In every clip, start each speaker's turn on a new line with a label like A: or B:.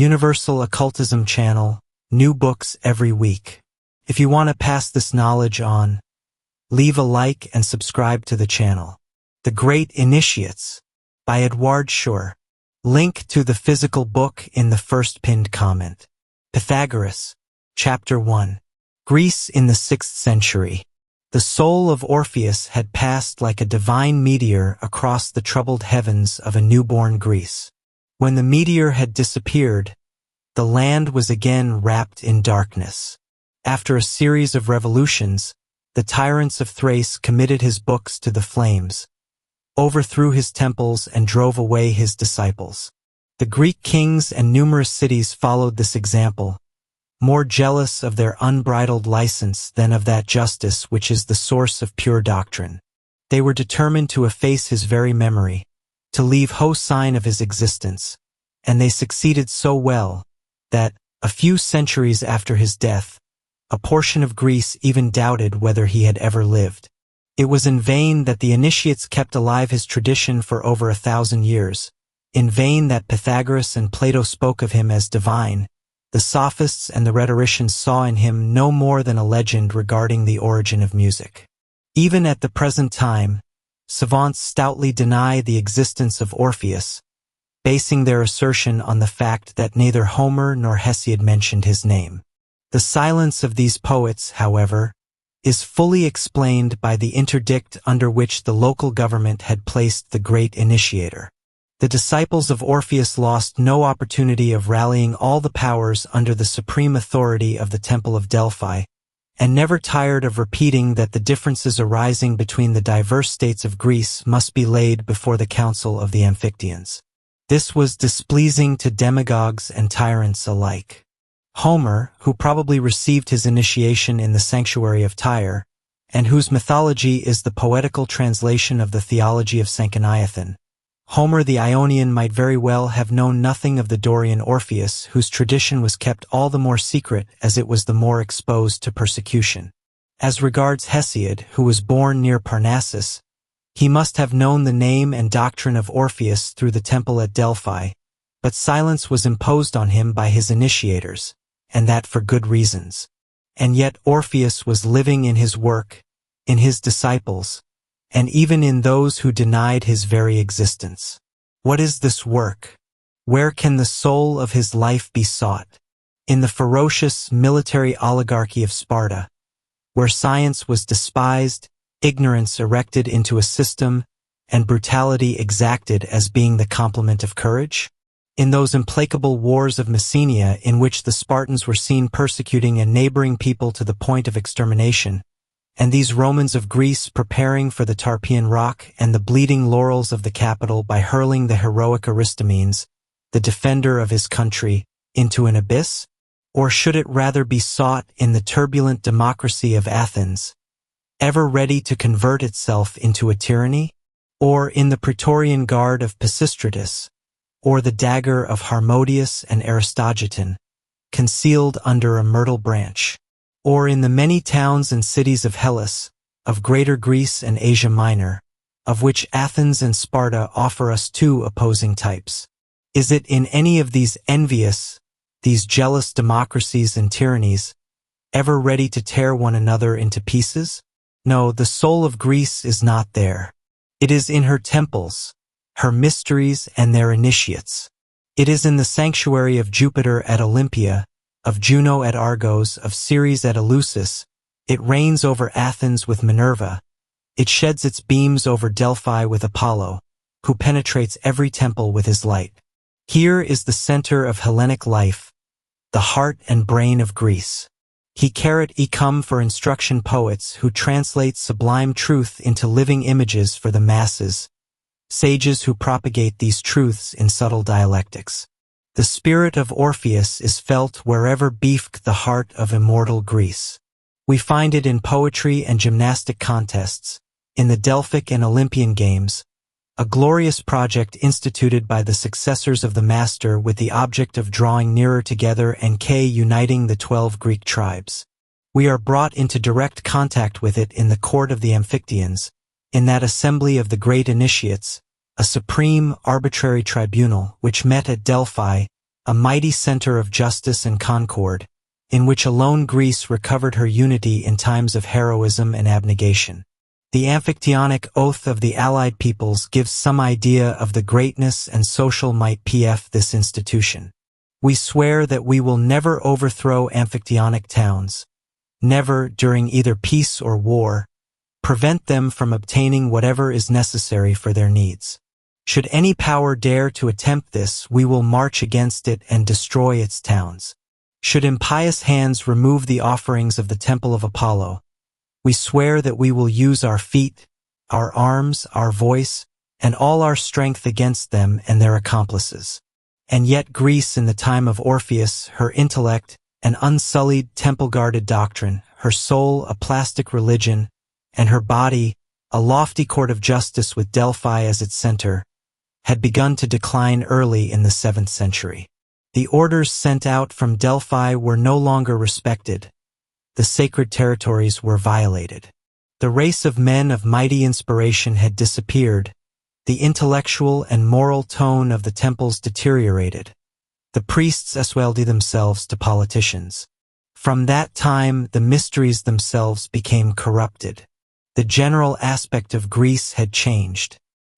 A: Universal Occultism channel, new books every week. If you want to pass this knowledge on, leave a like and subscribe to the channel. The Great Initiates by Édouard Schuré. Link to the physical book in the first pinned comment. Pythagoras, Chapter 1. Greece in the 6th century. The soul of Orpheus had passed like a divine meteor across the troubled heavens of a newborn Greece. When the meteor had disappeared, the land was again wrapped in darkness. After a series of revolutions, the tyrants of Thrace committed his books to the flames, overthrew his temples, and drove away his disciples. The Greek kings and numerous cities followed this example, more jealous of their unbridled license than of that justice which is the source of pure doctrine. They were determined to efface his very memory, to leave no sign of his existence, and they succeeded so well that, a few centuries after his death, a portion of Greece even doubted whether he had ever lived. It was in vain that the initiates kept alive his tradition for over 1,000 years, in vain that Pythagoras and Plato spoke of him as divine. The sophists and the rhetoricians saw in him no more than a legend regarding the origin of music. Even at the present time, savants stoutly deny the existence of Orpheus, basing their assertion on the fact that neither Homer nor Hesiod mentioned his name. The silence of these poets, however, is fully explained by the interdict under which the local government had placed the great initiator. The disciples of Orpheus lost no opportunity of rallying all the powers under the supreme authority of the Temple of Delphi, and never tired of repeating that the differences arising between the diverse states of Greece must be laid before the council of the Amphictyons. This was displeasing to demagogues and tyrants alike. Homer, who probably received his initiation in the sanctuary of Tyre, and whose mythology is the poetical translation of the theology of Sanchoniathon, Homer the Ionian might very well have known nothing of the Dorian Orpheus, whose tradition was kept all the more secret as it was the more exposed to persecution. As regards Hesiod, who was born near Parnassus, he must have known the name and doctrine of Orpheus through the temple at Delphi, but silence was imposed on him by his initiators, and that for good reasons. And yet Orpheus was living in his work, in his disciples, and even in those who denied his very existence. What is this work? Where can the soul of his life be sought? In the ferocious military oligarchy of Sparta, where science was despised, ignorance erected into a system, and brutality exacted as being the complement of courage? In those implacable wars of Messenia in which the Spartans were seen persecuting a neighboring people to the point of extermination, and these Romans of Greece preparing for the Tarpeian Rock and the bleeding laurels of the capital by hurling the heroic Aristomenes, the defender of his country, into an abyss? Or should it rather be sought in the turbulent democracy of Athens, ever ready to convert itself into a tyranny? Or in the Praetorian Guard of Pisistratus, or the dagger of Harmodius and Aristogiton, concealed under a myrtle branch? Or in the many towns and cities of Hellas, of Greater Greece and Asia Minor, of which Athens and Sparta offer us two opposing types? Is it in any of these envious, these jealous democracies and tyrannies, ever ready to tear one another into pieces? No, the soul of Greece is not there. It is in her temples, her mysteries and their initiates. It is in the sanctuary of Jupiter at Olympia, of Juno at Argos, of Ceres at Eleusis. It reigns over Athens with Minerva. It sheds its beams over Delphi with Apollo, who penetrates every temple with his light. Here is the center of Hellenic life, the heart and brain of Greece. He come for instruction poets who translate sublime truth into living images for the masses, sages who propagate these truths in subtle dialectics. The spirit of Orpheus is felt wherever beat the heart of immortal Greece. We find it in poetry and gymnastic contests, in the Delphic and Olympian games, a glorious project instituted by the successors of the master with the object of drawing nearer together and uniting the 12 Greek tribes. We are brought into direct contact with it in the court of the Amphictyons, in that assembly of the great initiates, a supreme arbitrary tribunal which met at Delphi, a mighty center of justice and concord, in which alone Greece recovered her unity in times of heroism and abnegation. The Amphictyonic oath of the Allied peoples gives some idea of the greatness and social might of this institution. We swear that we will never overthrow Amphictyonic towns, never, during either peace or war, prevent them from obtaining whatever is necessary for their needs. Should any power dare to attempt this, we will march against it and destroy its towns. Should impious hands remove the offerings of the temple of Apollo, we swear that we will use our feet, our arms, our voice, and all our strength against them and their accomplices. And yet Greece in the time of Orpheus, her intellect, an unsullied temple-guarded doctrine, her soul a plastic religion, and her body, a lofty court of justice with Delphi as its center, had begun to decline early in the 7th century. The orders sent out from Delphi were no longer respected. The sacred territories were violated. The race of men of mighty inspiration had disappeared. The intellectual and moral tone of the temples deteriorated. The priests assuaged themselves to politicians. From that time, the mysteries themselves became corrupted. The general aspect of Greece had changed.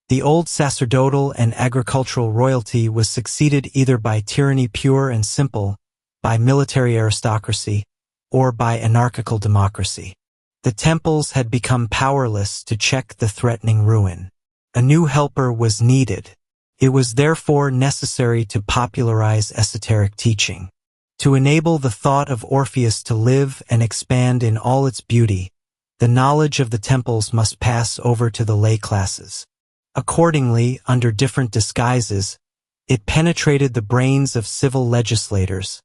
A: The old sacerdotal and agricultural royalty was succeeded either by tyranny pure and simple, by military aristocracy, or by anarchical democracy. The temples had become powerless to check the threatening ruin. A new helper was needed. It was therefore necessary to popularize esoteric teaching. To enable the thought of Orpheus to live and expand in all its beauty, the knowledge of the temples must pass over to the lay classes. Accordingly, under different disguises, it penetrated the brains of civil legislators,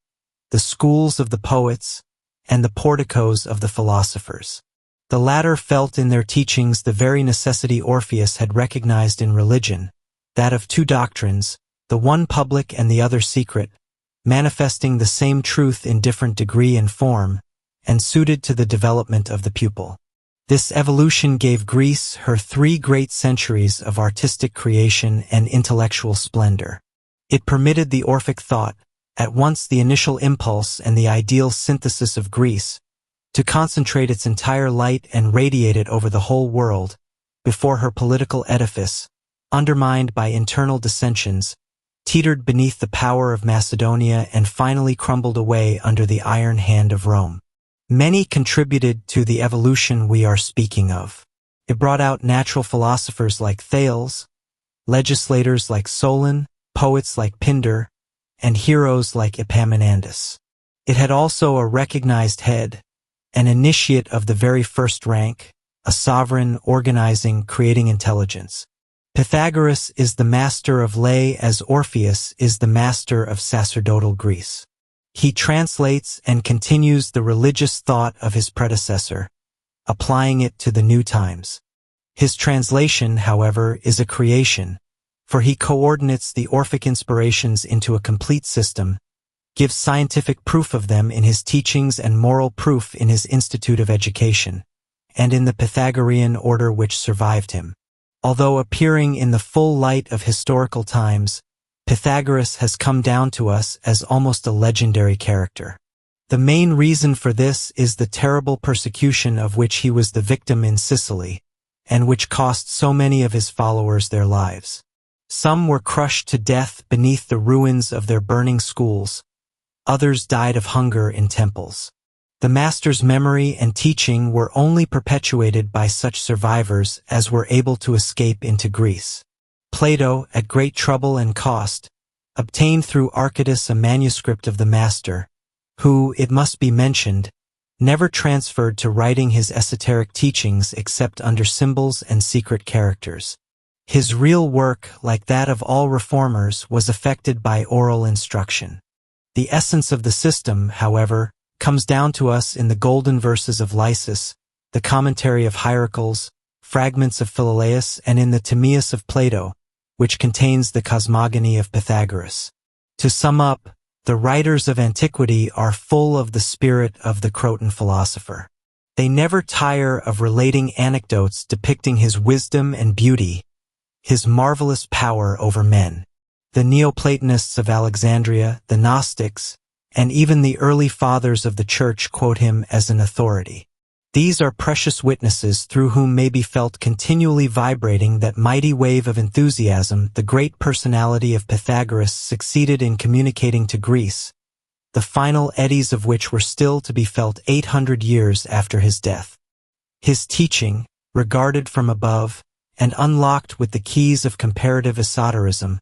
A: the schools of the poets, and the porticos of the philosophers. The latter felt in their teachings the very necessity Orpheus had recognized in religion, that of two doctrines, the one public and the other secret, manifesting the same truth in different degree and form, and suited to the development of the pupil. This evolution gave Greece her 3 great centuries of artistic creation and intellectual splendor. It permitted the Orphic thought, at once the initial impulse and the ideal synthesis of Greece, to concentrate its entire light and radiate it over the whole world, before her political edifice, undermined by internal dissensions, teetered beneath the power of Macedonia and finally crumbled away under the iron hand of Rome. Many contributed to the evolution we are speaking of. It brought out natural philosophers like Thales, legislators like Solon, poets like Pindar, and heroes like Epaminondas. It had also a recognized head, an initiate of the very first rank, a sovereign, organizing, creating intelligence. Pythagoras is the master of lay as Orpheus is the master of sacerdotal Greece. He translates and continues the religious thought of his predecessor, applying it to the new times. His translation, however, is a creation, for he coordinates the Orphic inspirations into a complete system, gives scientific proof of them in his teachings and moral proof in his Institute of Education, and in the Pythagorean order which survived him. Although appearing in the full light of historical times, Pythagoras has come down to us as almost a legendary character. The main reason for this is the terrible persecution of which he was the victim in Sicily, and which cost so many of his followers their lives. Some were crushed to death beneath the ruins of their burning schools. Others died of hunger in temples. The master's memory and teaching were only perpetuated by such survivors as were able to escape into Greece. Plato, at great trouble and cost, obtained through Archytas a manuscript of the master, who, it must be mentioned, never transferred to writing his esoteric teachings except under symbols and secret characters. His real work, like that of all reformers, was effected by oral instruction. The essence of the system, however, comes down to us in the golden verses of Lysis, the commentary of Hierocles, fragments of Philolaus, and in the Timaeus of Plato, which contains the cosmogony of Pythagoras. To sum up, the writers of antiquity are full of the spirit of the Croton philosopher. They never tire of relating anecdotes depicting his wisdom and beauty, his marvelous power over men. The Neoplatonists of Alexandria, the Gnostics, and even the early fathers of the Church quote him as an authority. These are precious witnesses through whom may be felt continually vibrating that mighty wave of enthusiasm the great personality of Pythagoras succeeded in communicating to Greece, the final eddies of which were still to be felt 800 years after his death. His teaching, regarded from above, and unlocked with the keys of comparative esotericism,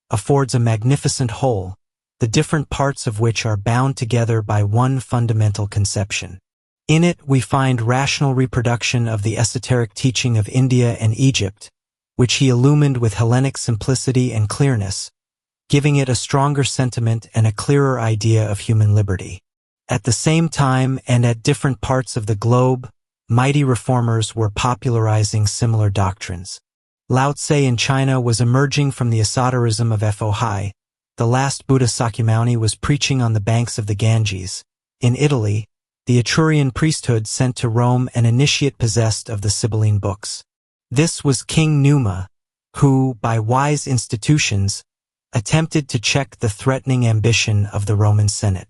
A: affords a magnificent whole, the different parts of which are bound together by one fundamental conception. In it we find rational reproduction of the esoteric teaching of India and Egypt, which he illumined with Hellenic simplicity and clearness, giving it a stronger sentiment and a clearer idea of human liberty. At the same time and at different parts of the globe, mighty reformers were popularizing similar doctrines. Lao Tse in China was emerging from the esotericism of Fohai. The last Buddha Sakyamuni was preaching on the banks of the Ganges. In Italy, the Etrurian priesthood sent to Rome an initiate possessed of the Sibylline books. This was King Numa, who, by wise institutions, attempted to check the threatening ambition of the Roman Senate.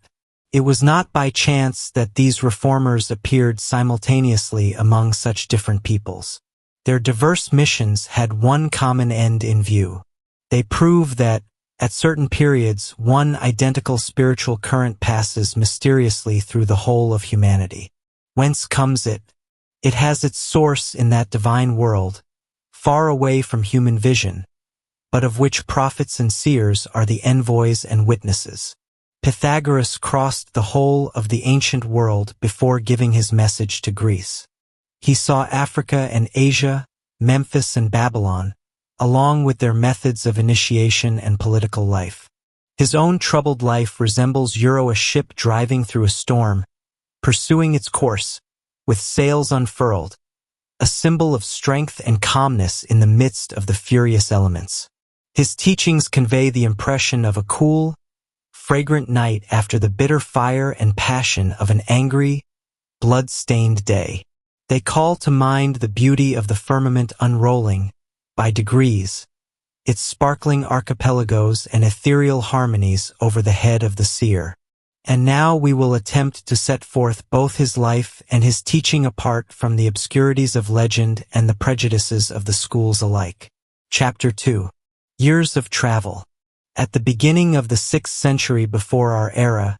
A: It was not by chance that these reformers appeared simultaneously among such different peoples. Their diverse missions had one common end in view. They prove that, at certain periods, one identical spiritual current passes mysteriously through the whole of humanity. Whence comes it? It has its source in that divine world, far away from human vision, but of which prophets and seers are the envoys and witnesses. Pythagoras crossed the whole of the ancient world before giving his message to Greece. He saw Africa and Asia, Memphis and Babylon, along with their methods of initiation and political life. His own troubled life resembles a ship driving through a storm, pursuing its course, with sails unfurled, a symbol of strength and calmness in the midst of the furious elements. His teachings convey the impression of a cool, fragrant night after the bitter fire and passion of an angry, blood-stained day. They call to mind the beauty of the firmament unrolling, by degrees, its sparkling archipelagos and ethereal harmonies over the head of the seer. And now we will attempt to set forth both his life and his teaching apart from the obscurities of legend and the prejudices of the schools alike. Chapter 2. Years of Travel. At the beginning of the 6th century before our era,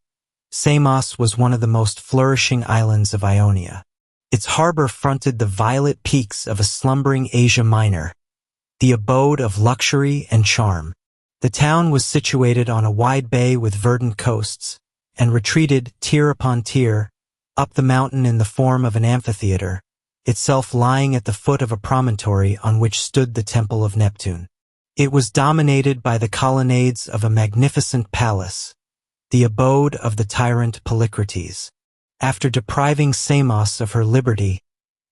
A: Samos was one of the most flourishing islands of Ionia. Its harbor fronted the violet peaks of a slumbering Asia Minor, the abode of luxury and charm. The town was situated on a wide bay with verdant coasts, and retreated, tier upon tier, up the mountain in the form of an amphitheater, itself lying at the foot of a promontory on which stood the Temple of Neptune. It was dominated by the colonnades of a magnificent palace, the abode of the tyrant Polycrates. After depriving Samos of her liberty,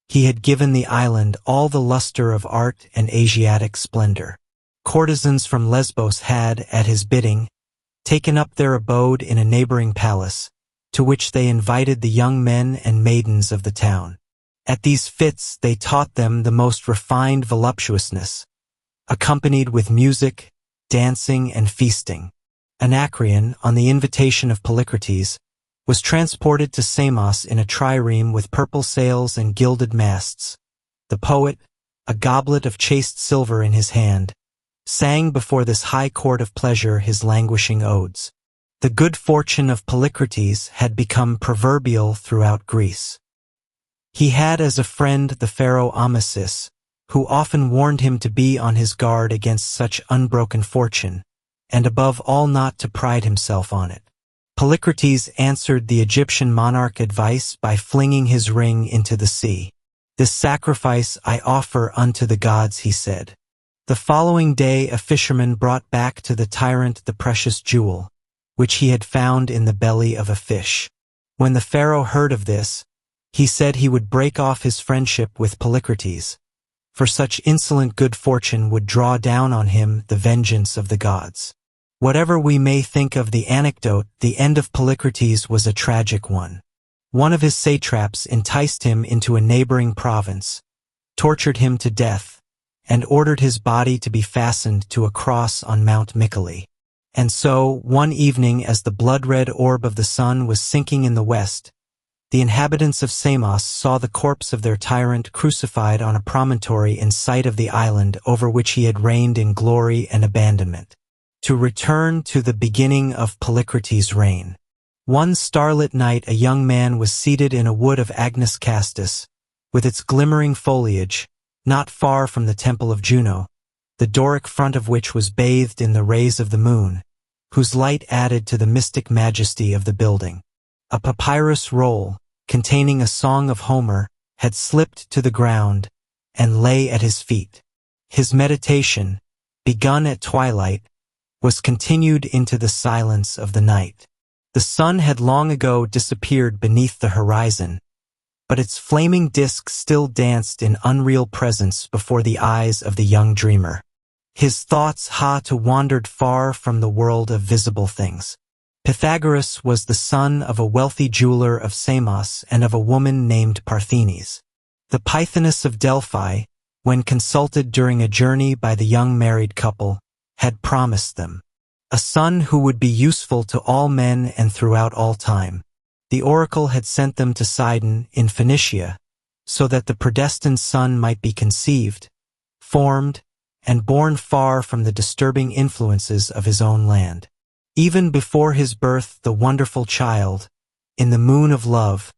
A: he had given the island all the luster of art and Asiatic splendor. Courtesans from Lesbos had, at his bidding, taken up their abode in a neighboring palace, to which they invited the young men and maidens of the town. At these fits they taught them the most refined voluptuousness, accompanied with music, dancing, and feasting. Anacreon, on the invitation of Polycrates, was transported to Samos in a trireme with purple sails and gilded masts. The poet, a goblet of chased silver in his hand, sang before this high court of pleasure his languishing odes. The good fortune of Polycrates had become proverbial throughout Greece. He had as a friend the pharaoh Amasis, who often warned him to be on his guard against such unbroken fortune, and above all not to pride himself on it. Polycrates answered the Egyptian monarch advice by flinging his ring into the sea. "This sacrifice I offer unto the gods," he said. The following day a fisherman brought back to the tyrant the precious jewel, which he had found in the belly of a fish. When the pharaoh heard of this, he said he would break off his friendship with Polycrates, for such insolent good fortune would draw down on him the vengeance of the gods. Whatever we may think of the anecdote, the end of Polycrates was a tragic one. One of his satraps enticed him into a neighboring province, tortured him to death, and ordered his body to be fastened to a cross on Mount Mycale. And so, one evening as the blood-red orb of the sun was sinking in the west, the inhabitants of Samos saw the corpse of their tyrant crucified on a promontory in sight of the island over which he had reigned in glory and abandonment. To return to the beginning of Polycrates' reign. One starlit night a young man was seated in a wood of Agnus Castus, with its glimmering foliage, not far from the temple of Juno, the Doric front of which was bathed in the rays of the moon, whose light added to the mystic majesty of the building. A papyrus roll, containing a song of Homer, had slipped to the ground and lay at his feet. His meditation, begun at twilight, was continued into the silence of the night. The sun had long ago disappeared beneath the horizon, but its flaming disk still danced in unreal presence before the eyes of the young dreamer. His thoughts wandered far from the world of visible things. Pythagoras was the son of a wealthy jeweler of Samos and of a woman named Parthenis. The Pythoness of Delphi, when consulted during a journey by the young married couple, had promised them a son who would be useful to all men and throughout all time. The oracle had sent them to Sidon in Phoenicia, so that the predestined son might be conceived, formed, and born far from the disturbing influences of his own land. Even before his birth, the wonderful child, in the moon of love,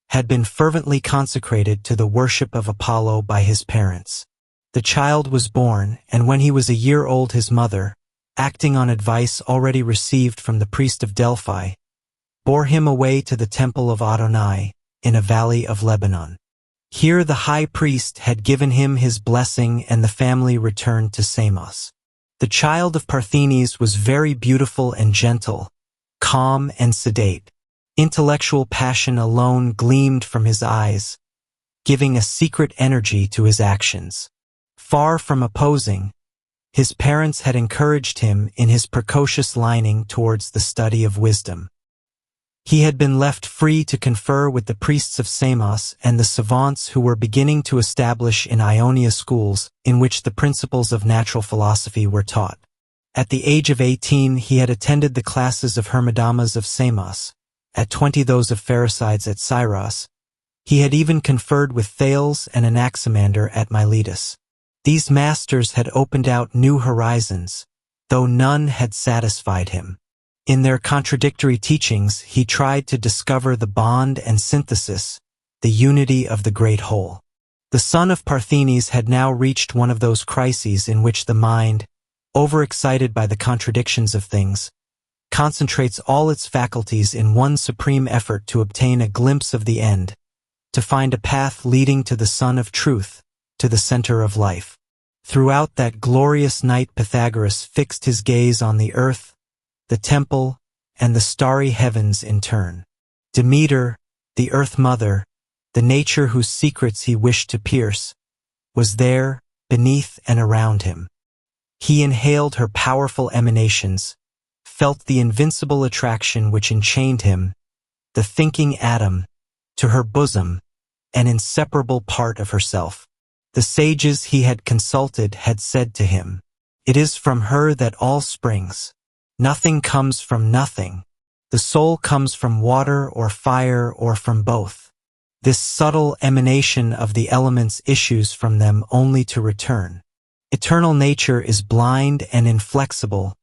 A: had been fervently consecrated to the worship of Apollo by his parents. The child was born, and when he was a year old his mother, acting on advice already received from the priest of Delphi, bore him away to the temple of Adonai, in a valley of Lebanon. Here the high priest had given him his blessing and the family returned to Samos. The child of Parthenis was very beautiful and gentle, calm and sedate. Intellectual passion alone gleamed from his eyes, giving a secret energy to his actions. Far from opposing, his parents had encouraged him in his precocious lining towards the study of wisdom. He had been left free to confer with the priests of Samos and the savants who were beginning to establish in Ionia schools in which the principles of natural philosophy were taught. At the age of 18 he had attended the classes of Hermodamas of Samos, at 20 those of Pherecydes at Syros. He had even conferred with Thales and Anaximander at Miletus. These masters had opened out new horizons, though none had satisfied him. In their contradictory teachings, he tried to discover the bond and synthesis, the unity of the great whole. The son of Parthenis had now reached one of those crises in which the mind, overexcited by the contradictions of things, concentrates all its faculties in one supreme effort to obtain a glimpse of the end, to find a path leading to the sun of truth, to the center of life. Throughout that glorious night Pythagoras fixed his gaze on the earth, the temple, and the starry heavens in turn. Demeter, the earth mother, the nature whose secrets he wished to pierce, was there, beneath and around him. He inhaled her powerful emanations, felt the invincible attraction which enchained him, the thinking atom, to her bosom, an inseparable part of herself. The sages he had consulted had said to him, "It is from her that all springs. Nothing comes from nothing. The soul comes from water or fire or from both. This subtle emanation of the elements issues from them only to return. Eternal nature is blind and inflexible.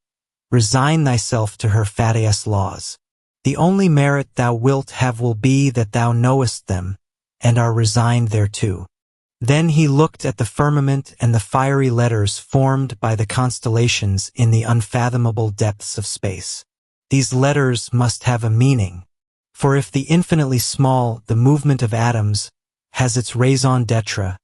A: Resign thyself to her fatuous laws. The only merit thou wilt have will be that thou knowest them, and are resigned thereto." Then he looked at the firmament and the fiery letters formed by the constellations in the unfathomable depths of space. These letters must have a meaning, for if the infinitely small, the movement of atoms, has its raison d'etre,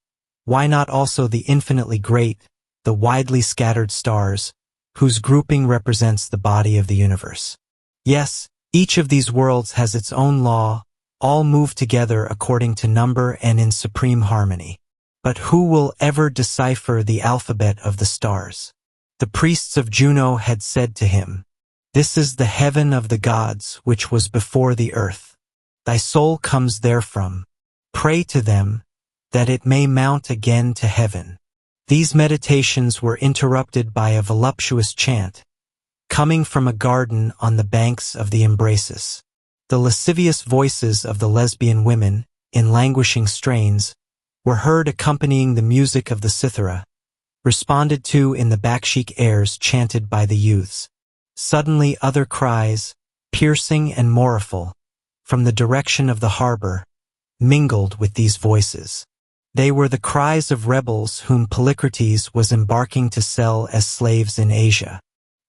A: why not also the infinitely great, the widely scattered stars, whose grouping represents the body of the universe? Yes, each of these worlds has its own law, all move together according to number and in supreme harmony. But who will ever decipher the alphabet of the stars? The priests of Juno had said to him, "This is the heaven of the gods which was before the earth. Thy soul comes therefrom. Pray to them, that it may mount again to heaven." These meditations were interrupted by a voluptuous chant, coming from a garden on the banks of the Embraces. The lascivious voices of the lesbian women, in languishing strains, were heard accompanying the music of the cithara, responded to in the baksheek airs chanted by the youths. Suddenly other cries, piercing and mournful, from the direction of the harbor, mingled with these voices. They were the cries of rebels whom Polycrates was embarking to sell as slaves in Asia.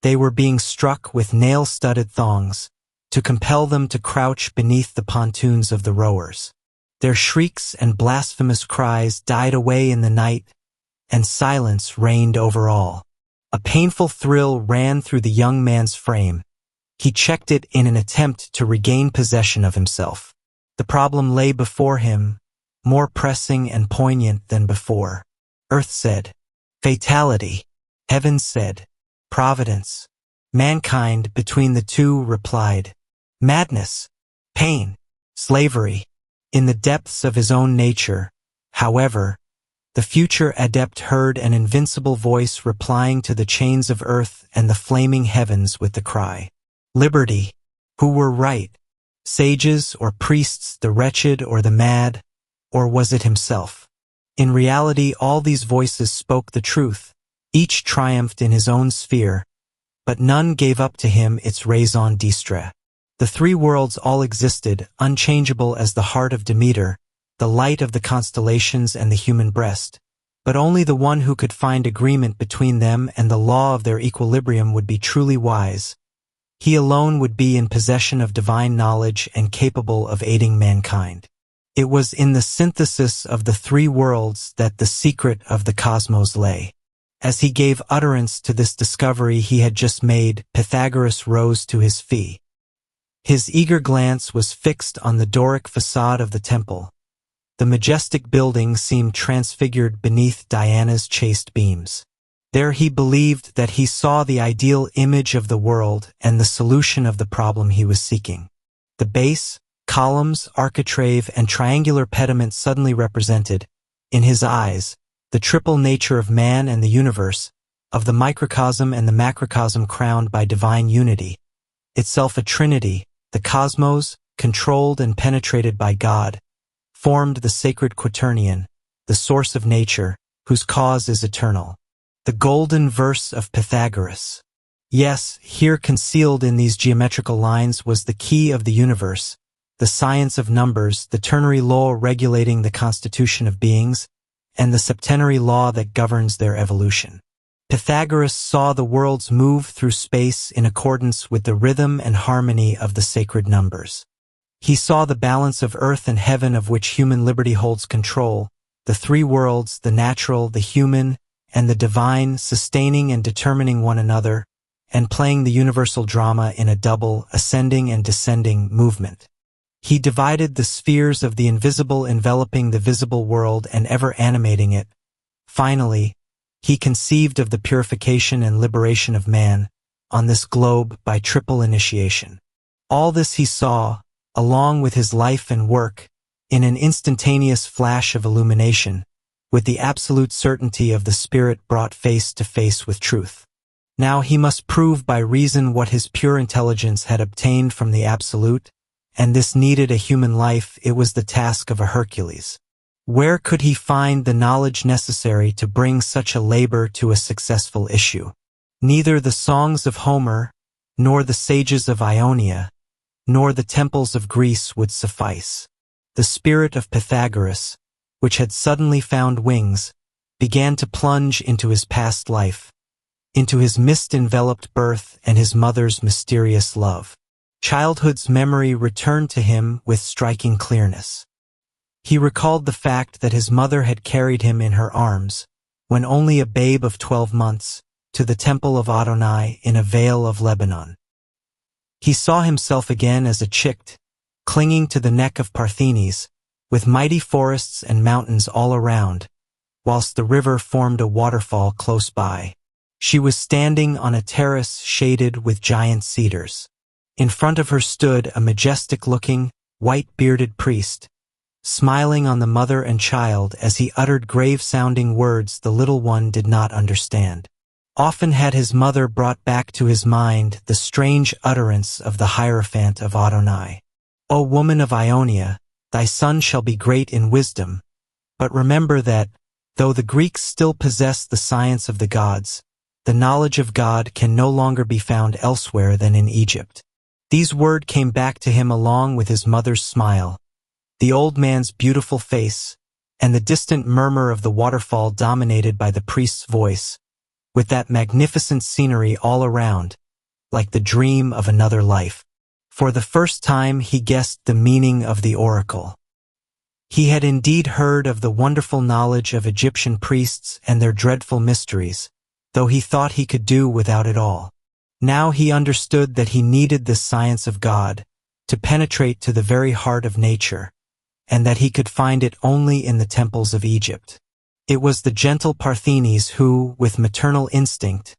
A: They were being struck with nail-studded thongs, to compel them to crouch beneath the pontoons of the rowers. Their shrieks and blasphemous cries died away in the night, and silence reigned over all. A painful thrill ran through the young man's frame. He checked it in an attempt to regain possession of himself. The problem lay before him, more pressing and poignant than before. Earth said, fatality. Heaven said, providence. Mankind between the two replied, madness, pain, slavery. In the depths of his own nature, however, the future adept heard an invincible voice replying to the chains of earth and the flaming heavens with the cry, liberty. Who were right? Sages or priests, the wretched or the mad, or was it himself? In reality, all these voices spoke the truth. Each triumphed in his own sphere, but none gave up to him its raison d'etre. The three worlds all existed, unchangeable as the heart of Demeter, the light of the constellations and the human breast, but only the one who could find agreement between them and the law of their equilibrium would be truly wise. He alone would be in possession of divine knowledge and capable of aiding mankind. It was in the synthesis of the three worlds that the secret of the cosmos lay. As he gave utterance to this discovery he had just made, Pythagoras rose to his feet. His eager glance was fixed on the Doric facade of the temple. The majestic building seemed transfigured beneath Diana's chaste beams. There he believed that he saw the ideal image of the world and the solution of the problem he was seeking. The base, columns, architrave, and triangular pediment suddenly represented, in his eyes, the triple nature of man and the universe, of the microcosm and the macrocosm crowned by divine unity, itself a trinity. The cosmos, controlled and penetrated by God, formed the sacred quaternion, the source of nature, whose cause is eternal. The golden verse of Pythagoras. Yes, here concealed in these geometrical lines was the key of the universe, the science of numbers, the ternary law regulating the constitution of beings, and the septenary law that governs their evolution. Pythagoras saw the worlds move through space in accordance with the rhythm and harmony of the sacred numbers. He saw the balance of earth and heaven of which human liberty holds control, the three worlds, the natural, the human, and the divine, sustaining and determining one another, and playing the universal drama in a double, ascending and descending movement. He divided the spheres of the invisible enveloping the visible world and ever animating it. Finally, he conceived of the purification and liberation of man on this globe by triple initiation. All this he saw, along with his life and work, in an instantaneous flash of illumination, with the absolute certainty of the spirit brought face to face with truth. Now he must prove by reason what his pure intelligence had obtained from the absolute, and this needed a human life. It was the task of a Hercules. Where could he find the knowledge necessary to bring such a labor to a successful issue? Neither the songs of Homer, nor the sages of Ionia, nor the temples of Greece would suffice. The spirit of Pythagoras, which had suddenly found wings, began to plunge into his past life, into his mist-enveloped birth and his mother's mysterious love. Childhood's memory returned to him with striking clearness. He recalled the fact that his mother had carried him in her arms, when only a babe of 12 months, to the temple of Adonai in a vale of Lebanon. He saw himself again as a chict, clinging to the neck of Parthenes, with mighty forests and mountains all around, whilst the river formed a waterfall close by. She was standing on a terrace shaded with giant cedars. In front of her stood a majestic-looking, white-bearded priest, smiling on the mother and child as he uttered grave-sounding words the little one did not understand. Often had his mother brought back to his mind the strange utterance of the Hierophant of Adonai. O woman of Ionia, thy son shall be great in wisdom, but remember that, though the Greeks still possess the science of the gods, the knowledge of God can no longer be found elsewhere than in Egypt. These words came back to him along with his mother's smile, the old man's beautiful face, and the distant murmur of the waterfall dominated by the priest's voice, with that magnificent scenery all around, like the dream of another life. For the first time he guessed the meaning of the oracle. He had indeed heard of the wonderful knowledge of Egyptian priests and their dreadful mysteries, though he thought he could do without it all. Now he understood that he needed this science of God to penetrate to the very heart of nature, and that he could find it only in the temples of Egypt. It was the gentle Parthenes who, with maternal instinct,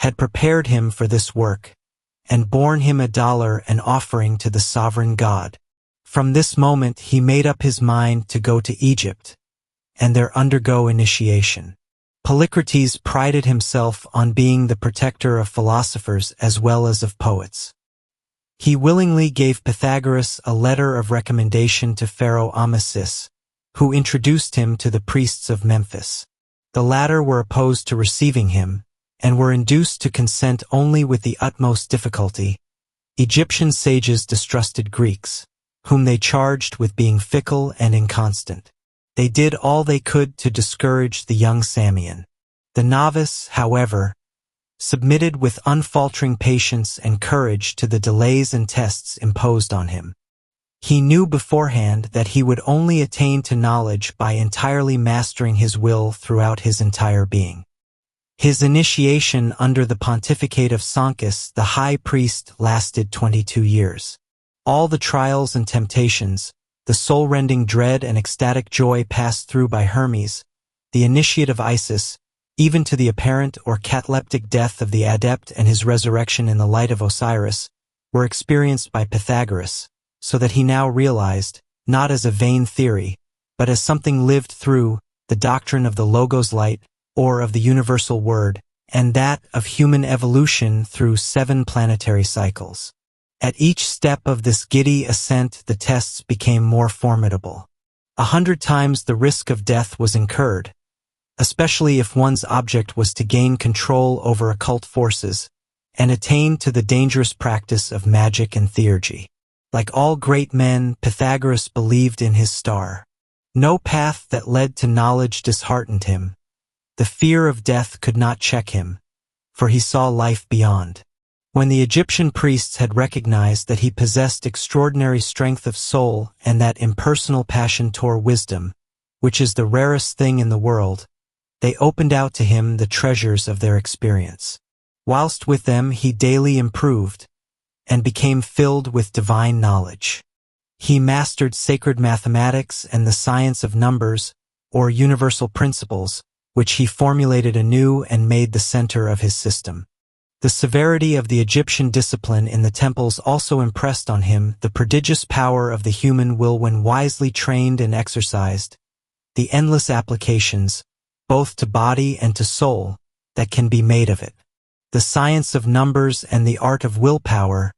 A: had prepared him for this work, and borne him $1 an offering to the sovereign God. From this moment he made up his mind to go to Egypt, and there undergo initiation. Polycrates prided himself on being the protector of philosophers as well as of poets. He willingly gave Pythagoras a letter of recommendation to Pharaoh Amasis, who introduced him to the priests of Memphis. The latter were opposed to receiving him, and were induced to consent only with the utmost difficulty. Egyptian sages distrusted Greeks, whom they charged with being fickle and inconstant. They did all they could to discourage the young Samian. The novice, however, submitted with unfaltering patience and courage to the delays and tests imposed on him. He knew beforehand that he would only attain to knowledge by entirely mastering his will throughout his entire being. His initiation under the pontificate of Sankis, the high priest, lasted 22 years. All the trials and temptations, the soul-rending dread and ecstatic joy passed through by Hermes, the initiate of Isis, even to the apparent or cataleptic death of the adept and his resurrection in the light of Osiris, were experienced by Pythagoras, so that he now realized, not as a vain theory, but as something lived through, the doctrine of the Logos light, or of the universal word, and that of human evolution through 7 planetary cycles. At each step of this giddy ascent the tests became more formidable. 100 times the risk of death was incurred, especially if one's object was to gain control over occult forces, and attain to the dangerous practice of magic and theurgy. Like all great men, Pythagoras believed in his star. No path that led to knowledge disheartened him. The fear of death could not check him, for he saw life beyond. When the Egyptian priests had recognized that he possessed extraordinary strength of soul and that impersonal passion tore wisdom, which is the rarest thing in the world, they opened out to him the treasures of their experience. Whilst with them he daily improved, and became filled with divine knowledge. He mastered sacred mathematics and the science of numbers, or universal principles, which he formulated anew and made the center of his system. The severity of the Egyptian discipline in the temples also impressed on him the prodigious power of the human will when wisely trained and exercised, the endless applications, both to body and to soul, that can be made of it. The science of numbers and the art of willpower,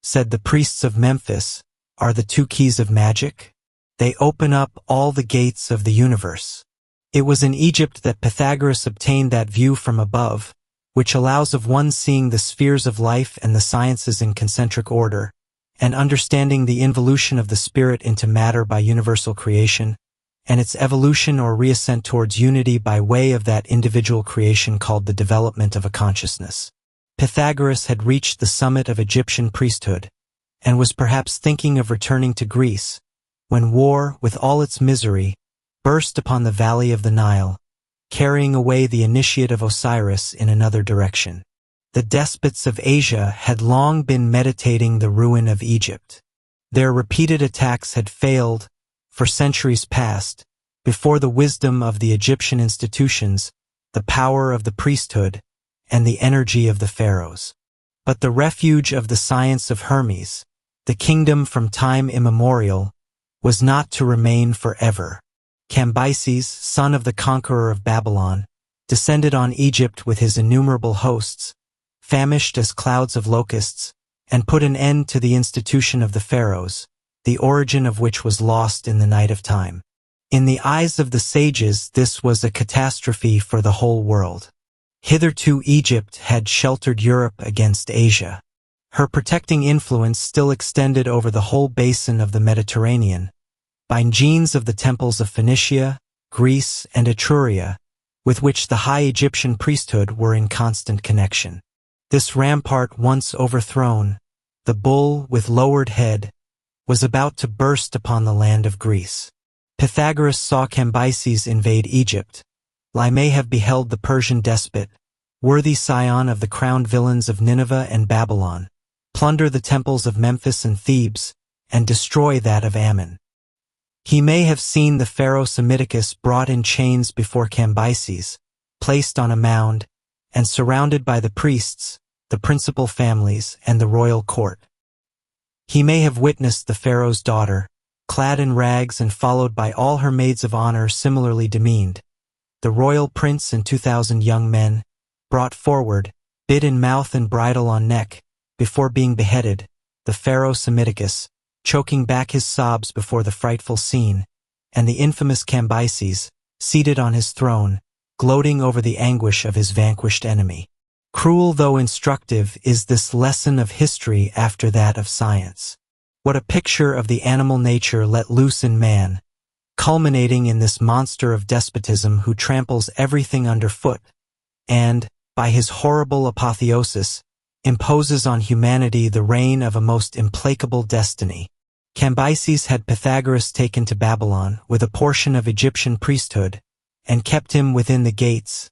A: said the priests of Memphis, are the 2 keys of magic. They open up all the gates of the universe. It was in Egypt that Pythagoras obtained that view from above, which allows of one seeing the spheres of life and the sciences in concentric order, and understanding the involution of the spirit into matter by universal creation, and its evolution or reascent towards unity by way of that individual creation called the development of a consciousness. Pythagoras had reached the summit of Egyptian priesthood, and was perhaps thinking of returning to Greece, when war, with all its misery, burst upon the valley of the Nile, carrying away the initiate of Osiris in another direction. The despots of Asia had long been meditating the ruin of Egypt. Their repeated attacks had failed, for centuries past, before the wisdom of the Egyptian institutions, the power of the priesthood, and the energy of the pharaohs. But the refuge of the science of Hermes, the kingdom from time immemorial, was not to remain forever. Cambyses, son of the conqueror of Babylon, descended on Egypt with his innumerable hosts, famished as clouds of locusts, and put an end to the institution of the pharaohs, the origin of which was lost in the night of time. In the eyes of the sages, this was a catastrophe for the whole world. Hitherto Egypt had sheltered Europe against Asia. Her protecting influence still extended over the whole basin of the Mediterranean, by genes of the temples of Phoenicia, Greece, and Etruria, with which the high Egyptian priesthood were in constant connection. This rampart once overthrown, the bull with lowered head was about to burst upon the land of Greece. Pythagoras saw Cambyses invade Egypt. Lie may have beheld the Persian despot, worthy scion of the crowned villains of Nineveh and Babylon, plunder the temples of Memphis and Thebes, and destroy that of Ammon. He may have seen the pharaoh Psammetichus brought in chains before Cambyses, placed on a mound, and surrounded by the priests, the principal families, and the royal court. He may have witnessed the pharaoh's daughter, clad in rags and followed by all her maids of honor similarly demeaned, the royal prince and 2,000 young men, brought forward, bit in mouth and bridle on neck, before being beheaded, the pharaoh Psammetichus, choking back his sobs before the frightful scene, and the infamous Cambyses, seated on his throne, gloating over the anguish of his vanquished enemy. Cruel though instructive is this lesson of history after that of science. What a picture of the animal nature let loose in man, culminating in this monster of despotism who tramples everything underfoot, and, by his horrible apotheosis, imposes on humanity the reign of a most implacable destiny. Cambyses had Pythagoras taken to Babylon with a portion of Egyptian priesthood, and kept him within the gates.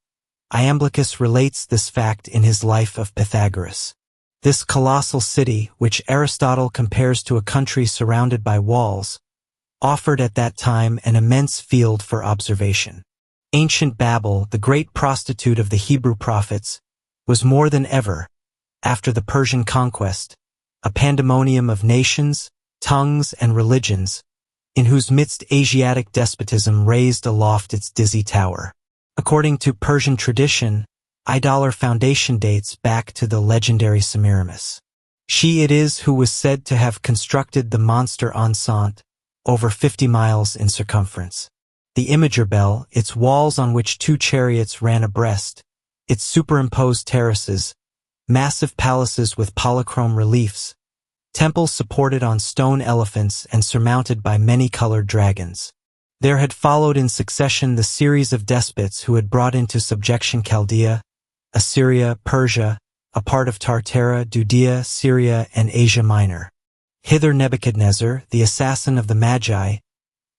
A: Iamblichus relates this fact in his Life of Pythagoras. This colossal city, which Aristotle compares to a country surrounded by walls, offered at that time an immense field for observation. Ancient Babel, the great prostitute of the Hebrew prophets, was more than ever, after the Persian conquest, a pandemonium of nations, tongues, and religions, in whose midst Asiatic despotism raised aloft its dizzy tower. According to Persian tradition, Idolar foundation dates back to the legendary Semiramis. She it is who was said to have constructed the monster enceinte, over 50 miles in circumference. The Imager Bell, its walls on which 2 chariots ran abreast, its superimposed terraces, massive palaces with polychrome reliefs, temples supported on stone elephants and surmounted by many-colored dragons. There had followed in succession the series of despots who had brought into subjection Chaldea, Assyria, Persia, a part of Tartara, Judea, Syria, and Asia Minor. Hither Nebuchadnezzar, the assassin of the Magi,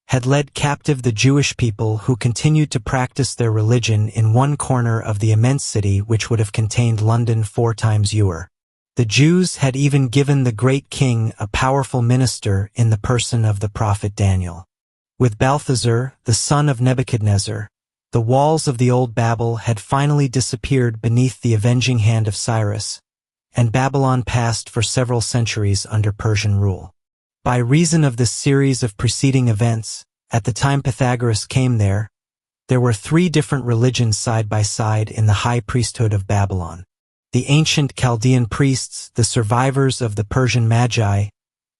A: had led captive the Jewish people who continued to practice their religion in one corner of the immense city which would have contained London 4 times Ewer. The Jews had even given the great king a powerful minister in the person of the prophet Daniel. With Balthazar, the son of Nebuchadnezzar, the walls of the old Babel had finally disappeared beneath the avenging hand of Cyrus, and Babylon passed for several centuries under Persian rule. By reason of this series of preceding events, at the time Pythagoras came there were 3 different religions side by side in the high priesthood of Babylon. The ancient Chaldean priests, the survivors of the Persian Magi,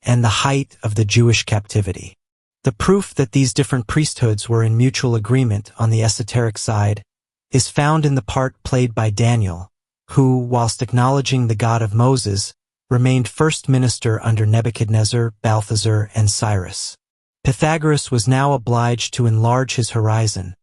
A: and the height of the Jewish captivity. The proof that these different priesthoods were in mutual agreement on the esoteric side is found in the part played by Daniel, who, whilst acknowledging the God of Moses, remained first minister under Nebuchadnezzar, Balthazar, and Cyrus. Pythagoras was now obliged to enlarge his horizon,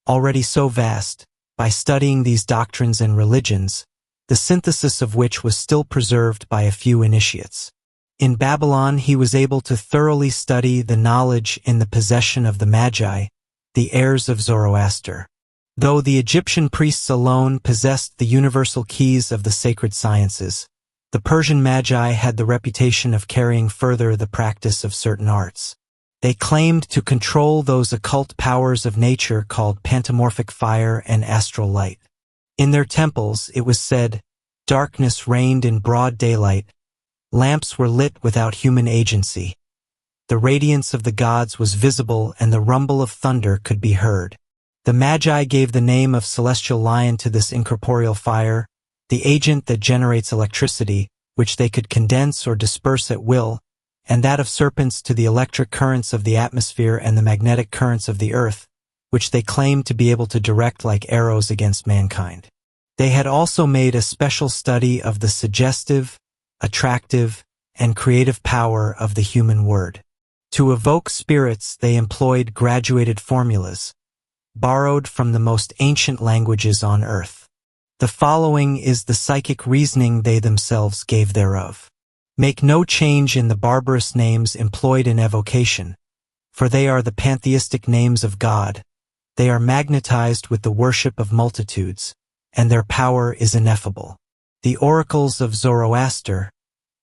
A: already so vast, by studying these doctrines and religions, the synthesis of which was still preserved by a few initiates. In Babylon he was able to thoroughly study the knowledge in the possession of the Magi, the heirs of Zoroaster. Though the Egyptian priests alone possessed the universal keys of the sacred sciences, the Persian Magi had the reputation of carrying further the practice of certain arts. They claimed to control those occult powers of nature called pantomorphic fire and astral light. In their temples, it was said, darkness reigned in broad daylight, lamps were lit without human agency, The radiance of the gods was visible and the rumble of thunder could be heard. The Magi gave the name of celestial lion to this incorporeal fire, the agent that generates electricity, which they could condense or disperse at will, and that of serpents to the electric currents of the atmosphere and the magnetic currents of the earth, which they claimed to be able to direct like arrows against mankind. They had also made a special study of the suggestive, attractive, and creative power of the human word. To evoke spirits, they employed graduated formulas, borrowed from the most ancient languages on earth. The following is the psychic reasoning they themselves gave thereof. Make no change in the barbarous names employed in evocation, for they are the pantheistic names of God. They are magnetized with the worship of multitudes, and their power is ineffable. The oracles of Zoroaster,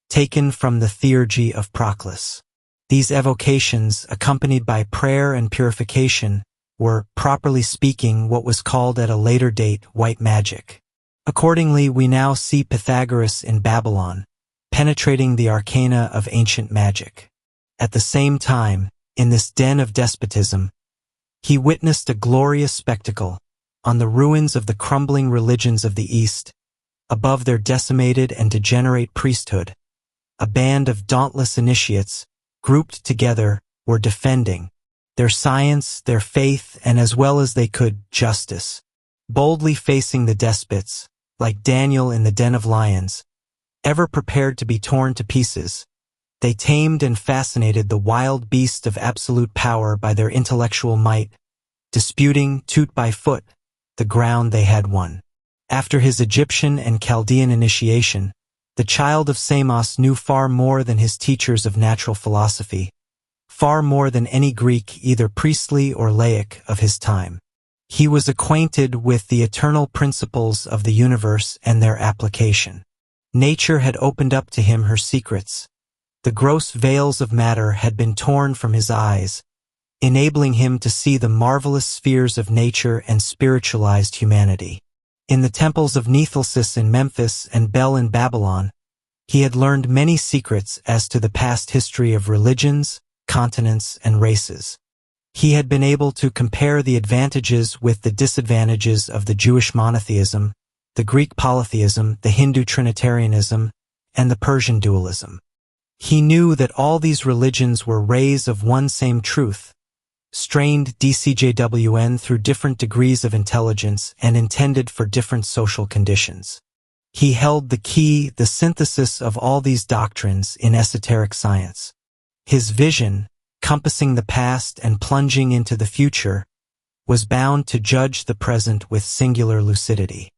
A: taken from the theurgy of Proclus. These evocations, accompanied by prayer and purification, were, properly speaking, what was called at a later date white magic. Accordingly, we now see Pythagoras in Babylon, penetrating the arcana of ancient magic. At the same time, in this den of despotism, he witnessed a glorious spectacle on the ruins of the crumbling religions of the East, above their decimated and degenerate priesthood. A band of dauntless initiates, grouped together, were defending their science, their faith, and as well as they could, justice. Boldly facing the despots, like Daniel in the den of lions, ever prepared to be torn to pieces, they tamed and fascinated the wild beast of absolute power by their intellectual might, disputing, toot by foot, the ground they had won. After his Egyptian and Chaldean initiation, the child of Samos knew far more than his teachers of natural philosophy, far more than any Greek, either priestly or laic, of his time. He was acquainted with the eternal principles of the universe and their application. Nature had opened up to him her secrets. The gross veils of matter had been torn from his eyes, enabling him to see the marvelous spheres of nature and spiritualized humanity. In the temples of Nethelsis in Memphis and Bel in Babylon, he had learned many secrets as to the past history of religions, continents, and races. He had been able to compare the advantages with the disadvantages of the Jewish monotheism, the Greek polytheism, the Hindu Trinitarianism, and the Persian dualism. He knew that all these religions were rays of one same truth, strained DCJWN through different degrees of intelligence and intended for different social conditions. He held the key, the synthesis of all these doctrines in esoteric science. His vision, compassing the past and plunging into the future, was bound to judge the present with singular lucidity.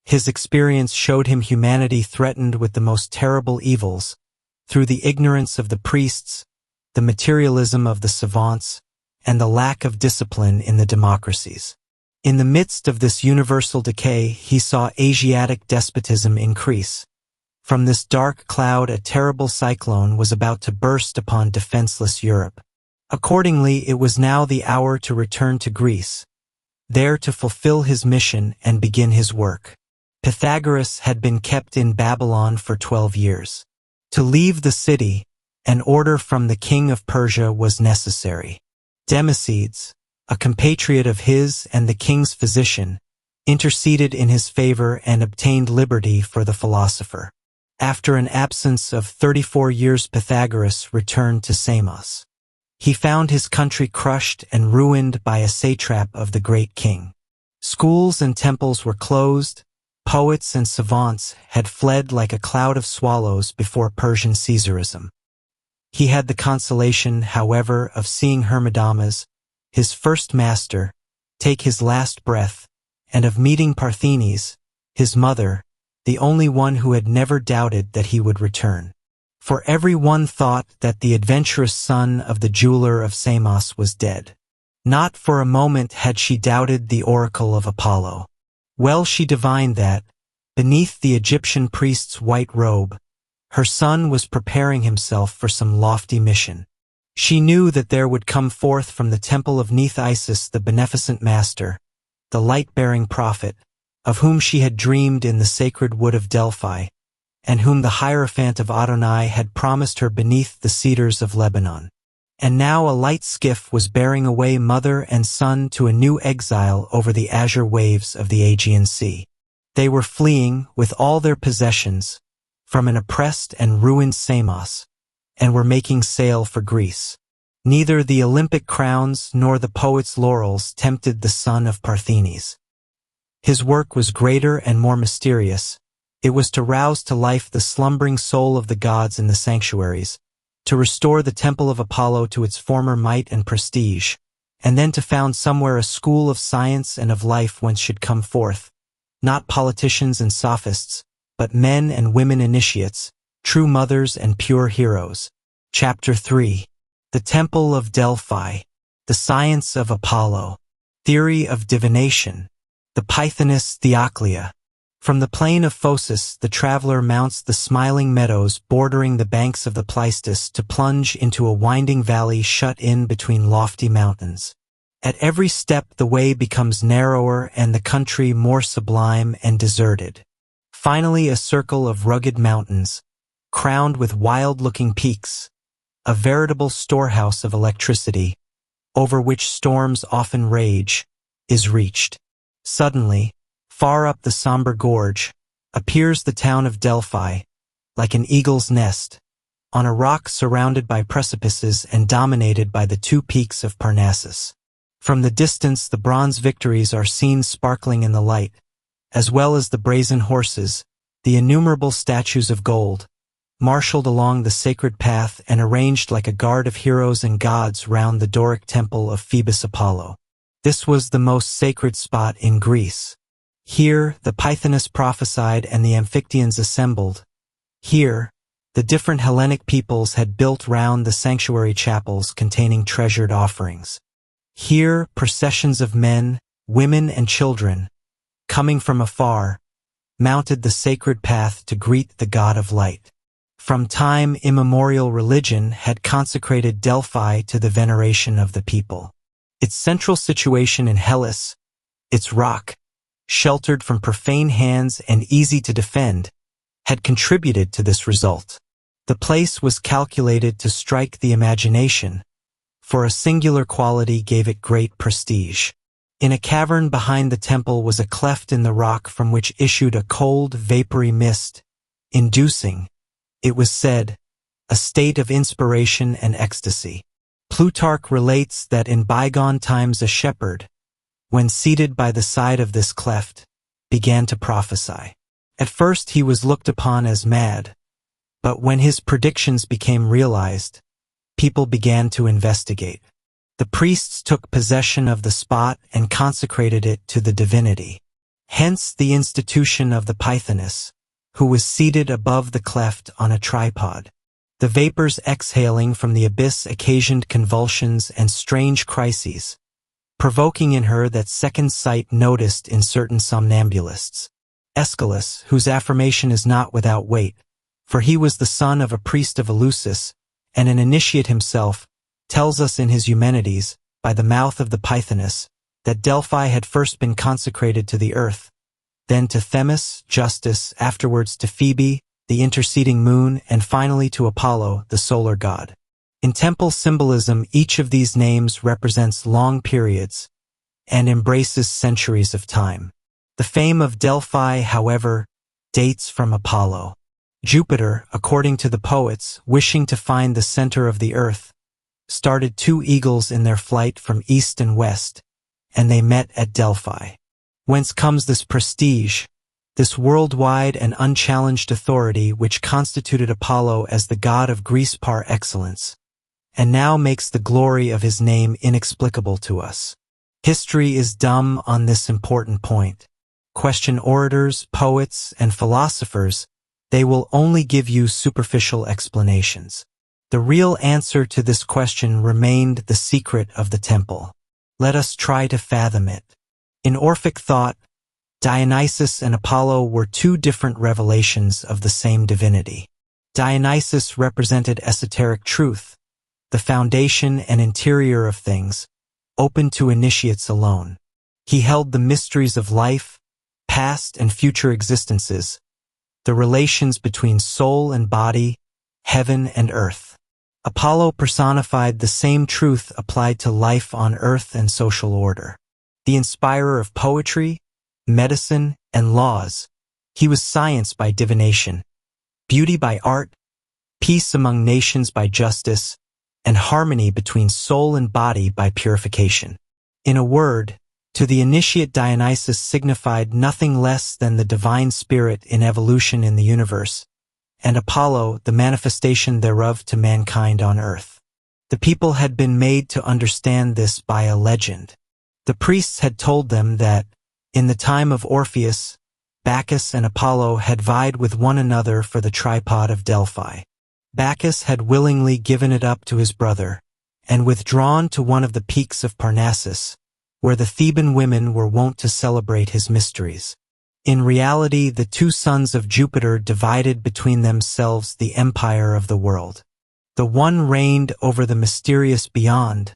A: His experience showed him humanity threatened with the most terrible evils, through the ignorance of the priests, the materialism of the savants, and the lack of discipline in the democracies. In the midst of this universal decay, he saw Asiatic despotism increase. From this dark cloud, a terrible cyclone was about to burst upon defenseless Europe. Accordingly, it was now the hour to return to Greece, there to fulfill his mission and begin his work. Pythagoras had been kept in Babylon for 12 years. To leave the city, an order from the king of Persia was necessary. Democedes, a compatriot of his and the king's physician, interceded in his favor and obtained liberty for the philosopher. After an absence of 34 years, Pythagoras returned to Samos. He found his country crushed and ruined by a satrap of the great king. Schools and temples were closed, poets and savants had fled like a cloud of swallows before Persian Caesarism. He had the consolation, however, of seeing Hermodamas, his first master, take his last breath, and of meeting Parthenes, his mother, the only one who had never doubted that he would return. For every one thought that the adventurous son of the jeweler of Samos was dead. Not for a moment had she doubted the oracle of Apollo. Well she divined that, beneath the Egyptian priest's white robe, her son was preparing himself for some lofty mission. She knew that there would come forth from the temple of Neith-Isis the beneficent master, the light-bearing prophet, of whom she had dreamed in the sacred wood of Delphi, and whom the Hierophant of Adonai had promised her beneath the cedars of Lebanon. And now a light skiff was bearing away mother and son to a new exile over the azure waves of the Aegean Sea. They were fleeing, with all their possessions, from an oppressed and ruined Samos, and were making sail for Greece. Neither the Olympic crowns nor the poet's laurels tempted the son of Parthenes. His work was greater and more mysterious. It was to rouse to life the slumbering soul of the gods in the sanctuaries, to restore the temple of Apollo to its former might and prestige, and then to found somewhere a school of science and of life whence should come forth, not politicians and sophists, but men and women initiates, true mothers and pure heroes. Chapter 3. The Temple of Delphi. The Science of Apollo. Theory of Divination. The Pythoness Theoclia. From the plain of Phocis the traveler mounts the smiling meadows bordering the banks of the Pleistus to plunge into a winding valley shut in between lofty mountains. At every step the way becomes narrower and the country more sublime and deserted. Finally a circle of rugged mountains, crowned with wild-looking peaks, a veritable storehouse of electricity, over which storms often rage, is reached. Suddenly, far up the somber gorge, appears the town of Delphi, like an eagle's nest, on a rock surrounded by precipices and dominated by the two peaks of Parnassus. From the distance the bronze victories are seen sparkling in the light, as well as the brazen horses, the innumerable statues of gold, marshaled along the sacred path and arranged like a guard of heroes and gods round the Doric temple of Phoebus Apollo. This was the most sacred spot in Greece. Here the Pythoness prophesied and the Amphictyons assembled. Here, the different Hellenic peoples had built round the sanctuary chapels containing treasured offerings. Here processions of men, women, and children, coming from afar, mounted the sacred path to greet the God of light. From time immemorial religion had consecrated Delphi to the veneration of the people. Its central situation in Hellas, its rock, sheltered from profane hands and easy to defend, had contributed to this result. The place was calculated to strike the imagination, for a singular quality gave it great prestige. In a cavern behind the temple was a cleft in the rock from which issued a cold, vapory mist, inducing, it was said, a state of inspiration and ecstasy. Plutarch relates that in bygone times a shepherd, when seated by the side of this cleft, began to prophesy. At first he was looked upon as mad, but when his predictions became realized, people began to investigate. The priests took possession of the spot and consecrated it to the divinity. Hence the institution of the Pythoness, who was seated above the cleft on a tripod. The vapors exhaling from the abyss occasioned convulsions and strange crises, provoking in her that second sight noticed in certain somnambulists. Aeschylus, whose affirmation is not without weight, for he was the son of a priest of Eleusis, and an initiate himself, tells us in his Eumenides, by the mouth of the Pythoness, that Delphi had first been consecrated to the earth, then to Themis, Justice, afterwards to Phoebe, the interceding moon, and finally to Apollo, the solar god. In temple symbolism, each of these names represents long periods and embraces centuries of time. The fame of Delphi, however, dates from Apollo. Jupiter, according to the poets, wishing to find the center of the earth, started two eagles in their flight from east and west, and they met at Delphi. Whence comes this prestige, this worldwide and unchallenged authority which constituted Apollo as the god of Greece par excellence, and now makes the glory of his name inexplicable to us. History is dumb on this important point. Question orators, poets, and philosophers, they will only give you superficial explanations. The real answer to this question remained the secret of the temple. Let us try to fathom it. In Orphic thought, Dionysus and Apollo were two different revelations of the same divinity. Dionysus represented esoteric truth, the foundation and interior of things, open to initiates alone. He held the mysteries of life, past and future existences, the relations between soul and body, heaven and earth. Apollo personified the same truth applied to life on earth and social order. The inspirer of poetry, medicine, and laws, he was science by divination, beauty by art, peace among nations by justice, and harmony between soul and body by purification. In a word, to the initiate Dionysus signified nothing less than the divine spirit in evolution in the universe, and Apollo the manifestation thereof to mankind on earth. The people had been made to understand this by a legend. The priests had told them that, in the time of Orpheus, Bacchus and Apollo had vied with one another for the tripod of Delphi. Bacchus had willingly given it up to his brother, and withdrawn to one of the peaks of Parnassus, where the Theban women were wont to celebrate his mysteries. In reality, the two sons of Jupiter divided between themselves the empire of the world. The one reigned over the mysterious beyond,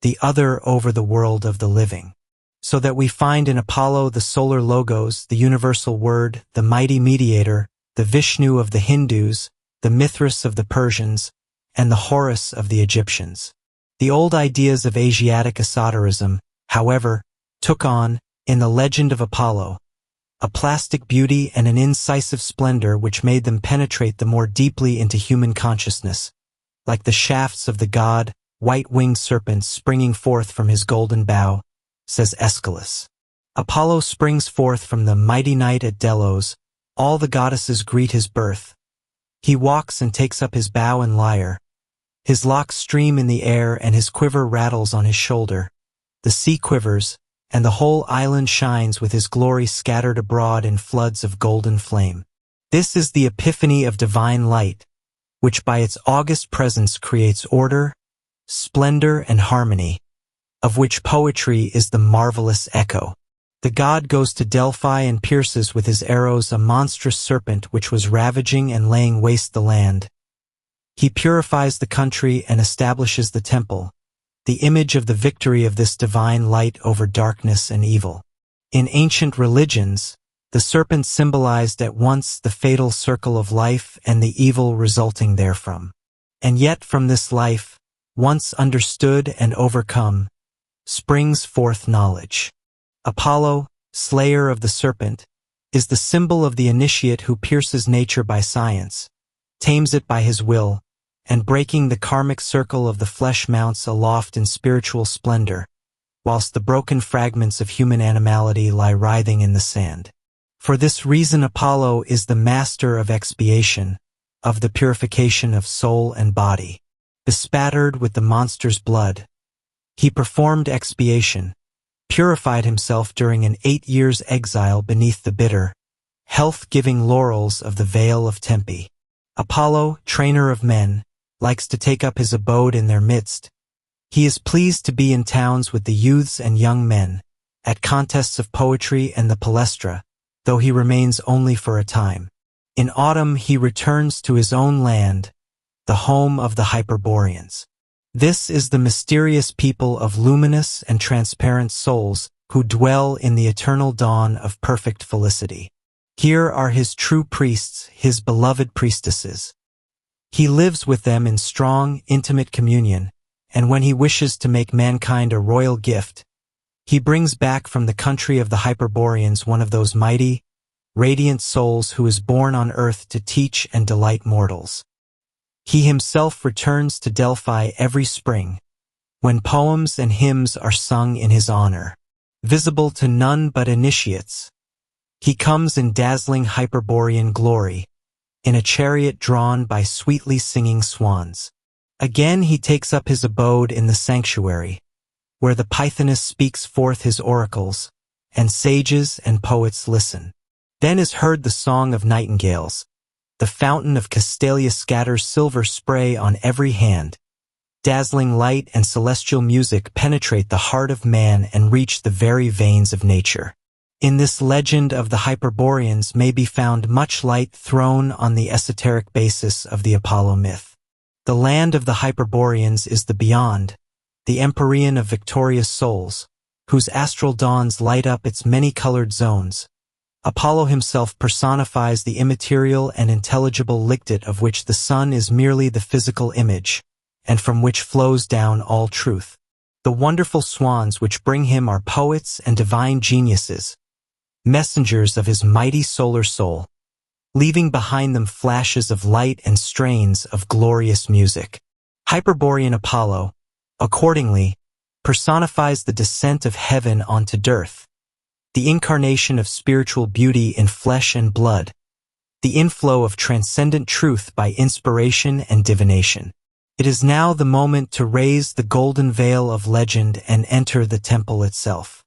A: the other over the world of the living. So that we find in Apollo the solar logos, the universal word, the mighty mediator, the Vishnu of the Hindus, the Mithras of the Persians, and the Horus of the Egyptians. The old ideas of Asiatic esotericism, however, took on, in the legend of Apollo, a plastic beauty and an incisive splendor which made them penetrate the more deeply into human consciousness, like the shafts of the god, white-winged serpent springing forth from his golden bow, says Aeschylus. Apollo springs forth from the mighty night at Delos, all the goddesses greet his birth. He walks and takes up his bow and lyre. His locks stream in the air and his quiver rattles on his shoulder. The sea quivers, and the whole island shines with his glory scattered abroad in floods of golden flame. This is the epiphany of divine light, which by its august presence creates order, splendor, and harmony, of which poetry is the marvelous echo. The god goes to Delphi and pierces with his arrows a monstrous serpent which was ravaging and laying waste the land. He purifies the country and establishes the temple, the image of the victory of this divine light over darkness and evil. In ancient religions, the serpent symbolized at once the fatal circle of life and the evil resulting therefrom. And yet from this life, once understood and overcome, springs forth knowledge. Apollo, slayer of the serpent, is the symbol of the initiate who pierces nature by science, tames it by his will, and breaking the karmic circle of the flesh mounts aloft in spiritual splendor, whilst the broken fragments of human animality lie writhing in the sand. For this reason Apollo is the master of expiation, of the purification of soul and body. Bespattered with the monster's blood, he performed expiation, purified himself during an 8 years' exile beneath the bitter, health-giving laurels of the Vale of Tempe. Apollo, trainer of men, likes to take up his abode in their midst. He is pleased to be in towns with the youths and young men, at contests of poetry and the palestra, though he remains only for a time. In autumn he returns to his own land, the home of the Hyperboreans. This is the mysterious people of luminous and transparent souls who dwell in the eternal dawn of perfect felicity. Here are his true priests, his beloved priestesses. He lives with them in strong, intimate communion, and when he wishes to make mankind a royal gift, he brings back from the country of the Hyperboreans one of those mighty, radiant souls who is born on earth to teach and delight mortals. He himself returns to Delphi every spring, when poems and hymns are sung in his honor. Visible to none but initiates, he comes in dazzling Hyperborean glory, in a chariot drawn by sweetly singing swans. Again he takes up his abode in the sanctuary, where the Pythoness speaks forth his oracles, and sages and poets listen. Then is heard the song of nightingales. The fountain of Castalia scatters silver spray on every hand. Dazzling light and celestial music penetrate the heart of man and reach the very veins of nature. In this legend of the Hyperboreans may be found much light thrown on the esoteric basis of the Apollo myth. The land of the Hyperboreans is the beyond, the empyrean of victorious souls, whose astral dawns light up its many-colored zones. Apollo himself personifies the immaterial and intelligible lictate of which the sun is merely the physical image. and from which flows down all truth. The wonderful swans which bring him are poets and divine geniuses, messengers of his mighty solar soul, leaving behind them flashes of light and strains of glorious music. Hyperborean Apollo, accordingly, personifies the descent of heaven onto earth, the incarnation of spiritual beauty in flesh and blood, the inflow of transcendent truth by inspiration and divination. It is now the moment to raise the golden veil of legend and enter the temple itself.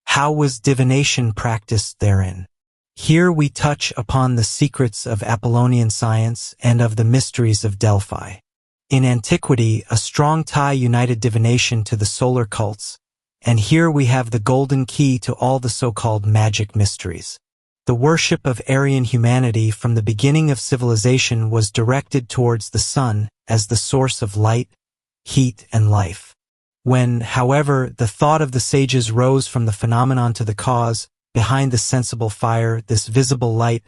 A: How was divination practiced therein? Here we touch upon the secrets of Apollonian science and of the mysteries of Delphi. In antiquity, a strong tie united divination to the solar cults, and here we have the golden key to all the so-called magic mysteries. The worship of Aryan humanity from the beginning of civilization was directed towards the sun as the source of light, heat, and life. When, however, the thought of the sages rose from the phenomenon to the cause, behind the sensible fire, this visible light,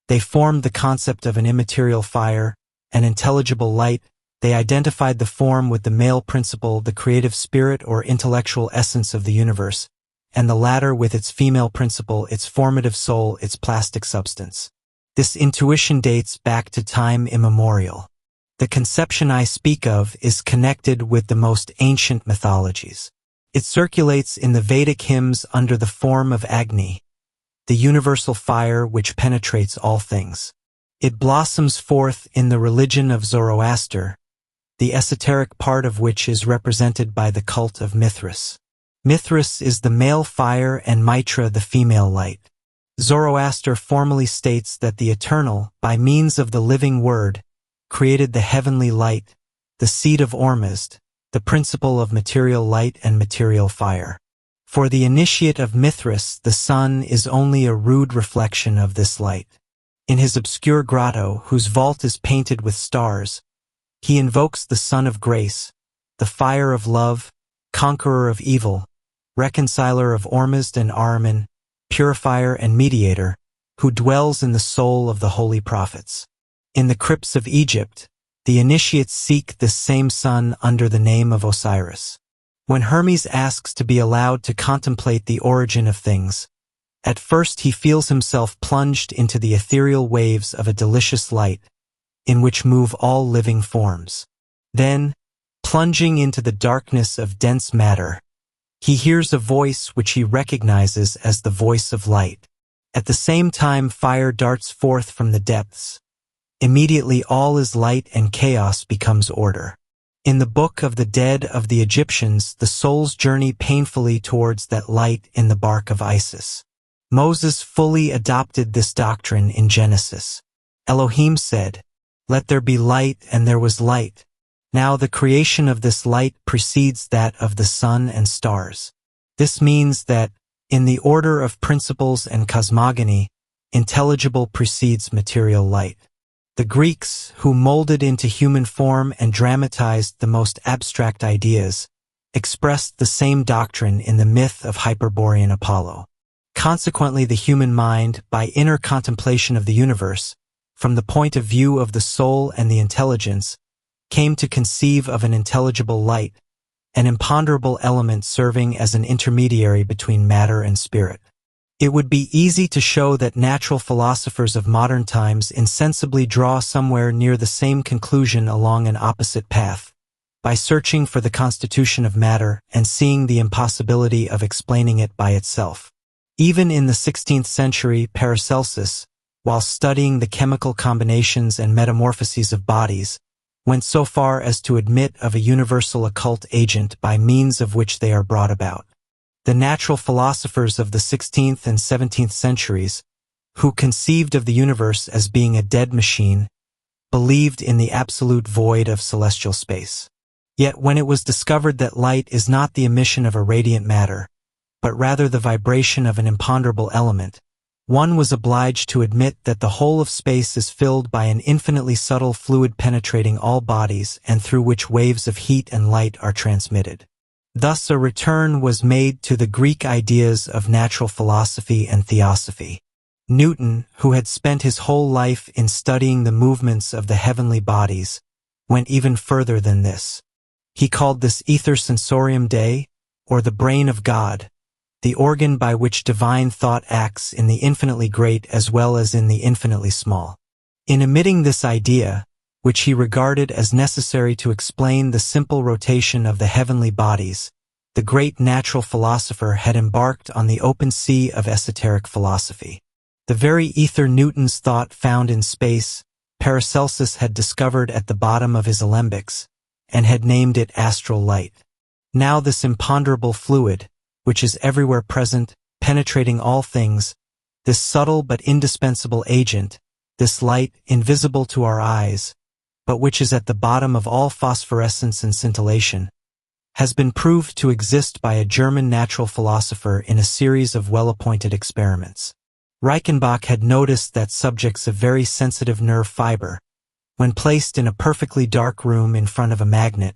A: they formed the concept of an immaterial fire, an intelligible light. They identified the form with the male principle, the creative spirit or intellectual essence of the universe, and the latter with its female principle, its formative soul, its plastic substance. This intuition dates back to time immemorial. The conception I speak of is connected with the most ancient mythologies. It circulates in the Vedic hymns under the form of Agni, the universal fire which penetrates all things. It blossoms forth in the religion of Zoroaster, the esoteric part of which is represented by the cult of Mithras. Mithras is the male fire and Mitra the female light. Zoroaster formally states that the Eternal, by means of the living Word, created the heavenly light, the seed of Ormuzd, the principle of material light and material fire. For the initiate of Mithras, the sun is only a rude reflection of this light. In his obscure grotto, whose vault is painted with stars, he invokes the Sun of Grace, the fire of love, conqueror of evil, reconciler of Ormuzd and Ahriman, purifier and mediator, who dwells in the soul of the holy prophets. In the crypts of Egypt, the initiates seek this same sun under the name of Osiris. When Hermes asks to be allowed to contemplate the origin of things, at first he feels himself plunged into the ethereal waves of a delicious light, in which move all living forms. Then, plunging into the darkness of dense matter, he hears a voice which he recognizes as the voice of light. At the same time fire darts forth from the depths. Immediately all is light and chaos becomes order. In the Book of the Dead of the Egyptians, the souls journey painfully towards that light in the bark of Isis. Moses fully adopted this doctrine in Genesis. Elohim said, "Let there be light," and there was light. Now the creation of this light precedes that of the sun and stars. This means that, in the order of principles and cosmogony, intelligible precedes material light. The Greeks, who molded into human form and dramatized the most abstract ideas, expressed the same doctrine in the myth of Hyperborean Apollo. Consequently, the human mind, by inner contemplation of the universe, from the point of view of the soul and the intelligence, came to conceive of an intelligible light, an imponderable element serving as an intermediary between matter and spirit. It would be easy to show that natural philosophers of modern times insensibly draw somewhere near the same conclusion along an opposite path, by searching for the constitution of matter and seeing the impossibility of explaining it by itself. Even in the 16th century, Paracelsus, while studying the chemical combinations and metamorphoses of bodies, went so far as to admit of a universal occult agent by means of which they are brought about. The natural philosophers of the 16th and 17th centuries, who conceived of the universe as being a dead machine, believed in the absolute void of celestial space. Yet when it was discovered that light is not the emission of a radiant matter, but rather the vibration of an imponderable element, one was obliged to admit that the whole of space is filled by an infinitely subtle fluid penetrating all bodies and through which waves of heat and light are transmitted. Thus a return was made to the Greek ideas of natural philosophy and theosophy. Newton, who had spent his whole life in studying the movements of the heavenly bodies, went even further than this. He called this ether sensorium Dei, or the brain of God, the organ by which divine thought acts in the infinitely great as well as in the infinitely small. In emitting this idea, which he regarded as necessary to explain the simple rotation of the heavenly bodies, the great natural philosopher had embarked on the open sea of esoteric philosophy. The very ether Newton's thought found in space, Paracelsus had discovered at the bottom of his alembics, and had named it astral light. Now this imponderable fluid, which is everywhere present, penetrating all things, this subtle but indispensable agent, this light invisible to our eyes, but which is at the bottom of all phosphorescence and scintillation, has been proved to exist by a German natural philosopher in a series of well-appointed experiments. Reichenbach had noticed that subjects of very sensitive nerve fiber, when placed in a perfectly dark room in front of a magnet,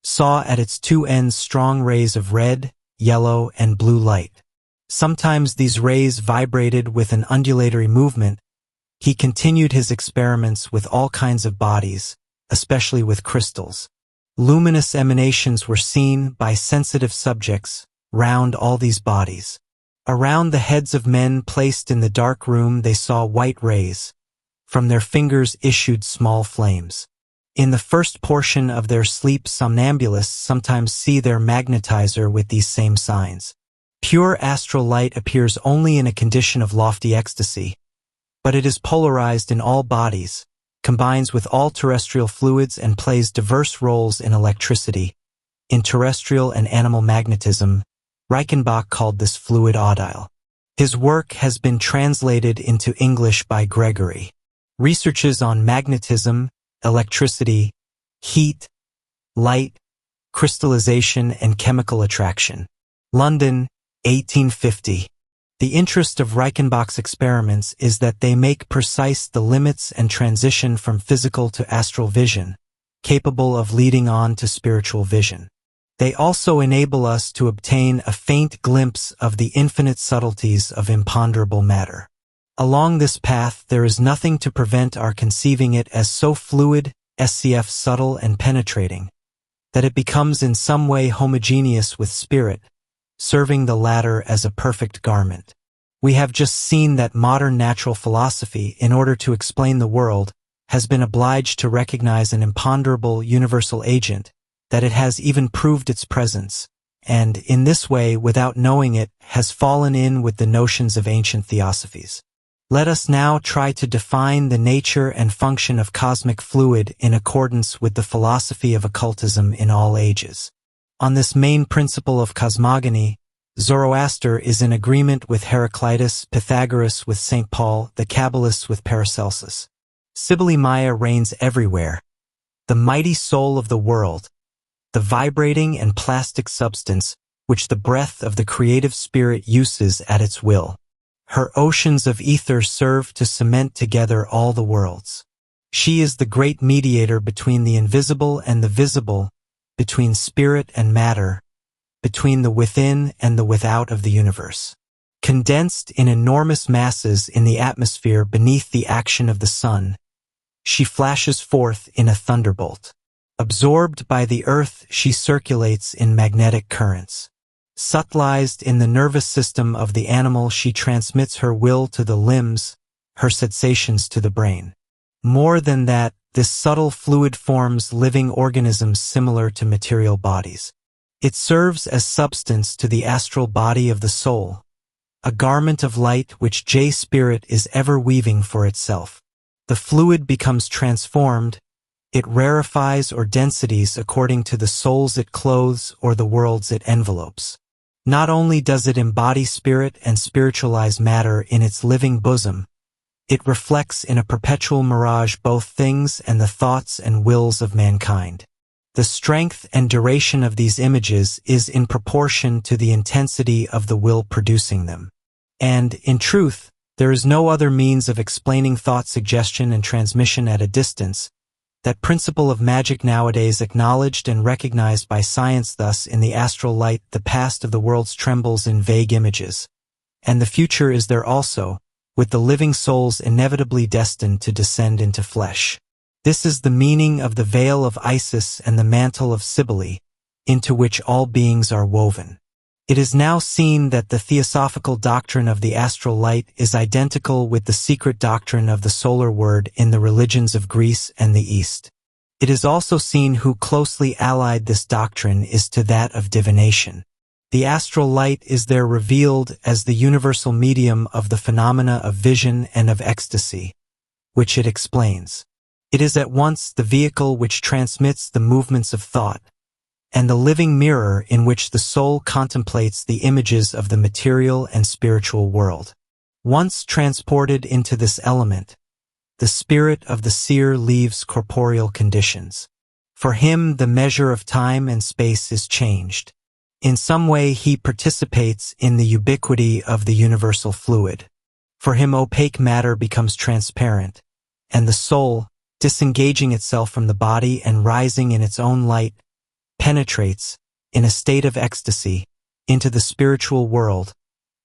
A: saw at its two ends strong rays of red, yellow, and blue light. Sometimes these rays vibrated with an undulatory movement. He continued his experiments with all kinds of bodies, especially with crystals. Luminous emanations were seen by sensitive subjects round all these bodies. Around the heads of men placed in the dark room they saw white rays. From their fingers issued small flames. In the first portion of their sleep, somnambulists sometimes see their magnetizer with these same signs. Pure astral light appears only in a condition of lofty ecstasy, but it is polarized in all bodies, combines with all terrestrial fluids, and plays diverse roles in electricity. In terrestrial and animal magnetism, Reichenbach called this fluid audile. His work has been translated into English by Gregory. Researches on magnetism, electricity, heat, light, crystallization, and chemical attraction. London, 1850. The interest of Reichenbach's experiments is that they make precise the limits and transition from physical to astral vision, capable of leading on to spiritual vision. They also enable us to obtain a faint glimpse of the infinite subtleties of imponderable matter. Along this path there is nothing to prevent our conceiving it as so fluid, SCF subtle and penetrating, that it becomes in some way homogeneous with spirit, serving the latter as a perfect garment. We have just seen that modern natural philosophy, in order to explain the world, has been obliged to recognize an imponderable universal agent, that it has even proved its presence, and, in this way, without knowing it, has fallen in with the notions of ancient theosophies. Let us now try to define the nature and function of cosmic fluid in accordance with the philosophy of occultism in all ages. On this main principle of cosmogony, Zoroaster is in agreement with Heraclitus, Pythagoras with St. Paul, the Kabbalists with Paracelsus. Cybele Maya reigns everywhere. The mighty soul of the world, the vibrating and plastic substance which the breath of the creative spirit uses at its will. Her oceans of ether serve to cement together all the worlds. She is the great mediator between the invisible and the visible, between spirit and matter, between the within and the without of the universe. Condensed in enormous masses in the atmosphere beneath the action of the sun, she flashes forth in a thunderbolt. Absorbed by the earth, she circulates in magnetic currents. Subtilized in the nervous system of the animal, she transmits her will to the limbs, her sensations to the brain. More than that, this subtle fluid forms living organisms similar to material bodies. It serves as substance to the astral body of the soul, a garment of light which J-Spirit is ever weaving for itself. The fluid becomes transformed, it rarefies or densities according to the souls it clothes or the worlds it envelopes. Not only does it embody spirit and spiritualize matter in its living bosom, it reflects in a perpetual mirage both things and the thoughts and wills of mankind. The strength and duration of these images is in proportion to the intensity of the will producing them. And, in truth, there is no other means of explaining thought suggestion and transmission at a distance. That principle of magic nowadays acknowledged and recognized by science. Thus, in the astral light, the past of the worlds trembles in vague images, and the future is there also, with the living souls inevitably destined to descend into flesh. This is the meaning of the veil of Isis and the mantle of Cybele, into which all beings are woven. It is now seen that the theosophical doctrine of the astral light is identical with the secret doctrine of the solar word in the religions of Greece and the East. It is also seen who closely allied this doctrine is to that of divination. The astral light is there revealed as the universal medium of the phenomena of vision and of ecstasy, which it explains. It is at once the vehicle which transmits the movements of thought, and the living mirror in which the soul contemplates the images of the material and spiritual world. Once transported into this element, the spirit of the seer leaves corporeal conditions. For him, the measure of time and space is changed. In some way, he participates in the ubiquity of the universal fluid. For him, opaque matter becomes transparent, and the soul, disengaging itself from the body and rising in its own light, penetrates, in a state of ecstasy, into the spiritual world,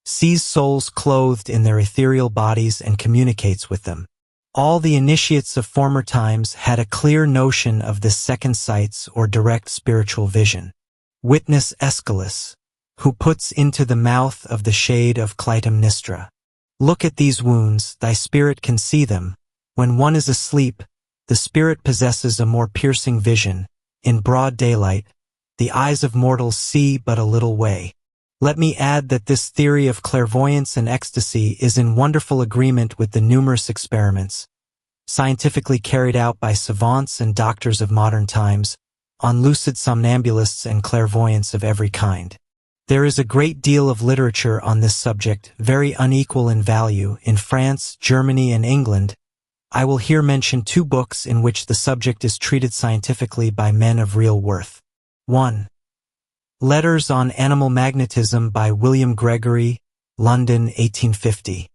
A: sees souls clothed in their ethereal bodies and communicates with them. All the initiates of former times had a clear notion of this second sight or direct spiritual vision. Witness Aeschylus, who puts into the mouth of the shade of Clytemnestra. Look at these wounds, thy spirit can see them. When one is asleep, the spirit possesses a more piercing vision. In broad daylight, the eyes of mortals see but a little way. Let me add that this theory of clairvoyance and ecstasy is in wonderful agreement with the numerous experiments, scientifically carried out by savants and doctors of modern times, on lucid somnambulists and clairvoyants of every kind. There is a great deal of literature on this subject, very unequal in value, in France, Germany, and England. I will here mention 2 books in which the subject is treated scientifically by men of real worth. 1. Letters on Animal Magnetism by William Gregory, London, 1850.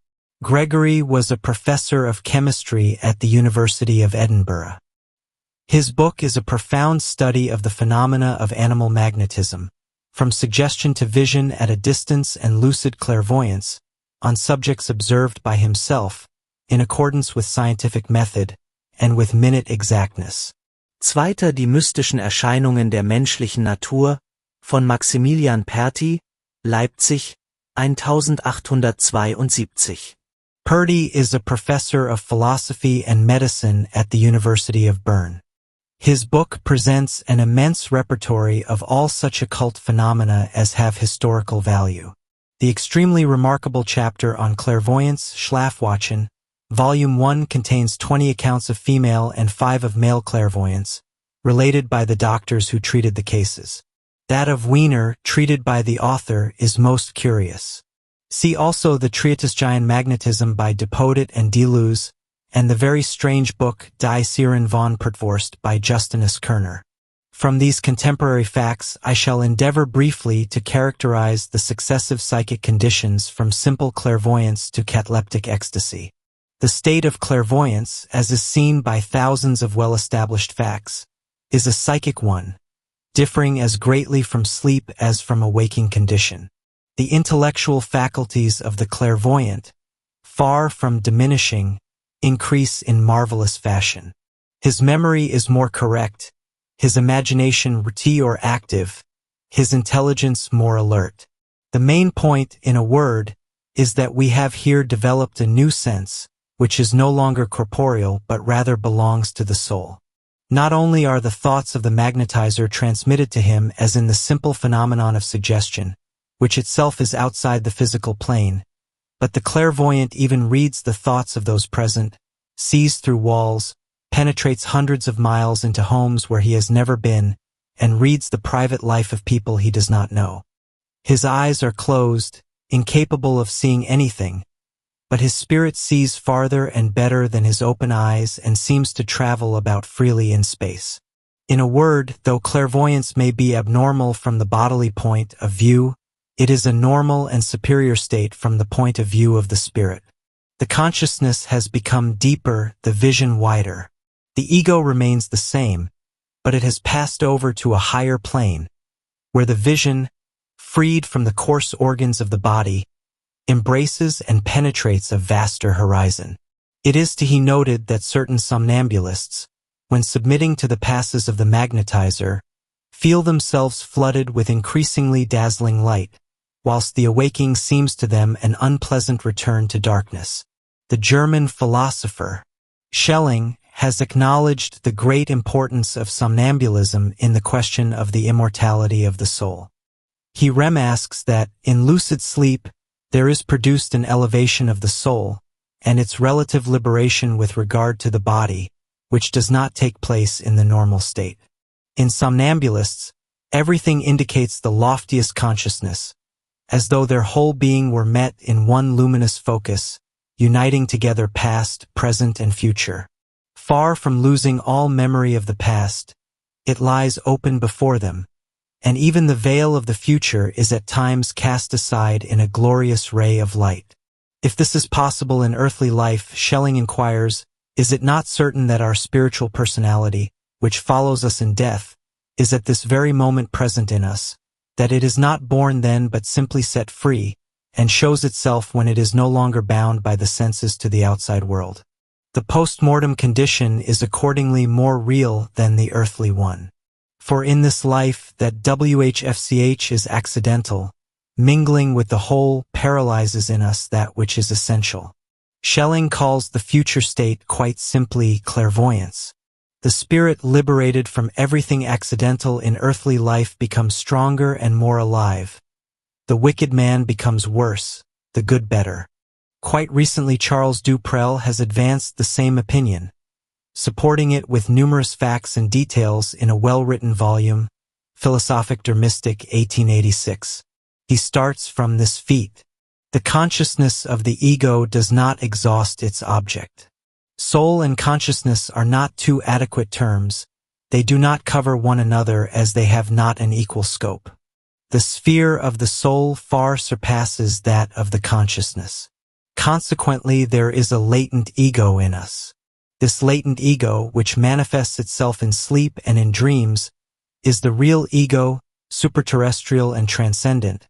A: Gregory was a professor of chemistry at the University of Edinburgh. His book is a profound study of the phenomena of animal magnetism, from suggestion to vision at a distance and lucid clairvoyance, on subjects observed by himself, in accordance with scientific method and with minute exactness.
B: 2. Die mystischen Erscheinungen der menschlichen Natur von Maximilian Perti, Leipzig, 1872.
A: Perti is a professor of philosophy and medicine at the University of Bern. His book presents an immense repertory of all such occult phenomena as have historical value. The extremely remarkable chapter on clairvoyance, Schlafwachen, Volume 1 contains 20 accounts of female and 5 of male clairvoyance, related by the doctors who treated the cases. That of Wiener, treated by the author, is most curious. See also the Treatise Magnetism by Depotet and Deleuze, and the very strange book Die Siren von Pertvorst by Justinus Kerner. From these contemporary facts, I shall endeavor briefly to characterize the successive psychic conditions from simple clairvoyance to cataleptic ecstasy. The state of clairvoyance, as is seen by thousands of well-established facts, is a psychic one, differing as greatly from sleep as from a waking condition. The intellectual faculties of the clairvoyant, far from diminishing, increase in marvelous fashion. His memory is more correct, his imagination ready or active, his intelligence more alert. The main point, in a word, is that we have here developed a new sense, which is no longer corporeal but rather belongs to the soul. Not only are the thoughts of the magnetizer transmitted to him as in the simple phenomenon of suggestion, which itself is outside the physical plane, but the clairvoyant even reads the thoughts of those present, sees through walls, penetrates hundreds of miles into homes where he has never been, and reads the private life of people he does not know. His eyes are closed, incapable of seeing anything, but his spirit sees farther and better than his open eyes and seems to travel about freely in space. In a word, though clairvoyance may be abnormal from the bodily point of view, it is a normal and superior state from the point of view of the spirit. The consciousness has become deeper, the vision wider. The ego remains the same, but it has passed over to a higher plane, where the vision, freed from the coarse organs of the body, embraces and penetrates a vaster horizon. It is to be noted that certain somnambulists, when submitting to the passes of the magnetizer, feel themselves flooded with increasingly dazzling light, whilst the awaking seems to them an unpleasant return to darkness. The German philosopher Schelling has acknowledged the great importance of somnambulism in the question of the immortality of the soul. He remarks that, in lucid sleep, there is produced an elevation of the soul, and its relative liberation with regard to the body, which does not take place in the normal state. In somnambulists, everything indicates the loftiest consciousness, as though their whole being were met in one luminous focus, uniting together past, present, and future. Far from losing all memory of the past, it lies open before them, and even the veil of the future is at times cast aside in a glorious ray of light. If this is possible in earthly life, Schelling inquires, is it not certain that our spiritual personality, which follows us in death, is at this very moment present in us, that it is not born then but simply set free, and shows itself when it is no longer bound by the senses to the outside world? The post-mortem condition is accordingly more real than the earthly one. For in this life that WHFCH is accidental, mingling with the whole paralyzes in us that which is essential. Schelling calls the future state quite simply clairvoyance. The spirit liberated from everything accidental in earthly life becomes stronger and more alive. The wicked man becomes worse, the good better. Quite recently Charles Duprel has advanced the same opinion, supporting it with numerous facts and details in a well-written volume, Philosophic der Mystik 1886. He starts from this feat. The consciousness of the ego does not exhaust its object. Soul and consciousness are not two adequate terms. They do not cover one another as they have not an equal scope. The sphere of the soul far surpasses that of the consciousness. Consequently, there is a latent ego in us. This latent ego, which manifests itself in sleep and in dreams, is the real ego, superterrestrial and transcendent,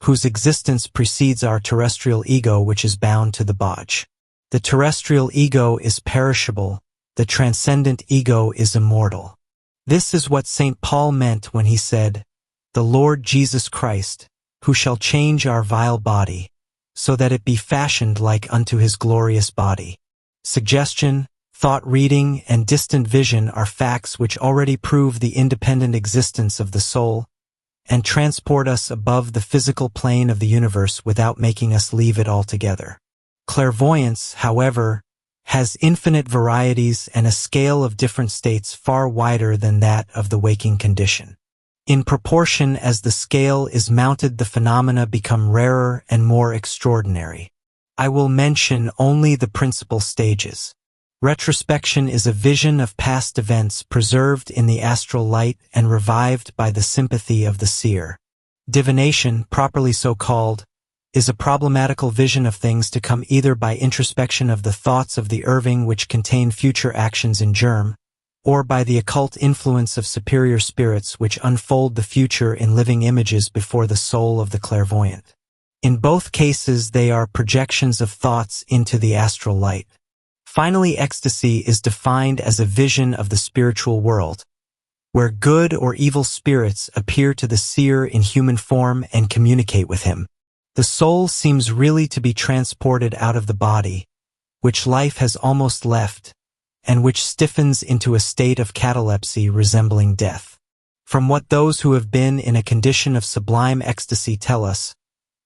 A: whose existence precedes our terrestrial ego, which is bound to the body. The terrestrial ego is perishable, the transcendent ego is immortal. This is what St. Paul meant when he said, "The Lord Jesus Christ, who shall change our vile body, so that it be fashioned like unto his glorious body." Suggestion, thought reading, and distant vision are facts which already prove the independent existence of the soul, and transport us above the physical plane of the universe without making us leave it altogether. Clairvoyance, however, has infinite varieties and a scale of different states far wider than that of the waking condition. In proportion as the scale is mounted, the phenomena become rarer and more extraordinary. I will mention only the principal stages. Retrospection is a vision of past events preserved in the astral light and revived by the sympathy of the seer. Divination, properly so called, is a problematical vision of things to come, either by introspection of the thoughts of the Irving which contain future actions in germ, or by the occult influence of superior spirits which unfold the future in living images before the soul of the clairvoyant. In both cases they are projections of thoughts into the astral light. Finally, ecstasy is defined as a vision of the spiritual world, where good or evil spirits appear to the seer in human form and communicate with him. The soul seems really to be transported out of the body, which life has almost left, and which stiffens into a state of catalepsy resembling death. From what those who have been in a condition of sublime ecstasy tell us,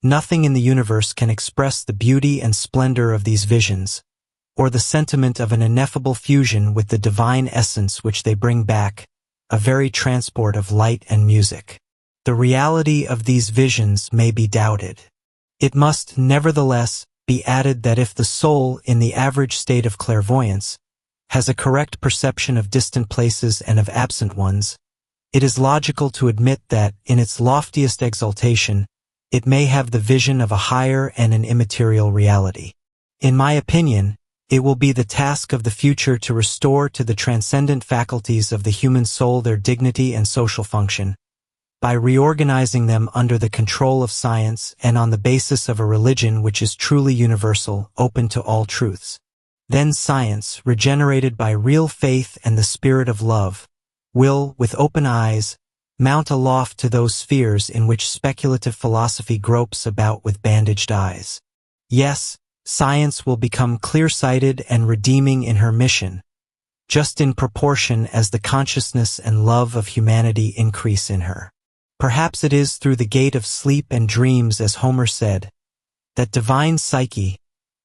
A: nothing in the universe can express the beauty and splendor of these visions, or the sentiment of an ineffable fusion with the divine essence which they bring back, a very transport of light and music. The reality of these visions may be doubted. It must, nevertheless, be added that if the soul, in the average state of clairvoyance, has a correct perception of distant places and of absent ones, it is logical to admit that, in its loftiest exaltation, it may have the vision of a higher and an immaterial reality. In my opinion, it will be the task of the future to restore to the transcendent faculties of the human soul their dignity and social function, by reorganizing them under the control of science and on the basis of a religion which is truly universal, open to all truths. Then science, regenerated by real faith and the spirit of love, will, with open eyes, mount aloft to those spheres in which speculative philosophy gropes about with bandaged eyes. Yes, science will become clear-sighted and redeeming in her mission, just in proportion as the consciousness and love of humanity increase in her. Perhaps it is through the gate of sleep and dreams, as Homer said, that divine Psyche,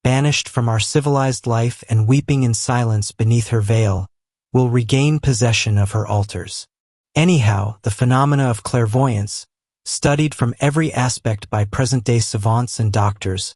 A: banished from our civilized life and weeping in silence beneath her veil, will regain possession of her altars. Anyhow, the phenomena of clairvoyance, studied from every aspect by present-day savants and doctors,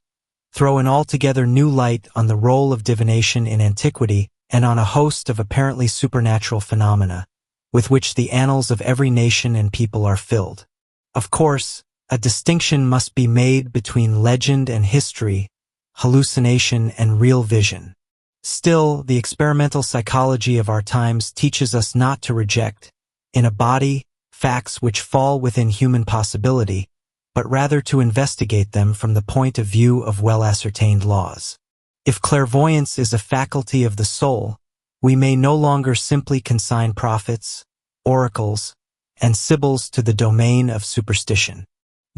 A: throw an altogether new light on the role of divination in antiquity and on a host of apparently supernatural phenomena, with which the annals of every nation and people are filled. Of course, a distinction must be made between legend and history, hallucination and real vision. Still, the experimental psychology of our times teaches us not to reject, in a body, facts which fall within human possibility, but rather to investigate them from the point of view of well-ascertained laws. If clairvoyance is a faculty of the soul, we may no longer simply consign prophets, oracles, and sibyls to the domain of superstition.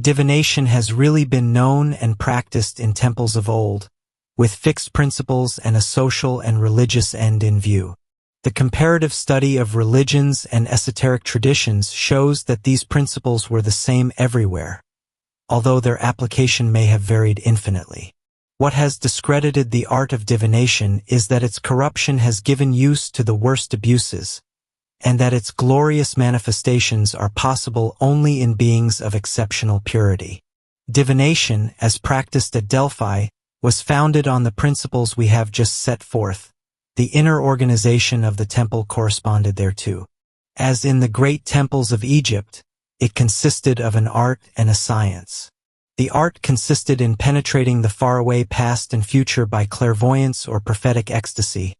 A: Divination has really been known and practiced in temples of old, with fixed principles and a social and religious end in view. The comparative study of religions and esoteric traditions shows that these principles were the same everywhere, although their application may have varied infinitely. What has discredited the art of divination is that its corruption has given use to the worst abuses, and that its glorious manifestations are possible only in beings of exceptional purity. Divination, as practiced at Delphi, was founded on the principles we have just set forth. The inner organization of the temple corresponded thereto. As in the great temples of Egypt, it consisted of an art and a science. The art consisted in penetrating the faraway past and future by clairvoyance or prophetic ecstasy.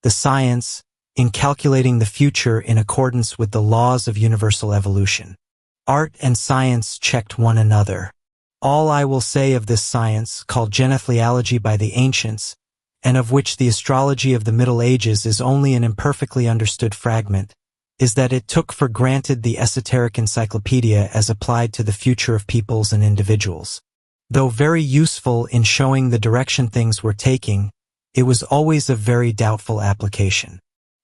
A: The science, in calculating the future in accordance with the laws of universal evolution. Art and science checked one another. All I will say of this science, called genethliology by the ancients, and of which the astrology of the Middle Ages is only an imperfectly understood fragment, is that it took for granted the esoteric encyclopedia as applied to the future of peoples and individuals. Though very useful in showing the direction things were taking, it was always of very doubtful application.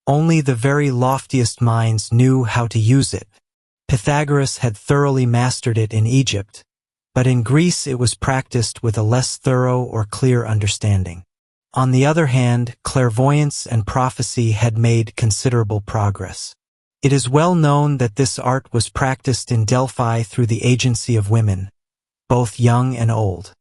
A: Only the very loftiest minds knew how to use it. Pythagoras had thoroughly mastered it in Egypt, but in Greece it was practiced with a less thorough or clear understanding. On the other hand, clairvoyance and prophecy had made considerable progress. It is well known that this art was practiced in Delphi through the agency of women, both young and old.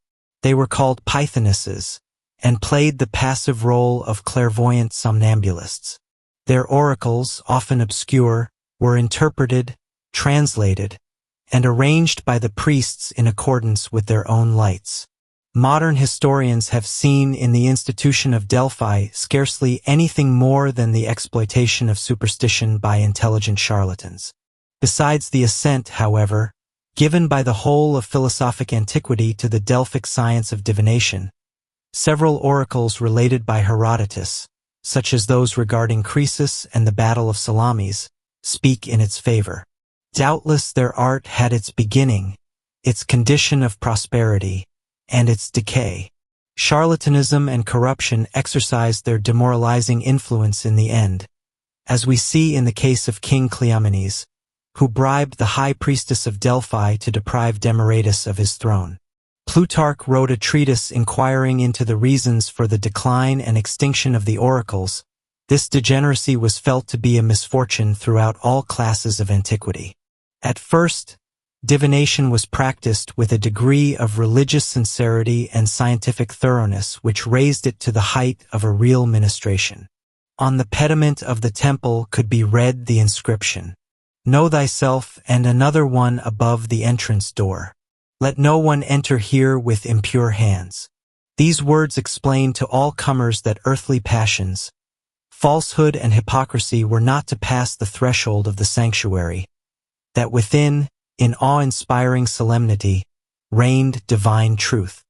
A: They were called pythonesses, and played the passive role of clairvoyant somnambulists. Their oracles, often obscure, were interpreted, translated, and arranged by the priests in accordance with their own lights. Modern historians have seen in the institution of Delphi scarcely anything more than the exploitation of superstition by intelligent charlatans. Besides the assent, however, given by the whole of philosophic antiquity to the Delphic science of divination, several oracles related by Herodotus, such as those regarding Croesus and the Battle of Salamis, speak in its favor. Doubtless their art had its beginning, its condition of prosperity, and its decay. Charlatanism and corruption exercised their demoralizing influence in the end, as we see in the case of King Cleomenes, who bribed the high priestess of Delphi to deprive Demaratus of his throne. Plutarch wrote a treatise inquiring into the reasons for the decline and extinction of the oracles. This degeneracy was felt to be a misfortune throughout all classes of antiquity. At first, divination was practiced with a degree of religious sincerity and scientific thoroughness which raised it to the height of a real ministration. On the pediment of the temple could be read the inscription, "Know thyself, and another one above the entrance door. Let no one enter here with impure hands." These words explained to all comers that earthly passions, falsehood and hypocrisy were not to pass the threshold of the sanctuary, that within, in awe-inspiring solemnity, reigned divine truth.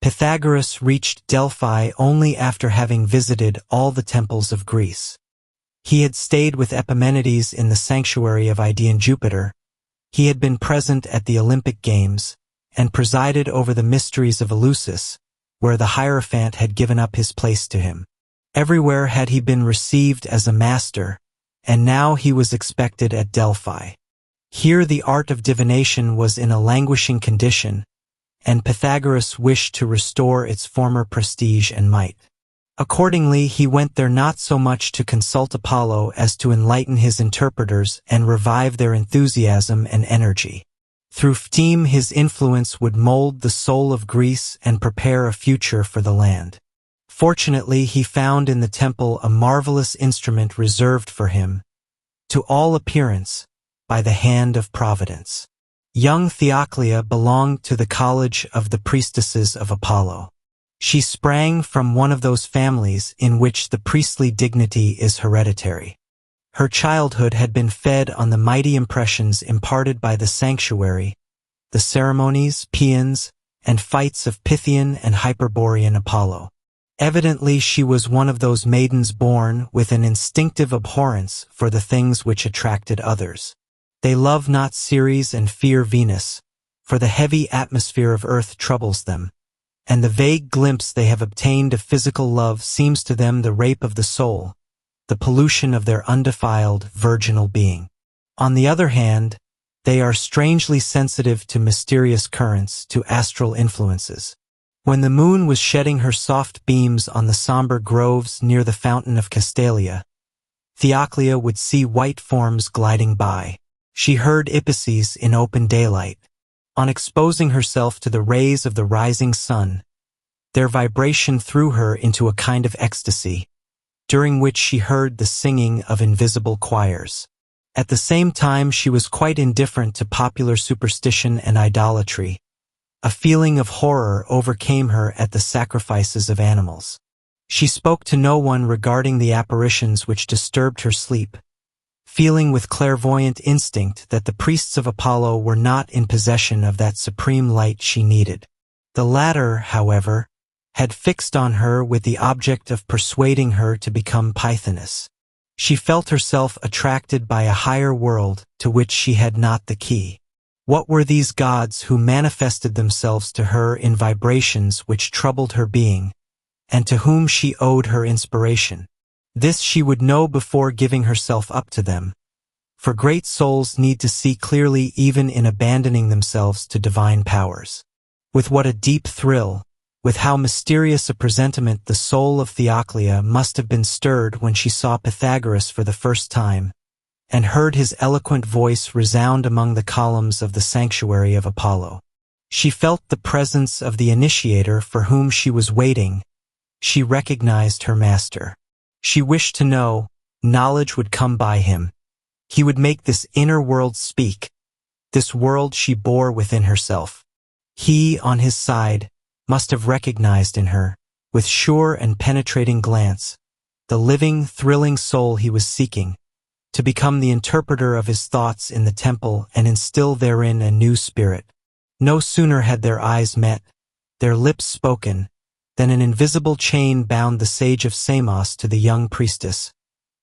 A: Pythagoras reached Delphi only after having visited all the temples of Greece. He had stayed with Epimenides in the sanctuary of Idaean Jupiter. He had been present at the Olympic Games and presided over the mysteries of Eleusis, where the Hierophant had given up his place to him. Everywhere had he been received as a master, and now he was expected at Delphi. Here the art of divination was in a languishing condition, and Pythagoras wished to restore its former prestige and might. Accordingly, he went there not so much to consult Apollo as to enlighten his interpreters and revive their enthusiasm and energy. Through Phtheme, his influence would mold the soul of Greece and prepare a future for the land. Fortunately, he found in the temple a marvelous instrument reserved for him, to all appearance, by the hand of Providence. Young Theoclia belonged to the college of the priestesses of Apollo. She sprang from one of those families in which the priestly dignity is hereditary. Her childhood had been fed on the mighty impressions imparted by the sanctuary, the ceremonies, paeans, and fights of Pythian and Hyperborean Apollo. Evidently, she was one of those maidens born with an instinctive abhorrence for the things which attracted others. They love not Ceres and fear Venus, for the heavy atmosphere of earth troubles them, and the vague glimpse they have obtained of physical love seems to them the rape of the soul, the pollution of their undefiled, virginal being. On the other hand, they are strangely sensitive to mysterious currents, to astral influences. When the moon was shedding her soft beams on the somber groves near the fountain of Castalia, Theoclia would see white forms gliding by. She heard Ipices in open daylight. On exposing herself to the rays of the rising sun, their vibration threw her into a kind of ecstasy, during which she heard the singing of invisible choirs. At the same time, she was quite indifferent to popular superstition and idolatry. A feeling of horror overcame her at the sacrifices of animals. She spoke to no one regarding the apparitions which disturbed her sleep, feeling with clairvoyant instinct that the priests of Apollo were not in possession of that supreme light she needed. The latter, however, had fixed on her with the object of persuading her to become Pythoness. She felt herself attracted by a higher world to which she had not the key. What were these gods who manifested themselves to her in vibrations which troubled her being, and to whom she owed her inspiration? This she would know before giving herself up to them, for great souls need to see clearly even in abandoning themselves to divine powers. With what a deep thrill, with how mysterious a presentiment the soul of Theoclia must have been stirred when she saw Pythagoras for the first time, and heard his eloquent voice resound among the columns of the sanctuary of Apollo. She felt the presence of the initiator for whom she was waiting. She recognized her master. She wished to know, knowledge would come by him. He would make this inner world speak, this world she bore within herself. He, on his side, must have recognized in her, with sure and penetrating glance, the living, thrilling soul he was seeking, to become the interpreter of his thoughts in the temple and instill therein a new spirit. No sooner had their eyes met, their lips spoken, than an invisible chain bound the sage of Samos to the young priestess,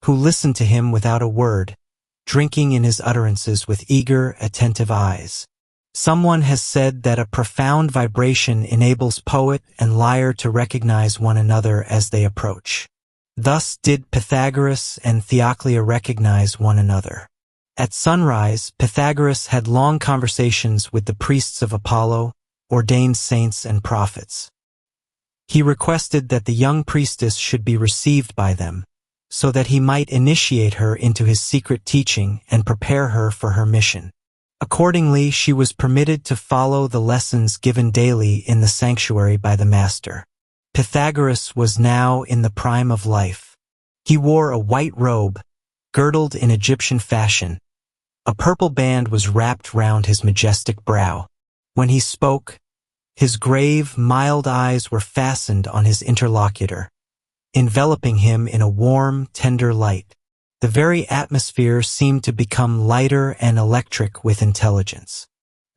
A: who listened to him without a word, drinking in his utterances with eager, attentive eyes. Someone has said that a profound vibration enables poet and lyre to recognize one another as they approach. Thus did Pythagoras and Theoclia recognize one another. At sunrise, Pythagoras had long conversations with the priests of Apollo, ordained saints and prophets. He requested that the young priestess should be received by them, so that he might initiate her into his secret teaching and prepare her for her mission. Accordingly, she was permitted to follow the lessons given daily in the sanctuary by the master. Pythagoras was now in the prime of life. He wore a white robe, girdled in Egyptian fashion. A purple band was wrapped round his majestic brow. When he spoke, his grave, mild eyes were fastened on his interlocutor, enveloping him in a warm, tender light. The very atmosphere seemed to become lighter and electric with intelligence.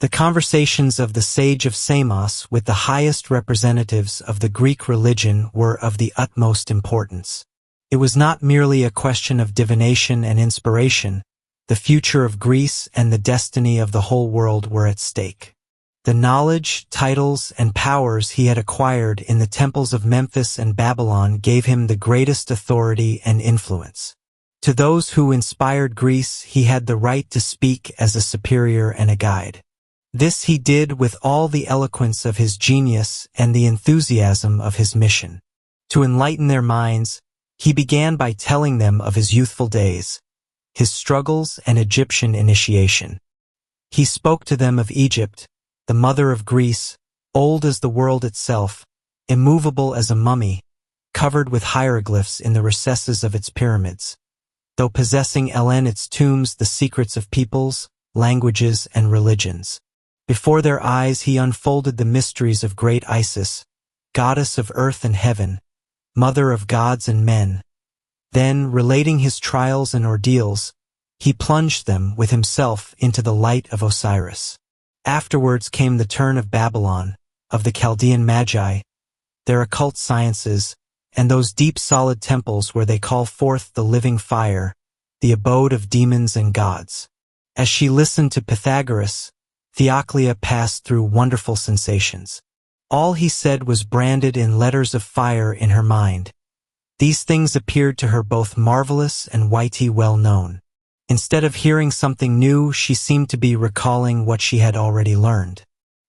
A: The conversations of the sage of Samos with the highest representatives of the Greek religion were of the utmost importance. It was not merely a question of divination and inspiration. The future of Greece and the destiny of the whole world were at stake. The knowledge, titles, and powers he had acquired in the temples of Memphis and Babylon gave him the greatest authority and influence. To those who inspired Greece, he had the right to speak as a superior and a guide. This he did with all the eloquence of his genius and the enthusiasm of his mission. To enlighten their minds, he began by telling them of his youthful days, his struggles and Egyptian initiation. He spoke to them of Egypt, the mother of Greece, old as the world itself, immovable as a mummy, covered with hieroglyphs in the recesses of its pyramids, though possessing in its tombs the secrets of peoples, languages, and religions. Before their eyes he unfolded the mysteries of great Isis, goddess of earth and heaven, mother of gods and men. Then, relating his trials and ordeals, he plunged them with himself into the light of Osiris. Afterwards came the turn of Babylon, of the Chaldean Magi, their occult sciences, and those deep solid temples where they call forth the living fire, the abode of demons and gods. As she listened to Pythagoras, Theoclia passed through wonderful sensations. All he said was branded in letters of fire in her mind. These things appeared to her both marvelous and whitey well known. Instead of hearing something new, she seemed to be recalling what she had already learned.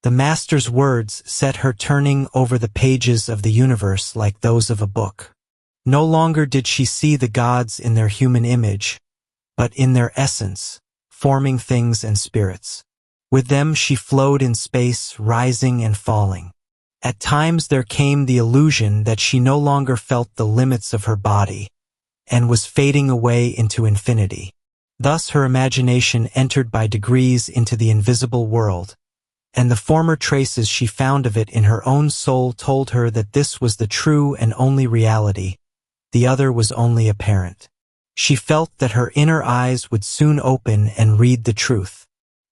A: The master's words set her turning over the pages of the universe like those of a book. No longer did she see the gods in their human image, but in their essence, forming things and spirits. With them she flowed in space, rising and falling. At times there came the illusion that she no longer felt the limits of her body, and was fading away into infinity. Thus her imagination entered by degrees into the invisible world, and the former traces she found of it in her own soul told her that this was the true and only reality, the other was only apparent. She felt that her inner eyes would soon open and read the truth.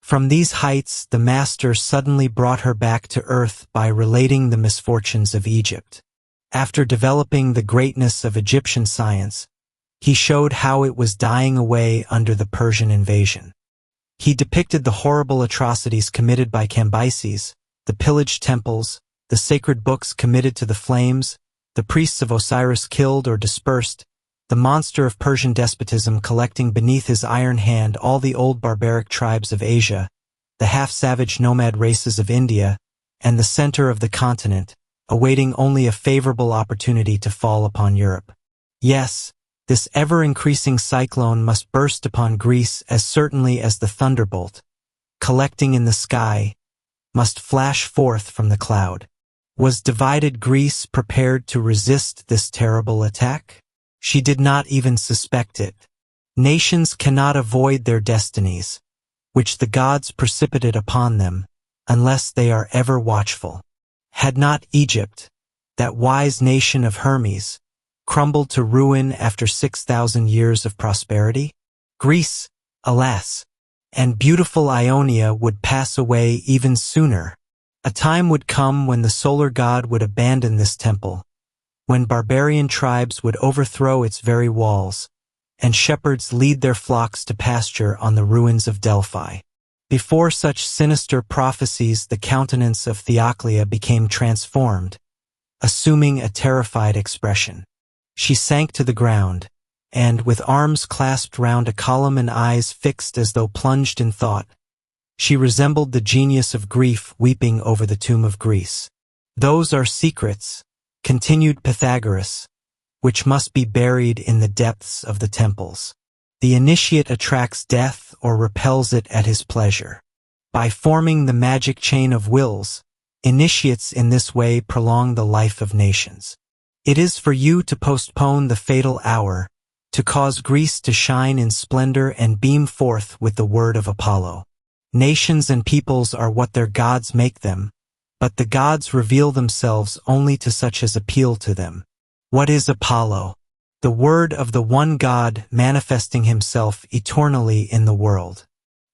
A: From these heights, the master suddenly brought her back to earth by relating the misfortunes of Egypt. After developing the greatness of Egyptian science, he showed how it was dying away under the Persian invasion. He depicted the horrible atrocities committed by Cambyses, the pillaged temples, the sacred books committed to the flames, the priests of Osiris killed or dispersed, the monster of Persian despotism collecting beneath his iron hand all the old barbaric tribes of Asia, the half-savage nomad races of India, and the center of the continent, awaiting only a favorable opportunity to fall upon Europe. Yes, this ever-increasing cyclone must burst upon Greece as certainly as the thunderbolt, collecting in the sky, must flash forth from the cloud. Was divided Greece prepared to resist this terrible attack? She did not even suspect it. Nations cannot avoid their destinies, which the gods precipitate upon them, unless they are ever watchful. Had not Egypt, that wise nation of Hermes, crumbled to ruin after 6,000 years of prosperity? Greece, alas, and beautiful Ionia would pass away even sooner. A time would come when the solar god would abandon this temple, when barbarian tribes would overthrow its very walls, and shepherds lead their flocks to pasture on the ruins of Delphi. Before such sinister prophecies, the countenance of Theoclia became transformed, assuming a terrified expression. She sank to the ground, and, with arms clasped round a column and eyes fixed as though plunged in thought, she resembled the genius of grief weeping over the tomb of Greece. Those are secrets, continued Pythagoras, which must be buried in the depths of the temples. The initiate attracts death or repels it at his pleasure. By forming the magic chain of wills, initiates in this way prolong the life of nations. It is for you to postpone the fatal hour, to cause Greece to shine in splendor and beam forth with the word of Apollo. Nations and peoples are what their gods make them, but the gods reveal themselves only to such as appeal to them. What is Apollo? The word of the one God manifesting himself eternally in the world.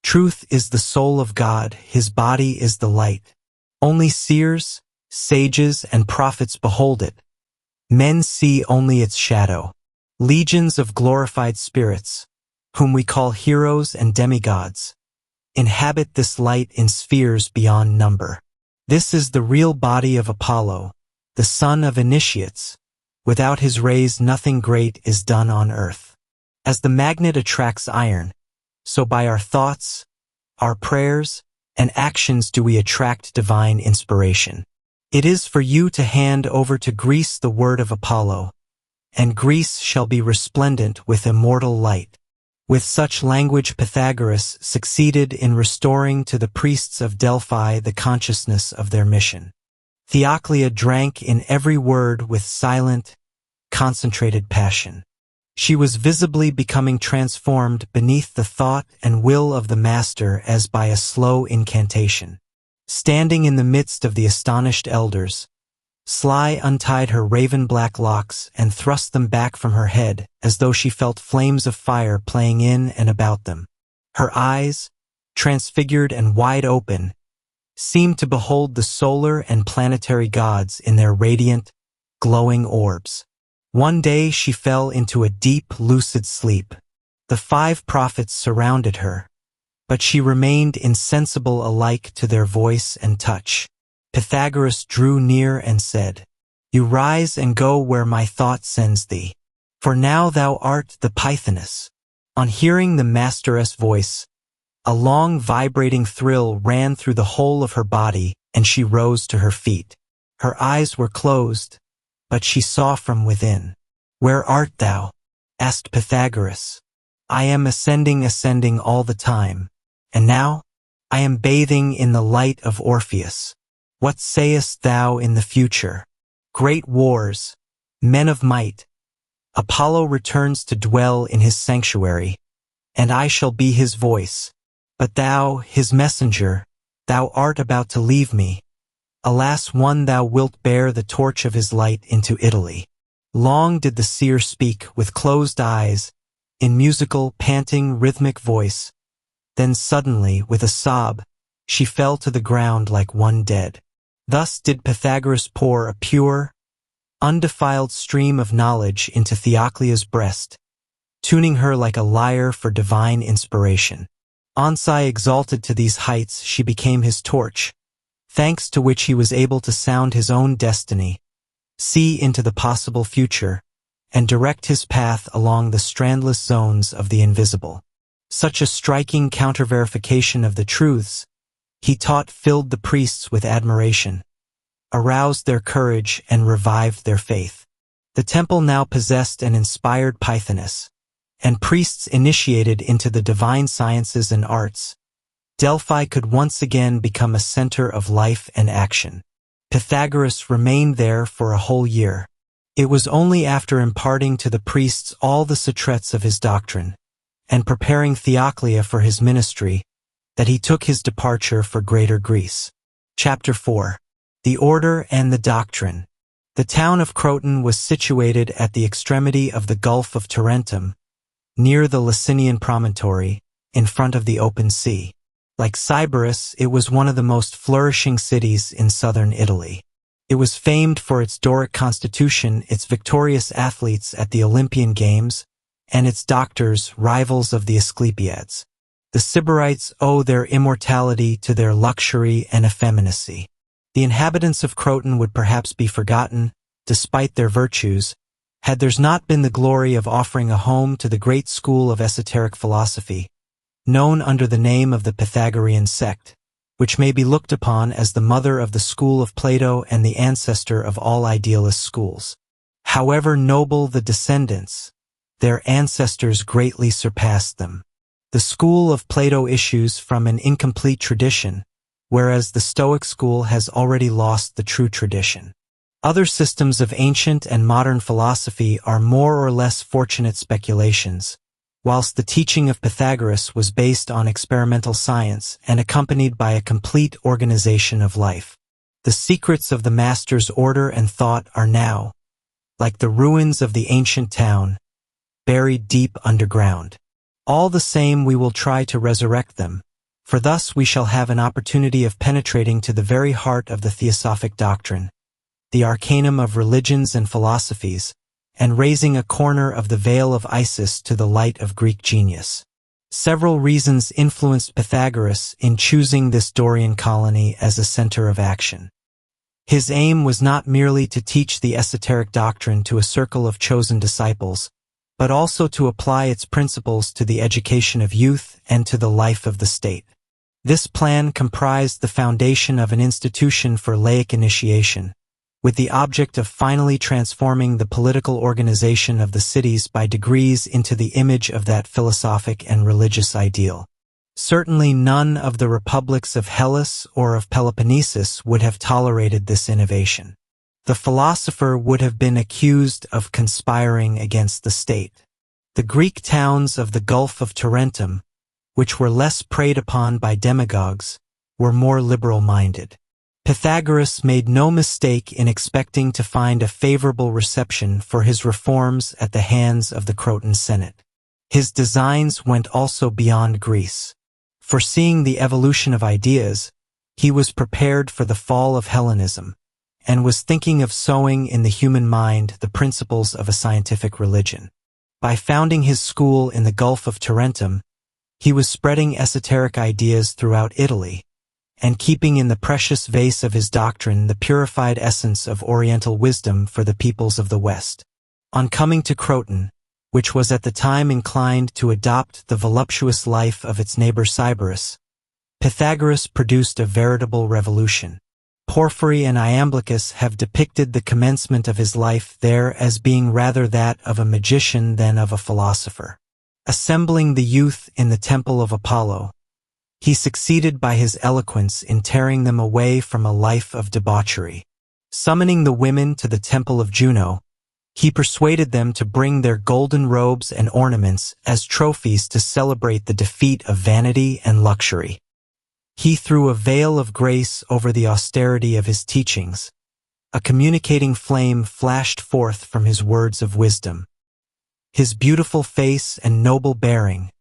A: Truth is the soul of God, his body is the light. Only seers, sages, and prophets behold it. Men see only its shadow. Legions of glorified spirits, whom we call heroes and demigods, inhabit this light in spheres beyond number. This is the real body of Apollo, the son of Initiates. Without his rays nothing great is done on earth. As the magnet attracts iron, so by our thoughts, our prayers, and actions do we attract divine inspiration. It is for you to hand over to Greece the word of Apollo, and Greece shall be resplendent with immortal light. With such language Pythagoras succeeded in restoring to the priests of Delphi the consciousness of their mission. Theoclia drank in every word with silent, concentrated passion. She was visibly becoming transformed beneath the thought and will of the master as by a slow incantation. Standing in the midst of the astonished elders, Sly untied her raven-black locks and thrust them back from her head as though she felt flames of fire playing in and about them. Her eyes, transfigured and wide open, seemed to behold the solar and planetary gods in their radiant, glowing orbs. One day she fell into a deep, lucid sleep. The 5 prophets surrounded her, but she remained insensible alike to their voice and touch. Pythagoras drew near and said, "You rise and go where my thought sends thee, for now thou art the Pythoness." On hearing the masteress' voice, a long vibrating thrill ran through the whole of her body, and she rose to her feet. Her eyes were closed, but she saw from within. "Where art thou?" asked Pythagoras. "I am ascending all the time, and now I am bathing in the light of Orpheus. What sayest thou in the future? Great wars, men of might. Apollo returns to dwell in his sanctuary, and I shall be his voice. But thou, his messenger, thou art about to leave me. Alas, one thou wilt bear the torch of his light into Italy." Long did the seer speak with closed eyes, in musical, panting, rhythmic voice. Then suddenly, with a sob, she fell to the ground like one dead. Thus did Pythagoras pour a pure, undefiled stream of knowledge into Theoclia's breast, tuning her like a lyre for divine inspiration. Onsai exalted to these heights, she became his torch, thanks to which he was able to sound his own destiny, see into the possible future, and direct his path along the strandless zones of the invisible. Such a striking counter-verification of the truths he taught filled the priests with admiration, aroused their courage, and revived their faith. The temple now possessed an inspired Pythoness, and priests initiated into the divine sciences and arts. Delphi could once again become a center of life and action. Pythagoras remained there for a whole year. It was only after imparting to the priests all the secrets of his doctrine, and preparing Theoclia for his ministry, that he took his departure for Greater Greece. Chapter 4. The Order and the Doctrine. The town of Croton was situated at the extremity of the Gulf of Tarentum, near the Licinian promontory, in front of the open sea. Like Sybaris, it was one of the most flourishing cities in southern Italy. It was famed for its Doric constitution, its victorious athletes at the Olympian Games, and its doctors, rivals of the Asclepiads. The Sybarites owe their immortality to their luxury and effeminacy. The inhabitants of Croton would perhaps be forgotten, despite their virtues, had theirs not been the glory of offering a home to the great school of esoteric philosophy, known under the name of the Pythagorean sect, which may be looked upon as the mother of the school of Plato and the ancestor of all idealist schools. However noble the descendants, their ancestors greatly surpassed them. The school of Plato issues from an incomplete tradition, whereas the Stoic school has already lost the true tradition. Other systems of ancient and modern philosophy are more or less fortunate speculations, whilst the teaching of Pythagoras was based on experimental science and accompanied by a complete organization of life. The secrets of the master's order and thought are now, like the ruins of the ancient town, buried deep underground. All the same, we will try to resurrect them, for thus we shall have an opportunity of penetrating to the very heart of the theosophic doctrine, the arcanum of religions and philosophies, and raising a corner of the veil of Isis to the light of Greek genius. Several reasons influenced Pythagoras in choosing this Dorian colony as a center of action. His aim was not merely to teach the esoteric doctrine to a circle of chosen disciples, but also to apply its principles to the education of youth and to the life of the state. This plan comprised the foundation of an institution for laic initiation, with the object of finally transforming the political organization of the cities by degrees into the image of that philosophic and religious ideal. Certainly none of the republics of Hellas or of Peloponnesus would have tolerated this innovation. The philosopher would have been accused of conspiring against the state. The Greek towns of the Gulf of Tarentum, which were less preyed upon by demagogues, were more liberal-minded. Pythagoras made no mistake in expecting to find a favorable reception for his reforms at the hands of the Crotan Senate. His designs went also beyond Greece. Foreseeing the evolution of ideas, he was prepared for the fall of Hellenism, and was thinking of sowing in the human mind the principles of a scientific religion. By founding his school in the Gulf of Tarentum, he was spreading esoteric ideas throughout Italy, and keeping in the precious vase of his doctrine the purified essence of Oriental wisdom for the peoples of the West. On coming to Croton, which was at the time inclined to adopt the voluptuous life of its neighbor Sybaris, Pythagoras produced a veritable revolution. Porphyry and Iamblichus have depicted the commencement of his life there as being rather that of a magician than of a philosopher. Assembling the youth in the temple of Apollo, he succeeded by his eloquence in tearing them away from a life of debauchery. Summoning the women to the temple of Juno, he persuaded them to bring their golden robes and ornaments as trophies to celebrate the defeat of vanity and luxury. He threw a veil of grace over the austerity of his teachings. A communicating flame flashed forth from his words of wisdom. His beautiful face and noble bearing,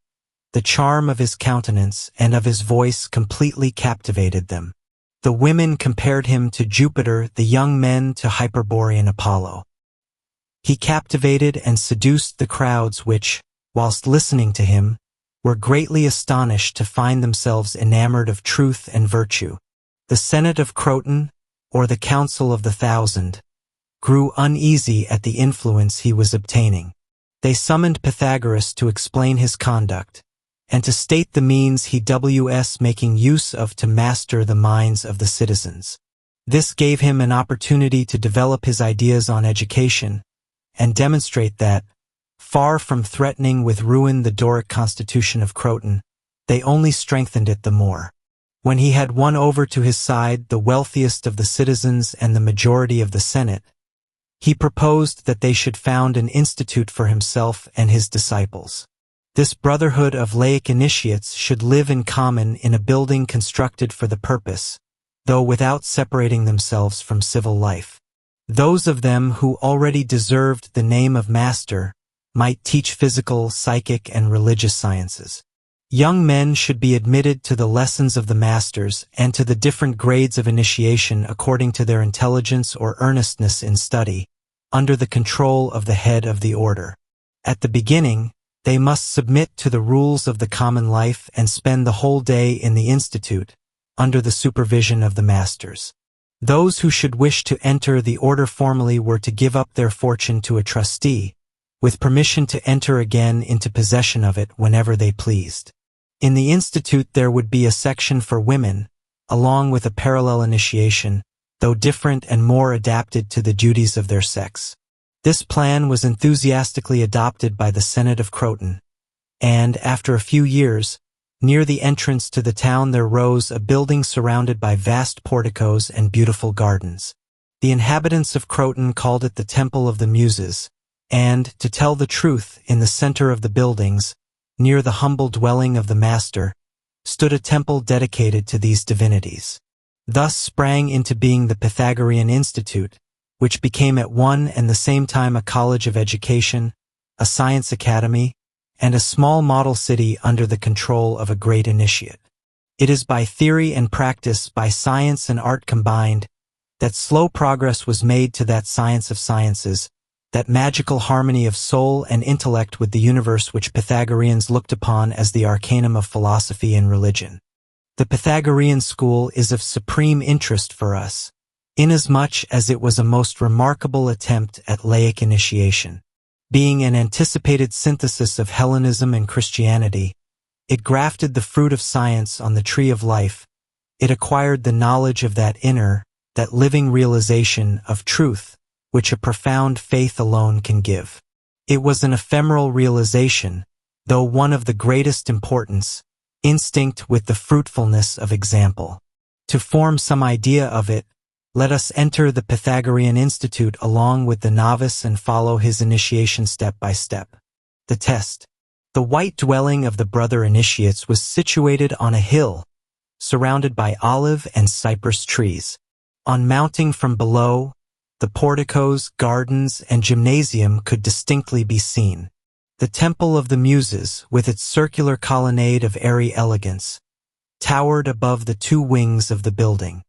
A: the charm of his countenance and of his voice completely captivated them. The women compared him to Jupiter, the young men to Hyperborean Apollo. He captivated and seduced the crowds which, whilst listening to him, were greatly astonished to find themselves enamored of truth and virtue. The Senate of Croton, or the Council of the Thousand, grew uneasy at the influence he was obtaining. They summoned Pythagoras to explain his conduct, and to state the means he was making use of to master the minds of the citizens. This gave him an opportunity to develop his ideas on education, and demonstrate that, far from threatening with ruin the Doric constitution of Croton, they only strengthened it the more. When he had won over to his side the wealthiest of the citizens and the majority of the Senate, he proposed that they should found an institute for himself and his disciples. This brotherhood of laic initiates should live in common in a building constructed for the purpose, though without separating themselves from civil life. Those of them who already deserved the name of master might teach physical, psychic, and religious sciences. Young men should be admitted to the lessons of the masters and to the different grades of initiation according to their intelligence or earnestness in study, under the control of the head of the order. At the beginning, they must submit to the rules of the common life and spend the whole day in the institute, under the supervision of the masters. Those who should wish to enter the order formally were to give up their fortune to a trustee, with permission to enter again into possession of it whenever they pleased. In the institute there would be a section for women, along with a parallel initiation, though different and more adapted to the duties of their sex. This plan was enthusiastically adopted by the Senate of Croton, and, after a few years, near the entrance to the town there rose a building surrounded by vast porticos and beautiful gardens. The inhabitants of Croton called it the Temple of the Muses, and, to tell the truth, in the center of the buildings, near the humble dwelling of the master, stood a temple dedicated to these divinities. Thus sprang into being the Pythagorean Institute, which became at one and the same time a college of education, a science academy, and a small model city under the control of a great initiate. It is by theory and practice, by science and art combined, that slow progress was made to that science of sciences, that magical harmony of soul and intellect with the universe which Pythagoreans looked upon as the arcanum of philosophy and religion. The Pythagorean school is of supreme interest for us, inasmuch as it was a most remarkable attempt at laic initiation. Being an anticipated synthesis of Hellenism and Christianity, it grafted the fruit of science on the tree of life. It acquired the knowledge of that inner, that living realization of truth, which a profound faith alone can give. It was an ephemeral realization, though one of the greatest importance, instinct with the fruitfulness of example. To form some idea of it, let us enter the Pythagorean Institute along with the novice and follow his initiation step by step. The test. The white dwelling of the brother initiates was situated on a hill, surrounded by olive and cypress trees. On mounting from below, the porticos, gardens, and gymnasium could distinctly be seen. The Temple of the Muses, with its circular colonnade of airy elegance, towered above the two wings of the building.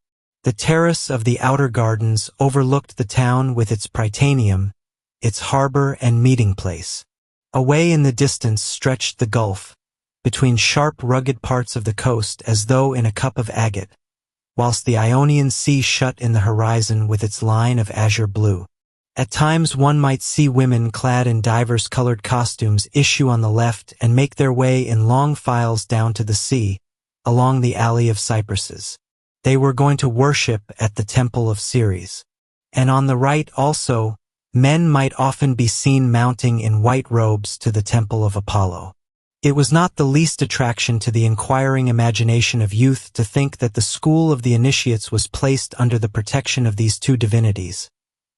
A: The terrace of the outer gardens overlooked the town with its prytaneum, its harbor and meeting place. Away in the distance stretched the gulf, between sharp rugged parts of the coast as though in a cup of agate, whilst the Ionian Sea shut in the horizon with its line of azure blue. At times one might see women clad in divers-colored costumes issue on the left and make their way in long files down to the sea, along the alley of cypresses. They were going to worship at the Temple of Ceres. And on the right also, men might often be seen mounting in white robes to the Temple of Apollo. It was not the least attraction to the inquiring imagination of youth to think that the school of the initiates was placed under the protection of these two divinities,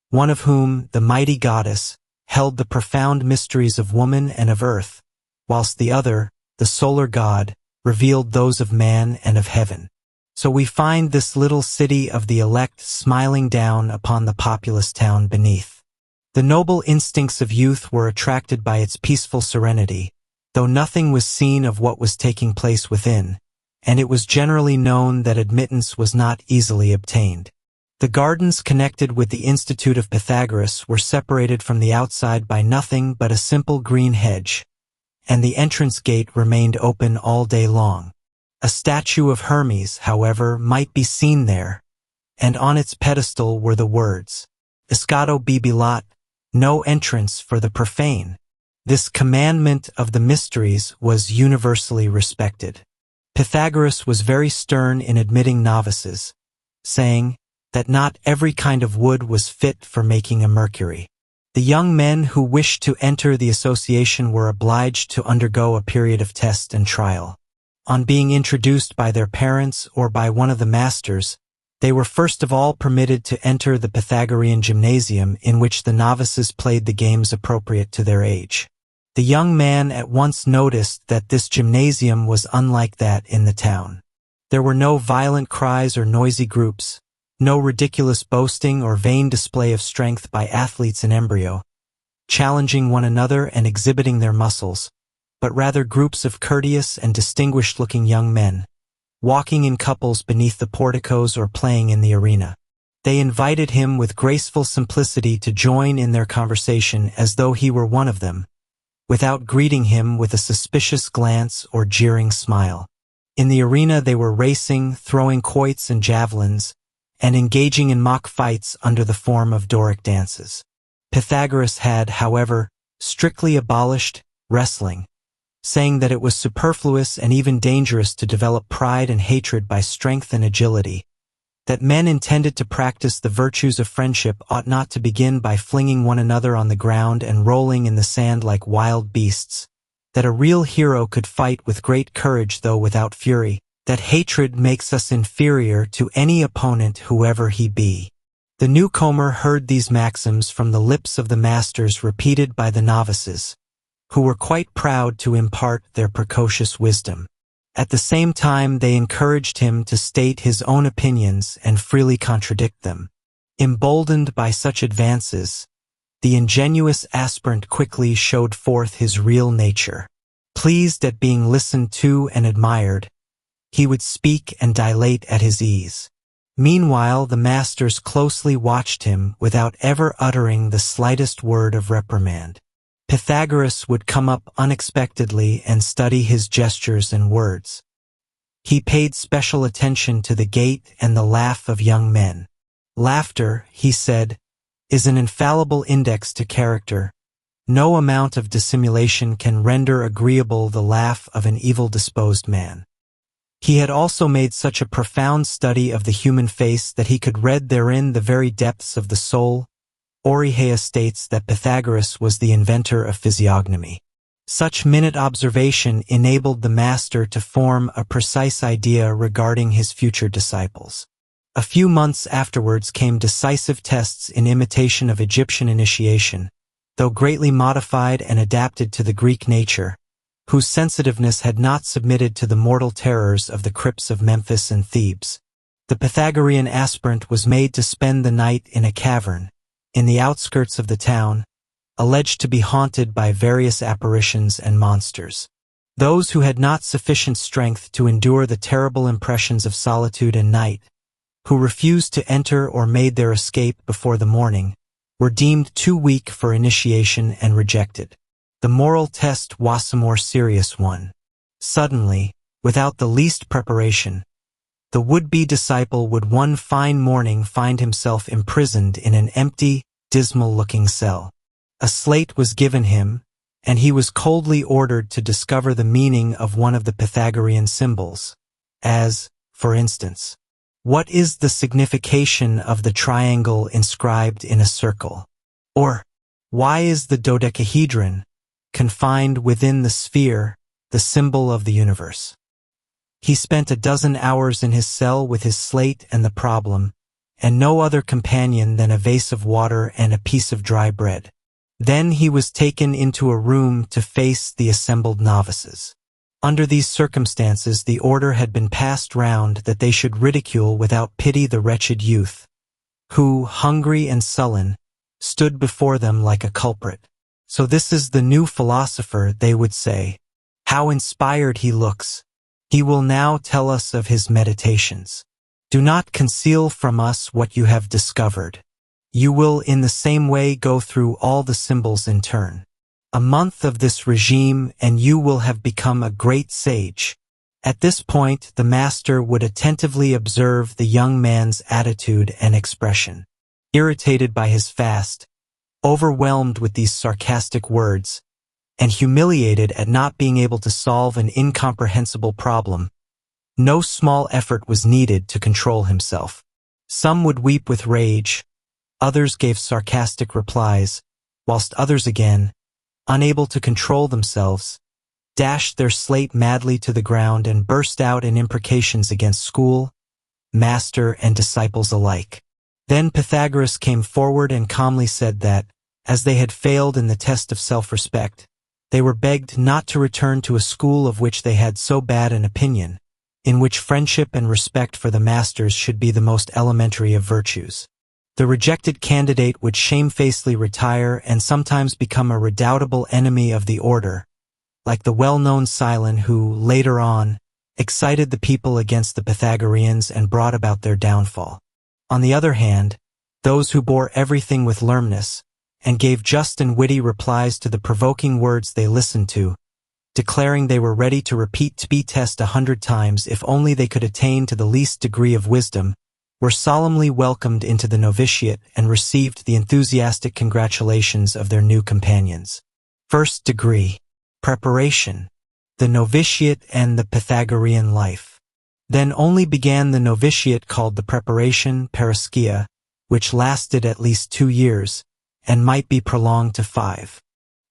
A: one of whom, the mighty goddess, held the profound mysteries of woman and of earth, whilst the other, the solar god, revealed those of man and of heaven. So we find this little city of the elect smiling down upon the populous town beneath. The noble instincts of youth were attracted by its peaceful serenity, though nothing was seen of what was taking place within, and it was generally known that admittance was not easily obtained. The gardens connected with the Institute of Pythagoras were separated from the outside by nothing but a simple green hedge, and the entrance gate remained open all day long. A statue of Hermes, however, might be seen there, and on its pedestal were the words, Escato bibilat, no entrance for the profane. This commandment of the mysteries was universally respected. Pythagoras was very stern in admitting novices, saying that not every kind of wood was fit for making a mercury. The young men who wished to enter the association were obliged to undergo a period of test and trial. On being introduced by their parents or by one of the masters, they were first of all permitted to enter the Pythagorean gymnasium in which the novices played the games appropriate to their age. The young man at once noticed that this gymnasium was unlike that in the town. There were no violent cries or noisy groups, no ridiculous boasting or vain display of strength by athletes in embryo, challenging one another and exhibiting their muscles, but rather groups of courteous and distinguished-looking young men, walking in couples beneath the porticos or playing in the arena. They invited him with graceful simplicity to join in their conversation as though he were one of them, without greeting him with a suspicious glance or jeering smile. In the arena they were racing, throwing quoits and javelins, and engaging in mock fights under the form of Doric dances. Pythagoras had, however, strictly abolished wrestling, saying that it was superfluous and even dangerous to develop pride and hatred by strength and agility, that men intended to practice the virtues of friendship ought not to begin by flinging one another on the ground and rolling in the sand like wild beasts, that a real hero could fight with great courage though without fury, that hatred makes us inferior to any opponent whoever he be. The newcomer heard these maxims from the lips of the masters repeated by the novices, who were quite proud to impart their precocious wisdom. At the same time they encouraged him to state his own opinions and freely contradict them. Emboldened by such advances, the ingenuous aspirant quickly showed forth his real nature. Pleased at being listened to and admired, he would speak and dilate at his ease. Meanwhile, the masters closely watched him without ever uttering the slightest word of reprimand. Pythagoras would come up unexpectedly and study his gestures and words. He paid special attention to the gait and the laugh of young men. Laughter, he said, is an infallible index to character. No amount of dissimulation can render agreeable the laugh of an evil-disposed man. He had also made such a profound study of the human face that he could read therein the very depths of the soul. Orihea states that Pythagoras was the inventor of physiognomy. Such minute observation enabled the master to form a precise idea regarding his future disciples. A few months afterwards came decisive tests in imitation of Egyptian initiation, though greatly modified and adapted to the Greek nature, whose sensitiveness had not submitted to the mortal terrors of the crypts of Memphis and Thebes. The Pythagorean aspirant was made to spend the night in a cavern, in the outskirts of the town, alleged to be haunted by various apparitions and monsters. Those who had not sufficient strength to endure the terrible impressions of solitude and night, who refused to enter or made their escape before the morning, were deemed too weak for initiation and rejected. The moral test was a more serious one. Suddenly, without the least preparation, the would-be disciple would one fine morning find himself imprisoned in an empty, dismal-looking cell. A slate was given him, and he was coldly ordered to discover the meaning of one of the Pythagorean symbols, as, for instance, what is the signification of the triangle inscribed in a circle? Or, why is the dodecahedron, confined within the sphere, the symbol of the universe? He spent 12 hours in his cell with his slate and the problem, and no other companion than a vase of water and a piece of dry bread. Then he was taken into a room to face the assembled novices. Under these circumstances, the order had been passed round that they should ridicule without pity the wretched youth, who, hungry and sullen, stood before them like a culprit. So this is the new philosopher, they would say. How inspired he looks! He will now tell us of his meditations. Do not conceal from us what you have discovered. You will in the same way go through all the symbols in turn. A month of this regime and you will have become a great sage. At this point, the master would attentively observe the young man's attitude and expression. Irritated by his fast, overwhelmed with these sarcastic words, and humiliated at not being able to solve an incomprehensible problem, no small effort was needed to control himself. Some would weep with rage, others gave sarcastic replies, whilst others again, unable to control themselves, dashed their slate madly to the ground and burst out in imprecations against school, master, and disciples alike. Then Pythagoras came forward and calmly said that, as they had failed in the test of self-respect, they were begged not to return to a school of which they had so bad an opinion, in which friendship and respect for the masters should be the most elementary of virtues. The rejected candidate would shamefacedly retire and sometimes become a redoubtable enemy of the order, like the well-known Cylon who, later on, excited the people against the Pythagoreans and brought about their downfall. On the other hand, those who bore everything with firmness, and gave just and witty replies to the provoking words they listened to, declaring they were ready to repeat the test 100 times if only they could attain to the least degree of wisdom, were solemnly welcomed into the novitiate and received the enthusiastic congratulations of their new companions. First degree. Preparation. The novitiate and the Pythagorean life. Then only began the novitiate called the preparation, paraskia, which lasted at least 2 years, and might be prolonged to 5.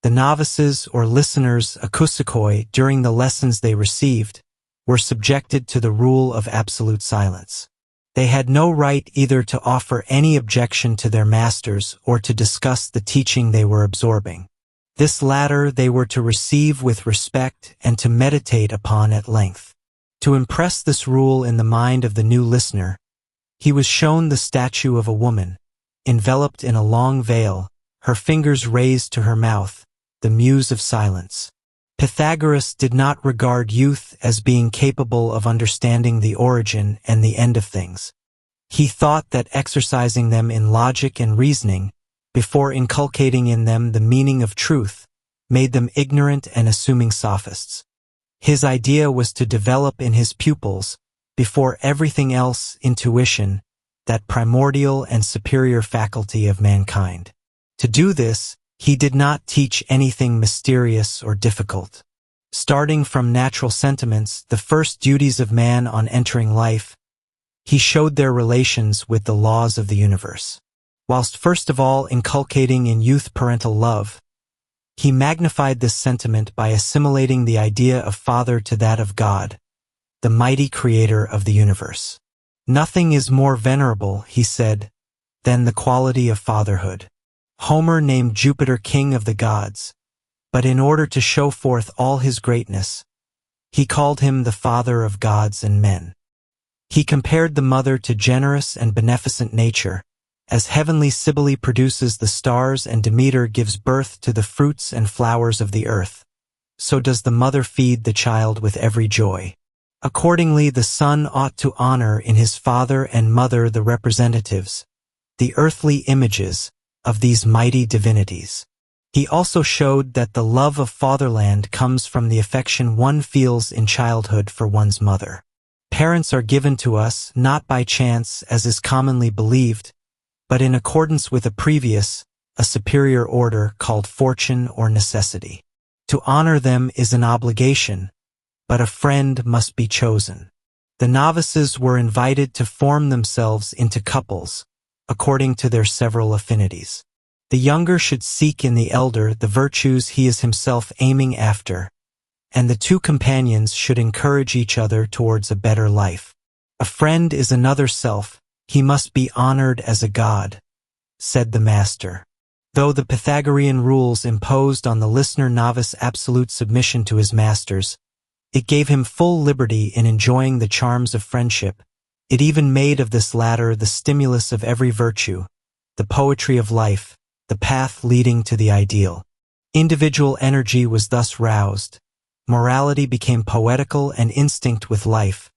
A: The novices or listeners, akousikoi, during the lessons they received, were subjected to the rule of absolute silence. They had no right either to offer any objection to their masters or to discuss the teaching they were absorbing. This latter they were to receive with respect and to meditate upon at length. To impress this rule in the mind of the new listener, he was shown the statue of a woman, enveloped in a long veil, her fingers raised to her mouth, the muse of silence. Pythagoras did not regard youth as being capable of understanding the origin and the end of things. He thought that exercising them in logic and reasoning, before inculcating in them the meaning of truth, made them ignorant and assuming sophists. His idea was to develop in his pupils, before everything else, intuition, that primordial and superior faculty of mankind. To do this, he did not teach anything mysterious or difficult. Starting from natural sentiments, the first duties of man on entering life, he showed their relations with the laws of the universe. Whilst first of all inculcating in youth parental love, he magnified this sentiment by assimilating the idea of father to that of God, the mighty creator of the universe. Nothing is more venerable, he said, than the quality of fatherhood. Homer named Jupiter king of the gods, but in order to show forth all his greatness, he called him the father of gods and men. He compared the mother to generous and beneficent nature, as heavenly Cybele produces the stars and Demeter gives birth to the fruits and flowers of the earth, so does the mother feed the child with every joy. Accordingly, the son ought to honor in his father and mother the representatives, the earthly images, of these mighty divinities. He also showed that the love of fatherland comes from the affection one feels in childhood for one's mother. Parents are given to us not by chance as is commonly believed, but in accordance with a superior order called fortune or necessity. To honor them is an obligation, but a friend must be chosen. The novices were invited to form themselves into couples, according to their several affinities. The younger should seek in the elder the virtues he is himself aiming after, and the two companions should encourage each other towards a better life. A friend is another self, he must be honored as a god, said the master. Though the Pythagorean rules imposed on the listener novice absolute submission to his masters, it gave him full liberty in enjoying the charms of friendship. It even made of this latter the stimulus of every virtue, the poetry of life, the path leading to the ideal. Individual energy was thus roused. Morality became poetical and instinct with life.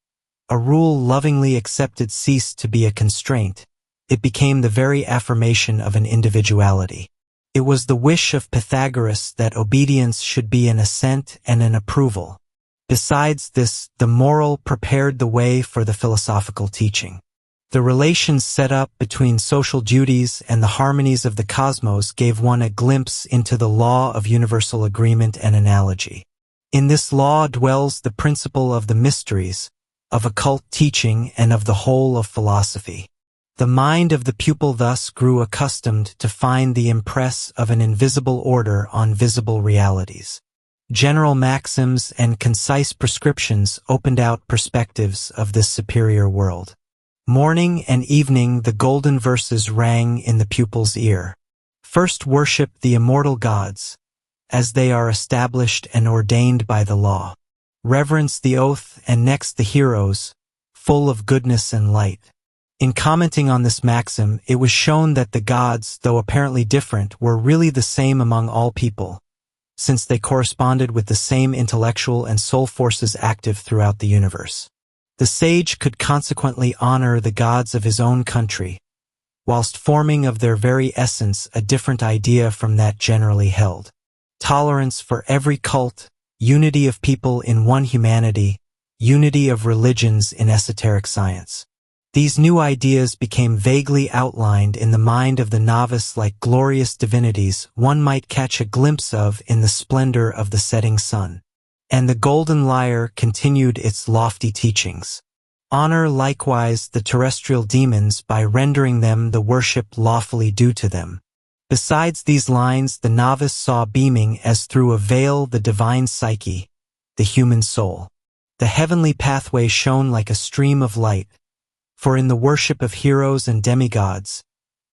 A: A rule lovingly accepted ceased to be a constraint. It became the very affirmation of an individuality. It was the wish of Pythagoras that obedience should be an assent and an approval. Besides this, the moral prepared the way for the philosophical teaching. The relations set up between social duties and the harmonies of the cosmos gave one a glimpse into the law of universal agreement and analogy. In this law dwells the principle of the mysteries, of occult teaching, and of the whole of philosophy. The mind of the pupil thus grew accustomed to find the impress of an invisible order on visible realities. General maxims and concise prescriptions opened out perspectives of this superior world. Morning and evening the golden verses rang in the pupil's ear. First worship the immortal gods, as they are established and ordained by the law. Reverence the oath, and next the heroes, full of goodness and light. In commenting on this maxim, it was shown that the gods, though apparently different, were really the same among all people, since they corresponded with the same intellectual and soul forces active throughout the universe. The sage could consequently honor the gods of his own country, whilst forming of their very essence a different idea from that generally held. Tolerance for every cult, unity of people in one humanity, unity of religions in esoteric science. These new ideas became vaguely outlined in the mind of the novice like glorious divinities one might catch a glimpse of in the splendor of the setting sun. And the golden lyre continued its lofty teachings. Honor likewise the terrestrial demons by rendering them the worship lawfully due to them. Besides these lines, the novice saw beaming as through a veil the divine psyche, the human soul. The heavenly pathway shone like a stream of light, for in the worship of heroes and demigods,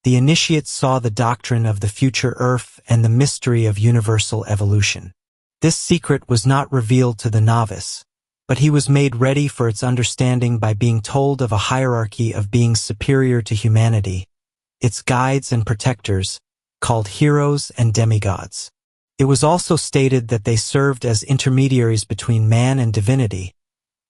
A: the initiates saw the doctrine of the future earth and the mystery of universal evolution. This secret was not revealed to the novice, but he was made ready for its understanding by being told of a hierarchy of beings superior to humanity, its guides and protectors, called heroes and demigods. It was also stated that they served as intermediaries between man and divinity,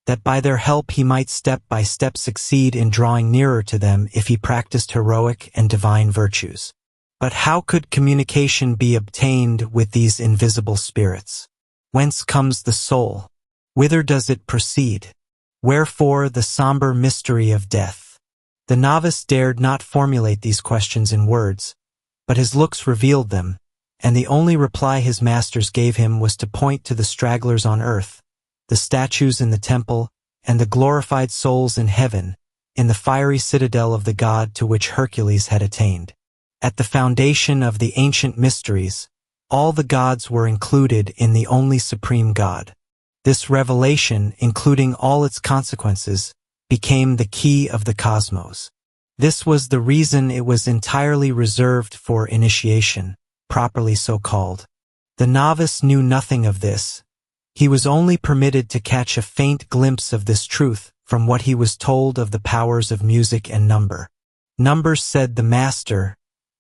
A: that by their help he might step by step succeed in drawing nearer to them if he practiced heroic and divine virtues. But how could communication be obtained with these invisible spirits? Whence comes the soul? Whither does it proceed? Wherefore the somber mystery of death? The novice dared not formulate these questions in words, but his looks revealed them, and the only reply his masters gave him was to point to the stragglers on earth, the statues in the temple, and the glorified souls in heaven, in the fiery citadel of the god to which Hercules had attained. At the foundation of the ancient mysteries, all the gods were included in the only supreme God. This revelation, including all its consequences, became the key of the cosmos. This was the reason it was entirely reserved for initiation, properly so called. The novice knew nothing of this. He was only permitted to catch a faint glimpse of this truth from what he was told of the powers of music and number. Numbers, said the master,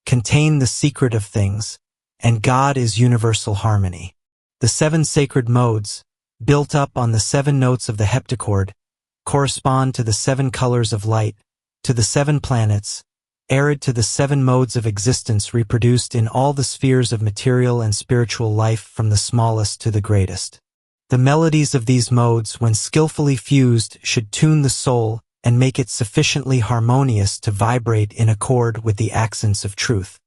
A: contain the secret of things, and God is universal harmony. The 7 sacred modes, built up on the 7 notes of the heptachord, correspond to the 7 colors of light, to the 7 planets, arid to the 7 modes of existence reproduced in all the spheres of material and spiritual life from the smallest to the greatest. The melodies of these modes, when skillfully fused, should tune the soul and make it sufficiently harmonious to vibrate in accord with the accents of truth.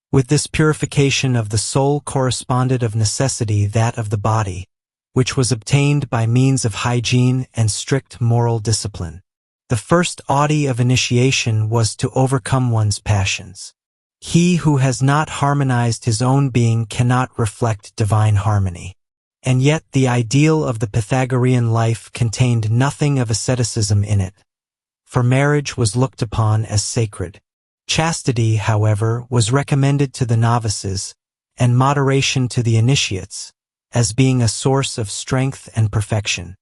A: With this purification of the soul corresponded of necessity that of the body, which was obtained by means of hygiene and strict moral discipline. The first audi of initiation was to overcome one's passions. He who has not harmonized his own being cannot reflect divine harmony. And yet the ideal of the Pythagorean life contained nothing of asceticism in it, for marriage was looked upon as sacred. Chastity, however, was recommended to the novices, and moderation to the initiates, as being a source of strength and perfection.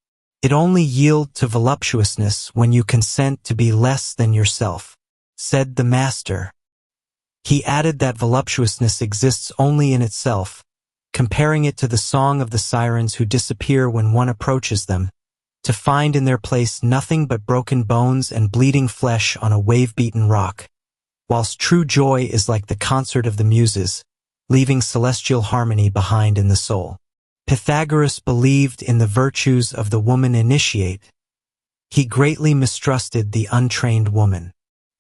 A: It only yield to voluptuousness when you consent to be less than yourself, said the master. He added that voluptuousness exists only in itself, comparing it to the song of the sirens who disappear when one approaches them, to find in their place nothing but broken bones and bleeding flesh on a wave-beaten rock, whilst true joy is like the concert of the muses, leaving celestial harmony behind in the soul. Pythagoras believed in the virtues of the woman initiate. He greatly mistrusted the untrained woman.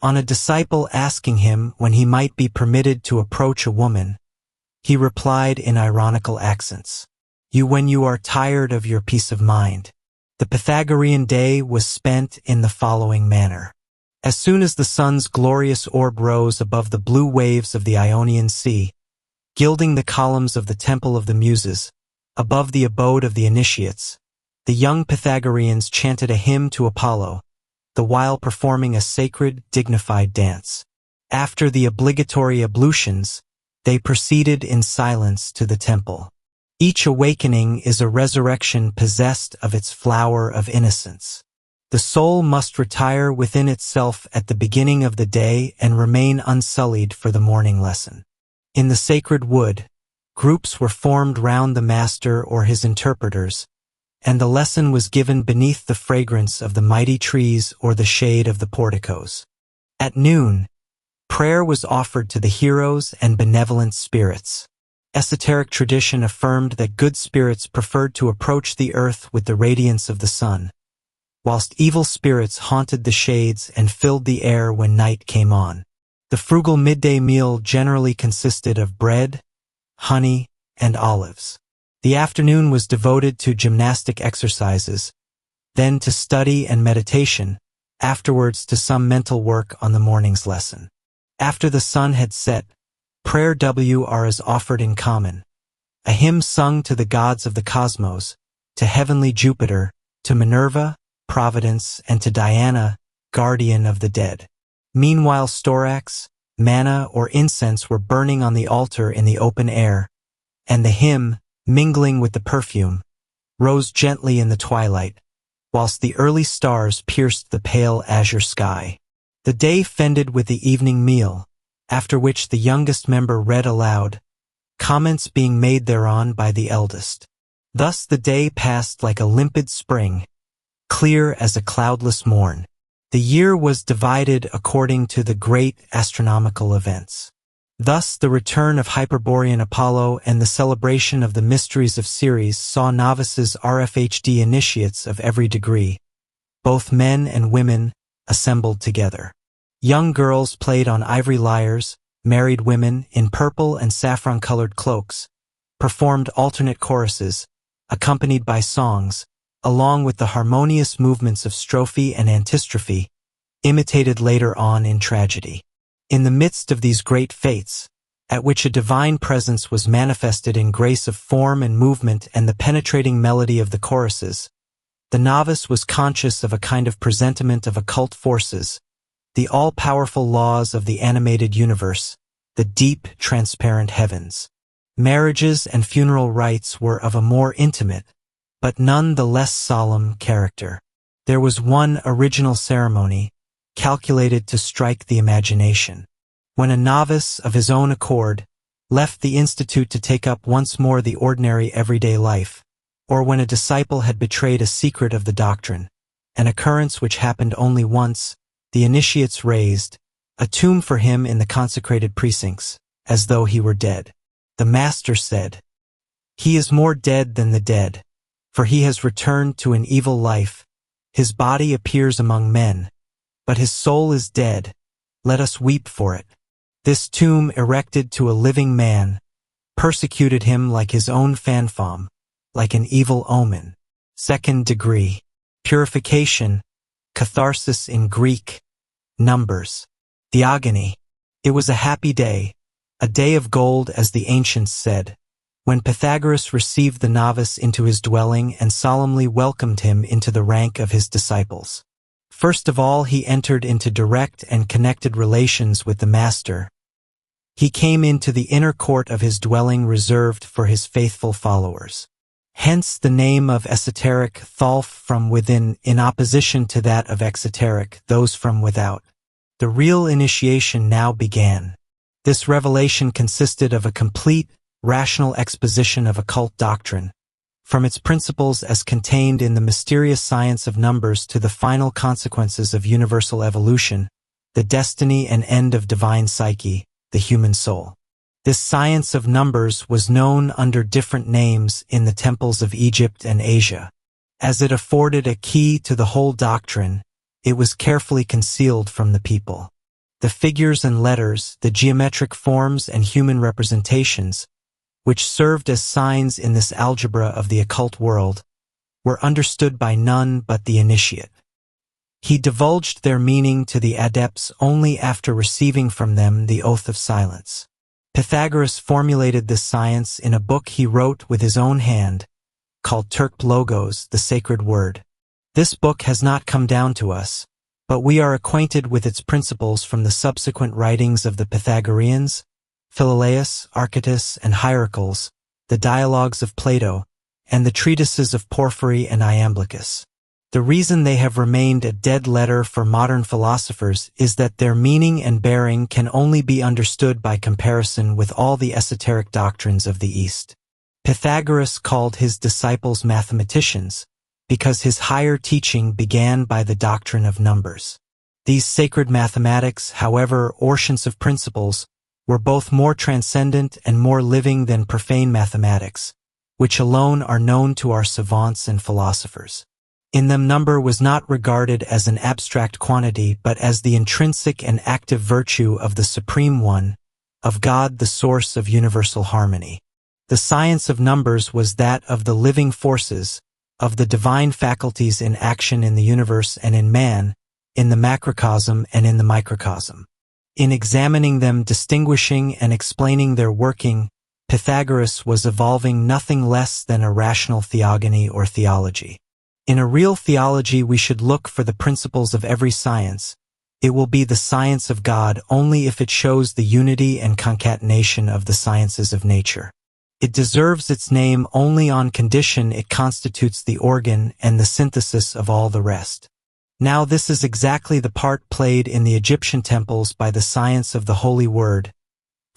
A: On a disciple asking him when he might be permitted to approach a woman, he replied in ironical accents, "You when you are tired of your peace of mind." The Pythagorean day was spent in the following manner. As soon as the sun's glorious orb rose above the blue waves of the Ionian Sea, gilding the columns of the Temple of the Muses, above the abode of the initiates, the young Pythagoreans chanted a hymn to Apollo, the while performing a sacred, dignified dance. After the obligatory ablutions, they proceeded in silence to the temple. Each awakening is a resurrection possessed of its flower of innocence. The soul must retire within itself at the beginning of the day and remain unsullied for the morning lesson. In the sacred wood, groups were formed round the master or his interpreters, and the lesson was given beneath the fragrance of the mighty trees or the shade of the porticos. At noon, prayer was offered to the heroes and benevolent spirits. Esoteric tradition affirmed that good spirits preferred to approach the earth with the radiance of the sun, whilst evil spirits haunted the shades and filled the air when night came on. The frugal midday meal generally consisted of bread, honey, and olives. The afternoon was devoted to gymnastic exercises, then to study and meditation, afterwards to some mental work on the morning's lesson. After the sun had set, prayer was offered in common, a hymn sung to the gods of the cosmos, to heavenly Jupiter, to Minerva, Providence, and to Diana, guardian of the dead. Meanwhile storax, manna, or incense were burning on the altar in the open air, and the hymn, mingling with the perfume, rose gently in the twilight, whilst the early stars pierced the pale azure sky. The day ended with the evening meal, after which the youngest member read aloud, comments being made thereon by the eldest. Thus the day passed like a limpid spring, clear as a cloudless morn. The year was divided according to the great astronomical events. Thus the return of Hyperborean Apollo and the celebration of the mysteries of Ceres saw novices RFHD initiates of every degree, both men and women, assembled together. Young girls played on ivory lyres, married women, in purple and saffron-colored cloaks, performed alternate choruses, accompanied by songs, along with the harmonious movements of strophe and antistrophe, imitated later on in tragedy. In the midst of these great fates, at which a divine presence was manifested in grace of form and movement and the penetrating melody of the choruses, the novice was conscious of a kind of presentiment of occult forces, the all-powerful laws of the animated universe, the deep, transparent heavens. Marriages and funeral rites were of a more intimate, but none the less solemn character. There was one original ceremony, calculated to strike the imagination. When a novice, of his own accord, left the institute to take up once more the ordinary everyday life, or when a disciple had betrayed a secret of the doctrine, an occurrence which happened only once, the initiates raised a tomb for him in the consecrated precincts, as though he were dead. The master said, "He is more dead than the dead, for he has returned to an evil life. His body appears among men, but his soul is dead. Let us weep for it." This tomb, erected to a living man, persecuted him like his own fanfom, like an evil omen. Second degree. Purification, catharsis in Greek, Numbers. Theogony. It was a happy day, a day of gold as the ancients said, when Pythagoras received the novice into his dwelling and solemnly welcomed him into the rank of his disciples. First of all, he entered into direct and connected relations with the master. He came into the inner court of his dwelling reserved for his faithful followers. Hence the name of esoteric, Thalf, from within, in opposition to that of exoteric, those from without. The real initiation now began. This revelation consisted of a complete, rational exposition of occult doctrine, from its principles as contained in the mysterious science of numbers to the final consequences of universal evolution, the destiny and end of divine psyche, the human soul. This science of numbers was known under different names in the temples of Egypt and Asia. As it afforded a key to the whole doctrine, it was carefully concealed from the people. The figures and letters, the geometric forms and human representations, which served as signs in this algebra of the occult world, were understood by none but the initiate. He divulged their meaning to the adepts only after receiving from them the oath of silence. Pythagoras formulated this science in a book he wrote with his own hand, called Turk Logos, the Sacred Word. This book has not come down to us, but we are acquainted with its principles from the subsequent writings of the Pythagoreans, Philolaus, Archytas, and Hierocles, the dialogues of Plato, and the treatises of Porphyry and Iamblichus. The reason they have remained a dead letter for modern philosophers is that their meaning and bearing can only be understood by comparison with all the esoteric doctrines of the East. Pythagoras called his disciples mathematicians, because his higher teaching began by the doctrine of numbers. These sacred mathematics, however, oceans of principles, were both more transcendent and more living than profane mathematics, which alone are known to our savants and philosophers. In them number was not regarded as an abstract quantity but as the intrinsic and active virtue of the Supreme One, of God, the source of universal harmony. The science of numbers was that of the living forces, of the divine faculties in action in the universe and in man, in the macrocosm and in the microcosm. In examining them, distinguishing and explaining their working, Pythagoras was evolving nothing less than a rational theogony or theology. In a real theology we should look for the principles of every science. It will be the science of God only if it shows the unity and concatenation of the sciences of nature. It deserves its name only on condition it constitutes the organ and the synthesis of all the rest. Now this is exactly the part played in the Egyptian temples by the science of the Holy Word,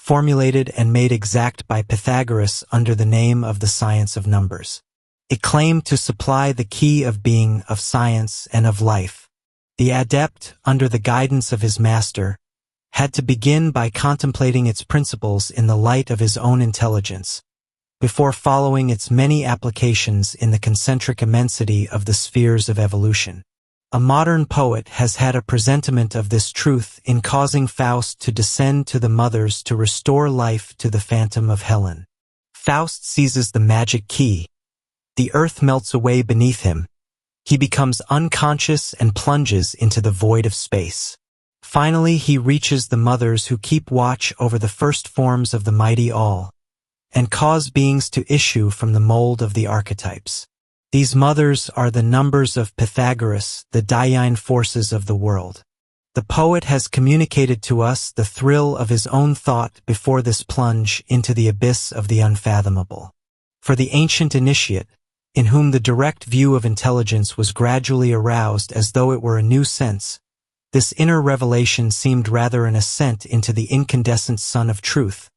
A: formulated and made exact by Pythagoras under the name of the science of numbers. It claimed to supply the key of being, of science, and of life. The adept, under the guidance of his master, had to begin by contemplating its principles in the light of his own intelligence, before following its many applications in the concentric immensity of the spheres of evolution. A modern poet has had a presentiment of this truth in causing Faust to descend to the mothers to restore life to the phantom of Helen. Faust seizes the magic key. The earth melts away beneath him. He becomes unconscious and plunges into the void of space. Finally, he reaches the mothers who keep watch over the first forms of the mighty all, and cause beings to issue from the mold of the archetypes. These mothers are the numbers of Pythagoras, the dyine forces of the world. The poet has communicated to us the thrill of his own thought before this plunge into the abyss of the unfathomable. For the ancient initiate, in whom the direct view of intelligence was gradually aroused as though it were a new sense, this inner revelation seemed rather an ascent into the incandescent sun of truth,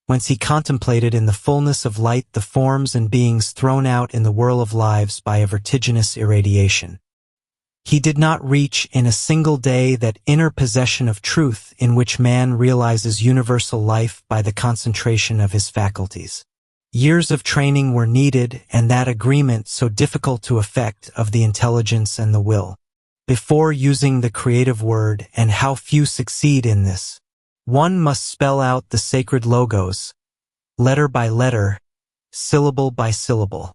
A: whence he contemplated in the fullness of light the forms and beings thrown out in the whirl of lives by a vertiginous irradiation. He did not reach in a single day that inner possession of truth in which man realizes universal life by the concentration of his faculties. Years of training were needed, and that agreement so difficult to effect of the intelligence and the will, before using the creative word, and how few succeed in this. One must spell out the sacred logos, letter by letter, syllable by syllable.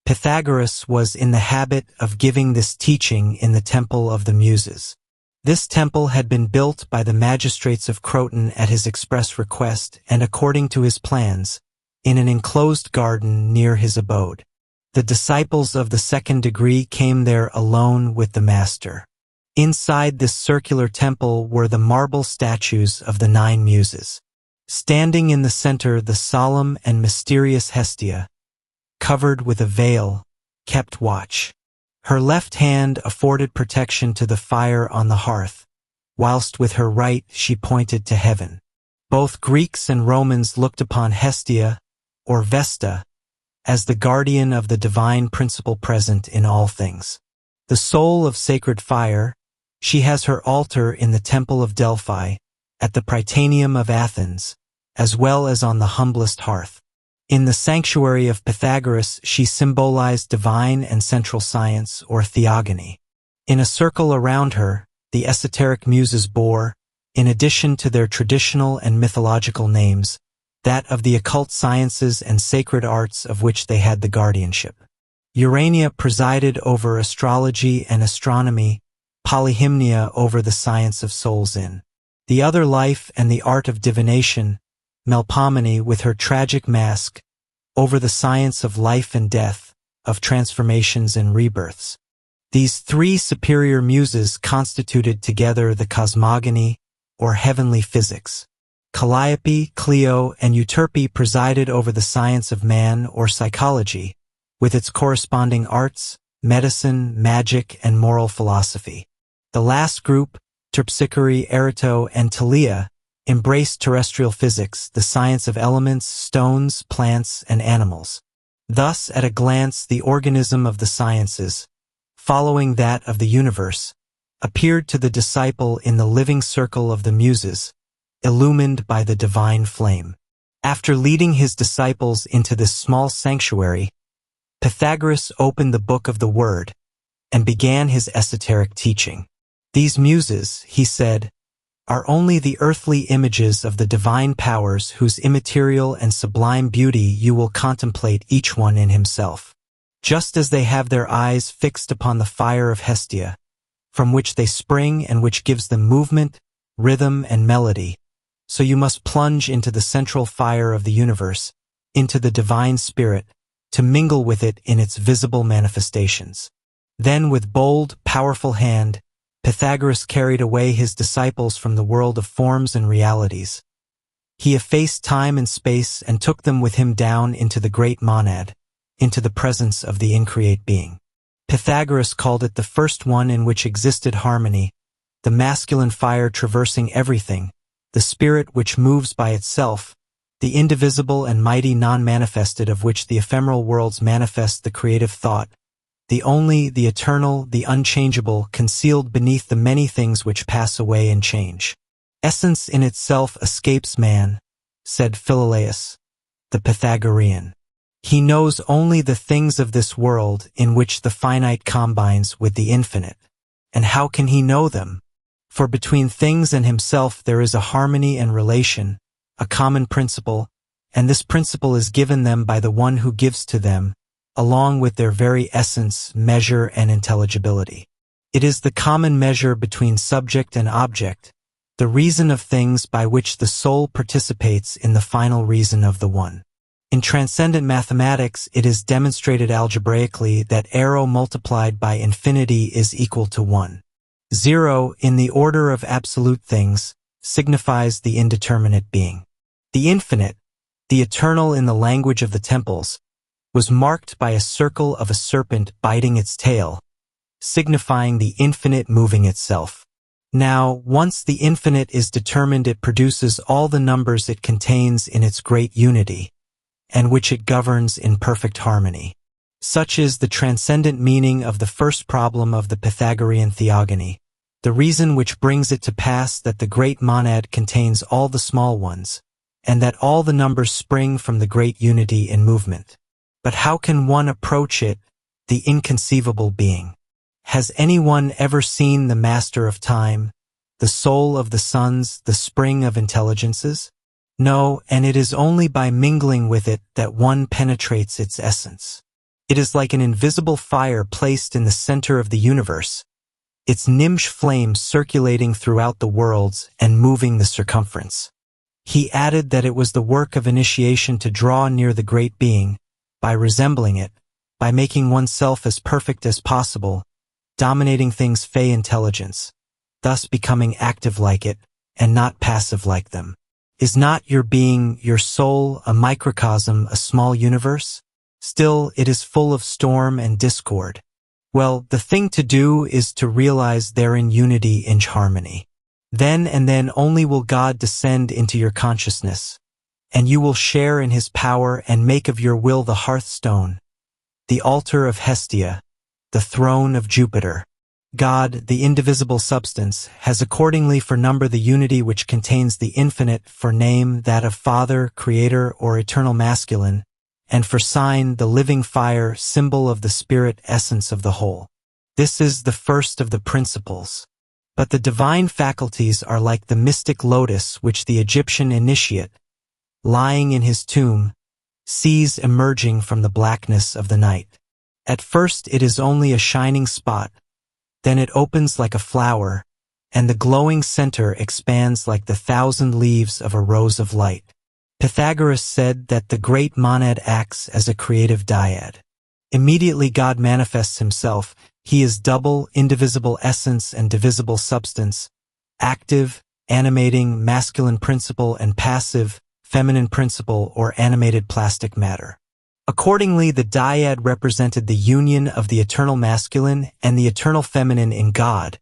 A: Pythagoras was in the habit of giving this teaching in the Temple of the Muses. This temple had been built by the magistrates of Croton at his express request and according to his plans, in an enclosed garden near his abode. The disciples of the second degree came there alone with the master. Inside this circular temple were the marble statues of the 9 Muses. Standing in the center, the solemn and mysterious Hestia, covered with a veil, kept watch. Her left hand afforded protection to the fire on the hearth, whilst with her right she pointed to heaven. Both Greeks and Romans looked upon Hestia, or Vesta, as the guardian of the divine principle present in all things. The soul of sacred fire, she has her altar in the Temple of Delphi, at the Prytaneum of Athens, as well as on the humblest hearth. In the sanctuary of Pythagoras she symbolized divine and central science, or theogony. In a circle around her, the esoteric muses bore, in addition to their traditional and mythological names, that of the occult sciences and sacred arts of which they had the guardianship. Urania presided over astrology and astronomy, Polyhymnia over the science of souls in the other life and the art of divination, Melpomene with her tragic mask, over the science of life and death, of transformations and rebirths. These 3 superior muses constituted together the cosmogony, or heavenly physics. Calliope, Clio, and Euterpe presided over the science of man, or psychology, with its corresponding arts, medicine, magic, and moral philosophy. The last group, Terpsichore, Erato, and Telea, embraced terrestrial physics, the science of elements, stones, plants, and animals. Thus, at a glance, the organism of the sciences, following that of the universe, appeared to the disciple in the living circle of the Muses, illumined by the divine flame. After leading his disciples into this small sanctuary, Pythagoras opened the book of the Word and began his esoteric teaching. These muses, he said, are only the earthly images of the divine powers whose immaterial and sublime beauty you will contemplate each one in himself. Just as they have their eyes fixed upon the fire of Hestia, from which they spring and which gives them movement, rhythm, and melody, so you must plunge into the central fire of the universe, into the divine spirit, to mingle with it in its visible manifestations. Then with bold, powerful hand, Pythagoras carried away his disciples from the world of forms and realities. He effaced time and space and took them with him down into the great monad, into the presence of the increate being. Pythagoras called it the first one in which existed harmony, the masculine fire traversing everything, the spirit which moves by itself, the indivisible and mighty non-manifested of which the ephemeral worlds manifest the creative thought, the only, the eternal, the unchangeable, concealed beneath the many things which pass away and change. Essence in itself escapes man, said Philolaus, the Pythagorean. He knows only the things of this world in which the finite combines with the infinite. And how can he know them? For between things and himself there is a harmony and relation, a common principle, and this principle is given them by the one who gives to them, along with their very essence, measure, and intelligibility. It is the common measure between subject and object, the reason of things by which the soul participates in the final reason of the one. In transcendent mathematics, it is demonstrated algebraically that arrow multiplied by infinity is equal to 1. 0, in the order of absolute things, signifies the indeterminate being. The infinite, the eternal in the language of the temples, was marked by a circle of a serpent biting its tail, signifying the infinite moving itself. Now, once the infinite is determined, it produces all the numbers it contains in its great unity, and which it governs in perfect harmony. Such is the transcendent meaning of the first problem of the Pythagorean theogony, the reason which brings it to pass that the great monad contains all the small ones, and that all the numbers spring from the great unity in movement. But how can one approach it, the inconceivable being? Has anyone ever seen the master of time, the soul of the suns, the spring of intelligences? No, and it is only by mingling with it that one penetrates its essence. It is like an invisible fire placed in the center of the universe, its nimsh flame circulating throughout the worlds and moving the circumference. He added that it was the work of initiation to draw near the great being, by resembling it, by making oneself as perfect as possible, dominating things fey intelligence, thus becoming active like it, and not passive like them. Is not your being, your soul, a microcosm, a small universe? Still, it is full of storm and discord. Well, the thing to do is to realize therein unity in harmony. Then and then only will God descend into your consciousness, and you will share in his power and make of your will the hearthstone, the altar of Hestia, the throne of Jupiter. God, the indivisible substance, has accordingly for number the unity which contains the infinite, for name that of Father, Creator, or eternal masculine, and for sign the living fire, symbol of the spirit essence of the whole. This is the first of the principles. But the divine faculties are like the mystic lotus which the Egyptian initiate, lying in his tomb, sees emerging from the blackness of the night. At first it is only a shining spot, then it opens like a flower, and the glowing center expands like the 1,000 leaves of a rose of light. Pythagoras said that the great monad acts as a creative dyad. Immediately God manifests himself. He is double, indivisible essence and divisible substance, active, animating, masculine principle, and passive, feminine principle or animated plastic matter. Accordingly, the dyad represented the union of the eternal masculine and the eternal feminine in God,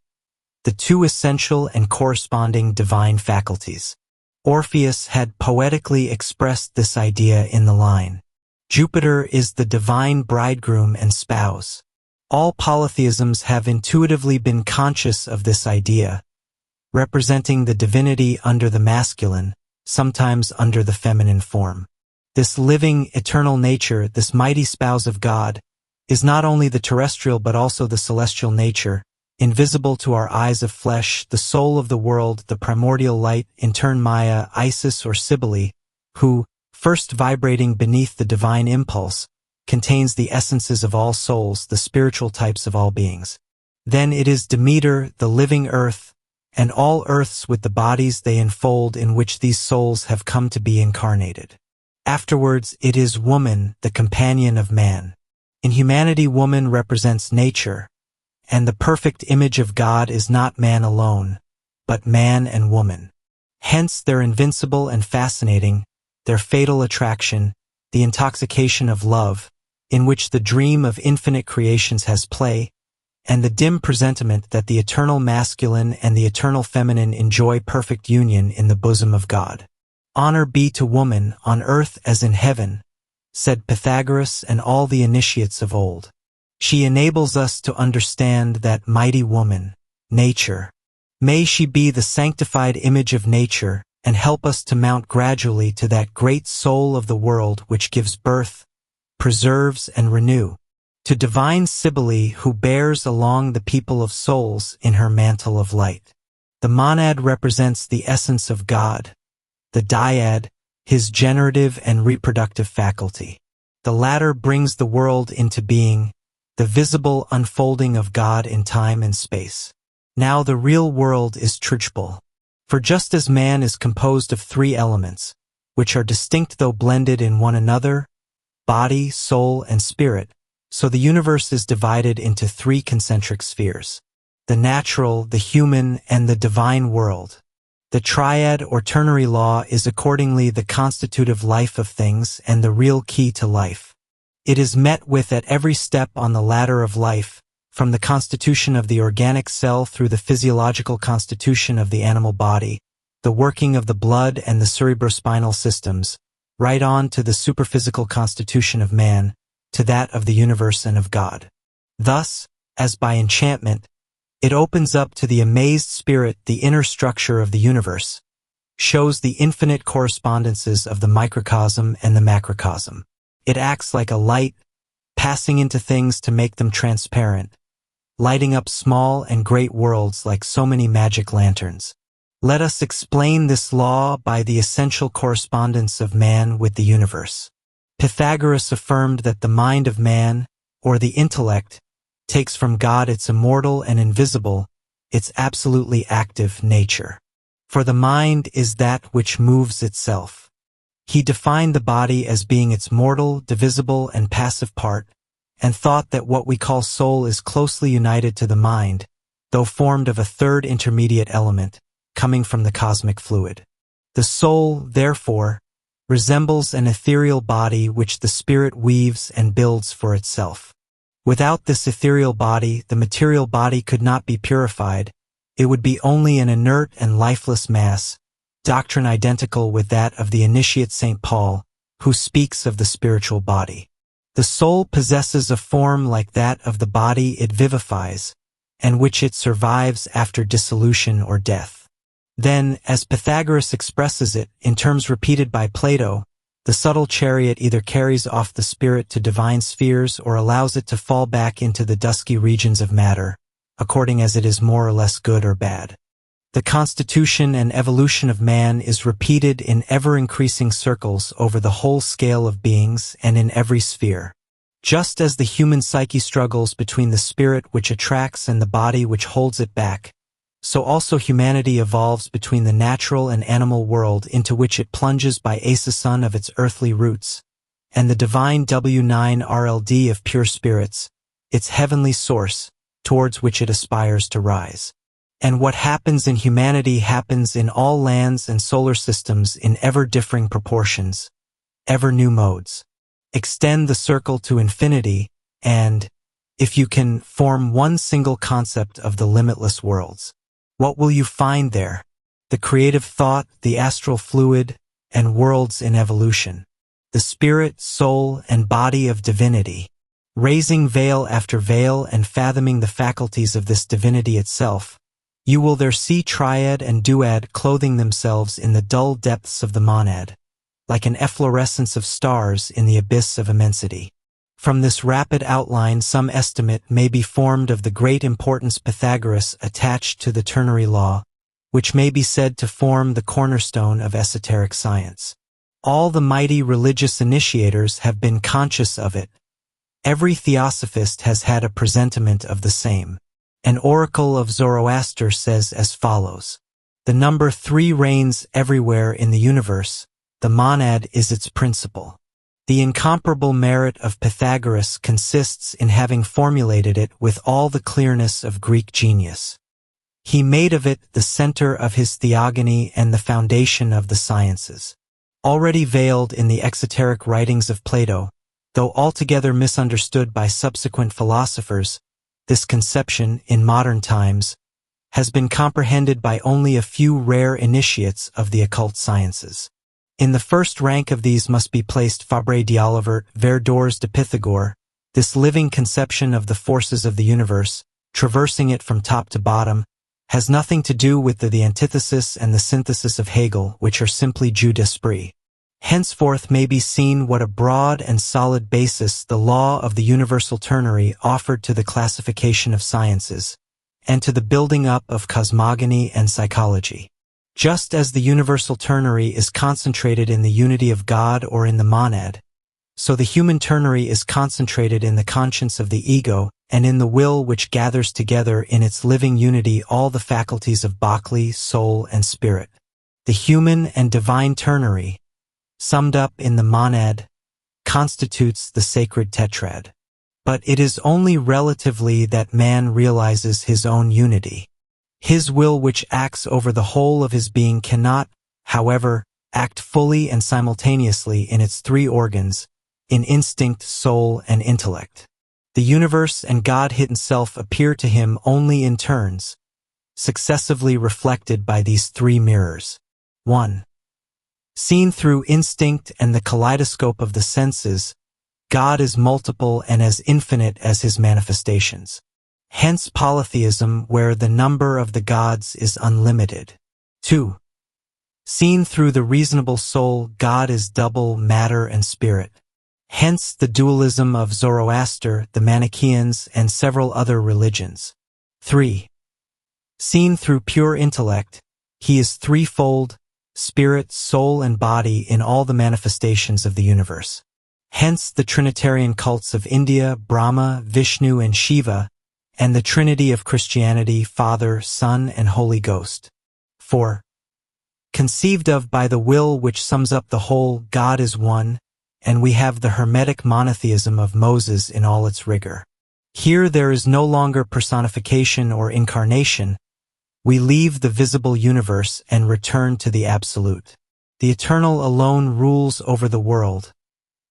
A: the two essential and corresponding divine faculties. Orpheus had poetically expressed this idea in the line, "Jupiter is the divine bridegroom and spouse." All polytheisms have intuitively been conscious of this idea, representing the divinity under the masculine, sometimes under the feminine form. This living, eternal nature, this mighty spouse of God, is not only the terrestrial but also the celestial nature, invisible to our eyes of flesh, the soul of the world, the primordial light, in turn Maya, Isis or Cybele, who, first vibrating beneath the divine impulse, contains the essences of all souls, the spiritual types of all beings. Then it is Demeter, the living earth, and all earths with the bodies they enfold in which these souls have come to be incarnated. Afterwards, it is woman, the companion of man. In humanity, woman represents nature, and the perfect image of God is not man alone, but man and woman. Hence their invincible and fascinating, their fatal attraction, the intoxication of love, in which the dream of infinite creations has play, and the dim presentiment that the eternal masculine and the eternal feminine enjoy perfect union in the bosom of God. Honor be to woman on earth as in heaven, said Pythagoras and all the initiates of old. She enables us to understand that mighty woman, nature. May she be the sanctified image of nature and help us to mount gradually to that great soul of the world which gives birth, preserves, and renew, to divine Cybele who bears along the people of souls in her mantle of light. The monad represents the essence of God, the dyad, his generative and reproductive faculty. The latter brings the world into being, the visible unfolding of God in time and space. Now the real world is triple. For just as man is composed of three elements, which are distinct though blended in one another, body, soul, and spirit, so the universe is divided into three concentric spheres: the natural, the human, and the divine world. The triad or ternary law is accordingly the constitutive life of things and the real key to life. It is met with at every step on the ladder of life, from the constitution of the organic cell through the physiological constitution of the animal body, the working of the blood and the cerebrospinal systems, right on to the superphysical constitution of man, to that of the universe and of God. Thus, as by enchantment, it opens up to the amazed spirit the inner structure of the universe, shows the infinite correspondences of the microcosm and the macrocosm. It acts like a light, passing into things to make them transparent, lighting up small and great worlds like so many magic lanterns. Let us explain this law by the essential correspondence of man with the universe. Pythagoras affirmed that the mind of man, or the intellect, takes from God its immortal and invisible, its absolutely active nature. For the mind is that which moves itself. He defined the body as being its mortal, divisible, and passive part, and thought that what we call soul is closely united to the mind, though formed of a third intermediate element, coming from the cosmic fluid. The soul, therefore, resembles an ethereal body which the spirit weaves and builds for itself. Without this ethereal body, the material body could not be purified. It would be only an inert and lifeless mass, doctrine identical with that of the initiate St. Paul, who speaks of the spiritual body. The soul possesses a form like that of the body it vivifies, and which it survives after dissolution or death. Then, as Pythagoras expresses it, in terms repeated by Plato, the subtle chariot either carries off the spirit to divine spheres or allows it to fall back into the dusky regions of matter, according as it is more or less good or bad. The constitution and evolution of man is repeated in ever-increasing circles over the whole scale of beings and in every sphere. Just as the human psyche struggles between the spirit which attracts and the body which holds it back, so also humanity evolves between the natural and animal world into which it plunges by ascension of its earthly roots, and the divine W9 RLD of pure spirits, its heavenly source, towards which it aspires to rise. And what happens in humanity happens in all lands and solar systems in ever-differing proportions, ever-new modes. Extend the circle to infinity, and, if you can, form one single concept of the limitless worlds. What will you find there? The creative thought, the astral fluid, and worlds in evolution. The spirit, soul, and body of divinity. Raising veil after veil and fathoming the faculties of this divinity itself, you will there see triad and duad clothing themselves in the dull depths of the monad, like an efflorescence of stars in the abyss of immensity. From this rapid outline some estimate may be formed of the great importance Pythagoras attached to the ternary law, which may be said to form the cornerstone of esoteric science. All the mighty religious initiators have been conscious of it. Every theosophist has had a presentiment of the same. An oracle of Zoroaster says as follows: the number 3 reigns everywhere in the universe, the monad is its principle. The incomparable merit of Pythagoras consists in having formulated it with all the clearness of Greek genius. He made of it the center of his theogony and the foundation of the sciences. Already veiled in the exoteric writings of Plato, though altogether misunderstood by subsequent philosophers, this conception, in modern times, has been comprehended by only a few rare initiates of the occult sciences. In the first rank of these must be placed Fabre d'Olivet Verdur's de Pythagore, this living conception of the forces of the universe, traversing it from top to bottom, has nothing to do with the antithesis and the synthesis of Hegel, which are simply jus d'esprit. Henceforth may be seen what a broad and solid basis the law of the universal ternary offered to the classification of sciences, and to the building up of cosmogony and psychology. Just as the universal ternary is concentrated in the unity of God or in the monad, so the human ternary is concentrated in the conscience of the ego and in the will which gathers together in its living unity all the faculties of body, soul, and spirit. The human and divine ternary, summed up in the monad, constitutes the sacred tetrad. But it is only relatively that man realizes his own unity. His will which acts over the whole of his being cannot, however, act fully and simultaneously in its three organs, in instinct, soul, and intellect. The universe and God himself appear to him only in turns, successively reflected by these three mirrors. 1. Seen through instinct and the kaleidoscope of the senses, God is multiple and as infinite as his manifestations. Hence polytheism, where the number of the gods is unlimited. 2. Seen through the reasonable soul, God is double matter and spirit. Hence the dualism of Zoroaster, the Manichaeans, and several other religions. 3. Seen through pure intellect, he is threefold, spirit, soul, and body in all the manifestations of the universe. Hence the Trinitarian cults of India, Brahma, Vishnu, and Shiva, and the Trinity of Christianity, Father, Son, and Holy Ghost. 4. Conceived of by the will which sums up the whole, God is one, and we have the Hermetic monotheism of Moses in all its rigor. Here there is no longer personification or incarnation. We leave the visible universe and return to the absolute. The eternal alone rules over the world,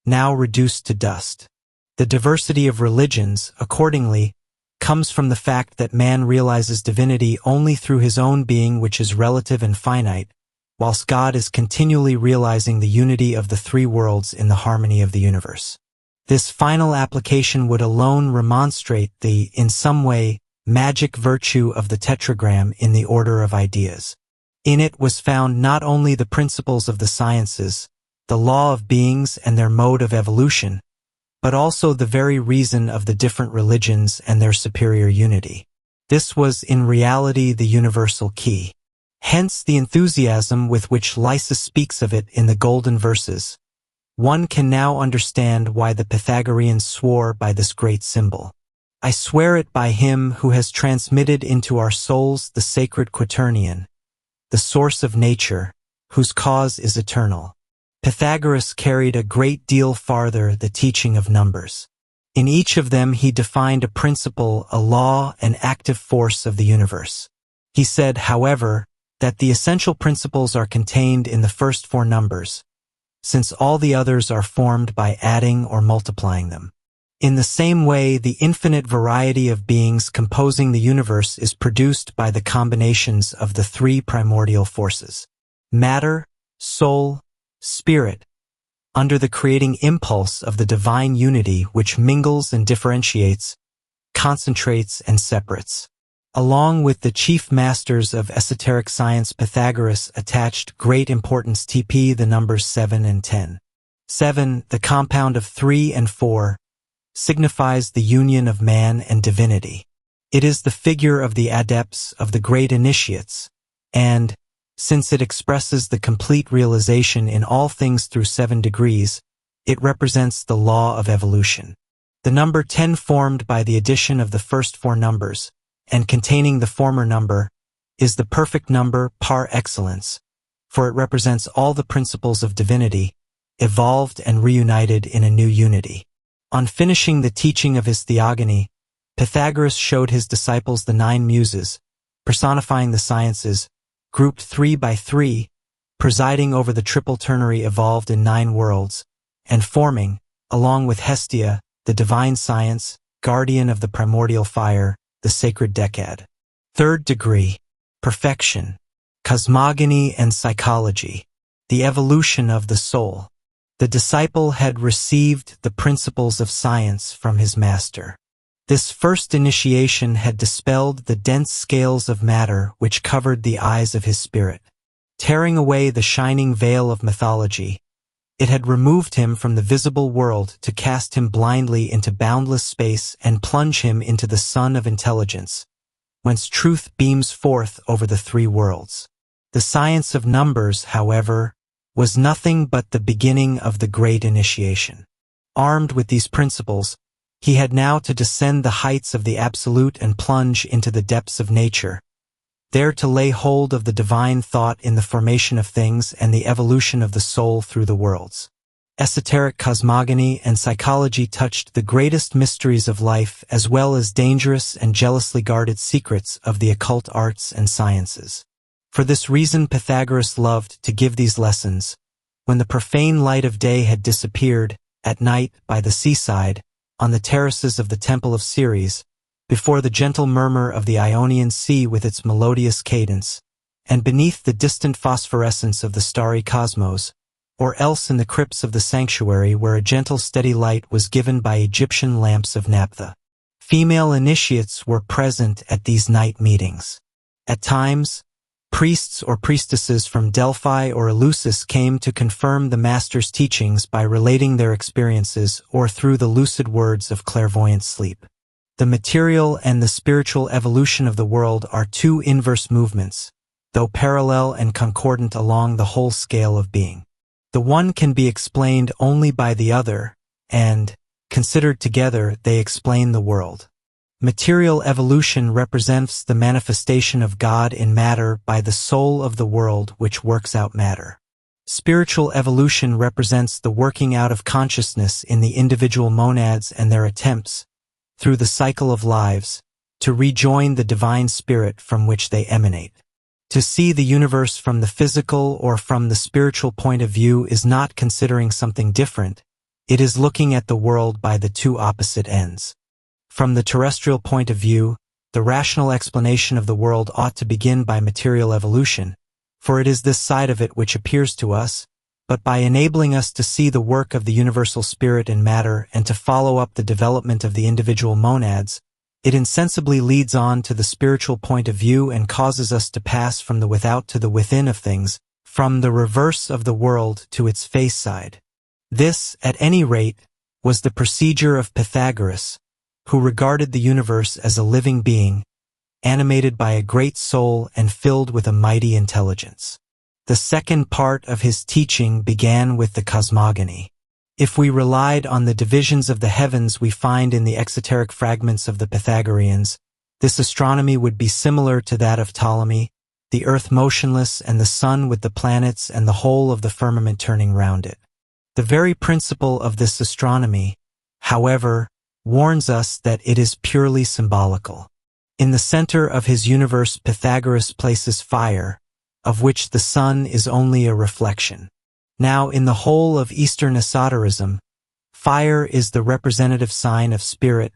A: now reduced to dust. The diversity of religions, accordingly, comes from the fact that man realizes divinity only through his own being, which is relative and finite, whilst God is continually realizing the unity of the three worlds in the harmony of the universe. This final application would alone remonstrate the, in some way, magic virtue of the tetragram in the order of ideas. In it was found not only the principles of the sciences, the law of beings and their mode of evolution, but also the very reason of the different religions and their superior unity. This was in reality the universal key. Hence the enthusiasm with which Lysis speaks of it in the Golden Verses. One can now understand why the Pythagoreans swore by this great symbol. I swear it by him who has transmitted into our souls the sacred quaternion, the source of nature, whose cause is eternal. Pythagoras carried a great deal farther the teaching of numbers. In each of them he defined a principle, a law, an active force of the universe. He said, however, that the essential principles are contained in the first four numbers, since all the others are formed by adding or multiplying them. In the same way, the infinite variety of beings composing the universe is produced by the combinations of the three primordial forces: matter, soul, spirit, under the creating impulse of the divine unity which mingles and differentiates, concentrates and separates. Along with the chief masters of esoteric science, Pythagoras attached great importance to the numbers 7 and 10. 7, the compound of 3 and 4, signifies the union of man and divinity. It is the figure of the adepts, of the great initiates, and, since it expresses the complete realization in all things through 7 degrees, it represents the law of evolution. The number 10, formed by the addition of the first 4 numbers, and containing the former number, is the perfect number par excellence, for it represents all the principles of divinity, evolved and reunited in a new unity. On finishing the teaching of his theogony, Pythagoras showed his disciples the 9 muses, personifying the sciences, grouped 3 by 3, presiding over the triple ternary evolved in 9 worlds, and forming, along with Hestia, the divine science, guardian of the primordial fire, the sacred decad. 3rd degree, perfection, cosmogony and psychology. the evolution of the soul. The disciple had received the principles of science from his master. This first initiation had dispelled the dense scales of matter which covered the eyes of his spirit. Tearing away the shining veil of mythology, it had removed him from the visible world to cast him blindly into boundless space and plunge him into the sun of intelligence, whence truth beams forth over the three worlds. The science of numbers, however, was nothing but the beginning of the great initiation. Armed with these principles, he had now to descend the heights of the absolute and plunge into the depths of nature, there to lay hold of the divine thought in the formation of things and the evolution of the soul through the worlds. Esoteric cosmogony and psychology touched the greatest mysteries of life as well as dangerous and jealously guarded secrets of the occult arts and sciences. For this reason Pythagoras loved to give these lessons, when the profane light of day had disappeared, at night by the seaside, on the terraces of the Temple of Ceres, before the gentle murmur of the Ionian Sea with its melodious cadence, and beneath the distant phosphorescence of the starry cosmos, or else in the crypts of the sanctuary where a gentle steady light was given by Egyptian lamps of naphtha. Female initiates were present at these night meetings. At times, priests or priestesses from Delphi or Eleusis came to confirm the master's teachings by relating their experiences or through the lucid words of clairvoyant sleep. The material and the spiritual evolution of the world are two inverse movements, though parallel and concordant along the whole scale of being. The one can be explained only by the other, and, considered together, they explain the world. Material evolution represents the manifestation of God in matter by the soul of the world which works out matter. Spiritual evolution represents the working out of consciousness in the individual monads and their attempts, through the cycle of lives, to rejoin the divine spirit from which they emanate. To see the universe from the physical or from the spiritual point of view is not considering something different, it is looking at the world by the two opposite ends. From the terrestrial point of view, the rational explanation of the world ought to begin by material evolution, for it is this side of it which appears to us, but by enabling us to see the work of the universal spirit in matter and to follow up the development of the individual monads, it insensibly leads on to the spiritual point of view and causes us to pass from the without to the within of things, from the reverse of the world to its face side. This, at any rate, was the procedure of Pythagoras, who regarded the universe as a living being, animated by a great soul and filled with a mighty intelligence. The second part of his teaching began with the cosmogony. If we relied on the divisions of the heavens we find in the exoteric fragments of the Pythagoreans, this astronomy would be similar to that of Ptolemy, the earth motionless and the sun with the planets and the whole of the firmament turning round it. The very principle of this astronomy, however, warns us that it is purely symbolical. In the center of his universe Pythagoras places fire, of which the sun is only a reflection. Now, in the whole of Eastern esotericism, fire is the representative sign of spirit,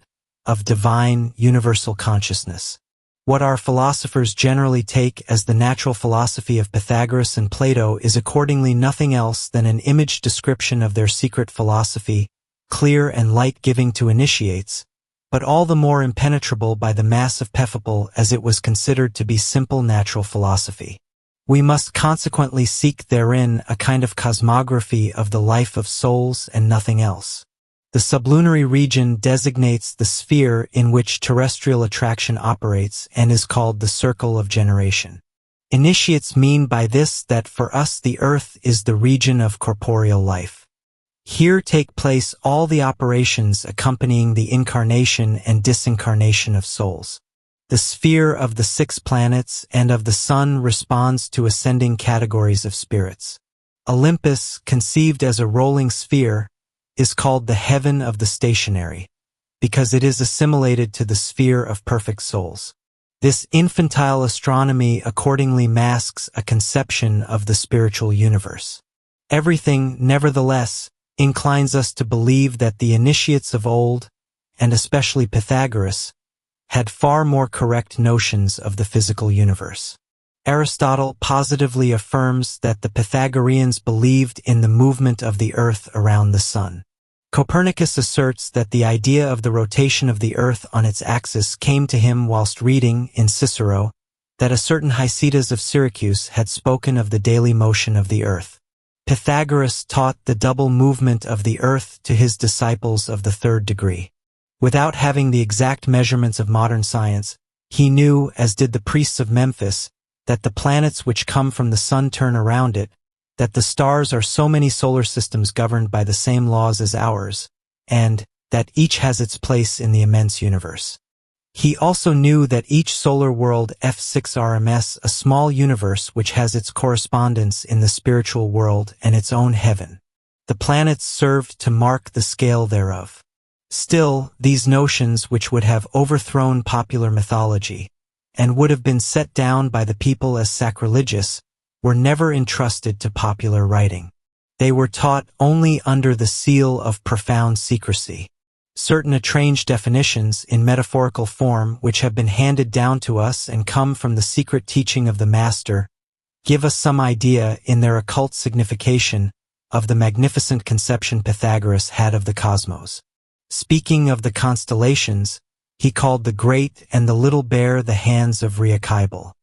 A: of divine, universal consciousness. What our philosophers generally take as the natural philosophy of Pythagoras and Plato is accordingly nothing else than an image description of their secret philosophy, clear and light-giving to initiates, but all the more impenetrable by the mass of people as it was considered to be simple natural philosophy. We must consequently seek therein a kind of cosmography of the life of souls and nothing else. The sublunary region designates the sphere in which terrestrial attraction operates and is called the circle of generation. Initiates mean by this that for us the earth is the region of corporeal life. Here take place all the operations accompanying the incarnation and disincarnation of souls. The sphere of the 6 planets and of the sun responds to ascending categories of spirits. Olympus, conceived as a rolling sphere, is called the heaven of the stationary, because it is assimilated to the sphere of perfect souls. This infantile astronomy accordingly masks a conception of the spiritual universe. Everything, nevertheless, inclines us to believe that the initiates of old, and especially Pythagoras, had far more correct notions of the physical universe. Aristotle positively affirms that the Pythagoreans believed in the movement of the earth around the sun. Copernicus asserts that the idea of the rotation of the earth on its axis came to him whilst reading, in Cicero, that a certain Hysidas of Syracuse had spoken of the daily motion of the earth. Pythagoras taught the double movement of the earth to his disciples of the third degree. Without having the exact measurements of modern science, he knew, as did the priests of Memphis, that the planets which come from the sun turn around it, that the stars are so many solar systems governed by the same laws as ours, and that each has its place in the immense universe. He also knew that each solar world F6 RMS, a small universe which has its correspondence in the spiritual world and its own heaven. The planets served to mark the scale thereof. Still, these notions, which would have overthrown popular mythology, and would have been set down by the people as sacrilegious, were never entrusted to popular writing. They were taught only under the seal of profound secrecy. Certain estranged definitions in metaphorical form which have been handed down to us and come from the secret teaching of the Master give us some idea in their occult signification of the magnificent conception Pythagoras had of the cosmos. Speaking of the constellations, he called the great and the little bear the hands of Reachibal.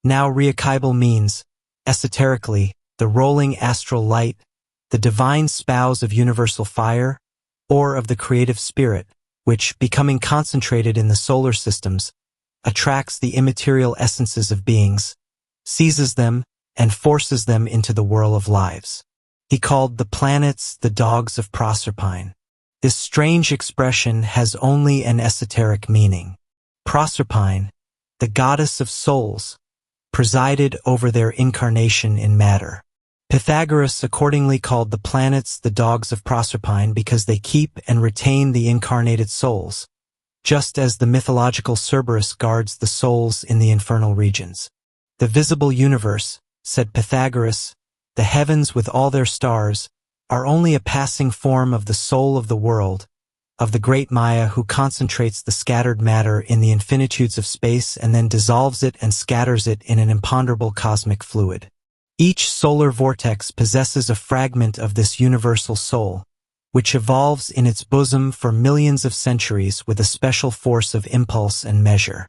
A: Now Reachibal means, esoterically, the rolling astral light, the divine spouse of universal fire, or of the creative spirit, which, becoming concentrated in the solar systems, attracts the immaterial essences of beings, seizes them, and forces them into the whirl of lives. He called the planets the dogs of Proserpine. This strange expression has only an esoteric meaning. Proserpine, the goddess of souls, presided over their incarnation in matter. Pythagoras accordingly called the planets the dogs of Proserpine because they keep and retain the incarnated souls, just as the mythological Cerberus guards the souls in the infernal regions. The visible universe, said Pythagoras, the heavens with all their stars, are only a passing form of the soul of the world, of the great Maya who concentrates the scattered matter in the infinitudes of space and then dissolves it and scatters it in an imponderable cosmic fluid. Each solar vortex possesses a fragment of this universal soul, which evolves in its bosom for millions of centuries with a special force of impulse and measure.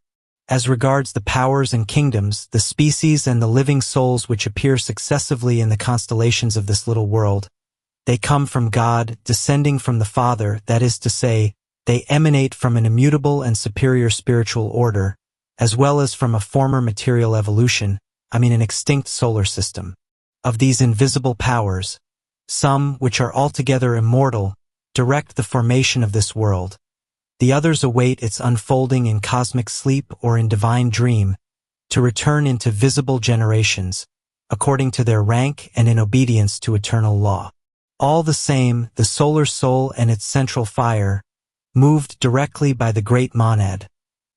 A: As regards the powers and kingdoms, the species and the living souls which appear successively in the constellations of this little world, they come from God, descending from the Father, that is to say, they emanate from an immutable and superior spiritual order, as well as from a former material evolution, an extinct solar system. Of these invisible powers, some, which are altogether immortal, direct the formation of this world. The others await its unfolding in cosmic sleep or in divine dream, to return into visible generations, according to their rank and in obedience to eternal law. All the same, the solar soul and its central fire, moved directly by the great monad,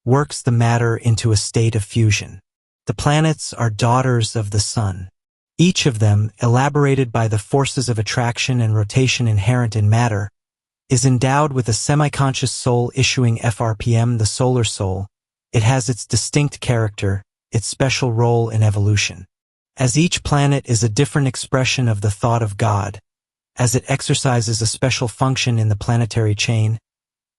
A: works the matter into a state of fusion. The planets are daughters of the sun. Each of them, elaborated by the forces of attraction and rotation inherent in matter, is endowed with a semi-conscious soul issuing FRPM, the solar soul. It has its distinct character, its special role in evolution. As each planet is a different expression of the thought of God, as it exercises a special function in the planetary chain,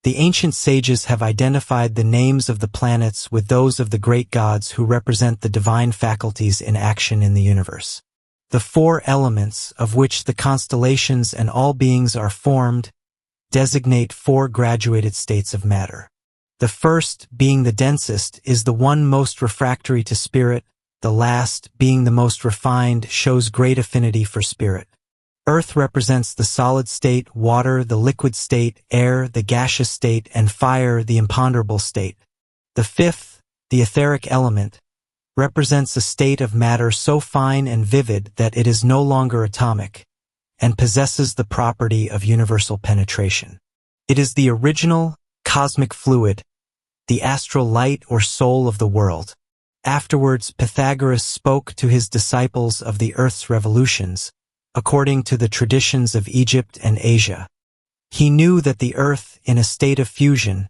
A: the ancient sages have identified the names of the planets with those of the great gods who represent the divine faculties in action in the universe. The four elements, of which the constellations and all beings are formed, designate four graduated states of matter. The first, being the densest, is the one most refractory to spirit. The last, being the most refined, shows great affinity for spirit. Earth represents the solid state, water the liquid state, air the gaseous state, and fire the imponderable state. The fifth, the etheric element, represents a state of matter so fine and vivid that it is no longer atomic, and possesses the property of universal penetration. It is the original, cosmic fluid, the astral light or soul of the world. Afterwards, Pythagoras spoke to his disciples of the earth's revolutions, according to the traditions of Egypt and Asia. He knew that the earth, in a state of fusion,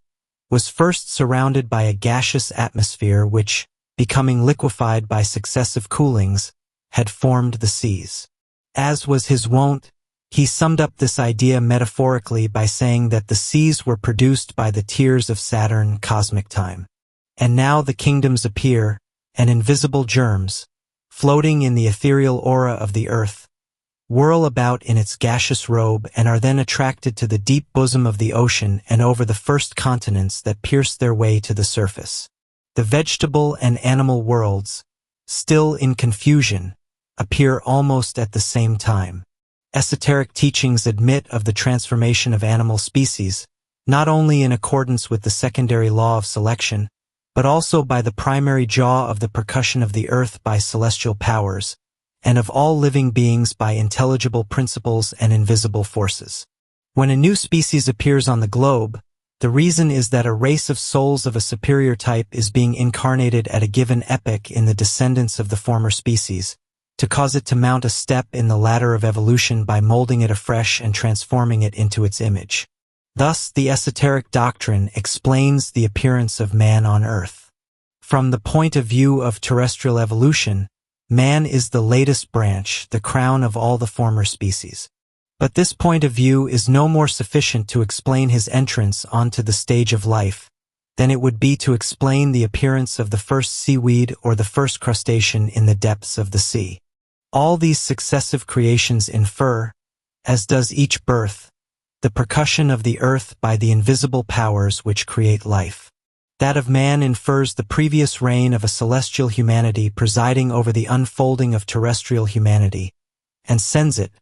A: was first surrounded by a gaseous atmosphere which, becoming liquefied by successive coolings, had formed the seas. As was his wont, he summed up this idea metaphorically by saying that the seas were produced by the tears of Saturn, cosmic time. And now the kingdoms appear, and invisible germs, floating in the ethereal aura of the earth, whirl about in its gaseous robe and are then attracted to the deep bosom of the ocean and over the first continents that pierce their way to the surface. The vegetable and animal worlds, still in confusion, appear almost at the same time. Esoteric teachings admit of the transformation of animal species, not only in accordance with the secondary law of selection, but also by the primary jaw of the percussion of the earth by celestial powers, and of all living beings by intelligible principles and invisible forces. When a new species appears on the globe, the reason is that a race of souls of a superior type is being incarnated at a given epoch in the descendants of the former species, to cause it to mount a step in the ladder of evolution by molding it afresh and transforming it into its image. Thus, the esoteric doctrine explains the appearance of man on Earth. From the point of view of terrestrial evolution, man is the latest branch, the crown of all the former species. But this point of view is no more sufficient to explain his entrance onto the stage of life than it would be to explain the appearance of the first seaweed or the first crustacean in the depths of the sea. All these successive creations infer, as does each birth, the percussion of the earth by the invisible powers which create life. That of man infers the previous reign of a celestial humanity presiding over the unfolding of terrestrial humanity, and sends it,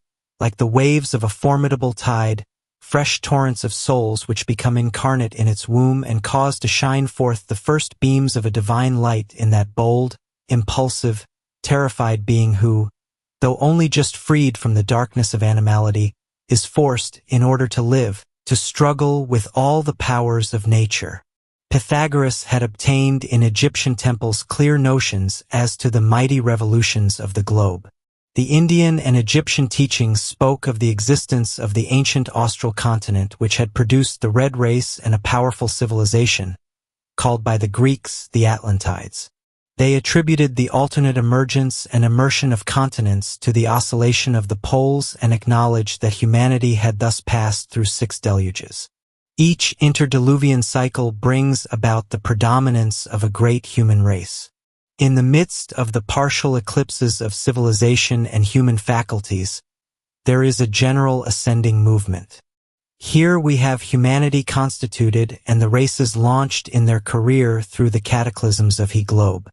A: like the waves of a formidable tide, fresh torrents of souls which become incarnate in its womb and cause to shine forth the first beams of a divine light in that bold, impulsive, terrified being who, though only just freed from the darkness of animality, is forced, in order to live, to struggle with all the powers of nature. Pythagoras had obtained in Egyptian temples clear notions as to the mighty revolutions of the globe. The Indian and Egyptian teachings spoke of the existence of the ancient austral continent which had produced the red race and a powerful civilization, called by the Greeks the Atlantides. They attributed the alternate emergence and immersion of continents to the oscillation of the poles and acknowledged that humanity had thus passed through 6 deluges. Each interdiluvian cycle brings about the predominance of a great human race. In the midst of the partial eclipses of civilization and human faculties, there is a general ascending movement. Here we have humanity constituted and the races launched in their career through the cataclysms of the globe.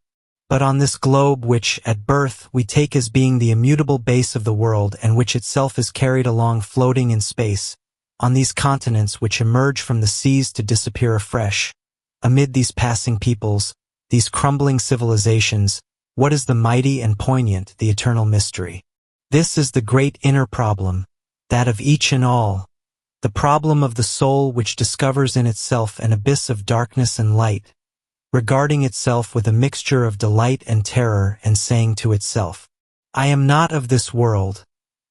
A: But on this globe which, at birth, we take as being the immutable base of the world and which itself is carried along floating in space, on these continents which emerge from the seas to disappear afresh, amid these passing peoples, these crumbling civilizations, what is the mighty and poignant, the eternal mystery? This is the great inner problem, that of each and all, the problem of the soul which discovers in itself an abyss of darkness and light, regarding itself with a mixture of delight and terror and saying to itself, I am not of this world,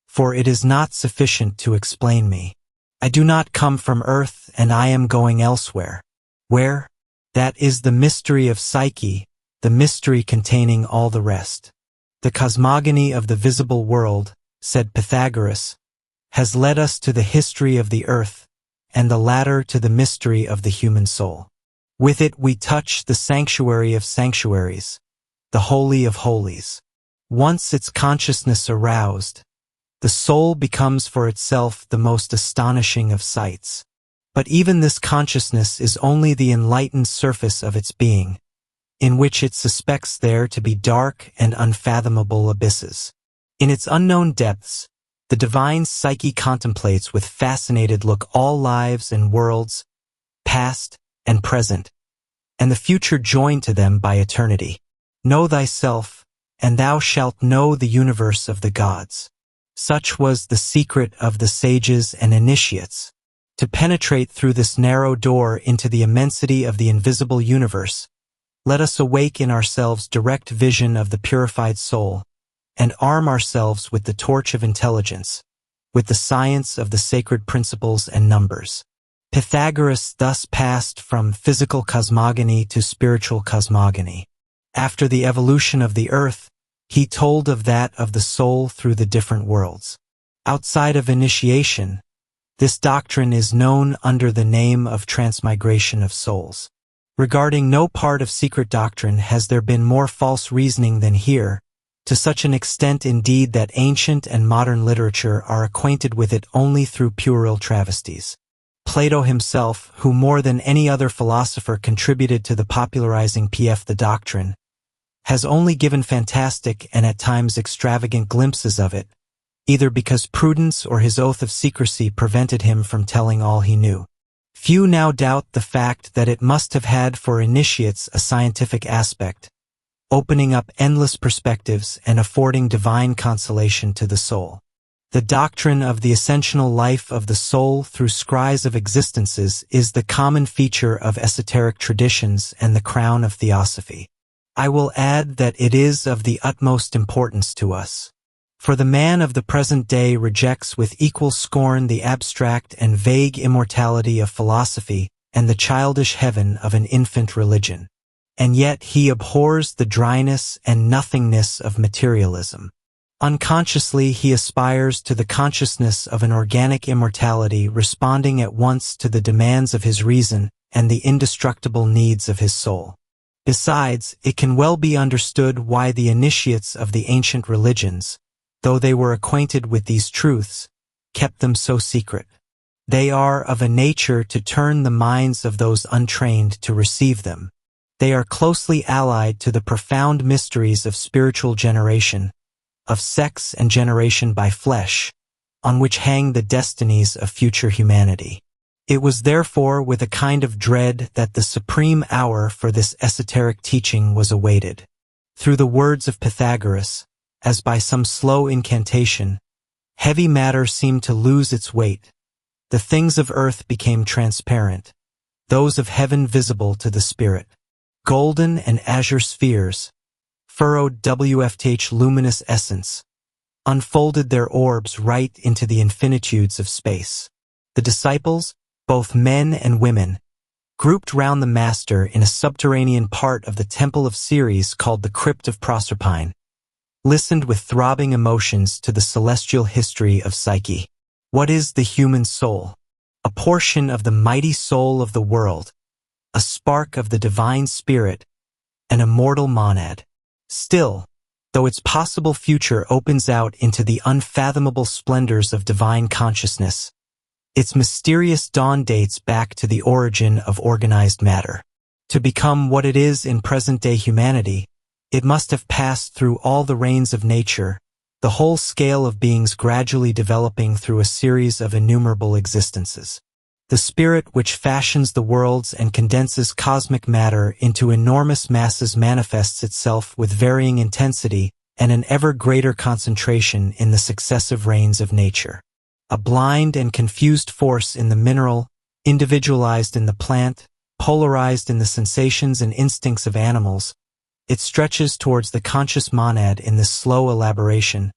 A: for it is not sufficient to explain me. I do not come from earth and I am going elsewhere. Where? That is the mystery of psyche, the mystery containing all the rest. The cosmogony of the visible world, said Pythagoras, has led us to the history of the earth, and the latter to the mystery of the human soul. With it we touch the sanctuary of sanctuaries, the holy of holies. Once its consciousness aroused, the soul becomes for itself the most astonishing of sights. But even this consciousness is only the enlightened surface of its being, in which it suspects there to be dark and unfathomable abysses. In its unknown depths, the divine psyche contemplates with fascinated look all lives and worlds, past and present, and the future joined to them by eternity. Know thyself, and thou shalt know the universe of the gods. Such was the secret of the sages and initiates. To penetrate through this narrow door into the immensity of the invisible universe, let us awake in ourselves direct vision of the purified soul, and arm ourselves with the torch of intelligence, with the science of the sacred principles and numbers. Pythagoras thus passed from physical cosmogony to spiritual cosmogony. After the evolution of the earth, he told of that of the soul through the different worlds. Outside of initiation, this doctrine is known under the name of transmigration of souls. Regarding no part of secret doctrine has there been more false reasoning than here, to such an extent indeed that ancient and modern literature are acquainted with it only through puerile travesties. Plato himself, who more than any other philosopher contributed to the popularizing the doctrine, has only given fantastic and at times extravagant glimpses of it, either because prudence or his oath of secrecy prevented him from telling all he knew. Few now doubt the fact that it must have had for initiates a scientific aspect, opening up endless perspectives and affording divine consolation to the soul. The doctrine of the ascensional life of the soul through scries of existences is the common feature of esoteric traditions and the crown of theosophy. I will add that it is of the utmost importance to us. For the man of the present day rejects with equal scorn the abstract and vague immortality of philosophy and the childish heaven of an infant religion. And yet he abhors the dryness and nothingness of materialism. Unconsciously he aspires to the consciousness of an organic immortality responding at once to the demands of his reason and the indestructible needs of his soul. Besides, it can well be understood why the initiates of the ancient religions, though they were acquainted with these truths, kept them so secret. They are of a nature to turn the minds of those untrained to receive them. They are closely allied to the profound mysteries of spiritual generation, of sex and generation by flesh, on which hang the destinies of future humanity. It was therefore with a kind of dread that the supreme hour for this esoteric teaching was awaited. Through the words of Pythagoras, as by some slow incantation, heavy matter seemed to lose its weight. The things of earth became transparent, those of heaven visible to the spirit. Golden and azure spheres, furrowed WFTH luminous essence, unfolded their orbs right into the infinitudes of space. The disciples, both men and women, grouped round the master in a subterranean part of the temple of Ceres called the Crypt of Proserpine, listened with throbbing emotions to the celestial history of Psyche. What is the human soul? A portion of the mighty soul of the world, a spark of the divine spirit, an immortal monad. Still, though its possible future opens out into the unfathomable splendors of divine consciousness, its mysterious dawn dates back to the origin of organized matter. To become what it is in present-day humanity, it must have passed through all the reigns of nature, the whole scale of beings gradually developing through a series of innumerable existences. The spirit which fashions the worlds and condenses cosmic matter into enormous masses manifests itself with varying intensity and an ever greater concentration in the successive reigns of nature. A blind and confused force in the mineral, individualized in the plant, polarized in the sensations and instincts of animals, it stretches towards the conscious monad in this slow elaboration,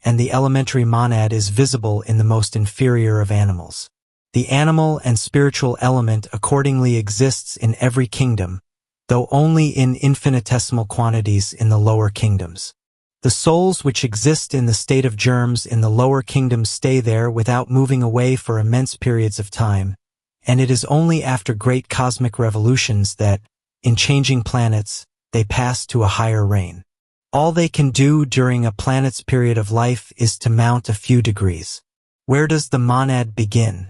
A: and the elementary monad is visible in the most inferior of animals. The animal and spiritual element accordingly exists in every kingdom, though only in infinitesimal quantities in the lower kingdoms. The souls which exist in the state of germs in the lower kingdoms stay there without moving away for immense periods of time, and it is only after great cosmic revolutions that, in changing planets, they pass to a higher reign. All they can do during a planet's period of life is to mount a few degrees. Where does the monad begin?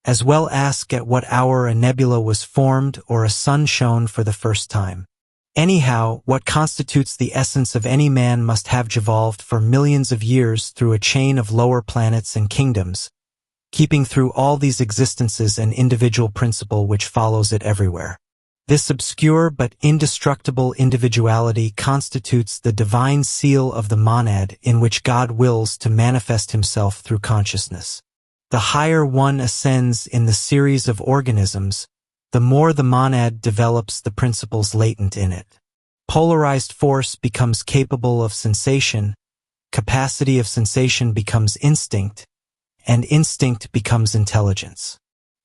A: As well ask at what hour a nebula was formed or a sun shone for the first time. Anyhow, what constitutes the essence of any man must have evolved for millions of years through a chain of lower planets and kingdoms, keeping through all these existences an individual principle which follows it everywhere. This obscure but indestructible individuality constitutes the divine seal of the monad in which God wills to manifest himself through consciousness. The higher one ascends in the series of organisms, the more the monad develops the principles latent in it. Polarized force becomes capable of sensation, capacity of sensation becomes instinct, and instinct becomes intelligence.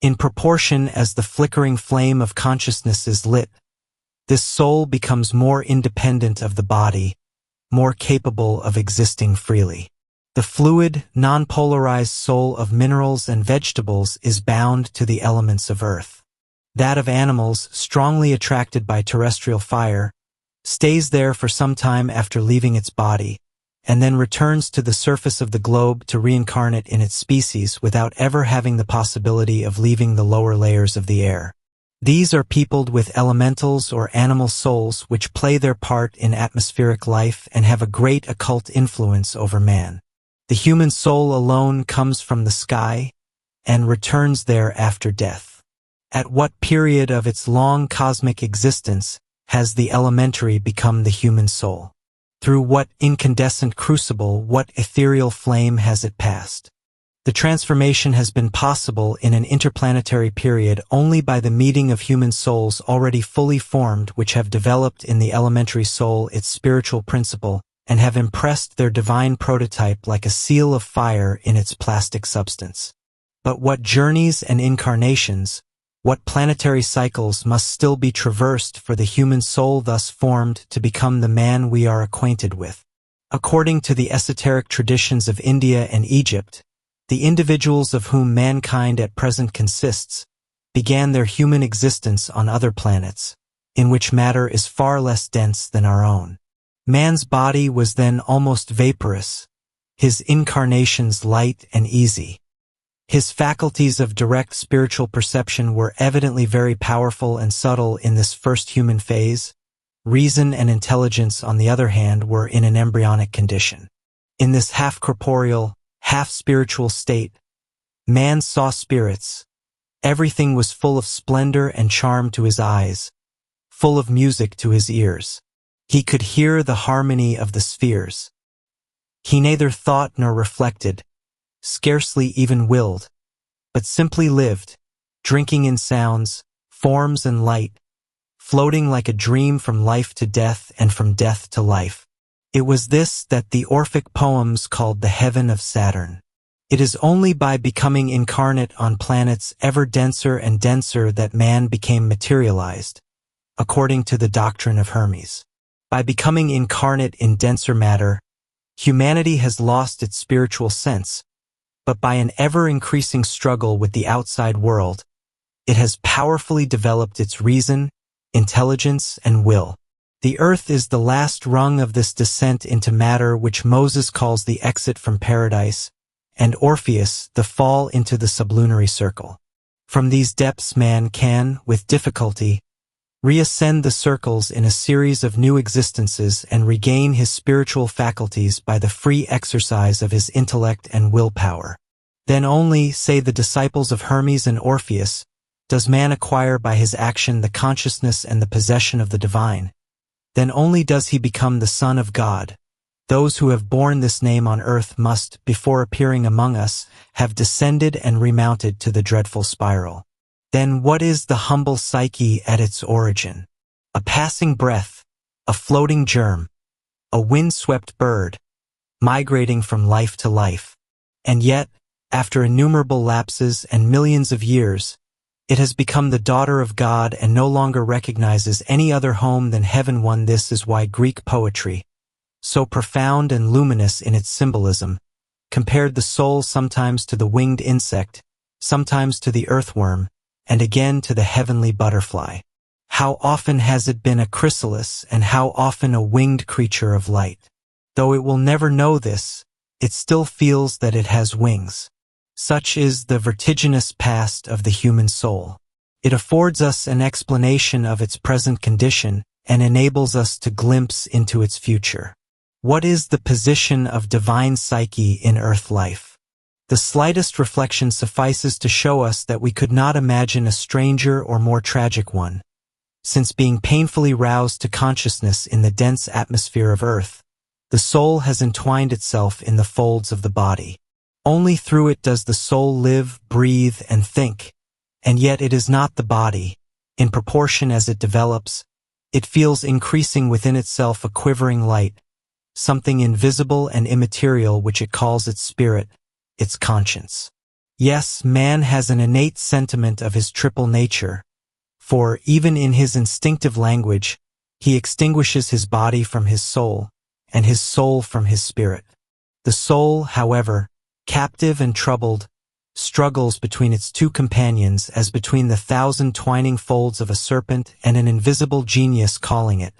A: In proportion as the flickering flame of consciousness is lit, this soul becomes more independent of the body, more capable of existing freely. The fluid, non-polarized soul of minerals and vegetables is bound to the elements of earth. That of animals, strongly attracted by terrestrial fire, stays there for some time after leaving its body, and then returns to the surface of the globe to reincarnate in its species without ever having the possibility of leaving the lower layers of the air. These are peopled with elementals or animal souls which play their part in atmospheric life and have a great occult influence over man. The human soul alone comes from the sky and returns there after death. At what period of its long cosmic existence has the elementary become the human soul? Through what incandescent crucible, what ethereal flame has it passed? The transformation has been possible in an interplanetary period only by the meeting of human souls already fully formed which have developed in the elementary soul its spiritual principle and have impressed their divine prototype like a seal of fire in its plastic substance. But what journeys and incarnations, what planetary cycles must still be traversed for the human soul thus formed to become the man we are acquainted with? According to the esoteric traditions of India and Egypt, the individuals of whom mankind at present consists began their human existence on other planets, in which matter is far less dense than our own. Man's body was then almost vaporous, his incarnations light and easy. His faculties of direct spiritual perception were evidently very powerful and subtle in this first human phase. Reason and intelligence, on the other hand, were in an embryonic condition. In this half-corporeal, half-spiritual state, man saw spirits. Everything was full of splendor and charm to his eyes, full of music to his ears. He could hear the harmony of the spheres. He neither thought nor reflected, scarcely even willed, but simply lived, drinking in sounds, forms and light, floating like a dream from life to death and from death to life. It was this that the Orphic poems called the heaven of Saturn. It is only by becoming incarnate on planets ever denser and denser that man became materialized, according to the doctrine of Hermes. By becoming incarnate in denser matter, humanity has lost its spiritual sense, but by an ever-increasing struggle with the outside world, it has powerfully developed its reason, intelligence, and will. The earth is the last rung of this descent into matter which Moses calls the exit from paradise, and Orpheus the fall into the sublunary circle. From these depths man can, with difficulty, reascend the circles in a series of new existences and regain his spiritual faculties by the free exercise of his intellect and willpower. Then only, say the disciples of Hermes and Orpheus, does man acquire by his action the consciousness and the possession of the divine. Then only does he become the Son of God. Those who have borne this name on earth must, before appearing among us, have descended and remounted to the dreadful spiral. Then what is the humble psyche at its origin? A passing breath, a floating germ, a wind-swept bird, migrating from life to life. And yet, after innumerable lapses and millions of years, it has become the daughter of God and no longer recognizes any other home than heaven. This is why Greek poetry, so profound and luminous in its symbolism, compared the soul sometimes to the winged insect, sometimes to the earthworm, and again to the heavenly butterfly. How often has it been a chrysalis and how often a winged creature of light? Though it will never know this, it still feels that it has wings. Such is the vertiginous past of the human soul. It affords us an explanation of its present condition and enables us to glimpse into its future. What is the position of divine psyche in earth life? The slightest reflection suffices to show us that we could not imagine a stranger or more tragic one, since being painfully roused to consciousness in the dense atmosphere of earth, the soul has entwined itself in the folds of the body. Only through it does the soul live, breathe, and think, and yet it is not the body. In proportion as it develops, it feels increasing within itself a quivering light, something invisible and immaterial which it calls its spirit, its conscience. Yes, man has an innate sentiment of his triple nature, for, even in his instinctive language, he extinguishes his body from his soul, and his soul from his spirit. The soul, however, captive and troubled, struggles between its two companions as between the 1,000 twining folds of a serpent and an invisible genius calling it,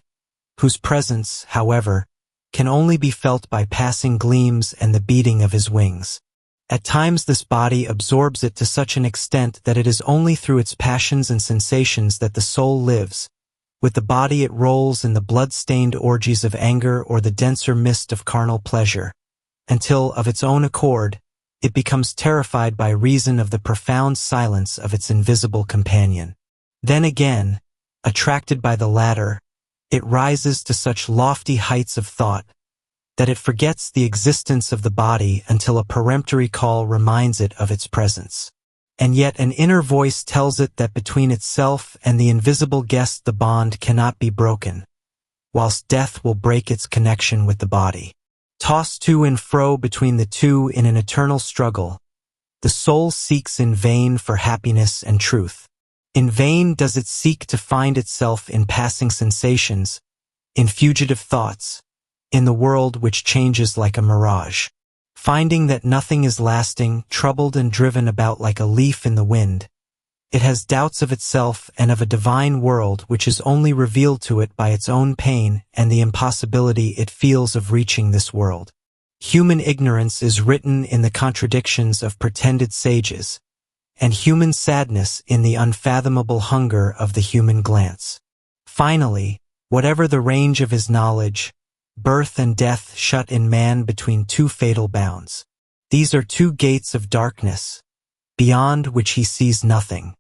A: whose presence, however, can only be felt by passing gleams and the beating of his wings. At times this body absorbs it to such an extent that it is only through its passions and sensations that the soul lives. With the body it rolls in the blood-stained orgies of anger or the denser mist of carnal pleasure, until, of its own accord, it becomes terrified by reason of the profound silence of its invisible companion. Then again, attracted by the latter, it rises to such lofty heights of thought that it forgets the existence of the body until a peremptory call reminds it of its presence. And yet an inner voice tells it that between itself and the invisible guest the bond cannot be broken, whilst death will break its connection with the body. Tossed to and fro between the two in an eternal struggle, the soul seeks in vain for happiness and truth. In vain does it seek to find itself in passing sensations, in fugitive thoughts, in the world which changes like a mirage. Finding that nothing is lasting, troubled and driven about like a leaf in the wind, it has doubts of itself and of a divine world which is only revealed to it by its own pain and the impossibility it feels of reaching this world. Human ignorance is written in the contradictions of pretended sages, and human sadness in the unfathomable hunger of the human glance. Finally, whatever the range of his knowledge, birth and death shut in man between two fatal bounds. These are two gates of darkness, beyond which he sees nothing.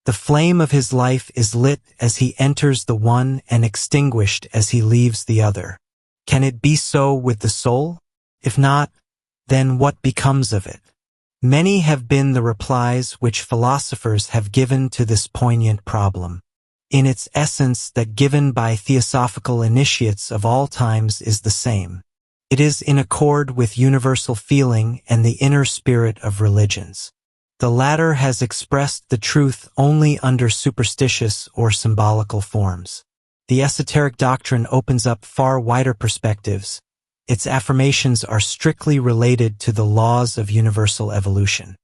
A: The flame of his life is lit as he enters the one and extinguished as he leaves the other. Can it be so with the soul? If not, then what becomes of it? Many have been the replies which philosophers have given to this poignant problem. In its essence, that given by theosophical initiates of all times is the same. It is in accord with universal feeling and the inner spirit of religions. The latter has expressed the truth only under superstitious or symbolical forms. The esoteric doctrine opens up far wider perspectives. Its affirmations are strictly related to the laws of universal evolution.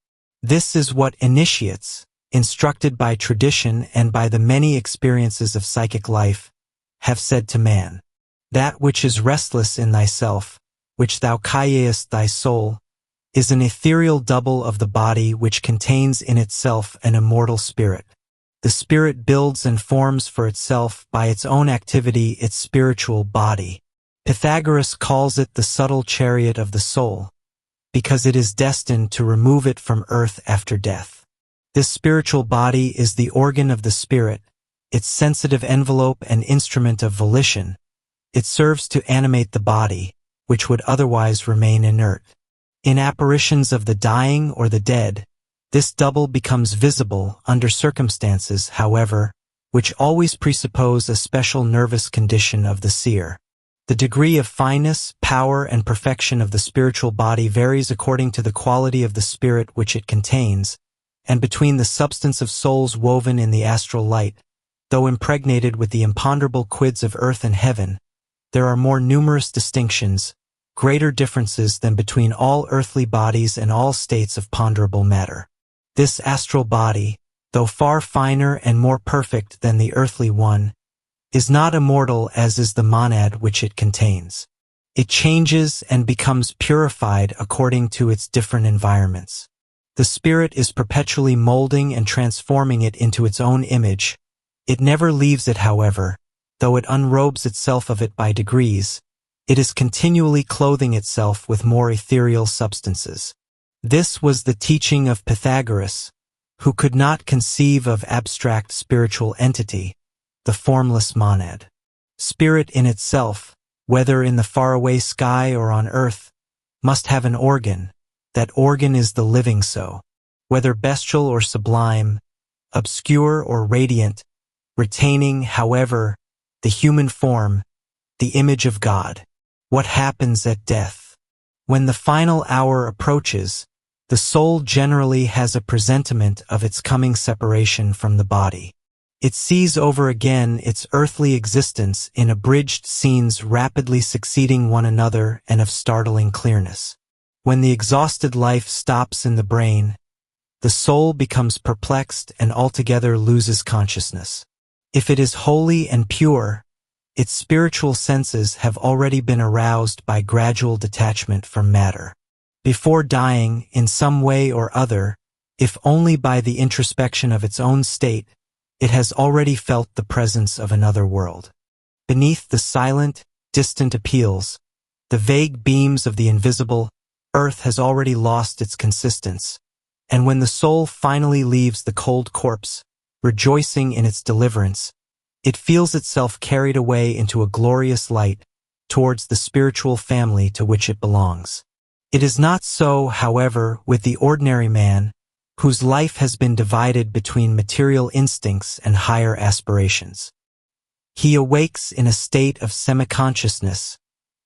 A: This is what initiates, instructed by tradition and by the many experiences of psychic life, have said to man. That which is restless in thyself, which thou callest thy soul, is an ethereal double of the body which contains in itself an immortal spirit. The spirit builds and forms for itself by its own activity its spiritual body. Pythagoras calls it the subtle chariot of the soul, because it is destined to remove it from earth after death. This spiritual body is the organ of the spirit, its sensitive envelope and instrument of volition. It serves to animate the body, which would otherwise remain inert. In apparitions of the dying or the dead, this double becomes visible under circumstances, however, which always presuppose a special nervous condition of the seer. The degree of fineness, power, and perfection of the spiritual body varies according to the quality of the spirit which it contains, and between the substance of souls woven in the astral light, though impregnated with the imponderable quids of earth and heaven, there are more numerous distinctions, greater differences than between all earthly bodies and all states of ponderable matter. This astral body, though far finer and more perfect than the earthly one, is not immortal as is the monad which it contains. It changes and becomes purified according to its different environments. The spirit is perpetually molding and transforming it into its own image. It never leaves it, however, though it unrobes itself of it by degrees. It is continually clothing itself with more ethereal substances. This was the teaching of Pythagoras, who could not conceive of abstract spiritual entity, the formless monad. Spirit in itself, whether in the faraway sky or on earth, must have an organ. That organ is the living so. Whether bestial or sublime, obscure or radiant, retaining, however, the human form, the image of God. What happens at death? When the final hour approaches, the soul generally has a presentiment of its coming separation from the body. It sees over again its earthly existence in abridged scenes rapidly succeeding one another and of startling clearness. When the exhausted life stops in the brain, the soul becomes perplexed and altogether loses consciousness. If it is holy and pure, its spiritual senses have already been aroused by gradual detachment from matter. Before dying, in some way or other, if only by the introspection of its own state, it has already felt the presence of another world. Beneath the silent, distant appeals, the vague beams of the invisible, earth has already lost its consistence, and when the soul finally leaves the cold corpse, rejoicing in its deliverance, it feels itself carried away into a glorious light towards the spiritual family to which it belongs. It is not so, however, with the ordinary man, whose life has been divided between material instincts and higher aspirations. He awakes in a state of semi-consciousness,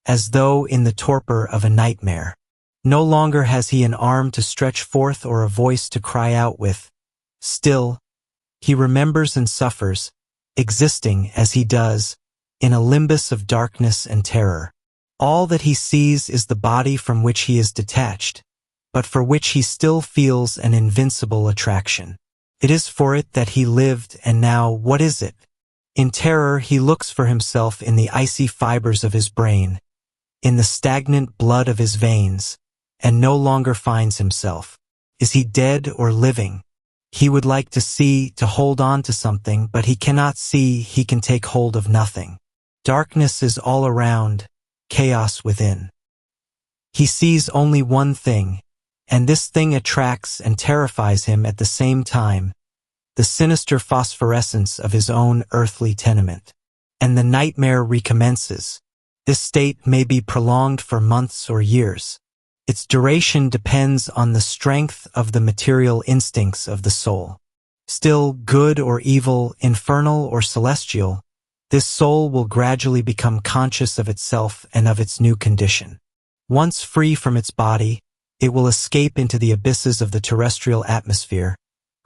A: as though in the torpor of a nightmare. No longer has he an arm to stretch forth or a voice to cry out with. Still, he remembers and suffers, existing, as he does, in a limbus of darkness and terror. All that he sees is the body from which he is detached, but for which he still feels an invincible attraction. It is for it that he lived, and now what is it? In terror he looks for himself in the icy fibers of his brain, in the stagnant blood of his veins, and no longer finds himself. Is he dead or living? He would like to see, to hold on to something, but he cannot see, he can take hold of nothing. Darkness is all around, chaos within. He sees only one thing, and this thing attracts and terrifies him at the same time, the sinister phosphorescence of his own earthly tenement. And the nightmare recommences. This state may be prolonged for months or years. Its duration depends on the strength of the material instincts of the soul. Still, good or evil, infernal or celestial, this soul will gradually become conscious of itself and of its new condition. Once free from its body, it will escape into the abysses of the terrestrial atmosphere,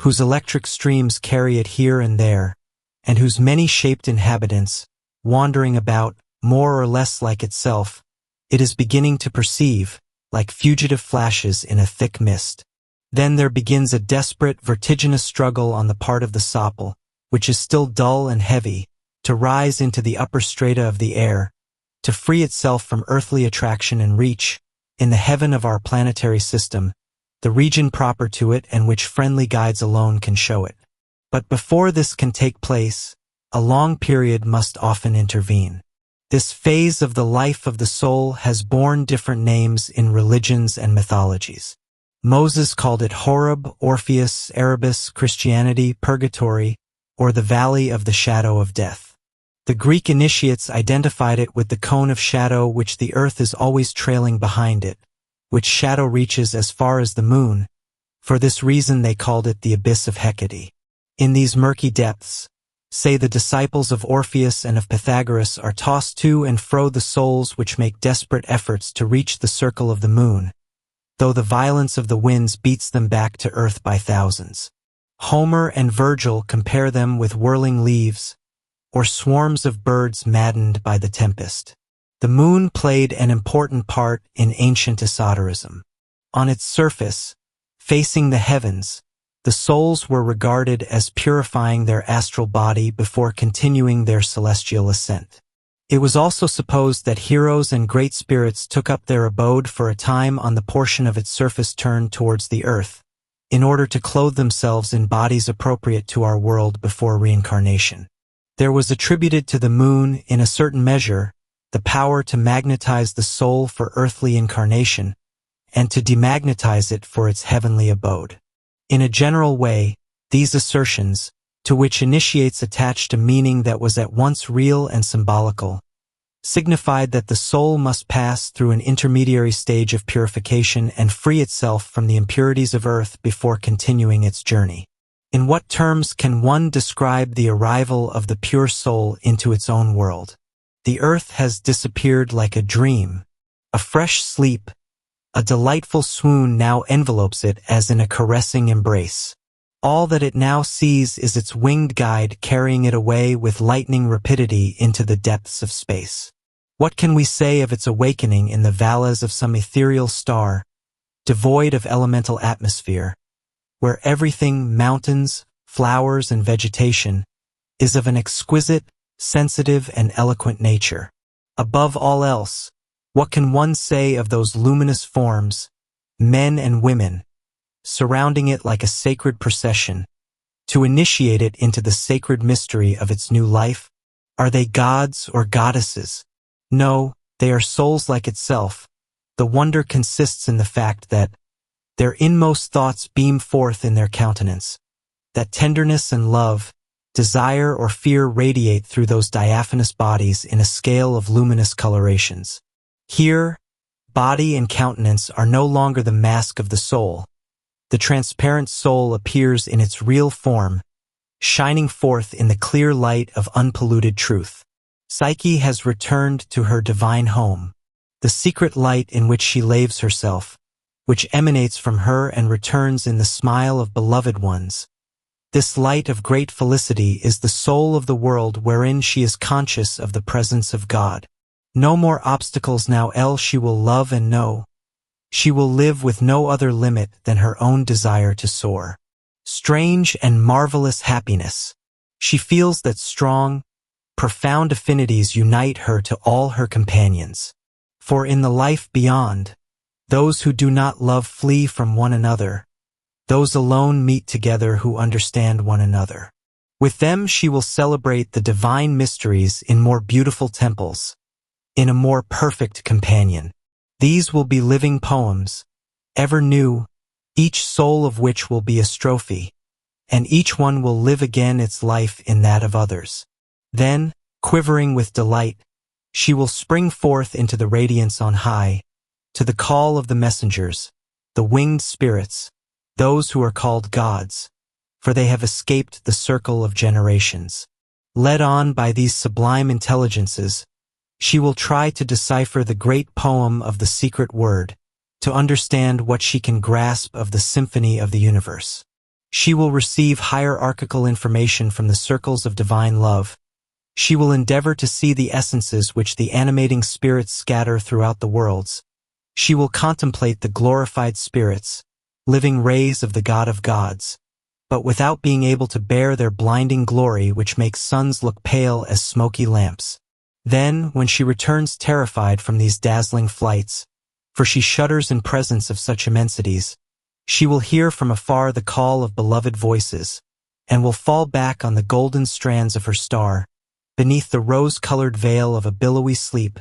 A: whose electric streams carry it here and there, and whose many-shaped inhabitants, wandering about, more or less like itself, it is beginning to perceive, like fugitive flashes in a thick mist. Then there begins a desperate, vertiginous struggle on the part of the soul, which is still dull and heavy, to rise into the upper strata of the air, to free itself from earthly attraction and reach, in the heaven of our planetary system, the region proper to it and which friendly guides alone can show it. But before this can take place, a long period must often intervene. This phase of the life of the soul has borne different names in religions and mythologies. Moses called it Horeb, Orpheus, Erebus, Christianity, Purgatory, or the Valley of the Shadow of Death. The Greek initiates identified it with the cone of shadow which the earth is always trailing behind it, which shadow reaches as far as the moon. For this reason they called it the abyss of Hecate. In these murky depths, say the disciples of Orpheus and of Pythagoras, are tossed to and fro the souls which make desperate efforts to reach the circle of the moon, though the violence of the winds beats them back to earth by thousands. Homer and Virgil compare them with whirling leaves, or swarms of birds maddened by the tempest. The moon played an important part in ancient esotericism. On its surface, facing the heavens, the souls were regarded as purifying their astral body before continuing their celestial ascent. It was also supposed that heroes and great spirits took up their abode for a time on the portion of its surface turned towards the earth, in order to clothe themselves in bodies appropriate to our world before reincarnation. There was attributed to the moon, in a certain measure, the power to magnetize the soul for earthly incarnation, and to demagnetize it for its heavenly abode. In a general way, these assertions, to which initiates attached a meaning that was at once real and symbolical, signified that the soul must pass through an intermediary stage of purification and free itself from the impurities of earth before continuing its journey. In what terms can one describe the arrival of the pure soul into its own world? The earth has disappeared like a dream, a fresh sleep. A delightful swoon now envelopes it as in a caressing embrace. All that it now sees is its winged guide carrying it away with lightning rapidity into the depths of space. What can we say of its awakening in the valleys of some ethereal star, devoid of elemental atmosphere, where everything, mountains, flowers, and vegetation, is of an exquisite, sensitive, and eloquent nature? Above all else, what can one say of those luminous forms, men and women, surrounding it like a sacred procession, to initiate it into the sacred mystery of its new life? Are they gods or goddesses? No, they are souls like itself. The wonder consists in the fact that their inmost thoughts beam forth in their countenance, that tenderness and love, desire or fear radiate through those diaphanous bodies in a scale of luminous colorations. Here, body and countenance are no longer the mask of the soul. The transparent soul appears in its real form, shining forth in the clear light of unpolluted truth. Psyche has returned to her divine home, the secret light in which she laves herself, which emanates from her and returns in the smile of beloved ones. This light of great felicity is the soul of the world wherein she is conscious of the presence of God. No more obstacles now, else she will love and know. She will live with no other limit than her own desire to soar. Strange and marvelous happiness. She feels that strong, profound affinities unite her to all her companions. For in the life beyond, those who do not love flee from one another. Those alone meet together who understand one another. With them she will celebrate the divine mysteries in more beautiful temples, in a more perfect companion. These will be living poems, ever new, each soul of which will be a strophe, and each one will live again its life in that of others. Then, quivering with delight, she will spring forth into the radiance on high, to the call of the messengers, the winged spirits, those who are called gods, for they have escaped the circle of generations. Led on by these sublime intelligences, she will try to decipher the great poem of the secret word, to understand what she can grasp of the symphony of the universe. She will receive hierarchical information from the circles of divine love. She will endeavor to see the essences which the animating spirits scatter throughout the worlds. She will contemplate the glorified spirits, living rays of the God of gods, but without being able to bear their blinding glory which makes suns look pale as smoky lamps. Then, when she returns terrified from these dazzling flights, for she shudders in presence of such immensities, she will hear from afar the call of beloved voices, and will fall back on the golden strands of her star, beneath the rose-colored veil of a billowy sleep,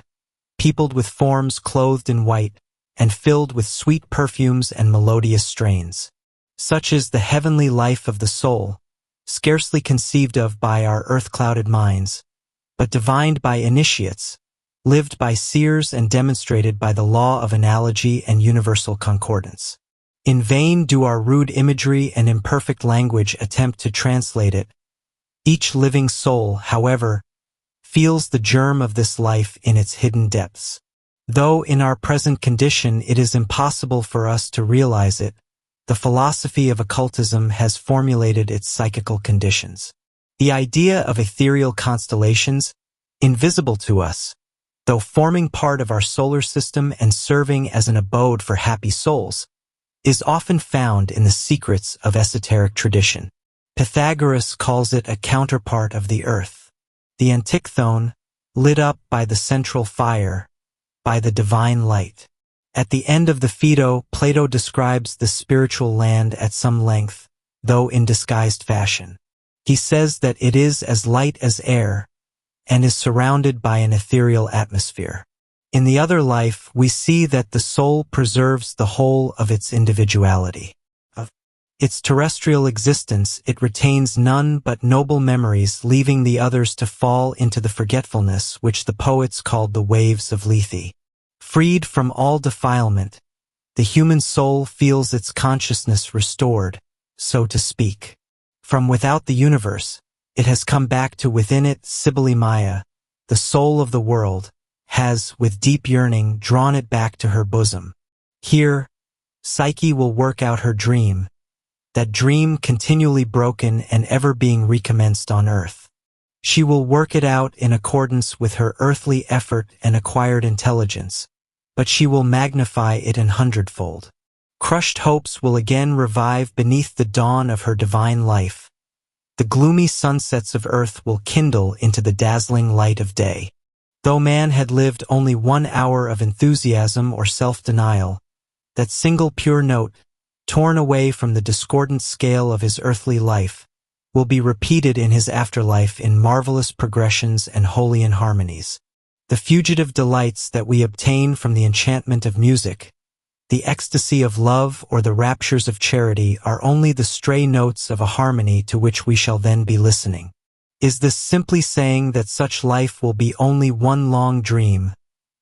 A: peopled with forms clothed in white, and filled with sweet perfumes and melodious strains. Such is the heavenly life of the soul, scarcely conceived of by our earth-clouded minds, but divined by initiates, lived by seers and demonstrated by the law of analogy and universal concordance. In vain do our rude imagery and imperfect language attempt to translate it. Each living soul, however, feels the germ of this life in its hidden depths. Though in our present condition it is impossible for us to realize it, the philosophy of occultism has formulated its psychical conditions. The idea of ethereal constellations, invisible to us, though forming part of our solar system and serving as an abode for happy souls, is often found in the secrets of esoteric tradition. Pythagoras calls it a counterpart of the earth, the antichthon, lit up by the central fire, by the divine light. At the end of the Phaedo, Plato describes the spiritual land at some length, though in disguised fashion. He says that it is as light as air, and is surrounded by an ethereal atmosphere. In the other life, we see that the soul preserves the whole of its individuality. Of its terrestrial existence, it retains none but noble memories, leaving the others to fall into the forgetfulness which the poets called the waves of Lethe. Freed from all defilement, the human soul feels its consciousness restored, so to speak. From without the universe, it has come back to within it. Cybele Maya, the soul of the world, has, with deep yearning, drawn it back to her bosom. Here, Psyche will work out her dream, that dream continually broken and ever being recommenced on earth. She will work it out in accordance with her earthly effort and acquired intelligence, but she will magnify it in hundredfold. Crushed hopes will again revive beneath the dawn of her divine life. The gloomy sunsets of earth will kindle into the dazzling light of day. Though man had lived only 1 hour of enthusiasm or self-denial, that single pure note, torn away from the discordant scale of his earthly life, will be repeated in his afterlife in marvelous progressions and holy harmonies. The fugitive delights that we obtain from the enchantment of music, the ecstasy of love or the raptures of charity are only the stray notes of a harmony to which we shall then be listening. Is this simply saying that such life will be only one long dream,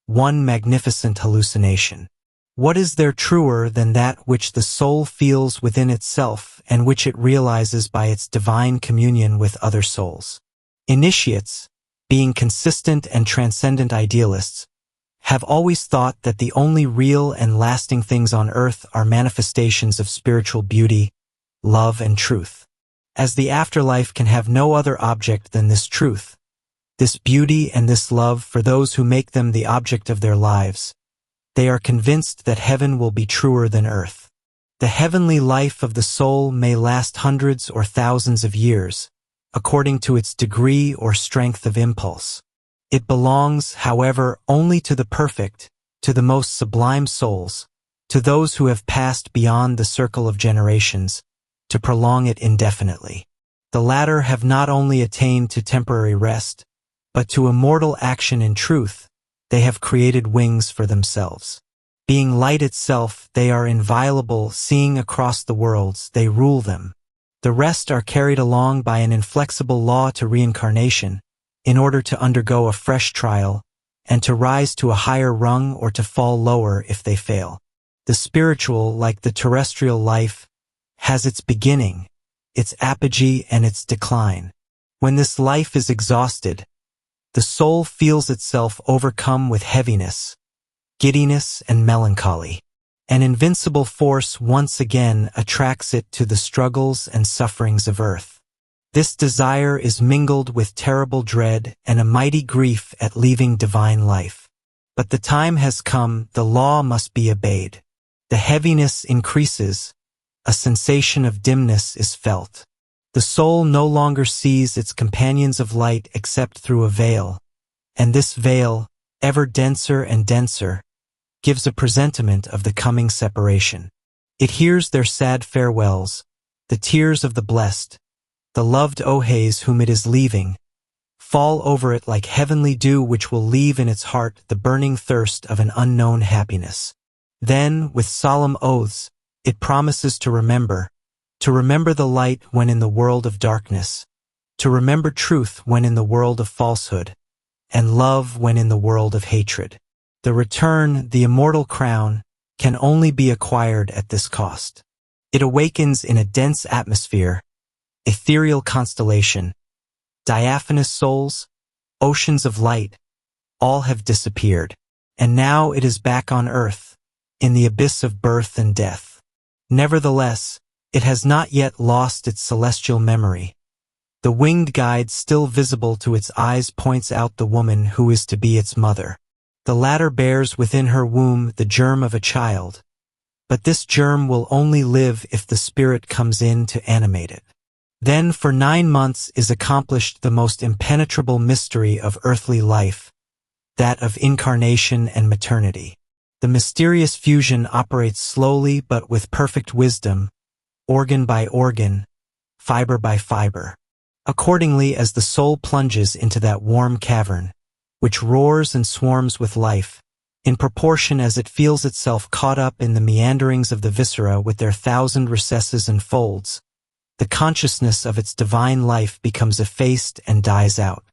A: one magnificent hallucination? What is there truer than that which the soul feels within itself and which it realizes by its divine communion with other souls? Initiates, being consistent and transcendent idealists, have always thought that the only real and lasting things on earth are manifestations of spiritual beauty, love, and truth. As the afterlife can have no other object than this truth, this beauty and this love for those who make them the object of their lives, they are convinced that heaven will be truer than earth. The heavenly life of the soul may last hundreds or thousands of years, according to its degree or strength of impulse. It belongs, however, only to the perfect, to the most sublime souls, to those who have passed beyond the circle of generations, to prolong it indefinitely. The latter have not only attained to temporary rest, but to immortal action in truth. They have created wings for themselves. Being light itself, they are inviolable, seeing across the worlds, they rule them. The rest are carried along by an inflexible law to reincarnation, in order to undergo a fresh trial, and to rise to a higher rung or to fall lower if they fail. The spiritual, like the terrestrial life, has its beginning, its apogee, and its decline. When this life is exhausted, the soul feels itself overcome with heaviness, giddiness, and melancholy. An invincible force once again attracts it to the struggles and sufferings of earth. This desire is mingled with terrible dread and a mighty grief at leaving divine life. But the time has come, the law must be obeyed. The heaviness increases, a sensation of dimness is felt. The soul no longer sees its companions of light except through a veil, and this veil, ever denser and denser, gives a presentiment of the coming separation. It hears their sad farewells, the tears of the blessed, the loved ohes whom it is leaving, fall over it like heavenly dew which will leave in its heart the burning thirst of an unknown happiness. Then, with solemn oaths, it promises to remember the light when in the world of darkness, to remember truth when in the world of falsehood, and love when in the world of hatred. The return, the immortal crown, can only be acquired at this cost. It awakens in a dense atmosphere, ethereal constellation, diaphanous souls, oceans of light, all have disappeared, and now it is back on earth, in the abyss of birth and death. Nevertheless, it has not yet lost its celestial memory. The winged guide still visible to its eyes points out the woman who is to be its mother. The latter bears within her womb the germ of a child, but this germ will only live if the spirit comes in to animate it. Then for 9 months is accomplished the most impenetrable mystery of earthly life, that of incarnation and maternity. The mysterious fusion operates slowly but with perfect wisdom, organ by organ, fiber by fiber. Accordingly, as the soul plunges into that warm cavern, which roars and swarms with life, in proportion as it feels itself caught up in the meanderings of the viscera with their 1,000 recesses and folds, the consciousness of its divine life becomes effaced and dies out.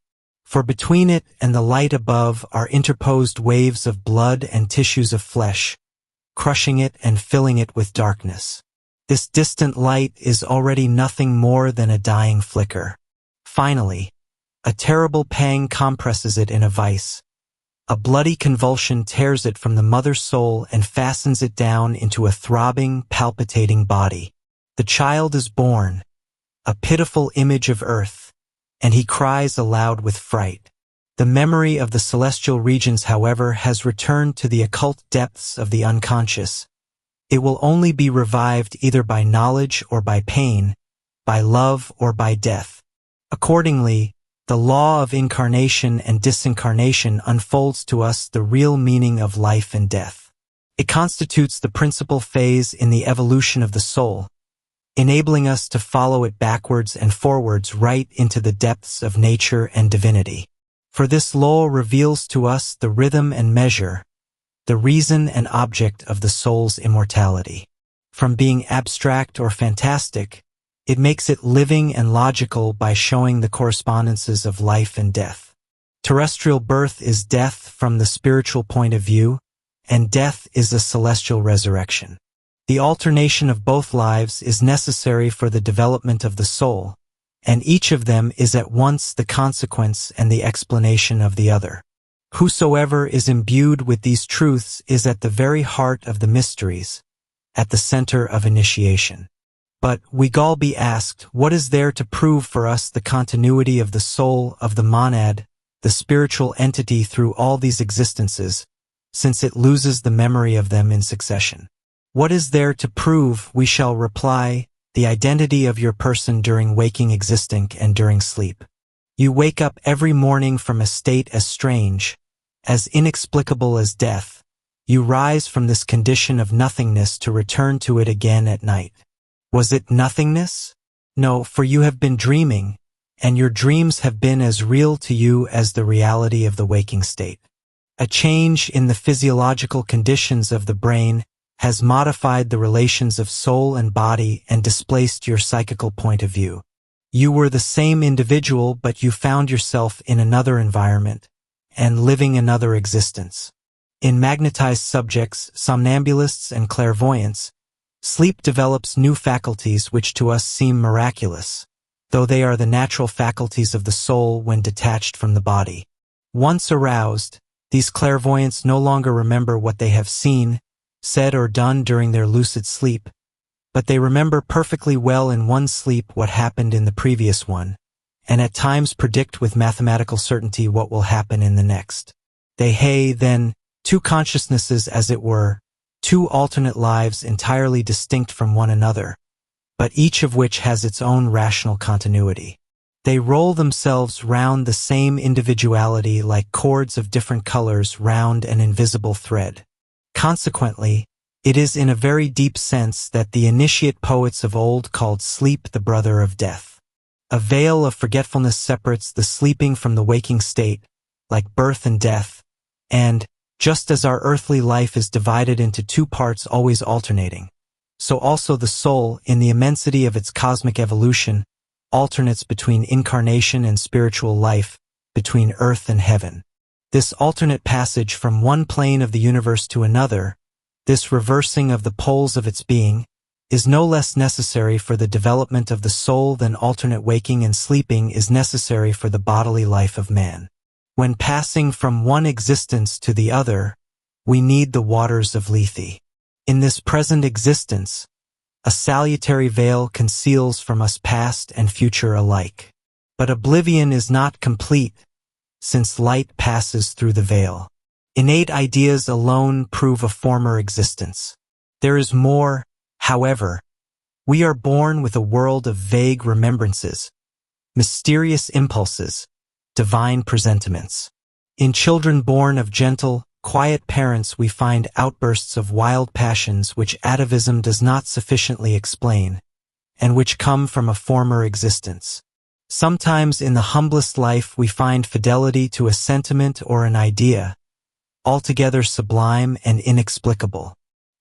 A: For between it and the light above are interposed waves of blood and tissues of flesh, crushing it and filling it with darkness. This distant light is already nothing more than a dying flicker. Finally, a terrible pang compresses it in a vice. A bloody convulsion tears it from the mother's soul and fastens it down into a throbbing, palpitating body. The child is born, a pitiful image of earth, and he cries aloud with fright. The memory of the celestial regions, however, has returned to the occult depths of the unconscious. It will only be revived either by knowledge or by pain, by love or by death. Accordingly, the law of incarnation and disincarnation unfolds to us the real meaning of life and death. It constitutes the principal phase in the evolution of the soul, enabling us to follow it backwards and forwards right into the depths of nature and divinity. For this law reveals to us the rhythm and measure, the reason and object of the soul's immortality. From being abstract or fantastic, it makes it living and logical by showing the correspondences of life and death. Terrestrial birth is death from the spiritual point of view, and death is a celestial resurrection. The alternation of both lives is necessary for the development of the soul, and each of them is at once the consequence and the explanation of the other. Whosoever is imbued with these truths is at the very heart of the mysteries, at the center of initiation. But we all be asked, what is there to prove for us the continuity of the soul of the monad, the spiritual entity through all these existences, since it loses the memory of them in succession? What is there to prove, we shall reply, the identity of your person during waking existence and during sleep? You wake up every morning from a state as strange, as inexplicable as death. You rise from this condition of nothingness to return to it again at night. Was it nothingness? No, for you have been dreaming, and your dreams have been as real to you as the reality of the waking state. A change in the physiological conditions of the brain has modified the relations of soul and body and displaced your psychical point of view. You were the same individual, but you found yourself in another environment and living another existence. In magnetized subjects, somnambulists, and clairvoyants, sleep develops new faculties which to us seem miraculous, though they are the natural faculties of the soul when detached from the body. Once aroused, these clairvoyants no longer remember what they have seen, said, or done during their lucid sleep, but they remember perfectly well in one sleep what happened in the previous one, and at times predict with mathematical certainty what will happen in the next. They have, then, two consciousnesses, as it were, two alternate lives entirely distinct from one another, but each of which has its own rational continuity. They roll themselves round the same individuality like cords of different colors round an invisible thread. Consequently, it is in a very deep sense that the initiate poets of old called sleep the brother of death. A veil of forgetfulness separates the sleeping from the waking state, like birth and death, and, just as our earthly life is divided into two parts always alternating, so also the soul, in the immensity of its cosmic evolution, alternates between incarnation and spiritual life, between earth and heaven. This alternate passage from one plane of the universe to another, this reversing of the poles of its being, is no less necessary for the development of the soul than alternate waking and sleeping is necessary for the bodily life of man. When passing from one existence to the other, we need the waters of Lethe. In this present existence, a salutary veil conceals from us past and future alike. But oblivion is not complete, since light passes through the veil. Innate ideas alone prove a former existence. There is more, however. We are born with a world of vague remembrances, mysterious impulses, divine presentiments. In children born of gentle, quiet parents we find outbursts of wild passions which atavism does not sufficiently explain, and which come from a former existence. Sometimes in the humblest life we find fidelity to a sentiment or an idea, altogether sublime and inexplicable.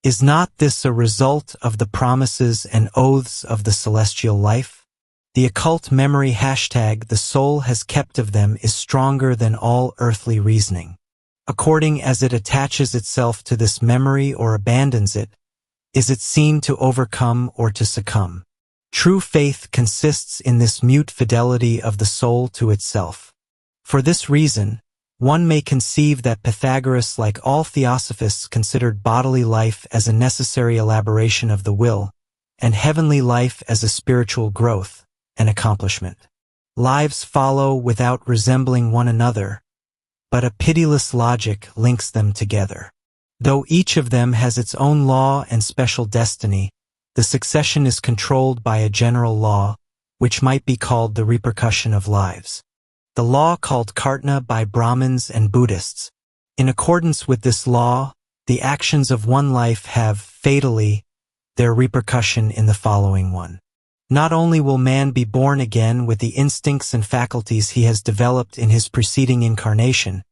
A: Is not this a result of the promises and oaths of the celestial life? The occult memory # the soul has kept of them is stronger than all earthly reasoning. According as it attaches itself to this memory or abandons it, is it seen to overcome or to succumb. True faith consists in this mute fidelity of the soul to itself. For this reason, one may conceive that Pythagoras, like all theosophists, considered bodily life as a necessary elaboration of the will, and heavenly life as a spiritual growth and accomplishment. Lives follow without resembling one another, but a pitiless logic links them together. Though each of them has its own law and special destiny, the succession is controlled by a general law, which might be called the repercussion of lives. The law called Kartna by Brahmins and Buddhists. In accordance with this law, the actions of one life have, fatally, their repercussion in the following one. Not only will man be born again with the instincts and faculties he has developed in his preceding incarnation,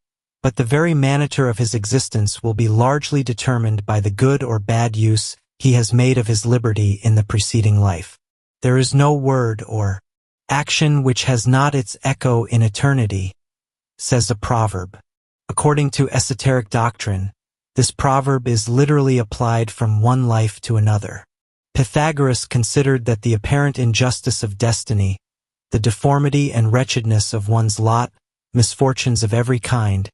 A: but the very matter of his existence will be largely determined by the good or bad use he has made of his liberty in the preceding life. There is no word or action which has not its echo in eternity, says a proverb. According to esoteric doctrine, this proverb is literally applied from one life to another. Pythagoras considered that the apparent injustice of destiny, the deformity and wretchedness of one's lot, misfortunes of every kind,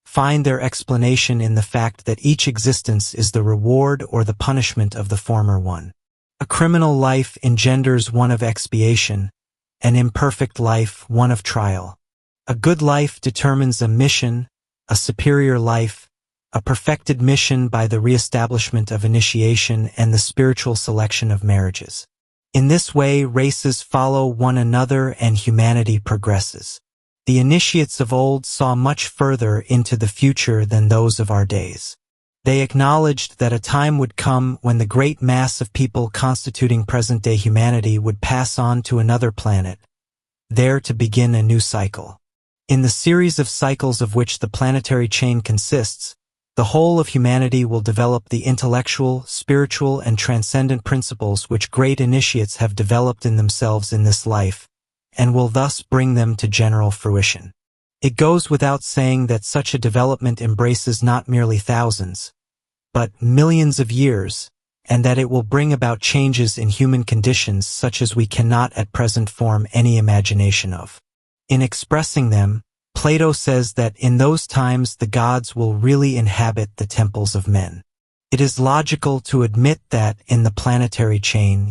A: find their explanation in the fact that each existence is the reward or the punishment of the former one. A criminal life engenders one of expiation, an imperfect life one of trial. A good life determines a mission, a superior life, a perfected mission by the reestablishment of initiation and the spiritual selection of marriages. In this way, races follow one another and humanity progresses. The initiates of old saw much further into the future than those of our days. They acknowledged that a time would come when the great mass of people constituting present-day humanity would pass on to another planet, there to begin a new cycle. In the series of cycles of which the planetary chain consists, the whole of humanity will develop the intellectual, spiritual, and transcendent principles which great initiates have developed in themselves in this life, and will thus bring them to general fruition. It goes without saying that such a development embraces not merely thousands, but millions of years, and that it will bring about changes in human conditions such as we cannot at present form any imagination of. In expressing them, Plato says that in those times the gods will really inhabit the temples of men. It is logical to admit that in the planetary chain,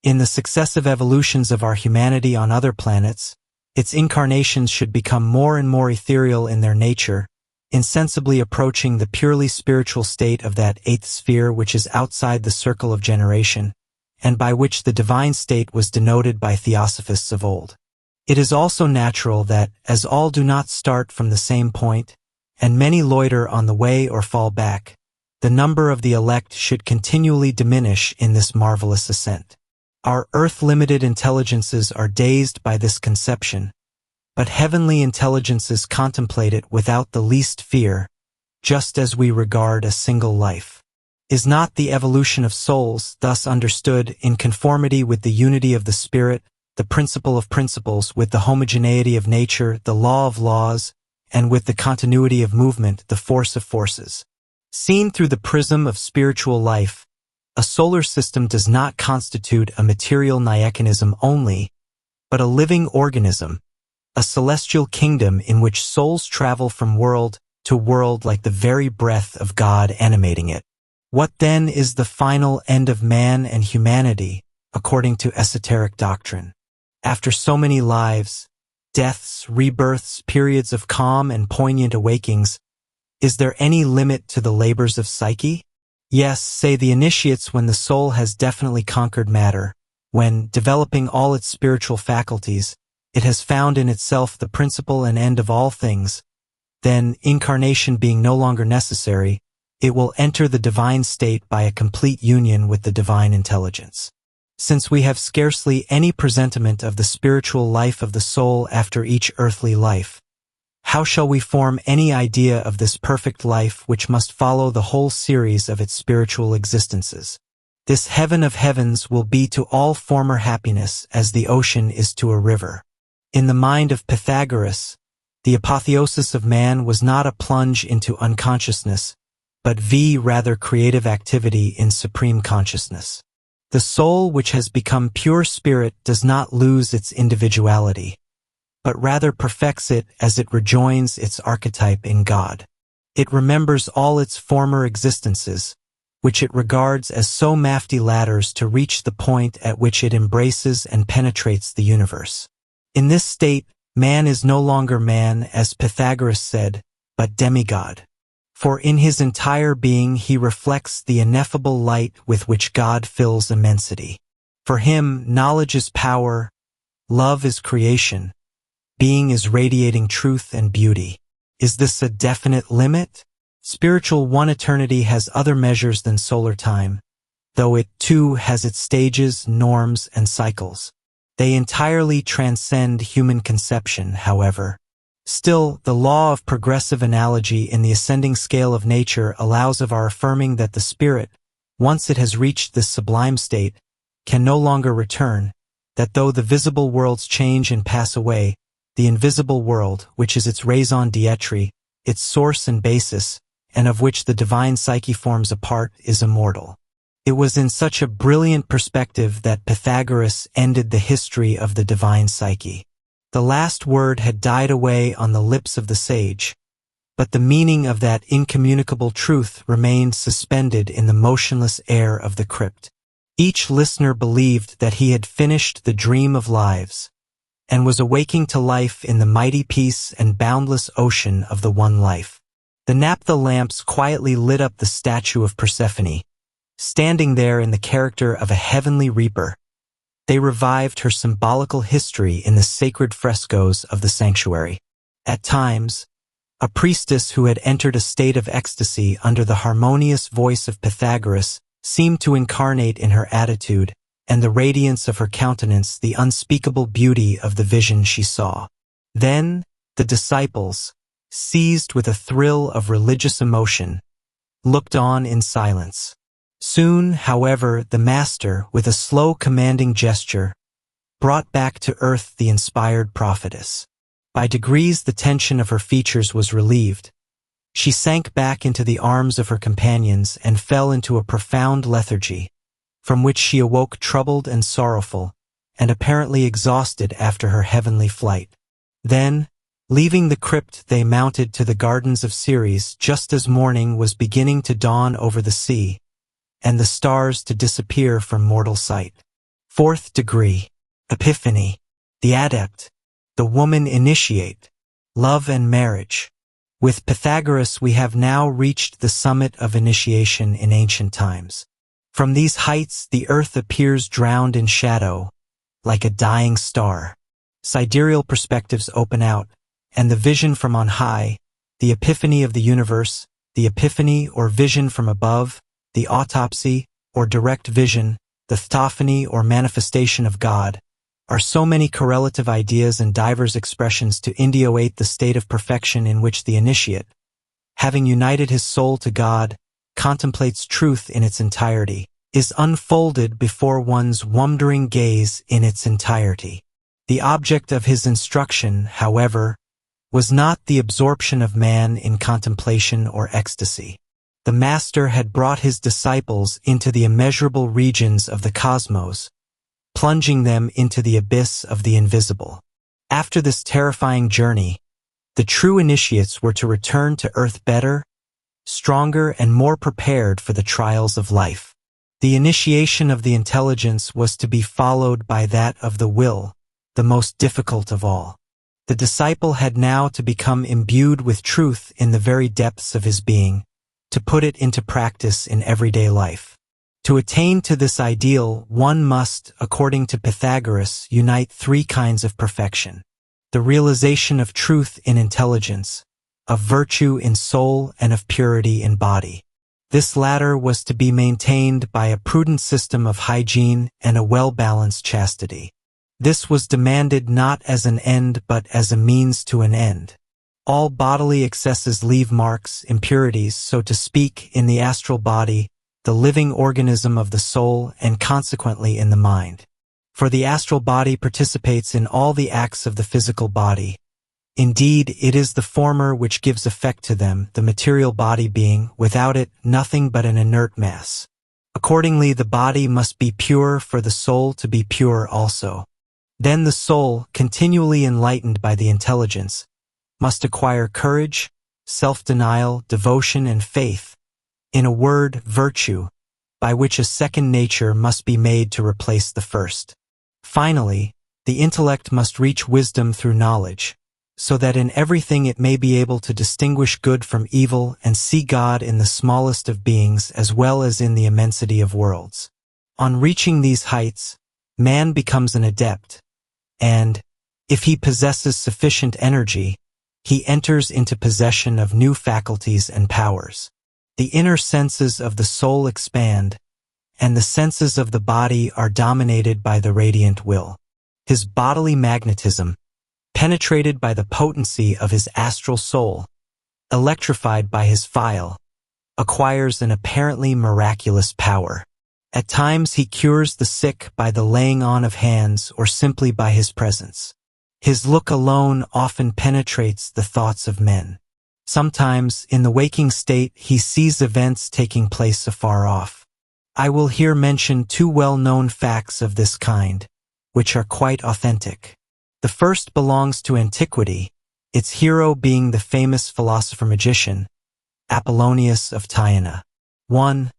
A: in the successive evolutions of our humanity on other planets, its incarnations should become more and more ethereal in their nature, insensibly approaching the purely spiritual state of that eighth sphere which is outside the circle of generation, and by which the divine state was denoted by theosophists of old. It is also natural that, as all do not start from the same point, and many loiter on the way or fall back, the number of the elect should continually diminish in this marvelous ascent. Our earth-limited intelligences are dazed by this conception, but heavenly intelligences contemplate it without the least fear, just as we regard a single life. Is not the evolution of souls thus understood in conformity with the unity of the spirit, the principle of principles, with the homogeneity of nature, the law of laws, and with the continuity of movement, the force of forces? Seen through the prism of spiritual life, a solar system does not constitute a material niacanism only, but a living organism, a celestial kingdom in which souls travel from world to world like the very breath of God animating it. What then is the final end of man and humanity, according to esoteric doctrine? After so many lives, deaths, rebirths, periods of calm and poignant awakings, is there any limit to the labors of psyche? Yes, say the initiates, when the soul has definitely conquered matter, when, developing all its spiritual faculties, it has found in itself the principle and end of all things, then, incarnation being no longer necessary, it will enter the divine state by a complete union with the divine intelligence. Since we have scarcely any presentiment of the spiritual life of the soul after each earthly life, how shall we form any idea of this perfect life which must follow the whole series of its spiritual existences? This heaven of heavens will be to all former happiness as the ocean is to a river. In the mind of Pythagoras, the apotheosis of man was not a plunge into unconsciousness, but rather creative activity in supreme consciousness. The soul which has become pure spirit does not lose its individuality, but rather perfects it as it rejoins its archetype in God. It remembers all its former existences, which it regards as so lofty ladders to reach the point at which it embraces and penetrates the universe. In this state, man is no longer man, as Pythagoras said, but demigod. For in his entire being he reflects the ineffable light with which God fills immensity. For him, knowledge is power, love is creation, being is radiating truth and beauty. Is this a definite limit? Spiritual one eternity has other measures than solar time, though it too has its stages, norms, and cycles. They entirely transcend human conception, however. Still, the law of progressive analogy in the ascending scale of nature allows of our affirming that the spirit, once it has reached this sublime state, can no longer return, that though the visible worlds change and pass away, the invisible world, which is its raison d'etre, its source and basis, and of which the divine psyche forms a part, is immortal. It was in such a brilliant perspective that Pythagoras ended the history of the divine psyche. The last word had died away on the lips of the sage, but the meaning of that incommunicable truth remained suspended in the motionless air of the crypt. Each listener believed that he had finished the dream of lives, and was awaking to life in the mighty peace and boundless ocean of the one life. The naphtha lamps quietly lit up the statue of Persephone, standing there in the character of a heavenly reaper. They revived her symbolical history in the sacred frescoes of the sanctuary. At times, a priestess who had entered a state of ecstasy under the harmonious voice of Pythagoras seemed to incarnate in her attitude and the radiance of her countenance the unspeakable beauty of the vision she saw. Then, the disciples, seized with a thrill of religious emotion, looked on in silence. Soon, however, the master, with a slow commanding gesture, brought back to earth the inspired prophetess. By degrees the tension of her features was relieved. She sank back into the arms of her companions and fell into a profound lethargy, from which she awoke troubled and sorrowful, and apparently exhausted after her heavenly flight. Then, leaving the crypt, they mounted to the gardens of Ceres just as morning was beginning to dawn over the sea, and the stars to disappear from mortal sight. Fourth degree, Epiphany, the adept, the woman initiate, love and marriage. With Pythagoras we have now reached the summit of initiation in ancient times. From these heights the earth appears drowned in shadow, like a dying star. Sidereal perspectives open out, and the vision from on high, the epiphany of the universe, the epiphany or vision from above, the autopsy, or direct vision, the theophany or manifestation of God, are so many correlative ideas and divers expressions to indicate the state of perfection in which the initiate, having united his soul to God, contemplates truth in its entirety, is unfolded before one's wondering gaze in its entirety. The object of his instruction, however, was not the absorption of man in contemplation or ecstasy. The Master had brought his disciples into the immeasurable regions of the cosmos, plunging them into the abyss of the invisible. After this terrifying journey, the true initiates were to return to earth better, stronger, and more prepared for the trials of life. The initiation of the intelligence was to be followed by that of the will, the most difficult of all. The disciple had now to become imbued with truth in the very depths of his being, to put it into practice in everyday life. To attain to this ideal, one must, according to Pythagoras, unite three kinds of perfection: the realization of truth in intelligence, of virtue in soul, and of purity in body. This latter was to be maintained by a prudent system of hygiene and a well-balanced chastity. This was demanded not as an end but as a means to an end. All bodily excesses leave marks, impurities, so to speak, in the astral body, the living organism of the soul, and consequently in the mind. For the astral body participates in all the acts of the physical body. Indeed, it is the former which gives effect to them, the material body being, without it, nothing but an inert mass. Accordingly, the body must be pure for the soul to be pure also. Then the soul, continually enlightened by the intelligence, must acquire courage, self-denial, devotion, and faith, in a word, virtue, by which a second nature must be made to replace the first. Finally, the intellect must reach wisdom through knowledge, so that in everything it may be able to distinguish good from evil and see God in the smallest of beings as well as in the immensity of worlds. On reaching these heights, man becomes an adept, and, if he possesses sufficient energy, he enters into possession of new faculties and powers. The inner senses of the soul expand, and the senses of the body are dominated by the radiant will. His bodily magnetism, penetrated by the potency of his astral soul, electrified by his file, acquires an apparently miraculous power. At times he cures the sick by the laying on of hands or simply by his presence. His look alone often penetrates the thoughts of men. Sometimes, in the waking state, he sees events taking place afar off. I will here mention two well-known facts of this kind, which are quite authentic. The first belongs to antiquity, its hero being the famous philosopher-magician, Apollonius of Tyana. 1.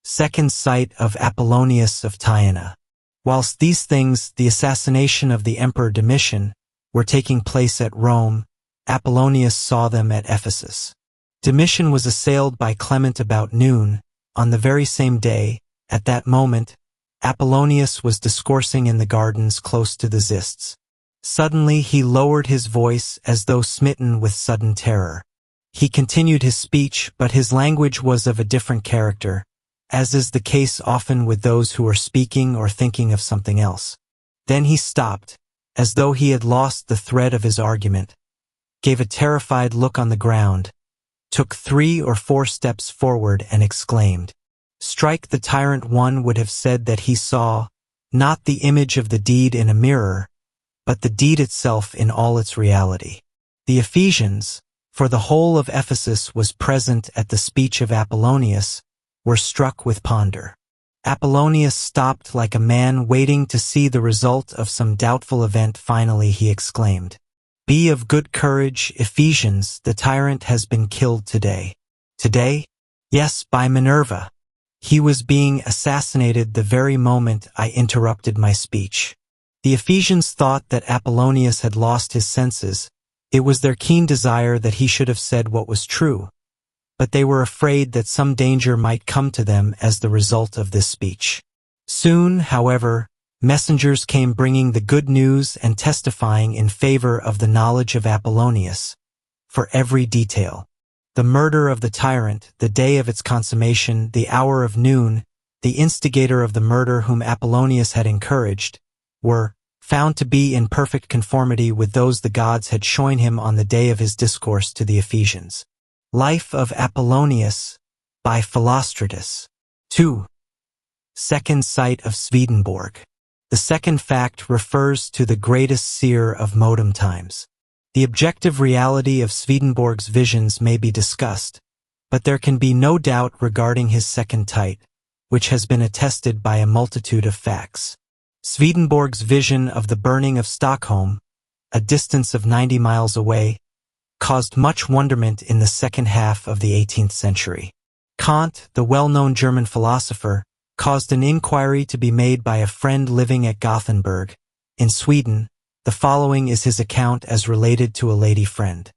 A: Second sight of Apollonius of Tyana. Whilst these things, the assassination of the Emperor Domitian, were taking place at Rome, Apollonius saw them at Ephesus. Domitian was assailed by Clement about noon. On the very same day, at that moment, Apollonius was discoursing in the gardens close to the Xists. Suddenly he lowered his voice as though smitten with sudden terror. He continued his speech, but his language was of a different character, as is the case often with those who are speaking or thinking of something else. Then he stopped, as though he had lost the thread of his argument, gave a terrified look on the ground, took 3 or 4 steps forward and exclaimed, "Strike the tyrant!" One would have said that he saw, not the image of the deed in a mirror, but the deed itself in all its reality. The Ephesians, for the whole of Ephesus was present at the speech of Apollonius, were struck with ponder. Apollonius stopped like a man waiting to see the result of some doubtful event. Finally he exclaimed, "Be of good courage, Ephesians, the tyrant has been killed today." Today? Yes, by Minerva. He was being assassinated the very moment I interrupted my speech. The Ephesians thought that Apollonius had lost his senses. It was their keen desire that he should have said what was true, but they were afraid that some danger might come to them as the result of this speech. Soon, however, messengers came bringing the good news and testifying in favor of the knowledge of Apollonius, for every detail. The murder of the tyrant, the day of its consummation, the hour of noon, the instigator of the murder whom Apollonius had encouraged, were found to be in perfect conformity with those the gods had shown him on the day of his discourse to the Ephesians. Life of Apollonius, by Philostratus. 2. Second sight of Swedenborg. The second fact refers to the greatest seer of modern times. The objective reality of Swedenborg's visions may be discussed, but there can be no doubt regarding his second sight, which has been attested by a multitude of facts. Swedenborg's vision of the burning of Stockholm, a distance of 90 miles away, caused much wonderment in the second half of the 18th century. Kant, the well-known German philosopher, caused an inquiry to be made by a friend living at Gothenburg, in Sweden. The following is his account as related to a lady friend.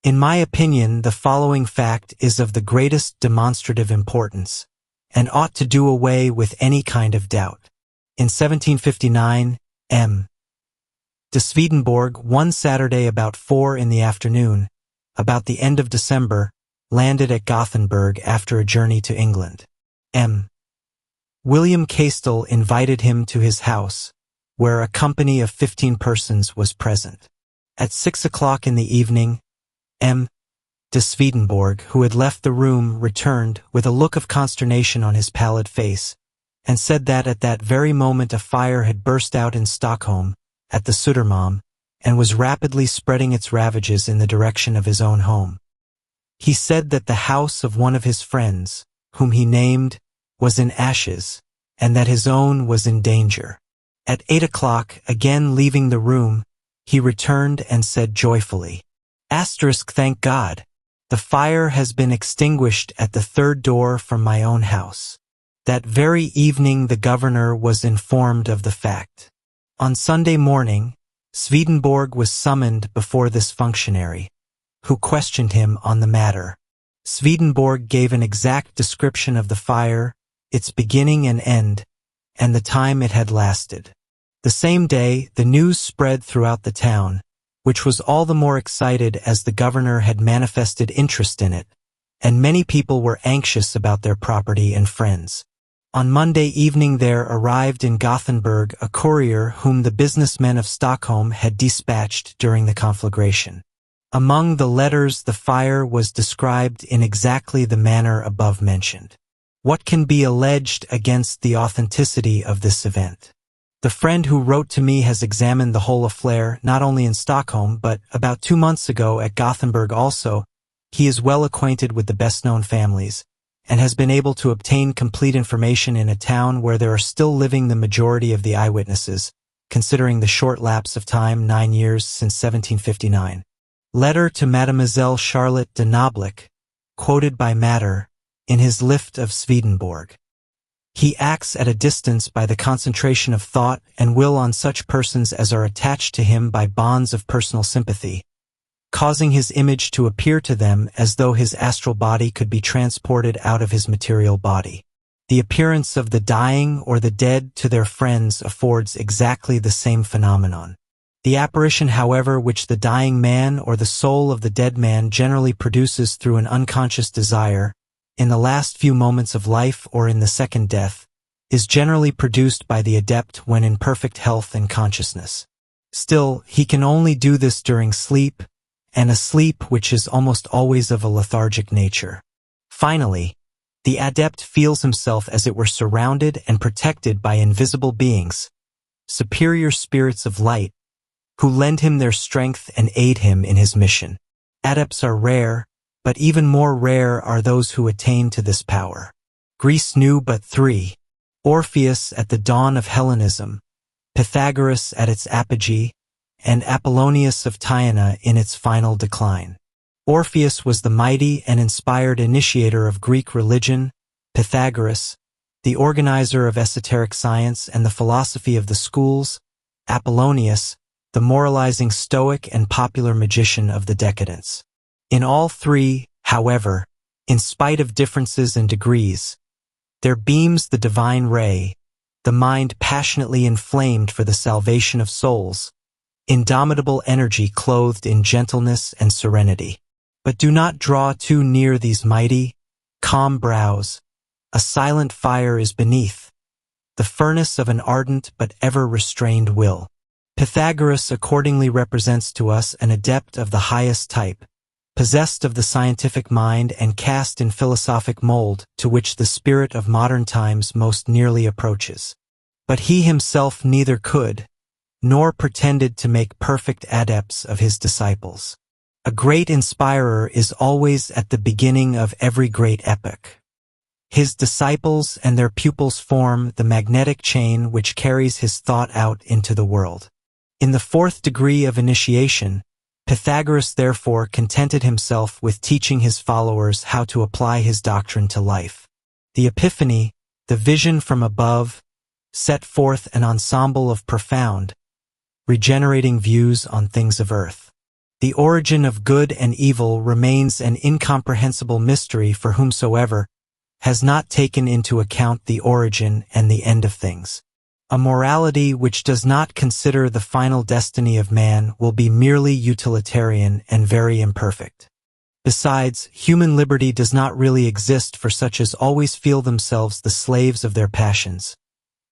A: In my opinion, the following fact is of the greatest demonstrative importance, and ought to do away with any kind of doubt. In 1759, M. de Swedenborg, one Saturday about 4 in the afternoon, about the end of December, landed at Gothenburg after a journey to England. M. William Castell invited him to his house, where a company of 15 persons was present. At 6 o'clock in the evening, M. de Swedenborg, who had left the room, returned with a look of consternation on his pallid face, and said that at that very moment a fire had burst out in Stockholm, at the Södermalm, and was rapidly spreading its ravages in the direction of his own home. He said that the house of one of his friends, whom he named, was in ashes, and that his own was in danger. At 8 o'clock, again leaving the room, he returned and said joyfully, "Thank God! The fire has been extinguished at the third door from my own house. That very evening the governor was informed of the fact. On Sunday morning, Swedenborg was summoned before this functionary, who questioned him on the matter. Swedenborg gave an exact description of the fire, its beginning and end, and the time it had lasted. The same day, the news spread throughout the town, which was all the more excited as the governor had manifested interest in it, and many people were anxious about their property and friends. On Monday evening there arrived in Gothenburg a courier whom the businessmen of Stockholm had dispatched during the conflagration. Among the letters the fire was described in exactly the manner above mentioned. What can be alleged against the authenticity of this event? The friend who wrote to me has examined the whole affair not only in Stockholm but about 2 months ago at Gothenburg also. He is well acquainted with the best-known families, and has been able to obtain complete information in a town where there are still living the majority of the eyewitnesses, considering the short lapse of time 9 years since 1759. Letter to Mademoiselle Charlotte de Noblick, quoted by Matter, in his Lift of Swedenborg. He acts at a distance by the concentration of thought and will on such persons as are attached to him by bonds of personal sympathy, causing his image to appear to them as though his astral body could be transported out of his material body. The appearance of the dying or the dead to their friends affords exactly the same phenomenon. The apparition, however, which the dying man or the soul of the dead man generally produces through an unconscious desire, in the last few moments of life or in the second death, is generally produced by the adept when in perfect health and consciousness. Still, he can only do this during sleep, and a sleep which is almost always of a lethargic nature. Finally, the adept feels himself as it were surrounded and protected by invisible beings, superior spirits of light, who lend him their strength and aid him in his mission. Adepts are rare, but even more rare are those who attain to this power. Greece knew but 3: Orpheus at the dawn of Hellenism, Pythagoras at its apogee, and Apollonius of Tyana in its final decline. Orpheus was the mighty and inspired initiator of Greek religion, Pythagoras, the organizer of esoteric science and the philosophy of the schools, Apollonius, the moralizing stoic and popular magician of the decadence. In all 3, however, in spite of differences and degrees, there beams the divine ray, the mind passionately inflamed for the salvation of souls, indomitable energy clothed in gentleness and serenity. But do not draw too near these mighty, calm brows. A silent fire is beneath, the furnace of an ardent but ever-restrained will. Pythagoras accordingly represents to us an adept of the highest type, possessed of the scientific mind and cast in philosophic mold to which the spirit of modern times most nearly approaches. But he himself neither could, nor pretended to make perfect adepts of his disciples. A great inspirer is always at the beginning of every great epoch. His disciples and their pupils form the magnetic chain which carries his thought out into the world. In the 4th degree of initiation, Pythagoras therefore contented himself with teaching his followers how to apply his doctrine to life. The Epiphany, the vision from above, set forth an ensemble of profound, regenerating views on things of earth. The origin of good and evil remains an incomprehensible mystery for whomsoever has not taken into account the origin and the end of things. A morality which does not consider the final destiny of man will be merely utilitarian and very imperfect. Besides, human liberty does not really exist for such as always feel themselves the slaves of their passions,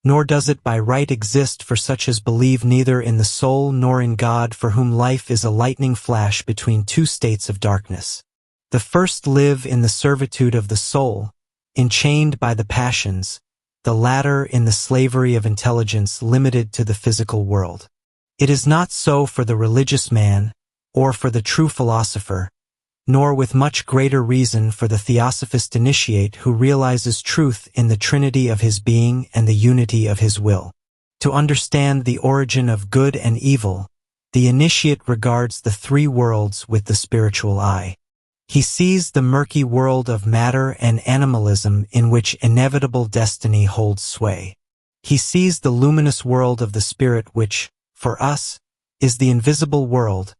A: nor does it by right exist for such as believe neither in the soul nor in God, for whom life is a lightning flash between 2 states of darkness. The first live in the servitude of the soul, enchained by the passions, the latter in the slavery of intelligence limited to the physical world. It is not so for the religious man, or for the true philosopher, nor with much greater reason for the theosophist initiate who realizes truth in the trinity of his being and the unity of his will. To understand the origin of good and evil, the initiate regards the 3 worlds with the spiritual eye. He sees the murky world of matter and animalism in which inevitable destiny holds sway. He sees the luminous world of the spirit which, for us, is the invisible world,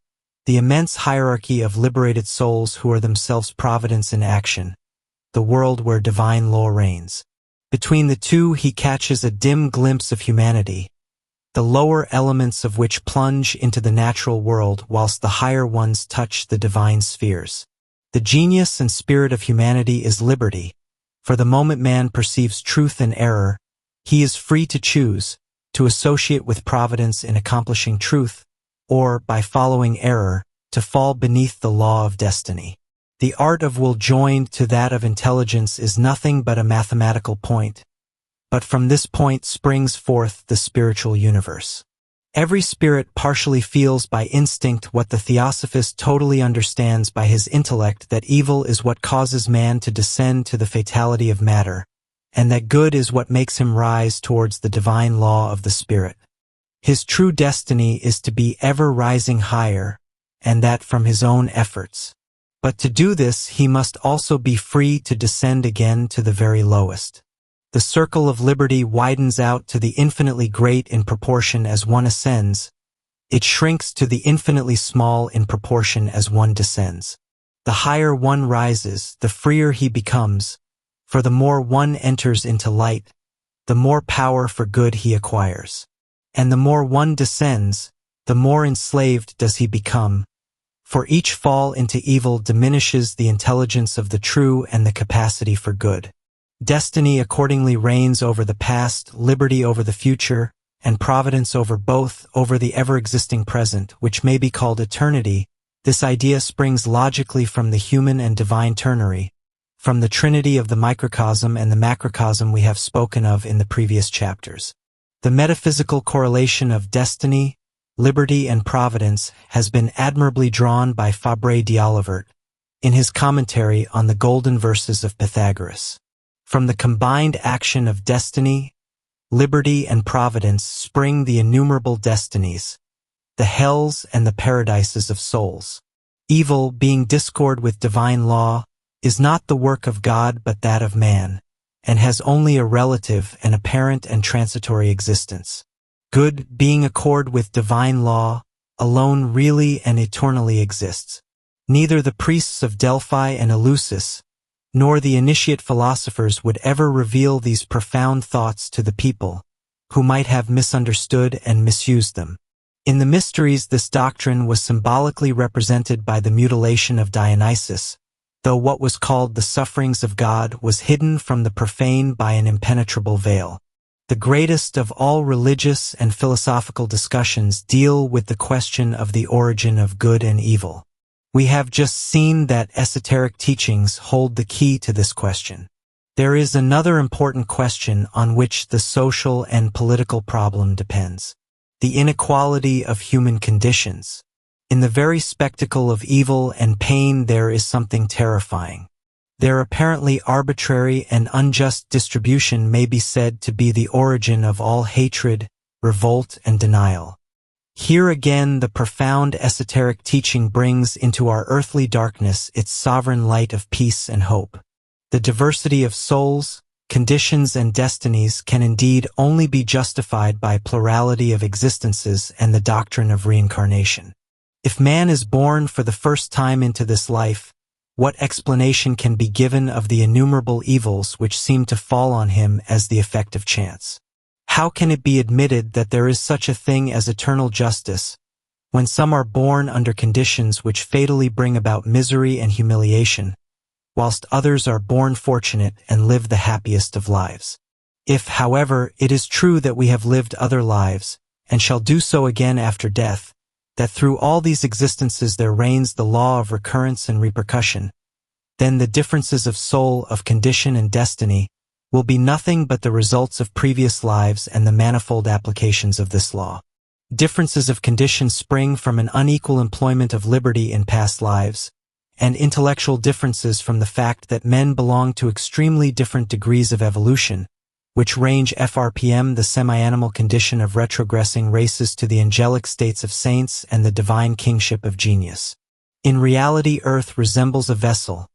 A: the immense hierarchy of liberated souls who are themselves providence in action, the world where divine law reigns. Between the two he catches a dim glimpse of humanity, the lower elements of which plunge into the natural world whilst the higher ones touch the divine spheres. The genius and spirit of humanity is liberty. For the moment man perceives truth and error, he is free to choose, to associate with providence in accomplishing truth, or, by following error, to fall beneath the law of destiny. The art of will joined to that of intelligence is nothing but a mathematical point, but from this point springs forth the spiritual universe. Every spirit partially feels by instinct what the theosophist totally understands by his intellect, that evil is what causes man to descend to the fatality of matter, and that good is what makes him rise towards the divine law of the spirit. His true destiny is to be ever rising higher, and that from his own efforts. But to do this he must also be free to descend again to the very lowest. The circle of liberty widens out to the infinitely great in proportion as one ascends. It shrinks to the infinitely small in proportion as one descends. The higher one rises, the freer he becomes, for the more one enters into light, the more power for good he acquires. And the more one descends, the more enslaved does he become, for each fall into evil diminishes the intelligence of the true and the capacity for good. Destiny accordingly reigns over the past, liberty over the future, and providence over both, over the ever-existing present, which may be called eternity. This idea springs logically from the human and divine ternary, from the trinity of the microcosm and the macrocosm we have spoken of in the previous chapters. The metaphysical correlation of destiny, liberty, and providence has been admirably drawn by Fabre d'Olivet in his commentary on the Golden Verses of Pythagoras. From the combined action of destiny, liberty, and providence spring the innumerable destinies, the hells and the paradises of souls. Evil, being discord with divine law, is not the work of God but that of man, and has only a relative and apparent and transitory existence. Good, being accord with divine law, alone really and eternally exists. Neither the priests of Delphi and Eleusis, nor the initiate philosophers would ever reveal these profound thoughts to the people, who might have misunderstood and misused them. In the mysteries this doctrine was symbolically represented by the mutilation of Dionysus, though what was called the sufferings of God was hidden from the profane by an impenetrable veil. The greatest of all religious and philosophical discussions deal with the question of the origin of good and evil. We have just seen that esoteric teachings hold the key to this question. There is another important question on which the social and political problem depends: the inequality of human conditions. In the very spectacle of evil and pain there is something terrifying. Their apparently arbitrary and unjust distribution may be said to be the origin of all hatred, revolt, and denial. Here again the profound esoteric teaching brings into our earthly darkness its sovereign light of peace and hope. The diversity of souls, conditions, and destinies can indeed only be justified by plurality of existences and the doctrine of reincarnation. If man is born for the first time into this life, what explanation can be given of the innumerable evils which seem to fall on him as the effect of chance? How can it be admitted that there is such a thing as eternal justice, when some are born under conditions which fatally bring about misery and humiliation, whilst others are born fortunate and live the happiest of lives? If, however, it is true that we have lived other lives, and shall do so again after death, that through all these existences there reigns the law of recurrence and repercussion, then the differences of soul, of condition, and destiny will be nothing but the results of previous lives and the manifold applications of this law. Differences of condition spring from an unequal employment of liberty in past lives, and intellectual differences from the fact that men belong to extremely different degrees of evolution, which range from the semi-animal condition of retrogressing races to the angelic states of saints and the divine kingship of genius. In reality, Earth resembles a vessel,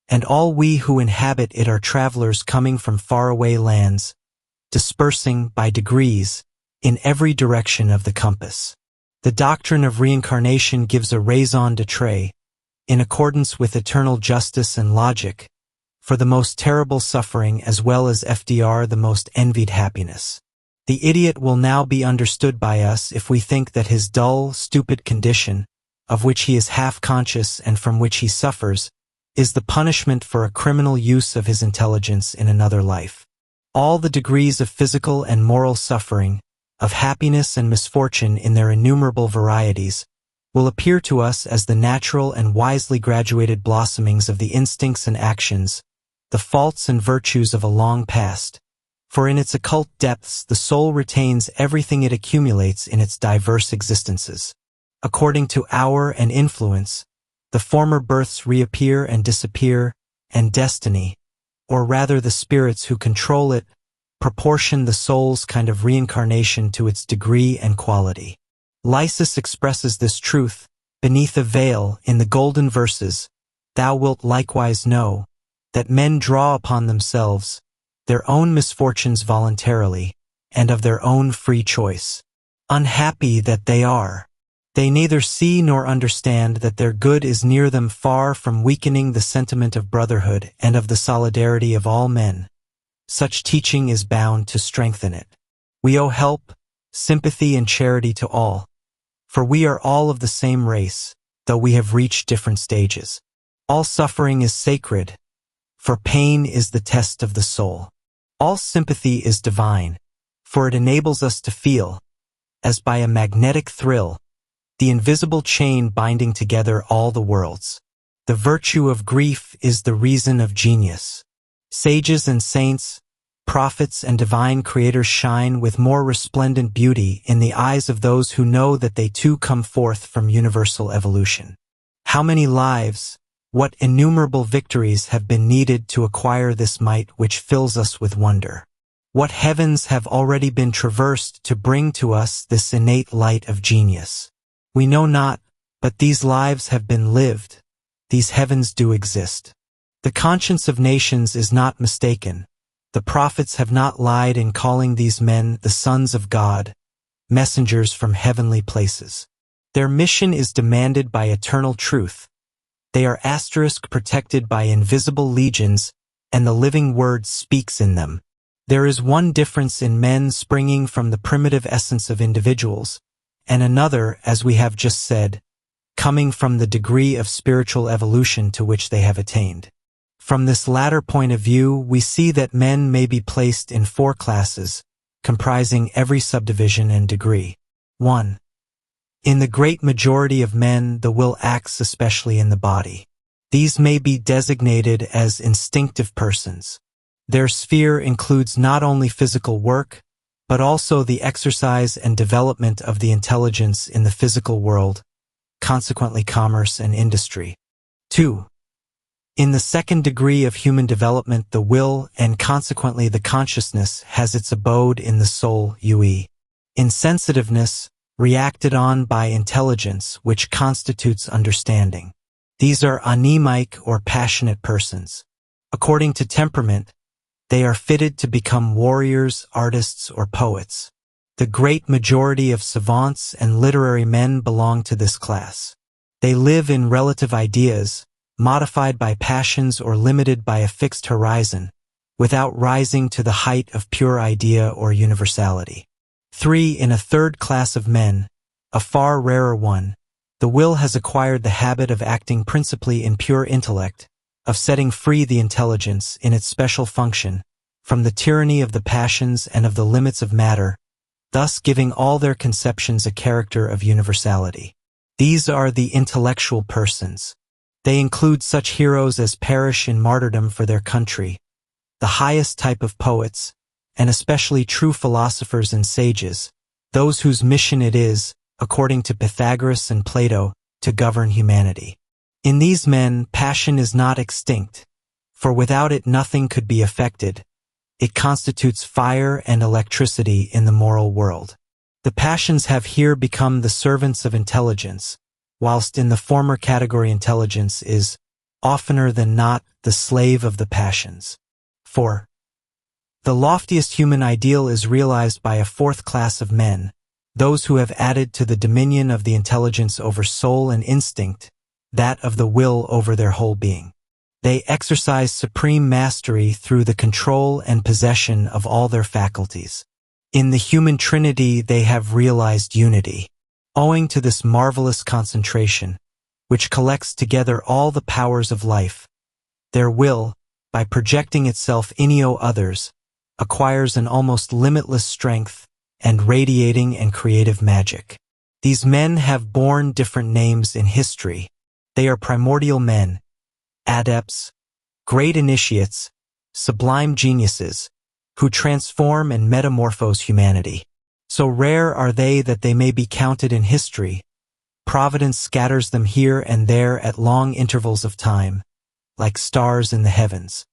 A: and all we who inhabit it are travelers coming from faraway lands, dispersing by degrees in every direction of the compass. The doctrine of reincarnation gives a raison d'être, in accordance with eternal justice and logic, for the most terrible suffering as well as FDR the most envied happiness. The idiot will now be understood by us if we think that his dull, stupid condition, of which he is half conscious and from which he suffers, is the punishment for a criminal use of his intelligence in another life. All the degrees of physical and moral suffering, of happiness and misfortune in their innumerable varieties, will appear to us as the natural and wisely graduated blossomings of the instincts and actions, the faults and virtues of a long past, for in its occult depths the soul retains everything it accumulates in its diverse existences. According to hour and influence, the former births reappear and disappear, and destiny, or rather the spirits who control it, proportion the soul's kind of reincarnation to its degree and quality. Lysis expresses this truth, beneath a veil, in the golden verses, "Thou wilt likewise know, that men draw upon themselves their own misfortunes voluntarily, and of their own free choice. Unhappy that they are! They neither see nor understand that their good is near them, far from weakening the sentiment of brotherhood and of the solidarity of all men. Such teaching is bound to strengthen it. We owe help, sympathy, and charity to all, for we are all of the same race, though we have reached different stages. All suffering is sacred, for pain is the test of the soul. All sympathy is divine, for it enables us to feel, as by a magnetic thrill, the invisible chain binding together all the worlds. The virtue of grief is the reason of genius. Sages and saints, prophets and divine creators shine with more resplendent beauty in the eyes of those who know that they too come forth from universal evolution. How many lives, what innumerable victories have been needed to acquire this might which fills us with wonder? What heavens have already been traversed to bring to us this innate light of genius? We know not, but these lives have been lived, these heavens do exist. The conscience of nations is not mistaken. The prophets have not lied in calling these men the sons of God, messengers from heavenly places. Their mission is demanded by eternal truth. They are protected by invisible legions, and the living word speaks in them. There is one difference in men springing from the primitive essence of individuals, and another, as we have just said, coming from the degree of spiritual evolution to which they have attained. From this latter point of view, we see that men may be placed in 4 classes, comprising every subdivision and degree. 1. In the great majority of men, the will acts especially in the body. These may be designated as instinctive persons. Their sphere includes not only physical work, but also the exercise and development of the intelligence in the physical world, consequently commerce and industry. 2. In the second degree of human development, the will and consequently the consciousness has its abode in the soul, i.e., in sensitiveness, reacted on by intelligence, which constitutes understanding. These are anemic or passionate persons. According to temperament, they are fitted to become warriors, artists, or poets. The great majority of savants and literary men belong to this class. They live in relative ideas, modified by passions or limited by a fixed horizon, without rising to the height of pure idea or universality. 3. In a third class of men, a far rarer one, the will has acquired the habit of acting principally in pure intellect, of setting free the intelligence in its special function, from the tyranny of the passions and of the limits of matter, thus giving all their conceptions a character of universality. These are the intellectual persons. They include such heroes as perish in martyrdom for their country, the highest type of poets, and especially true philosophers and sages, those whose mission it is, according to Pythagoras and Plato, to govern humanity. In these men, passion is not extinct, for without it nothing could be effected. It constitutes fire and electricity in the moral world. The passions have here become the servants of intelligence, whilst in the former category intelligence is, oftener than not, the slave of the passions. 4. The loftiest human ideal is realized by a fourth class of men, those who have added to the dominion of the intelligence over soul and instinct, that of the will over their whole being. They exercise supreme mastery through the control and possession of all their faculties. In the human trinity they have realized unity. Owing to this marvelous concentration, which collects together all the powers of life, their will, by projecting itself inio others, acquires an almost limitless strength and radiating and creative magic. These men have borne different names in history. They are primordial men, adepts, great initiates, sublime geniuses, who transform and metamorphose humanity. So rare are they that they may be counted in history. Providence scatters them here and there at long intervals of time, like stars in the heavens.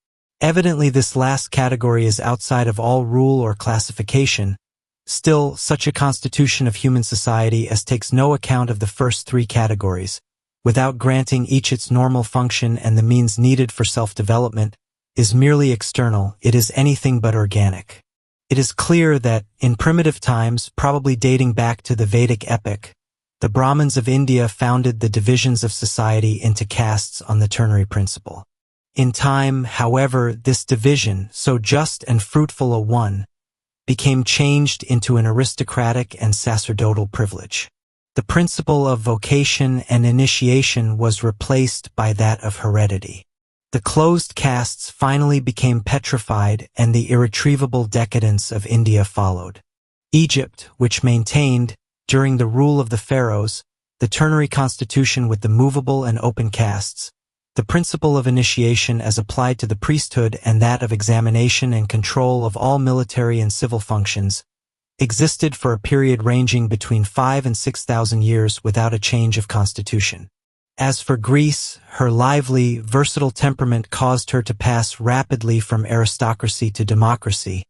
A: Evidently this last category is outside of all rule or classification. Still, such a constitution of human society as takes no account of the first three categories, without granting each its normal function and the means needed for self-development, is merely external. It is anything but organic. It is clear that, in primitive times, probably dating back to the Vedic epoch, the Brahmins of India founded the divisions of society into castes on the ternary principle. In time, however, this division, so just and fruitful a one, became changed into an aristocratic and sacerdotal privilege. The principle of vocation and initiation was replaced by that of heredity. The closed castes finally became petrified and the irretrievable decadence of India followed. Egypt, which maintained, during the rule of the pharaohs, the ternary constitution with the movable and open castes, the principle of initiation as applied to the priesthood and that of examination and control of all military and civil functions, existed for a period ranging between 5,000 and 6,000 years without a change of constitution. As for Greece, her lively, versatile temperament caused her to pass rapidly from aristocracy to democracy,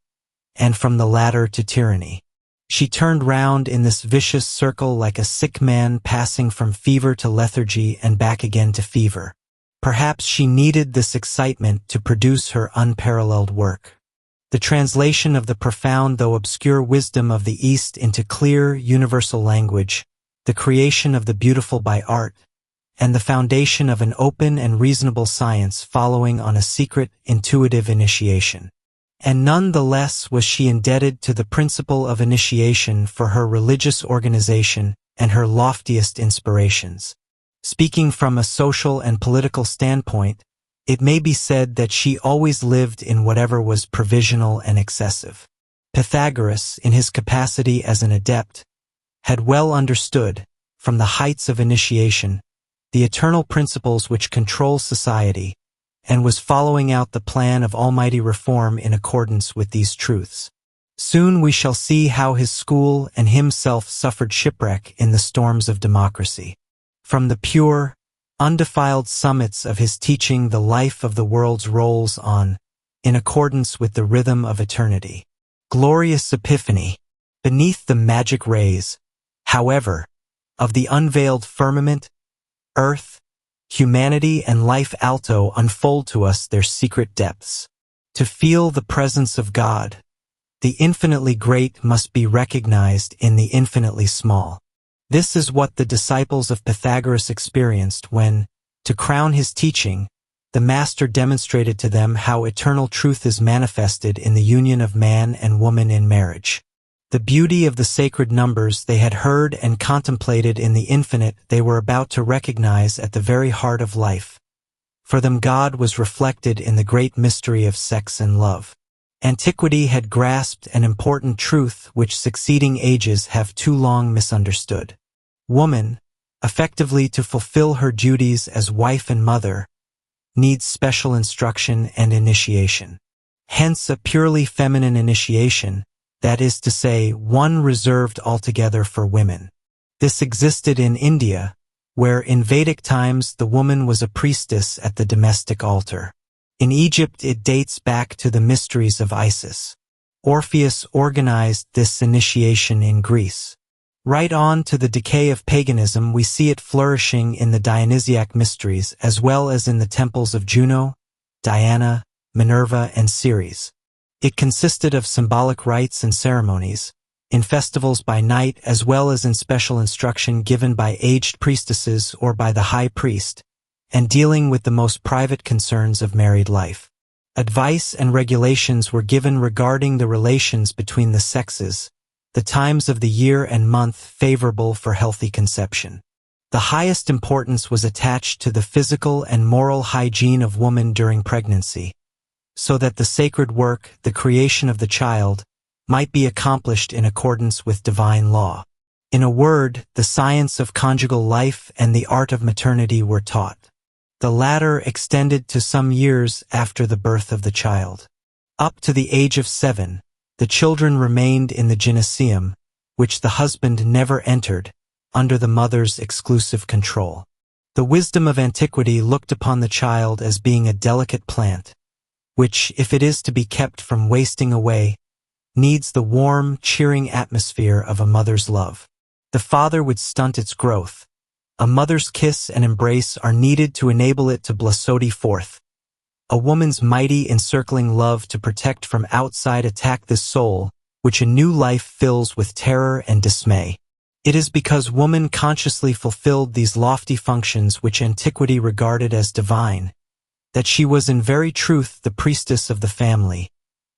A: and from the latter to tyranny. She turned round in this vicious circle like a sick man passing from fever to lethargy and back again to fever. Perhaps she needed this excitement to produce her unparalleled work. The translation of the profound though obscure wisdom of the East into clear, universal language, the creation of the beautiful by art, and the foundation of an open and reasonable science following on a secret, intuitive initiation. And none the less was she indebted to the principle of initiation for her religious organization and her loftiest inspirations. Speaking from a social and political standpoint, it may be said that she always lived in whatever was provisional and excessive. Pythagoras, in his capacity as an adept, had well understood, from the heights of initiation, the eternal principles which control society, and was following out the plan of almighty reform in accordance with these truths. Soon we shall see how his school and himself suffered shipwreck in the storms of democracy. From the pure, undefiled summits of his teaching the life of the world's rolls on, in accordance with the rhythm of eternity. Glorious epiphany, beneath the magic rays, however, of the unveiled firmament, earth, humanity and life alto unfold to us their secret depths. To feel the presence of God, the infinitely great must be recognized in the infinitely small. This is what the disciples of Pythagoras experienced when, to crown his teaching, the master demonstrated to them how eternal truth is manifested in the union of man and woman in marriage. The beauty of the sacred numbers they had heard and contemplated in the infinite they were about to recognize at the very heart of life. For them God was reflected in the great mystery of sex and love. Antiquity had grasped an important truth which succeeding ages have too long misunderstood. Woman, effectively to fulfill her duties as wife and mother, needs special instruction and initiation. Hence a purely feminine initiation, that is to say, one reserved altogether for women. This existed in India, where in Vedic times the woman was a priestess at the domestic altar. In Egypt it dates back to the mysteries of Isis. Orpheus organized this initiation in Greece. Right on to the decay of paganism, we see it flourishing in the Dionysiac mysteries as well as in the temples of Juno, Diana, Minerva, and Ceres. It consisted of symbolic rites and ceremonies, in festivals by night as well as in special instruction given by aged priestesses or by the high priest, and dealing with the most private concerns of married life. Advice and regulations were given regarding the relations between the sexes, the times of the year and month favorable for healthy conception. The highest importance was attached to the physical and moral hygiene of woman during pregnancy, so that the sacred work, the creation of the child, might be accomplished in accordance with divine law. In a word, the science of conjugal life and the art of maternity were taught. The latter extended to some years after the birth of the child. Up to the age of 7, the children remained in the gyneceum, which the husband never entered, under the mother's exclusive control. The wisdom of antiquity looked upon the child as being a delicate plant, which, if it is to be kept from wasting away, needs the warm, cheering atmosphere of a mother's love. The father would stunt its growth. A mother's kiss and embrace are needed to enable it to blossom forth. A woman's mighty encircling love to protect from outside attack this soul, which a new life fills with terror and dismay. It is because woman consciously fulfilled these lofty functions which antiquity regarded as divine, that she was in very truth the priestess of the family,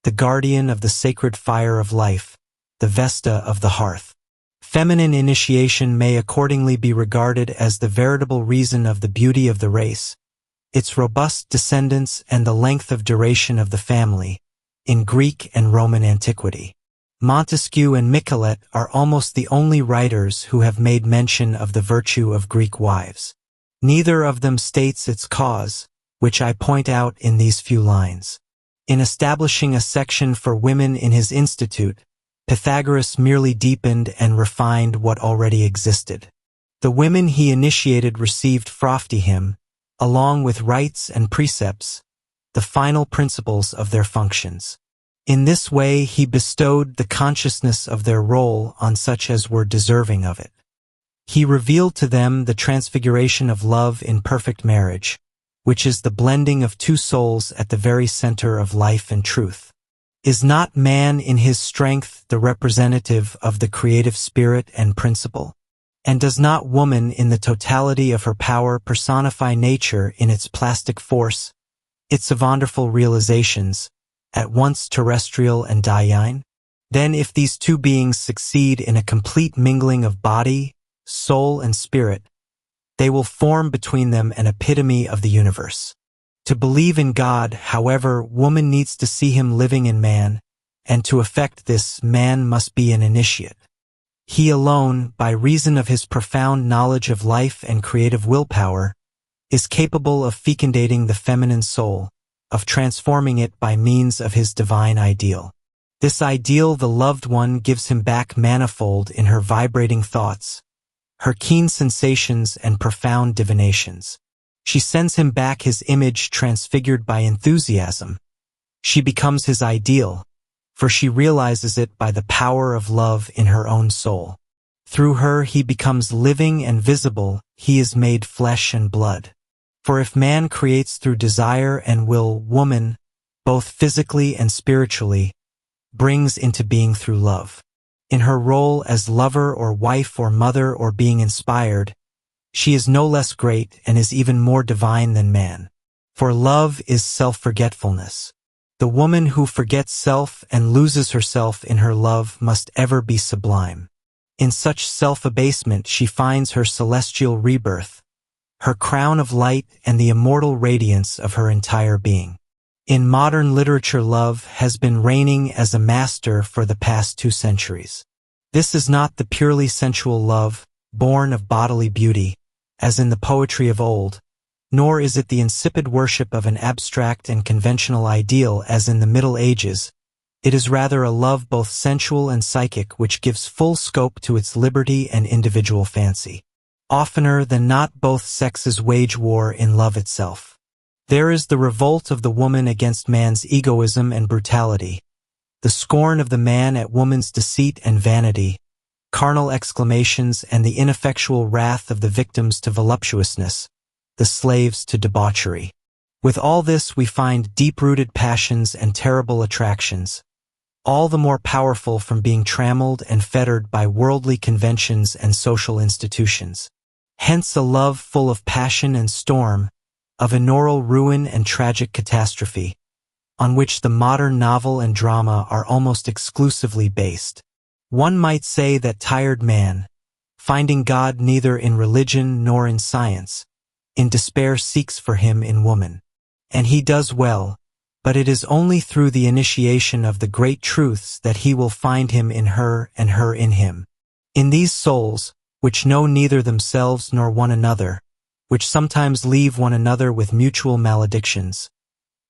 A: the guardian of the sacred fire of life, the Vesta of the hearth. Feminine initiation may accordingly be regarded as the veritable reason of the beauty of the race, its robust descendants and the length of duration of the family, in Greek and Roman antiquity. Montesquieu and Michelet are almost the only writers who have made mention of the virtue of Greek wives. Neither of them states its cause, which I point out in these few lines. In establishing a section for women in his Institute, Pythagoras merely deepened and refined what already existed. The women he initiated received him, along with rites and precepts, the final principles of their functions. In this way he bestowed the consciousness of their role on such as were deserving of it. He revealed to them the transfiguration of love in perfect marriage, which is the blending of two souls at the very center of life and truth. Is not man in his strength the representative of the creative spirit and principle? And does not woman in the totality of her power personify nature in its plastic force, its wonderful realizations, at once terrestrial and divine? Then if these two beings succeed in a complete mingling of body, soul, and spirit, they will form between them an epitome of the universe. To believe in God, however, woman needs to see him living in man, and to effect this, man must be an initiate. He alone, by reason of his profound knowledge of life and creative willpower, is capable of fecundating the feminine soul, of transforming it by means of his divine ideal. This ideal the loved one gives him back manifold in her vibrating thoughts, her keen sensations and profound divinations. She sends him back his image transfigured by enthusiasm. She becomes his ideal, for she realizes it by the power of love in her own soul. Through her he becomes living and visible, he is made flesh and blood. For if man creates through desire and will, woman, both physically and spiritually, brings into being through love. In her role as lover or wife or mother or being inspired, she is no less great and is even more divine than man. For love is self-forgetfulness. The woman who forgets self and loses herself in her love must ever be sublime. In such self-abasement she finds her celestial rebirth, her crown of light and the immortal radiance of her entire being. In modern literature, love has been reigning as a master for the past 2 centuries. This is not the purely sensual love, born of bodily beauty, as in the poetry of old, nor is it the insipid worship of an abstract and conventional ideal as in the Middle Ages. It is rather a love both sensual and psychic which gives full scope to its liberty and individual fancy. Oftener than not, both sexes wage war in love itself. There is the revolt of the woman against man's egoism and brutality, the scorn of the man at woman's deceit and vanity, carnal exclamations, and the ineffectual wrath of the victims to voluptuousness, the slaves to debauchery. With all this we find deep-rooted passions and terrible attractions, all the more powerful from being trammeled and fettered by worldly conventions and social institutions. Hence a love full of passion and storm, of immoral ruin and tragic catastrophe, on which the modern novel and drama are almost exclusively based. One might say that tired man, finding God neither in religion nor in science, in despair seeks for him in woman. And he does well, but it is only through the initiation of the great truths that he will find him in her and her in him. In these souls, which know neither themselves nor one another, which sometimes leave one another with mutual maledictions,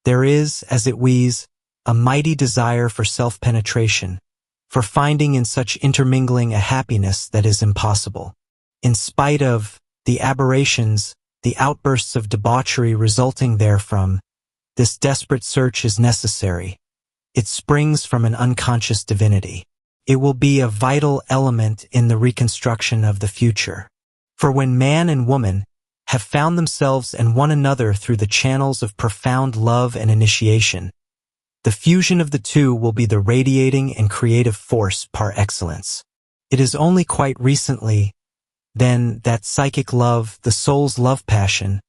A: there is, as it wheeze, a mighty desire for self-penetration, for finding in such intermingling a happiness that is impossible. In spite of the aberrations, the outbursts of debauchery resulting therefrom, this desperate search is necessary. It springs from an unconscious divinity. It will be a vital element in the reconstruction of the future. For when man and woman have found themselves and one another through the channels of profound love and initiation, the fusion of the two will be the radiating and creative force par excellence. It is only quite recently, then, that psychic love, the soul's love passion,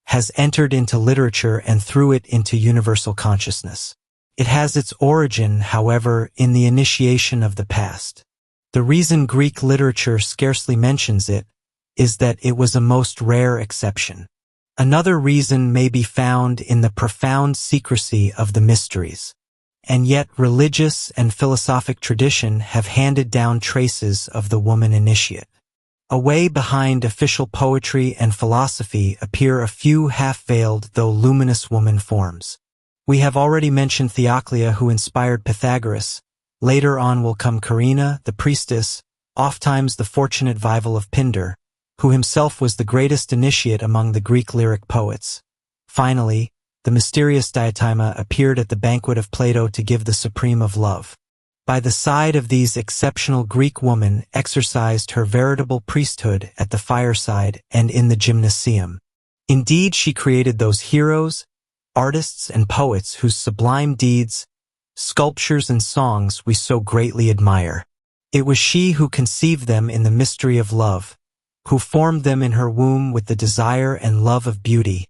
A: has entered into literature and through it into universal consciousness. It has its origin, however, in the initiation of the past. The reason Greek literature scarcely mentions it is that it was a most rare exception. Another reason may be found in the profound secrecy of the mysteries. And yet religious and philosophic tradition have handed down traces of the woman initiate. Away behind official poetry and philosophy appear a few half-veiled though luminous woman forms. We have already mentioned Theoclia, who inspired Pythagoras. Later on will come Carina, the priestess, ofttimes the fortunate Vival of Pindar, who himself was the greatest initiate among the Greek lyric poets. Finally, the mysterious Diotima appeared at the banquet of Plato to give the supreme of love. By the side of these exceptional Greek women exercised her veritable priesthood at the fireside and in the gymnasium. Indeed, she created those heroes, artists, and poets whose sublime deeds, sculptures, and songs we so greatly admire. It was she who conceived them in the mystery of love, who formed them in her womb with the desire and love of beauty,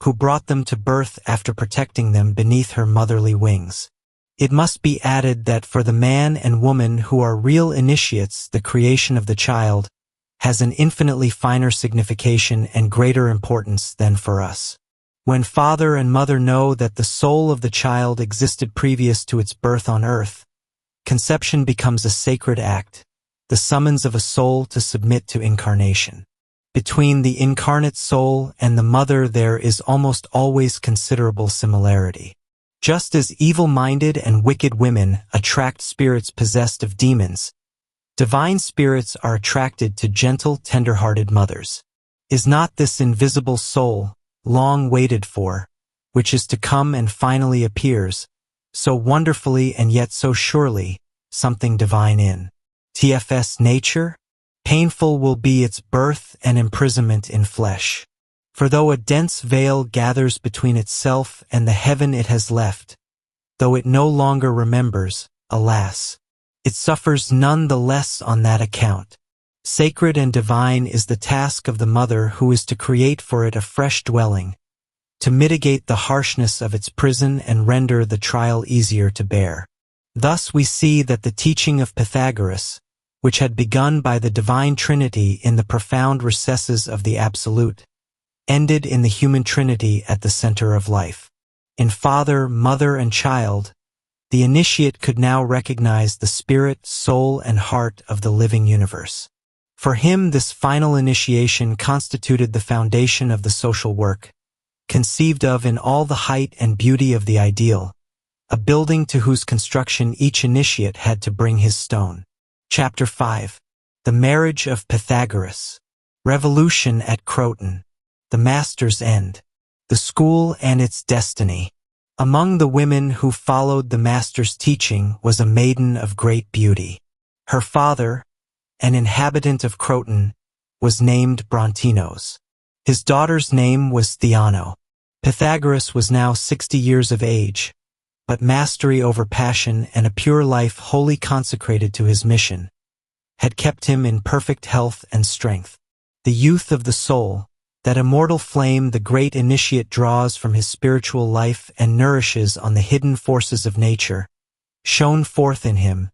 A: who brought them to birth after protecting them beneath her motherly wings. It must be added that for the man and woman who are real initiates, the creation of the child has an infinitely finer signification and greater importance than for us. When father and mother know that the soul of the child existed previous to its birth on earth, conception becomes a sacred act, the summons of a soul to submit to incarnation. Between the incarnate soul and the mother there is almost always considerable similarity. Just as evil-minded and wicked women attract spirits possessed of demons, divine spirits are attracted to gentle, tender-hearted mothers. Is not this invisible soul, long waited for, which is to come and finally appears, so wonderfully and yet so surely, something divine in TFS nature? Painful will be its birth and imprisonment in flesh. For though a dense veil gathers between itself and the heaven it has left, though it no longer remembers, alas, it suffers none the less on that account. Sacred and divine is the task of the mother who is to create for it a fresh dwelling, to mitigate the harshness of its prison and render the trial easier to bear. Thus we see that the teaching of Pythagoras, which had begun by the divine Trinity in the profound recesses of the Absolute, ended in the human Trinity at the center of life. In father, mother, and child, the initiate could now recognize the spirit, soul, and heart of the living universe. For him, this final initiation constituted the foundation of the social work, conceived of in all the height and beauty of the ideal, a building to whose construction each initiate had to bring his stone. Chapter 5. The Marriage of Pythagoras. Revolution at Croton. The Master's End. The School and its Destiny. Among the women who followed the Master's teaching was a maiden of great beauty. Her father, an inhabitant of Croton, was named Brontinos. His daughter's name was Theano. Pythagoras was now 60 years of age, but mastery over passion and a pure life wholly consecrated to his mission had kept him in perfect health and strength. The youth of the soul, that immortal flame the great initiate draws from his spiritual life and nourishes on the hidden forces of nature, shone forth in him,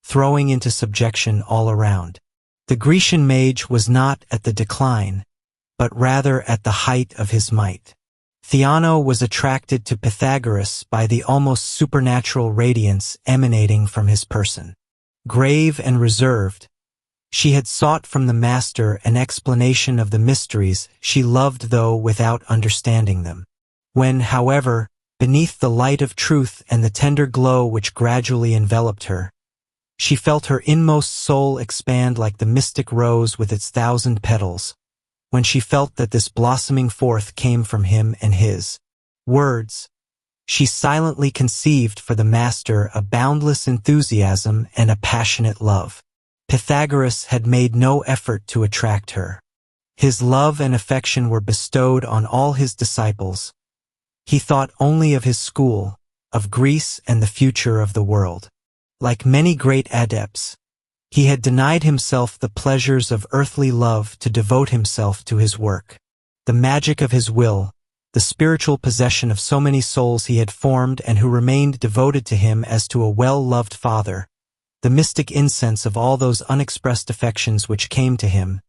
A: throwing into subjection all around. The Grecian mage was not at the decline, but rather at the height of his might. Theano was attracted to Pythagoras by the almost supernatural radiance emanating from his person. Grave and reserved, she had sought from the master an explanation of the mysteries she loved though without understanding them. When, however, beneath the light of truth and the tender glow which gradually enveloped her, she felt her inmost soul expand like the mystic rose with its 1,000 petals, when she felt that this blossoming forth came from him and his words, she silently conceived for the master a boundless enthusiasm and a passionate love. Pythagoras had made no effort to attract her. His love and affection were bestowed on all his disciples. He thought only of his school, of Greece and the future of the world. Like many great adepts, he had denied himself the pleasures of earthly love to devote himself to his work. The magic of his will, the spiritual possession of so many souls he had formed and who remained devoted to him as to a well-loved father, the mystic incense of all those unexpressed affections which came to him,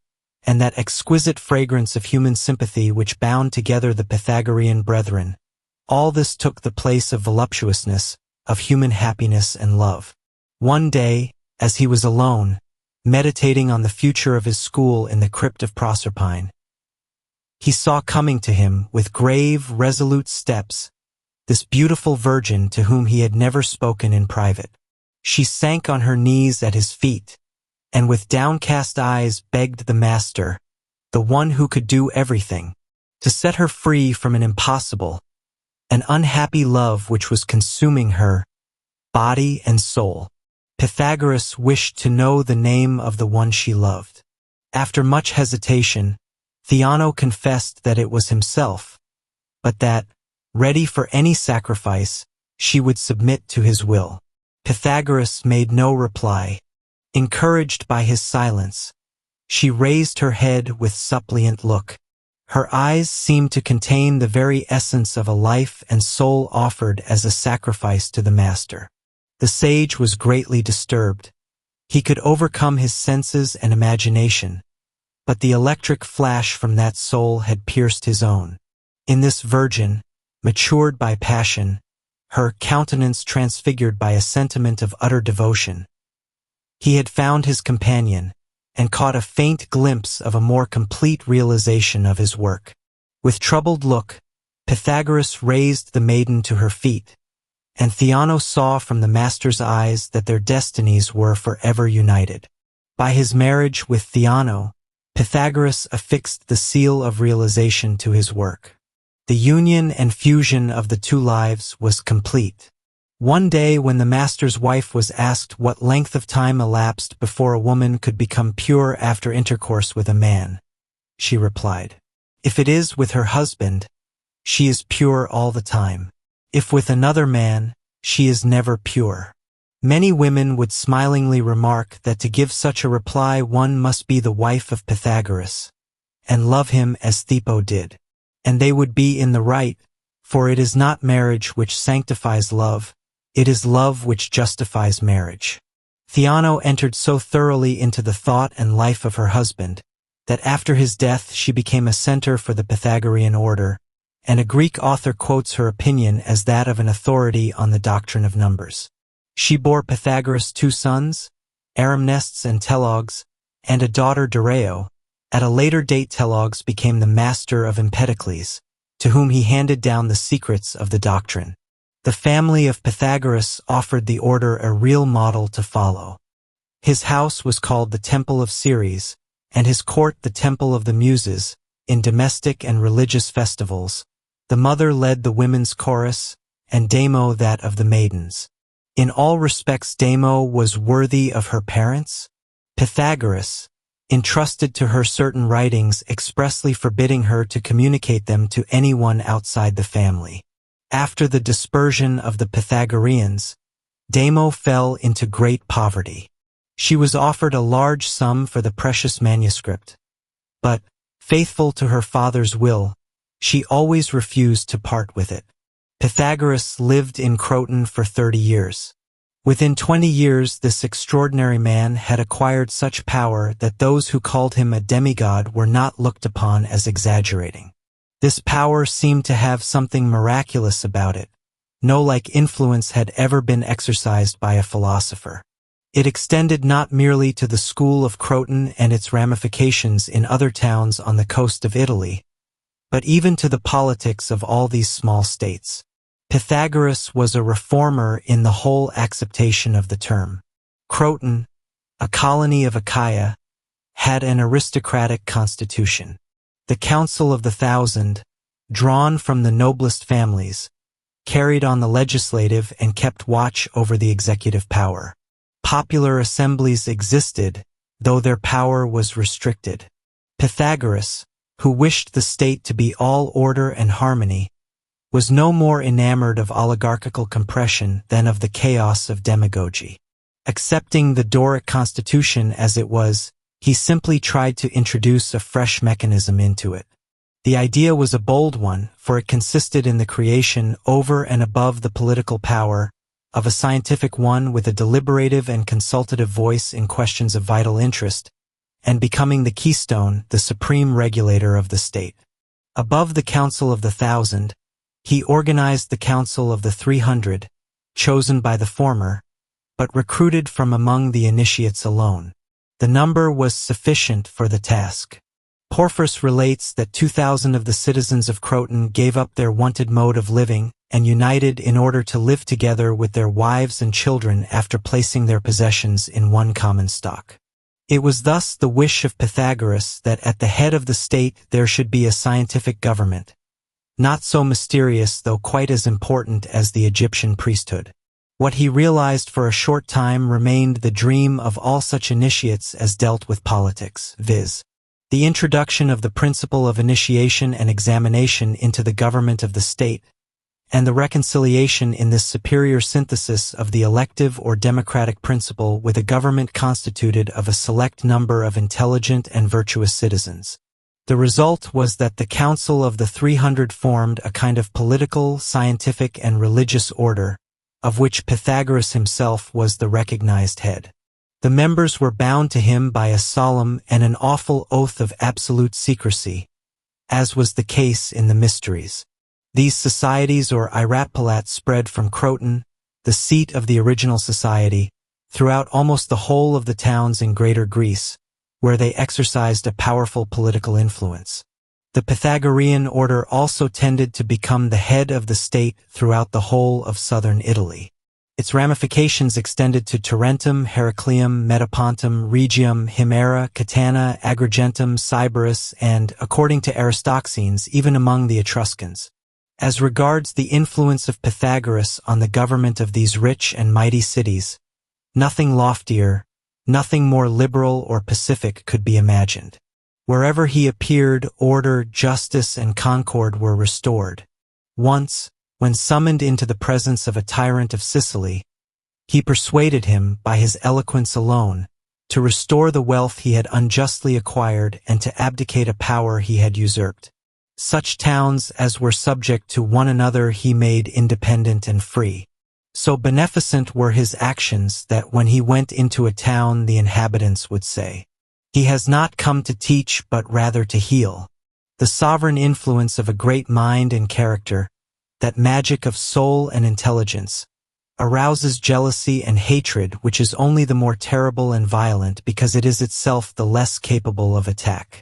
A: and that exquisite fragrance of human sympathy which bound together the Pythagorean brethren, all this took the place of voluptuousness, of human happiness and love. One day, as he was alone, meditating on the future of his school in the crypt of Proserpine, he saw coming to him with grave, resolute steps this beautiful virgin to whom he had never spoken in private. She sank on her knees at his feet, and with downcast eyes begged the master, the one who could do everything, to set her free from an impossible, an unhappy love which was consuming her, body and soul. Pythagoras wished to know the name of the one she loved. After much hesitation, Theano confessed that it was himself, but that, ready for any sacrifice, she would submit to his will. Pythagoras made no reply. Encouraged by his silence, she raised her head with suppliant look. Her eyes seemed to contain the very essence of a life and soul offered as a sacrifice to the master. The sage was greatly disturbed. He could overcome his senses and imagination, but the electric flash from that soul had pierced his own. In this virgin, matured by passion, her countenance transfigured by a sentiment of utter devotion, he had found his companion, and caught a faint glimpse of a more complete realization of his work. With troubled look, Pythagoras raised the maiden to her feet, and Theano saw from the master's eyes that their destinies were forever united. By his marriage with Theano, Pythagoras affixed the seal of realization to his work. The union and fusion of the two lives was complete. One day when the master's wife was asked what length of time elapsed before a woman could become pure after intercourse with a man, she replied, "If it is with her husband, she is pure all the time. If with another man, she is never pure." Many women would smilingly remark that to give such a reply one must be the wife of Pythagoras, and love him as Thepo did. And they would be in the right, for it is not marriage which sanctifies love, it is love which justifies marriage. Theano entered so thoroughly into the thought and life of her husband, that after his death she became a center for the Pythagorean order, and a Greek author quotes her opinion as that of an authority on the doctrine of numbers. She bore Pythagoras 2 sons, Arimnestes and Telogs, and a daughter Doreo. At a later date Telogs became the master of Empedocles, to whom he handed down the secrets of the doctrine. The family of Pythagoras offered the order a real model to follow. His house was called the Temple of Ceres, and his court the Temple of the Muses. In domestic and religious festivals, the mother led the women's chorus, and Damo that of the maidens. In all respects Damo was worthy of her parents. Pythagoras entrusted to her certain writings expressly forbidding her to communicate them to anyone outside the family. After the dispersion of the Pythagoreans, Demo fell into great poverty. She was offered a large sum for the precious manuscript, but, faithful to her father's will, she always refused to part with it. Pythagoras lived in Croton for 30 years. Within 20 years, this extraordinary man had acquired such power that those who called him a demigod were not looked upon as exaggerating. This power seemed to have something miraculous about it. No like influence had ever been exercised by a philosopher. It extended not merely to the school of Croton and its ramifications in other towns on the coast of Italy, but even to the politics of all these small states. Pythagoras was a reformer in the whole acceptation of the term. Croton, a colony of Achaia, had an aristocratic constitution. The Council of the Thousand, drawn from the noblest families, carried on the legislative and kept watch over the executive power. Popular assemblies existed, though their power was restricted. Pythagoras, who wished the state to be all order and harmony, was no more enamored of oligarchical compression than of the chaos of demagogy. Accepting the Doric constitution as it was, he simply tried to introduce a fresh mechanism into it. The idea was a bold one, for it consisted in the creation, over and above the political power, of a scientific one with a deliberative and consultative voice in questions of vital interest, and becoming the keystone, the supreme regulator of the state. Above the Council of the Thousand, he organized the Council of the 300, chosen by the former, but recruited from among the initiates alone. The number was sufficient for the task. Porphyr relates that 2,000 of the citizens of Croton gave up their wonted mode of living and united in order to live together with their wives and children after placing their possessions in one common stock. It was thus the wish of Pythagoras that at the head of the state there should be a scientific government, not so mysterious though quite as important as the Egyptian priesthood. What he realized for a short time remained the dream of all such initiates as dealt with politics, viz., the introduction of the principle of initiation and examination into the government of the state, and the reconciliation in this superior synthesis of the elective or democratic principle with a government constituted of a select number of intelligent and virtuous citizens. The result was that the Council of the 300 formed a kind of political, scientific, and religious order, of which Pythagoras himself was the recognized head. The members were bound to him by a solemn and an awful oath of absolute secrecy, as was the case in the Mysteries. These societies or Iratpalat spread from Croton, the seat of the original society, throughout almost the whole of the towns in Greater Greece, where they exercised a powerful political influence. The Pythagorean order also tended to become the head of the state throughout the whole of southern Italy. Its ramifications extended to Tarentum, Heracleum, Metapontum, Rhegium, Himera, Catana, Agrigentum, Sybaris, and, according to Aristoxenes, even among the Etruscans. As regards the influence of Pythagoras on the government of these rich and mighty cities, nothing loftier, nothing more liberal or pacific could be imagined. Wherever he appeared, order, justice, and concord were restored. Once, when summoned into the presence of a tyrant of Sicily, he persuaded him, by his eloquence alone, to restore the wealth he had unjustly acquired and to abdicate a power he had usurped. Such towns as were subject to one another he made independent and free. So beneficent were his actions that when he went into a town the inhabitants would say, "He has not come to teach but rather to heal." The sovereign influence of a great mind and character, that magic of soul and intelligence, arouses jealousy and hatred which is only the more terrible and violent because it is itself the less capable of attack.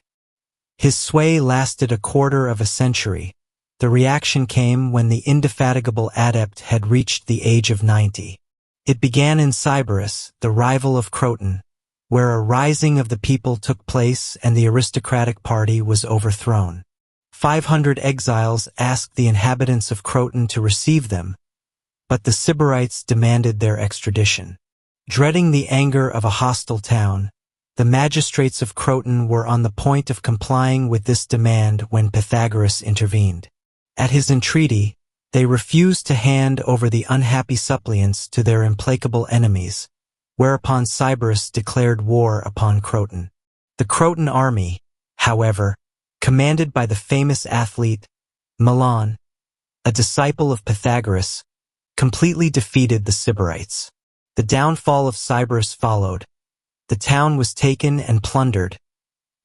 A: His sway lasted a quarter of a century. The reaction came when the indefatigable adept had reached the age of 90. It began in Sybaris, the rival of Croton, where a rising of the people took place and the aristocratic party was overthrown. 500 exiles asked the inhabitants of Croton to receive them, but the Sybarites demanded their extradition. Dreading the anger of a hostile town, The magistrates of Croton were on the point of complying with this demand when Pythagoras intervened. At his entreaty, they refused to hand over the unhappy suppliants to their implacable enemies, whereupon Sybaris declared war upon Croton. The Croton army, however, commanded by the famous athlete Milon, a disciple of Pythagoras, completely defeated the Sybarites. The downfall of Sybaris followed. The town was taken and plundered,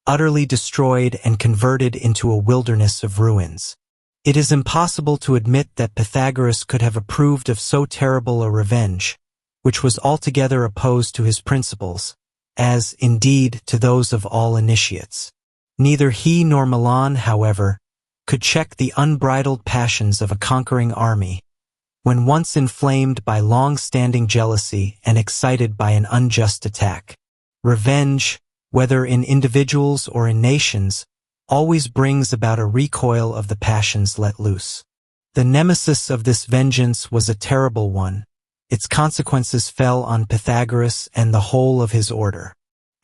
A: utterly destroyed and converted into a wilderness of ruins. It is impossible to admit that Pythagoras could have approved of so terrible a revenge, which was altogether opposed to his principles, as, indeed, to those of all initiates. Neither he nor Milon, however, could check the unbridled passions of a conquering army, when once inflamed by long-standing jealousy and excited by an unjust attack. Revenge, whether in individuals or in nations, always brings about a recoil of the passions let loose. The nemesis of this vengeance was a terrible one. Its consequences fell on Pythagoras and the whole of his order.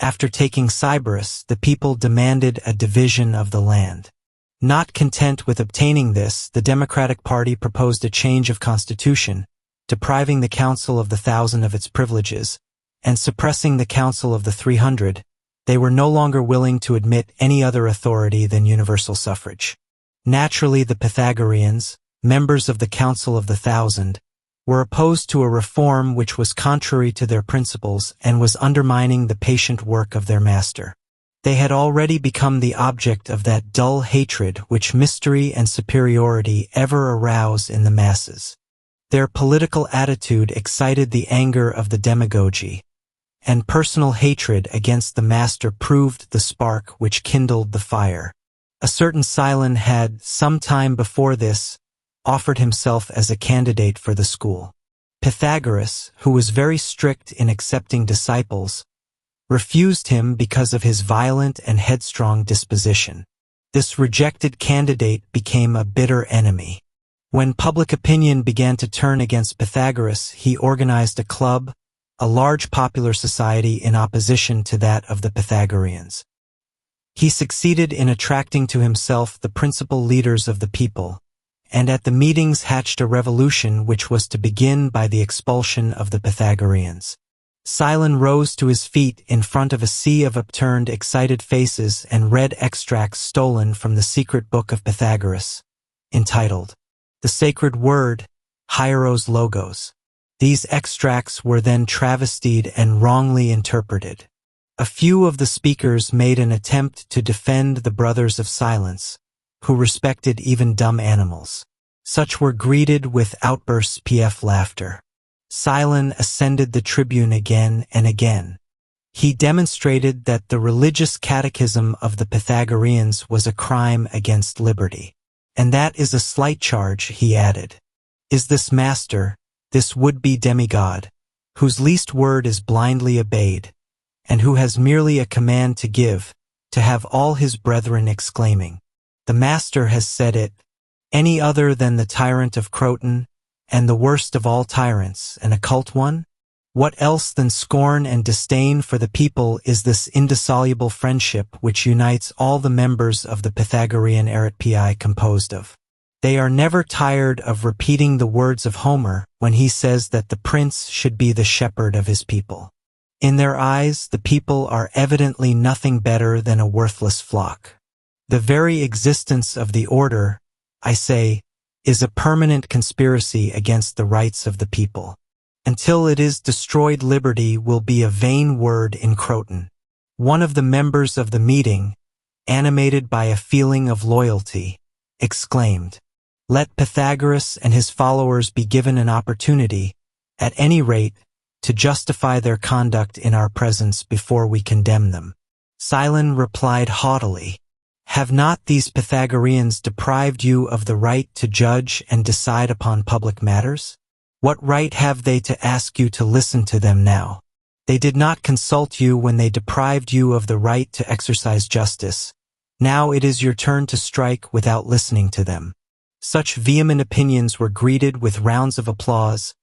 A: After taking Sybaris, the people demanded a division of the land. Not content with obtaining this, the Democratic Party proposed a change of constitution, depriving the Council of the 1,000 of its privileges, and suppressing the Council of the 300. They were no longer willing to admit any other authority than universal suffrage. Naturally, the Pythagoreans, members of the Council of the 1,000, were opposed to a reform which was contrary to their principles and was undermining the patient work of their master. They had already become the object of that dull hatred which mystery and superiority ever arouse in the masses. Their political attitude excited the anger of the demagogy, and personal hatred against the master proved the spark which kindled the fire. A certain Silon had, some time before this, offered himself as a candidate for the school. Pythagoras, who was very strict in accepting disciples, refused him because of his violent and headstrong disposition. This rejected candidate became a bitter enemy. When public opinion began to turn against Pythagoras, he organized a club, a large popular society in opposition to that of the Pythagoreans. He succeeded in attracting to himself the principal leaders of the people, and at the meetings hatched a revolution which was to begin by the expulsion of the Pythagoreans. Silon rose to his feet in front of a sea of upturned, excited faces and read extracts stolen from the secret book of Pythagoras, entitled, The Sacred Word, Hieros Logos. These extracts were then travestied and wrongly interpreted. A few of the speakers made an attempt to defend the brothers of silence, who respected even dumb animals. Such were greeted with outbursts of laughter. Silon ascended the tribune again and again. He demonstrated that the religious catechism of the Pythagoreans was a crime against liberty. And that is a slight charge, he added. Is this master, this would-be demigod, whose least word is blindly obeyed, and who has merely a command to give, to have all his brethren exclaiming, The master has said it, any other than the tyrant of Croton, and the worst of all tyrants, an occult one? What else than scorn and disdain for the people is this indissoluble friendship which unites all the members of the Pythagorean Eretpi composed of? They are never tired of repeating the words of Homer when he says that the prince should be the shepherd of his people. In their eyes, the people are evidently nothing better than a worthless flock. The very existence of the order, I say, is a permanent conspiracy against the rights of the people. Until it is destroyed, liberty will be a vain word in Croton. One of the members of the meeting, animated by a feeling of loyalty, exclaimed, Let Pythagoras and his followers be given an opportunity, at any rate, to justify their conduct in our presence before we condemn them. Silon replied haughtily, Have not these Pythagoreans deprived you of the right to judge and decide upon public matters? What right have they to ask you to listen to them now? They did not consult you when they deprived you of the right to exercise justice. Now it is your turn to strike without listening to them. Such vehement opinions were greeted with rounds of applause,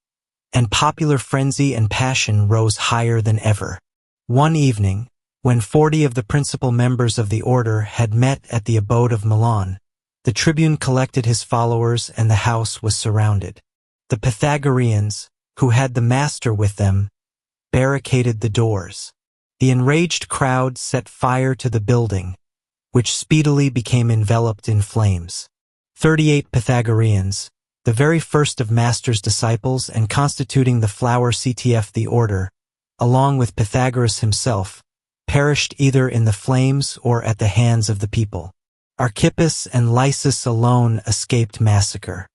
A: and popular frenzy and passion rose higher than ever. One evening, When 40 of the principal members of the order had met at the abode of Milan, the tribune collected his followers and the house was surrounded. The Pythagoreans, who had the master with them, barricaded the doors. The enraged crowd set fire to the building, which speedily became enveloped in flames. 38 Pythagoreans, the very first of Master's disciples and constituting the flower CTF the order, along with Pythagoras himself, perished either in the flames or at the hands of the people. Archippus and Lysis alone escaped massacre.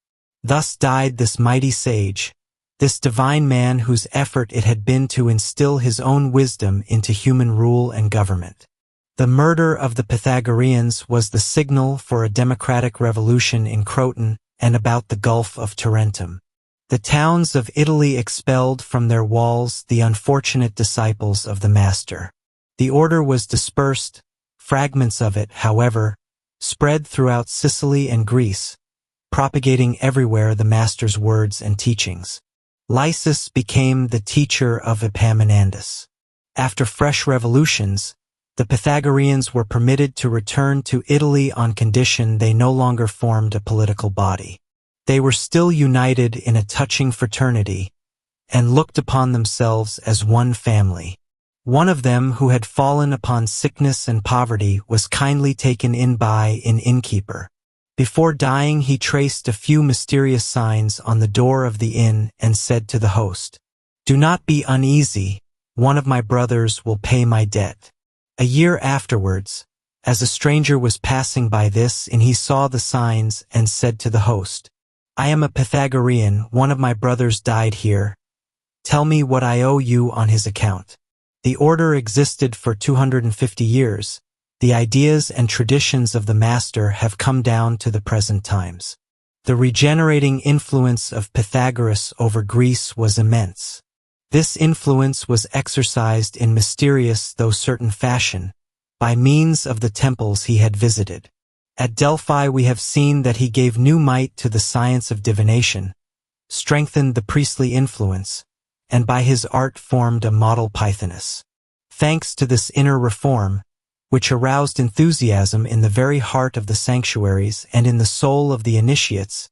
A: Thus died this mighty sage, this divine man whose effort it had been to instill his own wisdom into human rule and government. The murder of the Pythagoreans was the signal for a democratic revolution in Croton and about the Gulf of Tarentum. The towns of Italy expelled from their walls the unfortunate disciples of the master. The order was dispersed, fragments of it, however, spread throughout Sicily and Greece, propagating everywhere the master's words and teachings. Lysis became the teacher of Epaminondas. After fresh revolutions, the Pythagoreans were permitted to return to Italy on condition they no longer formed a political body. They were still united in a touching fraternity and looked upon themselves as one family. One of them who had fallen upon sickness and poverty was kindly taken in by an innkeeper. Before dying, he traced a few mysterious signs on the door of the inn and said to the host, "Do not be uneasy, one of my brothers will pay my debt." A year afterwards, as a stranger was passing by this inn, he saw the signs and said to the host, "I am a Pythagorean, one of my brothers died here. Tell me what I owe you on his account." The order existed for 250 years. The ideas and traditions of the master have come down to the present times. The regenerating influence of Pythagoras over Greece was immense. This influence was exercised in mysterious though certain fashion, by means of the temples he had visited. At Delphi we have seen that he gave new might to the science of divination, strengthened the priestly influence, and by his art formed a model Pythoness. Thanks to this inner reform, which aroused enthusiasm in the very heart of the sanctuaries and in the soul of the initiates,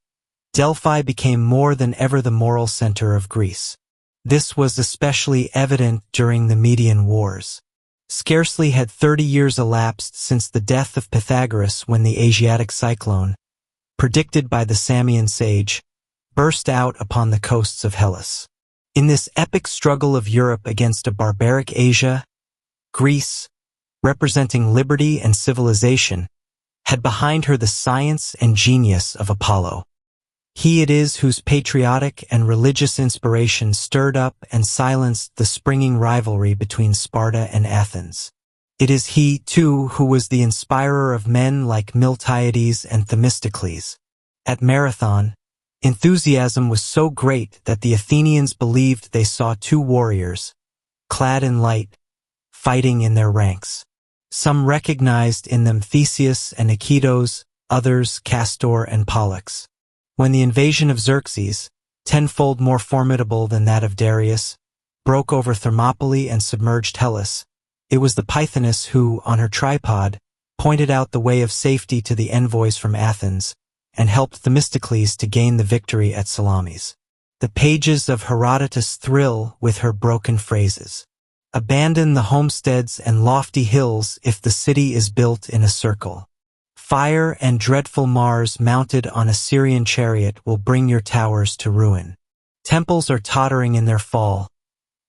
A: Delphi became more than ever the moral center of Greece. This was especially evident during the Median Wars. Scarcely had 30 years elapsed since the death of Pythagoras when the Asiatic cyclone, predicted by the Samian sage, burst out upon the coasts of Hellas. In this epic struggle of Europe against a barbaric Asia, Greece, representing liberty and civilization, had behind her the science and genius of Apollo. He it is whose patriotic and religious inspiration stirred up and silenced the springing rivalry between Sparta and Athens. It is he, too, who was the inspirer of men like Miltiades and Themistocles. At Marathon, enthusiasm was so great that the Athenians believed they saw two warriors, clad in light, fighting in their ranks. Some recognized in them Theseus and Niketos, others Castor and Pollux. When the invasion of Xerxes, tenfold more formidable than that of Darius, broke over Thermopylae and submerged Hellas, it was the Pythoness who, on her tripod, pointed out the way of safety to the envoys from Athens, and helped Themistocles to gain the victory at Salamis. The pages of Herodotus thrill with her broken phrases. Abandon the homesteads and lofty hills if the city is built in a circle. Fire and dreadful Mars mounted on a Syrian chariot will bring your towers to ruin. Temples are tottering in their fall.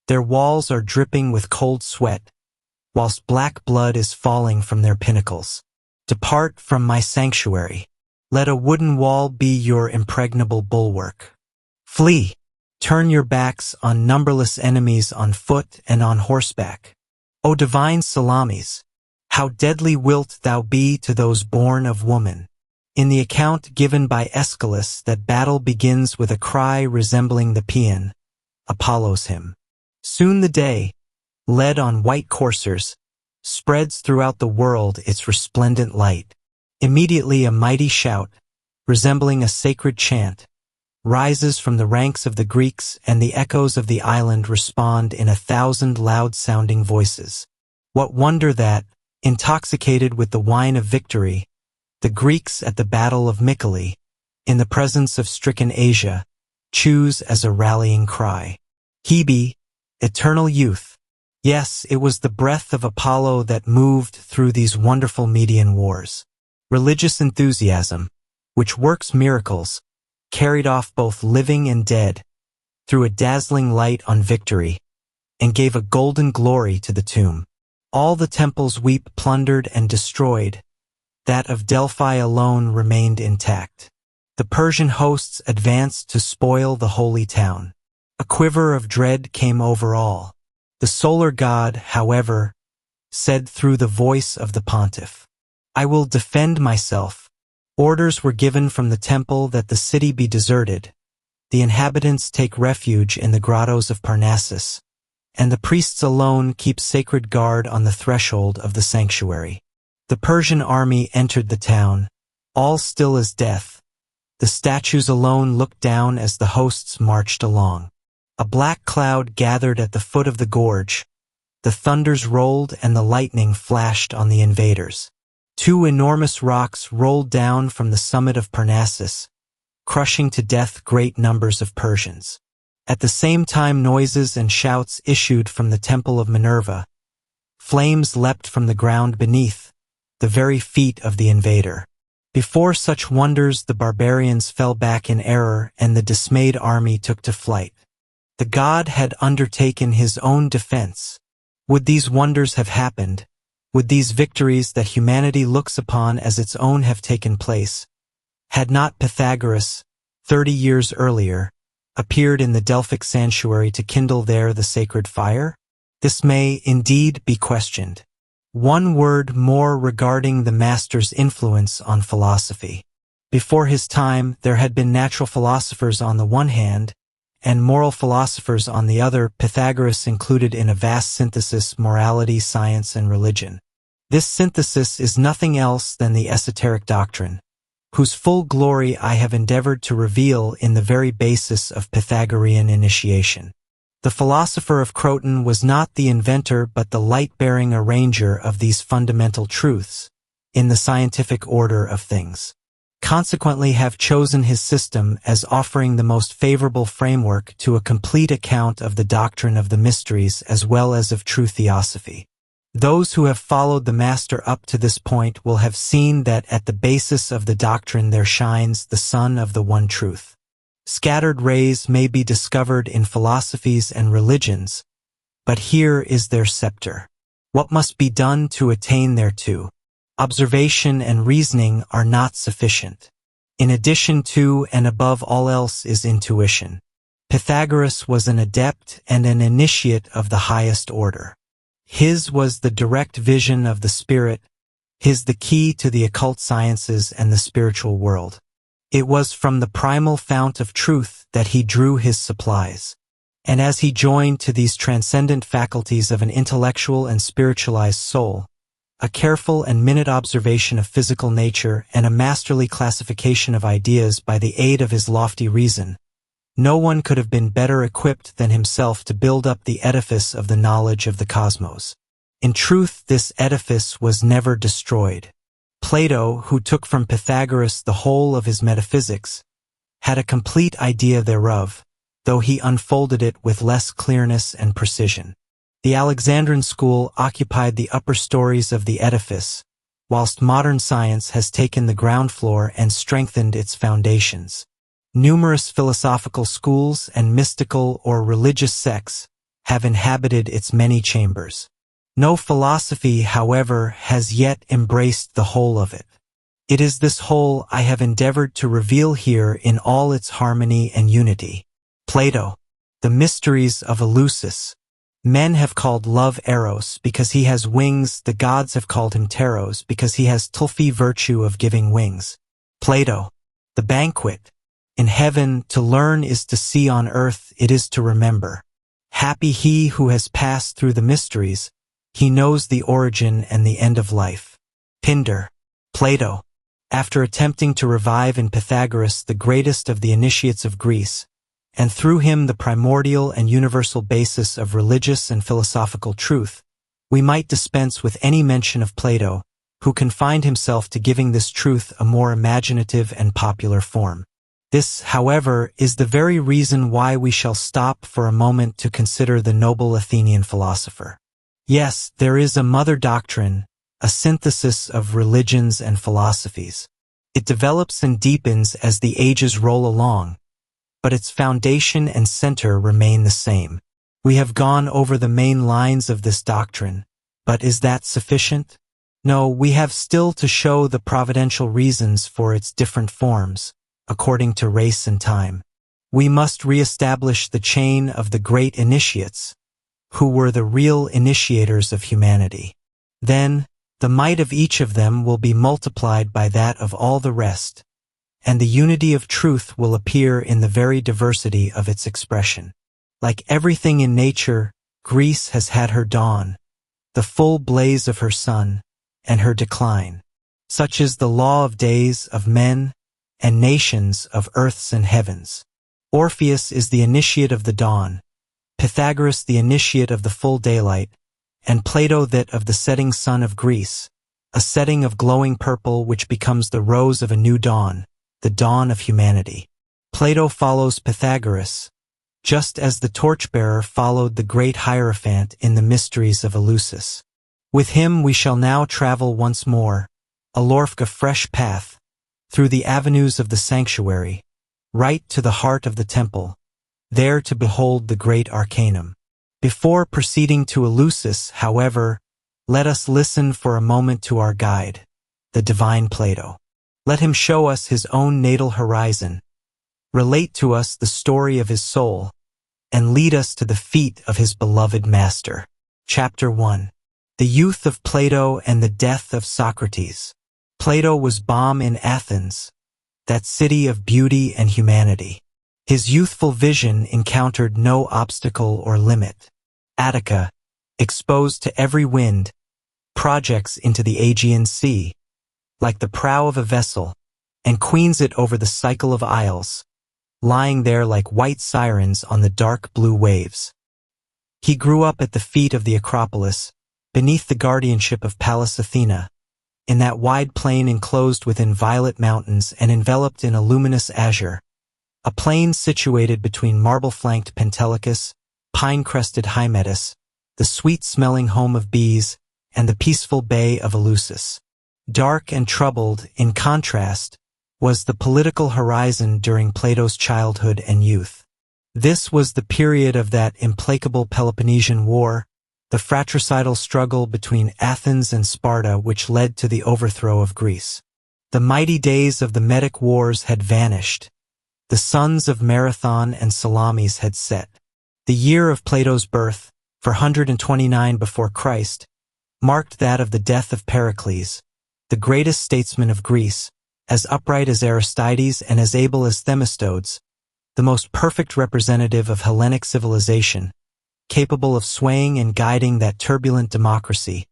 A: Their walls are dripping with cold sweat, whilst black blood is falling from their pinnacles. Depart from my sanctuary. Let a wooden wall be your impregnable bulwark. Flee. Turn your backs on numberless enemies on foot and on horseback. O divine Salamis, how deadly wilt thou be to those born of woman. In the account given by Aeschylus that battle begins with a cry resembling the paean, Apollo's hymn. Soon the day, led on white coursers, spreads throughout the world its resplendent light. Immediately a mighty shout, resembling a sacred chant, rises from the ranks of the Greeks, and the echoes of the island respond in 1,000 loud-sounding voices. What wonder that, intoxicated with the wine of victory, the Greeks at the Battle of Mycale, in the presence of stricken Asia, choose as a rallying cry. Hebe, eternal youth. Yes, it was the breath of Apollo that moved through these wonderful Median wars. Religious enthusiasm, which works miracles, carried off both living and dead, threw a dazzling light on victory, and gave a golden glory to the tomb. All the temples weep plundered and destroyed, that of Delphi alone remained intact. The Persian hosts advanced to spoil the holy town. A quiver of dread came over all. The solar god, however, said through the voice of the pontiff, "I will defend myself." Orders were given from the temple that the city be deserted. The inhabitants take refuge in the grottos of Parnassus, and the priests alone keep sacred guard on the threshold of the sanctuary. The Persian army entered the town, all still as death. The statues alone looked down as the hosts marched along. A black cloud gathered at the foot of the gorge. The thunders rolled and the lightning flashed on the invaders. Two enormous rocks rolled down from the summit of Parnassus, crushing to death great numbers of Persians. At the same time, noises and shouts issued from the temple of Minerva. Flames leapt from the ground beneath, the very feet of the invader. Before such wonders, the barbarians fell back in error, and the dismayed army took to flight. The god had undertaken his own defense. Would these wonders have happened? Would these victories that humanity looks upon as its own have taken place, had not Pythagoras, 30 years earlier, appeared in the Delphic sanctuary to kindle there the sacred fire? This may, indeed, be questioned. One word more regarding the master's influence on philosophy. Before his time, there had been natural philosophers on the one hand, and moral philosophers on the other. Pythagoras included in a vast synthesis morality, science, and religion. This synthesis is nothing else than the esoteric doctrine, whose full glory I have endeavored to reveal in the very basis of Pythagorean initiation. The philosopher of Croton was not the inventor but the light-bearing arranger of these fundamental truths, in the scientific order of things. Consequently have chosen his system as offering the most favorable framework to a complete account of the doctrine of the mysteries as well as of true theosophy. Those who have followed the master up to this point will have seen that at the basis of the doctrine there shines the sun of the one truth. Scattered rays may be discovered in philosophies and religions, but here is their scepter. What must be done to attain thereto? Observation and reasoning are not sufficient. In addition to and above all else is intuition. Pythagoras was an adept and an initiate of the highest order. His was the direct vision of the spirit, his the key to the occult sciences and the spiritual world. It was from the primal fount of truth that he drew his supplies. And as he joined to these transcendent faculties of an intellectual and spiritualized soul, a careful and minute observation of physical nature and a masterly classification of ideas by the aid of his lofty reason, no one could have been better equipped than himself to build up the edifice of the knowledge of the cosmos. In truth, this edifice was never destroyed. Plato, who took from Pythagoras the whole of his metaphysics, had a complete idea thereof, though he unfolded it with less clearness and precision. The Alexandrine school occupied the upper stories of the edifice, whilst modern science has taken the ground floor and strengthened its foundations. Numerous philosophical schools and mystical or religious sects have inhabited its many chambers. No philosophy, however, has yet embraced the whole of it. It is this whole I have endeavored to reveal here in all its harmony and unity. Plato, the mysteries of Eleusis. Men have called love Eros because he has wings, the gods have called him Teros because he has tulphy virtue of giving wings. Plato, the banquet. In heaven, to learn is to see, on earth it is to remember. Happy he who has passed through the mysteries, he knows the origin and the end of life. Pindar, Plato, after attempting to revive in Pythagoras the greatest of the initiates of Greece, and through him the primordial and universal basis of religious and philosophical truth, We might dispense with any mention of Plato, who confined himself to giving this truth a more imaginative and popular form. This, however, is the very reason why we shall stop for a moment to consider the noble Athenian philosopher. Yes, there is a mother doctrine, a synthesis of religions and philosophies. It develops and deepens as the ages roll along, but its foundation and center remain the same. We have gone over the main lines of this doctrine, but is that sufficient? No, we have still to show the providential reasons for its different forms, according to race and time. We must re-establish the chain of the great initiates, who were the real initiators of humanity. Then, the might of each of them will be multiplied by that of all the rest, and the unity of truth will appear in the very diversity of its expression. Like everything in nature, Greece has had her dawn, the full blaze of her sun, and her decline. Such is the law of days, of men, and nations, of earths and heavens. Orpheus is the initiate of the dawn, Pythagoras the initiate of the full daylight, and Plato that of the setting sun of Greece, a setting of glowing purple which becomes the rose of a new dawn, the dawn of humanity. Plato follows Pythagoras, just as the torchbearer followed the great Hierophant in the mysteries of Eleusis. With him we shall now travel once more, along a fresh path, through the avenues of the sanctuary, right to the heart of the temple, there to behold the great arcanum. Before proceeding to Eleusis, however, let us listen for a moment to our guide, the divine Plato. Let him show us his own natal horizon, relate to us the story of his soul, and lead us to the feet of his beloved master. Chapter 1. The Youth of Plato and the Death of Socrates. Plato was born in Athens, that city of beauty and humanity. His youthful vision encountered no obstacle or limit. Attica, exposed to every wind, projects into the Aegean Sea, like the prow of a vessel, and queens it over the cycle of isles, lying there like white sirens on the dark blue waves. He grew up at the feet of the Acropolis, beneath the guardianship of Pallas Athena, in that wide plain enclosed within violet mountains and enveloped in a luminous azure, a plain situated between marble-flanked Pentelicus, pine-crested Hymettus, the sweet-smelling home of bees, and the peaceful bay of Eleusis. Dark and troubled, in contrast, was the political horizon during Plato's childhood and youth. This was the period of that implacable Peloponnesian War, the fratricidal struggle between Athens and Sparta which led to the overthrow of Greece. The mighty days of the Medic Wars had vanished. The suns of Marathon and Salamis had set. The year of Plato's birth, 429 before Christ, marked that of the death of Pericles, the greatest statesman of Greece, as upright as Aristides and as able as Themistodes, the most perfect representative of Hellenic civilization, capable of swaying and guiding that turbulent democracy,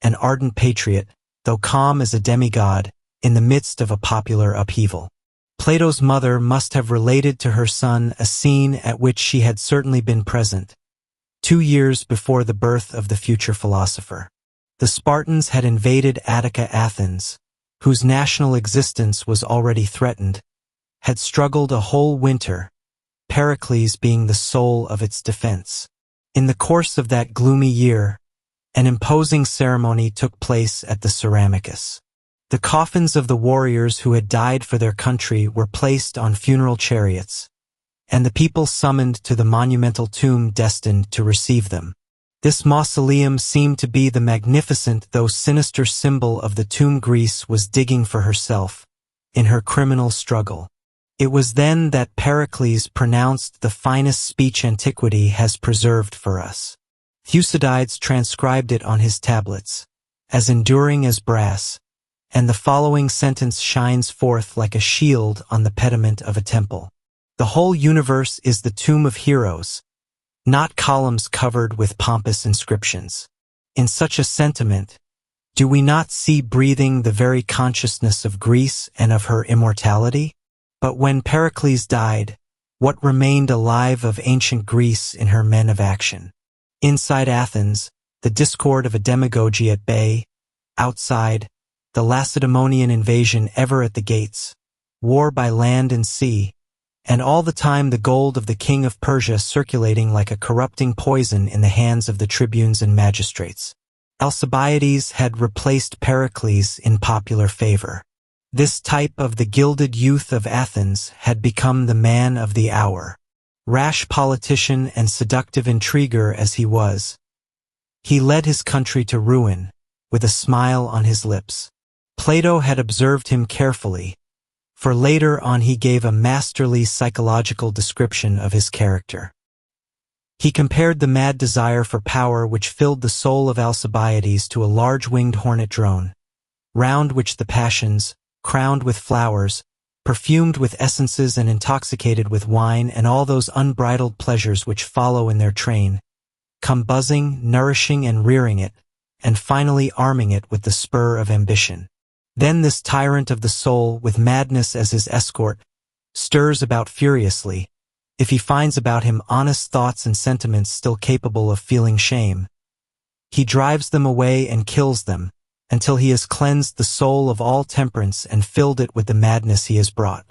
A: an ardent patriot, though calm as a demigod, in the midst of a popular upheaval. Plato's mother must have related to her son a scene at which she had certainly been present, 2 years before the birth of the future philosopher. The Spartans had invaded Attica. Athens, whose national existence was already threatened, had struggled a whole winter, Pericles being the soul of its defense. In the course of that gloomy year, an imposing ceremony took place at the Ceramicus. The coffins of the warriors who had died for their country were placed on funeral chariots, and the people summoned to the monumental tomb destined to receive them. This mausoleum seemed to be the magnificent though sinister symbol of the tomb Greece was digging for herself, in her criminal struggle. It was then that Pericles pronounced the finest speech antiquity has preserved for us. Thucydides transcribed it on his tablets, as enduring as brass, and the following sentence shines forth like a shield on the pediment of a temple. The whole universe is the tomb of heroes, not columns covered with pompous inscriptions. In such a sentiment, do we not see breathing the very consciousness of Greece and of her immortality? But when Pericles died, what remained alive of ancient Greece in her men of action? Inside Athens, the discord of a demagogy at bay, outside, the Lacedaemonian invasion ever at the gates, war by land and sea, and all the time the gold of the king of Persia circulating like a corrupting poison in the hands of the tribunes and magistrates. Alcibiades had replaced Pericles in popular favor. This type of the gilded youth of Athens had become the man of the hour. Rash politician and seductive intriguer as he was, he led his country to ruin, with a smile on his lips. Plato had observed him carefully, for later on he gave a masterly psychological description of his character. He compared the mad desire for power which filled the soul of Alcibiades to a large-winged hornet drone, round which the passions, crowned with flowers, perfumed with essences and intoxicated with wine and all those unbridled pleasures which follow in their train, come buzzing, nourishing and rearing it, and finally arming it with the spur of ambition. Then this tyrant of the soul, with madness as his escort, stirs about furiously, if he finds about him honest thoughts and sentiments still capable of feeling shame. He drives them away and kills them, until he has cleansed the soul of all temperance and filled it with the madness he has brought.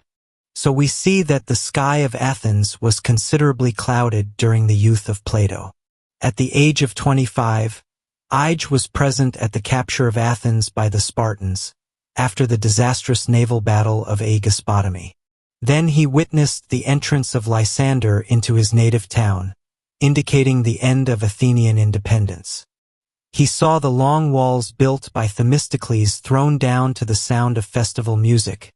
A: So we see that the sky of Athens was considerably clouded during the youth of Plato. At the age of 25, Ige was present at the capture of Athens by the Spartans, after the disastrous naval battle of Aegospotami. Then he witnessed the entrance of Lysander into his native town, indicating the end of Athenian independence. He saw the long walls built by Themistocles thrown down to the sound of festival music,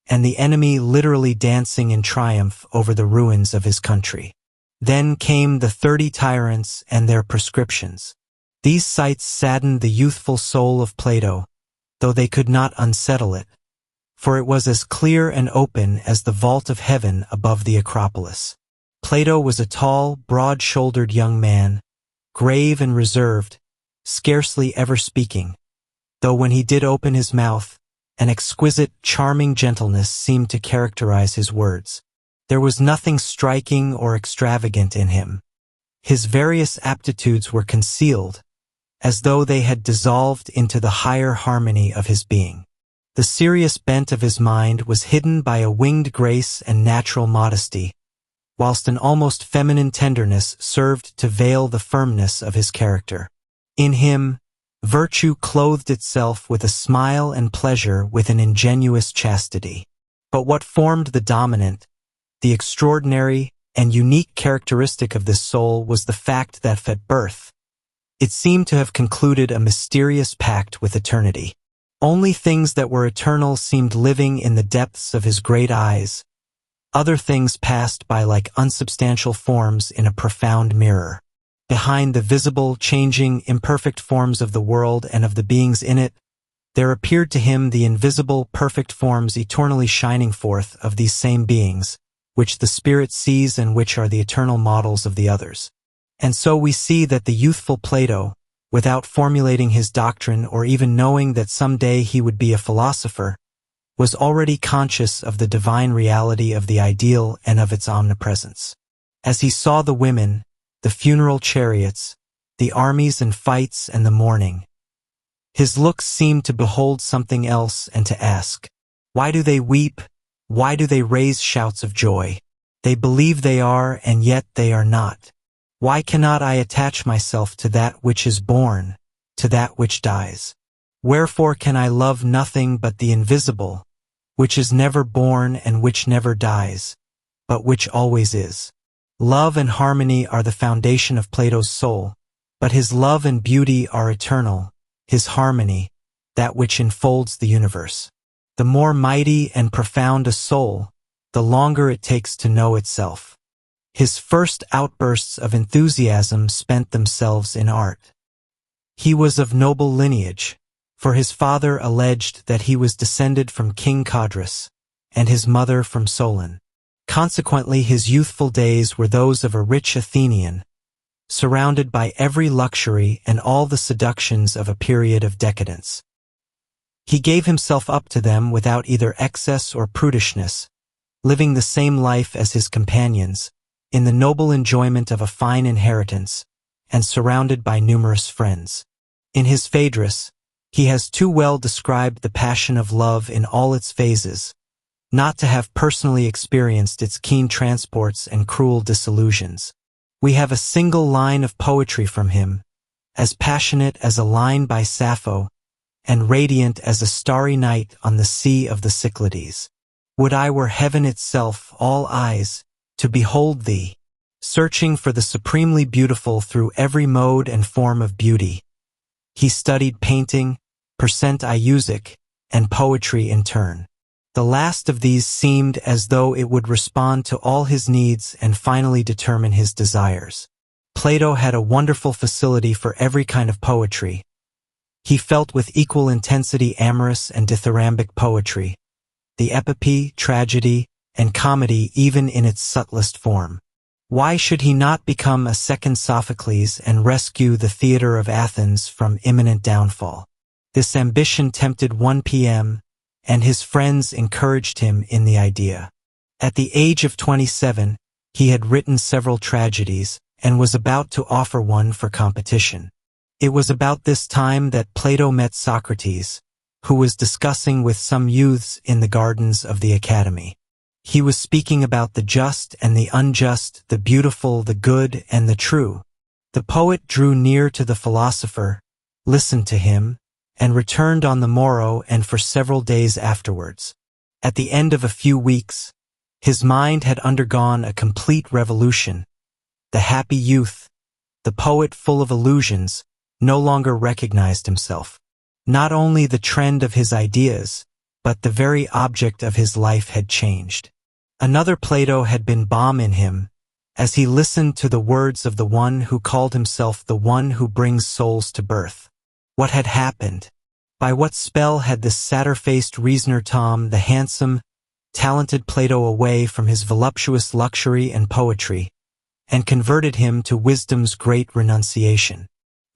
A: and the enemy literally dancing in triumph over the ruins of his country. Then came the 30 tyrants and their prescriptions. These sights saddened the youthful soul of Plato, though they could not unsettle it, for it was as clear and open as the vault of heaven above the Acropolis. Plato was a tall, broad-shouldered young man, grave and reserved, scarcely ever speaking, though when he did open his mouth, an exquisite, charming gentleness seemed to characterize his words. There was nothing striking or extravagant in him. His various aptitudes were concealed, as though they had dissolved into the higher harmony of his being. The serious bent of his mind was hidden by a winged grace and natural modesty, whilst an almost feminine tenderness served to veil the firmness of his character. In him, virtue clothed itself with a smile and pleasure with an ingenuous chastity. But what formed the dominant, the extraordinary, and unique characteristic of this soul was the fact that at birth, it seemed to have concluded a mysterious pact with eternity. Only things that were eternal seemed living in the depths of his great eyes. Other things passed by like unsubstantial forms in a profound mirror. Behind the visible, changing, imperfect forms of the world and of the beings in it, there appeared to him the invisible, perfect forms eternally shining forth of these same beings, which the Spirit sees and which are the eternal models of the others. And so we see that the youthful Plato, without formulating his doctrine or even knowing that someday he would be a philosopher, was already conscious of the divine reality of the ideal and of its omnipresence. As he saw the women, the funeral chariots, the armies and fights and the mourning, his looks seemed to behold something else and to ask, why do they weep? Why do they raise shouts of joy? They believe they are, and yet they are not. Why cannot I attach myself to that which is born, to that which dies? Wherefore can I love nothing but the invisible, which is never born and which never dies, but which always is? Love and harmony are the foundation of Plato's soul, but his love and beauty are eternal, his harmony, that which enfolds the universe. The more mighty and profound a soul, the longer it takes to know itself. His first outbursts of enthusiasm spent themselves in art. He was of noble lineage, for his father alleged that he was descended from King Codrus, and his mother from Solon. Consequently, his youthful days were those of a rich Athenian, surrounded by every luxury and all the seductions of a period of decadence. He gave himself up to them without either excess or prudishness, living the same life as his companions, in the noble enjoyment of a fine inheritance, and surrounded by numerous friends. In his Phaedrus, he has too well described the passion of love in all its phases, not to have personally experienced its keen transports and cruel disillusions. We have a single line of poetry from him, as passionate as a line by Sappho, and radiant as a starry night on the sea of the Cyclades. Would I were heaven itself, all eyes, to behold thee, searching for the supremely beautiful through every mode and form of beauty. He studied painting, percent music, and poetry in turn. The last of these seemed as though it would respond to all his needs and finally determine his desires. Plato had a wonderful facility for every kind of poetry. He felt with equal intensity amorous and dithyrambic poetry, the epopee, tragedy, and comedy even in its subtlest form. Why should he not become a second Sophocles and rescue the theater of Athens from imminent downfall? This ambition tempted 1 p.m., and his friends encouraged him in the idea. At the age of 27, he had written several tragedies and was about to offer one for competition. It was about this time that Plato met Socrates, who was discussing with some youths in the gardens of the academy. He was speaking about the just and the unjust, the beautiful, the good, and the true. The poet drew near to the philosopher, listened to him, and returned on the morrow and for several days afterwards. At the end of a few weeks, his mind had undergone a complete revolution. The happy youth, the poet full of illusions, no longer recognized himself. Not only the trend of his ideas, but the very object of his life had changed. Another Plato had been balm in him, as he listened to the words of the one who called himself the one who brings souls to birth. What had happened? By what spell had this satyr-faced reasoner Tom, the handsome, talented Plato away from his voluptuous luxury and poetry, and converted him to wisdom's great renunciation?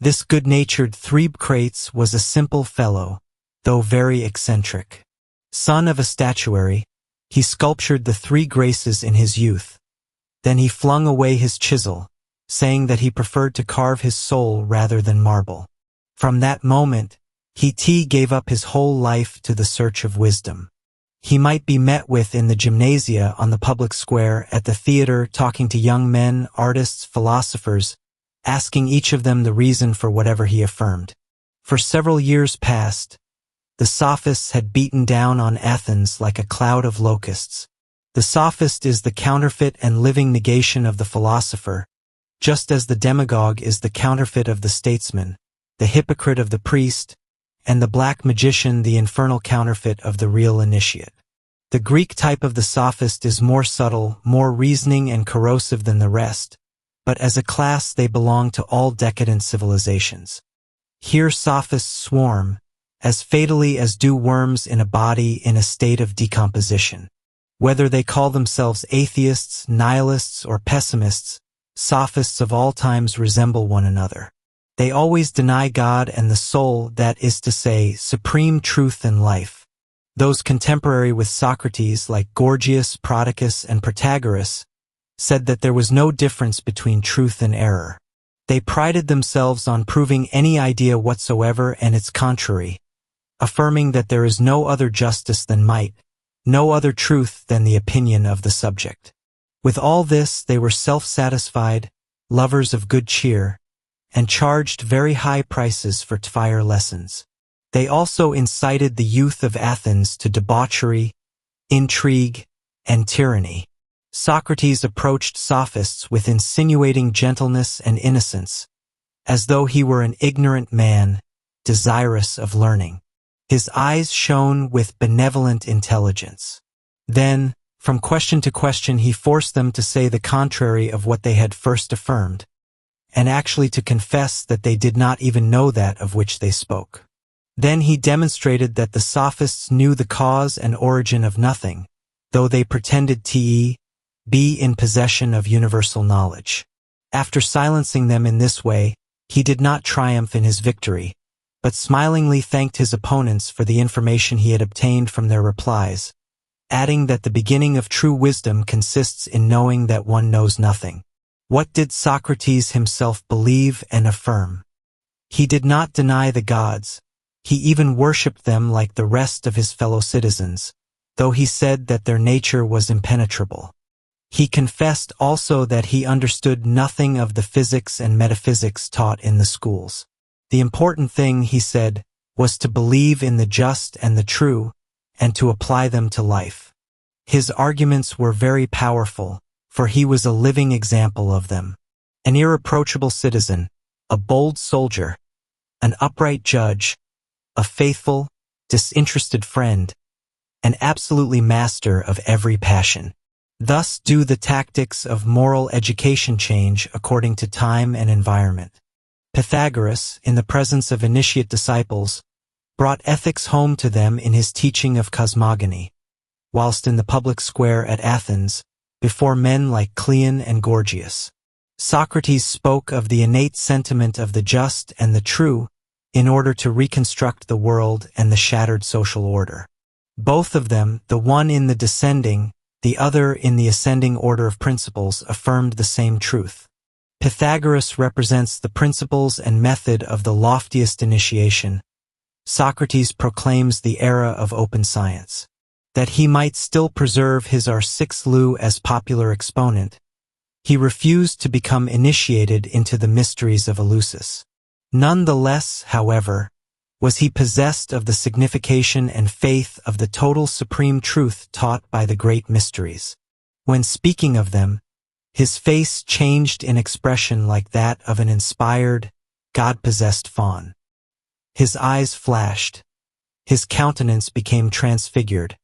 A: This good-natured Thebecrates was a simple fellow, though very eccentric. Son of a statuary, he sculptured the 3 graces in his youth. Then he flung away his chisel, saying that he preferred to carve his soul rather than marble. From that moment, he gave up his whole life to the search of wisdom. He might be met with in the gymnasia, on the public square, at the theater, talking to young men, artists, philosophers, asking each of them the reason for whatever he affirmed. For several years past, the sophists had beaten down on Athens like a cloud of locusts. The sophist is the counterfeit and living negation of the philosopher, just as the demagogue is the counterfeit of the statesman, the hypocrite of the priest, and the black magician the infernal counterfeit of the real initiate. The Greek type of the sophist is more subtle, more reasoning and corrosive than the rest, but as a class they belong to all decadent civilizations. Here sophists swarm, as fatally as do worms in a body in a state of decomposition. Whether they call themselves atheists, nihilists, or pessimists, sophists of all times resemble one another. They always deny God and the soul, that is to say, supreme truth and life. Those contemporary with Socrates, like Gorgias, Prodicus, and Protagoras, said that there was no difference between truth and error. They prided themselves on proving any idea whatsoever and its contrary, affirming that there is no other justice than might, no other truth than the opinion of the subject. With all this, they were self-satisfied, lovers of good cheer, and charged very high prices for fire lessons. They also incited the youth of Athens to debauchery, intrigue, and tyranny. Socrates approached sophists with insinuating gentleness and innocence, as though he were an ignorant man, desirous of learning. His eyes shone with benevolent intelligence. Then, from question to question, he forced them to say the contrary of what they had first affirmed, and actually to confess that they did not even know that of which they spoke. Then he demonstrated that the sophists knew the cause and origin of nothing, though they pretended to be in possession of universal knowledge. After silencing them in this way, he did not triumph in his victory, but smilingly thanked his opponents for the information he had obtained from their replies, adding that the beginning of true wisdom consists in knowing that one knows nothing. What did Socrates himself believe and affirm? He did not deny the gods. He even worshipped them like the rest of his fellow citizens, though he said that their nature was impenetrable. He confessed also that he understood nothing of the physics and metaphysics taught in the schools. The important thing, he said, was to believe in the just and the true, and to apply them to life. His arguments were very powerful, for he was a living example of them. An irreproachable citizen, a bold soldier, an upright judge, a faithful, disinterested friend, and absolutely master of every passion. Thus do the tactics of moral education change according to time and environment. Pythagoras, in the presence of initiate disciples, brought ethics home to them in his teaching of cosmogony, whilst in the public square at Athens, before men like Cleon and Gorgias, Socrates spoke of the innate sentiment of the just and the true in order to reconstruct the world and the shattered social order. Both of them, the one in the descending, the other in the ascending order of principles, affirmed the same truth. Pythagoras represents the principles and method of the loftiest initiation. Socrates proclaims the era of open science. That he might still preserve his R6 as popular exponent, he refused to become initiated into the mysteries of Eleusis. None the less, however, was he possessed of the signification and faith of the total supreme truth taught by the great mysteries. When speaking of them, his face changed in expression like that of an inspired, God-possessed faun. His eyes flashed, his countenance became transfigured,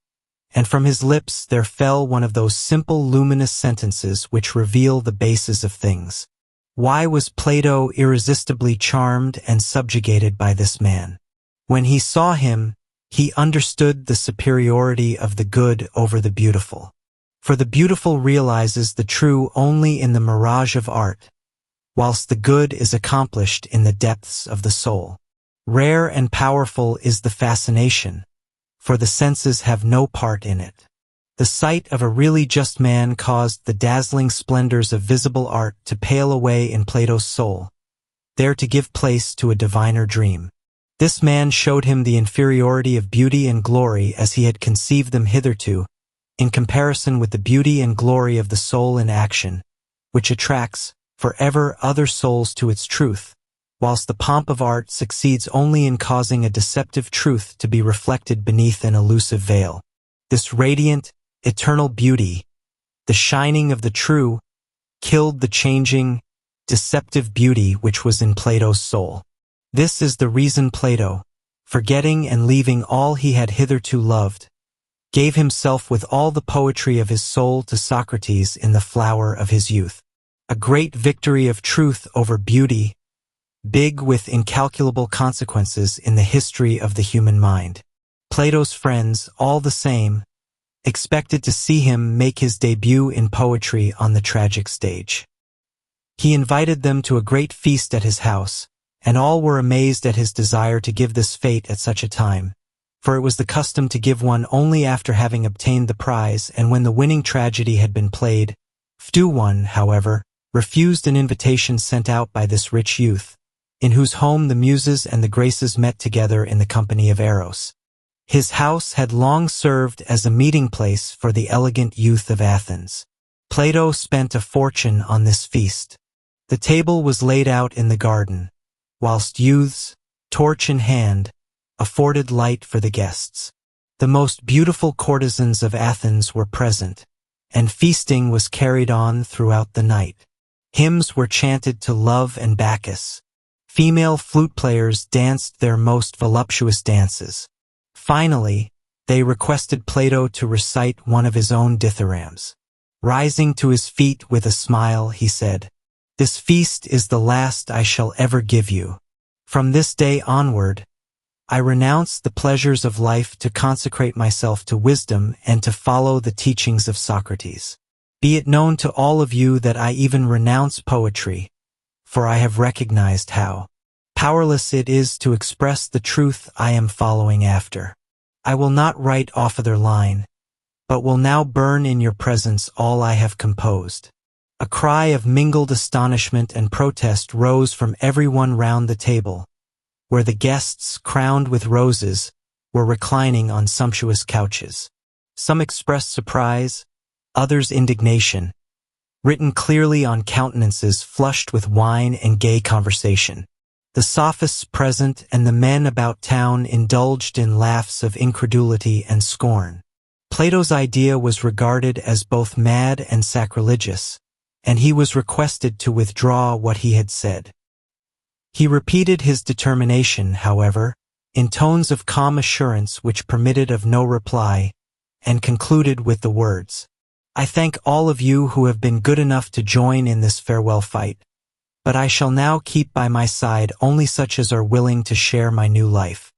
A: and from his lips there fell one of those simple luminous sentences which reveal the basis of things. Why was Plato irresistibly charmed and subjugated by this man? When he saw him, he understood the superiority of the good over the beautiful. For the beautiful realizes the true only in the mirage of art, whilst the good is accomplished in the depths of the soul. Rare and powerful is the fascination, for the senses have no part in it. The sight of a really just man caused the dazzling splendors of visible art to pale away in Plato's soul, there to give place to a diviner dream. This man showed him the inferiority of beauty and glory as he had conceived them hitherto, in comparison with the beauty and glory of the soul in action, which attracts, forever, other souls to its truth, whilst the pomp of art succeeds only in causing a deceptive truth to be reflected beneath an elusive veil. This radiant, eternal beauty, the shining of the true, killed the changing, deceptive beauty which was in Plato's soul. This is the reason Plato, forgetting and leaving all he had hitherto loved, gave himself with all the poetry of his soul to Socrates in the flower of his youth. A great victory of truth over beauty, big with incalculable consequences in the history of the human mind. Plato's friends, all the same, expected to see him make his debut in poetry on the tragic stage. He invited them to a great feast at his house, and all were amazed at his desire to give this fete at such a time, for it was the custom to give one only after having obtained the prize and when the winning tragedy had been played. Few one, however, refused an invitation sent out by this rich youth, in whose home the Muses and the Graces met together in the company of Eros. His house had long served as a meeting place for the elegant youth of Athens. Plato spent a fortune on this feast. The table was laid out in the garden, whilst youths, torch in hand, afforded light for the guests. The most beautiful courtesans of Athens were present, and feasting was carried on throughout the night. Hymns were chanted to Love and Bacchus. Female flute players danced their most voluptuous dances. Finally, they requested Plato to recite one of his own dithyrambs. Rising to his feet with a smile, he said, "This feast is the last I shall ever give you. From this day onward, I renounce the pleasures of life to consecrate myself to wisdom and to follow the teachings of Socrates. Be it known to all of you that I even renounce poetry, for I have recognized how powerless it is to express the truth I am following after. I will not write off other line, but will now burn in your presence all I have composed. A cry of mingled astonishment and protest rose from everyone round the table, where the guests, crowned with roses, were reclining on sumptuous couches. Some expressed surprise, others indignation, written clearly on countenances flushed with wine and gay conversation. The sophists present and the men about town indulged in laughs of incredulity and scorn. Plato's idea was regarded as both mad and sacrilegious, and he was requested to withdraw what he had said. He repeated his determination, however, in tones of calm assurance which permitted of no reply, and concluded with the words, "I thank all of you who have been good enough to join in this farewell fight, but I shall now keep by my side only such as are willing to share my new life.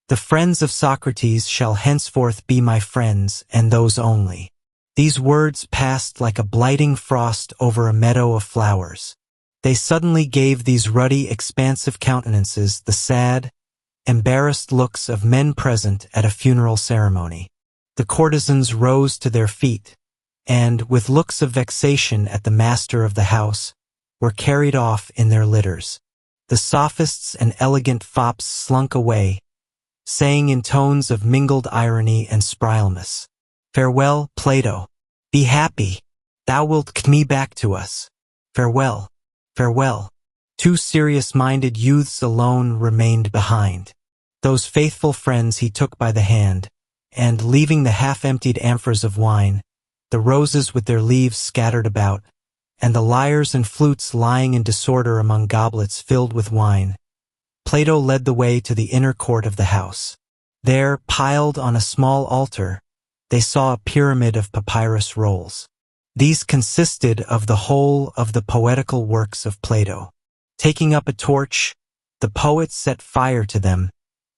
A: The friends of Socrates shall henceforth be my friends, and those only." These words passed like a blighting frost over a meadow of flowers. They suddenly gave these ruddy, expansive countenances the sad, embarrassed looks of men present at a funeral ceremony. The courtesans rose to their feet, and, with looks of vexation at the master of the house, were carried off in their litters. The sophists and elegant fops slunk away, saying in tones of mingled irony and spryleness, "Farewell, Plato. Be happy. Thou wilt come back to us. Farewell. Farewell." 2 serious-minded youths alone remained behind. Those faithful friends he took by the hand, and, leaving the half-emptied amphors of wine, the roses with their leaves scattered about, and the lyres and flutes lying in disorder among goblets filled with wine, Plato led the way to the inner court of the house. There, piled on a small altar, they saw a pyramid of papyrus rolls. These consisted of the whole of the poetical works of Plato. Taking up a torch, the poet set fire to them,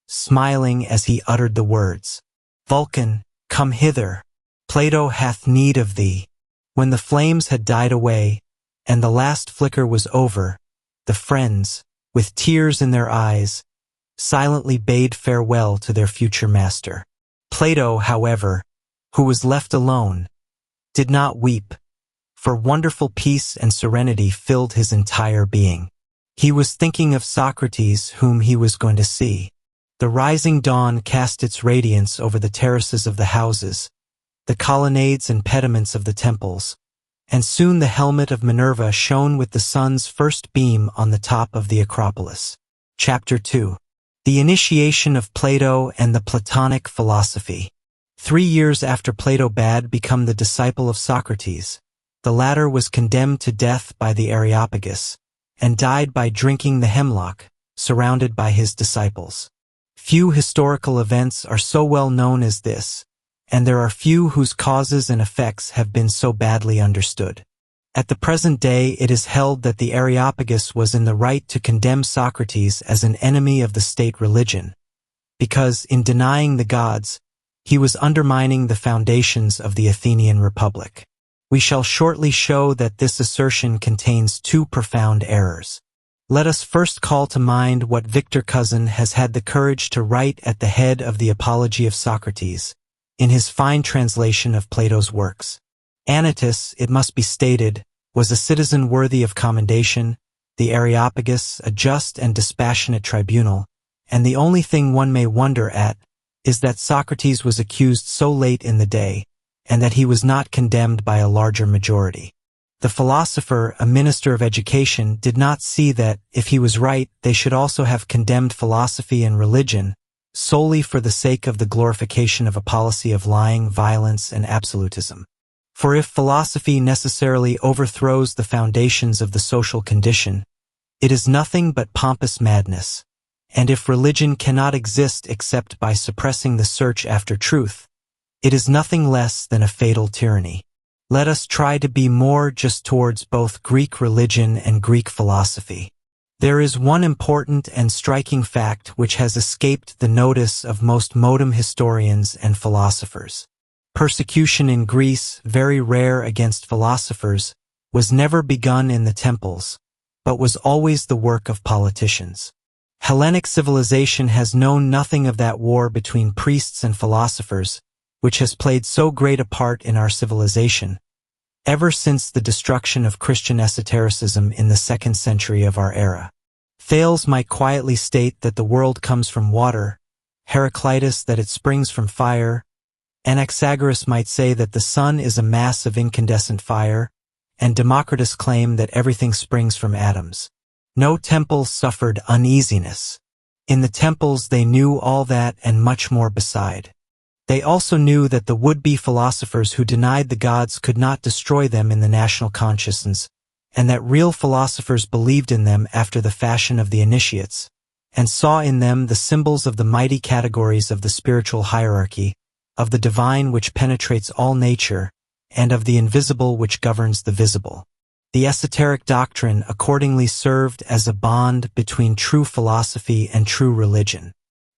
A: smiling as he uttered the words, "Vulcan, come hither. Plato hath need of thee." When the flames had died away, and the last flicker was over, the friends, with tears in their eyes, silently bade farewell to their future master. Plato, however, who was left alone, did not weep, for wonderful peace and serenity filled his entire being. He was thinking of Socrates, whom he was going to see. The rising dawn cast its radiance over the terraces of the houses, the colonnades and pediments of the temples, and soon the helmet of Minerva shone with the sun's first beam on the top of the Acropolis. Chapter 2. The Initiation of Plato and the Platonic Philosophy. 3 years after Plato bad become the disciple of Socrates, the latter was condemned to death by the Areopagus, and died by drinking the hemlock, surrounded by his disciples. Few historical events are so well known as this, and there are few whose causes and effects have been so badly understood. At the present day it is held that the Areopagus was in the right to condemn Socrates as an enemy of the state religion, because, in denying the gods, he was undermining the foundations of the Athenian Republic. We shall shortly show that this assertion contains 2 profound errors. Let us first call to mind what Victor Cousin has had the courage to write at the head of the Apology of Socrates, in his fine translation of Plato's works. Anytus, it must be stated, was a citizen worthy of commendation, the Areopagus a just and dispassionate tribunal, and the only thing one may wonder at is that Socrates was accused so late in the day, and that he was not condemned by a larger majority. The philosopher, a minister of education, did not see that, if he was right, they should also have condemned philosophy and religion, solely for the sake of the glorification of a policy of lying, violence, and absolutism. For if philosophy necessarily overthrows the foundations of the social condition, it is nothing but pompous madness, and if religion cannot exist except by suppressing the search after truth, it is nothing less than a fatal tyranny. Let us try to be more just towards both Greek religion and Greek philosophy. There is one important and striking fact which has escaped the notice of most modern historians and philosophers. Persecution in Greece, very rare against philosophers, was never begun in the temples, but was always the work of politicians. Hellenic civilization has known nothing of that war between priests and philosophers, which has played so great a part in our civilization, ever since the destruction of Christian esotericism in the 2nd century of our era. Thales might quietly state that the world comes from water, Heraclitus that it springs from fire, Anaxagoras might say that the sun is a mass of incandescent fire, and Democritus claimed that everything springs from atoms. No temple suffered uneasiness. In the temples they knew all that and much more beside. They also knew that the would-be philosophers who denied the gods could not destroy them in the national consciousness, and that real philosophers believed in them after the fashion of the Initiates, and saw in them the symbols of the mighty categories of the spiritual hierarchy, of the divine which penetrates all nature, and of the invisible which governs the visible. The esoteric doctrine accordingly served as a bond between true philosophy and true religion.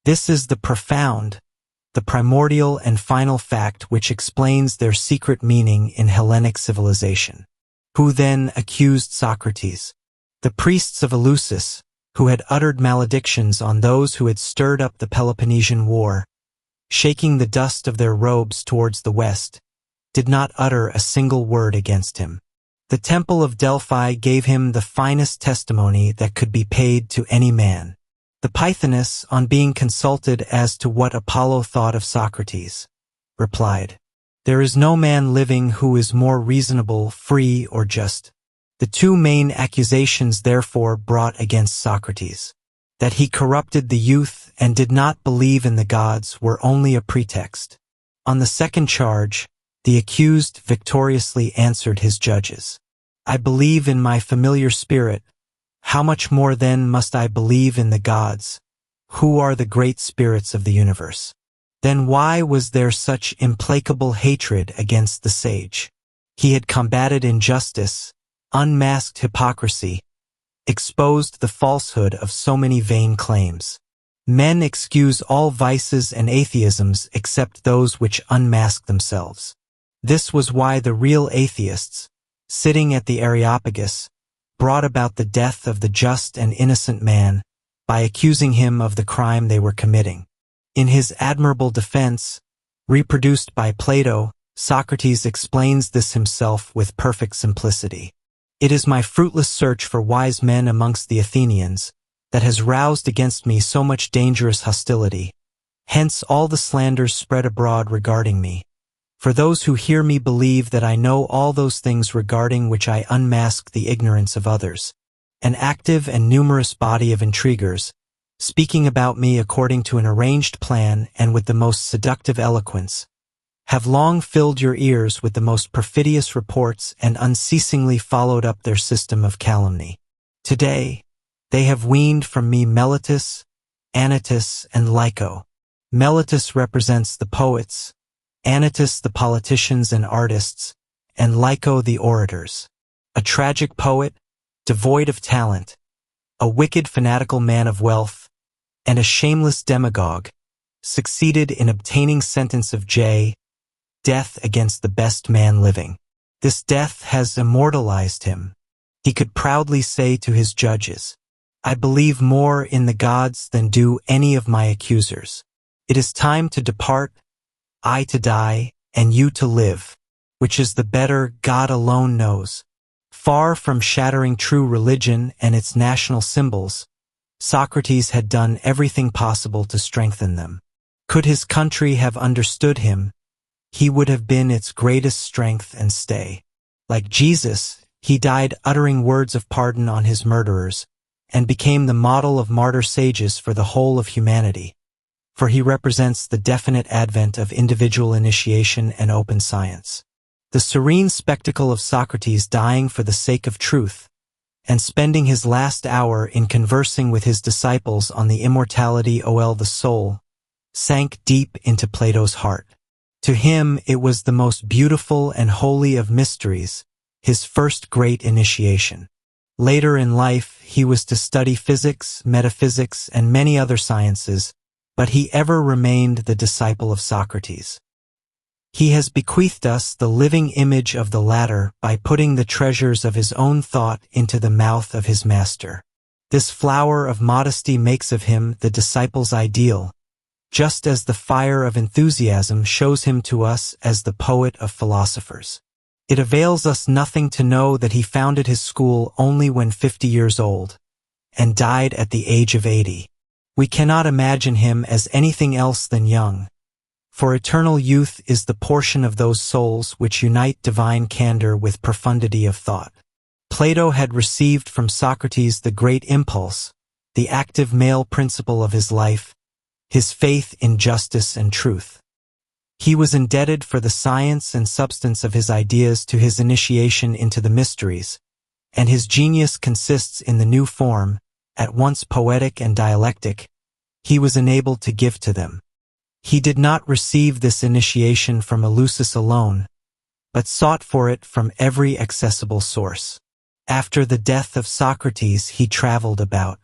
A: This is the profound, the primordial and final fact which explains their secret meaning in Hellenic civilization. Who then accused Socrates? The priests of Eleusis, who had uttered maledictions on those who had stirred up the Peloponnesian War, shaking the dust of their robes towards the west, did not utter a single word against him. The Temple of Delphi gave him the finest testimony that could be paid to any man. The Pythoness, on being consulted as to what Apollo thought of Socrates, replied, "There is no man living who is more reasonable, free, or just." The two main accusations therefore brought against Socrates, that he corrupted the youth and did not believe in the gods, were only a pretext. On the second charge, the accused victoriously answered his judges, "I believe in my familiar spirit. How much more then must I believe in the gods, who are the great spirits of the universe?" Then why was there such implacable hatred against the sage? He had combated injustice, unmasked hypocrisy, exposed the falsehood of so many vain claims. Men excuse all vices and atheisms except those which unmask themselves. This was why the real atheists, sitting at the Areopagus, brought about the death of the just and innocent man by accusing him of the crime they were committing. In his admirable defense, reproduced by Plato, Socrates explains this himself with perfect simplicity. "It is my fruitless search for wise men amongst the Athenians that has roused against me so much dangerous hostility. Hence all the slanders spread abroad regarding me. For those who hear me believe that I know all those things regarding which I unmask the ignorance of others. An active and numerous body of intriguers, speaking about me according to an arranged plan and with the most seductive eloquence, have long filled your ears with the most perfidious reports and unceasingly followed up their system of calumny. Today, they have weaned from me Meletus, Anytus, and Lyco. Meletus represents the poets, Anytus the politicians and artists, and Lyco the orators. A tragic poet, devoid of talent, a wicked fanatical man of wealth, and a shameless demagogue, succeeded in obtaining sentence of death against the best man living. This death has immortalized him. He could proudly say to his judges, "I believe more in the gods than do any of my accusers. It is time to depart, I to die, and you to live. Which is the better, God alone knows." Far from shattering true religion and its national symbols, Socrates had done everything possible to strengthen them. Could his country have understood him, he would have been its greatest strength and stay. Like Jesus, he died uttering words of pardon on his murderers, and became the model of martyr sages for the whole of humanity. For he represents the definite advent of individual initiation and open science. The serene spectacle of Socrates dying for the sake of truth, and spending his last hour in conversing with his disciples on the immortality of the soul, sank deep into Plato's heart. To him it was the most beautiful and holy of mysteries, his first great initiation. Later in life he was to study physics, metaphysics, and many other sciences, but he ever remained the disciple of Socrates. He has bequeathed us the living image of the latter by putting the treasures of his own thought into the mouth of his master. This flower of modesty makes of him the disciple's ideal, just as the fire of enthusiasm shows him to us as the poet of philosophers. It avails us nothing to know that he founded his school only when 50 years old, and died at the age of 80. We cannot imagine him as anything else than young, for eternal youth is the portion of those souls which unite divine candor with profundity of thought. Plato had received from Socrates the great impulse, the active male principle of his life, his faith in justice and truth. He was indebted for the science and substance of his ideas to his initiation into the mysteries, and his genius consists in the new form, at once poetic and dialectic, he was enabled to give to them. He did not receive this initiation from Eleusis alone, but sought for it from every accessible source. After the death of Socrates, he traveled about.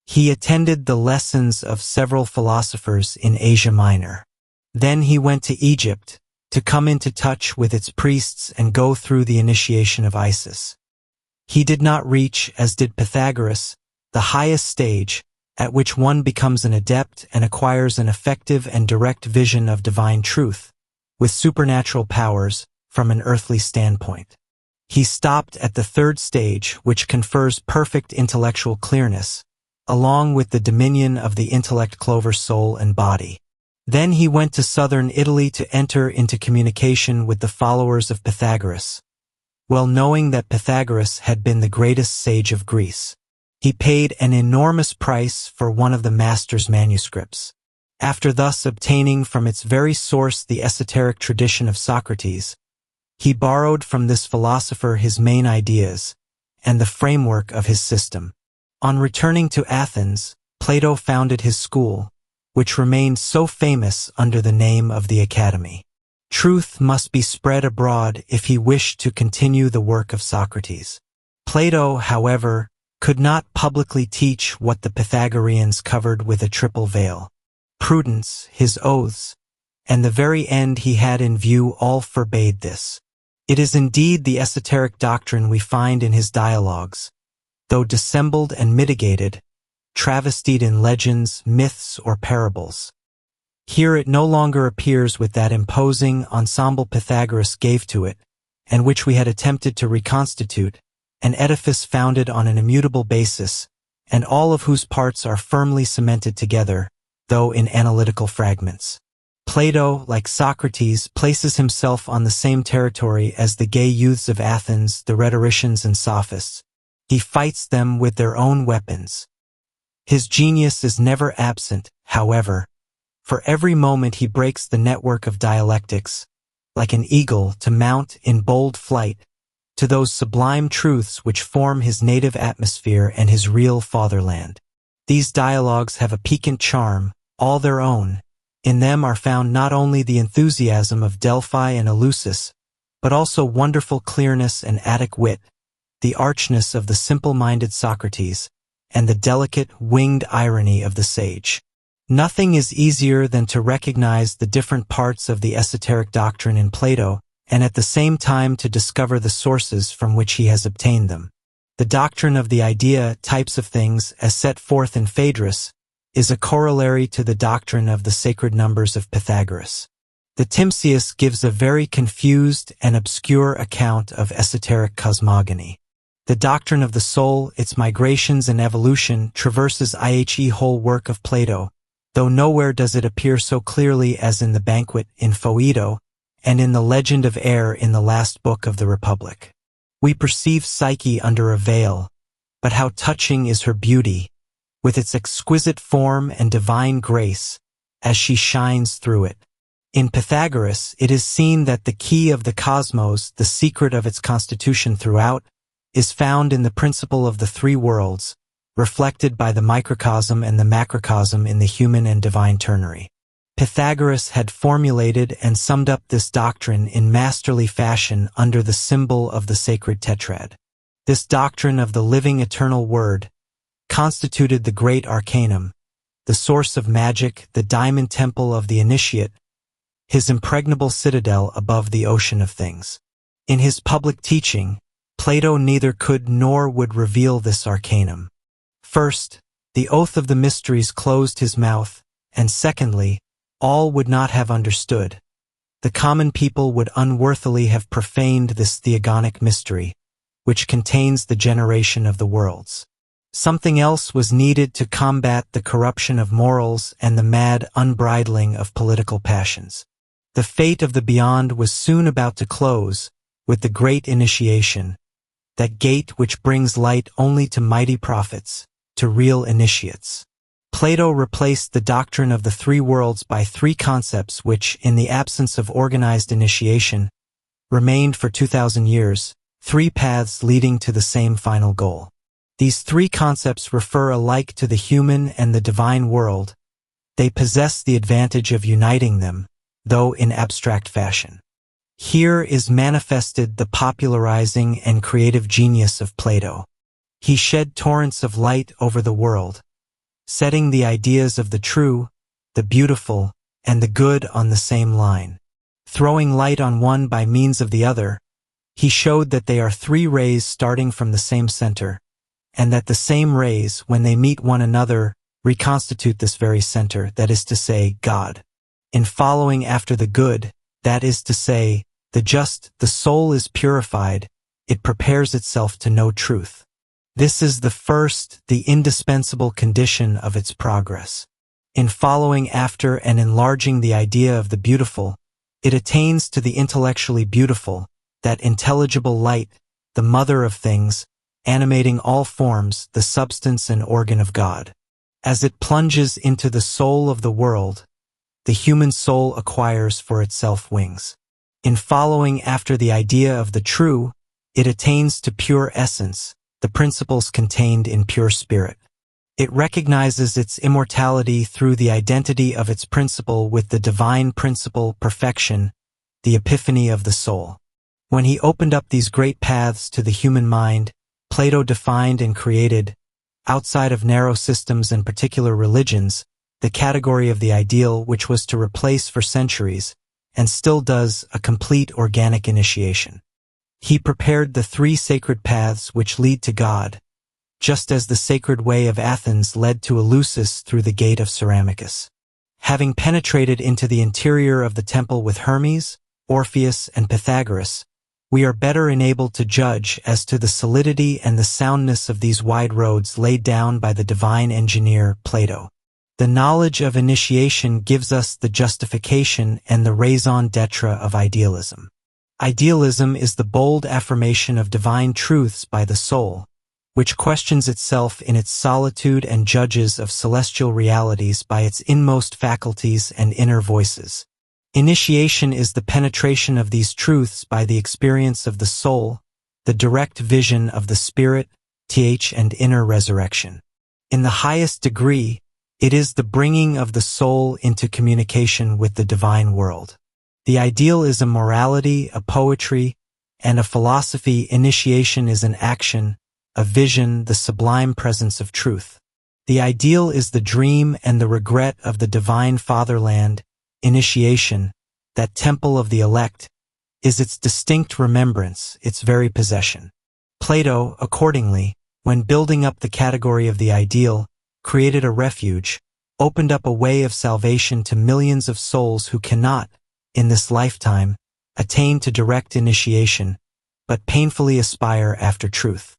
A: He attended the lessons of several philosophers in Asia Minor. Then he went to Egypt, to come into touch with its priests and go through the initiation of Isis. He did not reach, as did Pythagoras, the highest stage, at which one becomes an adept and acquires an effective and direct vision of divine truth, with supernatural powers, from an earthly standpoint. He stopped at the third stage, which confers perfect intellectual clearness, along with the dominion of the intellect clover soul and body. Then he went to southern Italy to enter into communication with the followers of Pythagoras, well knowing that Pythagoras had been the greatest sage of Greece. He paid an enormous price for one of the master's manuscripts. After thus obtaining from its very source the esoteric tradition of Socrates, he borrowed from this philosopher his main ideas and the framework of his system. On returning to Athens, Plato founded his school, which remained so famous under the name of the Academy. Truth must be spread abroad if he wished to continue the work of Socrates. Plato, however, could not publicly teach what the Pythagoreans covered with a triple veil. Prudence, his oaths, and the very end he had in view all forbade this. It is indeed the esoteric doctrine we find in his dialogues, though dissembled and mitigated, travestied in legends, myths, or parables. Here it no longer appears with that imposing ensemble Pythagoras gave to it, and which we had attempted to reconstitute, an edifice founded on an immutable basis, and all of whose parts are firmly cemented together, though in analytical fragments. Plato, like Socrates, places himself on the same territory as the gay youths of Athens, the rhetoricians and sophists. He fights them with their own weapons. His genius is never absent, however, for every moment he breaks the network of dialectics, like an eagle to mount in bold flight, to those sublime truths which form his native atmosphere and his real fatherland. These dialogues have a piquant charm, all their own. In them are found not only the enthusiasm of Delphi and Eleusis, but also wonderful clearness and Attic wit, the archness of the simple-minded Socrates, and the delicate, winged irony of the sage. Nothing is easier than to recognize the different parts of the esoteric doctrine in Plato, and at the same time to discover the sources from which he has obtained them. The doctrine of the idea, types of things, as set forth in Phaedrus, is a corollary to the doctrine of the sacred numbers of Pythagoras. The Timsius gives a very confused and obscure account of esoteric cosmogony. The doctrine of the soul, its migrations and evolution, traverses the whole work of Plato, though nowhere does it appear so clearly as in the Banquet in Phoedo, and in the Legend of Air in the last book of the Republic. We perceive Psyche under a veil, but how touching is her beauty, with its exquisite form and divine grace, as she shines through it. In Pythagoras, it is seen that the key of the cosmos, the secret of its constitution throughout, is found in the principle of the three worlds, reflected by the microcosm and the macrocosm in the human and divine ternary. Pythagoras had formulated and summed up this doctrine in masterly fashion under the symbol of the sacred tetrad. This doctrine of the living eternal word constituted the great arcanum, the source of magic, the diamond temple of the initiate, his impregnable citadel above the ocean of things. In his public teaching, Plato neither could nor would reveal this arcanum. First, the oath of the mysteries closed his mouth, and secondly, all would not have understood. the common people would unworthily have profaned this theogonic mystery, which contains the generation of the worlds. Something else was needed to combat the corruption of morals and the mad unbridling of political passions. The fate of the beyond was soon about to close with the great initiation, that gate which brings light only to mighty prophets, to real initiates. Plato replaced the doctrine of the three worlds by three concepts which, in the absence of organized initiation, remained for 2,000 years, three paths leading to the same final goal. These three concepts refer alike to the human and the divine world. They possess the advantage of uniting them, though in abstract fashion. Here is manifested the popularizing and creative genius of Plato. He shed torrents of light over the world, setting the ideas of the true, the beautiful, and the good on the same line. Throwing light on one by means of the other, he showed that they are three rays starting from the same center, and that the same rays, when they meet one another, reconstitute this very center, that is to say, God. In following after the good, that is to say, the just, the soul is purified, it prepares itself to know truth. This is the first, the indispensable condition of its progress. In following after and enlarging the idea of the beautiful, it attains to the intellectually beautiful, that intelligible light, the mother of things, animating all forms, the substance and organ of God. As it plunges into the soul of the world, the human soul acquires for itself wings. In following after the idea of the true, it attains to pure essence, the principles contained in pure spirit. It recognizes its immortality through the identity of its principle with the divine principle, perfection, the epiphany of the soul. When he opened up these great paths to the human mind, Plato defined and created, outside of narrow systems and particular religions, the category of the ideal which was to replace for centuries, and still does, a complete organic initiation. He prepared the three sacred paths which lead to God, just as the sacred way of Athens led to Eleusis through the gate of Ceramicus. Having penetrated into the interior of the temple with Hermes, Orpheus, and Pythagoras, we are better enabled to judge as to the solidity and the soundness of these wide roads laid down by the divine engineer, Plato. The knowledge of initiation gives us the justification and the raison d'etre of idealism. Idealism is the bold affirmation of divine truths by the soul, which questions itself in its solitude and judges of celestial realities by its inmost faculties and inner voices. Initiation is the penetration of these truths by the experience of the soul, the direct vision of the spirit, and inner resurrection. In the highest degree, it is the bringing of the soul into communication with the divine world. The ideal is a morality, a poetry, and a philosophy. Initiation is an action, a vision, the sublime presence of truth. The ideal is the dream and the regret of the divine fatherland. Initiation, that temple of the elect, is its distinct remembrance, its very possession. Plato, accordingly, when building up the category of the ideal, created a refuge, opened up a way of salvation to millions of souls who cannot, in this lifetime, attain to direct initiation, but painfully aspire after truth.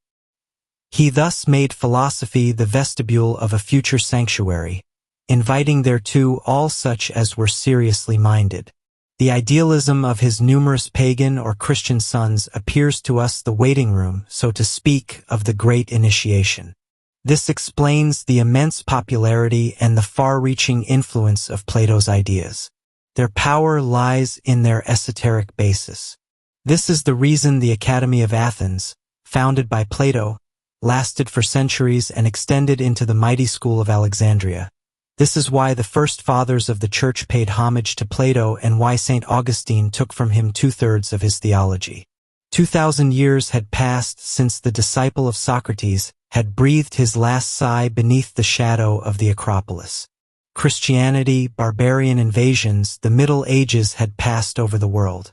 A: He thus made philosophy the vestibule of a future sanctuary, inviting thereto all such as were seriously minded. The idealism of his numerous pagan or Christian sons appears to us the waiting room, so to speak, of the great initiation. This explains the immense popularity and the far-reaching influence of Plato's ideas. Their power lies in their esoteric basis. This is the reason the Academy of Athens, founded by Plato, lasted for centuries and extended into the mighty school of Alexandria. This is why the first fathers of the Church paid homage to Plato and why St. Augustine took from him 2/3 of his theology. 2,000 years had passed since the disciple of Socrates had breathed his last sigh beneath the shadow of the Acropolis. Christianity, barbarian invasions, the Middle Ages had passed over the world.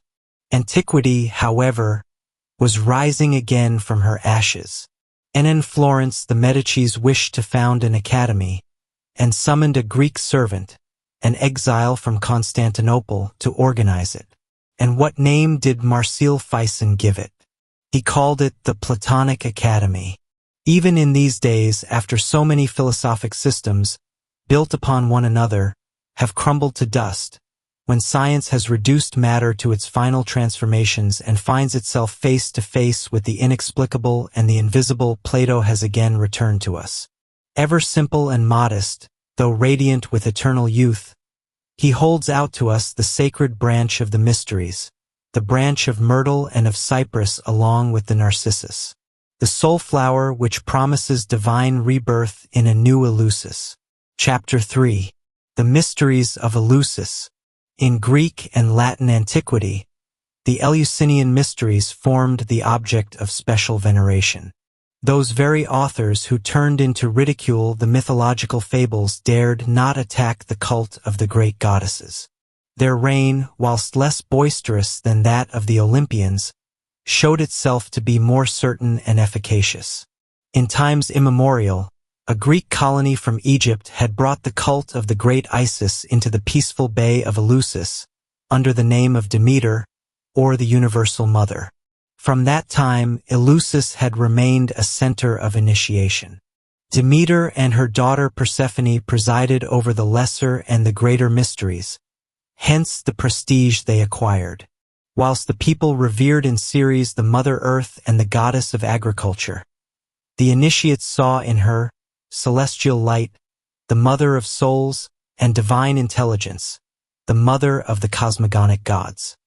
A: Antiquity, however, was rising again from her ashes. And in Florence the Medicis wished to found an academy, and summoned a Greek servant, an exile from Constantinople, to organize it. And what name did Marcel Fison give it? He called it the Platonic Academy. Even in these days, after so many philosophic systems, built upon one another, have crumbled to dust, when science has reduced matter to its final transformations and finds itself face to face with the inexplicable and the invisible, Plato has again returned to us. Ever simple and modest, though radiant with eternal youth, he holds out to us the sacred branch of the mysteries, the branch of myrtle and of cypress along with the narcissus, the soul flower which promises divine rebirth in a new Eleusis. Chapter 3. The Mysteries of Eleusis. In Greek and Latin antiquity, the Eleusinian mysteries formed the object of special veneration. Those very authors who turned into ridicule the mythological fables dared not attack the cult of the great goddesses. Their reign, whilst less boisterous than that of the Olympians, showed itself to be more certain and efficacious. In times immemorial, a Greek colony from Egypt had brought the cult of the great Isis into the peaceful bay of Eleusis, under the name of Demeter, or the Universal Mother. From that time, Eleusis had remained a center of initiation. Demeter and her daughter Persephone presided over the lesser and the greater mysteries, hence the prestige they acquired. Whilst the people revered in Ceres the Mother Earth and the goddess of agriculture, the initiates saw in her celestial light, the mother of souls and divine intelligence, the mother of the cosmogonic gods.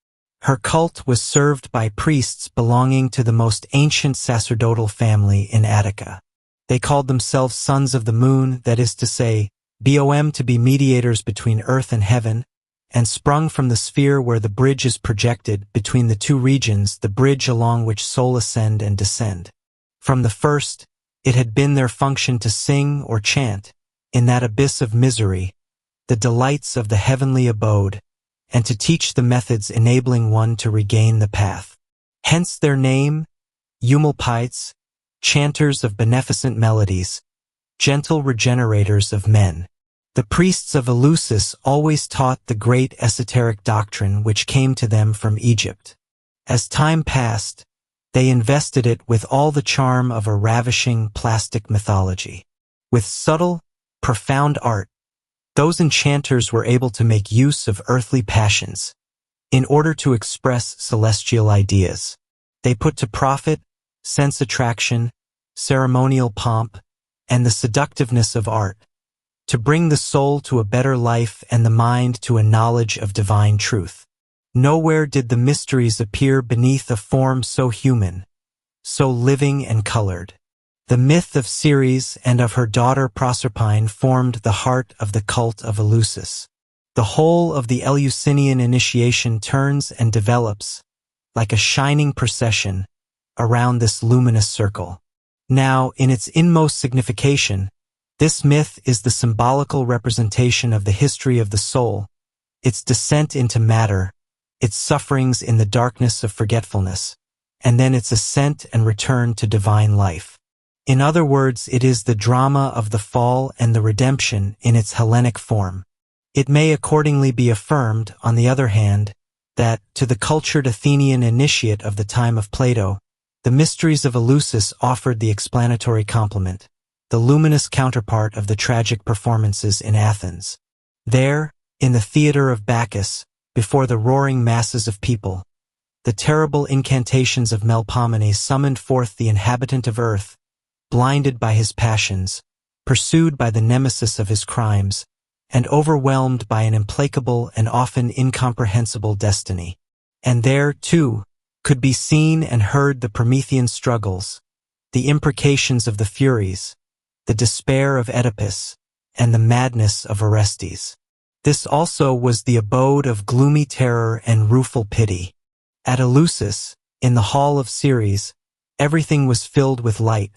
A: Her cult was served by priests belonging to the most ancient sacerdotal family in Attica. They called themselves sons of the moon, that is to say, to be mediators between earth and heaven, and sprung from the sphere where the bridge is projected between the two regions, the bridge along which soul ascend and descend. From the first, it had been their function to sing or chant, in that abyss of misery, the delights of the heavenly abode, and to teach the methods enabling one to regain the path. Hence their name, Eumolpites, chanters of beneficent melodies, gentle regenerators of men. The priests of Eleusis always taught the great esoteric doctrine which came to them from Egypt. As time passed, they invested it with all the charm of a ravishing plastic mythology. With subtle, profound art, those enchanters were able to make use of earthly passions in order to express celestial ideas. They put to profit sense attraction, ceremonial pomp, and the seductiveness of art to bring the soul to a better life and the mind to a knowledge of divine truth. Nowhere did the mysteries appear beneath a form so human, so living and colored. The myth of Ceres and of her daughter Proserpine formed the heart of the cult of Eleusis. The whole of the Eleusinian initiation turns and develops, like a shining procession, around this luminous circle. Now, in its inmost signification, this myth is the symbolical representation of the history of the soul, its descent into matter, its sufferings in the darkness of forgetfulness, and then its ascent and return to divine life. In other words, it is the drama of the fall and the redemption in its Hellenic form. It may accordingly be affirmed, on the other hand, that, to the cultured Athenian initiate of the time of Plato, the mysteries of Eleusis offered the explanatory complement, the luminous counterpart of the tragic performances in Athens. There, in the theater of Bacchus, before the roaring masses of people, the terrible incantations of Melpomene summoned forth the inhabitant of earth, blinded by his passions, pursued by the nemesis of his crimes, and overwhelmed by an implacable and often incomprehensible destiny. And there, too, could be seen and heard the Promethean struggles, the imprecations of the Furies, the despair of Oedipus, and the madness of Orestes. This also was the abode of gloomy terror and rueful pity. At Eleusis, in the hall of Ceres, everything was filled with light.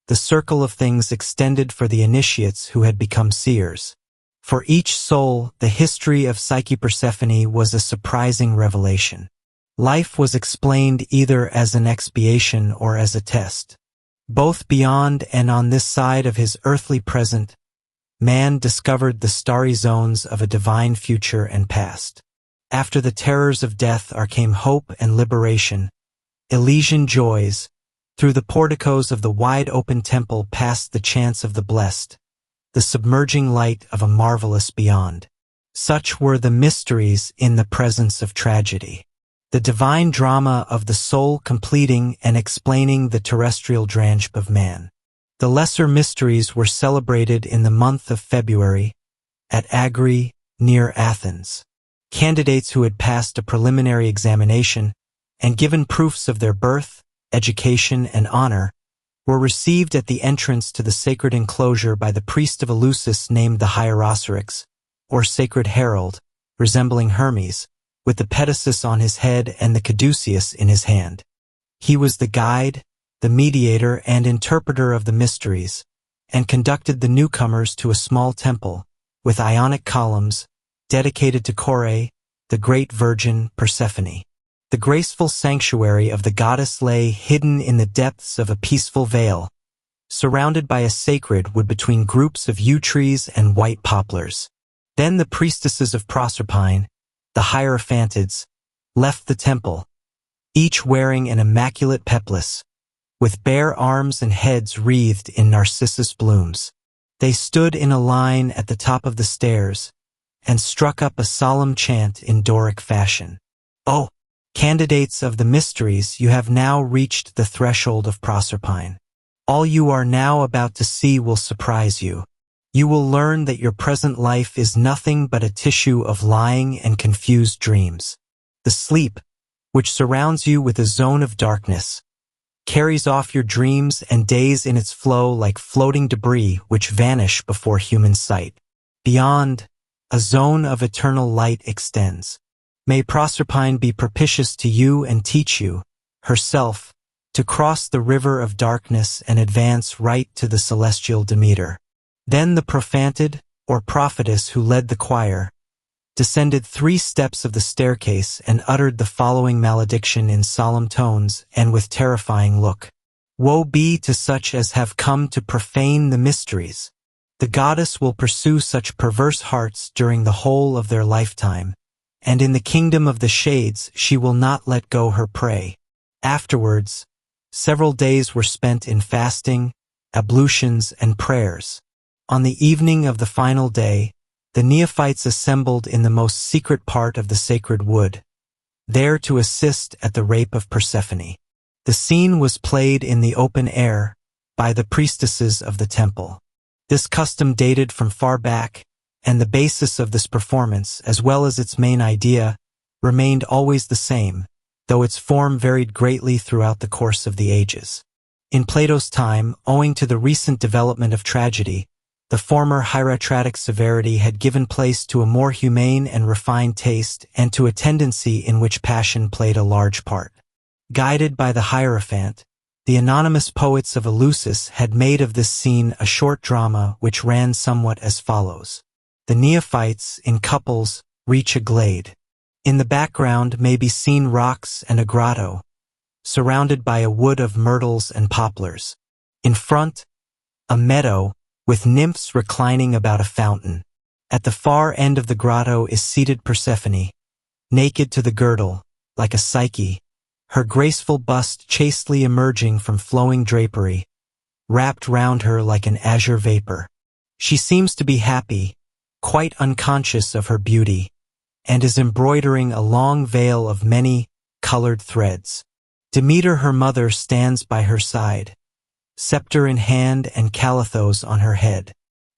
A: The circle of things extended for the initiates who had become seers. For each soul, the history of Psyche Persephone was a surprising revelation. Life was explained either as an expiation or as a test. Both beyond and on this side of his earthly present, man discovered the starry zones of a divine future and past. After the terrors of death came hope and liberation, Elysian joys. Through the porticos of the wide-open temple passed the chants of the blessed, the submerging light of a marvelous beyond. Such were the mysteries in the presence of tragedy. The divine drama of the soul completing and explaining the terrestrial drange of man. The lesser mysteries were celebrated in the month of February at Agri, near Athens. Candidates who had passed a preliminary examination and given proofs of their birth, education, and honor were received at the entrance to the sacred enclosure by the priest of Eleusis named the Hierosorix, or Sacred Herald, resembling Hermes, with the petasus on his head and the caduceus in his hand. He was the guide, the mediator, and interpreter of the mysteries, and conducted the newcomers to a small temple, with Ionic columns, dedicated to Kore, the great virgin Persephone. The graceful sanctuary of the goddess lay hidden in the depths of a peaceful vale, surrounded by a sacred wood between groups of yew trees and white poplars. Then the priestesses of Proserpine, the Hierophantines, left the temple, each wearing an immaculate peplus, with bare arms and heads wreathed in narcissus blooms. They stood in a line at the top of the stairs and struck up a solemn chant in Doric fashion. "Oh, candidates of the mysteries, you have now reached the threshold of Proserpine. All you are now about to see will surprise you. You will learn that your present life is nothing but a tissue of lying and confused dreams. The sleep, which surrounds you with a zone of darkness, carries off your dreams and days in its flow like floating debris which vanish before human sight. Beyond, a zone of eternal light extends. May Proserpine be propitious to you and teach you, herself, to cross the river of darkness and advance right to the celestial Demeter." Then the prophantid, or prophetess who led the choir, descended 3 steps of the staircase and uttered the following malediction in solemn tones and with terrifying look. "Woe be to such as have come to profane the mysteries. The goddess will pursue such perverse hearts during the whole of their lifetime, and in the kingdom of the shades she will not let go her prey." Afterwards, several days were spent in fasting, ablutions, and prayers. On the evening of the final day, the neophytes assembled in the most secret part of the sacred wood, there to assist at the rape of Persephone. The scene was played in the open air by the priestesses of the temple. This custom dated from far back, and the basis of this performance, as well as its main idea, remained always the same, though its form varied greatly throughout the course of the ages. In Plato's time, owing to the recent development of tragedy, the former hieratic severity had given place to a more humane and refined taste and to a tendency in which passion played a large part. Guided by the Hierophant, the anonymous poets of Eleusis had made of this scene a short drama which ran somewhat as follows. The neophytes, in couples, reach a glade. In the background may be seen rocks and a grotto, surrounded by a wood of myrtles and poplars. In front, a meadow, with nymphs reclining about a fountain. At the far end of the grotto is seated Persephone, naked to the girdle, like a Psyche, her graceful bust chastely emerging from flowing drapery, wrapped round her like an azure vapor. She seems to be happy, quite unconscious of her beauty, and is embroidering a long veil of many colored threads. Demeter, her mother, stands by her side, scepter in hand and calathos on her head.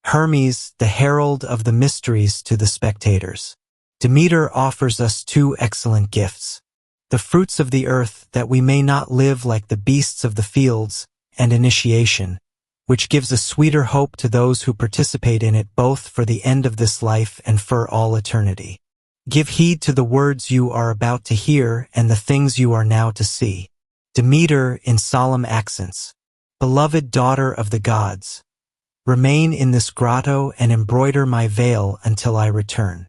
A: Hermes, the herald of the mysteries to the spectators. Demeter offers us 2 excellent gifts: the fruits of the earth, that we may not live like the beasts of the fields, and initiation, which gives a sweeter hope to those who participate in it both for the end of this life and for all eternity. Give heed to the words you are about to hear and the things you are now to see. Demeter, in solemn accents: "Beloved daughter of the gods, remain in this grotto and embroider my veil until I return.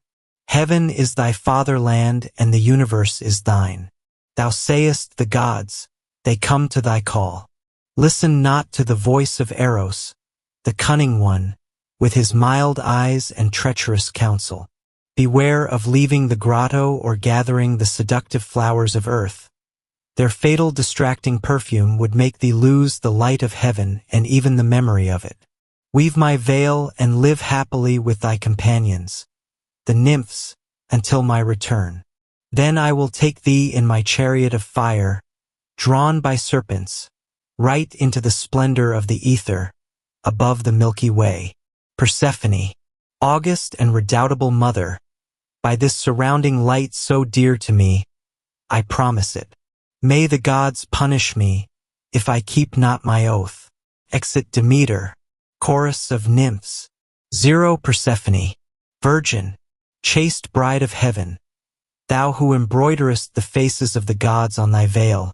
A: Heaven is thy fatherland and the universe is thine. Thou sayest the gods, they come to thy call. Listen not to the voice of Eros, the cunning one, with his mild eyes and treacherous counsel. beware of leaving the grotto or gathering the seductive flowers of earth. Their fatal distracting perfume would make thee lose the light of heaven and even the memory of it. Weave my veil and live happily with thy companions, the nymphs, until my return. Then I will take thee in my chariot of fire, drawn by serpents, right into the splendor of the ether, above the Milky Way. Persephone, august and redoubtable mother, by this surrounding light so dear to me, I promise it. May the gods punish me, if I keep not my oath. Exit Demeter, chorus of nymphs. 0 Persephone, virgin, chaste bride of heaven, thou who embroiderest the faces of the gods on thy veil,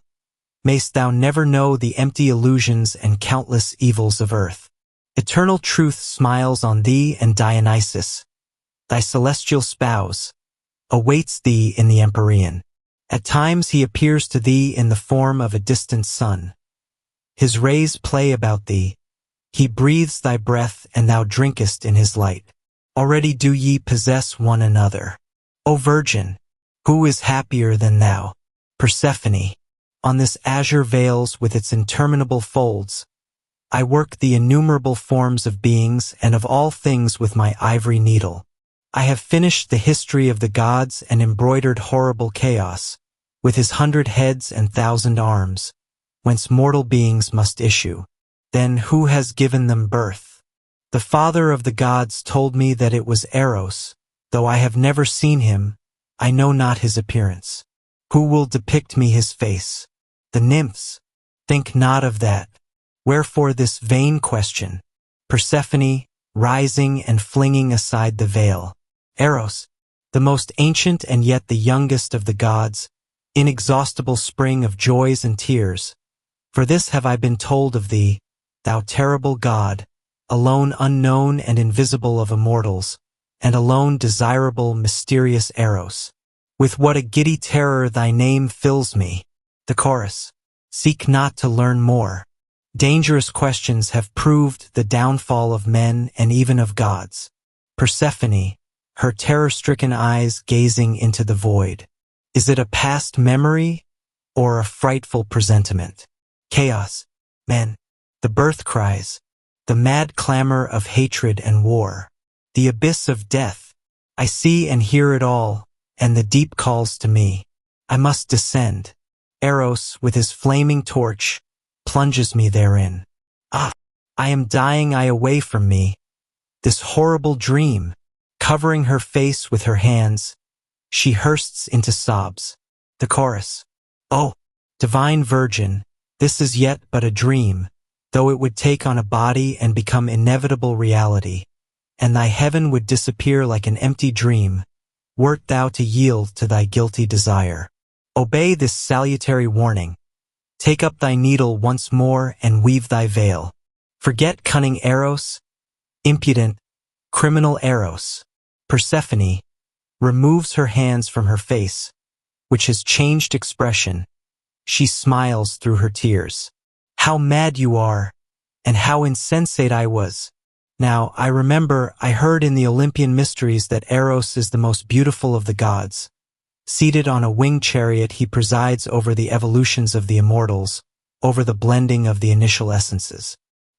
A: mayst thou never know the empty illusions and countless evils of earth. Eternal truth smiles on thee, and Dionysus, thy celestial spouse, awaits thee in the Empyrean. At times he appears to thee in the form of a distant sun. His rays play about thee. He breathes thy breath, and thou drinkest in his light. Already do ye possess one another. O Virgin, who is happier than thou? Persephone, on this azure veils with its interminable folds, I work the innumerable forms of beings and of all things with my ivory needle. I have finished the history of the gods and embroidered horrible chaos, with his 100 heads and 1,000 arms, whence mortal beings must issue. Then who has given them birth? The father of the gods told me that it was Eros. Though I have never seen him, I know not his appearance. Who will depict me his face? The nymphs. Think not of that. Wherefore this vain question? Persephone, rising and flinging aside the veil. Eros, the most ancient and yet the youngest of the gods, inexhaustible spring of joys and tears. For this have I been told of thee, thou terrible god, alone unknown and invisible of immortals, and alone desirable mysterious Eros. With what a giddy terror thy name fills me. The chorus. Seek not to learn more. Dangerous questions have proved the downfall of men and even of gods. Persephone, her terror-stricken eyes gazing into the void. Is it a past memory or a frightful presentiment? Chaos, men, the birth cries, the mad clamor of hatred and war, the abyss of death. I see and hear it all, and the deep calls to me. I must descend. Eros, with his flaming torch, plunges me therein. Ah, I am dying, I away from me. This horrible dream. Covering her face with her hands, she bursts into sobs. The chorus. Oh, divine Virgin, this is yet but a dream, though it would take on a body and become inevitable reality, and thy heaven would disappear like an empty dream, wert thou to yield to thy guilty desire. Obey this salutary warning. Take up thy needle once more and weave thy veil. Forget cunning Eros, impudent, criminal Eros. Persephone removes her hands from her face, which has changed expression. She smiles through her tears. How mad you are, and how insensate I was. Now, I remember I heard in the Olympian mysteries that Eros is the most beautiful of the gods. Seated on a winged chariot, he presides over the evolutions of the immortals, over the blending of the initial essences.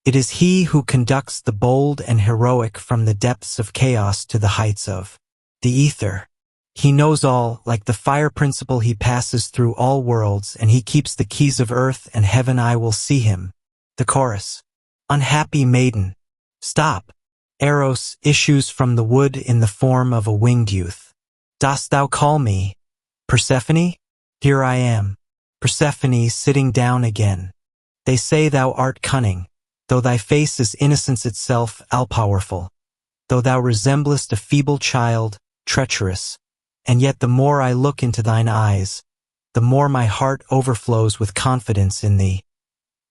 A: It is he who conducts the bold and heroic from the depths of chaos to the heights of the ether. He knows all, like the fire principle he passes through all worlds, and he keeps the keys of earth and heaven. I will see him. The chorus. Unhappy maiden. Stop. Eros issues from the wood in the form of a winged youth. Dost thou call me? Persephone? Here I am. Persephone, sitting down again. They say thou art cunning, though thy face is innocence itself, all-powerful. Though thou resemblest a feeble child, treacherous, and yet the more I look into thine eyes, the more my heart overflows with confidence in thee.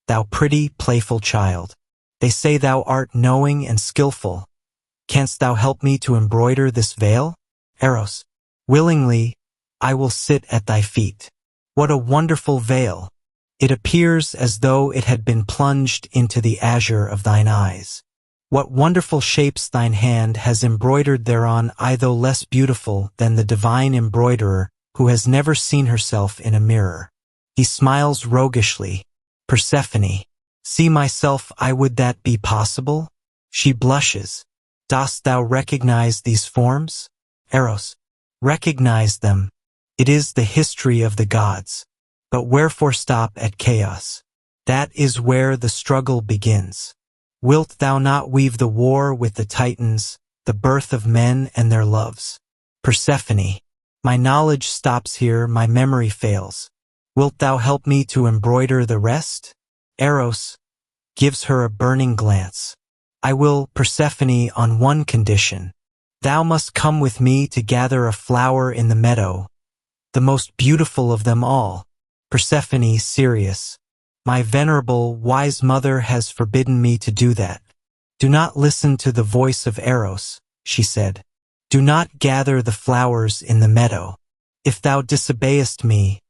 A: Thou pretty, playful child. They say thou art knowing and skillful. Canst thou help me to embroider this veil? Eros. Willingly, I will sit at thy feet. What a wonderful veil! It appears as though it had been plunged into the azure of thine eyes. What wonderful shapes thine hand has embroidered thereon, I though less beautiful than the divine embroiderer, who has never seen herself in a mirror. He smiles roguishly. Persephone, see myself, I would that be possible? She blushes. Dost thou recognize these forms? Eros, recognize them. It is the history of the gods. But wherefore stop at chaos? That is where the struggle begins. Wilt thou not weave the war with the Titans, the birth of men and their loves? Persephone, my knowledge stops here, my memory fails. Wilt thou help me to embroider the rest? Eros gives her a burning glance. I will, Persephone, on one condition. Thou must come with me to gather a flower in the meadow, the most beautiful of them all. Persephone, serious. My venerable, wise mother has forbidden me to do that. Do not listen to the voice of Eros, she said. Do not gather the flowers in the meadow. If thou disobeyest me,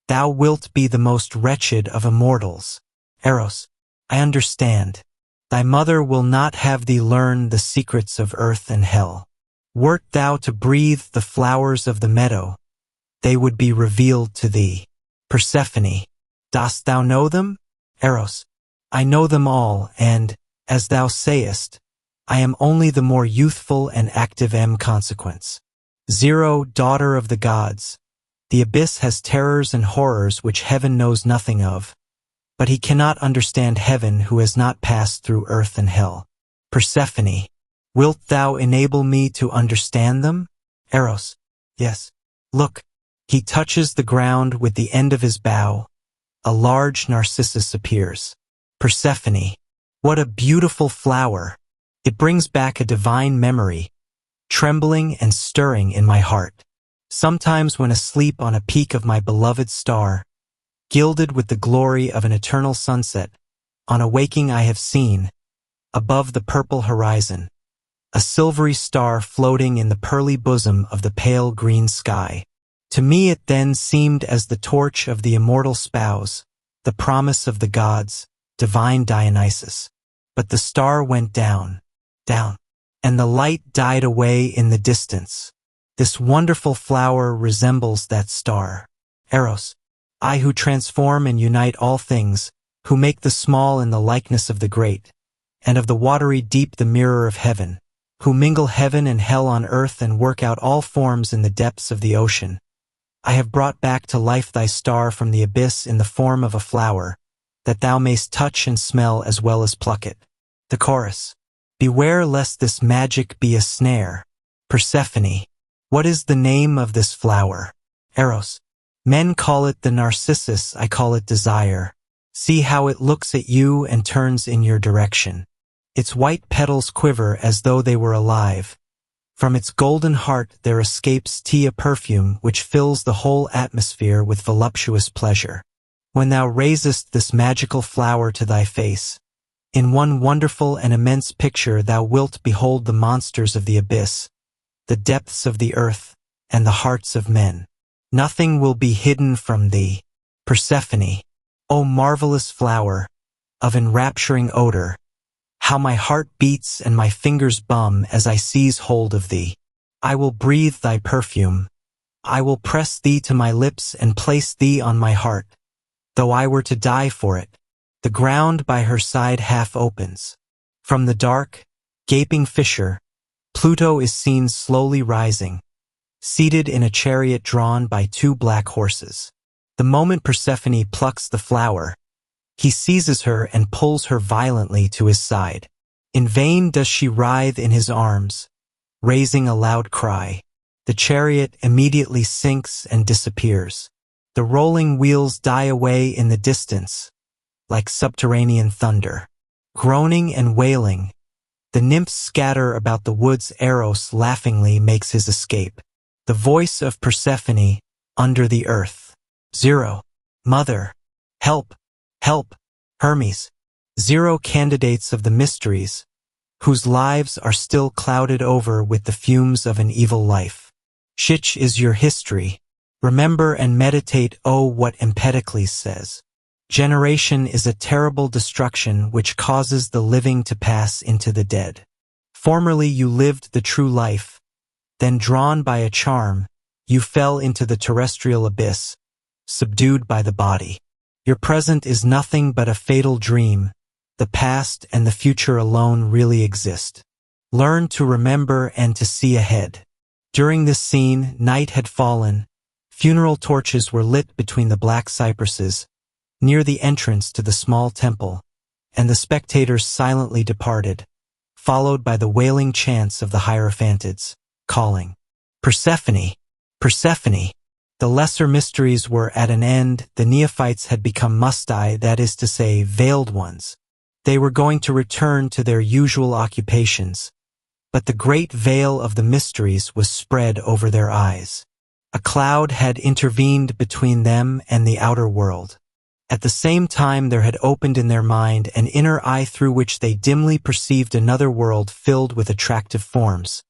A: thou wilt be the most wretched of immortals. Eros, I understand. Thy mother will not have thee learn the secrets of earth and hell. Wert thou to breathe the flowers of the meadow, they would be revealed to thee. Persephone, dost thou know them? Eros, I know them all, and, as thou sayest, I am only the more youthful and active consequence. Zero, daughter of the gods, the abyss has terrors and horrors which heaven knows nothing of, but he cannot understand heaven who has not passed through earth and hell. Persephone, wilt thou enable me to understand them? Eros, yes. Look, he touches the ground with the end of his bow. A large narcissus appears. Persephone, what a beautiful flower! It brings back a divine memory, trembling and stirring in my heart. Sometimes when asleep on a peak of my beloved star, gilded with the glory of an eternal sunset, on awaking I have seen, above the purple horizon, a silvery star floating in the pearly bosom of the pale green sky. To me it then seemed as the torch of the immortal spouse, the promise of the gods, divine Dionysus. But the star went down, and the light died away in the distance. This wonderful flower resembles that star. Eros, I who transform and unite all things, who make the small in the likeness of the great, and of the watery deep the mirror of heaven, who mingle heaven and hell on earth and work out all forms in the depths of the ocean. I have brought back to life thy star from the abyss in the form of a flower, that thou mayst touch and smell as well as pluck it. The chorus. Beware lest this magic be a snare. Persephone, what is the name of this flower? Eros, men call it the narcissus, I call it desire. See how it looks at you and turns in your direction. Its white petals quiver as though they were alive. From its golden heart there escapes a perfume which fills the whole atmosphere with voluptuous pleasure. When thou raisest this magical flower to thy face, in one wonderful and immense picture thou wilt behold the monsters of the abyss, the depths of the earth, and the hearts of men. Nothing will be hidden from thee. Persephone, O marvelous flower, of enrapturing odor, how my heart beats and my fingers bum as I seize hold of thee. I will breathe thy perfume. I will press thee to my lips and place thee on my heart. Though I were to die for it, the ground by her side half opens. From the dark, gaping fissure, Pluto is seen slowly rising, seated in a chariot drawn by two black horses. The moment Persephone plucks the flower, he seizes her and pulls her violently to his side. In vain does she writhe in his arms, raising a loud cry. The chariot immediately sinks and disappears. The rolling wheels die away in the distance, like subterranean thunder. Groaning and wailing, the nymphs scatter about the woods. Eros laughingly makes his escape. The voice of Persephone, under the earth. Zero, mother, help, help, Hermes. Zero candidates of the mysteries, whose lives are still clouded over with the fumes of an evil life. Such is your history. Remember and meditate, what Empedocles says. Generation is a terrible destruction which causes the living to pass into the dead. Formerly you lived the true life, then drawn by a charm, you fell into the terrestrial abyss, subdued by the body. Your present is nothing but a fatal dream. The past and the future alone really exist. Learn to remember and to see ahead. During this scene, night had fallen. Funeral torches were lit between the black cypresses, near the entrance to the small temple, and the spectators silently departed, followed by the wailing chants of the Hierophantines, calling, "Persephone! Persephone!" The lesser mysteries were at an end. The neophytes had become mustai, that is to say, veiled ones. They were going to return to their usual occupations, but the great veil of the mysteries was spread over their eyes. A cloud had intervened between them and the outer world. At the same time there had opened in their mind an inner eye through which they dimly perceived another world filled with attractive forms,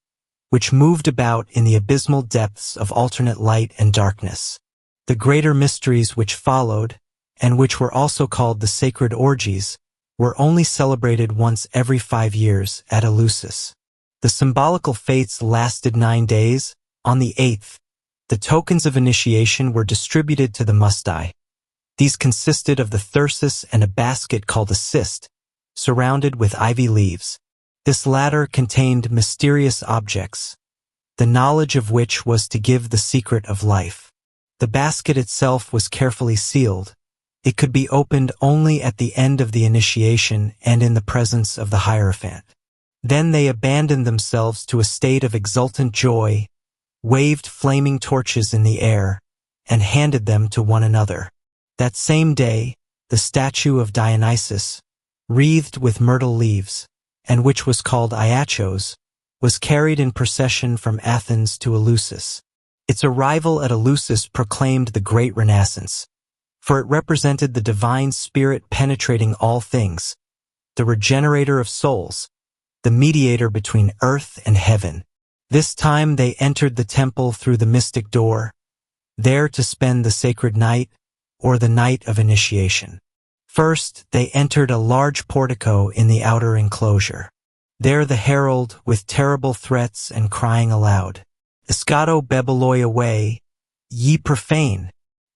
A: which moved about in the abysmal depths of alternate light and darkness. The greater mysteries which followed, and which were also called the sacred orgies, were only celebrated once every 5 years at Eleusis. The symbolical fates lasted 9 days. On the 8th, the tokens of initiation were distributed to the mustai. These consisted of the thyrsus and a basket called a cyst, surrounded with ivy leaves. This latter contained mysterious objects, the knowledge of which was to give the secret of life. The basket itself was carefully sealed. It could be opened only at the end of the initiation and in the presence of the Hierophant. Then they abandoned themselves to a state of exultant joy, waved flaming torches in the air, and handed them to one another. That same day, the statue of Dionysus, wreathed with myrtle leaves, and which was called Iachos, was carried in procession from Athens to Eleusis. Its arrival at Eleusis proclaimed the great Renaissance, for it represented the divine spirit penetrating all things, the regenerator of souls, the mediator between earth and heaven. This time they entered the temple through the mystic door, there to spend the sacred night, or the night of initiation. First, they entered a large portico in the outer enclosure. There the herald, with terrible threats and crying aloud, "Escato bebeloi away, ye profane,"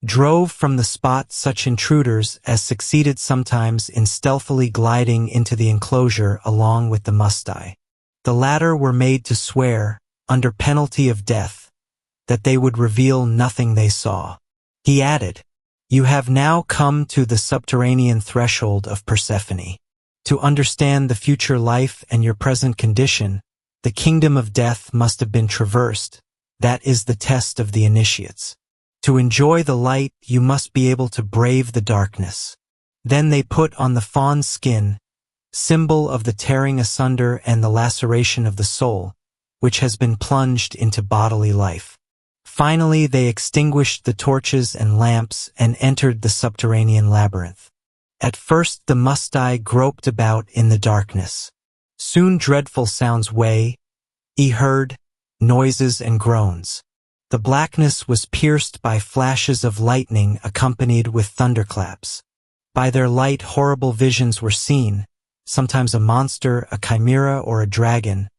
A: drove from the spot such intruders as succeeded sometimes in stealthily gliding into the enclosure along with the mustai. The latter were made to swear, under penalty of death, that they would reveal nothing they saw. He added, "You have now come to the subterranean threshold of Persephone. To understand the future life and your present condition, the kingdom of death must have been traversed. That is the test of the initiates. To enjoy the light, you must be able to brave the darkness." Then they put on the fawn skin, symbol of the tearing asunder and the laceration of the soul, which has been plunged into bodily life. Finally, they extinguished the torches and lamps and entered the subterranean labyrinth. At first the mustai groped about in the darkness. Soon dreadful sounds heard, noises and groans. The blackness was pierced by flashes of lightning accompanied with thunderclaps. By their light horrible visions were seen, sometimes a monster, a chimera, or a dragon,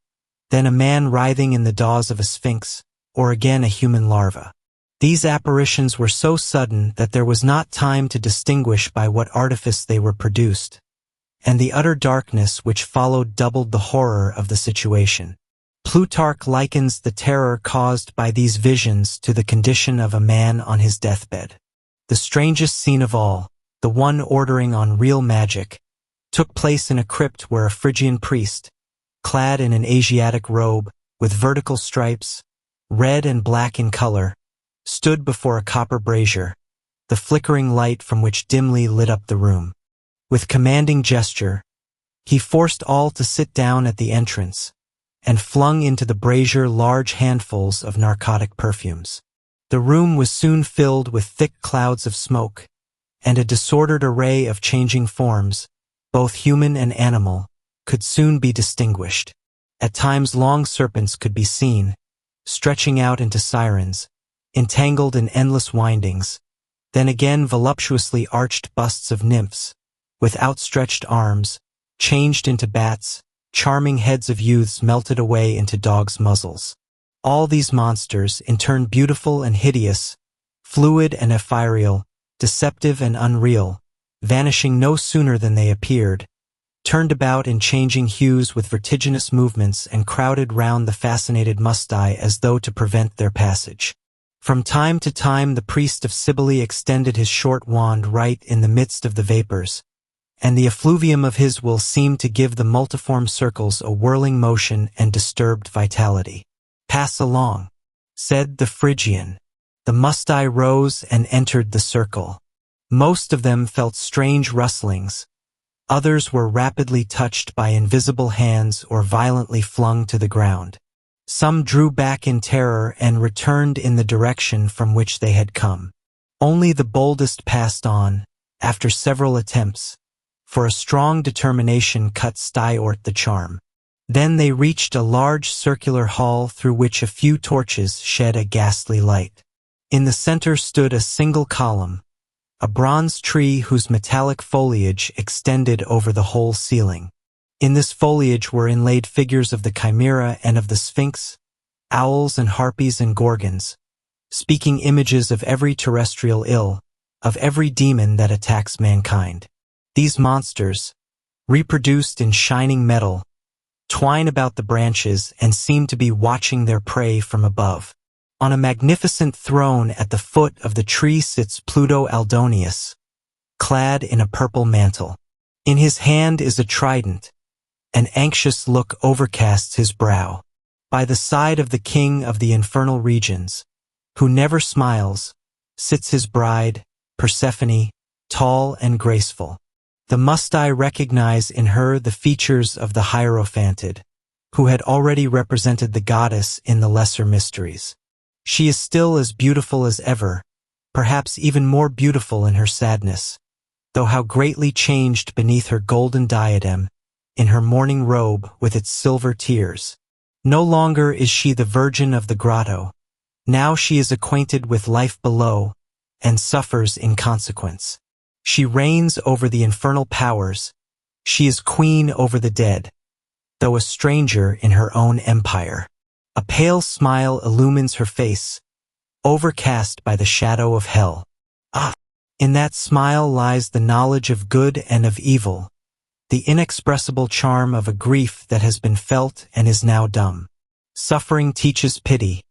A: then a man writhing in the jaws of a sphinx, or again a human larva. These apparitions were so sudden that there was not time to distinguish by what artifice they were produced, and the utter darkness which followed doubled the horror of the situation. Plutarch likens the terror caused by these visions to the condition of a man on his deathbed. The strangest scene of all, the one ordering on real magic, took place in a crypt where a Phrygian priest, clad in an Asiatic robe, with vertical stripes, red and black in color, stood before a copper brazier, the flickering light from which dimly lit up the room. With commanding gesture, he forced all to sit down at the entrance, and flung into the brazier large handfuls of narcotic perfumes. The room was soon filled with thick clouds of smoke, and a disordered array of changing forms, both human and animal, could soon be distinguished. At times long serpents could be seen, stretching out into sirens, entangled in endless windings, then again voluptuously arched busts of nymphs, with outstretched arms, changed into bats, charming heads of youths melted away into dogs' muzzles. All these monsters, in turn beautiful and hideous, fluid and ethereal, deceptive and unreal, vanishing no sooner than they appeared, turned about in changing hues with vertiginous movements and crowded round the fascinated Mustai as though to prevent their passage. From time to time the priest of Cybele extended his short wand right in the midst of the vapors, and the effluvium of his will seemed to give the multiform circles a whirling motion and disturbed vitality. "Pass along," said the Phrygian. The Mustai rose and entered the circle. Most of them felt strange rustlings. Others were rapidly touched by invisible hands or violently flung to the ground. Some drew back in terror and returned in the direction from which they had come. Only the boldest passed on, after several attempts, for a strong determination cut Styort the charm. Then they reached a large circular hall through which a few torches shed a ghastly light. In the center stood a single column, a bronze tree whose metallic foliage extended over the whole ceiling. In this foliage were inlaid figures of the Chimera and of the Sphinx, owls and harpies and gorgons, speaking images of every terrestrial ill, of every demon that attacks mankind. These monsters, reproduced in shining metal, twine about the branches and seem to be watching their prey from above. On a magnificent throne at the foot of the tree sits Pluto Aldonius, clad in a purple mantle. In his hand is a trident. An anxious look overcasts his brow. By the side of the king of the infernal regions, who never smiles, sits his bride, Persephone, tall and graceful. The Mustai recognize in her the features of the Hierophantid, who had already represented the goddess in the lesser mysteries. She is still as beautiful as ever, perhaps even more beautiful in her sadness, though how greatly changed beneath her golden diadem, in her mourning robe with its silver tears. No longer is she the virgin of the grotto. Now she is acquainted with life below, and suffers in consequence. She reigns over the infernal powers. She is queen over the dead, though a stranger in her own empire. A pale smile illumines her face, overcast by the shadow of hell. Ah! In that smile lies the knowledge of good and of evil, the inexpressible charm of a grief that has been felt and is now dumb. Suffering teaches pity,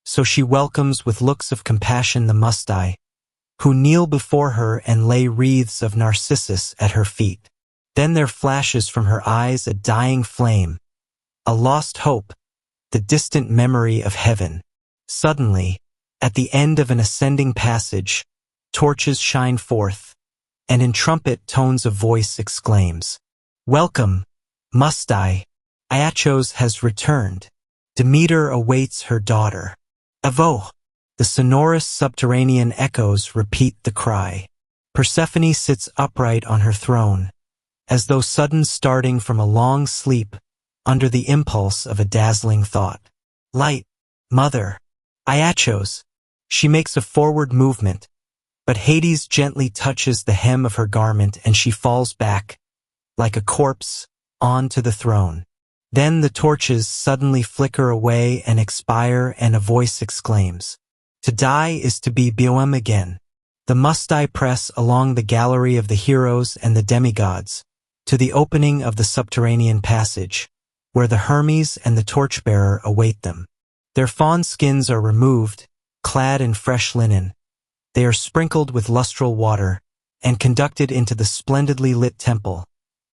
A: so she welcomes with looks of compassion the Mustai, who kneel before her and lay wreaths of narcissus at her feet. Then there flashes from her eyes a dying flame, a lost hope, the distant memory of heaven. Suddenly, at the end of an ascending passage, torches shine forth, and in trumpet tones a voice exclaims, "Welcome, Mustai! Iachos has returned. Demeter awaits her daughter. Avo!" The sonorous subterranean echoes repeat the cry. Persephone sits upright on her throne, as though sudden starting from a long sleep, under the impulse of a dazzling thought. "Light, mother! Iachos!" She makes a forward movement, but Hades gently touches the hem of her garment and she falls back, like a corpse, onto the throne. Then the torches suddenly flicker away and expire and a voice exclaims, "To die is to be Boem again." The Mustai press along the gallery of the heroes and the demigods, to the opening of the subterranean passage, where the Hermes and the torchbearer await them. Their fawn skins are removed, clad in fresh linen. They are sprinkled with lustral water, and conducted into the splendidly lit temple,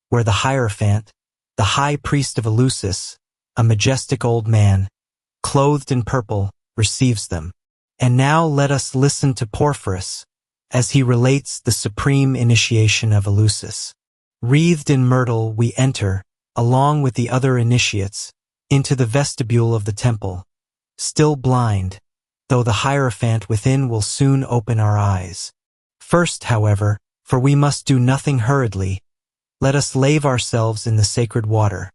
A: where the Hierophant, the high priest of Eleusis, a majestic old man, clothed in purple, receives them. And now let us listen to Porphyros, as he relates the supreme initiation of Eleusis. Wreathed in myrtle we enter, along with the other initiates, into the vestibule of the temple, still blind, though the Hierophant within will soon open our eyes. First, however, for we must do nothing hurriedly, let us lave ourselves in the sacred water,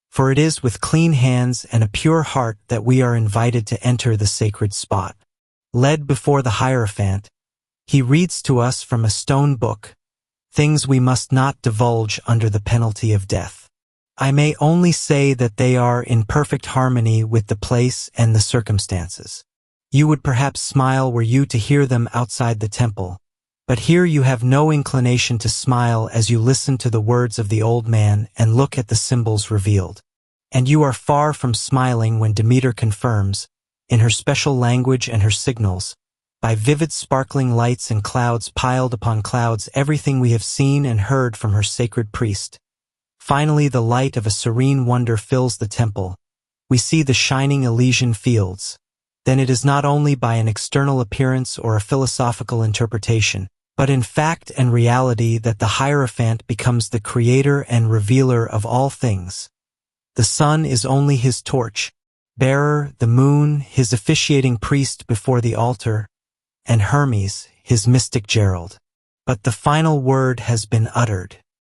A: for it is with clean hands and a pure heart that we are invited to enter the sacred spot. Led before the Hierophant, He reads to us from a stone book, things we must not divulge under the penalty of death. I may only say that they are in perfect harmony with the place and the circumstances. You would perhaps smile were you to hear them outside the temple, but here you have no inclination to smile as you listen to the words of the old man and look at the symbols revealed. And you are far from smiling when Demeter confirms, in her special language and her signals, by vivid sparkling lights and clouds piled upon clouds, everything we have seen and heard from her sacred priest. Finally, the light of a serene wonder fills the temple. We see the shining Elysian fields. Then it is not only by an external appearance or a philosophical interpretation, but in fact and reality that the Hierophant becomes the creator and revealer of all things. The sun is only his torch bearer, the moon his officiating priest before the altar, and Hermes his mystic Gerald. But the final word has been uttered.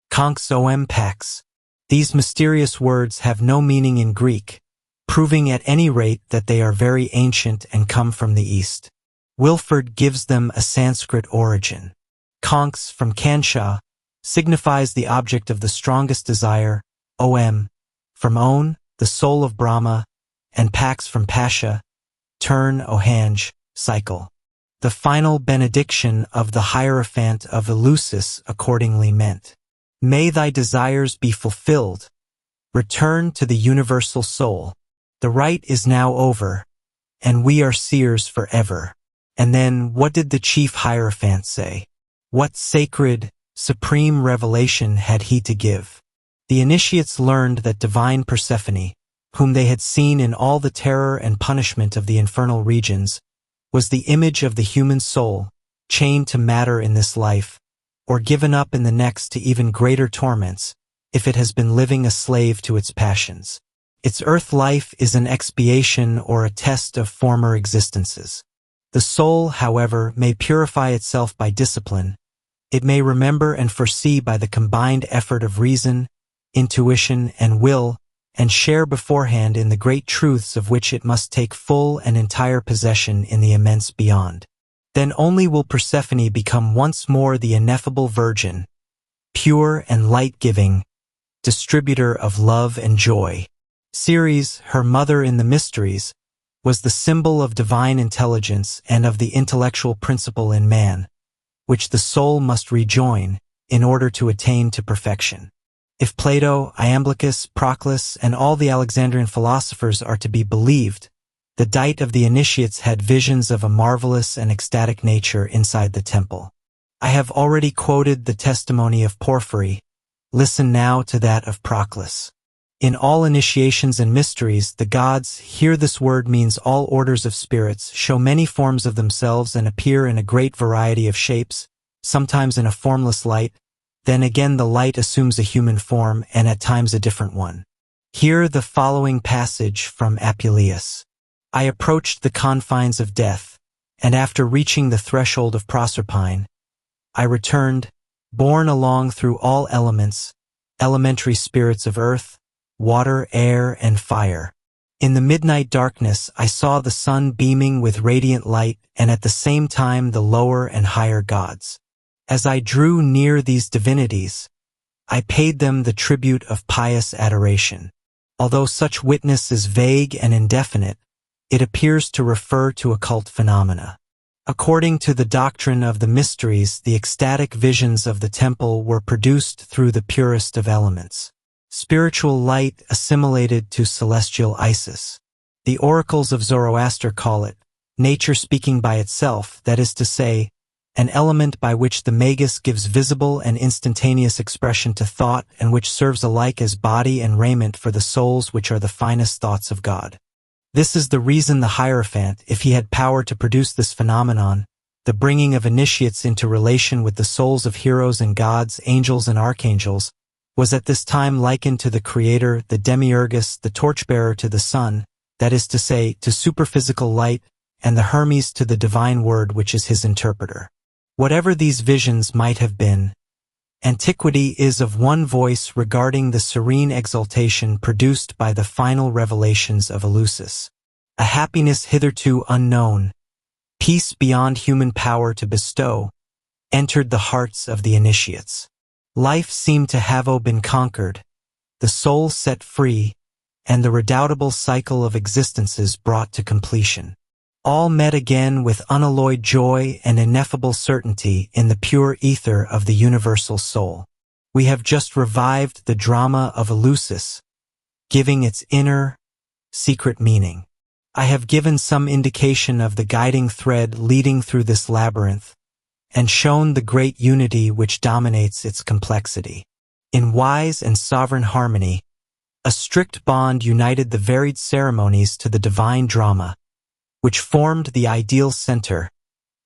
A: Conx om pax. These mysterious words have no meaning in Greek, proving at any rate that they are very ancient and come from the East. Wilford gives them a Sanskrit origin. Conx from Kansha signifies the object of the strongest desire, om, from On, the soul of Brahma, and pax from Pasha, turn, ohanj, cycle. The final benediction of the Hierophant of Eleusis accordingly meant, may thy desires be fulfilled. Return to the universal soul. The rite is now over, and we are seers forever. And then, what did the chief Hierophant say? What sacred, supreme revelation had he to give? The initiates learned that divine Persephone, whom they had seen in all the terror and punishment of the infernal regions, was the image of the human soul, chained to matter in this life, or given up in the next to even greater torments, if it has been living a slave to its passions. Its earth life is an expiation or a test of former existences. The soul, however, may purify itself by discipline. It may remember and foresee by the combined effort of reason, intuition, and will, and share beforehand in the great truths of which it must take full and entire possession in the immense beyond. Then only will Persephone become once more the ineffable virgin, pure and light-giving, distributor of love and joy. Ceres, her mother in the mysteries, was the symbol of divine intelligence and of the intellectual principle in man, which the soul must rejoin in order to attain to perfection. If Plato, Iamblichus, Proclus, and all the Alexandrian philosophers are to be believed, the Diet of the Initiates had visions of a marvelous and ecstatic nature inside the temple. I have already quoted the testimony of Porphyry. Listen now to that of Proclus. In all initiations and mysteries, the gods, here this word means all orders of spirits, show many forms of themselves and appear in a great variety of shapes, sometimes in a formless light, then again the light assumes a human form and at times a different one. Hear the following passage from Apuleius. I approached the confines of death, and after reaching the threshold of Proserpine, I returned, borne along through all elements, elementary spirits of earth, water, air, and fire. In the midnight darkness I saw the sun beaming with radiant light and at the same time the lower and higher gods. As I drew near these divinities, I paid them the tribute of pious adoration. Although such witness is vague and indefinite, it appears to refer to occult phenomena. According to the doctrine of the mysteries, the ecstatic visions of the temple were produced through the purest of elements. Spiritual light assimilated to celestial Isis. The oracles of Zoroaster call it nature speaking by itself, that is to say, an element by which the Magus gives visible and instantaneous expression to thought and which serves alike as body and raiment for the souls which are the finest thoughts of God. This is the reason the Hierophant, if he had power to produce this phenomenon, the bringing of initiates into relation with the souls of heroes and gods, angels and archangels, was at this time likened to the Creator, the Demiurgus, the torchbearer to the sun, that is to say, to superphysical light, and the Hermes to the divine word which is his interpreter. Whatever these visions might have been, antiquity is of one voice regarding the serene exaltation produced by the final revelations of Eleusis. A happiness hitherto unknown, peace beyond human power to bestow, entered the hearts of the initiates. Life seemed to have been conquered, the soul set free, and the redoubtable cycle of existences brought to completion. All met again with unalloyed joy and ineffable certainty in the pure ether of the universal soul. We have just revived the drama of Eleusis, giving its inner, secret meaning. I have given some indication of the guiding thread leading through this labyrinth, and shown the great unity which dominates its complexity. In wise and sovereign harmony, a strict bond united the varied ceremonies to the divine drama, which formed the ideal center,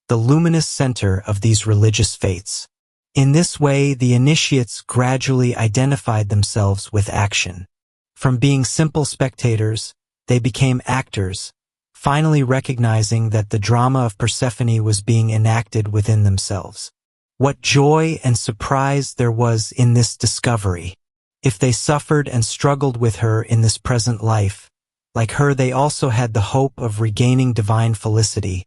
A: the luminous center of these religious faiths. In this way, the initiates gradually identified themselves with action. From being simple spectators, they became actors, finally recognizing that the drama of Persephone was being enacted within themselves. What joy and surprise there was in this discovery! If they suffered and struggled with her in this present life, like her they also had the hope of regaining divine felicity,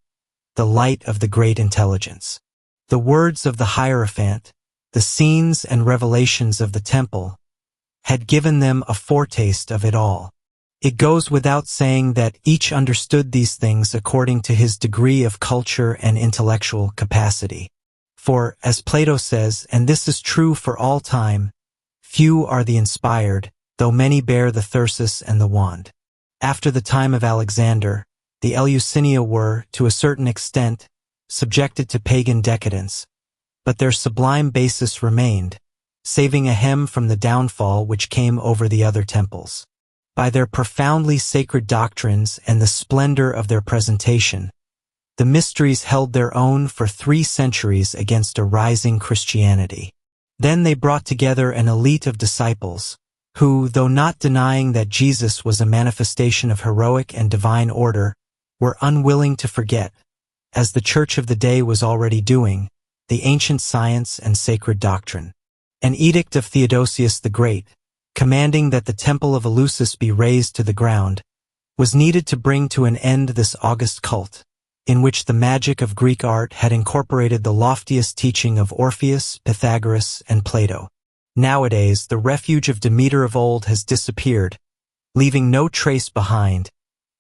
A: the light of the great intelligence. The words of the Hierophant, the scenes and revelations of the temple, had given them a foretaste of it all. It goes without saying that each understood these things according to his degree of culture and intellectual capacity. For, as Plato says, and this is true for all time, few are the inspired, though many bear the thyrsus and the wand. After the time of Alexander, the Eleusinia were, to a certain extent, subjected to pagan decadence, but their sublime basis remained, saving a hem from the downfall which came over the other temples. By their profoundly sacred doctrines and the splendor of their presentation, the mysteries held their own for 3 centuries against a rising Christianity. Then they brought together an elite of disciples, who, though not denying that Jesus was a manifestation of heroic and divine order, were unwilling to forget, as the Church of the day was already doing, the ancient science and sacred doctrine. An edict of Theodosius the Great, commanding that the temple of Eleusis be razed to the ground, was needed to bring to an end this august cult, in which the magic of Greek art had incorporated the loftiest teaching of Orpheus, Pythagoras, and Plato. Nowadays, the refuge of Demeter of old has disappeared, leaving no trace behind.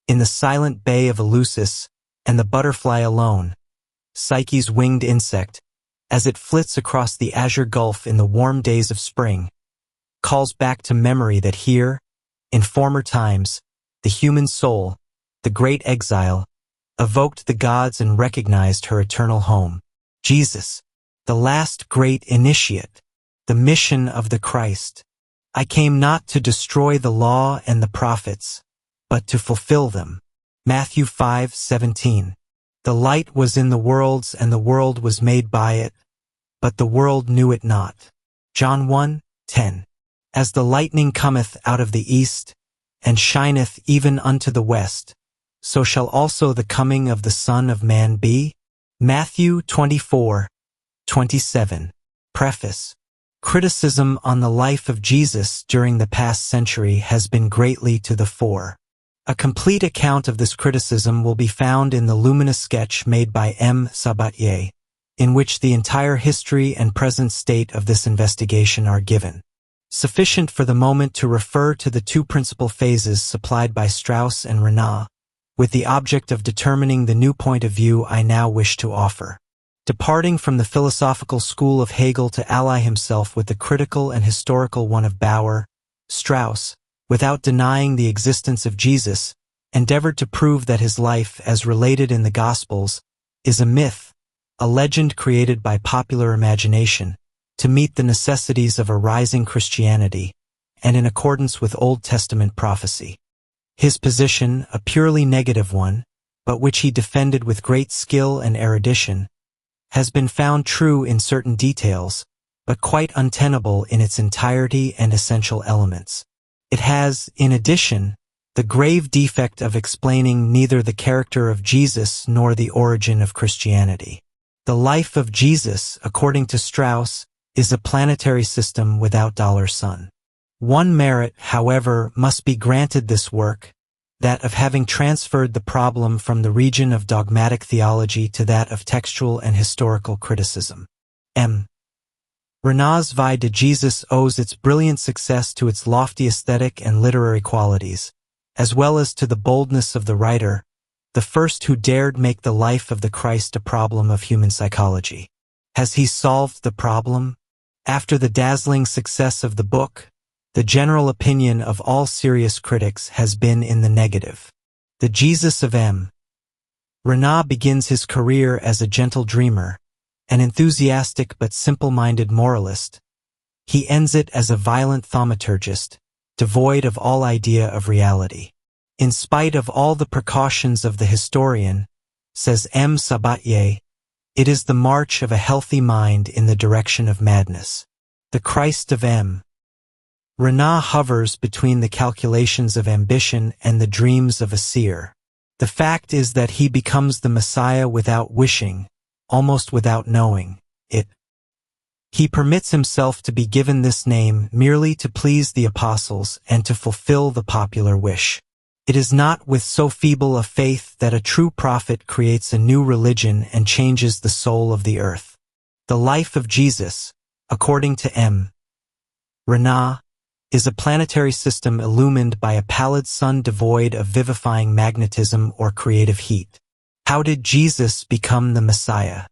A: In the silent bay of Eleusis, and the butterfly alone, Psyche's winged insect, as it flits across the azure gulf in the warm days of spring, calls back to memory that here, in former times, the human soul, the great exile, evoked the gods and recognized her eternal home. Jesus, the last great initiate, the mission of the Christ. I came not to destroy the law and the prophets, but to fulfill them. Matthew 5:17. The light was in the worlds, and the world was made by it, but the world knew it not. John 1:10. As the lightning cometh out of the east, and shineth even unto the west, so shall also the coming of the Son of Man be. Matthew 24:27. Preface. Criticism on the life of Jesus during the past century has been greatly to the fore. A complete account of this criticism will be found in the luminous sketch made by M. Sabatier, in which the entire history and present state of this investigation are given. Sufficient for the moment to refer to the 2 principal phases supplied by Strauss and Renan, with the object of determining the new point of view I now wish to offer. Departing from the philosophical school of Hegel to ally himself with the critical and historical one of Bauer, Strauss, without denying the existence of Jesus, endeavored to prove that his life, as related in the Gospels, is a myth, a legend created by popular imagination, to meet the necessities of a rising Christianity, and in accordance with Old Testament prophecy. His position, a purely negative one, but which he defended with great skill and erudition, has been found true in certain details, but quite untenable in its entirety and essential elements. It has, in addition, the grave defect of explaining neither the character of Jesus nor the origin of Christianity. The life of Jesus, according to Strauss, is a planetary system without $sun. One merit, however, must be granted this work, that of having transferred the problem from the region of dogmatic theology to that of textual and historical criticism. M. Rena's Vie de Jesus owes its brilliant success to its lofty aesthetic and literary qualities, as well as to the boldness of the writer, the first who dared make the life of the Christ a problem of human psychology. Has he solved the problem? After the dazzling success of the book, the general opinion of all serious critics has been in the negative. The Jesus of M. Rena begins his career as a gentle dreamer, an enthusiastic but simple-minded moralist. He ends it as a violent thaumaturgist, devoid of all idea of reality. In spite of all the precautions of the historian, says M. Sabatier, it is the march of a healthy mind in the direction of madness. The Christ of M. Rena hovers between the calculations of ambition and the dreams of a seer. The fact is that he becomes the Messiah without wishing, almost without knowing it. He permits himself to be given this name merely to please the apostles and to fulfill the popular wish. It is not with so feeble a faith that a true prophet creates a new religion and changes the soul of the earth. The life of Jesus, according to M. Rena, is a planetary system illumined by a pallid sun devoid of vivifying magnetism or creative heat. How did Jesus become the Messiah?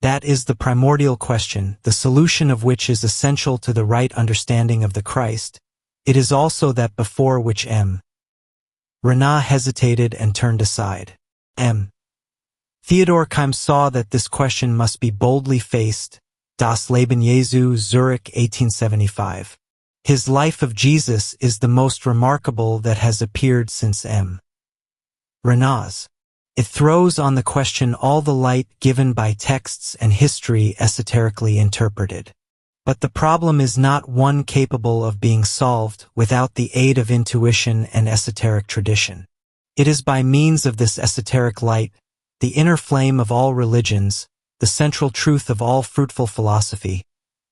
A: That is the primordial question, the solution of which is essential to the right understanding of the Christ. It is also that before which M. Rena hesitated and turned aside. M. Theodor Keim saw that this question must be boldly faced. Das Leben Jesu, Zurich, 1875. His Life of Jesus is the most remarkable that has appeared since M. Rena's. It throws on the question all the light given by texts and history esoterically interpreted. But the problem is not one capable of being solved without the aid of intuition and esoteric tradition. It is by means of this esoteric light, the inner flame of all religions, the central truth of all fruitful philosophy,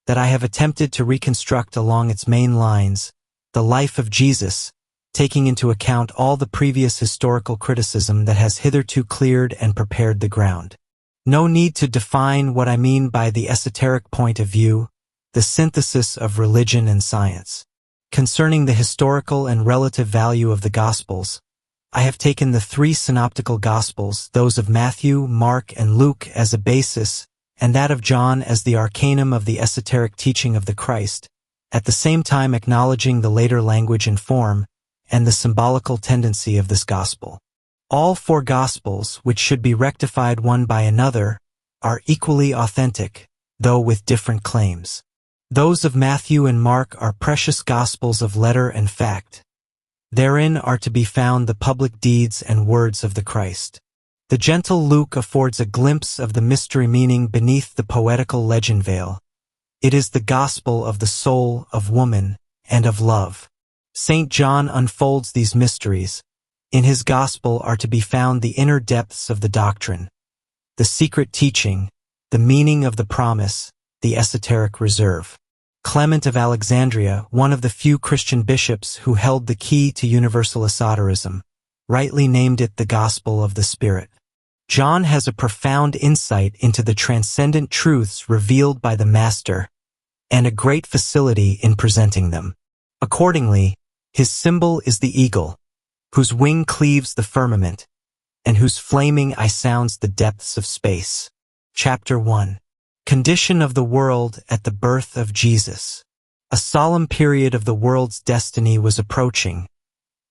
A: that I have attempted to reconstruct along its main lines the life of Jesus, taking into account all the previous historical criticism that has hitherto cleared and prepared the ground. No need to define what I mean by the esoteric point of view, the synthesis of religion and science. Concerning the historical and relative value of the Gospels, I have taken the three synoptical Gospels, those of Matthew, Mark, and Luke, as a basis, and that of John as the arcanum of the esoteric teaching of the Christ, at the same time acknowledging the later language and form, and the symbolical tendency of this Gospel. All four Gospels, which should be rectified one by another, are equally authentic, though with different claims. Those of Matthew and Mark are precious Gospels of letter and fact. Therein are to be found the public deeds and words of the Christ. The gentle Luke affords a glimpse of the mystery meaning beneath the poetical legend veil. It is the gospel of the soul, of woman, and of love. St. John unfolds these mysteries. In his gospel are to be found the inner depths of the doctrine, the secret teaching, the meaning of the promise, the esoteric reserve. Clement of Alexandria, one of the few Christian bishops who held the key to universal esotericism, rightly named it the Gospel of the Spirit. John has a profound insight into the transcendent truths revealed by the Master, and a great facility in presenting them. Accordingly, his symbol is the eagle, whose wing cleaves the firmament, and whose flaming eye sounds the depths of space. Chapter 1. Condition of the world at the birth of Jesus. A solemn period of the world's destiny was approaching.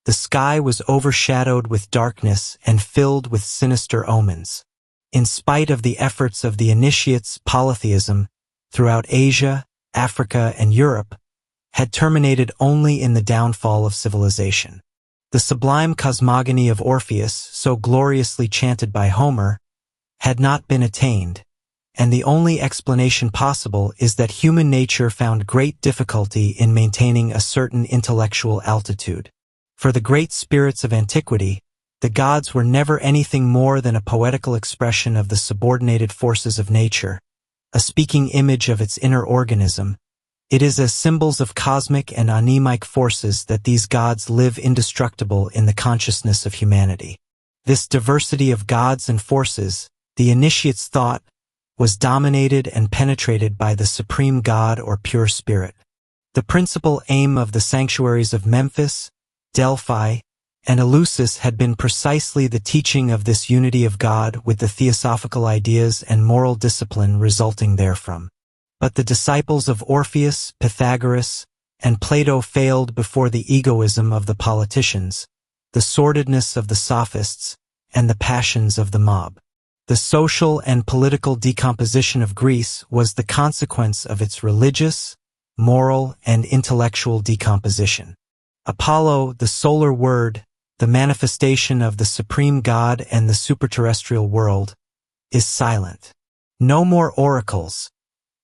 A: The sky was overshadowed with darkness and filled with sinister omens. In spite of the efforts of the initiates, polytheism, throughout Asia, Africa, and Europe, had terminated only in the downfall of civilization. The sublime cosmogony of Orpheus, so gloriously chanted by Homer, had not been attained, and the only explanation possible is that human nature found great difficulty in maintaining a certain intellectual altitude. For the great spirits of antiquity, the gods were never anything more than a poetical expression of the subordinated forces of nature, a speaking image of its inner organism, It is as symbols of cosmic and anemic forces that these gods live indestructible in the consciousness of humanity. This diversity of gods and forces, the initiate's thought, was dominated and penetrated by the supreme God or pure spirit. The principal aim of the sanctuaries of Memphis, Delphi, and Eleusis had been precisely the teaching of this unity of God with the theosophical ideas and moral discipline resulting therefrom. But the disciples of Orpheus, Pythagoras, and Plato failed before the egoism of the politicians, the sordidness of the sophists, and the passions of the mob. The social and political decomposition of Greece was the consequence of its religious, moral, and intellectual decomposition. Apollo, the solar word, the manifestation of the supreme God and the superterrestrial world, is silent. No more oracles,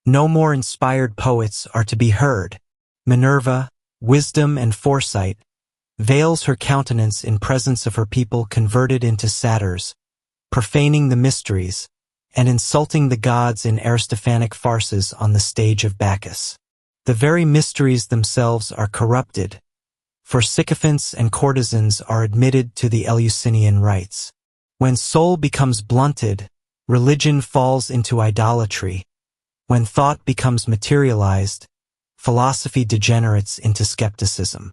A: no more inspired poets are to be heard. Minerva, wisdom and foresight, veils her countenance in presence of her people converted into satyrs, profaning the mysteries, and insulting the gods in Aristophanic farces on the stage of Bacchus. The very mysteries themselves are corrupted, for sycophants and courtesans are admitted to the Eleusinian rites. When soul becomes blunted, religion falls into idolatry. When thought becomes materialized, philosophy degenerates into skepticism.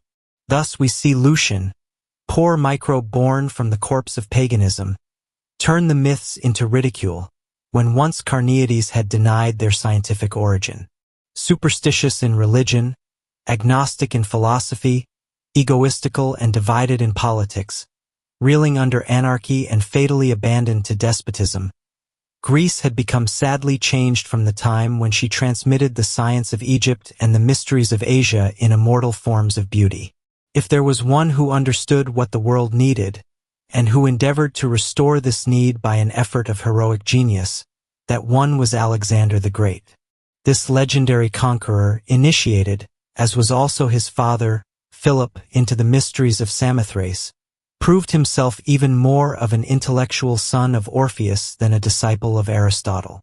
A: Thus we see Lucian, poor microbe born from the corpse of paganism, turn the myths into ridicule, when once Carneades had denied their scientific origin. Superstitious in religion, agnostic in philosophy, egoistical and divided in politics, reeling under anarchy and fatally abandoned to despotism, Greece had become sadly changed from the time when she transmitted the science of Egypt and the mysteries of Asia in immortal forms of beauty. If there was one who understood what the world needed, and who endeavored to restore this need by an effort of heroic genius, that one was Alexander the Great. This legendary conqueror initiated, as was also his father, Philip, into the mysteries of Samothrace, proved himself even more of an intellectual son of Orpheus than a disciple of Aristotle.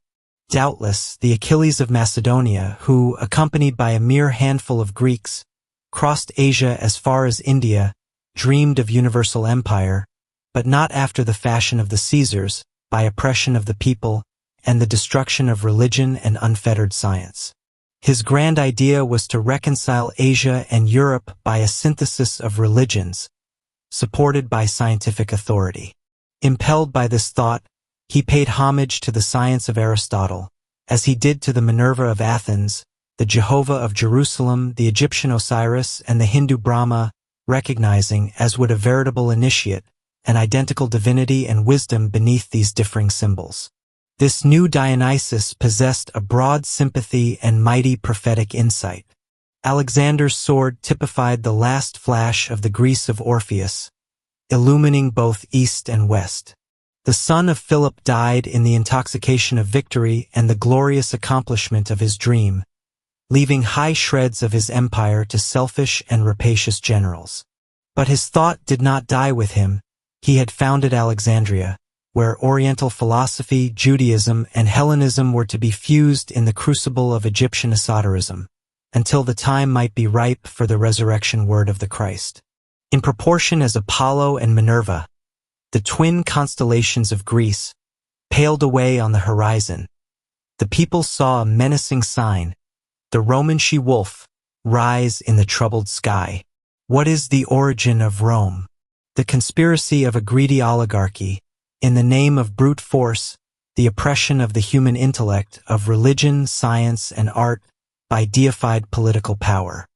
A: Doubtless, the Achilles of Macedonia, who, accompanied by a mere handful of Greeks, crossed Asia as far as India, dreamed of universal empire, but not after the fashion of the Caesars, by oppression of the people, and the destruction of religion and unfettered science. His grand idea was to reconcile Asia and Europe by a synthesis of religions, supported by scientific authority. Impelled by this thought, he paid homage to the science of Aristotle, as he did to the Minerva of Athens, the Jehovah of Jerusalem, the Egyptian Osiris, and the Hindu Brahma, recognizing, as would a veritable initiate, an identical divinity and wisdom beneath these differing symbols. This new Dionysus possessed a broad sympathy and mighty prophetic insight. Alexander's sword typified the last flash of the Greece of Orpheus, illumining both east and west. The son of Philip died in the intoxication of victory and the glorious accomplishment of his dream, leaving high shreds of his empire to selfish and rapacious generals. But his thought did not die with him. He had founded Alexandria, where Oriental philosophy, Judaism, and Hellenism were to be fused in the crucible of Egyptian esotericism, until the time might be ripe for the resurrection word of the Christ. In proportion as Apollo and Minerva, the twin constellations of Greece, paled away on the horizon, the people saw a menacing sign, the Roman she-wolf, rise in the troubled sky. What is the origin of Rome? The conspiracy of a greedy oligarchy, in the name of brute force, the oppression of the human intellect, of religion, science, and art, by deified political power.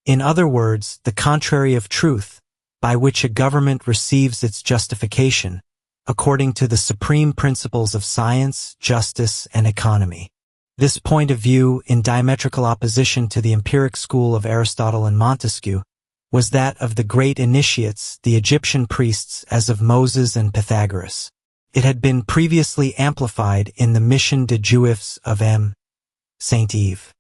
A: In other words, the contrary of truth, by which a government receives its justification, according to the supreme principles of science, justice, and economy. This point of view, in diametrical opposition to the empiric school of Aristotle and Montesquieu, was that of the great initiates, the Egyptian priests, as of Moses and Pythagoras. It had been previously amplified in the Mission de Juifs of M. Saint Yves.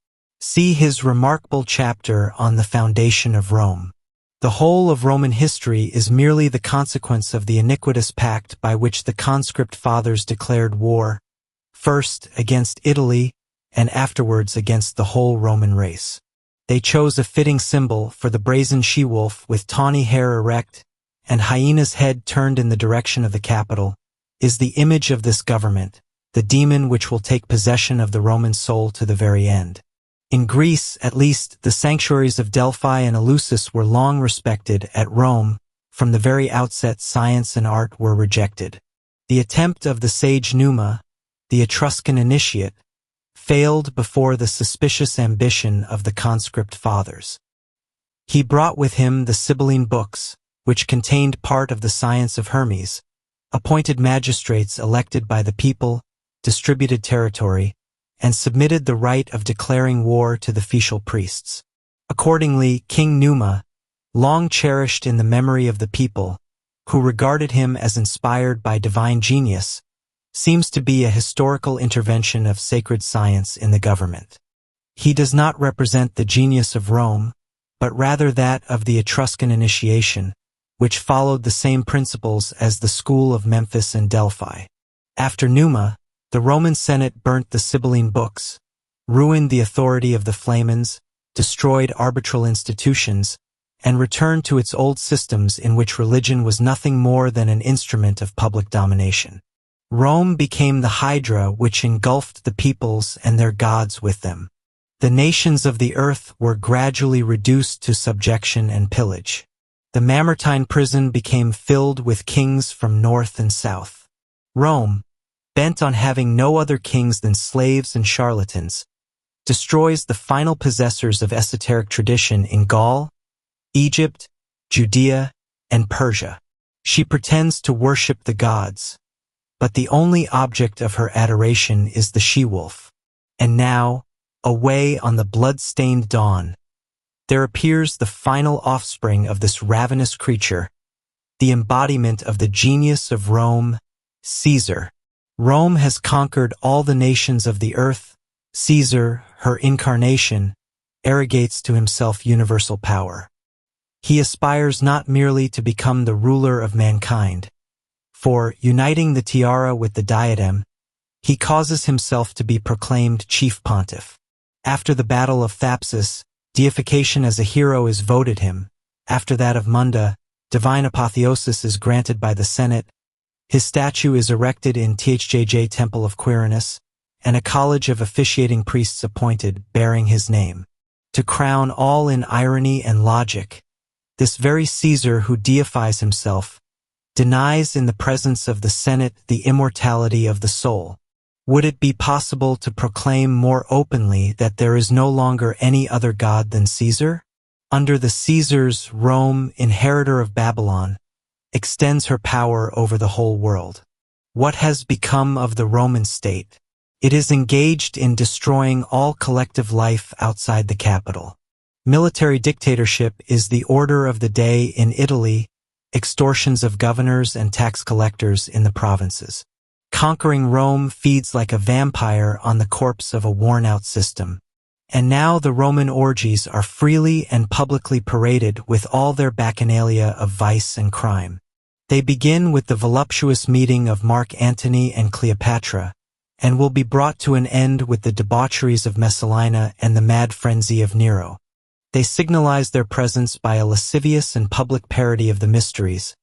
A: See his remarkable chapter on the foundation of Rome. The whole of Roman history is merely the consequence of the iniquitous pact by which the conscript fathers declared war, first against Italy and afterwards against the whole Roman race. They chose a fitting symbol for the brazen she-wolf with tawny hair erect and hyena's head turned in the direction of the capital, is the image of this government, the demon which will take possession of the Roman soul to the very end. In Greece, at least, the sanctuaries of Delphi and Eleusis were long respected. At Rome, from the very outset, science and art were rejected. The attempt of the sage Numa, the Etruscan initiate, failed before the suspicious ambition of the conscript fathers. He brought with him the Sibylline books, which contained part of the science of Hermes, appointed magistrates elected by the people, distributed territory, and submitted the right of declaring war to the official priests. Accordingly, King Numa, long cherished in the memory of the people, who regarded him as inspired by divine genius, seems to be a historical intervention of sacred science in the government. He does not represent the genius of Rome, but rather that of the Etruscan initiation, which followed the same principles as the school of Memphis and Delphi. After Numa, the Roman Senate burnt the Sibylline books, ruined the authority of the Flamens, destroyed arbitral institutions, and returned to its old systems in which religion was nothing more than an instrument of public domination. Rome became the hydra which engulfed the peoples and their gods with them. The nations of the earth were gradually reduced to subjection and pillage. The Mamertine prison became filled with kings from north and south. Rome, bent on having no other kings than slaves and charlatans, destroys the final possessors of esoteric tradition in Gaul, Egypt, Judea, and Persia. She pretends to worship the gods, but the only object of her adoration is the she-wolf. And now, away on the blood-stained dawn, there appears the final offspring of this ravenous creature, the embodiment of the genius of Rome, Caesar. Rome has conquered all the nations of the earth. Caesar, her incarnation, arrogates to himself universal power. He aspires not merely to become the ruler of mankind, for, uniting the tiara with the diadem, he causes himself to be proclaimed chief pontiff. After the battle of Thapsus, deification as a hero is voted him. After that of Munda, divine apotheosis is granted by the Senate. His statue is erected in Thjj Temple of Quirinus, and a college of officiating priests appointed, bearing his name. To crown all in irony and logic, this very Caesar who deifies himself, denies in the presence of the Senate the immortality of the soul. Would it be possible to proclaim more openly that there is no longer any other god than Caesar? Under the Caesars, Rome, inheritor of Babylon, extends her power over the whole world. What has become of the Roman state? It is engaged in destroying all collective life outside the capital. Military dictatorship is the order of the day in Italy, extortions of governors and tax collectors in the provinces. Conquering Rome feeds like a vampire on the corpse of a worn-out system. And now the Roman orgies are freely and publicly paraded with all their bacchanalia of vice and crime. They begin with the voluptuous meeting of Mark Antony and Cleopatra, and will be brought to an end with the debaucheries of Messalina and the mad frenzy of Nero. They signalize their presence by a lascivious and public parody of the mysteries,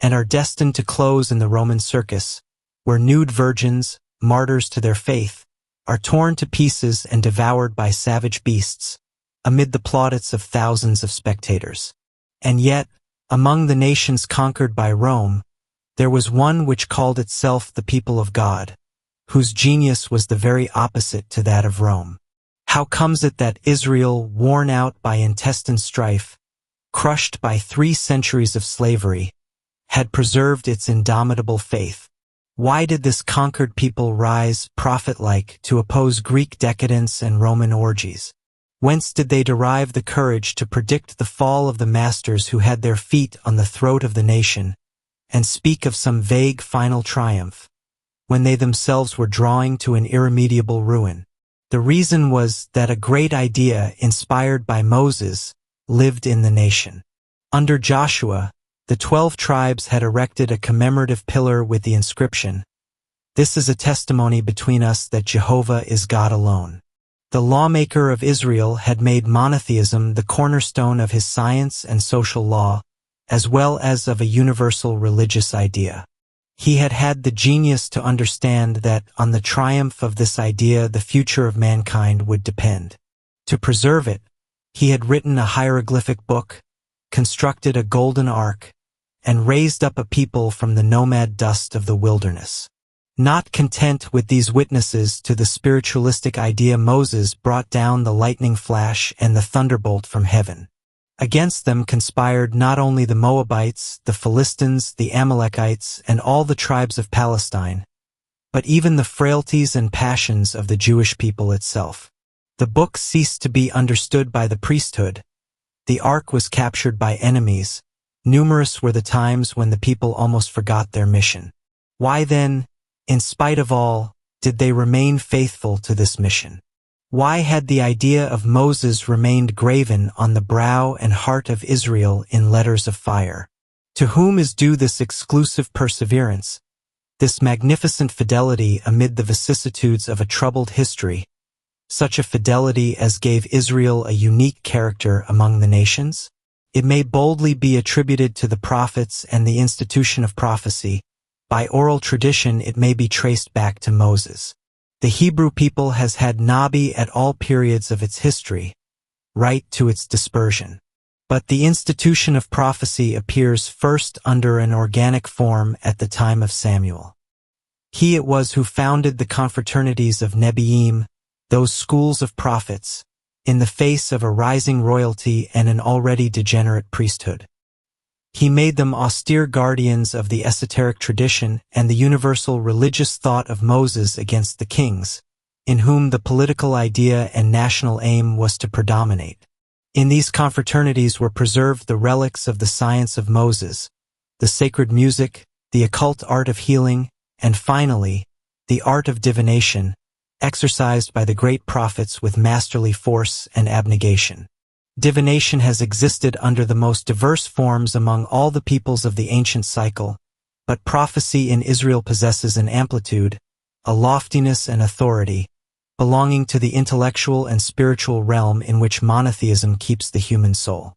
A: and are destined to close in the Roman circus, where nude virgins, martyrs to their faith, are torn to pieces and devoured by savage beasts, amid the plaudits of thousands of spectators. And yet, among the nations conquered by Rome, there was one which called itself the people of God, whose genius was the very opposite to that of Rome. How comes it that Israel, worn out by intestine strife, crushed by 3 centuries of slavery, had preserved its indomitable faith? Why did this conquered people rise, prophet-like, to oppose Greek decadence and Roman orgies? Whence did they derive the courage to predict the fall of the masters who had their feet on the throat of the nation, and speak of some vague final triumph, when they themselves were drawing to an irremediable ruin? The reason was that a great idea, inspired by Moses, lived in the nation. Under Joshua, the 12 tribes had erected a commemorative pillar with the inscription, "This is a testimony between us that Jehovah is God alone." The lawmaker of Israel had made monotheism the cornerstone of his science and social law, as well as of a universal religious idea. He had had the genius to understand that on the triumph of this idea the future of mankind would depend. To preserve it, he had written a hieroglyphic book, constructed a golden ark, and raised up a people from the nomad dust of the wilderness. Not content with these witnesses to the spiritualistic idea, Moses brought down the lightning flash and the thunderbolt from heaven. Against them conspired not only the Moabites, the Philistines, the Amalekites, and all the tribes of Palestine, but even the frailties and passions of the Jewish people itself. The book ceased to be understood by the priesthood. The ark was captured by enemies. Numerous were the times when the people almost forgot their mission. Why then, in spite of all, did they remain faithful to this mission? Why had the idea of Moses remained graven on the brow and heart of Israel in letters of fire? To whom is due this exclusive perseverance, this magnificent fidelity amid the vicissitudes of a troubled history, such a fidelity as gave Israel a unique character among the nations? It may boldly be attributed to the prophets and the institution of prophecy. By oral tradition it may be traced back to Moses. The Hebrew people has had Nabi at all periods of its history, right to its dispersion. But the institution of prophecy appears first under an organic form at the time of Samuel. He it was who founded the confraternities of Nebiim, those schools of prophets, in the face of a rising royalty and an already degenerate priesthood. He made them austere guardians of the esoteric tradition and the universal religious thought of Moses against the kings, in whom the political idea and national aim was to predominate. In these confraternities were preserved the relics of the science of Moses, the sacred music, the occult art of healing, and finally, the art of divination, exercised by the great prophets with masterly force and abnegation. Divination has existed under the most diverse forms among all the peoples of the ancient cycle, but prophecy in Israel possesses an amplitude, a loftiness and authority, belonging to the intellectual and spiritual realm in which monotheism keeps the human soul.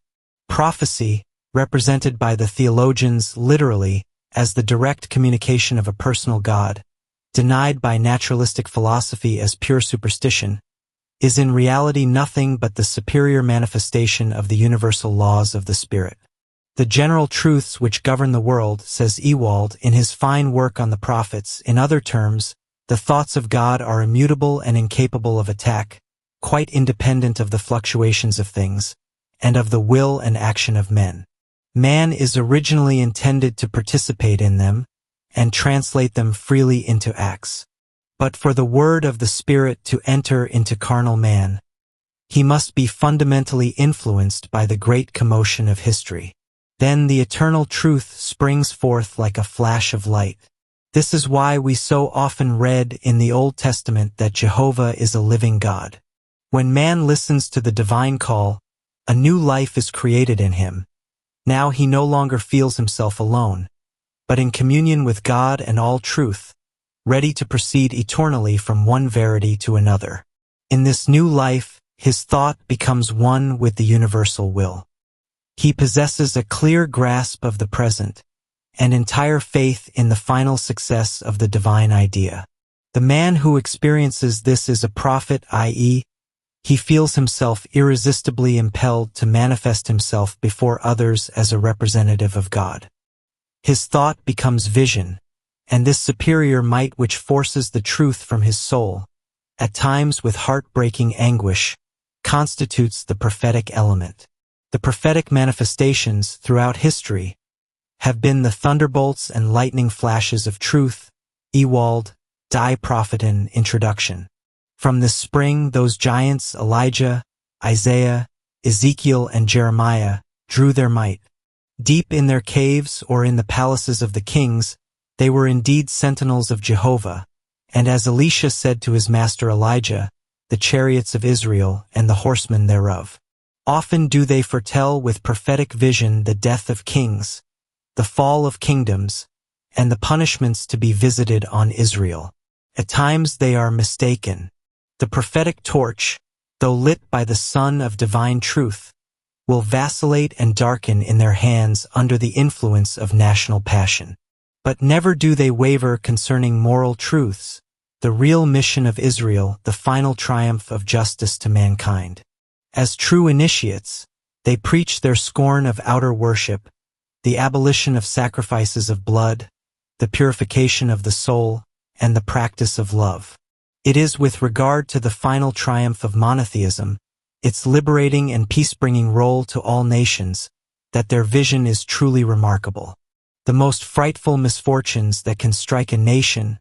A: Prophecy, represented by the theologians literally as the direct communication of a personal God, denied by naturalistic philosophy as pure superstition, is in reality nothing but the superior manifestation of the universal laws of the Spirit. The general truths which govern the world, says Ewald in his fine work on the prophets, in other terms, the thoughts of God are immutable and incapable of attack, quite independent of the fluctuations of things, and of the will and action of men. Man is originally intended to participate in them, and translate them freely into acts. But for the word of the Spirit to enter into carnal man, he must be fundamentally influenced by the great commotion of history. Then the eternal truth springs forth like a flash of light. This is why we so often read in the Old Testament that Jehovah is a living God. When man listens to the divine call, a new life is created in him. Now he no longer feels himself alone, but in communion with God and all truth, ready to proceed eternally from one verity to another. In this new life, his thought becomes one with the universal will. He possesses a clear grasp of the present, and entire faith in the final success of the divine idea. The man who experiences this is a prophet, i.e., he feels himself irresistibly impelled to manifest himself before others as a representative of God. His thought becomes vision, and this superior might which forces the truth from his soul, at times with heart-breaking anguish, constitutes the prophetic element. The prophetic manifestations throughout history have been the thunderbolts and lightning flashes of truth. Ewald, Die Propheten, Introduction. From this spring those giants Elijah, Isaiah, Ezekiel, and Jeremiah drew their might. Deep in their caves or in the palaces of the kings, they were indeed sentinels of Jehovah, and as Elisha said to his master Elijah, the chariots of Israel and the horsemen thereof. Often do they foretell with prophetic vision the death of kings, the fall of kingdoms, and the punishments to be visited on Israel. At times they are mistaken. The prophetic torch, though lit by the sun of divine truth, will vacillate and darken in their hands under the influence of national passion. But never do they waver concerning moral truths, the real mission of Israel, the final triumph of justice to mankind. As true initiates, they preach their scorn of outer worship, the abolition of sacrifices of blood, the purification of the soul, and the practice of love. It is with regard to the final triumph of monotheism, its liberating and peace-bringing role to all nations, that their vision is truly remarkable. The most frightful misfortunes that can strike a nation,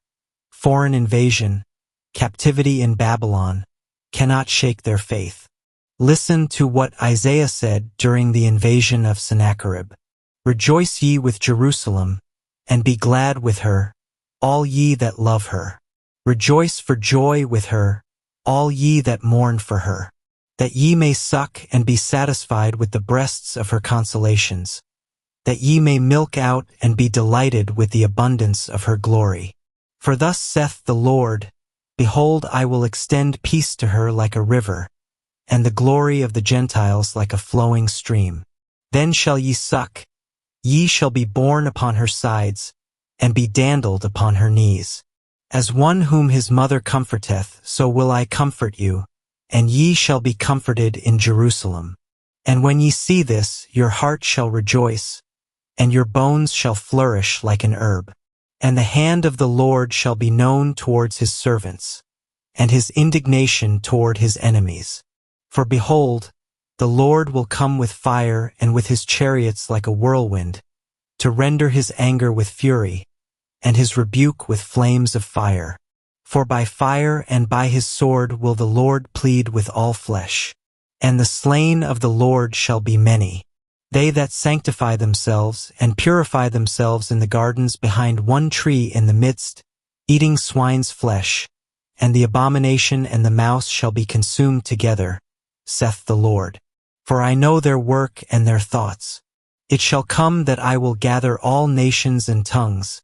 A: foreign invasion, captivity in Babylon, cannot shake their faith. Listen to what Isaiah said during the invasion of Sennacherib. Rejoice ye with Jerusalem, and be glad with her, all ye that love her. Rejoice for joy with her, all ye that mourn for her, that ye may suck and be satisfied with the breasts of her consolations, that ye may milk out and be delighted with the abundance of her glory. For thus saith the Lord, Behold, I will extend peace to her like a river, and the glory of the Gentiles like a flowing stream. Then shall ye suck, ye shall be borne upon her sides, and be dandled upon her knees. As one whom his mother comforteth, so will I comfort you, and ye shall be comforted in Jerusalem. And when ye see this, your heart shall rejoice, and your bones shall flourish like an herb. And the hand of the Lord shall be known towards his servants, and his indignation toward his enemies. For behold, the Lord will come with fire and with his chariots like a whirlwind, to render his anger with fury, and his rebuke with flames of fire. For by fire and by his sword will the Lord plead with all flesh. And the slain of the Lord shall be many. They that sanctify themselves and purify themselves in the gardens behind one tree in the midst, eating swine's flesh, and the abomination and the mouse shall be consumed together, saith the Lord. For I know their work and their thoughts. It shall come that I will gather all nations and tongues,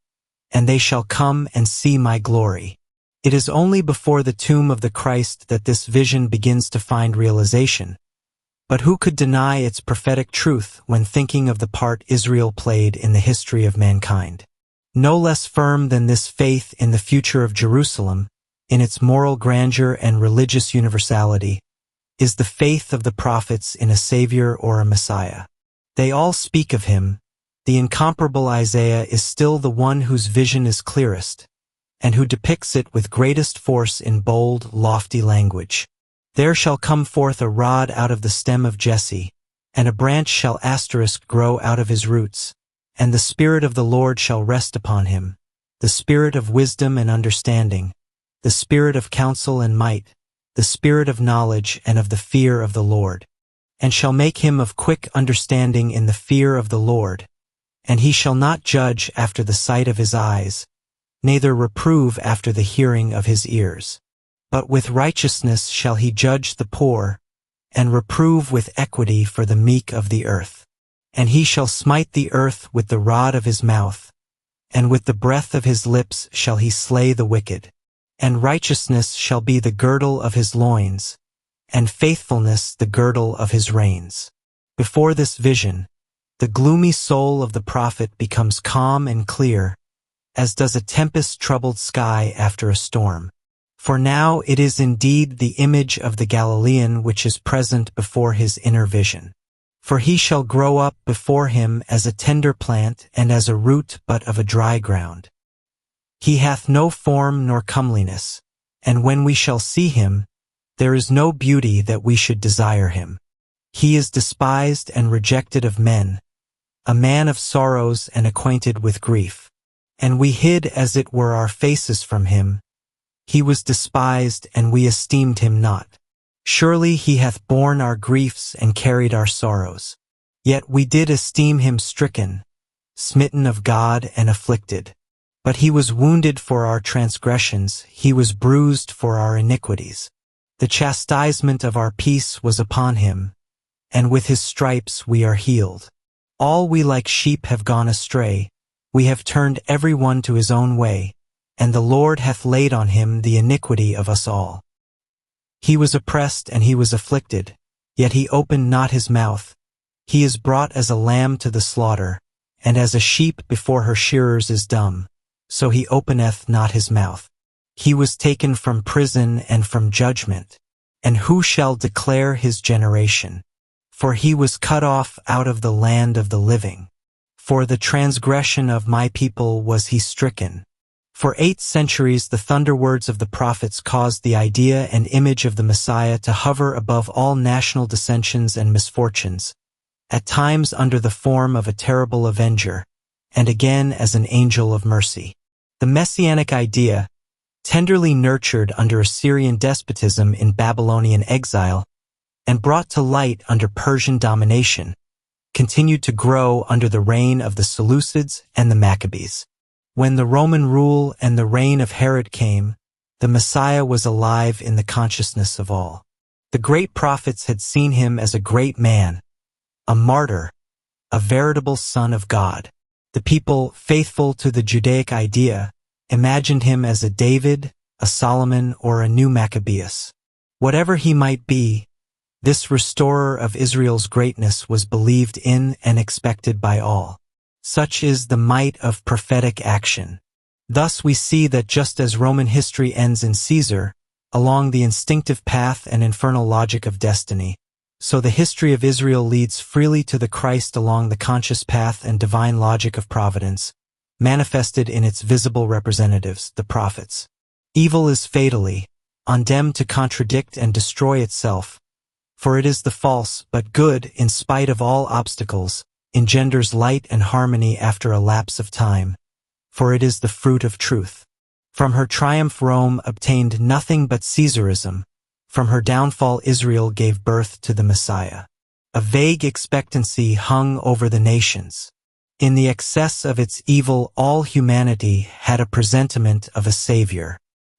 A: and they shall come and see my glory. It is only before the tomb of the Christ that this vision begins to find realization. But who could deny its prophetic truth when thinking of the part Israel played in the history of mankind? No less firm than this faith in the future of Jerusalem, in its moral grandeur and religious universality, is the faith of the prophets in a Savior or a Messiah. They all speak of him. The incomparable Isaiah is still the one whose vision is clearest, and who depicts it with greatest force in bold, lofty language. There shall come forth a rod out of the stem of Jesse, and a branch shall grow out of his roots, and the Spirit of the Lord shall rest upon him, the Spirit of wisdom and understanding, the Spirit of counsel and might, the Spirit of knowledge and of the fear of the Lord. And shall make him of quick understanding in the fear of the Lord. And he shall not judge after the sight of his eyes, neither reprove after the hearing of his ears. But with righteousness shall he judge the poor, and reprove with equity for the meek of the earth. And he shall smite the earth with the rod of his mouth, and with the breath of his lips shall he slay the wicked. And righteousness shall be the girdle of his loins, and faithfulness the girdle of his reins. Before this vision, the gloomy soul of the prophet becomes calm and clear, as does a tempest-troubled sky after a storm. For now it is indeed the image of the Galilean which is present before his inner vision. For he shall grow up before him as a tender plant and as a root but of a dry ground. He hath no form nor comeliness, and when we shall see him, there is no beauty that we should desire him. He is despised and rejected of men, a man of sorrows and acquainted with grief. And we hid as it were our faces from him. He was despised, and we esteemed him not. Surely he hath borne our griefs and carried our sorrows. Yet we did esteem him stricken, smitten of God and afflicted. But he was wounded for our transgressions, he was bruised for our iniquities. The chastisement of our peace was upon him, and with his stripes we are healed. All we like sheep have gone astray, we have turned every one to his own way, and the Lord hath laid on him the iniquity of us all. He was oppressed and he was afflicted, yet he opened not his mouth. He is brought as a lamb to the slaughter, and as a sheep before her shearers is dumb, so he openeth not his mouth. He was taken from prison and from judgment, and who shall declare his generation? For he was cut off out of the land of the living. For the transgression of my people was he stricken. For 8 centuries the thunder words of the prophets caused the idea and image of the Messiah to hover above all national dissensions and misfortunes, at times under the form of a terrible avenger, and again as an angel of mercy. The messianic idea, tenderly nurtured under Assyrian despotism in Babylonian exile, and brought to light under Persian domination, continued to grow under the reign of the Seleucids and the Maccabees. When the Roman rule and the reign of Herod came, the Messiah was alive in the consciousness of all. The great prophets had seen him as a great man, a martyr, a veritable son of God. The people, faithful to the Judaic idea, imagined him as a David, a Solomon, or a new Maccabeus. Whatever he might be, this restorer of Israel's greatness was believed in and expected by all. Such is the might of prophetic action. Thus we see that just as Roman history ends in Caesar, along the instinctive path and infernal logic of destiny, so the history of Israel leads freely to the Christ along the conscious path and divine logic of providence, manifested in its visible representatives, the prophets. Evil is fatally condemned to contradict and destroy itself, for it is the false, but good, in spite of all obstacles, engenders light and harmony after a lapse of time, for it is the fruit of truth. From her triumph Rome obtained nothing but Caesarism, from her downfall Israel gave birth to the Messiah. A vague expectancy hung over the nations. In the excess of its evil all humanity had a presentiment of a Savior.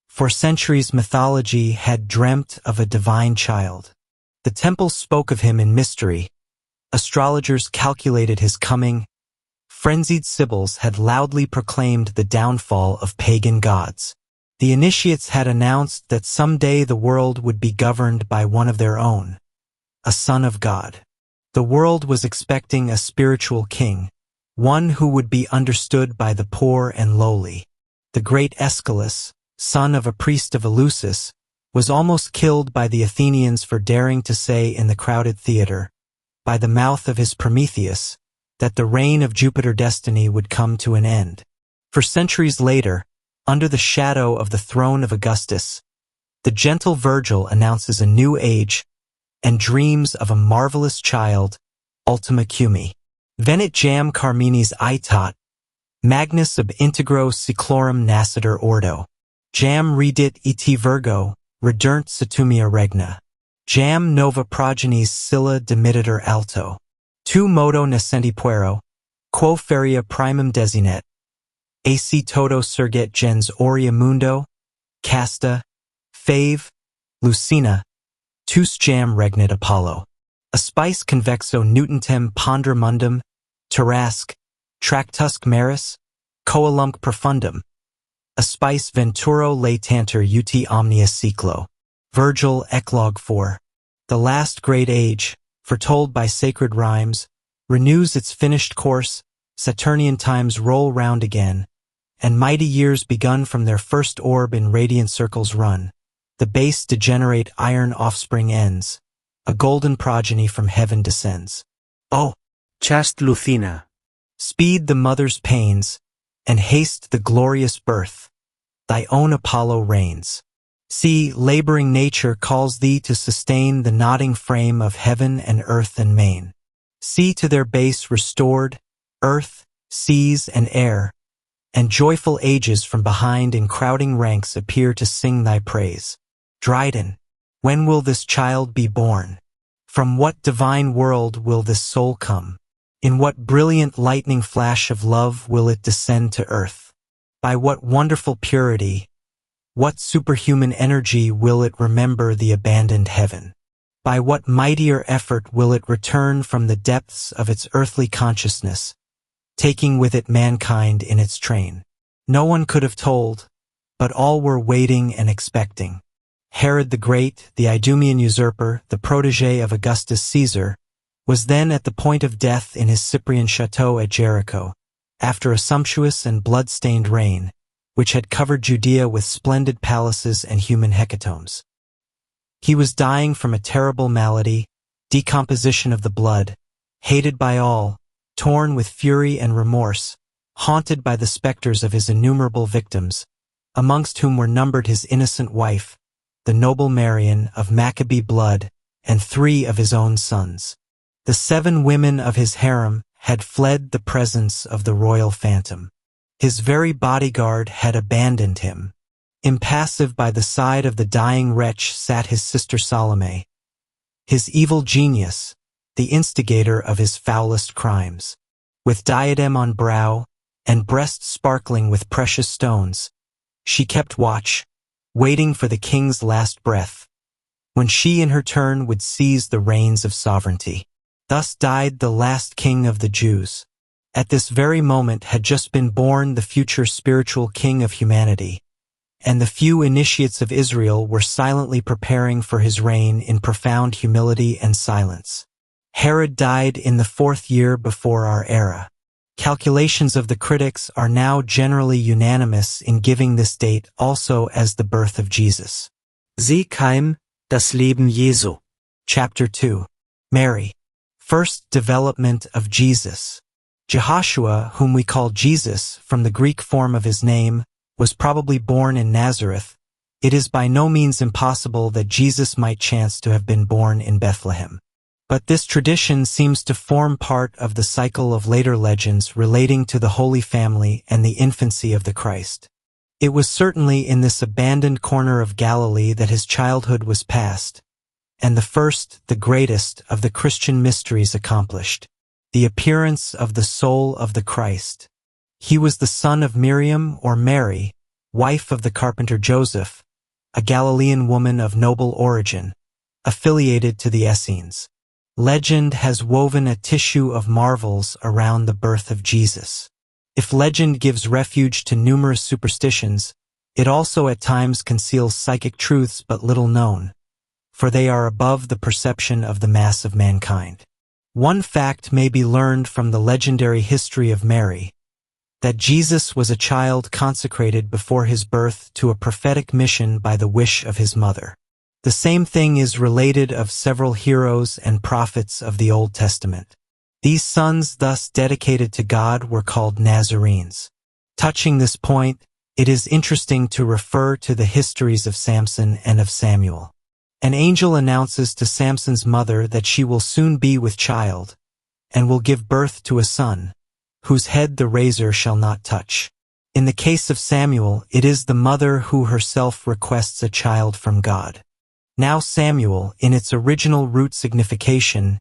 A: For centuries mythology had dreamt of a divine child. The temple spoke of him in mystery. Astrologers calculated his coming. Frenzied sibyls had loudly proclaimed the downfall of pagan gods. The initiates had announced that someday the world would be governed by one of their own, a son of God. The world was expecting a spiritual king, one who would be understood by the poor and lowly. The great Aeschylus, son of a priest of Eleusis, was almost killed by the Athenians for daring to say in the crowded theater, by the mouth of his Prometheus, that the reign of Jupiter destiny would come to an end. For centuries later, under the shadow of the throne of Augustus, the gentle Virgil announces a new age and dreams of a marvelous child, Ultima Cumi. Venit jam Carminis aetat, magnus ab integro seclorum nascitur ordo. Jam redit et Virgo, redurnt satumia regna. Jam nova progenies scylla demititur alto. Tu modo nascenti puero, quo feria primum desinet. Ac toto surget gens aurea mundo, casta, fave, lucina, tus jam regnat Apollo. Aspice convexo nutentem ponder mundum, terrasque, tractusque maris, coelumque profundum. Aspice venturo laetanter ut omnia seclo. Virgil, Eclogue 4. The last great age, foretold by sacred rhymes, renews its finished course. Saturnian times roll round again, and mighty years begun from their first orb in radiant circles run. The base degenerate iron offspring ends. A golden progeny from heaven descends. Oh,
B: Chast Lucina.
A: Speed the mother's pains, and haste the glorious birth. Thy own Apollo reigns. See, laboring nature calls thee to sustain the nodding frame of heaven and earth and main. See to their base restored, earth, seas, and air, and joyful ages from behind in crowding ranks appear to sing thy praise. Dryden, when will this child be born? From what divine world will this soul come? In what brilliant lightning flash of love will it descend to earth? By what wonderful purity, what superhuman energy will it remember the abandoned heaven? By what mightier effort will it return from the depths of its earthly consciousness, taking with it mankind in its train? No one could have told, but all were waiting and expecting. Herod the Great, the Idumean usurper, the protege of Augustus Caesar, was then at the point of death in his Cyprian chateau at Jericho, after a sumptuous and blood-stained reign, which had covered Judea with splendid palaces and human hecatombs. He was dying from a terrible malady, decomposition of the blood, hated by all, torn with fury and remorse, haunted by the specters of his innumerable victims, amongst whom were numbered his innocent wife, the noble Marian of Maccabee blood, and 3 of his own sons. The 7 women of his harem had fled the presence of the royal phantom. His very bodyguard had abandoned him. Impassive by the side of the dying wretch sat his sister Salome, his evil genius, the instigator of his foulest crimes. With diadem on brow, and breast sparkling with precious stones, she kept watch, waiting for the king's last breath, when she in her turn would seize the reins of sovereignty. Thus died the last king of the Jews. At this very moment had just been born the future spiritual king of humanity, and the few initiates of Israel were silently preparing for his reign in profound humility and silence. Herod died in the 4th year before our era. Calculations of the critics are now generally unanimous in giving this date also as the birth of Jesus.
B: Sie keim, das Leben Jesu.
A: Chapter 2. Mary. First development of Jesus. Jehoshua, whom we call Jesus from the Greek form of his name, was probably born in Nazareth. It is by no means impossible that Jesus might chance to have been born in Bethlehem. But this tradition seems to form part of the cycle of later legends relating to the Holy Family and the infancy of the Christ. It was certainly in this abandoned corner of Galilee that his childhood was passed, and the first, the greatest, of the Christian mysteries accomplished, the appearance of the soul of the Christ. He was the son of Miriam or Mary, wife of the carpenter Joseph, a Galilean woman of noble origin, affiliated to the Essenes. Legend has woven a tissue of marvels around the birth of Jesus. If legend gives refuge to numerous superstitions, it also at times conceals psychic truths but little known, for they are above the perception of the mass of mankind. One fact may be learned from the legendary history of Mary, that Jesus was a child consecrated before his birth to a prophetic mission by the wish of his mother. The same thing is related of several heroes and prophets of the Old Testament. These sons thus dedicated to God were called Nazarenes. Touching this point, it is interesting to refer to the histories of Samson and of Samuel. An angel announces to Samson's mother that she will soon be with child, and will give birth to a son, whose head the razor shall not touch. In the case of Samuel, it is the mother who herself requests a child from God. Now Samuel, in its original root signification,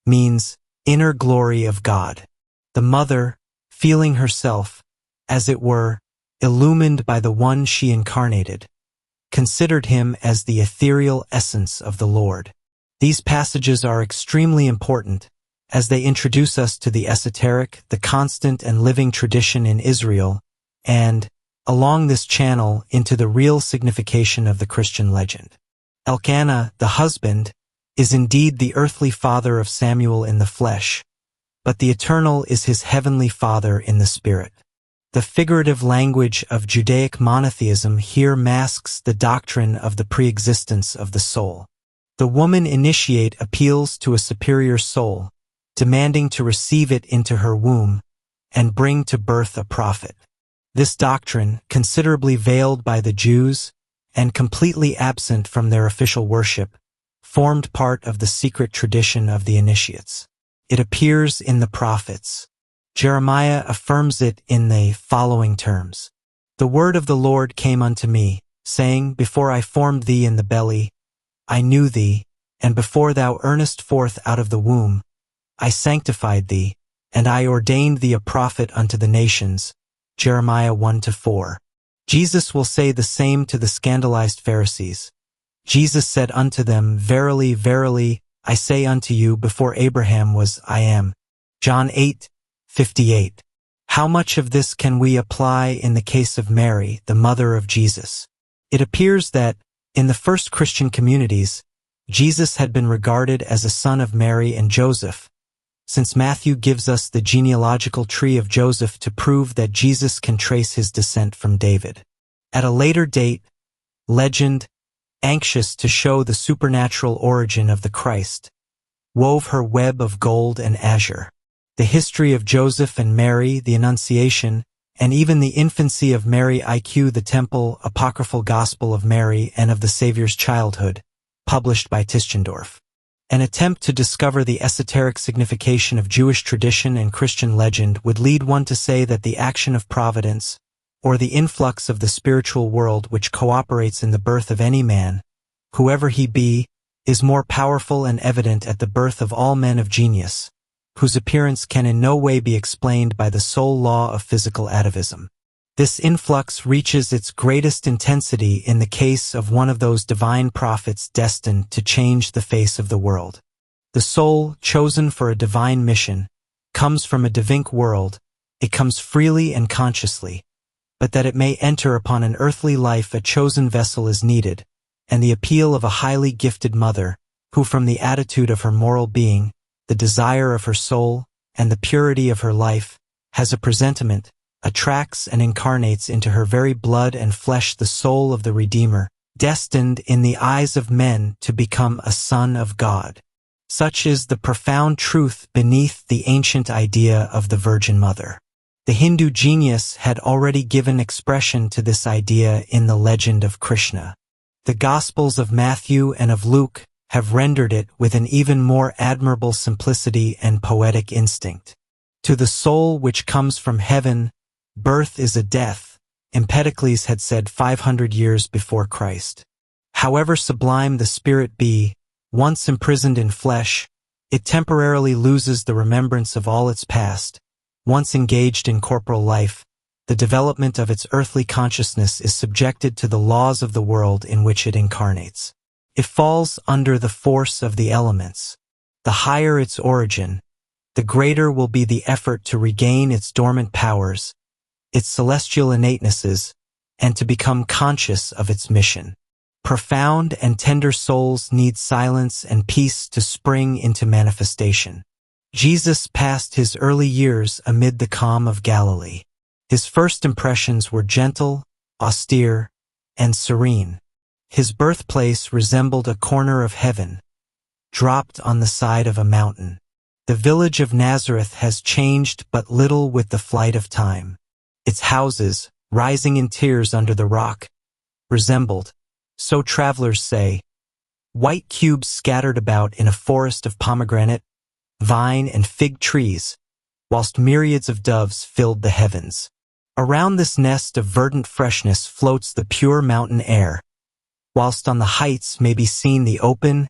A: means inner glory of God. The mother, feeling herself, as it were, illumined by the one she incarnated, considered him as the ethereal essence of the Lord. These passages are extremely important, as they introduce us to the esoteric, the constant and living tradition in Israel, and, along this channel, into the real signification of the Christian legend. Elkanah, the husband, is indeed the earthly father of Samuel in the flesh, but the eternal is his heavenly father in the spirit. The figurative language of Judaic monotheism here masks the doctrine of the pre-existence of the soul. The woman initiate appeals to a superior soul, demanding to receive it into her womb and bring to birth a prophet. This doctrine, considerably veiled by the Jews and completely absent from their official worship, formed part of the secret tradition of the initiates. It appears in the prophets. Jeremiah affirms it in the following terms. The word of the Lord came unto me, saying, Before I formed thee in the belly, I knew thee, and before thou earnest forth out of the womb, I sanctified thee, and I ordained thee a prophet unto the nations. Jeremiah 1-4. Jesus will say the same to the scandalized Pharisees. Jesus said unto them, Verily, verily, I say unto you, before Abraham was, I am. John 8:58. How much of this can we apply in the case of Mary, the mother of Jesus? It appears that, In the first Christian communities, Jesus had been regarded as a son of Mary and Joseph, since Matthew gives us the genealogical tree of Joseph to prove that Jesus can trace his descent from David. At a later date, legend, anxious to show the supernatural origin of the Christ, wove her web of gold and azure. The history of Joseph and Mary, the Annunciation, and even the infancy of Mary IQ the Temple, Apocryphal Gospel of Mary and of the Savior's Childhood, published by Tischendorf. An attempt to discover the esoteric signification of Jewish tradition and Christian legend would lead one to say that the action of providence, or the influx of the spiritual world which cooperates in the birth of any man, whoever he be, is more powerful and evident at the birth of all men of genius, whose appearance can in no way be explained by the sole law of physical atavism. This influx reaches its greatest intensity in the case of one of those divine prophets destined to change the face of the world. The soul, chosen for a divine mission, comes from a divine world. It comes freely and consciously, but that it may enter upon an earthly life a chosen vessel is needed, and the appeal of a highly gifted mother, who from the attitude of her moral being, the desire of her soul, and the purity of her life, has a presentiment, attracts and incarnates into her very blood and flesh the soul of the Redeemer, destined in the eyes of men to become a son of God. Such is the profound truth beneath the ancient idea of the Virgin Mother. The Hindu genius had already given expression to this idea in the legend of Krishna. The Gospels of Matthew and of Luke have rendered it with an even more admirable simplicity and poetic instinct. To the soul which comes from heaven, birth is a death, Empedocles had said 500 years before Christ. However sublime the spirit be, once imprisoned in flesh, it temporarily loses the remembrance of all its past. Once engaged in corporal life, the development of its earthly consciousness is subjected to the laws of the world in which it incarnates. It falls under the force of the elements. The higher its origin, the greater will be the effort to regain its dormant powers, its celestial innatenesses, and to become conscious of its mission. Profound and tender souls need silence and peace to spring into manifestation. Jesus passed his early years amid the calm of Galilee. His first impressions were gentle, austere, and serene. His birthplace resembled a corner of heaven, dropped on the side of a mountain. The village of Nazareth has changed but little with the flight of time. Its houses, rising in tiers under the rock, resembled, so travelers say, white cubes scattered about in a forest of pomegranate, vine, and fig trees, whilst myriads of doves filled the heavens. Around this nest of verdant freshness floats the pure mountain air, whilst on the heights may be seen the open,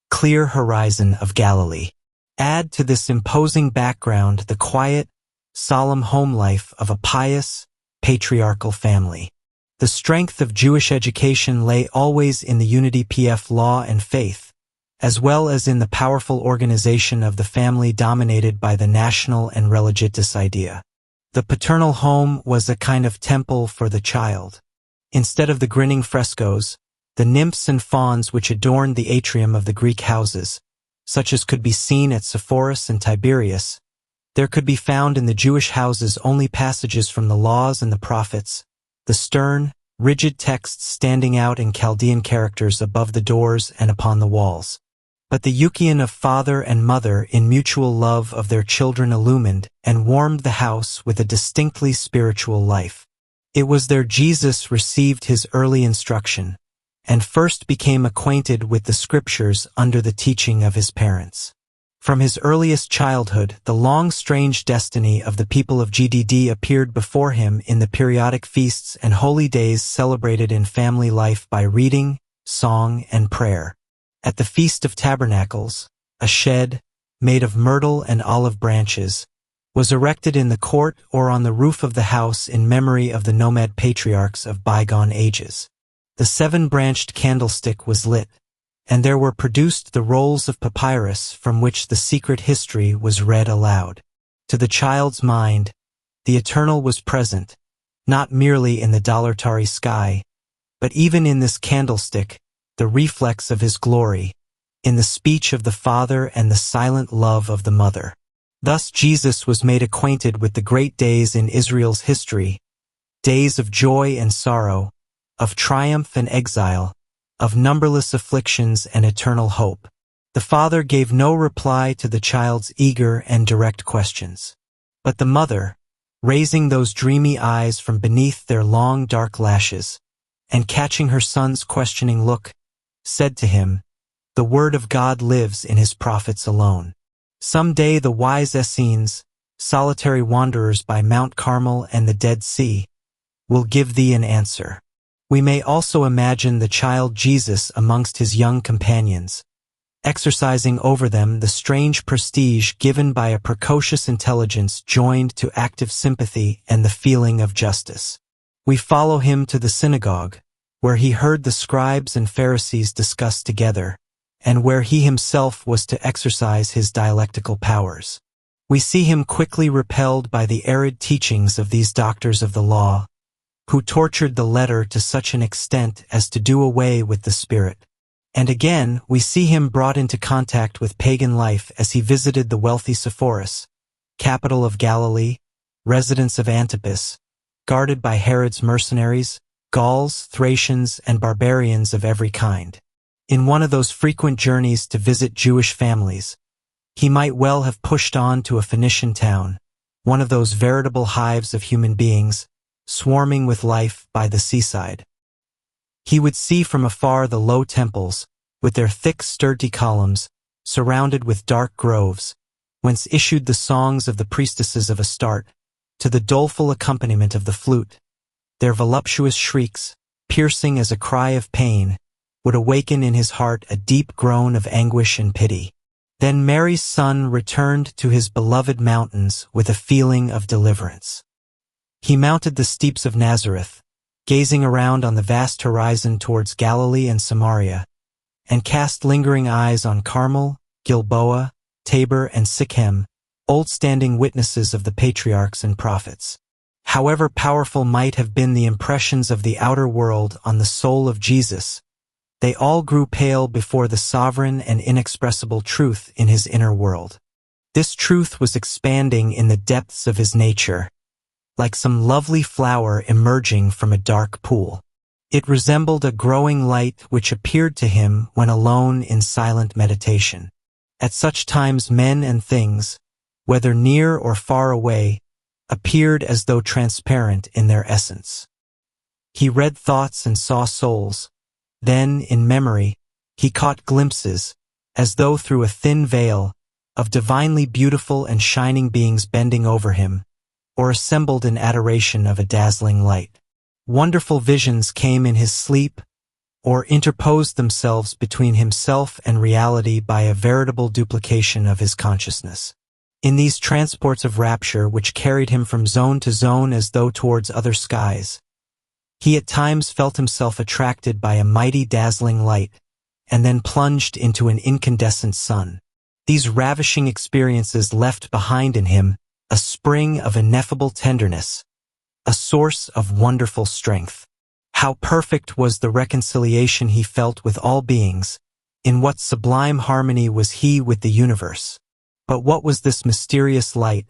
A: clear horizon of Galilee. Add to this imposing background the quiet, solemn home life of a pious, patriarchal family. The strength of Jewish education lay always in the unity of law and faith, as well as in the powerful organization of the family dominated by the national and religious idea. The paternal home was a kind of temple for the child. Instead of the grinning frescoes, the nymphs and fauns which adorned the atrium of the Greek houses, such as could be seen at Sepphoris and Tiberias, there could be found in the Jewish houses only passages from the laws and the prophets, the stern, rigid texts standing out in Chaldean characters above the doors and upon the walls. But the union of father and mother in mutual love of their children illumined and warmed the house with a distinctly spiritual life. It was there Jesus received his early instruction, and first became acquainted with the scriptures under the teaching of his parents. From his earliest childhood, the long strange destiny of the people of GDD appeared before him in the periodic feasts and holy days celebrated in family life by reading, song, and prayer. At the Feast of Tabernacles, a shed, made of myrtle and olive branches, was erected in the court or on the roof of the house in memory of the nomad patriarchs of bygone ages. The 7-branched candlestick was lit, and there were produced the rolls of papyrus from which the secret history was read aloud. To the child's mind, the eternal was present, not merely in the dollar-starry sky, but even in this candlestick, the reflex of his glory, in the speech of the Father and the silent love of the Mother. Thus Jesus was made acquainted with the great days in Israel's history, days of joy and sorrow, of triumph and exile, of numberless afflictions and eternal hope. The Father gave no reply to the child's eager and direct questions. But the Mother, raising those dreamy eyes from beneath their long dark lashes, and catching her son's questioning look, said to him, "The word of God lives in his prophets alone." Some day the wise Essenes, solitary wanderers by Mount Carmel and the Dead Sea, will give thee an answer. We may also imagine the child Jesus amongst his young companions, exercising over them the strange prestige given by a precocious intelligence joined to active sympathy and the feeling of justice. We follow him to the synagogue, where he heard the scribes and Pharisees discuss together, and where he himself was to exercise his dialectical powers. We see him quickly repelled by the arid teachings of these doctors of the law, who tortured the letter to such an extent as to do away with the spirit. And again, we see him brought into contact with pagan life as he visited the wealthy Sepphoris, capital of Galilee, residence of Antipas, guarded by Herod's mercenaries, Gauls, Thracians, and barbarians of every kind. In one of those frequent journeys to visit Jewish families, he might well have pushed on to a Phoenician town, one of those veritable hives of human beings, swarming with life by the seaside. He would see from afar the low temples, with their thick sturdy columns, surrounded with dark groves, whence issued the songs of the priestesses of Astarte, to the doleful accompaniment of the flute. Their voluptuous shrieks, piercing as a cry of pain, would awaken in his heart a deep groan of anguish and pity. Then Mary's son returned to his beloved mountains with a feeling of deliverance. He mounted the steeps of Nazareth, gazing around on the vast horizon towards Galilee and Samaria, and cast lingering eyes on Carmel, Gilboa, Tabor, and Sichem, old-standing witnesses of the patriarchs and prophets. However powerful might have been the impressions of the outer world on the soul of Jesus, they all grew pale before the sovereign and inexpressible truth in his inner world. This truth was expanding in the depths of his nature, like some lovely flower emerging from a dark pool. It resembled a growing light which appeared to him when alone in silent meditation. At such times men and things, whether near or far away, appeared as though transparent in their essence. He read thoughts and saw souls. Then, in memory, he caught glimpses, as though through a thin veil, of divinely beautiful and shining beings bending over him, or assembled in adoration of a dazzling light. Wonderful visions came in his sleep, or interposed themselves between himself and reality by a veritable duplication of his consciousness. In these transports of rapture which carried him from zone to zone as though towards other skies, he at times felt himself attracted by a mighty dazzling light, and then plunged into an incandescent sun. These ravishing experiences left behind in him a spring of ineffable tenderness, a source of wonderful strength. How perfect was the reconciliation he felt with all beings, in what sublime harmony was he with the universe. But what was this mysterious light,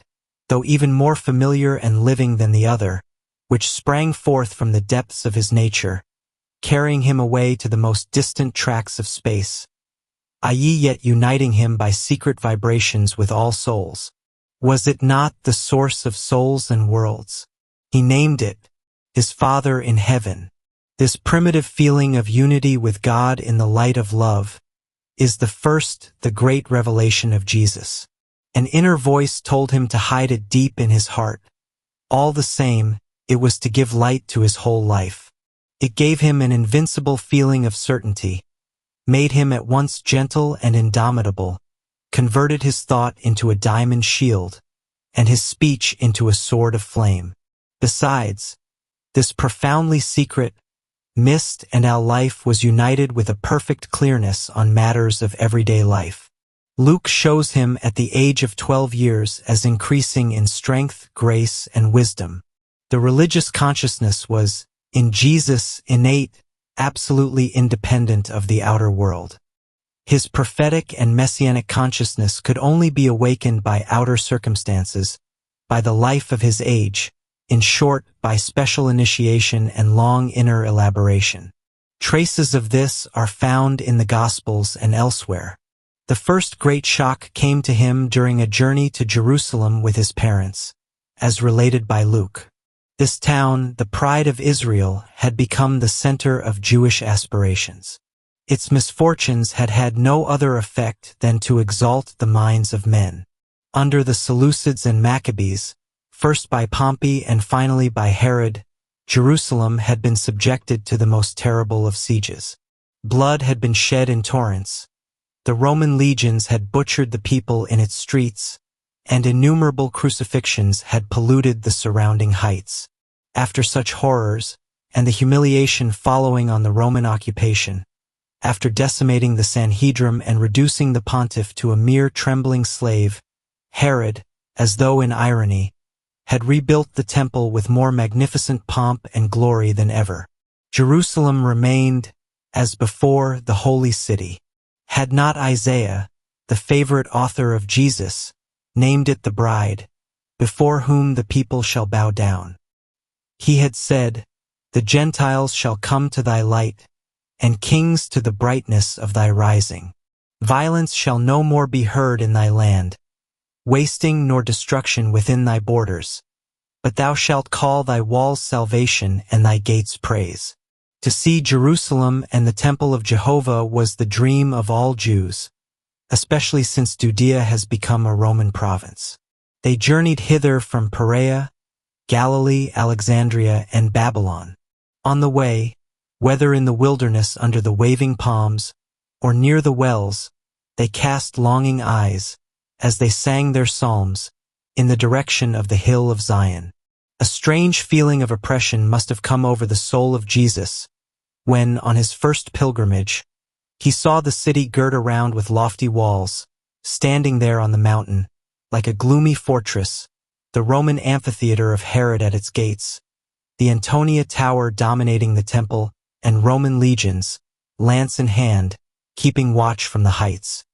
A: though even more familiar and living than the other, which sprang forth from the depths of his nature, carrying him away to the most distant tracts of space, i.e. yet uniting him by secret vibrations with all souls? Was it not the source of souls and worlds? He named it, his Father in heaven. This primitive feeling of unity with God in the light of love is the great revelation of Jesus. An inner voice told him to hide it deep in his heart. All the same, it was to give light to his whole life. It gave him an invincible feeling of certainty, made him at once gentle and indomitable, converted his thought into a diamond shield, and his speech into a sword of flame. Besides, this profoundly secret, mist and our life was united with a perfect clearness on matters of everyday life. Luke shows him at the age of 12 years as increasing in strength, grace, and wisdom. The religious consciousness was, in Jesus, innate, absolutely independent of the outer world. His prophetic and messianic consciousness could only be awakened by outer circumstances, by the life of his age, in short, by special initiation and long inner elaboration. Traces of this are found in the Gospels and elsewhere. The first great shock came to him during a journey to Jerusalem with his parents, as related by Luke. This town, the pride of Israel, had become the center of Jewish aspirations. Its misfortunes had had no other effect than to exalt the minds of men. Under the Seleucids and Maccabees, first by Pompey and finally by Herod, Jerusalem had been subjected to the most terrible of sieges. Blood had been shed in torrents. The Roman legions had butchered the people in its streets, and innumerable crucifixions had polluted the surrounding heights. After such horrors, and the humiliation following on the Roman occupation, after decimating the Sanhedrim and reducing the pontiff to a mere trembling slave, Herod, as though in irony, had rebuilt the temple with more magnificent pomp and glory than ever. Jerusalem remained, as before, the holy city. Had not Isaiah, the favorite author of Jesus, named it the bride, before whom the people shall bow down? He had said, "The Gentiles shall come to thy light, and kings to the brightness of thy rising. Violence shall no more be heard in thy land, wasting nor destruction within thy borders. But thou shalt call thy walls salvation and thy gates praise." To see Jerusalem and the temple of Jehovah was the dream of all Jews, especially since Judea has become a Roman province. They journeyed hither from Perea, Galilee, Alexandria, and Babylon. On the way, whether in the wilderness under the waving palms, or near the wells, they cast longing eyes, as they sang their psalms, in the direction of the hill of Zion. A strange feeling of oppression must have come over the soul of Jesus, when, on his first pilgrimage, he saw the city girt around with lofty walls, standing there on the mountain, like a gloomy fortress, the Roman amphitheater of Herod at its gates, the Antonia Tower dominating the temple, and Roman legions, lance in hand, keeping watch from the heights.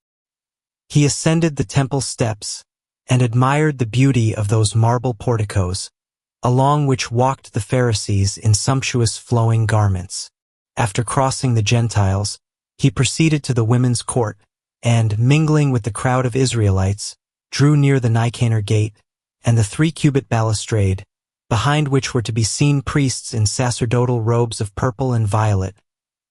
A: He ascended the temple steps, and admired the beauty of those marble porticos, along which walked the Pharisees in sumptuous flowing garments. After crossing the Gentiles, he proceeded to the women's court, and, mingling with the crowd of Israelites, drew near the Nicanor gate, and the 3-cubit balustrade, behind which were to be seen priests in sacerdotal robes of purple and violet,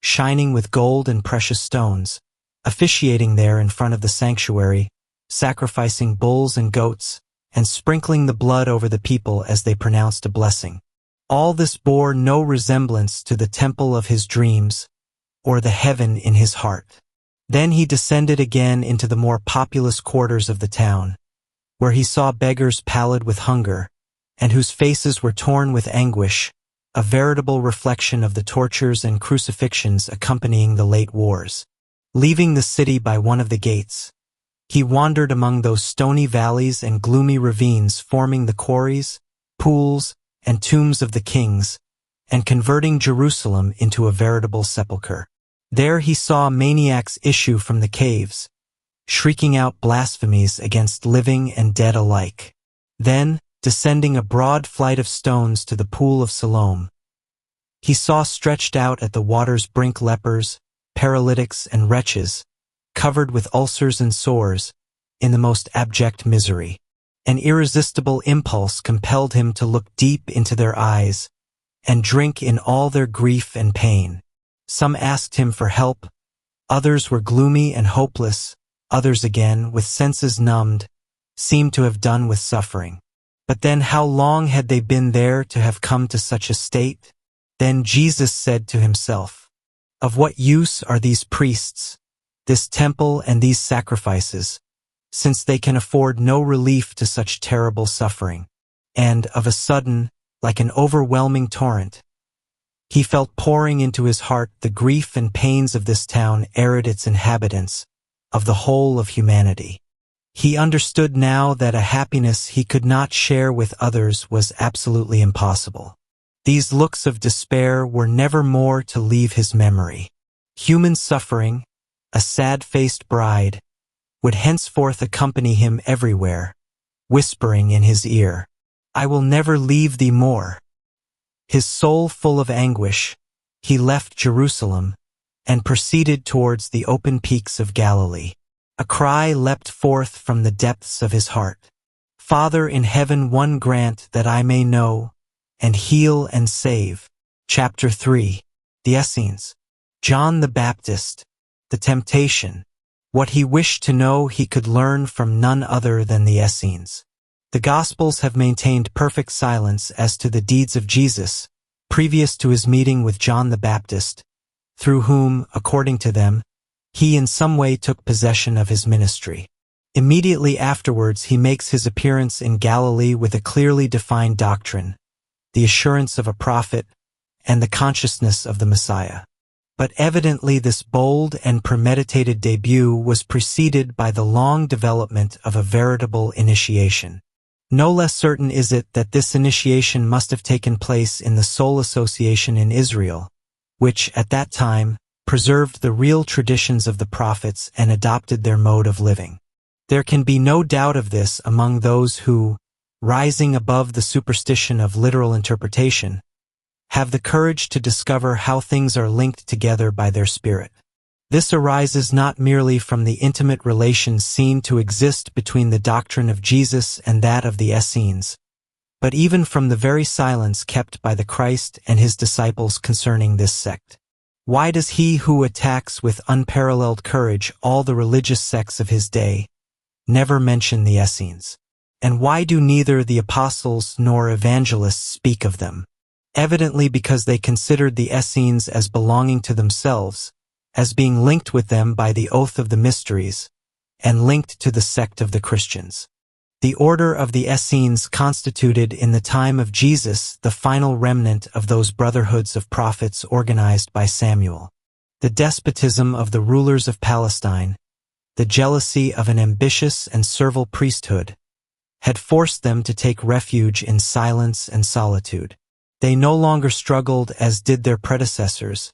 A: shining with gold and precious stones, officiating there in front of the sanctuary, sacrificing bulls and goats, and sprinkling the blood over the people as they pronounced a blessing. All this bore no resemblance to the temple of his dreams, or the heaven in his heart. Then he descended again into the more populous quarters of the town, where he saw beggars pallid with hunger, and whose faces were torn with anguish, a veritable reflection of the tortures and crucifixions accompanying the late wars. Leaving the city by one of the gates, he wandered among those stony valleys and gloomy ravines forming the quarries, pools, and tombs of the kings, and converting Jerusalem into a veritable sepulchre. There he saw maniacs issue from the caves, shrieking out blasphemies against living and dead alike. Then, descending a broad flight of stones to the pool of Siloam, he saw stretched out at the water's brink lepers, paralytics, and wretches, covered with ulcers and sores, in the most abject misery. An irresistible impulse compelled him to look deep into their eyes and drink in all their grief and pain. Some asked him for help, others were gloomy and hopeless, others again, with senses numbed, seemed to have done with suffering. But then how long had they been there to have come to such a state? Then Jesus said to himself, "Of what use are these priests, this temple and these sacrifices, since they can afford no relief to such terrible suffering?" And, of a sudden, like an overwhelming torrent, he felt pouring into his heart the grief and pains of this town, arid its inhabitants, of the whole of humanity. He understood now that a happiness he could not share with others was absolutely impossible. These looks of despair were never more to leave his memory. Human suffering, a sad-faced bride, would henceforth accompany him everywhere, whispering in his ear, "I will never leave thee more." His soul full of anguish, he left Jerusalem and proceeded towards the open peaks of Galilee. A cry leapt forth from the depths of his heart. "Father in heaven, one grant that I may know and heal and save." Chapter 3. The Essenes. John the Baptist. The temptation. What he wished to know he could learn from none other than the Essenes. The Gospels have maintained perfect silence as to the deeds of Jesus, previous to his meeting with John the Baptist, through whom, according to them, he in some way took possession of his ministry. Immediately afterwards he makes his appearance in Galilee with a clearly defined doctrine, the assurance of a prophet, and the consciousness of the Messiah. But evidently this bold and premeditated debut was preceded by the long development of a veritable initiation. No less certain is it that this initiation must have taken place in the sole association in Israel, which, at that time, preserved the real traditions of the prophets and adopted their mode of living. There can be no doubt of this among those who, rising above the superstition of literal interpretation, have the courage to discover how things are linked together by their spirit. This arises not merely from the intimate relations seen to exist between the doctrine of Jesus and that of the Essenes, but even from the very silence kept by the Christ and his disciples concerning this sect. Why does he who attacks with unparalleled courage all the religious sects of his day never mention the Essenes? And why do neither the apostles nor evangelists speak of them? Evidently because they considered the Essenes as belonging to themselves, as being linked with them by the oath of the mysteries, and linked to the sect of the Christians. The order of the Essenes constituted in the time of Jesus the final remnant of those brotherhoods of prophets organized by Samuel. The despotism of the rulers of Palestine, the jealousy of an ambitious and servile priesthood, had forced them to take refuge in silence and solitude. They no longer struggled as did their predecessors,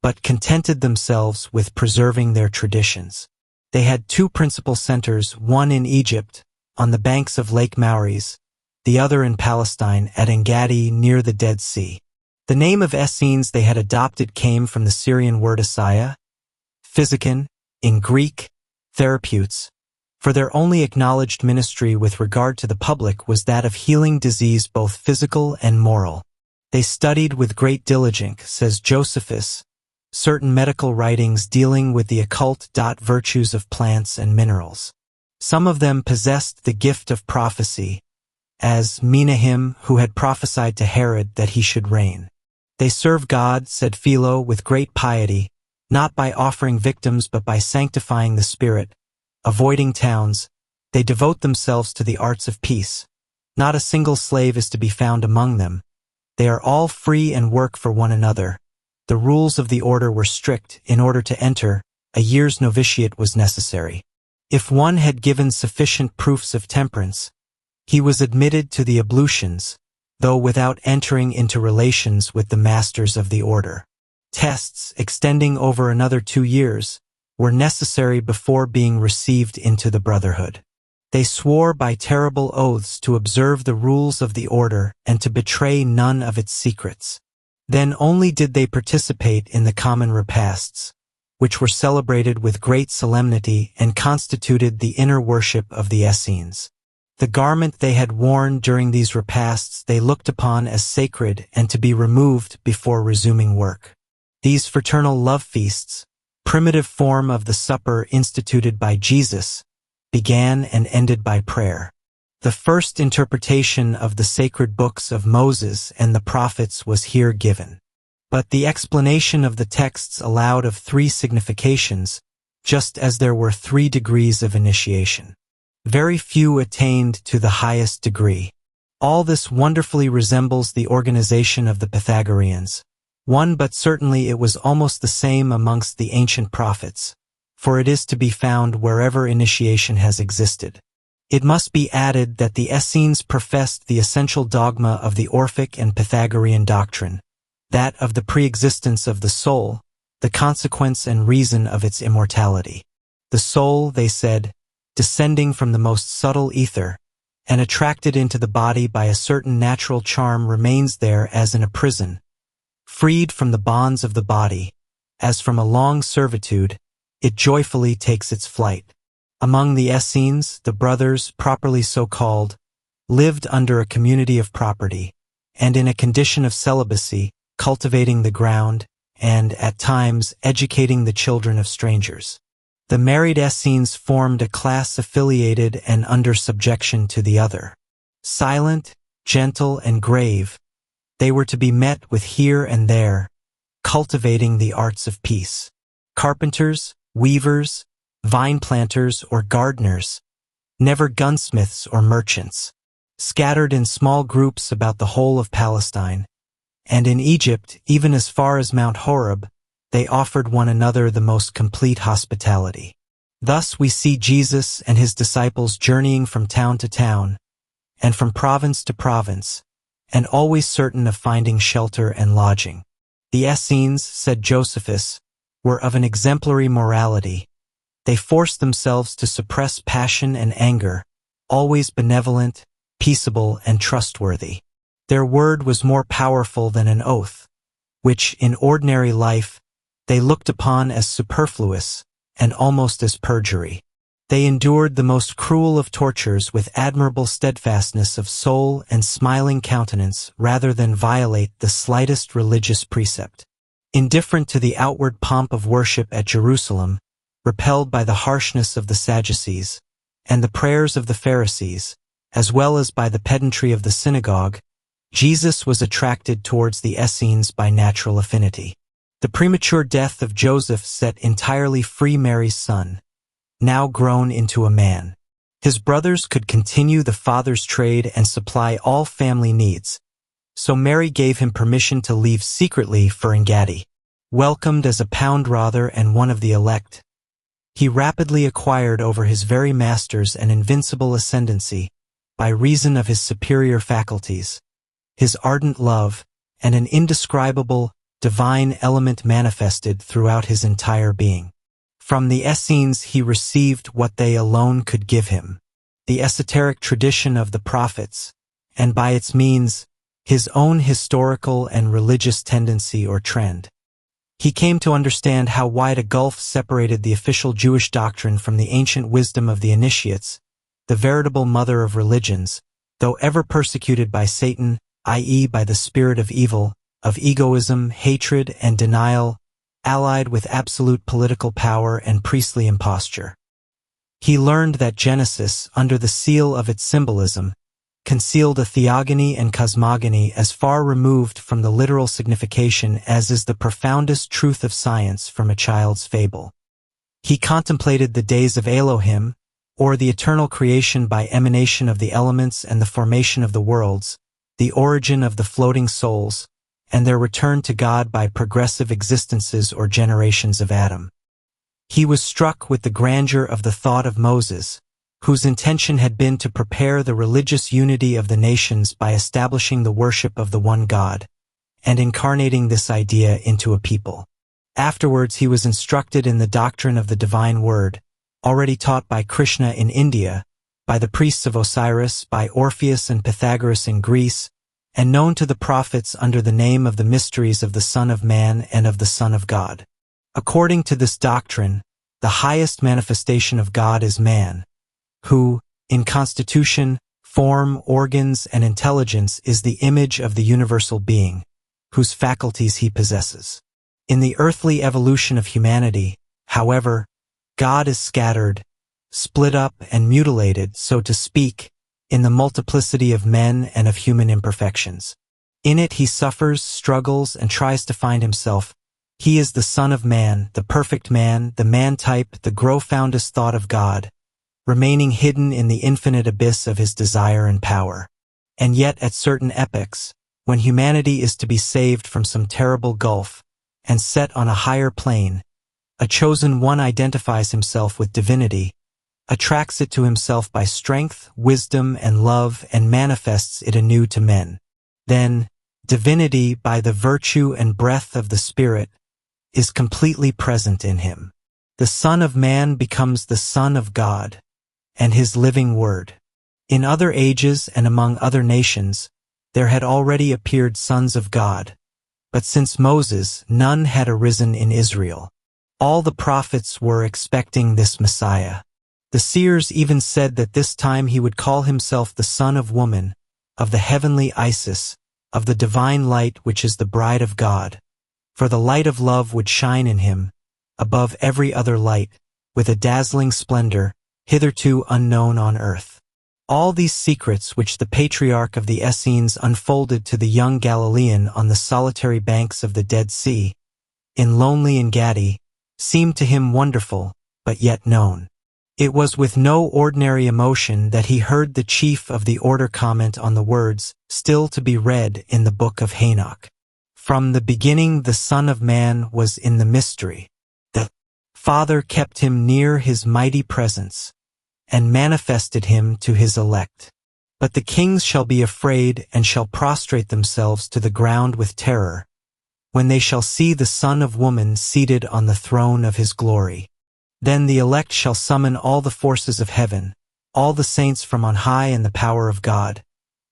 A: but contented themselves with preserving their traditions. They had two principal centers, one in Egypt, on the banks of Lake Maures, the other in Palestine at En-Gedi near the Dead Sea. The name of Essenes they had adopted came from the Syrian word Asiah, physicon, in Greek, therapeutes, for their only acknowledged ministry with regard to the public was that of healing disease both physical and moral. They studied with great diligence, says Josephus, certain medical writings dealing with the occult virtues of plants and minerals. Some of them possessed the gift of prophecy, as Menahem, who had prophesied to Herod that he should reign. They serve God, said Philo, with great piety, not by offering victims but by sanctifying the spirit. Avoiding towns, they devote themselves to the arts of peace. Not a single slave is to be found among them. They are all free and work for one another. The rules of the order were strict. In order to enter, a year's novitiate was necessary. If one had given sufficient proofs of temperance, he was admitted to the ablutions, though without entering into relations with the masters of the order. Tests, extending over another 2 years, were necessary before being received into the brotherhood. They swore by terrible oaths to observe the rules of the order and to betray none of its secrets. Then only did they participate in the common repasts, which were celebrated with great solemnity and constituted the inner worship of the Essenes. The garment they had worn during these repasts they looked upon as sacred and to be removed before resuming work. These fraternal love feasts, primitive form of the supper instituted by Jesus, began and ended by prayer. The first interpretation of the sacred books of Moses and the prophets was here given. But the explanation of the texts allowed of 3 significations, just as there were 3 degrees of initiation. Very few attained to the highest degree. All this wonderfully resembles the organization of the Pythagoreans. But certainly it was almost the same amongst the ancient prophets, for it is to be found wherever initiation has existed. It must be added that the Essenes professed the essential dogma of the Orphic and Pythagorean doctrine, that of the pre-existence of the soul, the consequence and reason of its immortality. The soul, they said, descending from the most subtle ether, and attracted into the body by a certain natural charm, remains there as in a prison, freed from the bonds of the body, as from a long servitude, it joyfully takes its flight. Among the Essenes, the brothers, properly so called, lived under a community of property, and in a condition of celibacy, cultivating the ground, and, at times, educating the children of strangers. The married Essenes formed a class affiliated and under subjection to the other. Silent, gentle, and grave, they were to be met with here and there, cultivating the arts of peace. Carpenters, weavers, vine planters or gardeners, never gunsmiths or merchants, scattered in small groups about the whole of Palestine, and in Egypt, even as far as Mount Horeb, they offered one another the most complete hospitality. Thus we see Jesus and his disciples journeying from town to town, and from province to province, and always certain of finding shelter and lodging. The Essenes, said Josephus, were of an exemplary morality. They forced themselves to suppress passion and anger, always benevolent, peaceable, and trustworthy. Their word was more powerful than an oath, which, in ordinary life, they looked upon as superfluous and almost as perjury. They endured the most cruel of tortures with admirable steadfastness of soul and smiling countenance rather than violate the slightest religious precept. Indifferent to the outward pomp of worship at Jerusalem, repelled by the harshness of the Sadducees, and the prayers of the Pharisees, as well as by the pedantry of the synagogue, Jesus was attracted towards the Essenes by natural affinity. The premature death of Joseph set entirely free Mary's son, now grown into a man. His brothers could continue the father's trade and supply all family needs, so Mary gave him permission to leave secretly for Engaddi. Welcomed as a pound-rother and one of the elect, he rapidly acquired over his very masters an invincible ascendancy by reason of his superior faculties, his ardent love, and an indescribable, divine element manifested throughout his entire being. From the Essenes he received what they alone could give him, the esoteric tradition of the prophets, and by its means, his own historical and religious tendency or trend. He came to understand how wide a gulf separated the official Jewish doctrine from the ancient wisdom of the Initiates, the veritable mother of religions, though ever persecuted by Satan, i.e. by the spirit of evil, of egoism, hatred, and denial, allied with absolute political power and priestly imposture. He learned that Genesis, under the seal of its symbolism, concealed a theogony and cosmogony as far removed from the literal signification as is the profoundest truth of science from a child's fable. He contemplated the days of Elohim, or the eternal creation by emanation of the elements and the formation of the worlds, the origin of the floating souls, and their return to God by progressive existences or generations of Adam. He was struck with the grandeur of the thought of Moses, whose intention had been to prepare the religious unity of the nations by establishing the worship of the one God, and incarnating this idea into a people. Afterwards he was instructed in the doctrine of the divine word, already taught by Krishna in India, by the priests of Osiris, by Orpheus and Pythagoras in Greece, and known to the prophets under the name of the mysteries of the Son of Man and of the Son of God. According to this doctrine, the highest manifestation of God is man, who, in constitution, form, organs, and intelligence is the image of the universal being, whose faculties he possesses. In the earthly evolution of humanity, however, God is scattered, split up, and mutilated, so to speak, in the multiplicity of men and of human imperfections. In it he suffers, struggles, and tries to find himself. He is the Son of Man, the perfect man, the man-type, the profoundest thought of God, remaining hidden in the infinite abyss of his desire and power. And yet at certain epochs, when humanity is to be saved from some terrible gulf, and set on a higher plane, a chosen one identifies himself with divinity, attracts it to himself by strength, wisdom, and love, and manifests it anew to men. Then, divinity, by the virtue and breath of the Spirit, is completely present in him. The Son of Man becomes the Son of God, and his living Word. In other ages and among other nations, there had already appeared sons of God, but since Moses, none had arisen in Israel. All the prophets were expecting this Messiah. The seers even said that this time he would call himself the Son of Woman, of the heavenly Isis, of the divine light which is the bride of God. For the light of love would shine in him, above every other light, with a dazzling splendor, hitherto unknown on earth. All these secrets which the patriarch of the Essenes unfolded to the young Galilean on the solitary banks of the Dead Sea, in lonely Engadi, seemed to him wonderful, but yet known. It was with no ordinary emotion that he heard the chief of the order comment on the words still to be read in the book of Enoch. From the beginning the Son of Man was in the mystery. The Father kept him near his mighty presence, and manifested him to his elect. But the kings shall be afraid and shall prostrate themselves to the ground with terror, when they shall see the Son of Woman seated on the throne of his glory. Then the elect shall summon all the forces of heaven, all the saints from on high in the power of God,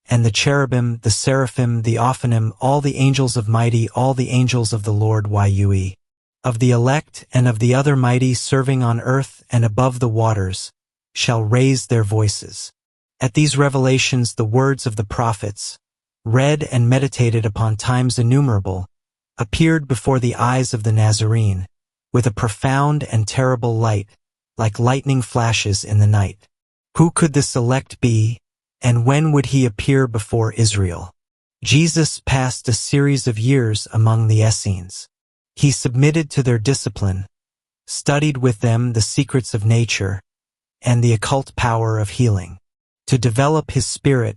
A: and the cherubim, the seraphim, the Ophanim, all the angels of mighty, all the angels of the Lord Yue. Of the elect and of the other mighty serving on earth and above the waters, shall raise their voices. At these revelations the words of the prophets, read and meditated upon times innumerable, appeared before the eyes of the Nazarene, with a profound and terrible light, like lightning flashes in the night. Who could this elect be, and when would he appear before Israel? Jesus passed a series of years among the Essenes. He submitted to their discipline, studied with them the secrets of nature, and the occult power of healing. To develop his spirit,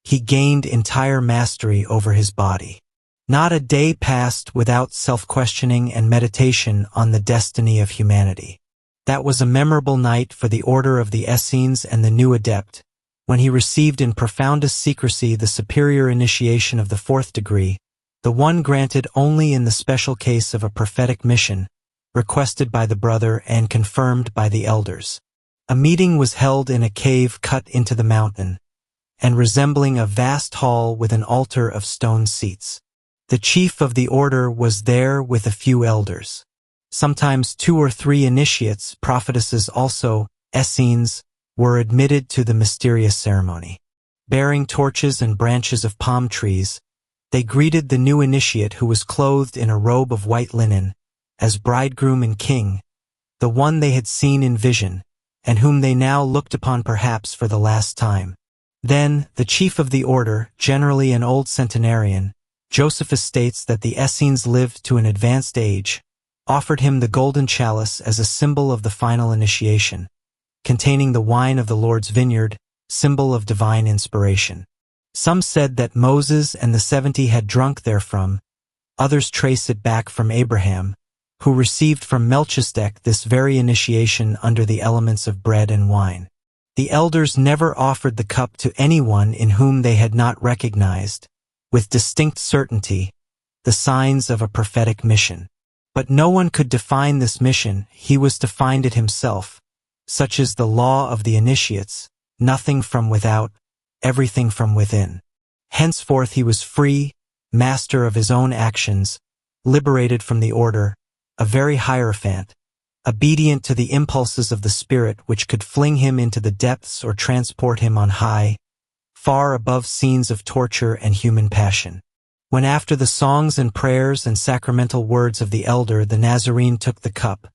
A: he gained entire mastery over his body. Not a day passed without self-questioning and meditation on the destiny of humanity. That was a memorable night for the order of the Essenes and the new adept, when he received in profoundest secrecy the superior initiation of the 4th degree, the one granted only in the special case of a prophetic mission, requested by the brother and confirmed by the elders. A meeting was held in a cave cut into the mountain, and resembling a vast hall with an altar of stone seats. The chief of the order was there with a few elders. Sometimes 2 or 3 initiates, prophetesses also, Essenes, were admitted to the mysterious ceremony. Bearing torches and branches of palm trees, they greeted the new initiate who was clothed in a robe of white linen, as bridegroom and king, the one they had seen in vision, and whom they now looked upon perhaps for the last time. Then, the chief of the order, generally an old centenarian, Josephus states that the Essenes lived to an advanced age, offered him the golden chalice as a symbol of the final initiation, containing the wine of the Lord's vineyard, symbol of divine inspiration. Some said that Moses and the 70 had drunk therefrom, others trace it back from Abraham, who received from Melchizedek this very initiation under the elements of bread and wine. The elders never offered the cup to anyone in whom they had not recognized, with distinct certainty, the signs of a prophetic mission. But no one could define this mission, he was to find it himself. Such is the law of the initiates, nothing from without, everything from within. Henceforth he was free, master of his own actions, liberated from the order, a very hierophant, obedient to the impulses of the Spirit which could fling him into the depths or transport him on high, far above scenes of torture and human passion. When after the songs and prayers and sacramental words of the elder the Nazarene took the cup,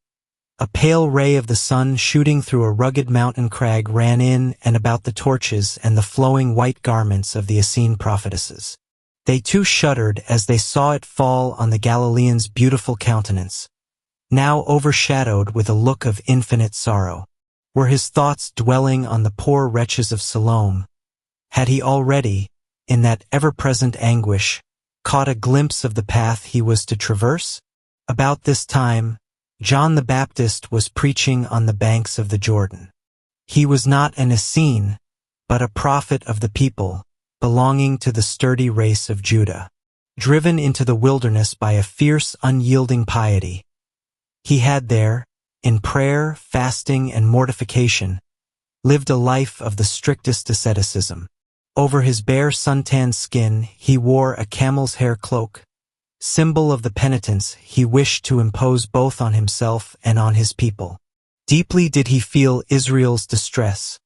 A: a pale ray of the sun shooting through a rugged mountain crag ran in and about the torches and the flowing white garments of the Essene prophetesses. They too shuddered as they saw it fall on the Galilean's beautiful countenance, now overshadowed with a look of infinite sorrow. Were his thoughts dwelling on the poor wretches of Siloam? Had he already, in that ever-present anguish, caught a glimpse of the path he was to traverse? About this time, John the Baptist was preaching on the banks of the Jordan. He was not an Essene, but a prophet of the people, belonging to the sturdy race of Judah. Driven into the wilderness by a fierce, unyielding piety, he had there, in prayer, fasting, and mortification, lived a life of the strictest asceticism. Over his bare suntanned skin he wore a camel's hair cloak, symbol of the penitence he wished to impose both on himself and on his people. Deeply did he feel Israel's distress,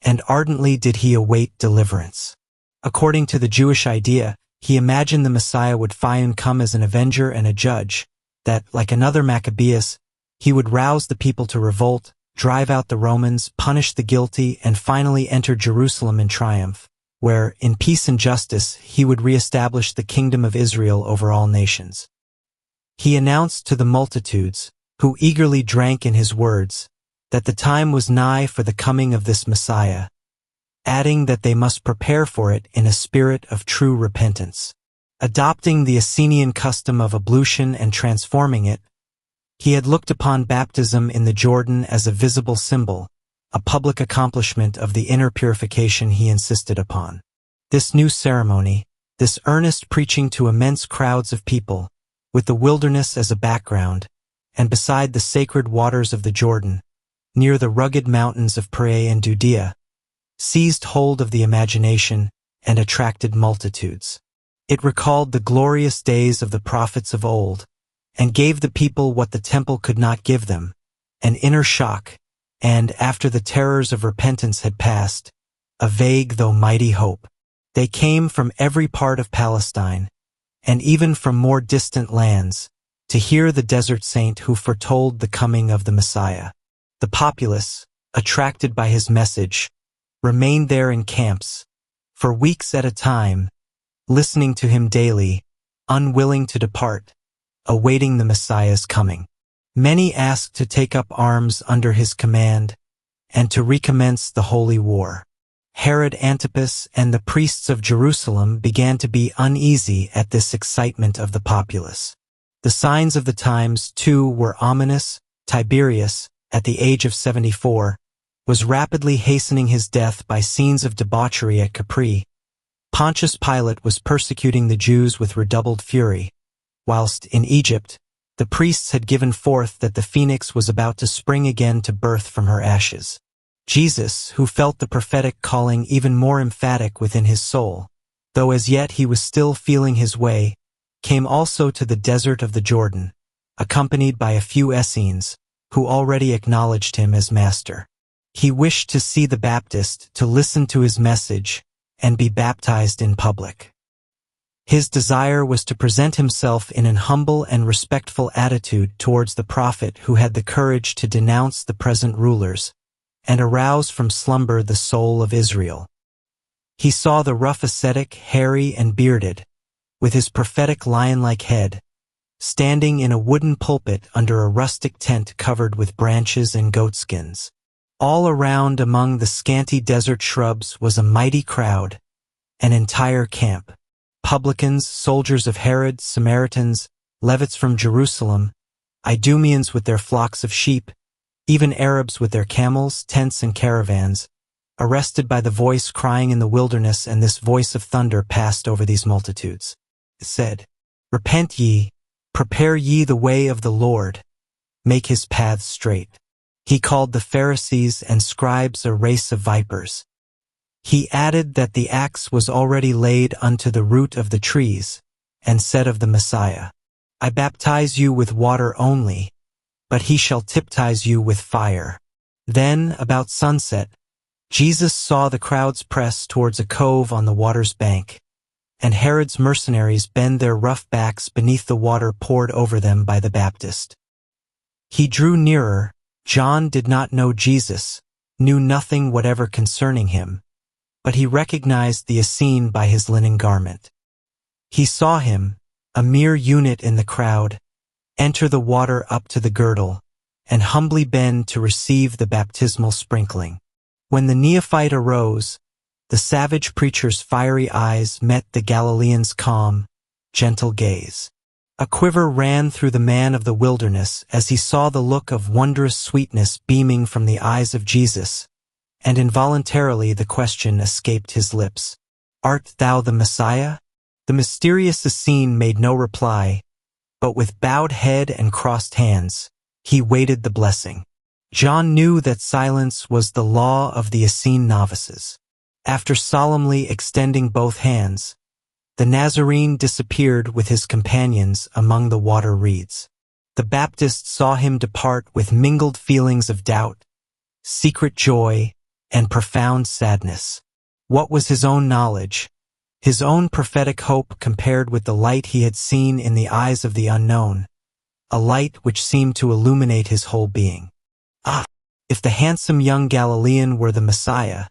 A: and ardently did he await deliverance. According to the Jewish idea, he imagined the Messiah would finally come as an avenger and a judge, that, like another Maccabeus, he would rouse the people to revolt, drive out the Romans, punish the guilty, and finally enter Jerusalem in triumph, where, in peace and justice, he would reestablish the kingdom of Israel over all nations. He announced to the multitudes, who eagerly drank in his words, that the time was nigh for the coming of this Messiah, adding that they must prepare for it in a spirit of true repentance. Adopting the Essenian custom of ablution and transforming it, he had looked upon baptism in the Jordan as a visible symbol, a public accomplishment of the inner purification he insisted upon. This new ceremony, this earnest preaching to immense crowds of people, with the wilderness as a background, and beside the sacred waters of the Jordan, near the rugged mountains of Perea and Judea, seized hold of the imagination and attracted multitudes. It recalled the glorious days of the prophets of old, and gave the people what the temple could not give them, an inner shock, and, after the terrors of repentance had passed, a vague though mighty hope. They came from every part of Palestine, and even from more distant lands, to hear the desert saint who foretold the coming of the Messiah. The populace, attracted by his message, remained there in camps, for weeks at a time, listening to him daily, unwilling to depart, awaiting the Messiah's coming. Many asked to take up arms under his command, and to recommence the holy war. Herod Antipas and the priests of Jerusalem began to be uneasy at this excitement of the populace. The signs of the times, too, were ominous. Tiberius, at the age of 74, was rapidly hastening his death by scenes of debauchery at Capri. Pontius Pilate was persecuting the Jews with redoubled fury, whilst, in Egypt, the priests had given forth that the phoenix was about to spring again to birth from her ashes. Jesus, who felt the prophetic calling even more emphatic within his soul, though as yet he was still feeling his way, came also to the desert of the Jordan, accompanied by a few Essenes, who already acknowledged him as master. He wished to see the Baptist, to listen to his message, and be baptized in public. His desire was to present himself in an humble and respectful attitude towards the prophet who had the courage to denounce the present rulers, and arouse from slumber the soul of Israel. He saw the rough ascetic, hairy and bearded, with his prophetic lion-like head, standing in a wooden pulpit under a rustic tent covered with branches and goatskins. All around among the scanty desert shrubs was a mighty crowd, an entire camp. Publicans, soldiers of Herod, Samaritans, Levites from Jerusalem, Idumeans with their flocks of sheep, even Arabs with their camels, tents, and caravans, arrested by the voice crying in the wilderness, and this voice of thunder passed over these multitudes. It said, "Repent ye, prepare ye the way of the Lord, make his paths straight." He called the Pharisees and scribes a race of vipers. He added that the axe was already laid unto the root of the trees, and said of the Messiah, "I baptize you with water only, but he shall baptize you with fire." Then, about sunset, Jesus saw the crowds press towards a cove on the water's bank, and Herod's mercenaries bend their rough backs beneath the water poured over them by the Baptist. He drew nearer. John did not know Jesus, knew nothing whatever concerning him, but he recognized the Essene by his linen garment. He saw him, a mere unit in the crowd, enter the water up to the girdle, and humbly bend to receive the baptismal sprinkling. When the neophyte arose, the savage preacher's fiery eyes met the Galilean's calm, gentle gaze. A quiver ran through the man of the wilderness as he saw the look of wondrous sweetness beaming from the eyes of Jesus, and involuntarily the question escaped his lips. "Art thou the Messiah?" The mysterious Essene made no reply, but with bowed head and crossed hands, he waited the blessing. John knew that silence was the law of the Essene novices. After solemnly extending both hands, the Nazarene disappeared with his companions among the water reeds. The Baptist saw him depart with mingled feelings of doubt, secret joy, and profound sadness. What was his own knowledge, his own prophetic hope compared with the light he had seen in the eyes of the unknown, a light which seemed to illuminate his whole being? Ah, if the handsome young Galilean were the Messiah,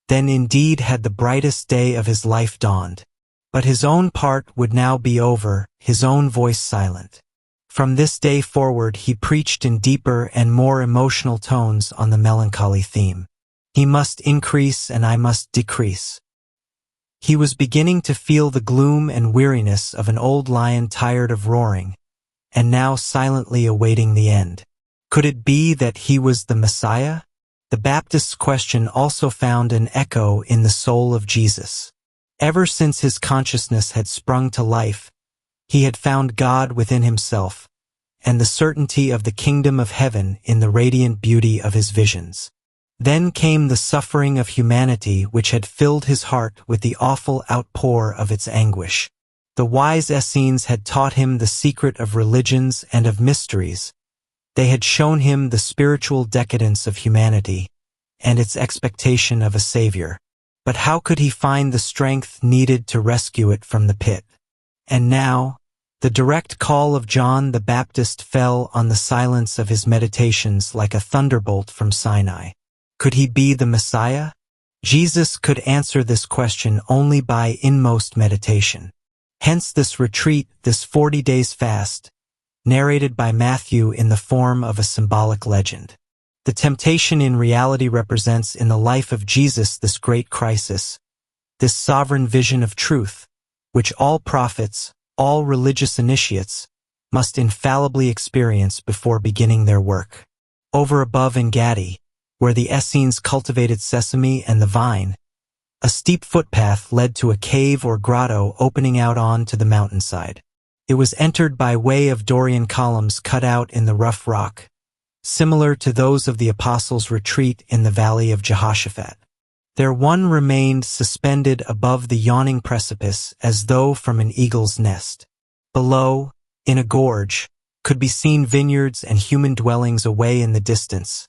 A: then indeed had the brightest day of his life dawned. But his own part would now be over, his own voice silent. From this day forward he preached in deeper and more emotional tones on the melancholy theme. He must increase and I must decrease. He was beginning to feel the gloom and weariness of an old lion tired of roaring, and now silently awaiting the end. Could it be that he was the Messiah? The Baptist's question also found an echo in the soul of Jesus. Ever since his consciousness had sprung to life, he had found God within himself, and the certainty of the kingdom of heaven in the radiant beauty of his visions. Then came the suffering of humanity which had filled his heart with the awful outpour of its anguish. The wise Essenes had taught him the secret of religions and of mysteries. They had shown him the spiritual decadence of humanity and its expectation of a savior. But how could he find the strength needed to rescue it from the pit? And now, the direct call of John the Baptist fell on the silence of his meditations like a thunderbolt from Sinai. Could he be the Messiah? Jesus could answer this question only by inmost meditation. Hence this retreat, this 40 days fast, narrated by Matthew in the form of a symbolic legend. The temptation in reality represents in the life of Jesus this great crisis, this sovereign vision of truth, which all prophets, all religious initiates, must infallibly experience before beginning their work. Over above in Gadi, where the Essenes cultivated sesame and the vine, a steep footpath led to a cave or grotto opening out on to the mountainside. It was entered by way of Dorian columns cut out in the rough rock, similar to those of the Apostles' retreat in the valley of Jehoshaphat. There one remained suspended above the yawning precipice as though from an eagle's nest. Below, in a gorge, could be seen vineyards and human dwellings away in the distance,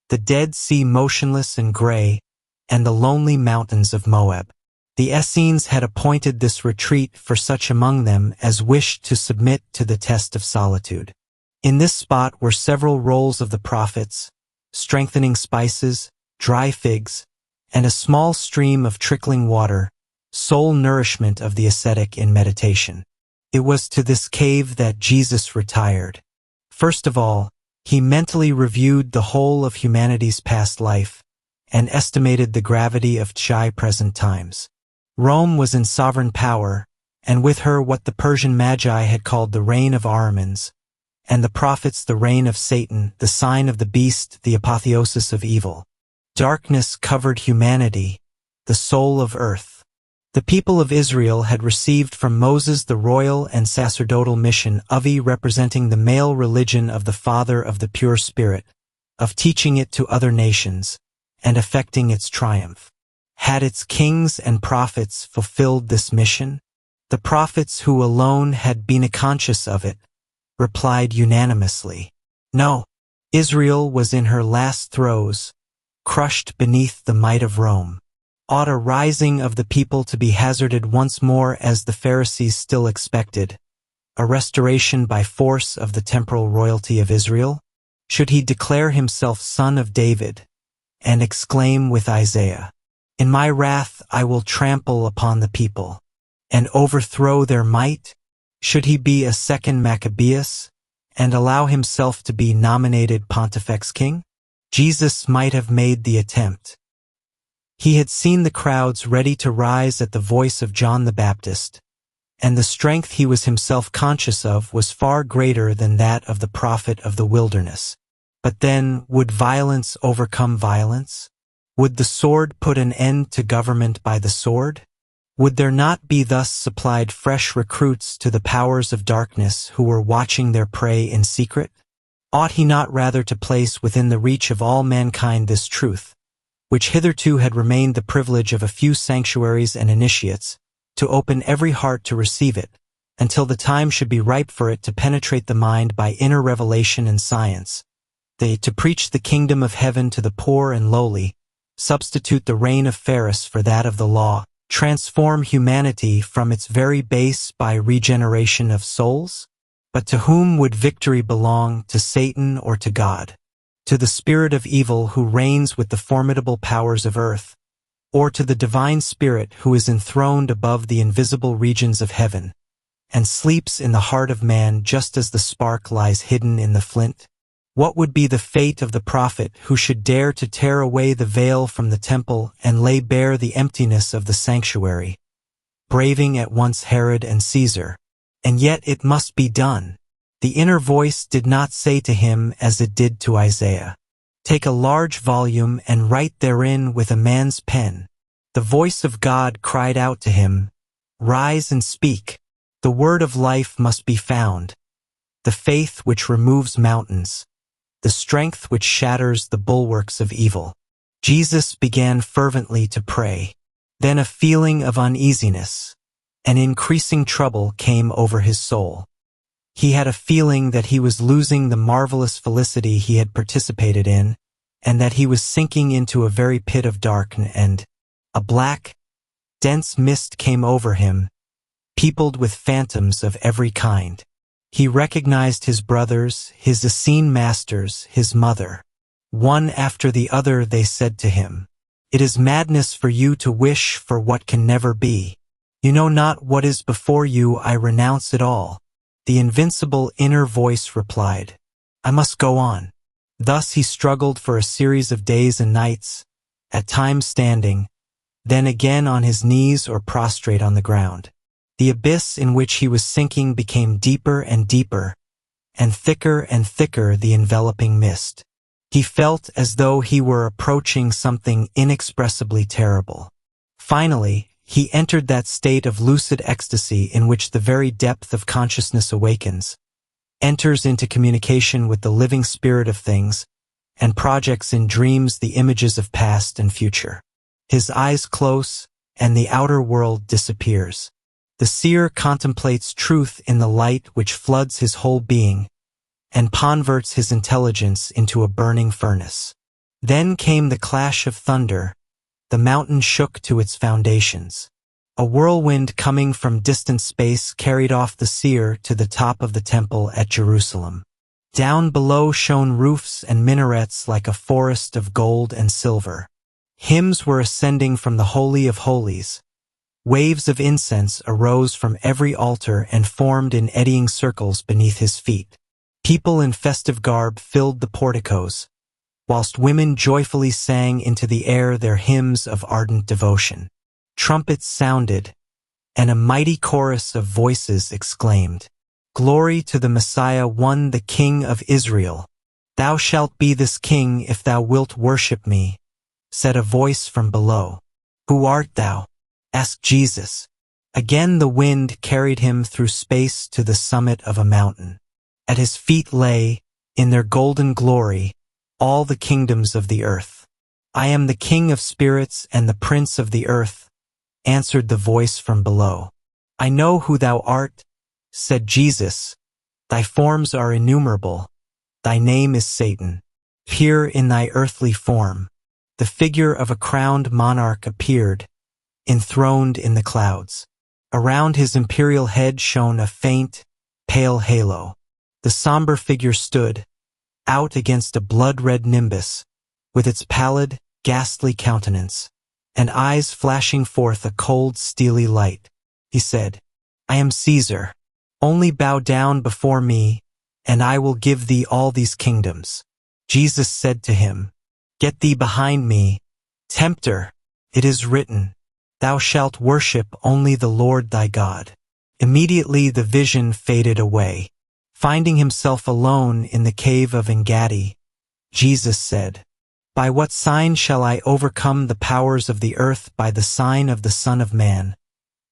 A: the Dead Sea motionless and gray, and the lonely mountains of Moab. The Essenes had appointed this retreat for such among them as wished to submit to the test of solitude. In this spot were several rolls of the prophets, strengthening spices, dry figs, and a small stream of trickling water, sole nourishment of the ascetic in meditation. It was to this cave that Jesus retired. First of all, he mentally reviewed the whole of humanity's past life and estimated the gravity of present times. Rome was in sovereign power, and with her what the Persian Magi had called the reign of Ahrimans, and the prophets the reign of Satan, the sign of the beast, the apotheosis of evil. Darkness covered humanity, the soul of earth. The people of Israel had received from Moses the royal and sacerdotal mission, Avi representing the male religion of the Father of the pure Spirit, of teaching it to other nations, and effecting its triumph. Had its kings and prophets fulfilled this mission? The prophets who alone had been conscious of it replied unanimously, no. Israel was in her last throes, crushed beneath the might of Rome. Ought a rising of the people to be hazarded once more as the Pharisees still expected, a restoration by force of the temporal royalty of Israel? Should he declare himself son of David, and exclaim with Isaiah, "In my wrath I will trample upon the people, and overthrow their might"? Should he be a second Maccabeus, and allow himself to be nominated Pontifex King? Jesus might have made the attempt. He had seen the crowds ready to rise at the voice of John the Baptist, and the strength he was himself conscious of was far greater than that of the prophet of the wilderness. But then, would violence overcome violence? Would the sword put an end to government by the sword? Would there not be thus supplied fresh recruits to the powers of darkness who were watching their prey in secret? Ought he not rather to place within the reach of all mankind this truth, which hitherto had remained the privilege of a few sanctuaries and initiates, to open every heart to receive it, until the time should be ripe for it to penetrate the mind by inner revelation and science, to preach the kingdom of heaven to the poor and lowly, substitute the reign of Pharis for that of the law, transform humanity from its very base by regeneration of souls? But to whom would victory belong, to Satan or to God? To the spirit of evil who reigns with the formidable powers of earth, or to the divine spirit who is enthroned above the invisible regions of heaven, and sleeps in the heart of man just as the spark lies hidden in the flint? What would be the fate of the prophet who should dare to tear away the veil from the temple and lay bare the emptiness of the sanctuary, braving at once Herod and Caesar? And yet it must be done. The inner voice did not say to him as it did to Isaiah, "Take a large volume and write therein with a man's pen." The voice of God cried out to him, "Rise and speak." The word of life must be found, the faith which removes mountains, the strength which shatters the bulwarks of evil. Jesus began fervently to pray. Then a feeling of uneasiness, an increasing trouble came over his soul. He had a feeling that he was losing the marvelous felicity he had participated in, and that he was sinking into a very pit of dark, and a black, dense mist came over him, peopled with phantoms of every kind. He recognized his brothers, his Essene masters, his mother. One after the other they said to him, "It is madness for you to wish for what can never be. You know not what is before you, I renounce it all." The invincible inner voice replied, "I must go on." Thus he struggled for a series of days and nights, at times standing, then again on his knees or prostrate on the ground. The abyss in which he was sinking became deeper and deeper, and thicker the enveloping mist. He felt as though he were approaching something inexpressibly terrible. Finally, he entered that state of lucid ecstasy in which the very depth of consciousness awakens, enters into communication with the living spirit of things, and projects in dreams the images of past and future. His eyes close, and the outer world disappears. The seer contemplates truth in the light which floods his whole being, and converts his intelligence into a burning furnace. Then came the clash of thunder. The mountain shook to its foundations. A whirlwind coming from distant space carried off the seer to the top of the temple at Jerusalem. Down below shone roofs and minarets like a forest of gold and silver. Hymns were ascending from the Holy of Holies. Waves of incense arose from every altar and formed in eddying circles beneath his feet. People in festive garb filled the porticos, whilst women joyfully sang into the air their hymns of ardent devotion. Trumpets sounded, and a mighty chorus of voices exclaimed, "Glory to the Messiah, one the King of Israel. Thou shalt be this king if thou wilt worship me," said a voice from below. "Who art thou?" asked Jesus. Again the wind carried him through space to the summit of a mountain. At his feet lay, in their golden glory, all the kingdoms of the earth. "I am the King of spirits and the Prince of the earth," answered the voice from below. "I know who thou art," said Jesus. "Thy forms are innumerable. Thy name is Satan. Here in thy earthly form." The figure of a crowned monarch appeared, enthroned in the clouds. Around his imperial head shone a faint, pale halo. The somber figure stood, out against a blood-red nimbus, with its pallid, ghastly countenance, and eyes flashing forth a cold, steely light. He said, "I am Caesar. Only bow down before me, and I will give thee all these kingdoms." Jesus said to him, "Get thee behind me, tempter. It is written, Thou shalt worship only the Lord thy God." Immediately the vision faded away. Finding himself alone in the cave of Engedi, Jesus said, By what sign shall I overcome the powers of the earth? By the sign of the Son of Man,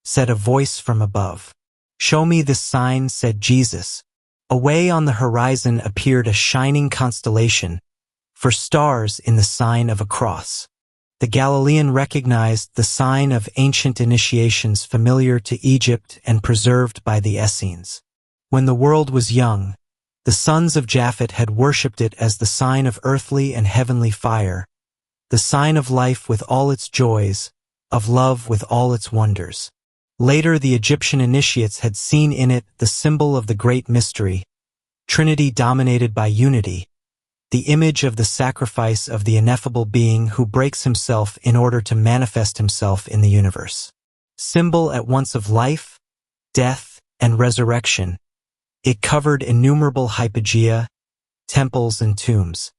A: said a voice from above. Show me this sign, said Jesus. Away on the horizon appeared a shining constellation, for stars in the sign of a cross. The Galilean recognized the sign of ancient initiations familiar to Egypt and preserved by the Essenes. When the world was young, the sons of Japhet had worshipped it as the sign of earthly and heavenly fire, the sign of life with all its joys, of love with all its wonders. Later the Egyptian initiates had seen in it the symbol of the great mystery, Trinity dominated by unity, the image of the sacrifice of the ineffable being who breaks himself in order to manifest himself in the universe. Symbol at once of life, death, and resurrection, it covered innumerable hypogea, temples, and tombs.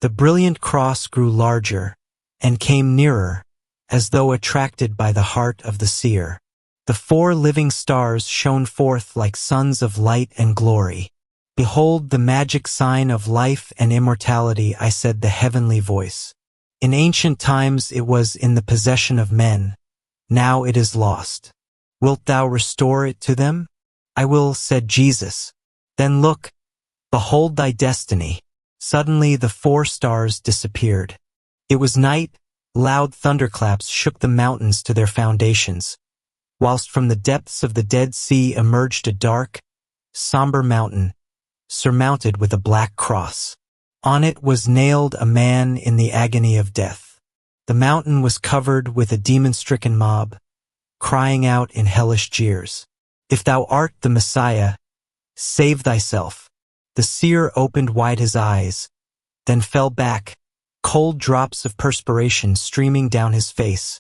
A: The brilliant cross grew larger and came nearer, as though attracted by the heart of the seer. The 4 living stars shone forth like suns of light and glory. Behold the magic sign of life and immortality, I said the heavenly voice. In ancient times it was in the possession of men, now it is lost. Wilt thou restore it to them? I will, said Jesus. Then look, behold thy destiny. Suddenly the 4 stars disappeared. It was night, loud thunderclaps shook the mountains to their foundations, whilst from the depths of the Dead Sea emerged a dark, somber mountain, surmounted with a black cross. On it was nailed a man in the agony of death. The mountain was covered with a demon-stricken mob, crying out in hellish jeers, If thou art the Messiah, save thyself. The seer opened wide his eyes, then fell back, cold drops of perspiration streaming down his face.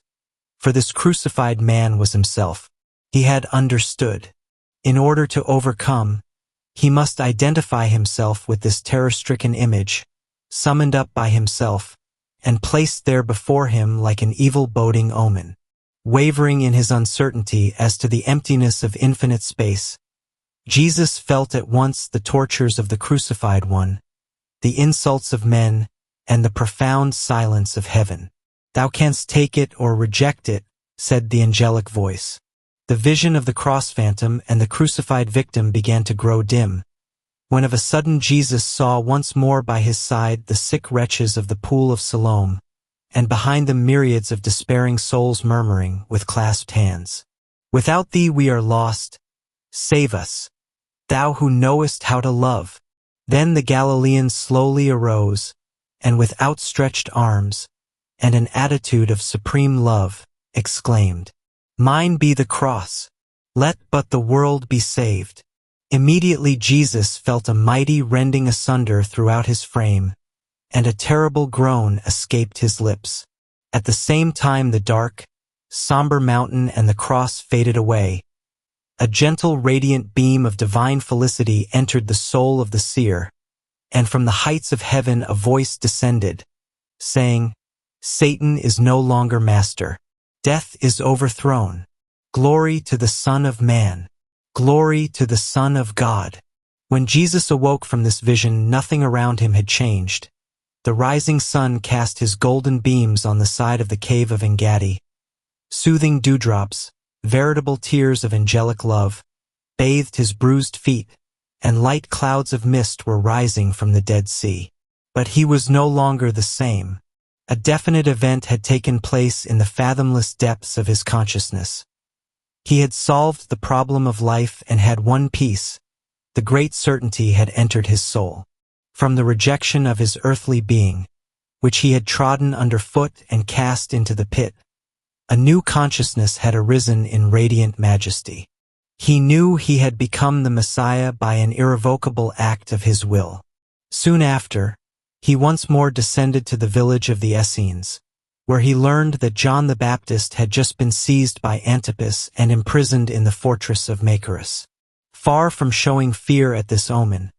A: For this crucified man was himself. He had understood. In order to overcome, he must identify himself with this terror-stricken image, summoned up by himself, and placed there before him like an evil-boding omen. Wavering in his uncertainty as to the emptiness of infinite space, Jesus felt at once the tortures of the crucified one, the insults of men, and the profound silence of heaven. Thou canst take it or reject it, said the angelic voice. The vision of the cross phantom and the crucified victim began to grow dim, when of a sudden Jesus saw once more by his side the sick wretches of the pool of Siloam, and behind them myriads of despairing souls murmuring with clasped hands, Without thee we are lost, save us, thou who knowest how to love. Then the Galilean slowly arose, and with outstretched arms, and an attitude of supreme love, exclaimed, Mine be the cross. Let but the world be saved. Immediately Jesus felt a mighty rending asunder throughout his frame, and a terrible groan escaped his lips. At the same time the dark, somber mountain and the cross faded away. A gentle radiant beam of divine felicity entered the soul of the seer, and from the heights of heaven a voice descended, saying, Satan is no longer master. Death is overthrown. Glory to the Son of Man. Glory to the Son of God. When Jesus awoke from this vision, nothing around him had changed. The rising sun cast his golden beams on the side of the cave of Engedi. Soothing dewdrops, veritable tears of angelic love, bathed his bruised feet, and light clouds of mist were rising from the Dead Sea. But he was no longer the same. A definite event had taken place in the fathomless depths of his consciousness. He had solved the problem of life and had won peace. The great certainty had entered his soul. From the rejection of his earthly being, which he had trodden underfoot and cast into the pit, a new consciousness had arisen in radiant majesty. He knew he had become the Messiah by an irrevocable act of his will. Soon after, he once more descended to the village of the Essenes, where he learned that John the Baptist had just been seized by Antipas and imprisoned in the fortress of Machaerus. Far from showing fear at this omen,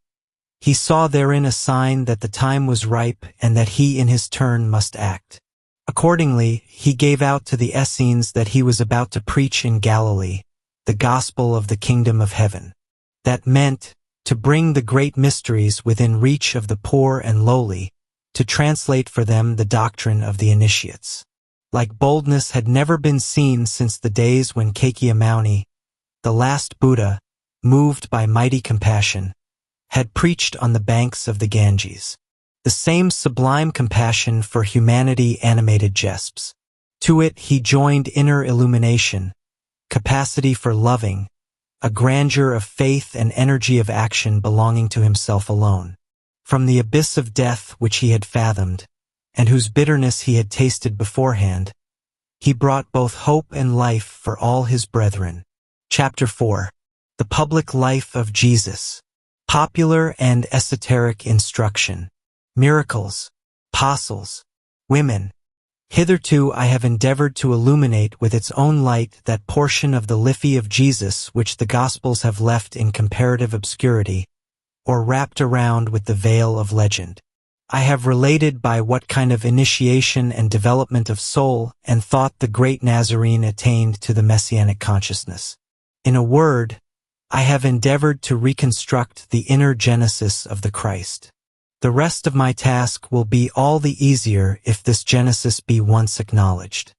A: he saw therein a sign that the time was ripe and that he in his turn must act. Accordingly, he gave out to the Essenes that he was about to preach in Galilee the gospel of the kingdom of heaven. That meant to bring the great mysteries within reach of the poor and lowly, to translate for them the doctrine of the Initiates. Like boldness had never been seen since the days when Shakyamuni, the last Buddha, moved by mighty compassion, had preached on the banks of the Ganges. The same sublime compassion for humanity animated Jesps. To it he joined inner illumination, capacity for loving, a grandeur of faith and energy of action belonging to himself alone. From the abyss of death which he had fathomed, and whose bitterness he had tasted beforehand, he brought both hope and life for all his brethren. Chapter 4. The Public Life of Jesus. Popular and Esoteric Instruction. Miracles, apostles, women. Hitherto I have endeavored to illuminate with its own light that portion of the life of Jesus which the Gospels have left in comparative obscurity, or wrapped around with the veil of legend. I have related by what kind of initiation and development of soul and thought the great Nazarene attained to the messianic consciousness. In a word, I have endeavored to reconstruct the inner genesis of the Christ. The rest of my task will be all the easier if this genesis be once acknowledged.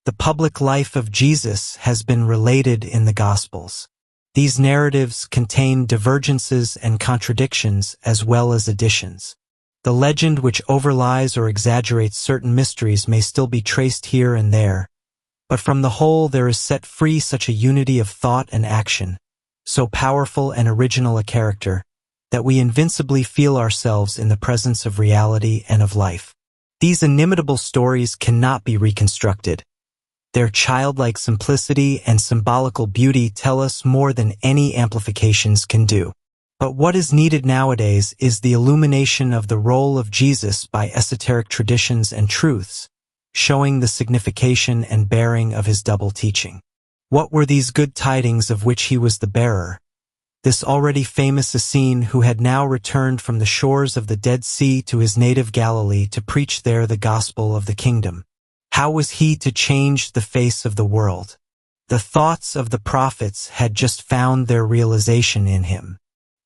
A: The public life of Jesus has been related in the Gospels. These narratives contain divergences and contradictions as well as additions. The legend which overlies or exaggerates certain mysteries may still be traced here and there, but from the whole there is set free such a unity of thought and action, so powerful and original a character, that we invincibly feel ourselves in the presence of reality and of life. These inimitable stories cannot be reconstructed. Their childlike simplicity and symbolical beauty tell us more than any amplifications can do. But what is needed nowadays is the illumination of the role of Jesus by esoteric traditions and truths, showing the signification and bearing of his double teaching. What were these good tidings of which he was the bearer? This already famous Essene who had now returned from the shores of the Dead Sea to his native Galilee to preach there the gospel of the kingdom. How was he to change the face of the world? The thoughts of the prophets had just found their realization in him.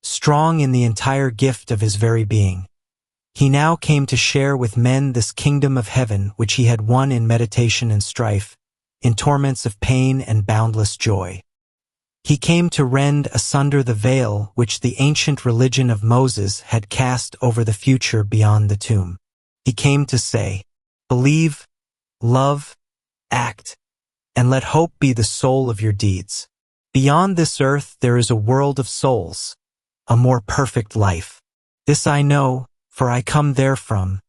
A: Strong in the entire gift of his very being, he now came to share with men this kingdom of heaven which he had won in meditation and strife, in torments of pain and boundless joy. He came to rend asunder the veil which the ancient religion of Moses had cast over the future beyond the tomb. He came to say, believe, love, act, and let hope be the soul of your deeds. Beyond this earth there is a world of souls, a more perfect life. This I know, for I come therefrom,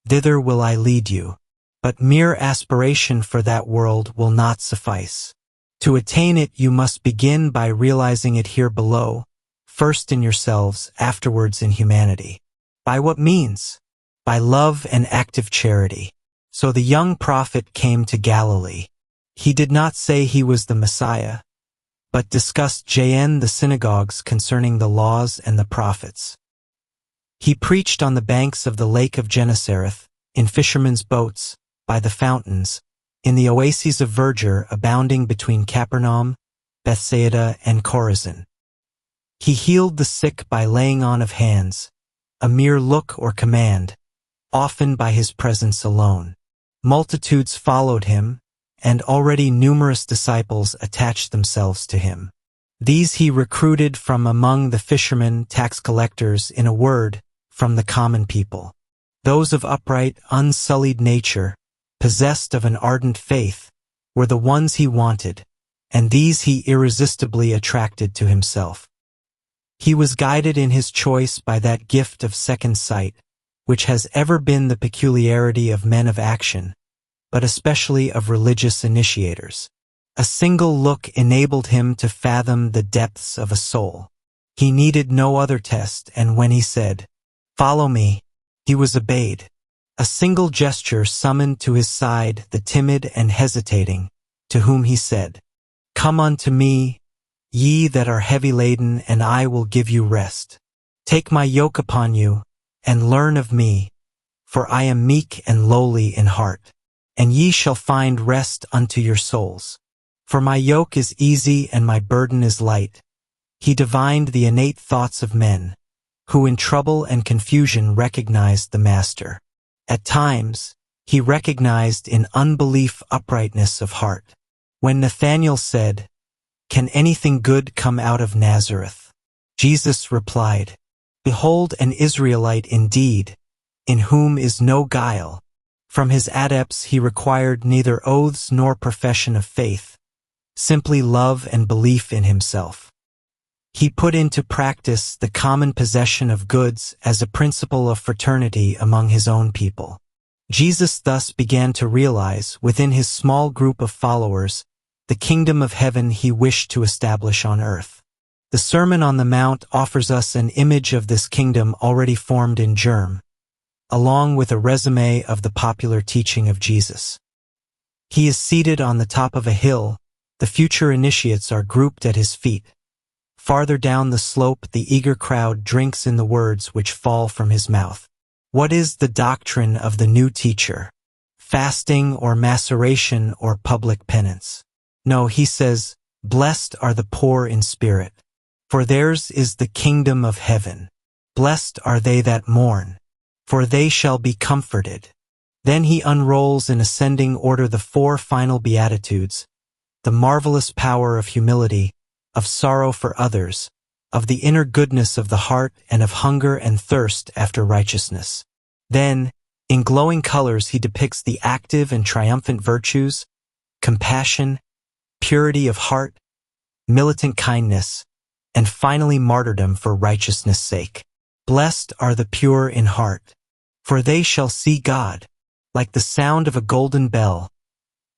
A: thither will I lead you. But mere aspiration for that world will not suffice. To attain it you must begin by realizing it here below, first in yourselves, afterwards in humanity. By what means? By love and active charity. So the young prophet came to Galilee. He did not say he was the Messiah, but discussed the synagogues concerning the laws and the prophets. He preached on the banks of the lake of Gennesareth, in fishermen's boats, by the fountains, in the oases of verdure abounding between Capernaum, Bethsaida, and Chorazin. He healed the sick by laying on of hands, a mere look or command, often by his presence alone. Multitudes followed him, and already numerous disciples attached themselves to him. These he recruited from among the fishermen, tax collectors, in a word, from the common people. Those of upright, unsullied nature, possessed of an ardent faith, were the ones he wanted, and these he irresistibly attracted to himself. He was guided in his choice by that gift of second sight, which has ever been the peculiarity of men of action, but especially of religious initiators. A single look enabled him to fathom the depths of a soul. He needed no other test, and when he said, "Follow me," he was obeyed. A single gesture summoned to his side the timid and hesitating, to whom he said, "Come unto me, ye that are heavy laden, and I will give you rest. Take my yoke upon you, and learn of me, for I am meek and lowly in heart, and ye shall find rest unto your souls. For my yoke is easy and my burden is light." He divined the innate thoughts of men, who in trouble and confusion recognized the Master. At times, he recognized in unbelief uprightness of heart. When Nathanael said, "Can anything good come out of Nazareth?" Jesus replied, "Behold an Israelite indeed, in whom is no guile." From his adepts he required neither oaths nor profession of faith, simply love and belief in himself. He put into practice the common possession of goods as a principle of fraternity among his own people. Jesus thus began to realize within his small group of followers the kingdom of heaven he wished to establish on earth. The Sermon on the Mount offers us an image of this kingdom already formed in germ, along with a resume of the popular teaching of Jesus. He is seated on the top of a hill, the future initiates are grouped at his feet. Farther down the slope the eager crowd drinks in the words which fall from his mouth. What is the doctrine of the new teacher? Fasting or maceration or public penance? No, he says, "Blessed are the poor in spirit, for theirs is the kingdom of heaven. Blessed are they that mourn, for they shall be comforted." Then he unrolls in ascending order the 4 final beatitudes, the marvelous power of humility, of sorrow for others, of the inner goodness of the heart, and of hunger and thirst after righteousness. Then, in glowing colors he depicts the active and triumphant virtues, compassion, purity of heart, militant kindness, and finally martyrdom for righteousness' sake. Blessed are the pure in heart, for they shall see God. Like the sound of a golden bell,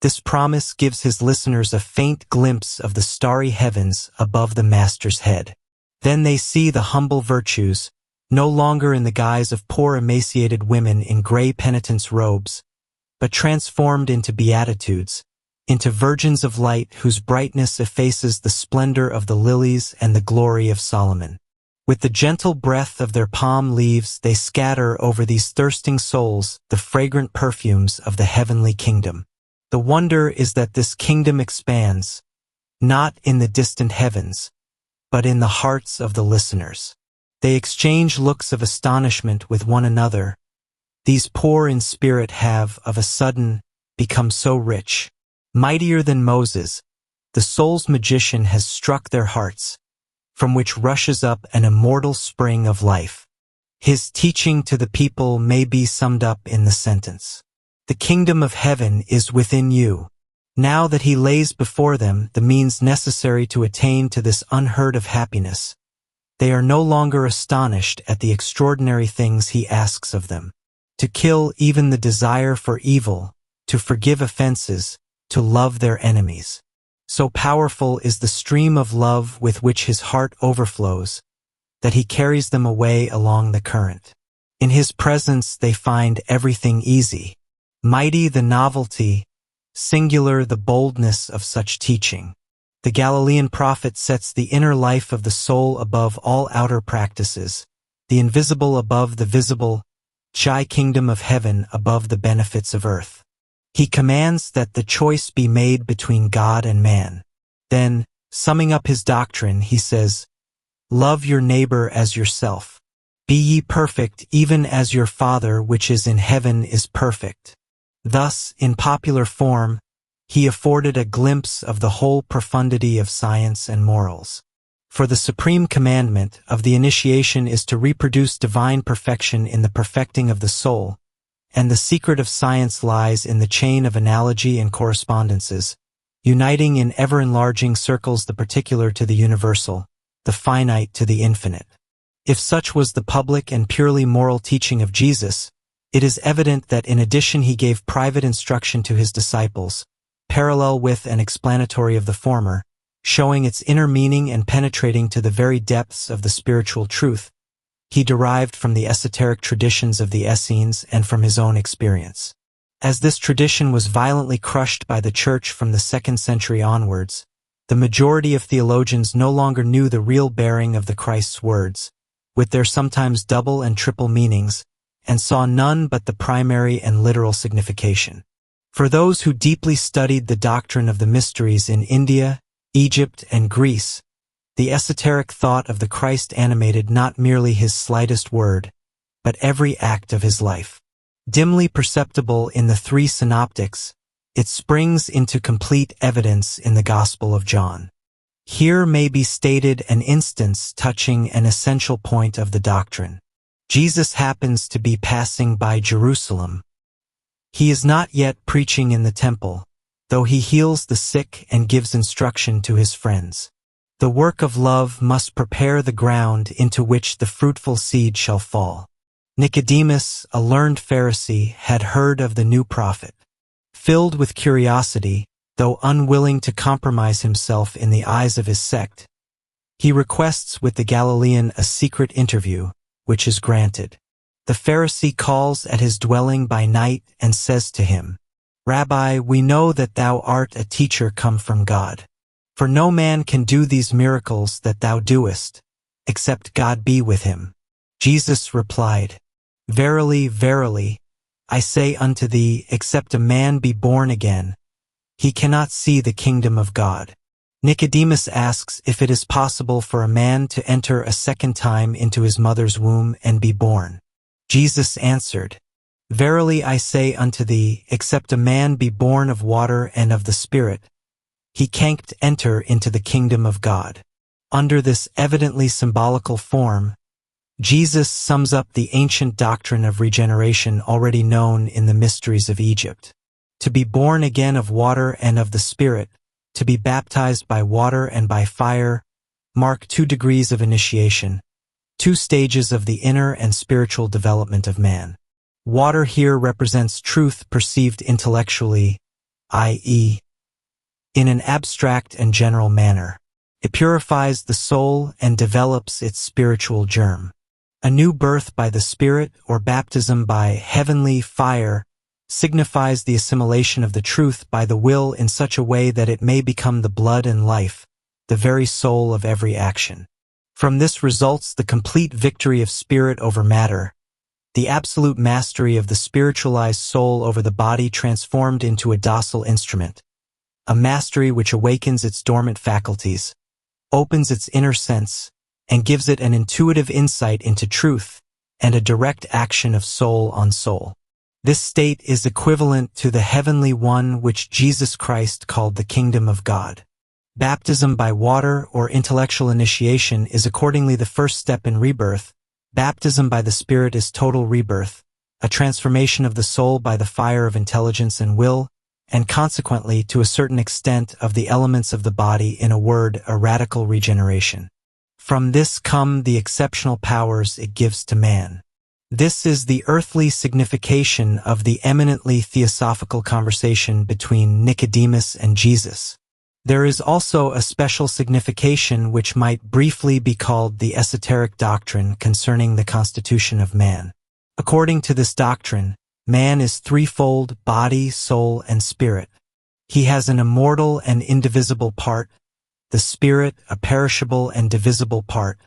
A: this promise gives his listeners a faint glimpse of the starry heavens above the Master's head. Then they see the humble virtues, no longer in the guise of poor emaciated women in gray penitence robes, but transformed into beatitudes, into virgins of light whose brightness effaces the splendor of the lilies and the glory of Solomon. With the gentle breath of their palm leaves they scatter over these thirsting souls the fragrant perfumes of the heavenly kingdom. The wonder is that this kingdom expands, not in the distant heavens, but in the hearts of the listeners. They exchange looks of astonishment with one another. These poor in spirit have, of a sudden, become so rich. Mightier than Moses, the soul's magician has struck their hearts, from which rushes up an immortal spring of life. His teaching to the people may be summed up in the sentence, "The kingdom of heaven is within you." Now that he lays before them the means necessary to attain to this unheard of happiness, they are no longer astonished at the extraordinary things he asks of them. To kill even the desire for evil, to forgive offenses, to love their enemies. So powerful is the stream of love with which his heart overflows, that he carries them away along the current. In his presence they find everything easy. Mighty the novelty, singular the boldness of such teaching. The Galilean prophet sets the inner life of the soul above all outer practices, the invisible above the visible, Chai kingdom of heaven above the benefits of earth. He commands that the choice be made between God and man. Then, summing up his doctrine, he says, "Love your neighbor as yourself. Be ye perfect even as your Father which is in heaven is perfect." Thus, in popular form, he afforded a glimpse of the whole profundity of science and morals. For the supreme commandment of the initiation is to reproduce divine perfection in the perfecting of the soul, and the secret of science lies in the chain of analogy and correspondences, uniting in ever-enlarging circles the particular to the universal, the finite to the infinite. If such was the public and purely moral teaching of Jesus, it is evident that in addition he gave private instruction to his disciples, parallel with and explanatory of the former, showing its inner meaning and penetrating to the very depths of the spiritual truth, he derived from the esoteric traditions of the Essenes and from his own experience. As this tradition was violently crushed by the Church from the 2nd century onwards, the majority of theologians no longer knew the real bearing of the Christ's words, with their sometimes double and triple meanings, and saw none but the primary and literal signification. For those who deeply studied the doctrine of the mysteries in India, Egypt, and Greece, the esoteric thought of the Christ animated not merely his slightest word, but every act of his life. Dimly perceptible in the three synoptics, it springs into complete evidence in the Gospel of John. Here may be stated an instance touching an essential point of the doctrine. Jesus happens to be passing by Jerusalem. He is not yet preaching in the temple, though he heals the sick and gives instruction to his friends. The work of love must prepare the ground into which the fruitful seed shall fall. Nicodemus, a learned Pharisee, had heard of the new prophet. Filled with curiosity, though unwilling to compromise himself in the eyes of his sect, he requests with the Galilean a secret interview, which is granted. The Pharisee calls at his dwelling by night and says to him, "Rabbi, we know that thou art a teacher come from God. For no man can do these miracles that thou doest, except God be with him." Jesus replied, "Verily, verily, I say unto thee, except a man be born again, he cannot see the kingdom of God." Nicodemus asks if it is possible for a man to enter a second time into his mother's womb and be born. Jesus answered, "Verily I say unto thee, except a man be born of water and of the Spirit, he can't enter into the kingdom of God." Under this evidently symbolical form, Jesus sums up the ancient doctrine of regeneration already known in the mysteries of Egypt. To be born again of water and of the Spirit, to be baptized by water and by fire, mark 2 degrees of initiation, 2 stages of the inner and spiritual development of man. Water here represents truth perceived intellectually, i.e., in an abstract and general manner. It purifies the soul and develops its spiritual germ. A new birth by the Spirit or baptism by heavenly fire signifies the assimilation of the truth by the will in such a way that it may become the blood and life, the very soul of every action. From this results the complete victory of spirit over matter, the absolute mastery of the spiritualized soul over the body transformed into a docile instrument, a mastery which awakens its dormant faculties, opens its inner sense, and gives it an intuitive insight into truth and a direct action of soul on soul. This state is equivalent to the heavenly one which Jesus Christ called the kingdom of God. Baptism by water or intellectual initiation is accordingly the first step in rebirth. Baptism by the Spirit is total rebirth, a transformation of the soul by the fire of intelligence and will, and consequently, to a certain extent, of the elements of the body, in a word, a radical regeneration. From this come the exceptional powers it gives to man. This is the earthly signification of the eminently theosophical conversation between Nicodemus and Jesus. There is also a special signification which might briefly be called the esoteric doctrine concerning the constitution of man. According to this doctrine, man is threefold: body, soul, and spirit. He has an immortal and indivisible part, the spirit, a perishable and divisible part,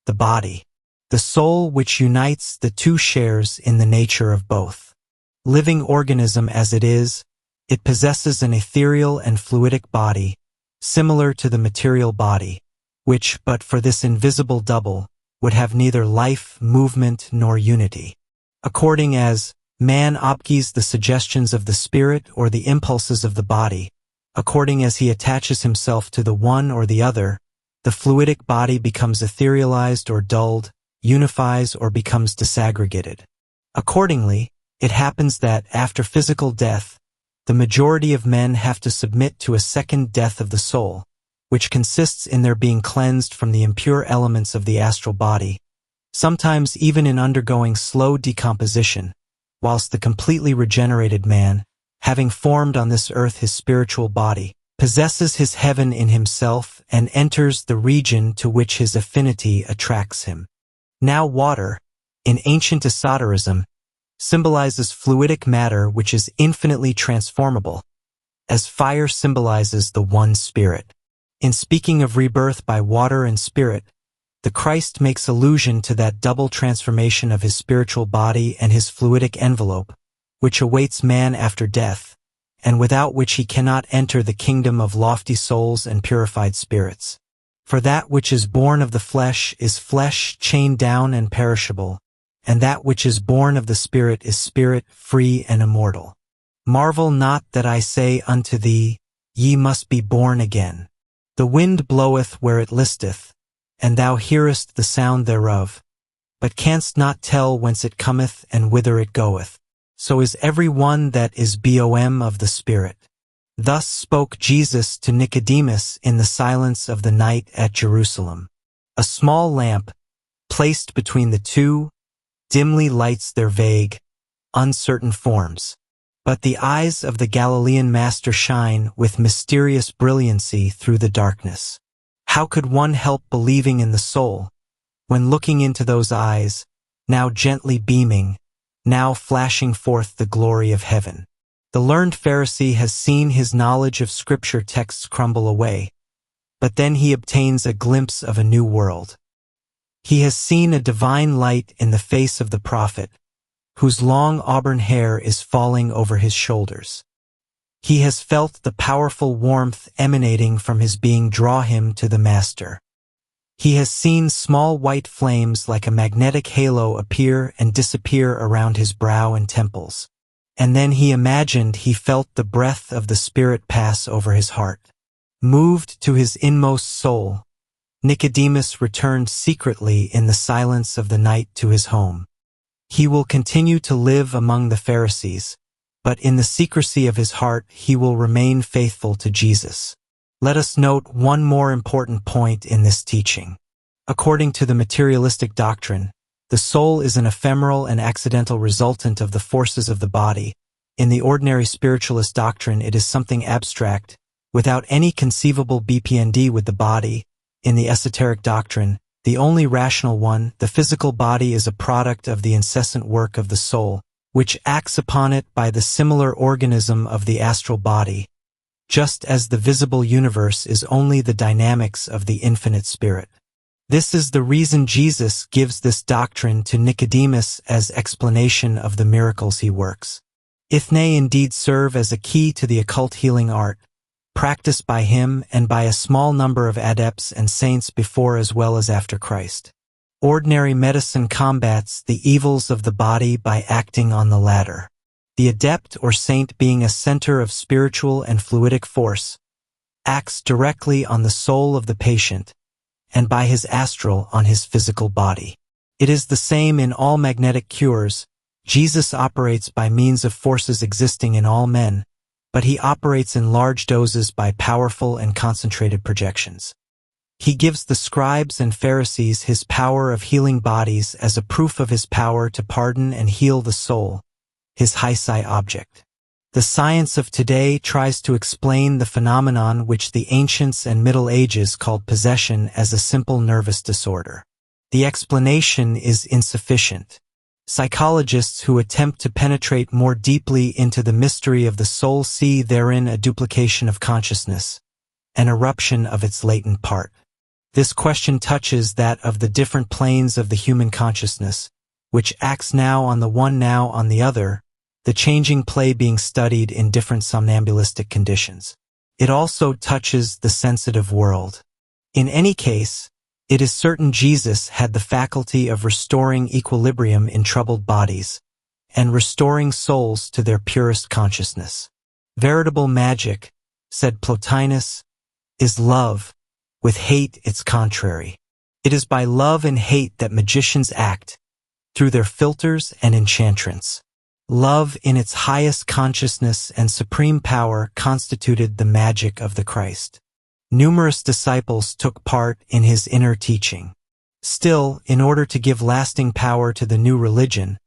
A: the body, the soul which unites the two shares in the nature of both. Living organism as it is, it possesses an ethereal and fluidic body, similar to the material body, which, but for this invisible double, would have neither life, movement, nor unity. According as man obkeys the suggestions of the spirit or the impulses of the body, according as he attaches himself to the one or the other, the fluidic body becomes etherealized or dulled, unifies or becomes disaggregated. Accordingly, it happens that, after physical death, the majority of men have to submit to a second death of the soul, which consists in their being cleansed from the impure elements of the astral body, sometimes even in undergoing slow decomposition, whilst the completely regenerated man, having formed on this earth his spiritual body, possesses his heaven in himself and enters the region to which his affinity attracts him. Now water, in ancient esotericism, symbolizes fluidic matter which is infinitely transformable, as fire symbolizes the one spirit. In speaking of rebirth by water and spirit, the Christ makes allusion to that double transformation of his spiritual body and his fluidic envelope, which awaits man after death, and without which he cannot enter the kingdom of lofty souls and purified spirits. For that which is born of the flesh is flesh chained down and perishable, and that which is born of the Spirit is spirit, free and immortal. Marvel not that I say unto thee, Ye must be born again. The wind bloweth where it listeth, and thou hearest the sound thereof, but canst not tell whence it cometh and whither it goeth. So is every one that is born of the Spirit. Thus spoke Jesus to Nicodemus in the silence of the night at Jerusalem. A small lamp, placed between the two, dimly lights their vague, uncertain forms. But the eyes of the Galilean master shine with mysterious brilliancy through the darkness. How could one help believing in the soul, when looking into those eyes, now gently beaming, now flashing forth the glory of heaven? The learned Pharisee has seen his knowledge of scripture texts crumble away, but then he obtains a glimpse of a new world. He has seen a divine light in the face of the prophet, whose long auburn hair is falling over his shoulders. He has felt the powerful warmth emanating from his being draw him to the Master. He has seen small white flames like a magnetic halo appear and disappear around his brow and temples. And then he imagined he felt the breath of the Spirit pass over his heart. Moved to his inmost soul, Nicodemus returned secretly in the silence of the night to his home. He will continue to live among the Pharisees, but in the secrecy of his heart he will remain faithful to Jesus. Let us note one more important point in this teaching. According to the materialistic doctrine, the soul is an ephemeral and accidental resultant of the forces of the body. In the ordinary spiritualist doctrine, it is something abstract, without any conceivable BPND with the body. In the esoteric doctrine, the only rational one, the physical body is a product of the incessant work of the soul, which acts upon it by the similar organism of the astral body, just as the visible universe is only the dynamics of the infinite spirit. This is the reason Jesus gives this doctrine to Nicodemus as explanation of the miracles he works. Ithne indeed serve as a key to the occult healing art, practiced by him and by a small number of adepts and saints before as well as after Christ. Ordinary medicine combats the evils of the body by acting on the latter. The adept or saint, being a center of spiritual and fluidic force, acts directly on the soul of the patient, and by his astral on his physical body. It is the same in all magnetic cures. Jesus operates by means of forces existing in all men, but he operates in large doses by powerful and concentrated projections. He gives the scribes and Pharisees his power of healing bodies as a proof of his power to pardon and heal the soul, his high-sci object. The science of today tries to explain the phenomenon which the ancients and Middle Ages called possession as a simple nervous disorder. The explanation is insufficient. Psychologists who attempt to penetrate more deeply into the mystery of the soul see therein a duplication of consciousness, an eruption of its latent part. This question touches that of the different planes of the human consciousness, which acts now on the one, now on the other, the changing play being studied in different somnambulistic conditions. It also touches the sensitive world. In any case, it is certain Jesus had the faculty of restoring equilibrium in troubled bodies, and restoring souls to their purest consciousness. Veritable magic, said Plotinus, is love, with hate its contrary. It is by love and hate that magicians act, through their philters and enchantrance. Love in its highest consciousness and supreme power constituted the magic of the Christ. Numerous disciples took part in his inner teaching. Still, in order to give lasting power to the new religion,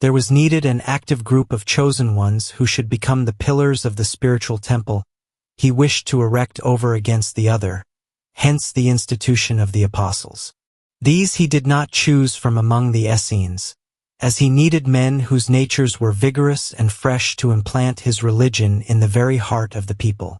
A: there was needed an active group of chosen ones who should become the pillars of the spiritual temple he wished to erect over against the other, hence the institution of the apostles. These he did not choose from among the Essenes, as he needed men whose natures were vigorous and fresh to implant his religion in the very heart of the people.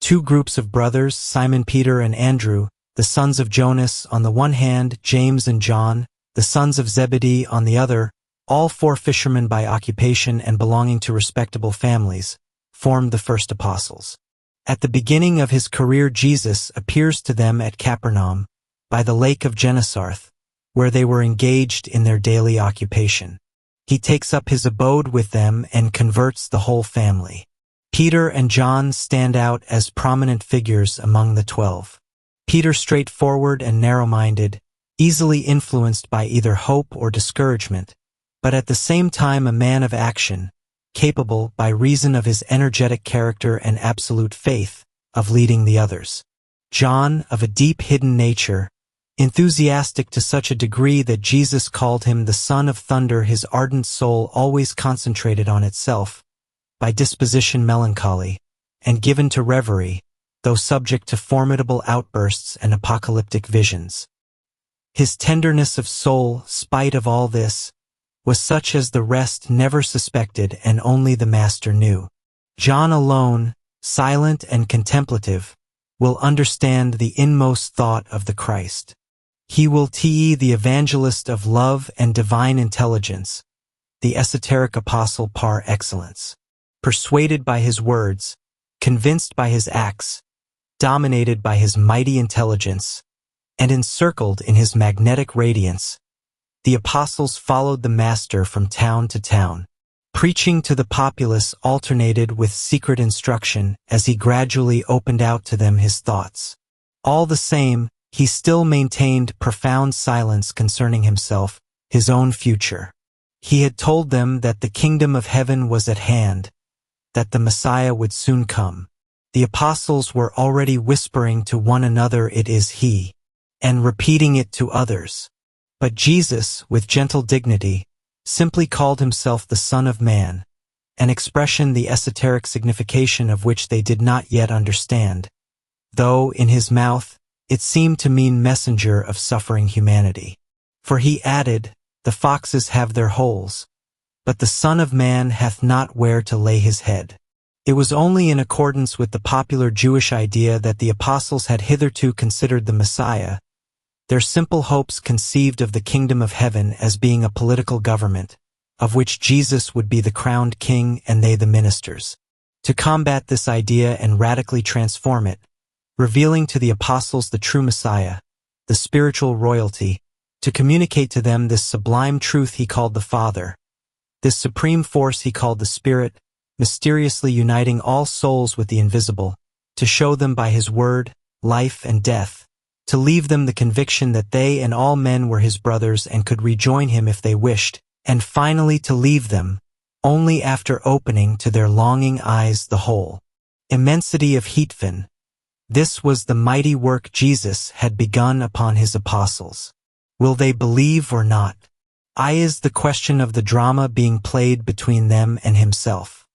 A: Two groups of brothers, Simon Peter and Andrew, the sons of Jonas on the one hand, James and John, the sons of Zebedee on the other, all four fishermen by occupation and belonging to respectable families, formed the first apostles. At the beginning of his career, Jesus appears to them at Capernaum, by the lake of Gennesareth, where they were engaged in their daily occupation. He takes up his abode with them and converts the whole family. Peter and John stand out as prominent figures among the 12. Peter, straightforward and narrow-minded, easily influenced by either hope or discouragement, but at the same time a man of action, capable, by reason of his energetic character and absolute faith, of leading the others. John, of a deep hidden nature, enthusiastic to such a degree that Jesus called him the Son of Thunder, his ardent soul always concentrated on itself, by disposition melancholy, and given to reverie, though subject to formidable outbursts and apocalyptic visions. His tenderness of soul, spite of all this, was such as the rest never suspected and only the Master knew. John alone, silent and contemplative, will understand the inmost thought of the Christ. He will be the evangelist of love and divine intelligence, the esoteric apostle par excellence. Persuaded by his words, convinced by his acts, dominated by his mighty intelligence, and encircled in his magnetic radiance, the apostles followed the Master from town to town. Preaching to the populace alternated with secret instruction as he gradually opened out to them his thoughts. All the same, he still maintained profound silence concerning himself, his own future. He had told them that the kingdom of heaven was at hand, that the Messiah would soon come. The apostles were already whispering to one another, "It is he," and repeating it to others. But Jesus, with gentle dignity, simply called himself the Son of Man, an expression the esoteric signification of which they did not yet understand, though in his mouth it seemed to mean messenger of suffering humanity. For he added, "The foxes have their holes, but the Son of Man hath not where to lay his head." It was only in accordance with the popular Jewish idea that the apostles had hitherto considered the Messiah, their simple hopes conceived of the kingdom of heaven as being a political government, of which Jesus would be the crowned king and they the ministers. To combat this idea and radically transform it, revealing to the apostles the true Messiah, the spiritual royalty, to communicate to them this sublime truth he called the Father, this supreme force he called the Spirit, mysteriously uniting all souls with the invisible, to show them by his word, life and death, to leave them the conviction that they and all men were his brothers and could rejoin him if they wished, and finally to leave them, only after opening to their longing eyes the whole immensity of Heatfin. This was the mighty work Jesus had begun upon his apostles. Will they believe or not? Is the question of the drama being played between them and himself.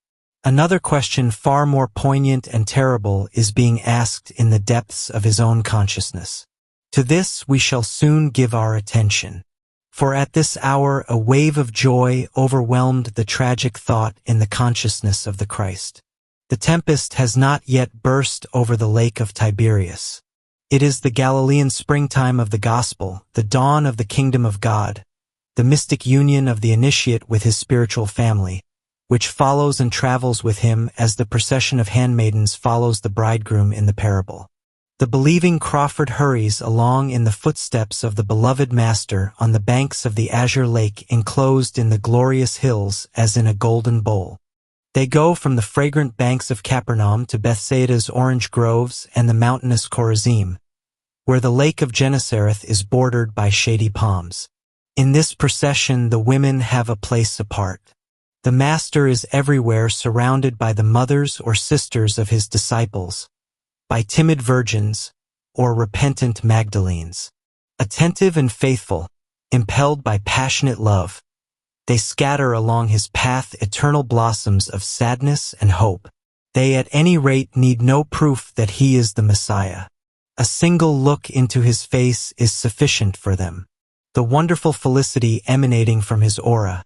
A: Another question far more poignant and terrible is being asked in the depths of his own consciousness. To this we shall soon give our attention. For at this hour a wave of joy overwhelmed the tragic thought in the consciousness of the Christ. The tempest has not yet burst over the lake of Tiberias. It is the Galilean springtime of the gospel, the dawn of the kingdom of God, the mystic union of the initiate with his spiritual family, which follows and travels with him as the procession of handmaidens follows the bridegroom in the parable. The believing Crawford hurries along in the footsteps of the beloved Master on the banks of the azure lake enclosed in the glorious hills as in a golden bowl. They go from the fragrant banks of Capernaum to Bethsaida's orange groves and the mountainous Chorazim, where the lake of Gennesareth is bordered by shady palms. In this procession the women have a place apart. The Master is everywhere surrounded by the mothers or sisters of his disciples, by timid virgins or repentant Magdalenes. Attentive and faithful, impelled by passionate love, they scatter along his path eternal blossoms of sadness and hope. They at any rate need no proof that he is the Messiah. A single look into his face is sufficient for them. The wonderful felicity emanating from his aura,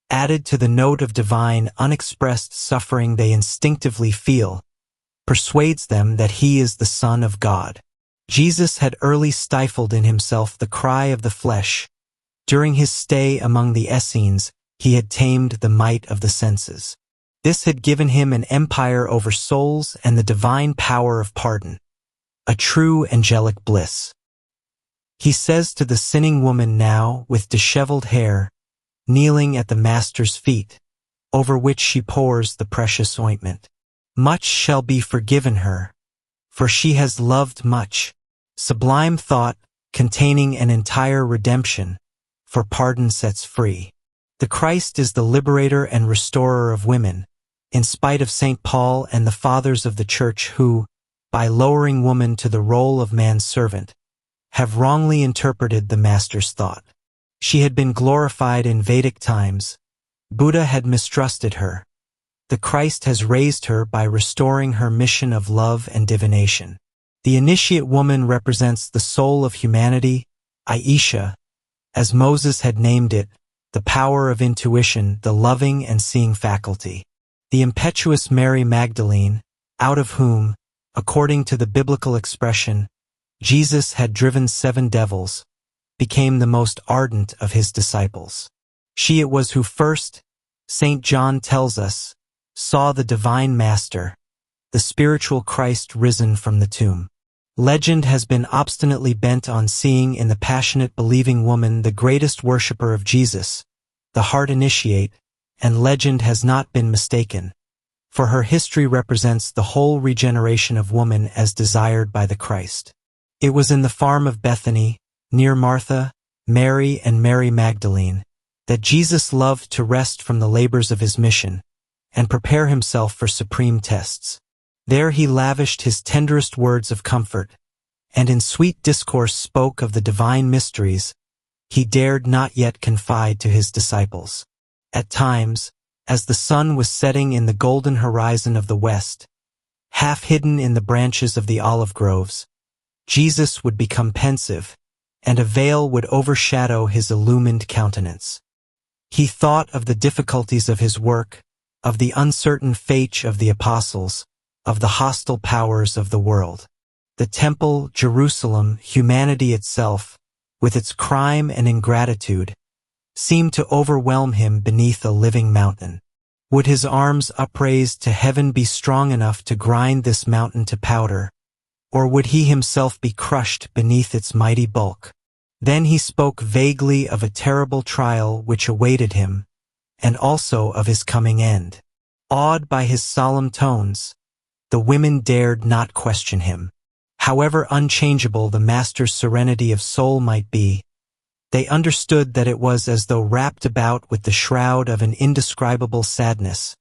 A: added to the note of divine, unexpressed suffering they instinctively feel, persuades them that he is the Son of God. Jesus had early stifled in himself the cry of the flesh. During his stay among the Essenes, he had tamed the might of the senses. This had given him an empire over souls and the divine power of pardon, a true angelic bliss. He says to the sinning woman now with disheveled hair, kneeling at the Master's feet, over which she pours the precious ointment, "Much shall be forgiven her, for she has loved much." Sublime thought, containing an entire redemption, for pardon sets free. The Christ is the liberator and restorer of women, in spite of St. Paul and the fathers of the Church who, by lowering woman to the role of man's servant, have wrongly interpreted the Master's thought. She had been glorified in Vedic times. Buddha had mistrusted her. The Christ has raised her by restoring her mission of love and divination. The initiate woman represents the soul of humanity, Aisha, as Moses had named it, the power of intuition, the loving and seeing faculty. The impetuous Mary Magdalene, out of whom, according to the biblical expression, Jesus had driven 7 devils, became the most ardent of his disciples. She it was who first, St. John tells us, saw the divine Master, the spiritual Christ risen from the tomb. Legend has been obstinately bent on seeing in the passionate believing woman the greatest worshipper of Jesus, the heart initiate, and legend has not been mistaken, for her history represents the whole regeneration of woman as desired by the Christ. It was in the farm of Bethany, near Martha, Mary and Mary Magdalene, that Jesus loved to rest from the labors of his mission and prepare himself for supreme tests. There he lavished his tenderest words of comfort, and in sweet discourse spoke of the divine mysteries he dared not yet confide to his disciples. At times, as the sun was setting in the golden horizon of the west, half hidden in the branches of the olive groves, Jesus would become pensive, and a veil would overshadow his illumined countenance. He thought of the difficulties of his work, of the uncertain fate of the apostles, of the hostile powers of the world. The temple, Jerusalem, humanity itself, with its crime and ingratitude, seemed to overwhelm him beneath a living mountain. Would his arms upraised to heaven be strong enough to grind this mountain to powder, or would he himself be crushed beneath its mighty bulk? Then he spoke vaguely of a terrible trial which awaited him, and also of his coming end. Awed by his solemn tones, the women dared not question him. However unchangeable the Master's serenity of soul might be, they understood that it was as though wrapped about with the shroud of an indescribable sadness,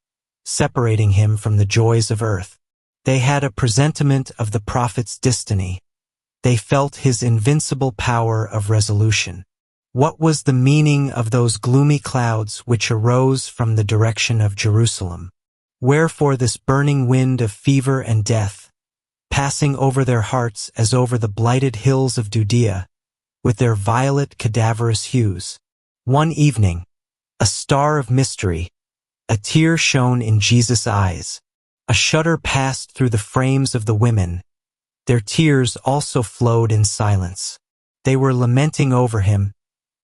A: separating him from the joys of earth. They had a presentiment of the prophet's destiny. They felt his invincible power of resolution. What was the meaning of those gloomy clouds which arose from the direction of Jerusalem? Wherefore this burning wind of fever and death, passing over their hearts as over the blighted hills of Judea, with their violet cadaverous hues? One evening, a star of mystery, a tear shone in Jesus' eyes. A shudder passed through the frames of the women. Their tears also flowed in silence. They were lamenting over him.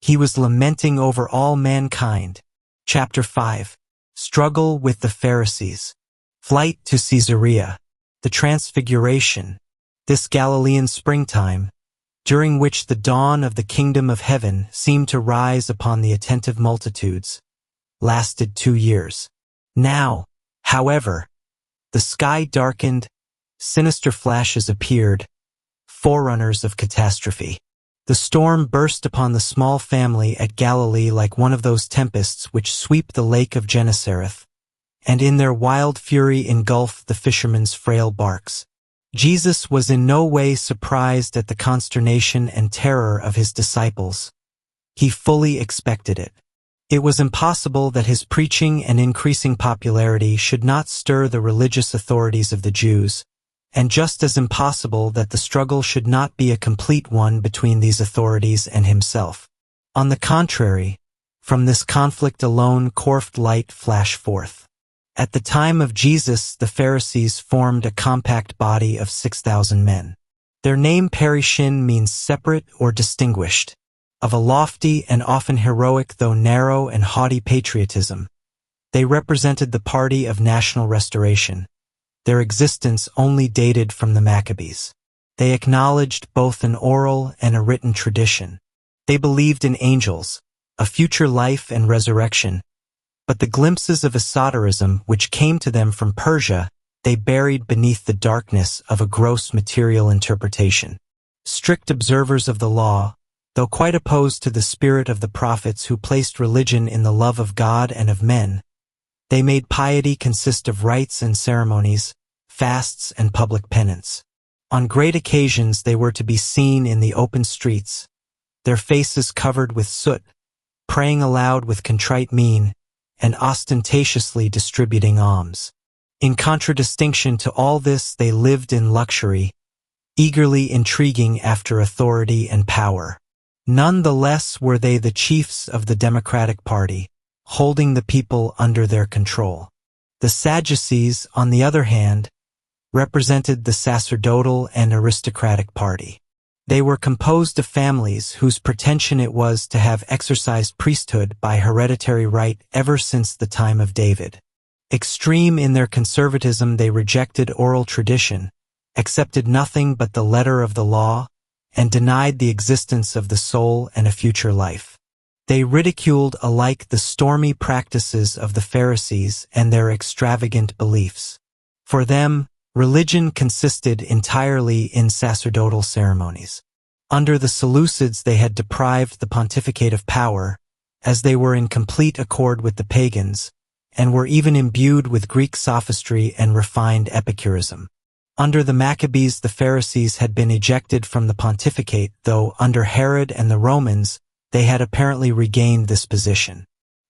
A: He was lamenting over all mankind. Chapter 5. Struggle with the Pharisees. Flight to Caesarea. The Transfiguration. This Galilean springtime, during which the dawn of the kingdom of heaven seemed to rise upon the attentive multitudes, lasted 2 years. Now, however, the sky darkened, sinister flashes appeared, forerunners of catastrophe. The storm burst upon the small family at Galilee like one of those tempests which sweep the lake of Gennesareth, and in their wild fury engulf the fishermen's frail barks. Jesus was in no way surprised at the consternation and terror of his disciples. He fully expected it. It was impossible that his preaching and increasing popularity should not stir the religious authorities of the Jews, and just as impossible that the struggle should not be a complete one between these authorities and himself. On the contrary, from this conflict alone corfed light flashed forth. At the time of Jesus, the Pharisees formed a compact body of 6,000 men. Their name Perishin means separate or distinguished. Of a lofty and often heroic though narrow and haughty patriotism, they represented the party of national restoration. Their existence only dated from the Maccabees. They acknowledged both an oral and a written tradition. They believed in angels, a future life and resurrection, but the glimpses of esotericism which came to them from Persia, they buried beneath the darkness of a gross material interpretation. Strict observers of the law, though quite opposed to the spirit of the prophets who placed religion in the love of God and of men, they made piety consist of rites and ceremonies, fasts and public penance. On great occasions they were to be seen in the open streets, their faces covered with soot, praying aloud with contrite mien, and ostentatiously distributing alms. In contradistinction to all this, they lived in luxury, eagerly intriguing after authority and power. None the less were they the chiefs of the Democratic Party, holding the people under their control. The Sadducees, on the other hand, represented the sacerdotal and aristocratic party. They were composed of families whose pretension it was to have exercised priesthood by hereditary right ever since the time of David. Extreme in their conservatism, they rejected oral tradition, accepted nothing but the letter of the law, and denied the existence of the soul and a future life. They ridiculed alike the stormy practices of the Pharisees and their extravagant beliefs. For them, religion consisted entirely in sacerdotal ceremonies. Under the Seleucids they had deprived the pontificate of power, as they were in complete accord with the pagans, and were even imbued with Greek sophistry and refined epicurism. Under the Maccabees the Pharisees had been ejected from the pontificate, though under Herod and the Romans they had apparently regained this position.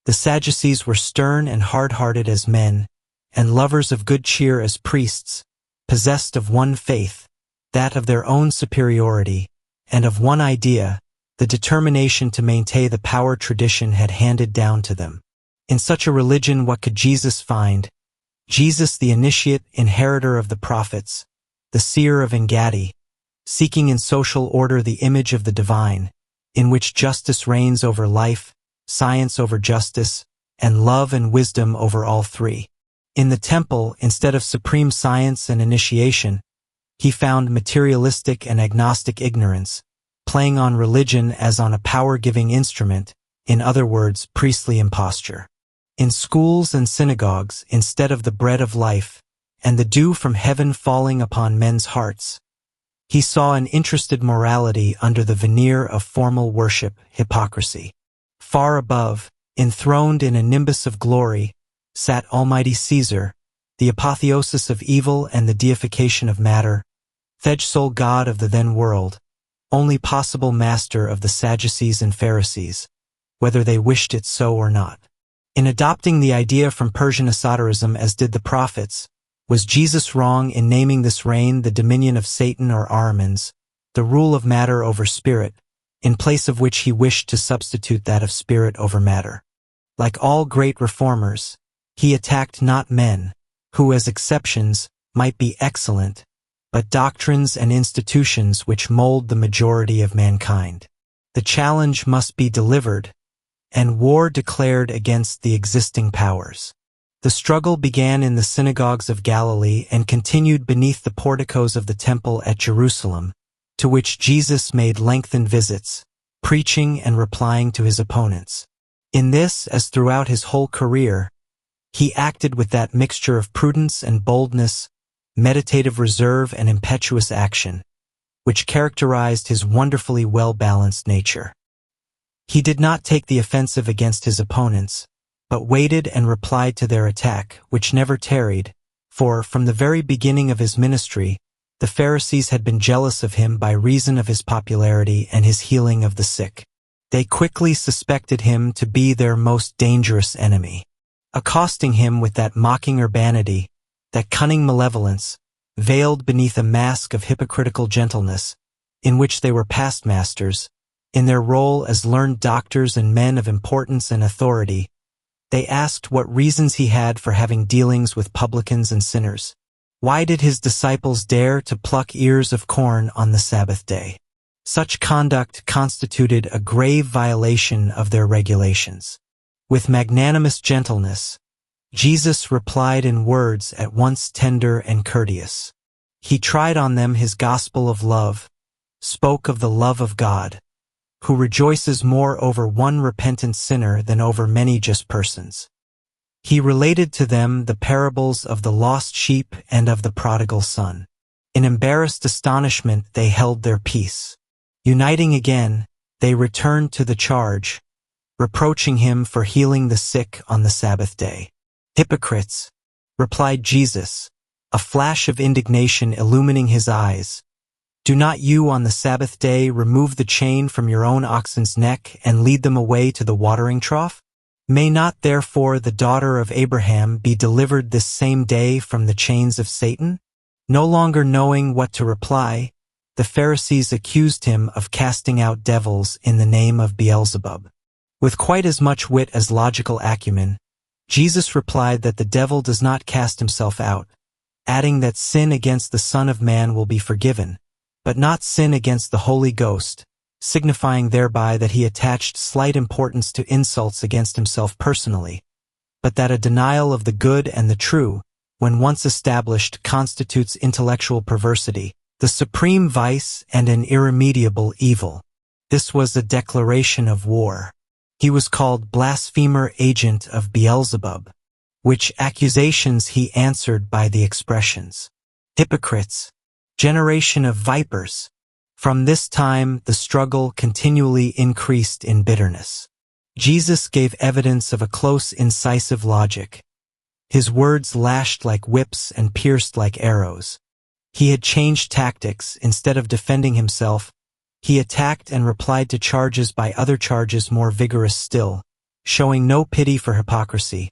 A: The Sadducees were stern and hard-hearted as men, and lovers of good cheer as priests, possessed of one faith, that of their own superiority, and of one idea, the determination to maintain the power tradition had handed down to them. In such a religion what could Jesus find? Jesus, the initiate, inheritor of the prophets, the seer of Engaddi, seeking in social order the image of the divine, in which justice reigns over life, science over justice, and love and wisdom over all three. In the temple, instead of supreme science and initiation, he found materialistic and agnostic ignorance, playing on religion as on a power-giving instrument, in other words, priestly imposture. In schools and synagogues, instead of the bread of life, and the dew from heaven falling upon men's hearts, he saw an interested morality under the veneer of formal worship, hypocrisy. Far above, enthroned in a nimbus of glory, sat Almighty Caesar, the apotheosis of evil and the deification of matter, fed sole god of the then world, only possible master of the Sadducees and Pharisees, whether they wished it so or not. In adopting the idea from Persian esotericism as did the prophets, was Jesus wrong in naming this reign the dominion of Satan or Ahrimans, the rule of matter over spirit, in place of which he wished to substitute that of spirit over matter? Like all great reformers, he attacked not men, who as exceptions might be excellent, but doctrines and institutions which mold the majority of mankind. The challenge must be delivered, and war declared against the existing powers. The struggle began in the synagogues of Galilee and continued beneath the porticos of the temple at Jerusalem, to which Jesus made lengthened visits, preaching and replying to his opponents. In this, as throughout his whole career, he acted with that mixture of prudence and boldness, meditative reserve and impetuous action, which characterized his wonderfully well-balanced nature. He did not take the offensive against his opponents, but waited and replied to their attack, which never tarried, for, from the very beginning of his ministry, the Pharisees had been jealous of him by reason of his popularity and his healing of the sick. They quickly suspected him to be their most dangerous enemy. Accosting him with that mocking urbanity, that cunning malevolence, veiled beneath a mask of hypocritical gentleness, in which they were past masters, in their role as learned doctors and men of importance and authority, they asked what reasons he had for having dealings with publicans and sinners. Why did his disciples dare to pluck ears of corn on the Sabbath day? Such conduct constituted a grave violation of their regulations. With magnanimous gentleness, Jesus replied in words at once tender and courteous. He tried on them his gospel of love, spoke of the love of God, who rejoices more over one repentant sinner than over many just persons. He related to them the parables of the lost sheep and of the prodigal son. In embarrassed astonishment they held their peace. Uniting again, they returned to the charge, reproaching him for healing the sick on the Sabbath day. "Hypocrites," replied Jesus, a flash of indignation illumining his eyes. "Do not you on the Sabbath day remove the chain from your own oxen's neck and lead them away to the watering trough? May not therefore the daughter of Abraham be delivered this same day from the chains of Satan?" No longer knowing what to reply, the Pharisees accused him of casting out devils in the name of Beelzebub. With quite as much wit as logical acumen, Jesus replied that the devil does not cast himself out, adding that sin against the Son of Man will be forgiven, but not sin against the Holy Ghost, signifying thereby that he attached slight importance to insults against himself personally, but that a denial of the good and the true, when once established, constitutes intellectual perversity, the supreme vice and an irremediable evil. This was a declaration of war. He was called blasphemer agent of Beelzebub, which accusations he answered by the expressions, "Hypocrites, generation of vipers." From this time the struggle continually increased in bitterness. Jesus gave evidence of a close, incisive logic. His words lashed like whips and pierced like arrows. He had changed tactics. Instead of defending himself, he attacked and replied to charges by other charges more vigorous still, showing no pity for hypocrisy,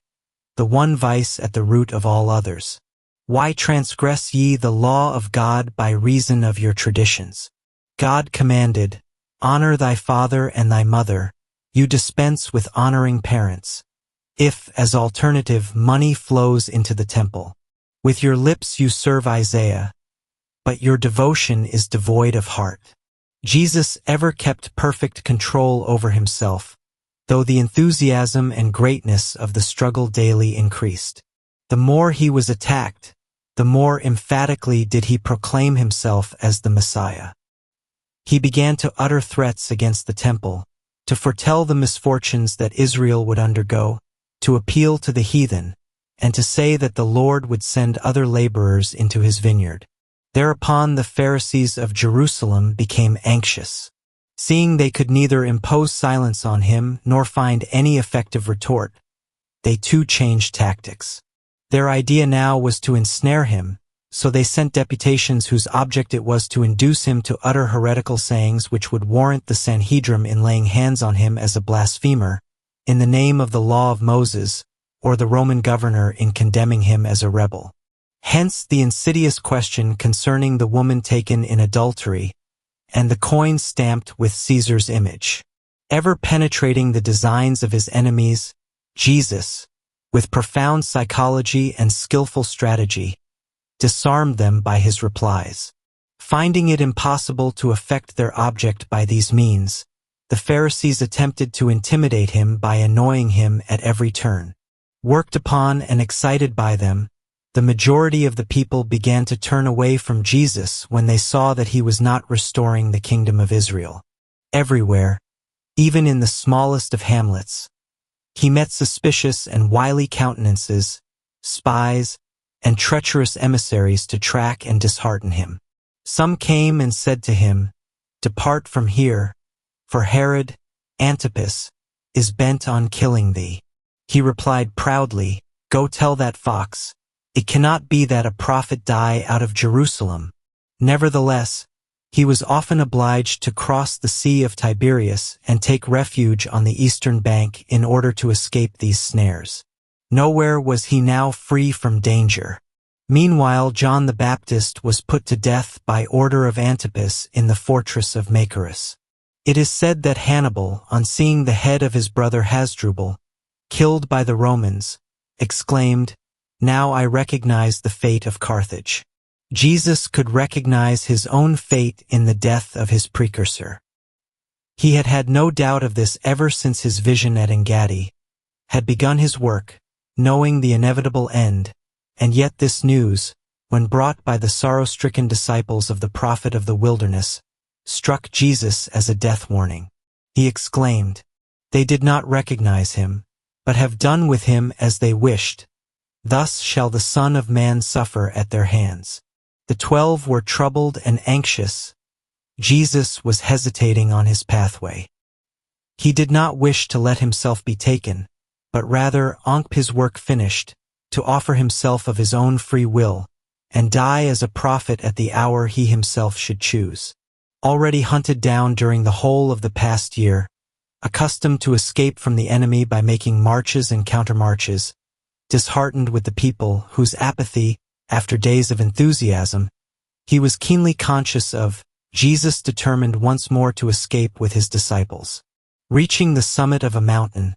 A: the one vice at the root of all others. "Why transgress ye the law of God by reason of your traditions? God commanded, 'Honor thy father and thy mother.' You dispense with honoring parents. If, as alternative, money flows into the temple. With your lips you serve Isaiah, but your devotion is devoid of heart." Jesus ever kept perfect control over himself, though the enthusiasm and greatness of the struggle daily increased. The more he was attacked, the more emphatically did he proclaim himself as the Messiah. He began to utter threats against the temple, to foretell the misfortunes that Israel would undergo, to appeal to the heathen, and to say that the Lord would send other laborers into his vineyard. Thereupon the Pharisees of Jerusalem became anxious. Seeing they could neither impose silence on him nor find any effective retort, they too changed tactics. Their idea now was to ensnare him, so they sent deputations whose object it was to induce him to utter heretical sayings which would warrant the Sanhedrin in laying hands on him as a blasphemer, in the name of the law of Moses, or the Roman governor in condemning him as a rebel. Hence the insidious question concerning the woman taken in adultery, and the coin stamped with Caesar's image. Ever penetrating the designs of his enemies, Jesus, with profound psychology and skillful strategy, disarmed them by his replies. Finding it impossible to effect their object by these means, the Pharisees attempted to intimidate him by annoying him at every turn. Worked upon and excited by them, the majority of the people began to turn away from Jesus when they saw that he was not restoring the kingdom of Israel. Everywhere, even in the smallest of hamlets, he met suspicious and wily countenances, spies, and treacherous emissaries to track and dishearten him. Some came and said to him, "Depart from here, for Herod, Antipas, is bent on killing thee." He replied proudly, "Go tell that fox, it cannot be that a prophet die out of Jerusalem." Nevertheless, he was often obliged to cross the Sea of Tiberias and take refuge on the eastern bank in order to escape these snares. Nowhere was he now free from danger. Meanwhile, John the Baptist was put to death by order of Antipas in the fortress of Machaerus. It is said that Hannibal, on seeing the head of his brother Hasdrubal, killed by the Romans, exclaimed, "Now I recognize the fate of Carthage." Jesus could recognize his own fate in the death of his precursor. He had had no doubt of this ever since his vision at Engaddi, had begun his work, knowing the inevitable end, and yet this news, when brought by the sorrow-stricken disciples of the prophet of the wilderness, struck Jesus as a death warning. He exclaimed, "They did not recognize him, but have done with him as they wished. Thus shall the Son of Man suffer at their hands." The 12 were troubled and anxious. Jesus was hesitating on his pathway. He did not wish to let himself be taken, but rather, his work finished, to offer himself of his own free will, and die as a prophet at the hour he himself should choose. Already hunted down during the whole of the past year, accustomed to escape from the enemy by making marches and countermarches, disheartened with the people whose apathy, after days of enthusiasm, he was keenly conscious of, Jesus determined once more to escape with his disciples. Reaching the summit of a mountain,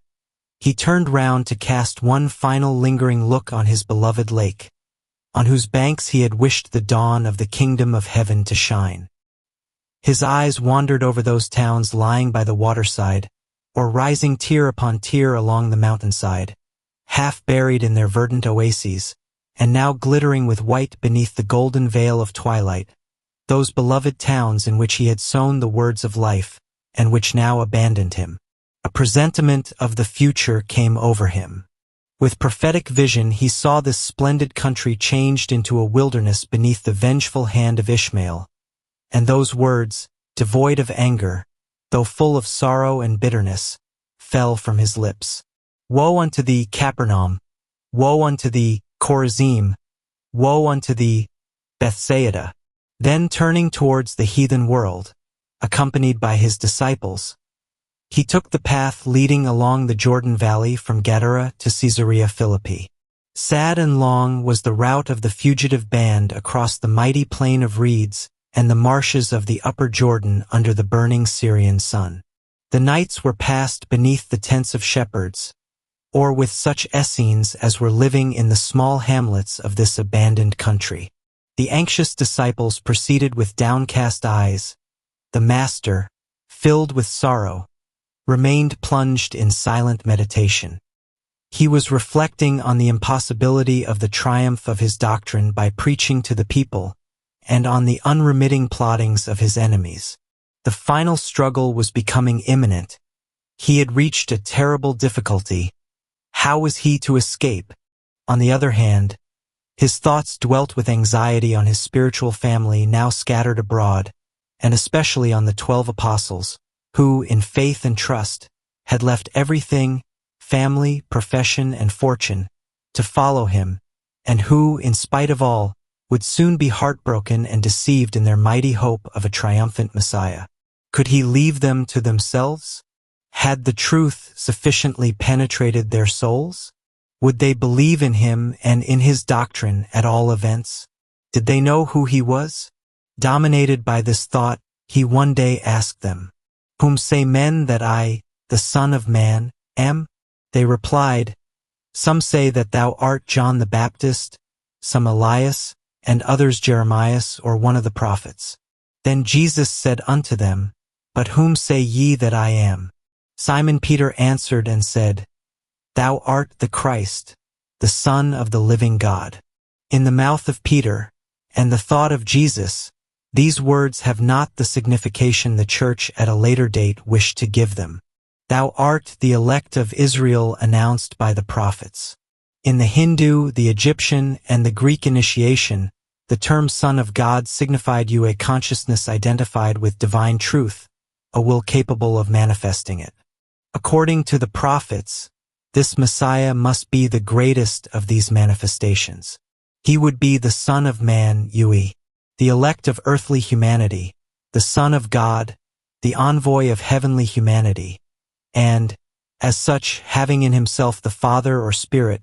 A: he turned round to cast one final lingering look on his beloved lake, on whose banks he had wished the dawn of the kingdom of heaven to shine. His eyes wandered over those towns lying by the waterside, or rising tier upon tier along the mountainside, half buried in their verdant oases, and now glittering with white beneath the golden veil of twilight, those beloved towns in which he had sown the words of life, and which now abandoned him. A presentiment of the future came over him. With prophetic vision he saw this splendid country changed into a wilderness beneath the vengeful hand of Ishmael, and those words, devoid of anger, though full of sorrow and bitterness, fell from his lips. "Woe unto thee, Capernaum! Woe unto thee, Chorazim! Woe unto thee, Bethsaida!" Then turning towards the heathen world, accompanied by his disciples, he took the path leading along the Jordan Valley from Gadara to Caesarea Philippi. Sad and long was the route of the fugitive band across the mighty plain of reeds and the marshes of the upper Jordan under the burning Syrian sun. The nights were passed beneath the tents of shepherds, or with such Essenes as were living in the small hamlets of this abandoned country. The anxious disciples proceeded with downcast eyes. The Master, filled with sorrow, remained plunged in silent meditation. He was reflecting on the impossibility of the triumph of his doctrine by preaching to the people, and on the unremitting plottings of his enemies. The final struggle was becoming imminent. He had reached a terrible difficulty. How was he to escape? On the other hand, his thoughts dwelt with anxiety on his spiritual family now scattered abroad, and especially on the 12 apostles, who, in faith and trust, had left everything, family, profession, and fortune, to follow him, and who, in spite of all, would soon be heartbroken and deceived in their mighty hope of a triumphant Messiah. Could he leave them to themselves? Had the truth sufficiently penetrated their souls? Would they believe in him and in his doctrine at all events? Did they know who he was? Dominated by this thought, he one day asked them, "Whom say men that I, the Son of Man, am?" They replied, "Some say that thou art John the Baptist, some Elias, and others Jeremias or one of the prophets." Then Jesus said unto them, "But whom say ye that I am?" Simon Peter answered and said, "Thou art the Christ, the Son of the living God." In the mouth of Peter, and the thought of Jesus, these words have not the signification the Church at a later date wished to give them. Thou art the elect of Israel announced by the prophets. In the Hindu, the Egyptian, and the Greek initiation, the term Son of God signified you a consciousness identified with divine truth, a will capable of manifesting it. According to the prophets, this Messiah must be the greatest of these manifestations. He would be the Son of Man, the elect of earthly humanity, the Son of God, the envoy of heavenly humanity, and, as such, having in himself the Father or Spirit,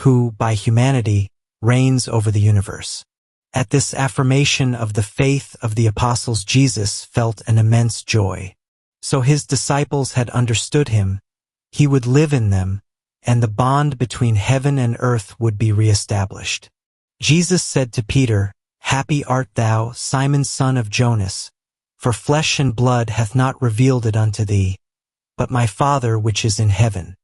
A: who, by humanity, reigns over the universe. At this affirmation of the faith of the apostles, Jesus felt an immense joy. So his disciples had understood him, he would live in them, and the bond between heaven and earth would be reestablished. Jesus said to Peter, "Happy art thou, Simon son of Jonas, for flesh and blood hath not revealed it unto thee, but my Father which is in heaven."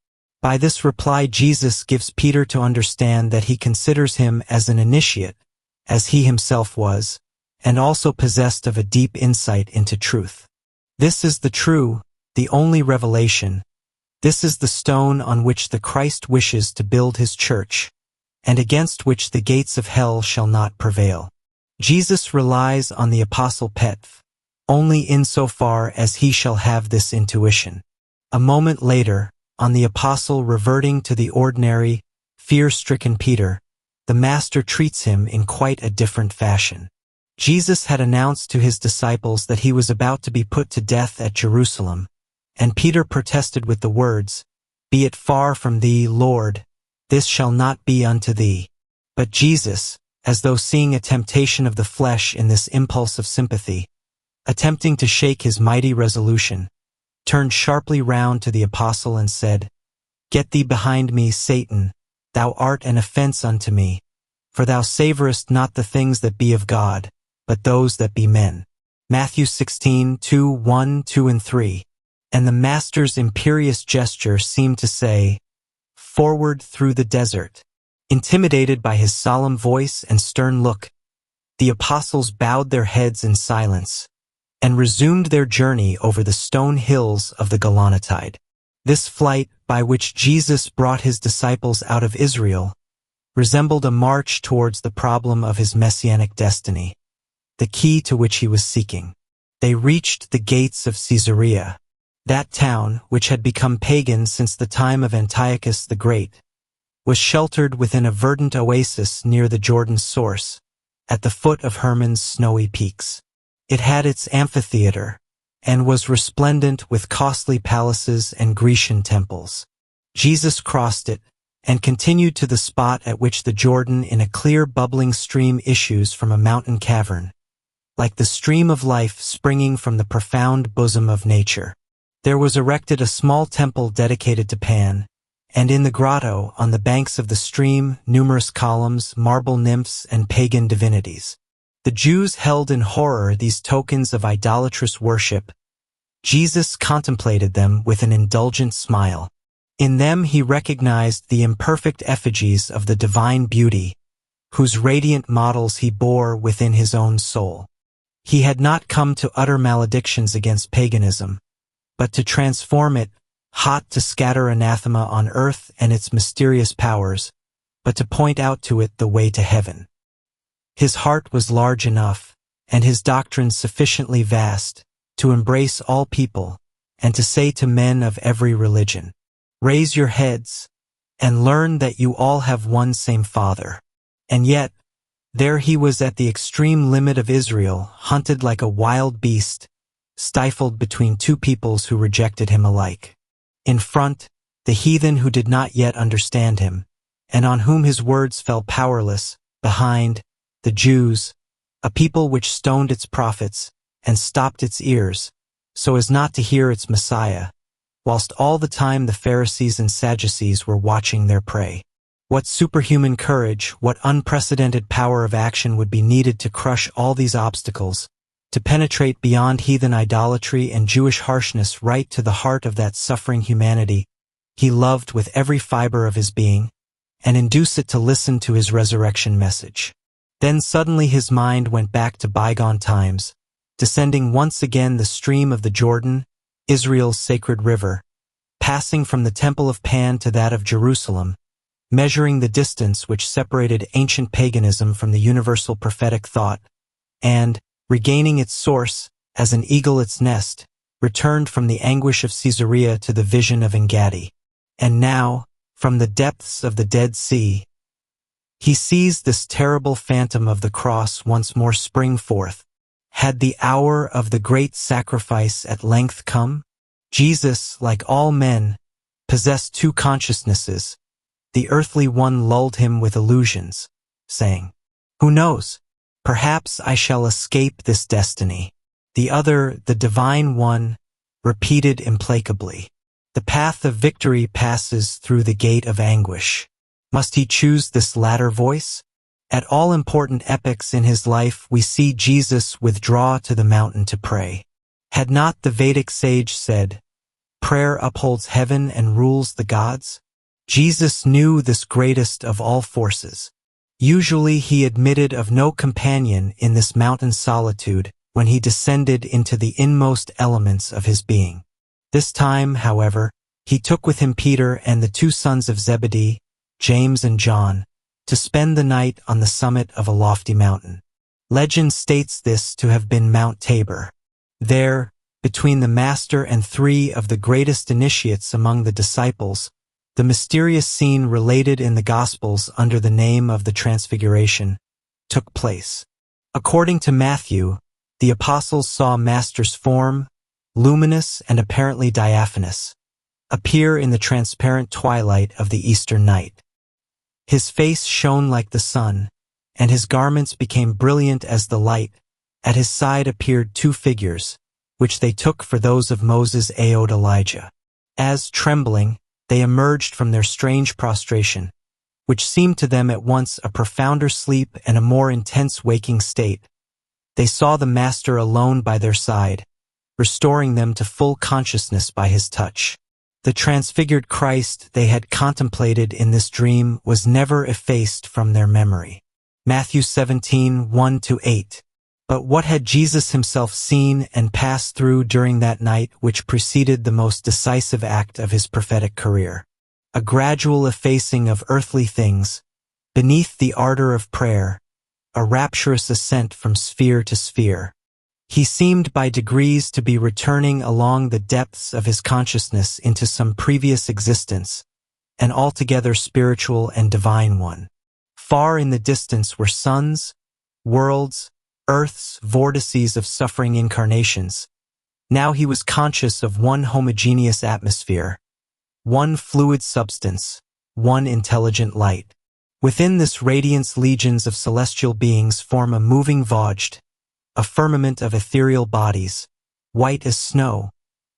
A: By this reply Jesus gives Peter to understand that he considers him as an initiate, as he himself was, and also possessed of a deep insight into truth. This is the true, the only revelation. This is the stone on which the Christ wishes to build his church, and against which the gates of hell shall not prevail. Jesus relies on the Apostle Petr only insofar as he shall have this intuition. A moment later, on the Apostle reverting to the ordinary, fear-stricken Peter, the Master treats him in quite a different fashion. Jesus had announced to his disciples that he was about to be put to death at Jerusalem, and Peter protested with the words, "Be it far from thee, Lord, this shall not be unto thee." But Jesus, as though seeing a temptation of the flesh in this impulse of sympathy, attempting to shake his mighty resolution, turned sharply round to the apostle and said, "Get thee behind me, Satan, thou art an offense unto me, for thou savorest not the things that be of God, but those that be men." Matthew 16:2, 1, 2 and 3. And the Master's imperious gesture seemed to say, "Forward through the desert." Intimidated by his solemn voice and stern look, the apostles bowed their heads in silence, and resumed their journey over the stone hills of the Galanatide. This flight, by which Jesus brought his disciples out of Israel, resembled a march towards the problem of his messianic destiny, the key to which he was seeking. They reached the gates of Caesarea. That town, which had become pagan since the time of Antiochus the Great, was sheltered within a verdant oasis near the Jordan's source, at the foot of Hermon's snowy peaks. It had its amphitheater, and was resplendent with costly palaces and Grecian temples. Jesus crossed it, and continued to the spot at which the Jordan in a clear bubbling stream issues from a mountain cavern, like the stream of life springing from the profound bosom of nature. There was erected a small temple dedicated to Pan, and in the grotto, on the banks of the stream, numerous columns, marble nymphs, and pagan divinities. The Jews held in horror these tokens of idolatrous worship. Jesus contemplated them with an indulgent smile. In them he recognized the imperfect effigies of the divine beauty, whose radiant models he bore within his own soul. He had not come to utter maledictions against paganism, but to transform it, hot to scatter anathema on earth and its mysterious powers, but to point out to it the way to heaven. His heart was large enough, and his doctrine sufficiently vast, to embrace all people, and to say to men of every religion, "Raise your heads, and learn that you all have one same Father." And yet, there he was at the extreme limit of Israel, hunted like a wild beast, stifled between two peoples who rejected him alike. In front, the heathen who did not yet understand him, and on whom his words fell powerless. Behind, the Jews, a people which stoned its prophets and stopped its ears, so as not to hear its Messiah, whilst all the time the Pharisees and Sadducees were watching their prey. What superhuman courage, what unprecedented power of action would be needed to crush all these obstacles, to penetrate beyond heathen idolatry and Jewish harshness right to the heart of that suffering humanity he loved with every fiber of his being, and induce it to listen to his resurrection message. Then suddenly his mind went back to bygone times, descending once again the stream of the Jordan, Israel's sacred river, passing from the temple of Pan to that of Jerusalem, measuring the distance which separated ancient paganism from the universal prophetic thought, and, regaining its source, as an eagle its nest, returned from the anguish of Caesarea to the vision of Engaddi. And now, from the depths of the Dead Sea, he sees this terrible phantom of the cross once more spring forth. Had the hour of the great sacrifice at length come? Jesus, like all men, possessed two consciousnesses. The earthly one lulled him with illusions, saying, "Who knows? Perhaps I shall escape this destiny." The other, the divine one, repeated implacably, "The path of victory passes through the gate of anguish." Must he choose this latter voice? At all important epochs in his life we see Jesus withdraw to the mountain to pray. Had not the Vedic sage said, "Prayer upholds heaven and rules the gods"? Jesus knew this greatest of all forces. Usually he admitted of no companion in this mountain solitude when he descended into the inmost elements of his being. This time, however, he took with him Peter and the two sons of Zebedee, James and John, to spend the night on the summit of a lofty mountain. Legend states this to have been Mount Tabor. There, between the Master and three of the greatest initiates among the disciples, the mysterious scene related in the Gospels under the name of the Transfiguration took place. According to Matthew, the apostles saw Master's form, luminous and apparently diaphanous, appear in the transparent twilight of the Eastern night. His face shone like the sun, and his garments became brilliant as the light. At his side appeared two figures, which they took for those of Moses and Elijah. As, trembling, they emerged from their strange prostration, which seemed to them at once a profounder sleep and a more intense waking state. They saw the Master alone by their side, restoring them to full consciousness by his touch. The transfigured Christ they had contemplated in this dream was never effaced from their memory. Matthew 17:1-8. But what had Jesus himself seen and passed through during that night which preceded the most decisive act of his prophetic career? A gradual effacing of earthly things, beneath the ardor of prayer, a rapturous ascent from sphere to sphere. He seemed by degrees to be returning along the depths of his consciousness into some previous existence, an altogether spiritual and divine one. Far in the distance were suns, worlds, earths, vortices of suffering incarnations. Now he was conscious of one homogeneous atmosphere, one fluid substance, one intelligent light. Within this radiance legions of celestial beings form a moving void, a firmament of ethereal bodies, white as snow,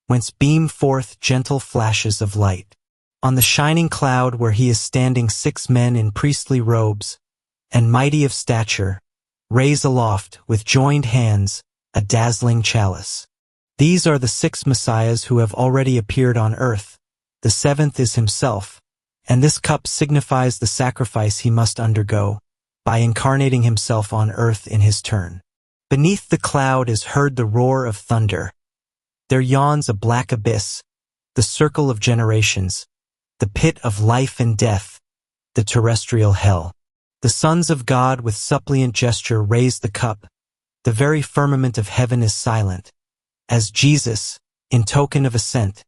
A: whence beam forth gentle flashes of light. On the shining cloud where he is standing 6 men in priestly robes, and mighty of stature, raise aloft, with joined hands, a dazzling chalice. These are the 6 messiahs who have already appeared on earth. The 7th is himself, and this cup signifies the sacrifice he must undergo, by incarnating himself on earth in his turn. Beneath the cloud is heard the roar of thunder. There yawns a black abyss, the circle of generations, the pit of life and death, the terrestrial hell. The sons of God with suppliant gesture raise the cup. The very firmament of heaven is silent, as Jesus, in token of assent,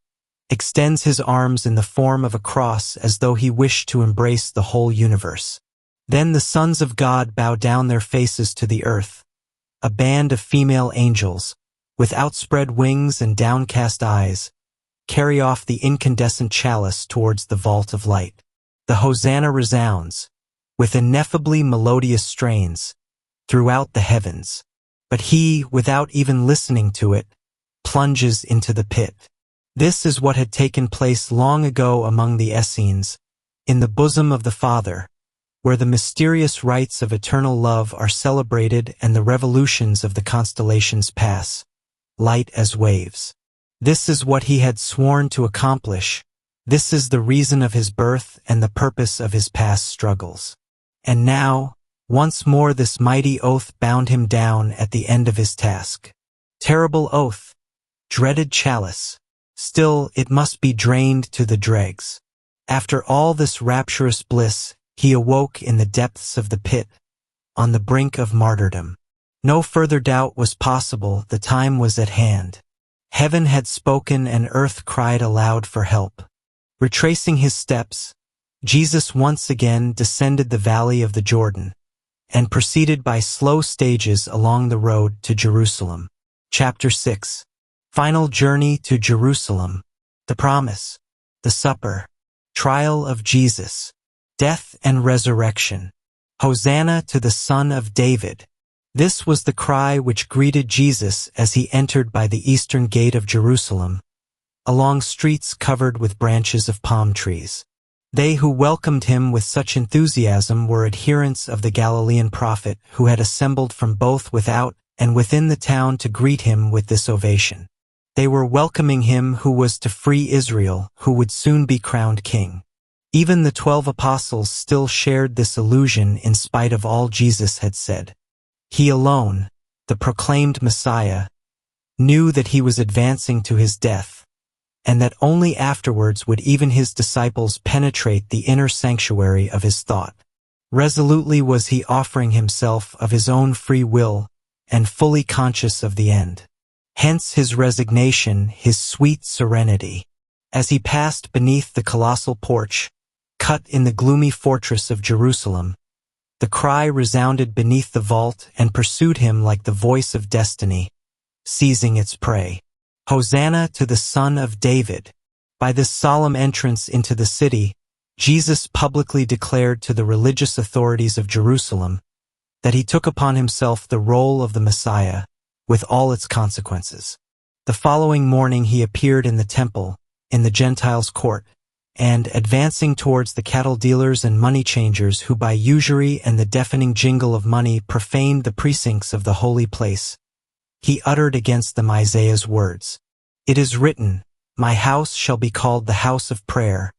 A: extends his arms in the form of a cross as though he wished to embrace the whole universe. Then the sons of God bow down their faces to the earth. A band of female angels, with outspread wings and downcast eyes, carry off the incandescent chalice towards the vault of light. The Hosanna resounds, with ineffably melodious strains, throughout the heavens. But he, without even listening to it, plunges into the pit. This is what had taken place long ago among the Essenes, in the bosom of the Father, where the mysterious rites of eternal love are celebrated and the revolutions of the constellations pass, light as waves. This is what he had sworn to accomplish. This is the reason of his birth and the purpose of his past struggles. And now, once more this mighty oath bound him down at the end of his task. Terrible oath, dreaded chalice, still it must be drained to the dregs. After all this rapturous bliss, he awoke in the depths of the pit, on the brink of martyrdom. No further doubt was possible, the time was at hand. Heaven had spoken and earth cried aloud for help. Retracing his steps, Jesus once again descended the valley of the Jordan, and proceeded by slow stages along the road to Jerusalem. Chapter 6. Final journey to Jerusalem. The promise. The supper. Trial of Jesus. Death and resurrection. Hosanna to the Son of David. This was the cry which greeted Jesus as he entered by the eastern gate of Jerusalem, along streets covered with branches of palm trees. They who welcomed him with such enthusiasm were adherents of the Galilean prophet who had assembled from both without and within the town to greet him with this ovation. They were welcoming him who was to free Israel, who would soon be crowned king. Even the 12 apostles still shared this illusion in spite of all Jesus had said. He alone, the proclaimed Messiah, knew that he was advancing to his death, and that only afterwards would even his disciples penetrate the inner sanctuary of his thought. Resolutely was he offering himself of his own free will and fully conscious of the end. Hence his resignation, his sweet serenity. As he passed beneath the colossal porch, cut in the gloomy fortress of Jerusalem, the cry resounded beneath the vault and pursued him like the voice of destiny, seizing its prey. Hosanna to the Son of David! By this solemn entrance into the city, Jesus publicly declared to the religious authorities of Jerusalem that he took upon himself the role of the Messiah, with all its consequences. The following morning he appeared in the temple, in the Gentiles' court, and, advancing towards the cattle dealers and money changers who by usury and the deafening jingle of money profaned the precincts of the holy place, he uttered against them Isaiah's words. It is written, My house shall be called the house of prayer,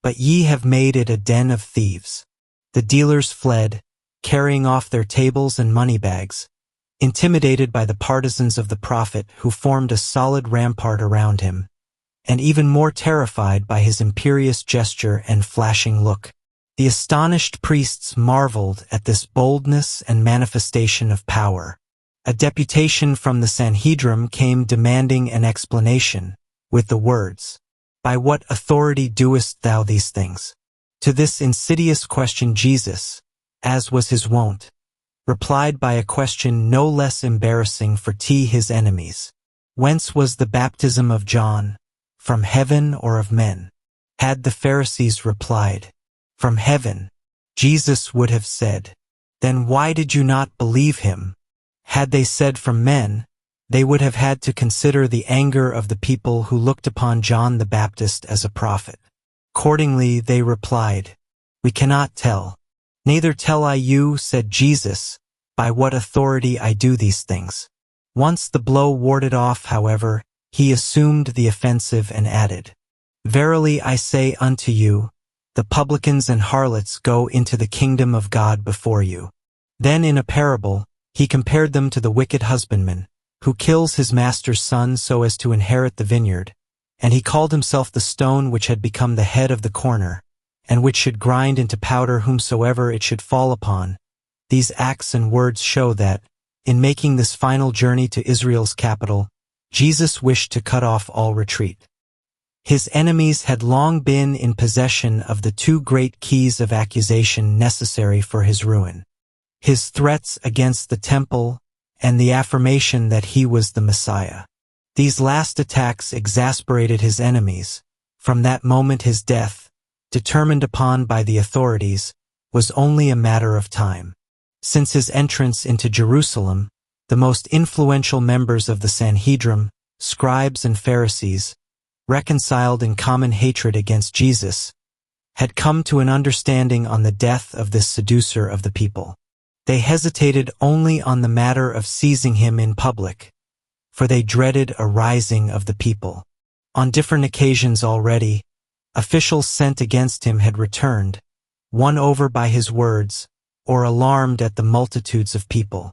A: but ye have made it a den of thieves. The dealers fled, carrying off their tables and money bags, intimidated by the partisans of the prophet who formed a solid rampart around him, and even more terrified by his imperious gesture and flashing look. The astonished priests marveled at this boldness and manifestation of power. A deputation from the Sanhedrin came demanding an explanation, with the words, By what authority doest thou these things? To this insidious question Jesus, as was his wont, replied by a question no less embarrassing for his enemies. Whence was the baptism of John? From heaven or of men? Had the Pharisees replied, From heaven, Jesus would have said, Then why did you not believe him? Had they said from men, they would have had to consider the anger of the people who looked upon John the Baptist as a prophet. Accordingly they replied, We cannot tell. Neither tell I you, said Jesus, by what authority I do these things. Once the blow warded off, however, he assumed the offensive and added, Verily I say unto you, the publicans and harlots go into the kingdom of God before you. Then in a parable, he compared them to the wicked husbandman, who kills his master's son so as to inherit the vineyard, and he called himself the stone which had become the head of the corner, and which should grind into powder whomsoever it should fall upon. These acts and words show that, in making this final journey to Israel's capital, Jesus wished to cut off all retreat. His enemies had long been in possession of the two great keys of accusation necessary for his ruin: his threats against the temple and the affirmation that he was the Messiah. These last attacks exasperated his enemies. From that moment his death, determined upon by the authorities, was only a matter of time. Since his entrance into Jerusalem, the most influential members of the Sanhedrin, scribes and Pharisees, reconciled in common hatred against Jesus, had come to an understanding on the death of this seducer of the people. They hesitated only on the matter of seizing him in public, for they dreaded a rising of the people. On different occasions already, officials sent against him had returned, won over by his words, or alarmed at the multitudes of people.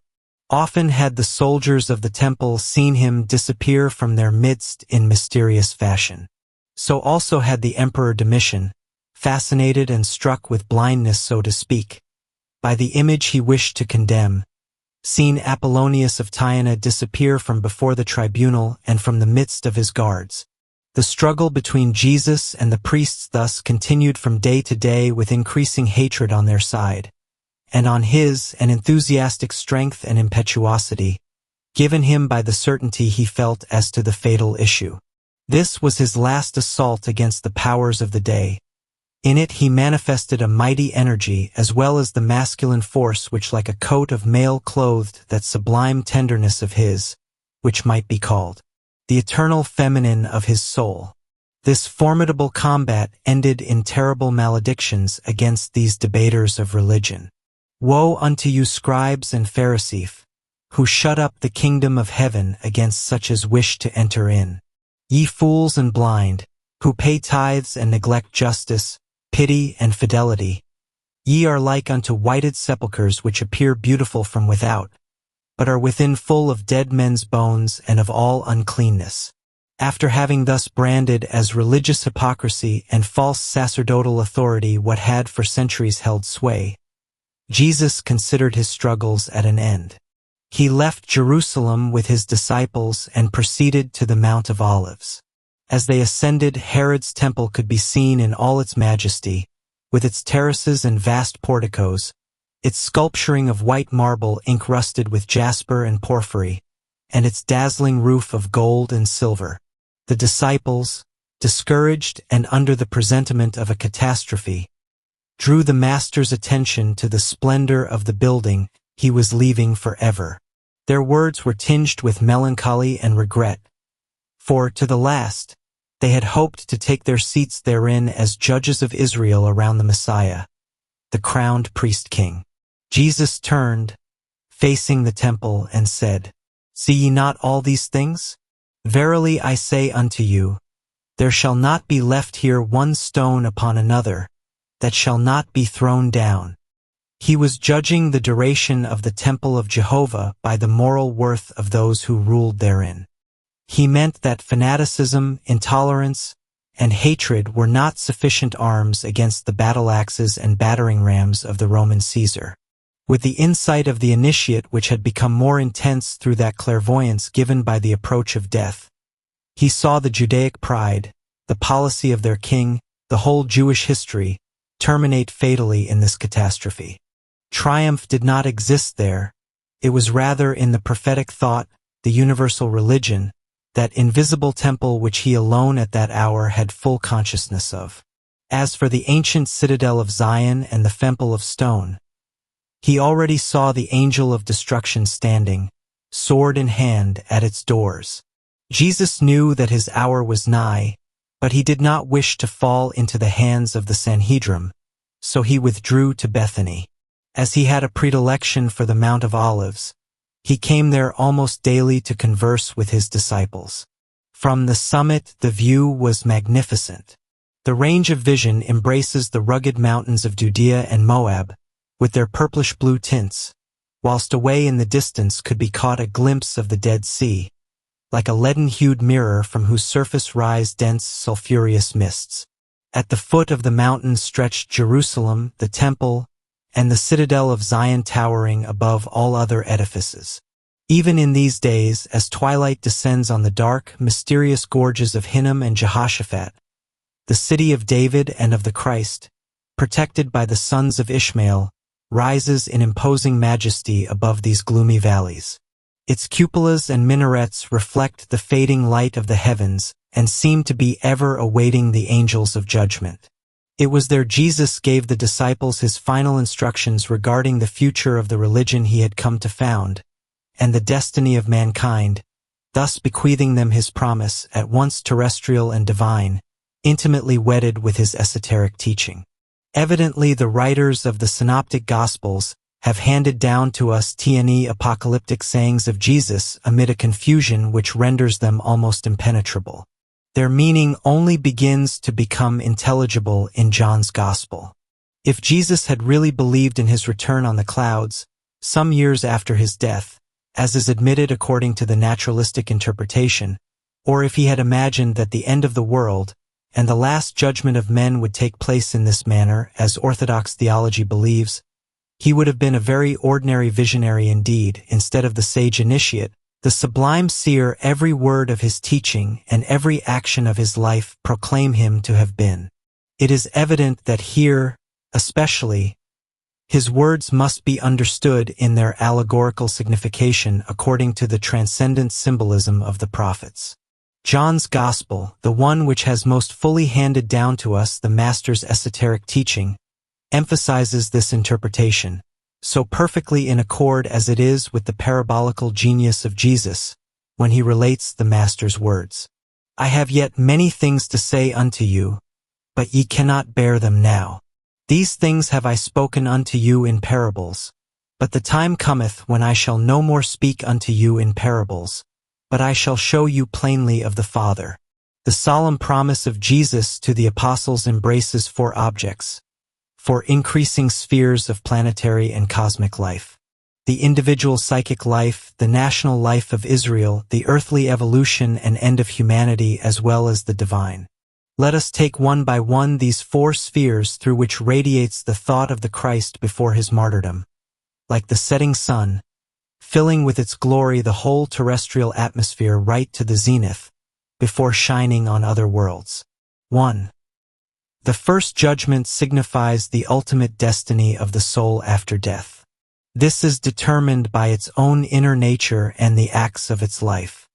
A: Often had the soldiers of the temple seen him disappear from their midst in mysterious fashion. So also had the Emperor Domitian, fascinated and struck with blindness so to speak, by the image he wished to condemn, seen Apollonius of Tyana disappear from before the tribunal and from the midst of his guards. The struggle between Jesus and the priests thus continued from day to day with increasing hatred on their side, and on his an enthusiastic strength and impetuosity, given him by the certainty he felt as to the fatal issue. This was his last assault against the powers of the day. In it he manifested a mighty energy as well as the masculine force which like a coat of mail clothed that sublime tenderness of his, which might be called the eternal feminine of his soul. This formidable combat ended in terrible maledictions against these debaters of religion. Woe unto you scribes and Pharisees, who shut up the kingdom of heaven against such as wish to enter in. Ye fools and blind, who pay tithes and neglect justice, pity, and fidelity. Ye are like unto whited sepulchres which appear beautiful from without, but are within full of dead men's bones and of all uncleanness. After having thus branded as religious hypocrisy and false sacerdotal authority what had for centuries held sway, Jesus considered his struggles at an end. He left Jerusalem with his disciples and proceeded to the Mount of Olives. As they ascended, Herod's temple could be seen in all its majesty, with its terraces and vast porticos, its sculpturing of white marble ink-rusted with jasper and porphyry, and its dazzling roof of gold and silver. The disciples, discouraged and under the presentiment of a catastrophe, drew the Master's attention to the splendor of the building he was leaving forever. Their words were tinged with melancholy and regret, for, to the last, they had hoped to take their seats therein as judges of Israel around the Messiah, the crowned priest-king. Jesus turned, facing the temple, and said, See ye not all these things? Verily I say unto you, there shall not be left here one stone upon another, that shall not be thrown down. He was judging the duration of the temple of Jehovah by the moral worth of those who ruled therein. He meant that fanaticism, intolerance, and hatred were not sufficient arms against the battle-axes and battering rams of the Roman Caesar. With the insight of the initiate which had become more intense through that clairvoyance given by the approach of death, he saw the Judaic pride, the policy of their king, the whole Jewish history, terminate fatally in this catastrophe. Triumph did not exist there. It was rather in the prophetic thought, the universal religion, that invisible temple which he alone at that hour had full consciousness of. As for the ancient citadel of Zion and the temple of stone, he already saw the angel of destruction standing, sword in hand, at its doors. Jesus knew that his hour was nigh, but he did not wish to fall into the hands of the Sanhedrim, so he withdrew to Bethany. As he had a predilection for the Mount of Olives, he came there almost daily to converse with his disciples. From the summit the view was magnificent. The range of vision embraces the rugged mountains of Judea and Moab, with their purplish-blue tints, whilst away in the distance could be caught a glimpse of the Dead Sea, like a leaden-hued mirror from whose surface rise dense sulphureous mists. At the foot of the mountain stretched Jerusalem, the temple, and the citadel of Zion towering above all other edifices. Even in these days, as twilight descends on the dark, mysterious gorges of Hinnom and Jehoshaphat, the city of David and of the Christ, protected by the sons of Ishmael, rises in imposing majesty above these gloomy valleys. Its cupolas and minarets reflect the fading light of the heavens and seem to be ever awaiting the angels of judgment. It was there Jesus gave the disciples his final instructions regarding the future of the religion he had come to found, and the destiny of mankind, thus bequeathing them his promise, at once terrestrial and divine, intimately wedded with his esoteric teaching. Evidently the writers of the Synoptic Gospels have handed down to us T&E apocalyptic sayings of Jesus amid a confusion which renders them almost impenetrable. Their meaning only begins to become intelligible in John's Gospel. If Jesus had really believed in his return on the clouds, some years after his death, as is admitted according to the naturalistic interpretation, or if he had imagined that the end of the world and the last judgment of men would take place in this manner, as Orthodox theology believes, he would have been a very ordinary visionary indeed, instead of the sage initiate, the sublime seer. Every word of his teaching and every action of his life proclaim him to have been. It is evident that here, especially, his words must be understood in their allegorical signification according to the transcendent symbolism of the prophets. John's Gospel, the one which has most fully handed down to us the Master's esoteric teaching, emphasizes this interpretation, so perfectly in accord as it is with the parabolical genius of Jesus, when he relates the Master's words. I have yet many things to say unto you, but ye cannot bear them now. These things have I spoken unto you in parables, but the time cometh when I shall no more speak unto you in parables, but I shall show you plainly of the Father. The solemn promise of Jesus to the apostles embraces 4 objects: 4 increasing spheres of planetary and cosmic life: the individual psychic life, the national life of Israel, the earthly evolution and end of humanity, as well as the divine. Let us take one by one these 4 spheres through which radiates the thought of the Christ before his martyrdom, like the setting sun, filling with its glory the whole terrestrial atmosphere right to the zenith, before shining on other worlds. 1. The first judgment signifies the ultimate destiny of the soul after death. This is determined by its own inner nature and the acts of its life.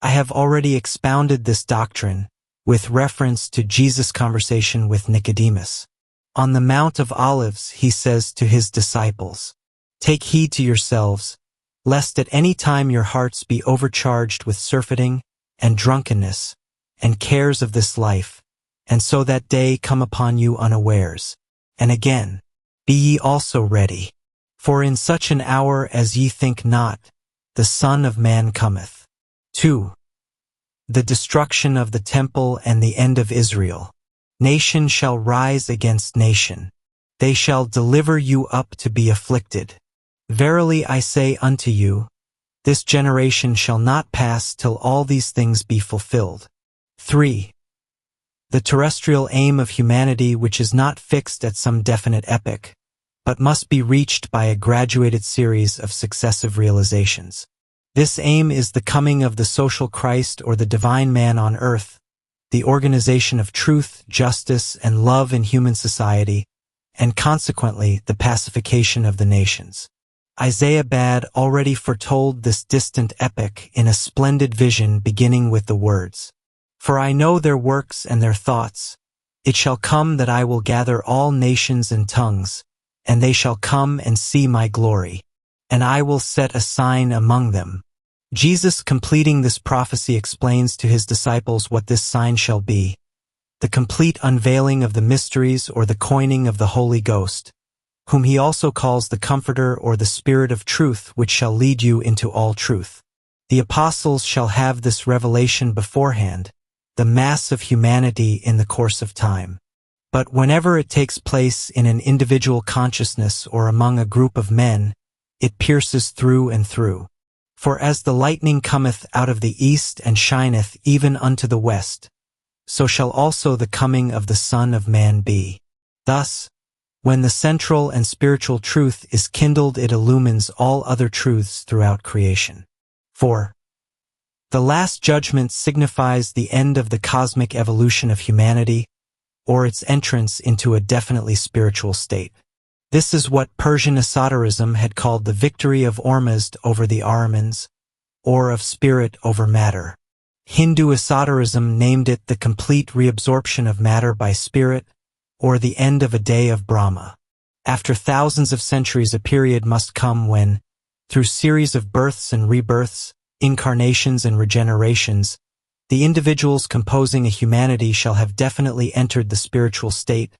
A: I have already expounded this doctrine with reference to Jesus' conversation with Nicodemus. On the Mount of Olives, he says to his disciples, "Take heed to yourselves, lest at any time your hearts be overcharged with surfeiting and drunkenness and cares of this life, and so that day come upon you unawares. And again, be ye also ready. For in such an hour as ye think not, the Son of Man cometh." 2. The destruction of the temple and the end of Israel. Nation shall rise against nation. They shall deliver you up to be afflicted. Verily I say unto you, this generation shall not pass till all these things be fulfilled. 3. The terrestrial aim of humanity, which is not fixed at some definite epoch, but must be reached by a graduated series of successive realizations. This aim is the coming of the social Christ or the divine man on earth, the organization of truth, justice, and love in human society, and consequently the pacification of the nations. Isaiah Bad already foretold this distant epoch in a splendid vision beginning with the words, "For I know their works and their thoughts. It shall come that I will gather all nations and tongues, and they shall come and see my glory. And I will set a sign among them." Jesus, completing this prophecy, explains to his disciples what this sign shall be: the complete unveiling of the mysteries or the coining of the Holy Ghost, whom he also calls the Comforter or the Spirit of Truth, which shall lead you into all truth. The apostles shall have this revelation beforehand, the mass of humanity in the course of time. But whenever it takes place in an individual consciousness or among a group of men, it pierces through and through. For as the lightning cometh out of the east and shineth even unto the west, so shall also the coming of the Son of Man be. Thus, when the central and spiritual truth is kindled, it illumines all other truths throughout creation. 4. The last judgment signifies the end of the cosmic evolution of humanity, or its entrance into a definitely spiritual state. This is what Persian esotericism had called the victory of Ormuzd over the Ahrimans, or of spirit over matter. Hindu esotericism named it the complete reabsorption of matter by spirit, or the end of a day of Brahma. After thousands of centuries, a period must come when, through series of births and rebirths, incarnations and regenerations, the individuals composing a humanity shall have definitely entered the spiritual state,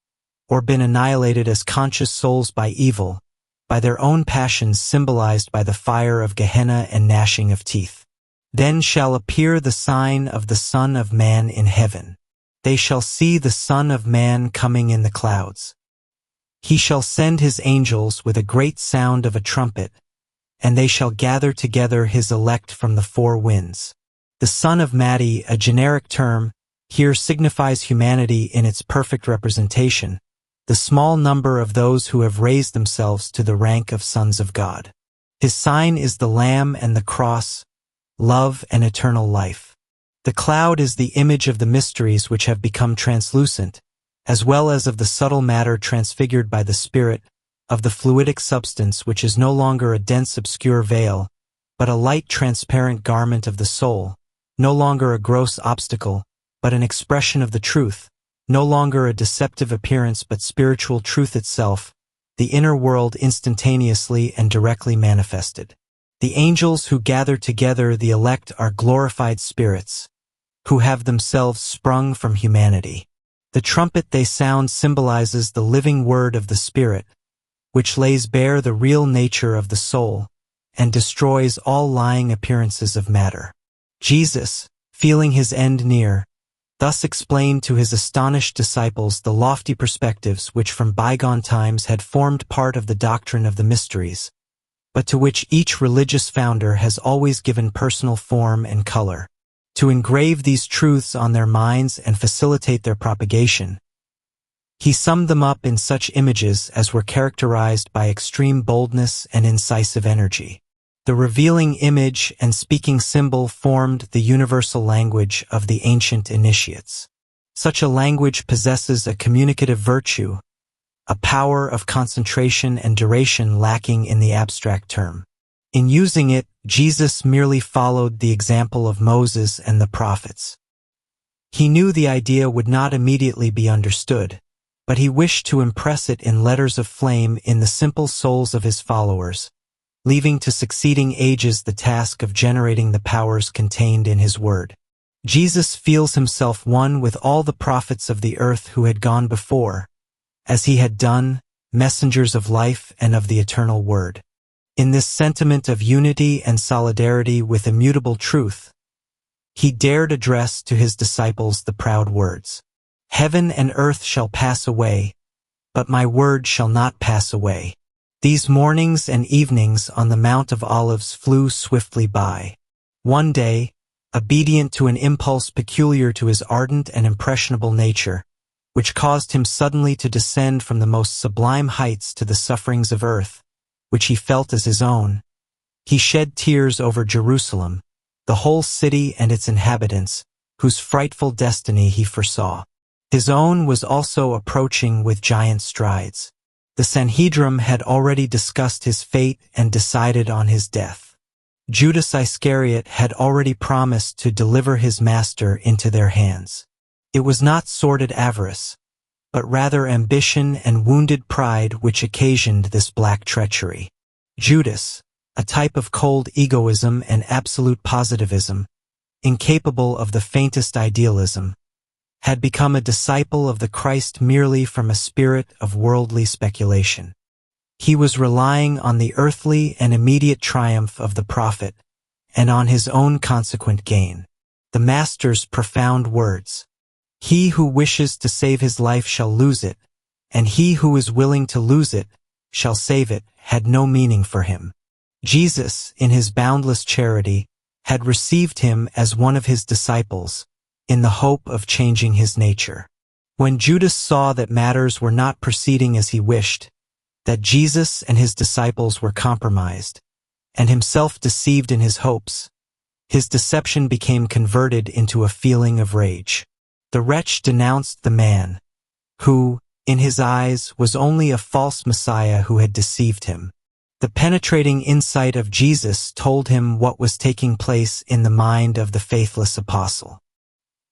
A: or been annihilated as conscious souls by evil, by their own passions symbolized by the fire of Gehenna and gnashing of teeth. Then shall appear the sign of the Son of Man in heaven. They shall see the Son of Man coming in the clouds. He shall send his angels with a great sound of a trumpet, and they shall gather together his elect from the 4 winds. The Son of Madi, a generic term, here signifies humanity in its perfect representation, the small number of those who have raised themselves to the rank of sons of God. His sign is the Lamb and the cross, love and eternal life. The cloud is the image of the mysteries which have become translucent, as well as of the subtle matter transfigured by the Spirit, of the fluidic substance which is no longer a dense obscure veil, but a light transparent garment of the soul, no longer a gross obstacle, but an expression of the truth, no longer a deceptive appearance but spiritual truth itself, the inner world instantaneously and directly manifested. The angels who gather together the elect are glorified spirits, who have themselves sprung from humanity. The trumpet they sound symbolizes the living word of the Spirit, which lays bare the real nature of the soul, and destroys all lying appearances of matter. Jesus, feeling his end near, thus explained to his astonished disciples the lofty perspectives which from bygone times had formed part of the doctrine of the mysteries, but to which each religious founder has always given personal form and color. To engrave these truths on their minds and facilitate their propagation, he summed them up in such images as were characterized by extreme boldness and incisive energy. The revealing image and speaking symbol formed the universal language of the ancient initiates. Such a language possesses a communicative virtue, a power of concentration and duration lacking in the abstract term. In using it, Jesus merely followed the example of Moses and the prophets. He knew the idea would not immediately be understood, but he wished to impress it in letters of flame in the simple souls of his followers, leaving to succeeding ages the task of generating the powers contained in his word. Jesus feels himself one with all the prophets of the earth who had gone before, as he had done, messengers of life and of the eternal word. In this sentiment of unity and solidarity with immutable truth, he dared address to his disciples the proud words, "Heaven and earth shall pass away, but my word shall not pass away." These mornings and evenings on the Mount of Olives flew swiftly by. One day, obedient to an impulse peculiar to his ardent and impressionable nature, which caused him suddenly to descend from the most sublime heights to the sufferings of earth, which he felt as his own, he shed tears over Jerusalem, the whole city and its inhabitants, whose frightful destiny he foresaw. His own was also approaching with giant strides. The Sanhedrim had already discussed his fate and decided on his death. Judas Iscariot had already promised to deliver his master into their hands. It was not sordid avarice, but rather ambition and wounded pride which occasioned this black treachery. Judas, a type of cold egoism and absolute positivism, incapable of the faintest idealism, had become a disciple of the Christ merely from a spirit of worldly speculation. He was relying on the earthly and immediate triumph of the prophet, and on his own consequent gain. The Master's profound words, "He who wishes to save his life shall lose it, and he who is willing to lose it shall save it," had no meaning for him. Jesus, in his boundless charity, had received him as one of his disciples, in the hope of changing his nature. When Judas saw that matters were not proceeding as he wished, that Jesus and his disciples were compromised, and himself deceived in his hopes, his deception became converted into a feeling of rage. The wretch denounced the man, who, in his eyes, was only a false Messiah who had deceived him. The penetrating insight of Jesus told him what was taking place in the mind of the faithless apostle.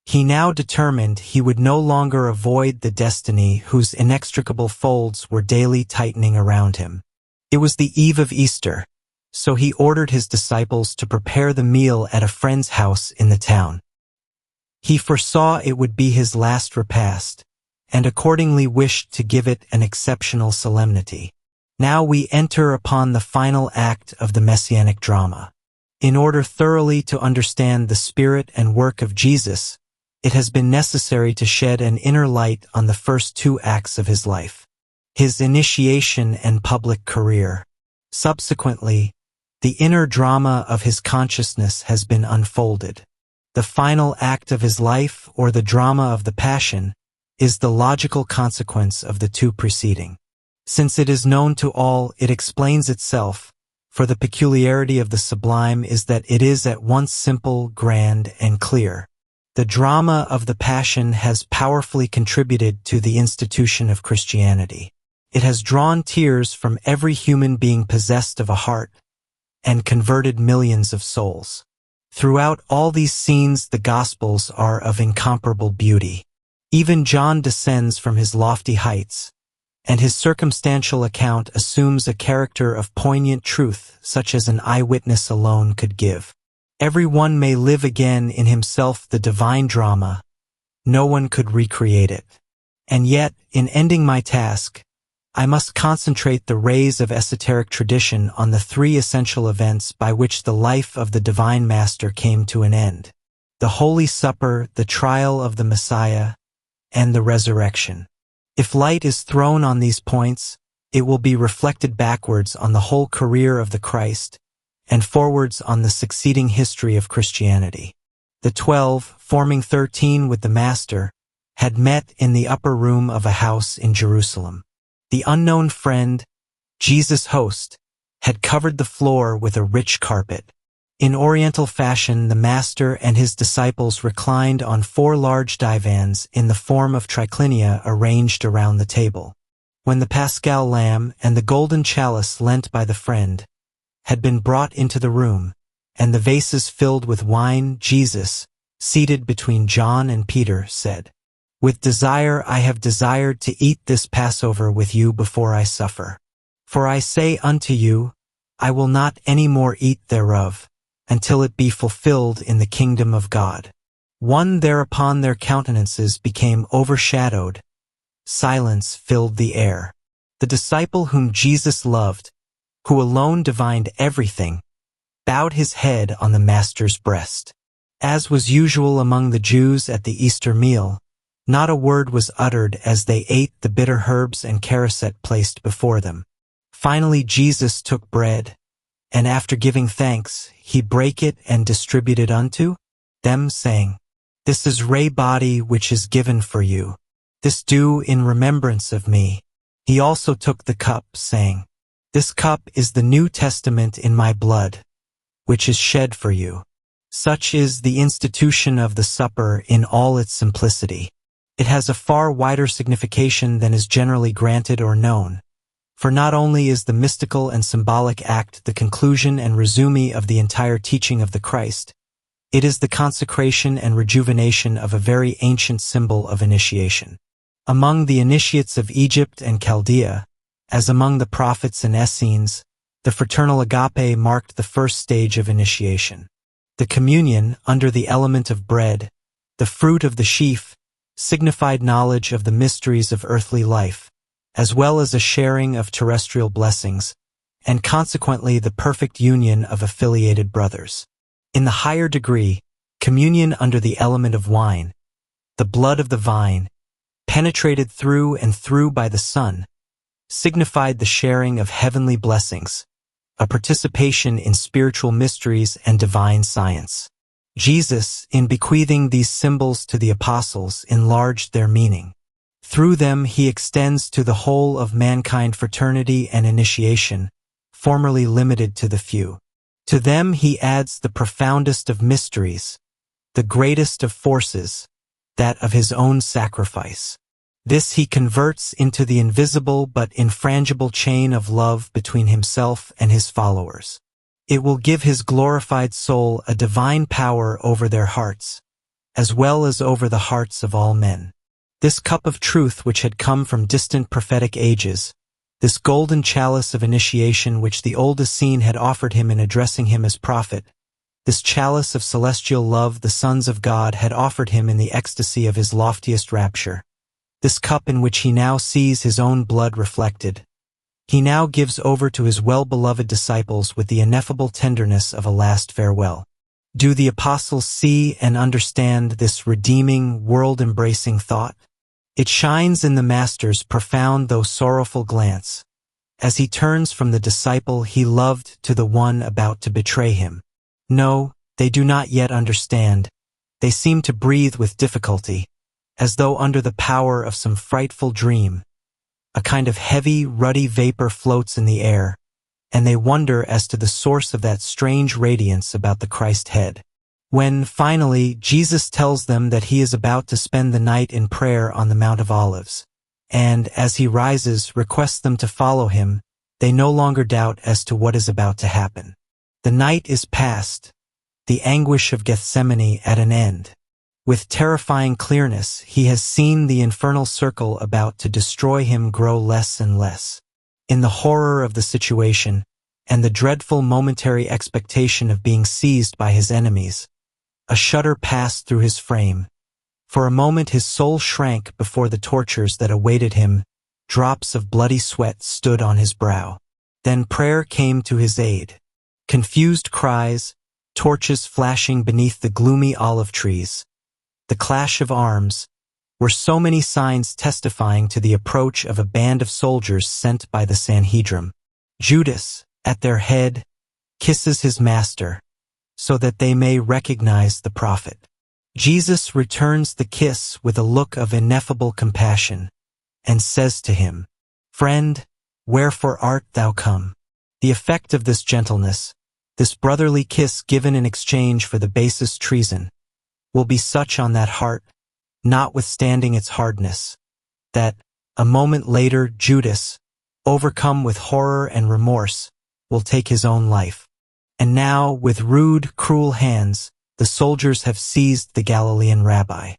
A: He now determined he would no longer avoid the destiny whose inextricable folds were daily tightening around him. It was the eve of Easter, so he ordered his disciples to prepare the meal at a friend's house in the town. He foresaw it would be his last repast, and accordingly wished to give it an exceptional solemnity. Now we enter upon the final act of the messianic drama. In order thoroughly to understand the spirit and work of Jesus, it has been necessary to shed an inner light on the first two acts of his life, his initiation and public career. Subsequently, the inner drama of his consciousness has been unfolded. The final act of his life, or the drama of the Passion, is the logical consequence of the two preceding. Since it is known to all, it explains itself, for the peculiarity of the sublime is that it is at once simple, grand, and clear. The drama of the Passion has powerfully contributed to the institution of Christianity. It has drawn tears from every human being possessed of a heart, and converted millions of souls. Throughout all these scenes, the Gospels are of incomparable beauty. Even John descends from his lofty heights, and his circumstantial account assumes a character of poignant truth such as an eyewitness alone could give. Every one may live again in himself the divine drama. No one could recreate it. And yet, in ending my task, I must concentrate the rays of esoteric tradition on the three essential events by which the life of the Divine Master came to an end. the Holy Supper, the trial of the Messiah, and the resurrection. If light is thrown on these points, it will be reflected backwards on the whole career of the Christ, and forwards on the succeeding history of Christianity. The 12, forming 13 with the Master, had met in the upper room of a house in Jerusalem. The unknown friend, Jesus' host, had covered the floor with a rich carpet. In Oriental fashion, the Master and his disciples reclined on 4 large divans in the form of triclinia arranged around the table. When the Paschal lamb and the golden chalice lent by the friend had been brought into the room, and the vases filled with wine, Jesus, seated between John and Peter, said, "With desire I have desired to eat this Passover with you before I suffer. For I say unto you, I will not any more eat thereof, until it be fulfilled in the kingdom of God." Thereupon their countenances became overshadowed. Silence filled the air. The disciple whom Jesus loved, who alone divined everything, bowed his head on the Master's breast. As was usual among the Jews at the Easter meal, not a word was uttered as they ate the bitter herbs and caroset placed before them. Finally Jesus took bread, and after giving thanks, he brake it and distributed unto them, saying, "This is my body which is given for you. This do in remembrance of me." He also took the cup, saying, "This cup is the New Testament in my blood, which is shed for you." Such is the institution of the supper in all its simplicity. It has a far wider signification than is generally granted or known, for not only is the mystical and symbolic act the conclusion and resume of the entire teaching of the Christ, it is the consecration and rejuvenation of a very ancient symbol of initiation. Among the initiates of Egypt and Chaldea, as among the prophets and Essenes, the fraternal agape marked the first stage of initiation. The communion, under the element of bread, the fruit of the sheaf, signified knowledge of the mysteries of earthly life, as well as a sharing of terrestrial blessings, and consequently the perfect union of affiliated brothers. In the higher degree, communion under the element of wine, the blood of the vine, penetrated through and through by the Son, signified the sharing of heavenly blessings, a participation in spiritual mysteries and divine science. Jesus, in bequeathing these symbols to the apostles, enlarged their meaning. Through them he extends to the whole of mankind fraternity and initiation, formerly limited to the few. To them he adds the profoundest of mysteries, the greatest of forces, that of his own sacrifice. This he converts into the invisible but infrangible chain of love between himself and his followers. It will give his glorified soul a divine power over their hearts, as well as over the hearts of all men. This cup of truth which had come from distant prophetic ages, this golden chalice of initiation which the old Essene had offered him in addressing him as prophet, this chalice of celestial love the sons of God had offered him in the ecstasy of his loftiest rapture, this cup in which he now sees his own blood reflected, he now gives over to his well-beloved disciples with the ineffable tenderness of a last farewell. Do the apostles see and understand this redeeming, world-embracing thought? It shines in the Master's profound though sorrowful glance, as he turns from the disciple he loved to the one about to betray him. No, they do not yet understand. They seem to breathe with difficulty, as though under the power of some frightful dream. A kind of heavy, ruddy vapor floats in the air, and they wonder as to the source of that strange radiance about the Christ head. When, finally, Jesus tells them that he is about to spend the night in prayer on the Mount of Olives, and, as he rises, requests them to follow him, they no longer doubt as to what is about to happen. The night is past, the anguish of Gethsemane at an end. With terrifying clearness, he has seen the infernal circle about to destroy him grow less and less. In the horror of the situation, and the dreadful momentary expectation of being seized by his enemies, a shudder passed through his frame. For a moment his soul shrank before the tortures that awaited him. Drops of bloody sweat stood on his brow. Then prayer came to his aid. Confused cries, torches flashing beneath the gloomy olive trees, the clash of arms, were so many signs testifying to the approach of a band of soldiers sent by the Sanhedrim. Judas, at their head, kisses his master, so that they may recognize the prophet. Jesus returns the kiss with a look of ineffable compassion, and says to him, "Friend, wherefore art thou come?" The effect of this gentleness, this brotherly kiss given in exchange for the basest treason, will be such on that heart, notwithstanding its hardness, that, a moment later, Judas, overcome with horror and remorse, will take his own life. And now, with rude, cruel hands, the soldiers have seized the Galilean rabbi.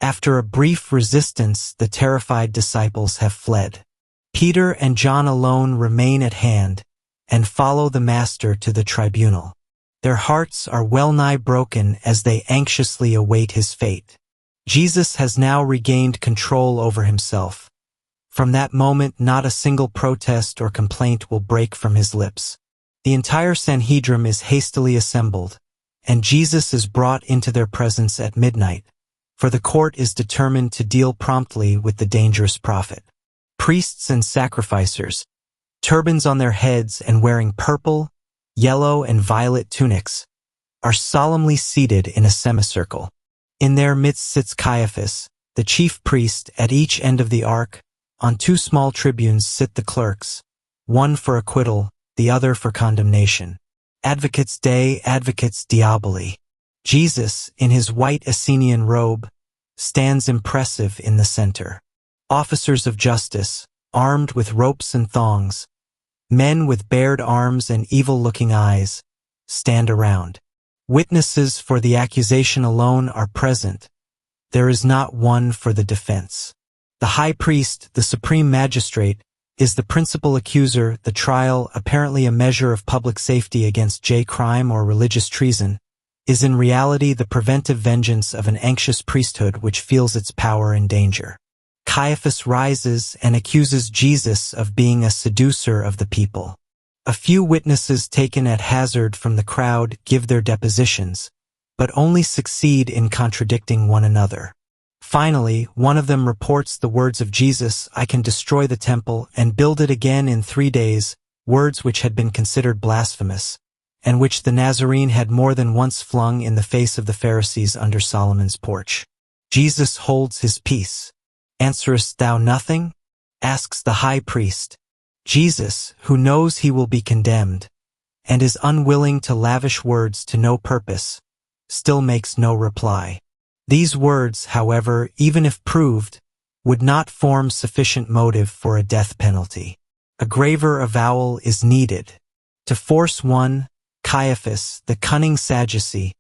A: After a brief resistance, the terrified disciples have fled. Peter and John alone remain at hand and follow the Master to the tribunal. Their hearts are well-nigh broken as they anxiously await his fate. Jesus has now regained control over himself. From that moment, not a single protest or complaint will break from his lips. The entire Sanhedrim is hastily assembled, and Jesus is brought into their presence at midnight, for the court is determined to deal promptly with the dangerous prophet. Priests and sacrificers, turbans on their heads and wearing purple, yellow, and violet tunics, are solemnly seated in a semicircle. In their midst sits Caiaphas, the chief priest. At each end of the ark, on two small tribunes, sit the clerks, one for acquittal, the other for condemnation. Advocates Dei, advocates Diaboli. Jesus, in his white Essenian robe, stands impressive in the center. Officers of justice, armed with ropes and thongs, men with bared arms and evil-looking eyes, stand around. Witnesses for the accusation alone are present. There is not one for the defense. The high priest, the supreme magistrate, is the principal accuser. The trial, apparently a measure of public safety against crime or religious treason, is in reality the preventive vengeance of an anxious priesthood which feels its power in danger. Caiaphas rises and accuses Jesus of being a seducer of the people. A few witnesses taken at hazard from the crowd give their depositions, but only succeed in contradicting one another. Finally, one of them reports the words of Jesus, "I can destroy the temple and build it again in 3 days," words which had been considered blasphemous, and which the Nazarene had more than once flung in the face of the Pharisees under Solomon's porch. Jesus holds his peace. "Answerest thou nothing?" asks the high priest. Jesus, who knows he will be condemned, and is unwilling to lavish words to no purpose, still makes no reply. These words, however, even if proved, would not form sufficient motive for a death penalty. A graver avowal is needed. To force one, Caiaphas, the cunning Sadducee,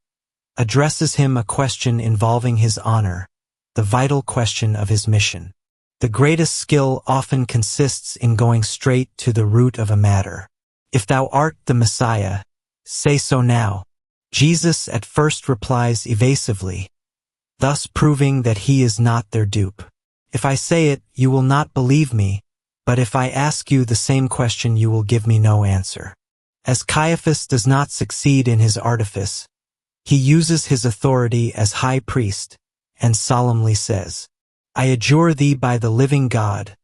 A: addresses him a question involving his honor, the vital question of his mission. The greatest skill often consists in going straight to the root of a matter. "If thou art the Messiah, say so now." Jesus at first replies evasively, thus proving that he is not their dupe. "If I say it, you will not believe me, but if I ask you the same question, you will give me no answer." As Caiaphas does not succeed in his artifice, he uses his authority as high priest and solemnly says, "I adjure thee by the living God,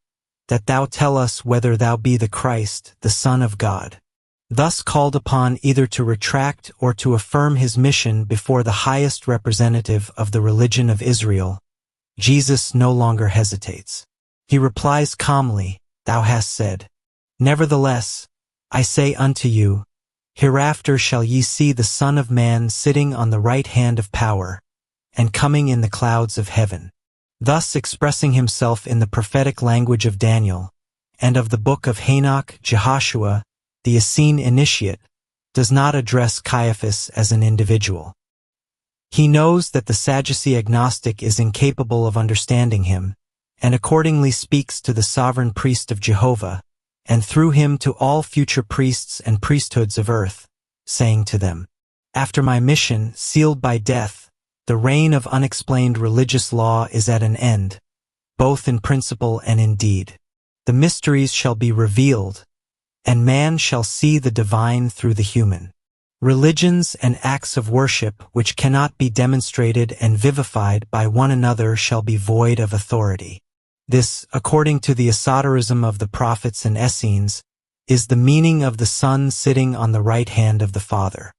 A: that thou tell us whether thou be the Christ, the Son of God." Thus called upon either to retract or to affirm his mission before the highest representative of the religion of Israel, Jesus no longer hesitates. He replies calmly, "Thou hast said. Nevertheless, I say unto you, hereafter shall ye see the Son of Man sitting on the right hand of power, and coming in the clouds of heaven." Thus expressing himself in the prophetic language of Daniel, and of the book of Enoch, Jehoshua, the Essene initiate, does not address Caiaphas as an individual. He knows that the Sadducee agnostic is incapable of understanding him, and accordingly speaks to the sovereign priest of Jehovah, and through him to all future priests and priesthoods of earth, saying to them, "After my mission, sealed by death, the reign of unexplained religious law is at an end, both in principle and in deed. The mysteries shall be revealed, and man shall see the divine through the human. Religions and acts of worship which cannot be demonstrated and vivified by one another shall be void of authority. This, according to the esotericism of the prophets and Essenes, is the meaning of the Son sitting on the right hand of the Father.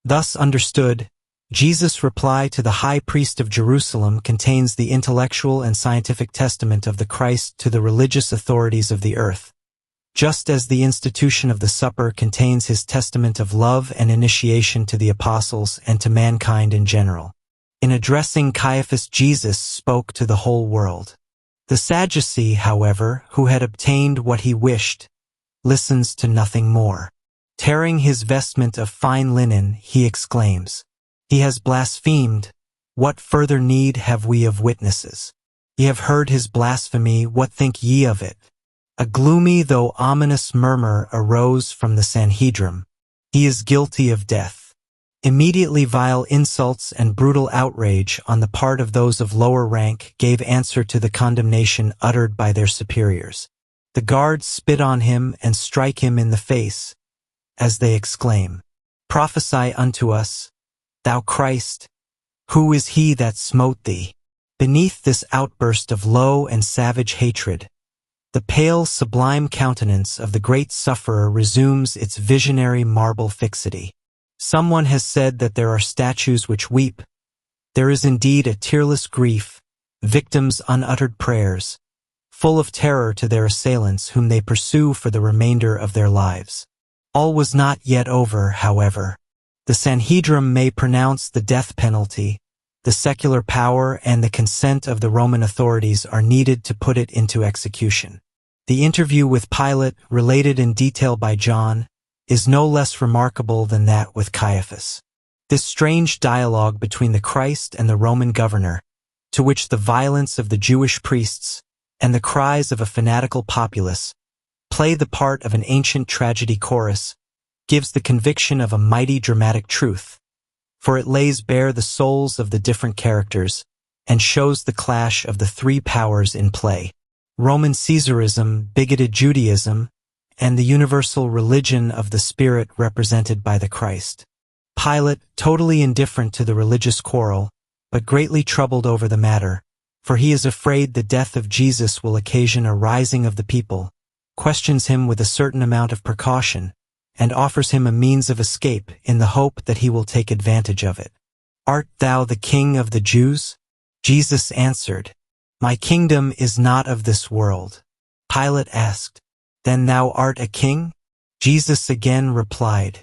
A: Thus understood, Jesus' reply to the high priest of Jerusalem contains the intellectual and scientific testament of the Christ to the religious authorities of the earth, just as the institution of the supper contains his testament of love and initiation to the apostles and to mankind in general. In addressing Caiaphas, Jesus spoke to the whole world. The Sadducee, however, who had obtained what he wished, listens to nothing more. Tearing his vestment of fine linen, he exclaims, "He has blasphemed. What further need have we of witnesses? Ye have heard his blasphemy. What think ye of it?" A gloomy though ominous murmur arose from the Sanhedrim. "He is guilty of death." Immediately vile insults and brutal outrage on the part of those of lower rank gave answer to the condemnation uttered by their superiors. The guards spit on him and strike him in the face, as they exclaim, "Prophesy unto us, thou Christ, who is he that smote thee?" Beneath this outburst of low and savage hatred, the pale, sublime countenance of the great sufferer resumes its visionary marble fixity. Someone has said that there are statues which weep. There is indeed a tearless grief, victims' unuttered prayers, full of terror to their assailants whom they pursue for the remainder of their lives. All was not yet over, however. The Sanhedrim may pronounce the death penalty. The secular power and the consent of the Roman authorities are needed to put it into execution. The interview with Pilate, related in detail by John, is no less remarkable than that with Caiaphas. This strange dialogue between the Christ and the Roman governor, to which the violence of the Jewish priests and the cries of a fanatical populace play the part of an ancient tragedy chorus, gives the conviction of a mighty dramatic truth, for it lays bare the souls of the different characters and shows the clash of the three powers in play: Roman Caesarism, bigoted Judaism, and the universal religion of the Spirit represented by the Christ. Pilate, totally indifferent to the religious quarrel, but greatly troubled over the matter, for he is afraid the death of Jesus will occasion a rising of the people, questions him with a certain amount of precaution, and offers him a means of escape in the hope that he will take advantage of it. "Art thou the King of the Jews?" Jesus answered, "My kingdom is not of this world." Pilate asked, "Then thou art a king?" Jesus again replied,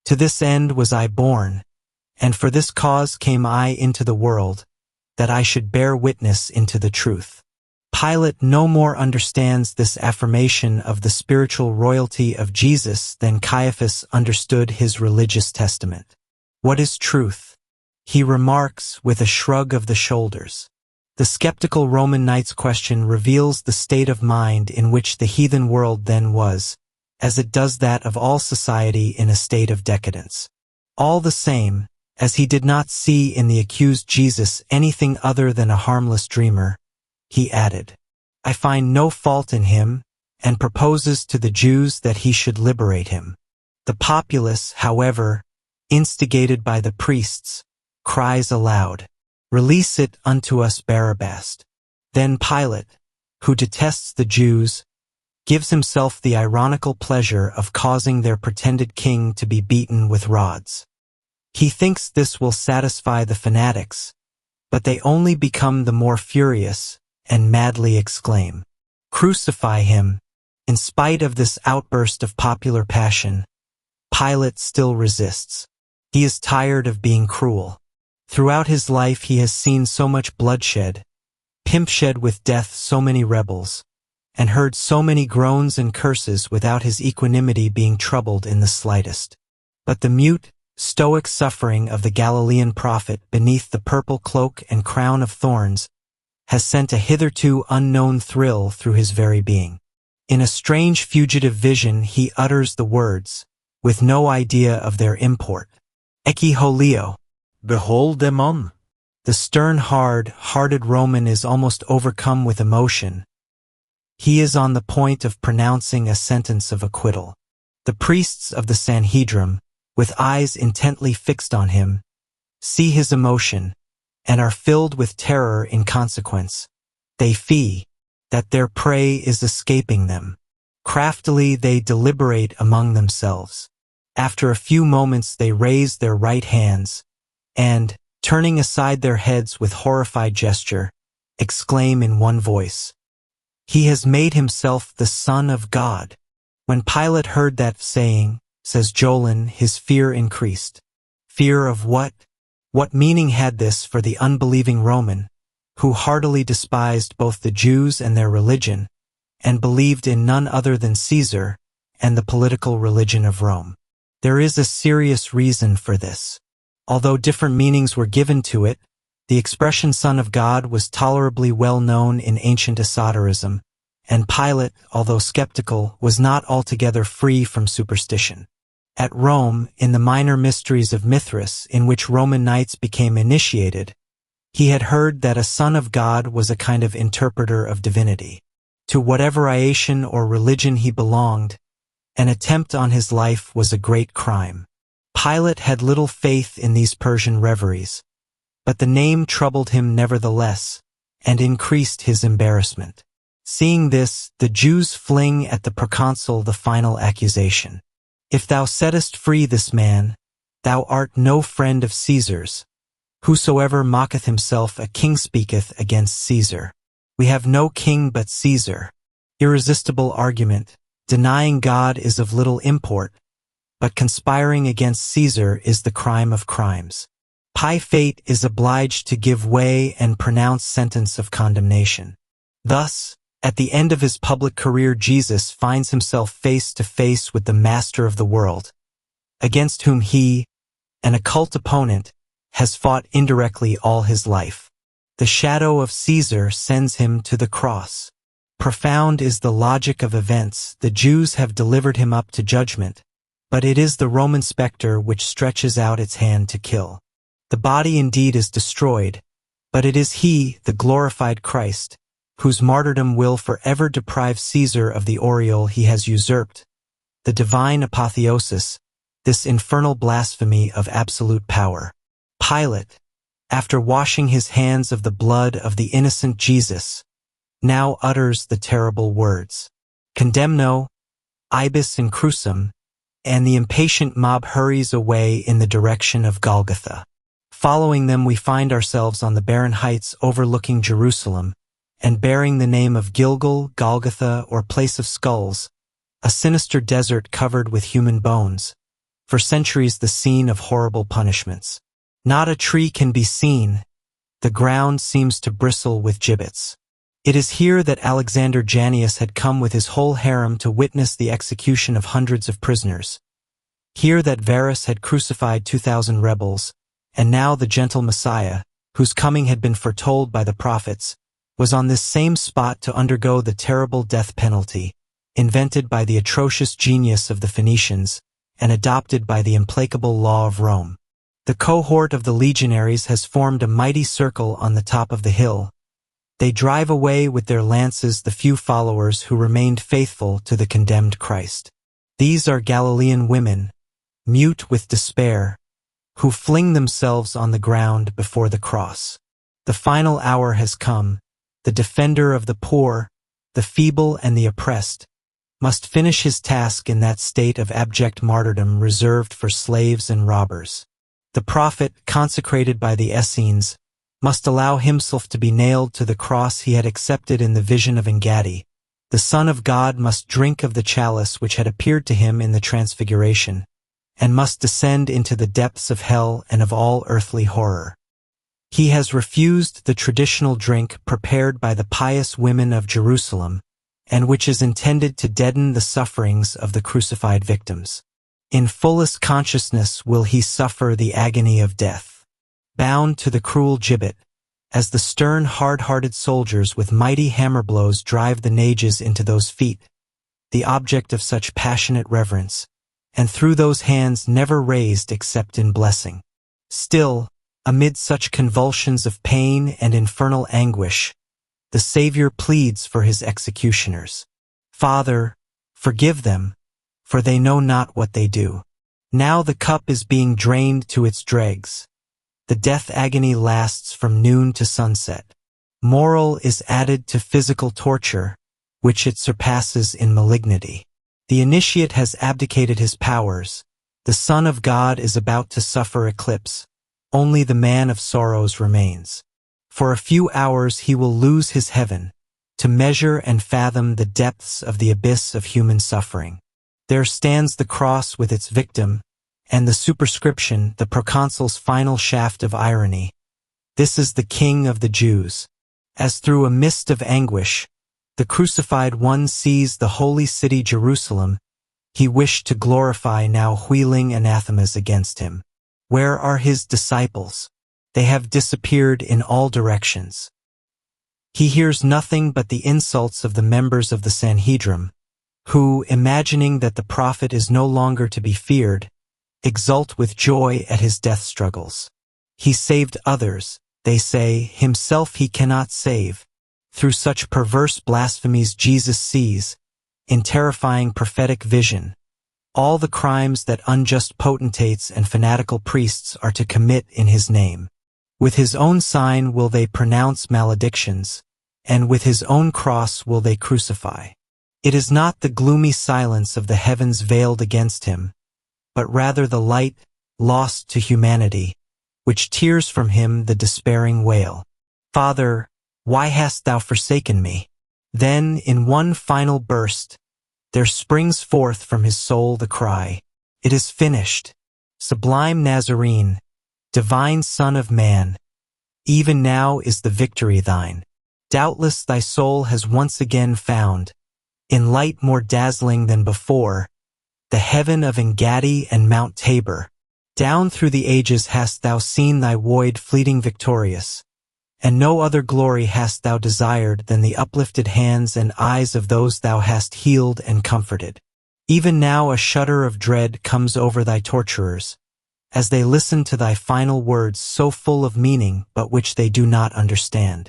A: "To this end was I born, and for this cause came I into the world, that I should bear witness into the truth." Pilate no more understands this affirmation of the spiritual royalty of Jesus than Caiaphas understood his religious testament. "What is truth?" he remarks with a shrug of the shoulders. The skeptical Roman knight's question reveals the state of mind in which the heathen world then was, as it does that of all society in a state of decadence. All the same, as he did not see in the accused Jesus anything other than a harmless dreamer, he added, "I find no fault in him," and proposes to the Jews that he should liberate him. The populace, however, instigated by the priests, cries aloud, "Release it unto us Barabbas." Then Pilate, who detests the Jews, gives himself the ironical pleasure of causing their pretended king to be beaten with rods. He thinks this will satisfy the fanatics, but they only become the more furious and madly exclaim, "Crucify him!" In spite of this outburst of popular passion, Pilate still resists. He is tired of being cruel. Throughout his life he has seen so much bloodshed, pimpshed with death so many rebels, and heard so many groans and curses without his equanimity being troubled in the slightest. But the mute, stoic suffering of the Galilean prophet beneath the purple cloak and crown of thorns has sent a hitherto unknown thrill through his very being. In a strange fugitive vision he utters the words, with no idea of their import, "Ecce holio." Behold them on. The stern, hard-hearted Roman is almost overcome with emotion. He is on the point of pronouncing a sentence of acquittal. The priests of the Sanhedrim, with eyes intently fixed on him, see his emotion, and are filled with terror in consequence. They fee that their prey is escaping them. Craftily they deliberate among themselves. After a few moments they raise their right hands, and, turning aside their heads with horrified gesture, exclaim in one voice, "He has made himself the Son of God." When Pilate heard that saying, says Jolin, his fear increased. Fear of what? What meaning had this for the unbelieving Roman, who heartily despised both the Jews and their religion, and believed in none other than Caesar and the political religion of Rome? There is a serious reason for this. Although different meanings were given to it, the expression Son of God was tolerably well known in ancient esotericism, and Pilate, although skeptical, was not altogether free from superstition. At Rome, in the minor mysteries of Mithras, in which Roman knights became initiated, he had heard that a Son of God was a kind of interpreter of divinity. To whatever iation or religion he belonged, an attempt on his life was a great crime. Pilate had little faith in these Persian reveries, but the name troubled him nevertheless, and increased his embarrassment. Seeing this, the Jews fling at the proconsul the final accusation. "If thou settest free this man, thou art no friend of Caesar's. Whosoever mocketh himself a king speaketh against Caesar. We have no king but Caesar." Irresistible argument. Denying God is of little import, but conspiring against Caesar is the crime of crimes. Pilate is obliged to give way and pronounce sentence of condemnation. Thus, at the end of his public career, Jesus finds himself face to face with the master of the world, against whom he, an occult opponent, has fought indirectly all his life. The shadow of Caesar sends him to the cross. Profound is the logic of events. The Jews have delivered him up to judgment, but it is the Roman specter which stretches out its hand to kill. The body indeed is destroyed, but it is he, the glorified Christ, whose martyrdom will forever deprive Caesar of the aureole he has usurped, the divine apotheosis, this infernal blasphemy of absolute power. Pilate, after washing his hands of the blood of the innocent Jesus, now utters the terrible words, "Condemno, ibis in crucem," and the impatient mob hurries away in the direction of Golgotha. Following them, we find ourselves on the barren heights overlooking Jerusalem, and bearing the name of Gilgal, Golgotha, or Place of Skulls, a sinister desert covered with human bones, for centuries the scene of horrible punishments. Not a tree can be seen. The ground seems to bristle with gibbets. It is here that Alexander Jannaeus had come with his whole harem to witness the execution of hundreds of prisoners. Here that Varus had crucified 2,000 rebels, and now the gentle Messiah, whose coming had been foretold by the prophets, was on this same spot to undergo the terrible death penalty, invented by the atrocious genius of the Phoenicians, and adopted by the implacable law of Rome. The cohort of the legionaries has formed a mighty circle on the top of the hill. They drive away with their lances the few followers who remained faithful to the condemned Christ. These are Galilean women, mute with despair, who fling themselves on the ground before the cross. The final hour has come. The defender of the poor, the feeble and the oppressed, must finish his task in that state of abject martyrdom reserved for slaves and robbers. The prophet, consecrated by the Essenes, must allow himself to be nailed to the cross he had accepted in the vision of Engaddi. The Son of God must drink of the chalice which had appeared to him in the Transfiguration, and must descend into the depths of hell and of all earthly horror. He has refused the traditional drink prepared by the pious women of Jerusalem, and which is intended to deaden the sufferings of the crucified victims. In fullest consciousness will he suffer the agony of death, bound to the cruel gibbet, as the stern, hard-hearted soldiers with mighty hammer blows drive the nages into those feet, the object of such passionate reverence, and through those hands never raised except in blessing. Still, amid such convulsions of pain and infernal anguish, the Savior pleads for his executioners. "Father, forgive them, for they know not what they do." Now the cup is being drained to its dregs. The death agony lasts from noon to sunset. Moral is added to physical torture, which it surpasses in malignity. The initiate has abdicated his powers. The Son of God is about to suffer eclipse. Only the man of sorrows remains. For a few hours he will lose his heaven, to measure and fathom the depths of the abyss of human suffering. There stands the cross with its victim, and the superscription, the proconsul's final shaft of irony. This is the King of the Jews. As through a mist of anguish, the crucified one sees the holy city Jerusalem, he wished to glorify now wheeling anathemas against him. Where are his disciples? They have disappeared in all directions. He hears nothing but the insults of the members of the Sanhedrin, who, imagining that the prophet is no longer to be feared, exult with joy at his death struggles. He saved others, they say, himself he cannot save. Through such perverse blasphemies Jesus sees, in terrifying prophetic vision, all the crimes that unjust potentates and fanatical priests are to commit in his name. With his own sign will they pronounce maledictions, and with his own cross will they crucify. It is not the gloomy silence of the heavens veiled against him, but rather the light, lost to humanity, which tears from him the despairing wail. Father, why hast thou forsaken me? Then, in one final burst, there springs forth from his soul the cry, it is finished. Sublime Nazarene, divine Son of Man, even now is the victory thine. Doubtless thy soul has once again found, in light more dazzling than before, the heaven of Engaddi and Mount Tabor. Down through the ages hast thou seen thy void fleeting victorious, and no other glory hast thou desired than the uplifted hands and eyes of those thou hast healed and comforted. Even now a shudder of dread comes over thy torturers, as they listen to thy final words so full of meaning but which they do not understand.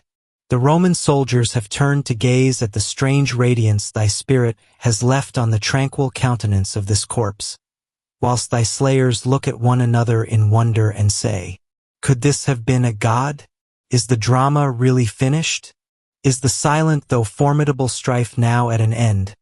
A: The Roman soldiers have turned to gaze at the strange radiance thy spirit has left on the tranquil countenance of this corpse, whilst thy slayers look at one another in wonder and say, could this have been a god? Is the drama really finished? Is the silent though formidable strife now at an end?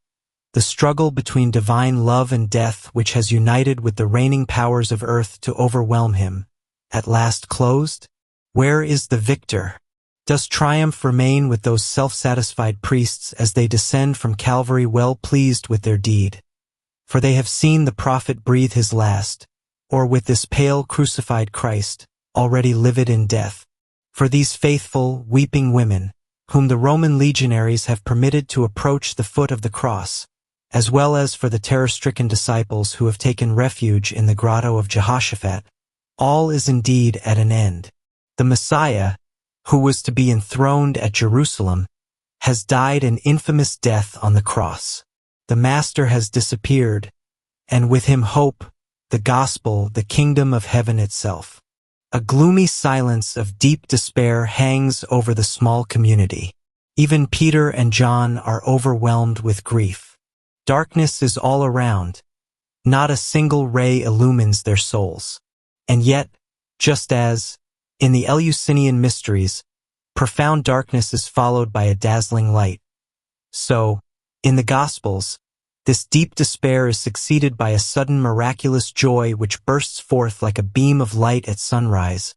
A: The struggle between divine love and death which has united with the reigning powers of earth to overwhelm him, at last closed? Where is the victor? Does triumph remain with those self-satisfied priests as they descend from Calvary well pleased with their deed? For they have seen the prophet breathe his last, or with this pale crucified Christ, already livid in death. For these faithful, weeping women, whom the Roman legionaries have permitted to approach the foot of the cross, as well as for the terror-stricken disciples who have taken refuge in the grotto of Jehoshaphat, all is indeed at an end. The Messiah, who was to be enthroned at Jerusalem, has died an infamous death on the cross. The Master has disappeared, and with him hope, the gospel, the kingdom of heaven itself. A gloomy silence of deep despair hangs over the small community. Even Peter and John are overwhelmed with grief. Darkness is all around. Not a single ray illumines their souls. And yet, just as, in the Eleusinian mysteries, profound darkness is followed by a dazzling light, so, in the Gospels, this deep despair is succeeded by a sudden miraculous joy which bursts forth like a beam of light at sunrise,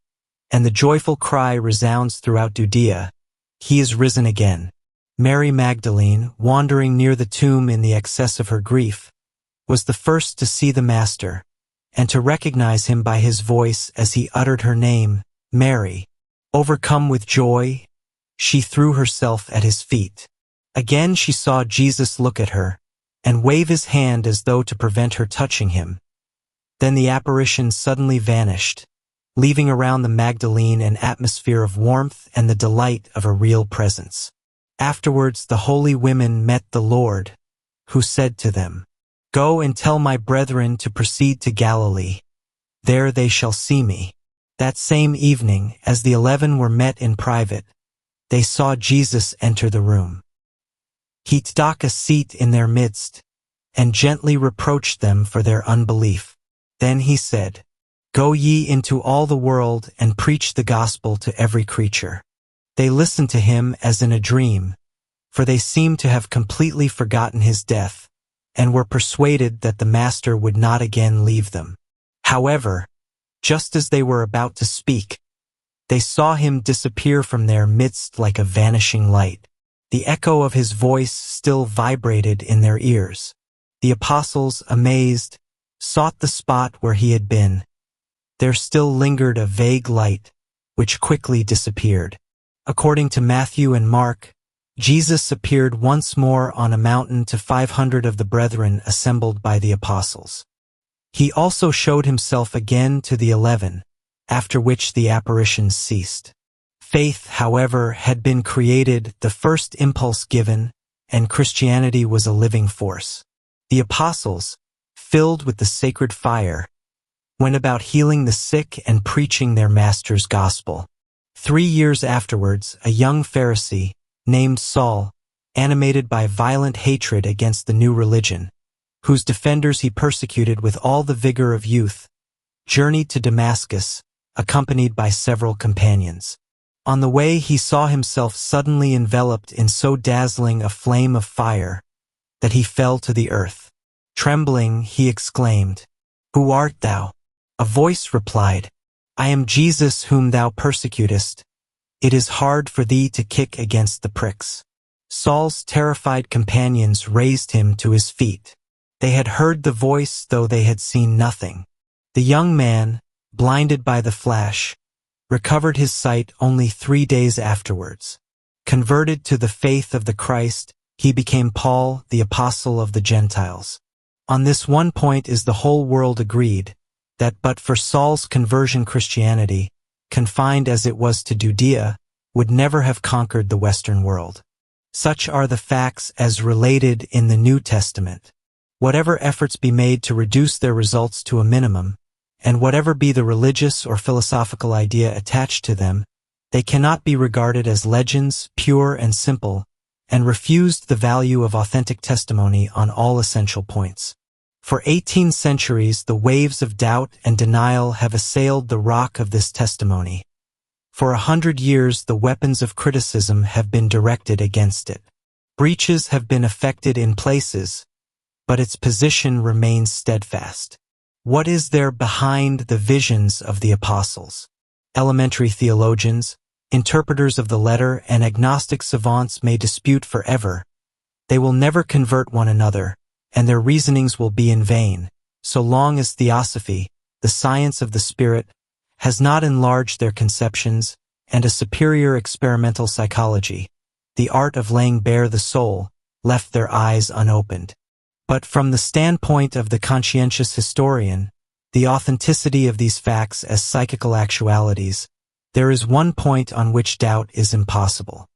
A: and the joyful cry resounds throughout Judea, he is risen again. Mary Magdalene, wandering near the tomb in the excess of her grief, was the first to see the Master, and to recognize him by his voice as he uttered her name, Mary. Overcome with joy, she threw herself at his feet. Again she saw Jesus look at her, and wave his hand as though to prevent her touching him. Then the apparition suddenly vanished, leaving around the Magdalene an atmosphere of warmth and the delight of a real presence. Afterwards the holy women met the Lord, who said to them, "Go and tell my brethren to proceed to Galilee. There they shall see me." That same evening, as the 11 were met in private, they saw Jesus enter the room. He took a seat in their midst, and gently reproached them for their unbelief. Then he said, "Go ye into all the world and preach the gospel to every creature." They listened to him as in a dream, for they seemed to have completely forgotten his death, and were persuaded that the Master would not again leave them. However, just as they were about to speak, they saw him disappear from their midst like a vanishing light. The echo of his voice still vibrated in their ears. The apostles, amazed, sought the spot where he had been. There still lingered a vague light, which quickly disappeared. According to Matthew and Mark, Jesus appeared once more on a mountain to 500 of the brethren assembled by the apostles. He also showed himself again to the 11, after which the apparitions ceased. Faith, however, had been created, the first impulse given, and Christianity was a living force. The apostles, filled with the sacred fire, went about healing the sick and preaching their Master's gospel. 3 years afterwards, a young Pharisee, named Saul, animated by violent hatred against the new religion, whose defenders he persecuted with all the vigor of youth, journeyed to Damascus, accompanied by several companions. On the way he saw himself suddenly enveloped in so dazzling a flame of fire that he fell to the earth. Trembling, he exclaimed, "Who art thou?" A voice replied, "I am Jesus whom thou persecutest. It is hard for thee to kick against the pricks." Saul's terrified companions raised him to his feet. They had heard the voice, though they had seen nothing. The young man, blinded by the flash, recovered his sight only 3 days afterwards. Converted to the faith of the Christ, he became Paul, the apostle of the Gentiles. On this one point is the whole world agreed, that but for Saul's conversion, Christianity, confined as it was to Judea, would never have conquered the Western world. Such are the facts as related in the New Testament. Whatever efforts be made to reduce their results to a minimum, and whatever be the religious or philosophical idea attached to them, they cannot be regarded as legends, pure and simple, and refused the value of authentic testimony on all essential points. For 18 centuries, the waves of doubt and denial have assailed the rock of this testimony. For 100 years, the weapons of criticism have been directed against it. Breaches have been effected in places, but its position remains steadfast. What is there behind the visions of the apostles? Elementary theologians, interpreters of the letter, and agnostic savants may dispute forever. They will never convert one another, and their reasonings will be in vain, so long as theosophy, the science of the spirit, has not enlarged their conceptions, and a superior experimental psychology, the art of laying bare the soul, left their eyes unopened. But from the standpoint of the conscientious historian, the authenticity of these facts as psychical actualities, there is one point on which doubt is impossible: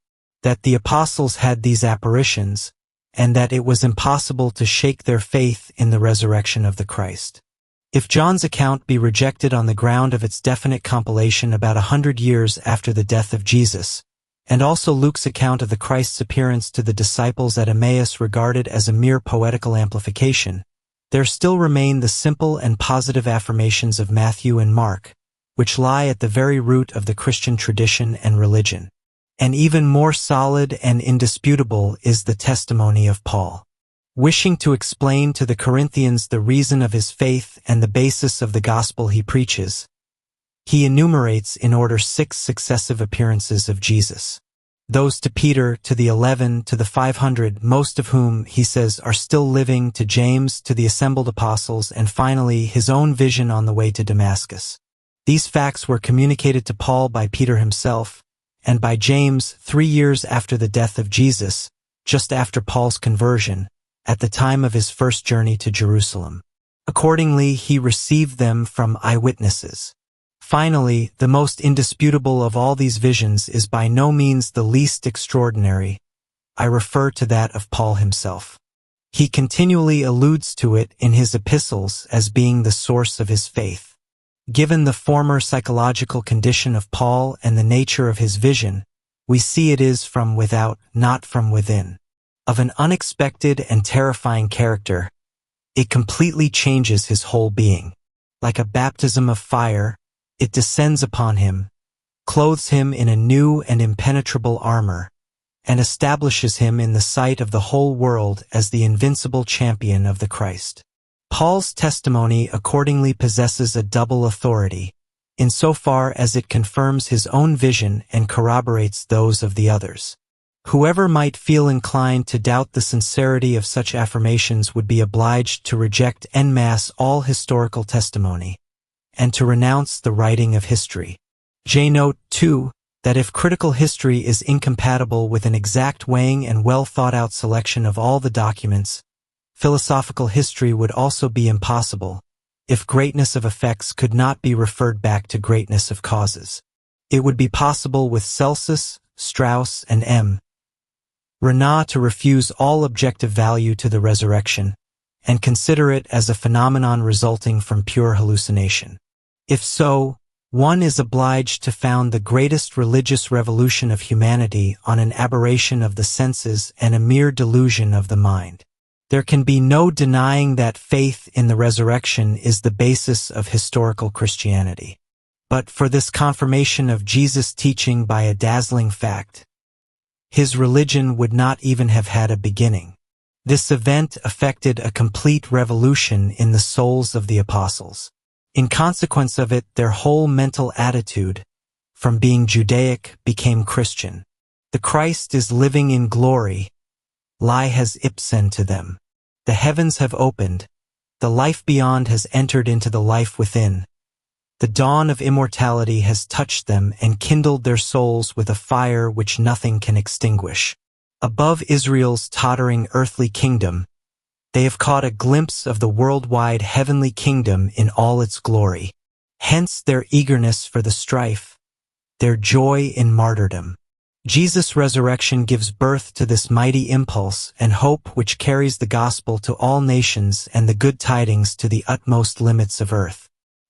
A: that the apostles had these apparitions, and that it was impossible to shake their faith in the resurrection of the Christ. If John's account be rejected on the ground of its definite compilation about 100 years after the death of Jesus, and also Luke's account of the Christ's appearance to the disciples at Emmaus regarded as a mere poetical amplification, there still remain the simple and positive affirmations of Matthew and Mark, which lie at the very root of the Christian tradition and religion. And even more solid and indisputable is the testimony of Paul. Wishing to explain to the Corinthians the reason of his faith and the basis of the gospel he preaches, he enumerates in order 6 successive appearances of Jesus. Those to Peter, to the 11, to the 500, most of whom, he says, are still living, to James, to the assembled apostles, and finally his own vision on the way to Damascus. These facts were communicated to Paul by Peter himself, and by James 3 years after the death of Jesus, just after Paul's conversion, at the time of his first journey to Jerusalem. Accordingly, he received them from eyewitnesses. Finally, the most indisputable of all these visions is by no means the least extraordinary. I refer to that of Paul himself. He continually alludes to it in his epistles as being the source of his faith. Given the former psychological condition of Paul and the nature of his vision, we see it is from without, not from within. Of an unexpected and terrifying character, it completely changes his whole being. Like a baptism of fire, it descends upon him, clothes him in a new and impenetrable armor, and establishes him in the sight of the whole world as the invincible champion of the Christ. Paul's testimony accordingly possesses a double authority, insofar as it confirms his own vision and corroborates those of the others. Whoever might feel inclined to doubt the sincerity of such affirmations would be obliged to reject en masse all historical testimony, and to renounce the writing of history. Note, too, that if critical history is incompatible with an exact weighing and well-thought-out selection of all the documents, philosophical history would also be impossible, if greatness of effects could not be referred back to greatness of causes. It would be possible with Celsus, Strauss, and M. Renan to refuse all objective value to the resurrection, and consider it as a phenomenon resulting from pure hallucination. If so, one is obliged to found the greatest religious revolution of humanity on an aberration of the senses and a mere delusion of the mind. There can be no denying that faith in the resurrection is the basis of historical Christianity. But for this confirmation of Jesus' teaching by a dazzling fact, his religion would not even have had a beginning. This event effected a complete revolution in the souls of the apostles. In consequence of it, their whole mental attitude, from being Judaic, became Christian. The Christ is living in glory. Lie has ipsen to them. The heavens have opened. The life beyond has entered into the life within. The dawn of immortality has touched them and kindled their souls with a fire which nothing can extinguish. Above Israel's tottering earthly kingdom, they have caught a glimpse of the worldwide heavenly kingdom in all its glory. Hence their eagerness for the strife, their joy in martyrdom. Jesus' resurrection gives birth to this mighty impulse and hope which carries the gospel to all nations and the good tidings to the utmost limits of earth.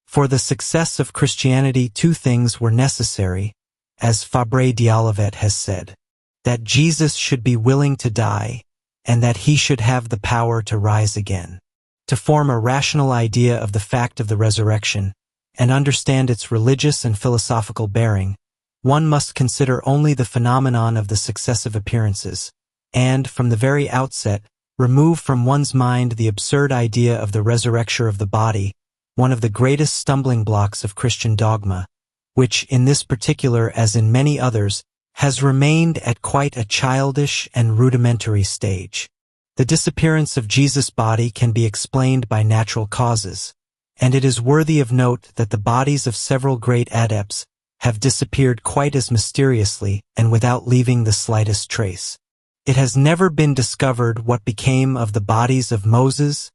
A: For the success of Christianity, two things were necessary, as Fabre d'Olivet has said: that Jesus should be willing to die, and that he should have the power to rise again. To form a rational idea of the fact of the resurrection, and understand its religious and philosophical bearing, one must consider only the phenomenon of the successive appearances, and, from the very outset, remove from one's mind the absurd idea of the resurrection of the body, one of the greatest stumbling blocks of Christian dogma, which, in this particular as in many others, has remained at quite a childish and rudimentary stage. The disappearance of Jesus' body can be explained by natural causes, and it is worthy of note that the bodies of several great adepts have disappeared quite as mysteriously and without leaving the slightest trace. It has never been discovered what became of the bodies of Moses,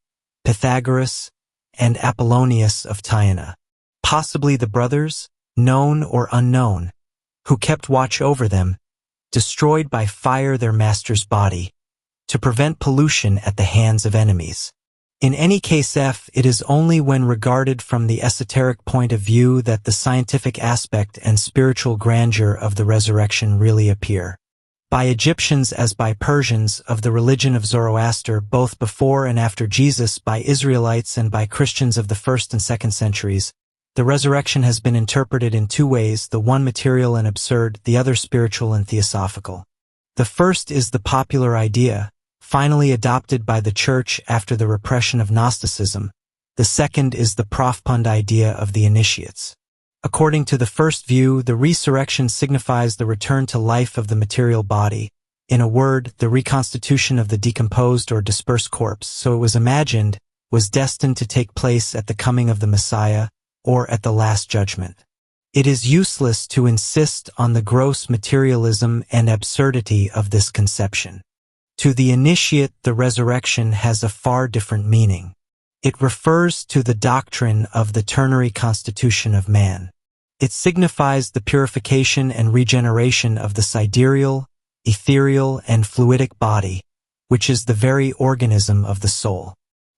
A: Pythagoras, and Apollonius of Tyana. Possibly the brothers, known or unknown, who kept watch over them, destroyed by fire their master's body, to prevent pollution at the hands of enemies. In any case, it is only when regarded from the esoteric point of view that the scientific aspect and spiritual grandeur of the resurrection really appear. By Egyptians as by Persians of the religion of Zoroaster, both before and after Jesus, by Israelites and by Christians of the 1st and 2nd centuries, the resurrection has been interpreted in two ways, the one material and absurd, the other spiritual and theosophical. The first is the popular idea, finally adopted by the Church after the repression of Gnosticism. The second is the profund idea of the Initiates. According to the first view, the resurrection signifies the return to life of the material body, in a word, the reconstitution of the decomposed or dispersed corpse, so it was imagined, was destined to take place at the coming of the Messiah, or at the Last Judgment. It is useless to insist on the gross materialism and absurdity of this conception. To the initiate, the resurrection has a far different meaning. It refers to the doctrine of the ternary constitution of man. It signifies the purification and regeneration of the sidereal, ethereal, and fluidic body, which is the very organism of the soul.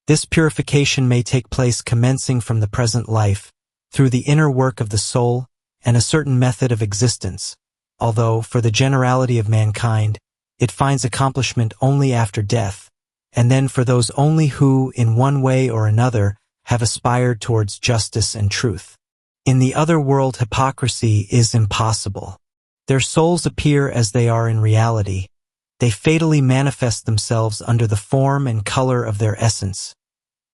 A: This purification may take place commencing from the present life, through the inner work of the soul and a certain method of existence, although, for the generality of mankind, it finds accomplishment only after death, and then for those only who, in one way or another, have aspired towards justice and truth. In the other world, hypocrisy is impossible. Their souls appear as they are in reality. They fatally manifest themselves under the form and color of their essence,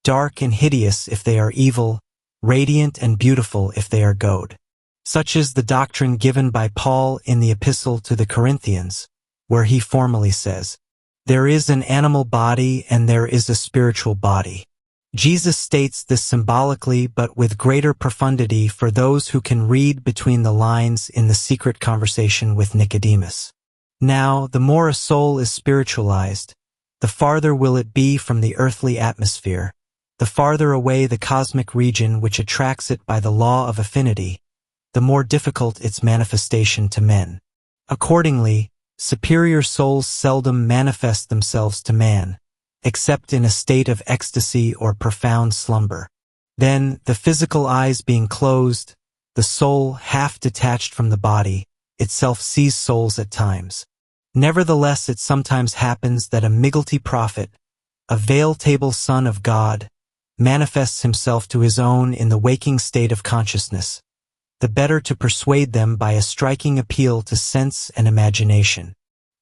A: dark and hideous if they are evil, radiant and beautiful if they are good. Such is the doctrine given by Paul in the Epistle to the Corinthians, where he formally says, "There is an animal body and there is a spiritual body." Jesus states this symbolically but with greater profundity for those who can read between the lines in the secret conversation with Nicodemus. Now, the more a soul is spiritualized, the farther will it be from the earthly atmosphere, the farther away the cosmic region which attracts it by the law of affinity, the more difficult its manifestation to men. Accordingly, superior souls seldom manifest themselves to man, except in a state of ecstasy or profound slumber. Then, the physical eyes being closed, the soul, half detached from the body, itself sees souls at times. Nevertheless, it sometimes happens that a Migilti prophet, a veil-table son of God, manifests himself to his own in the waking state of consciousness, the better to persuade them by a striking appeal to sense and imagination.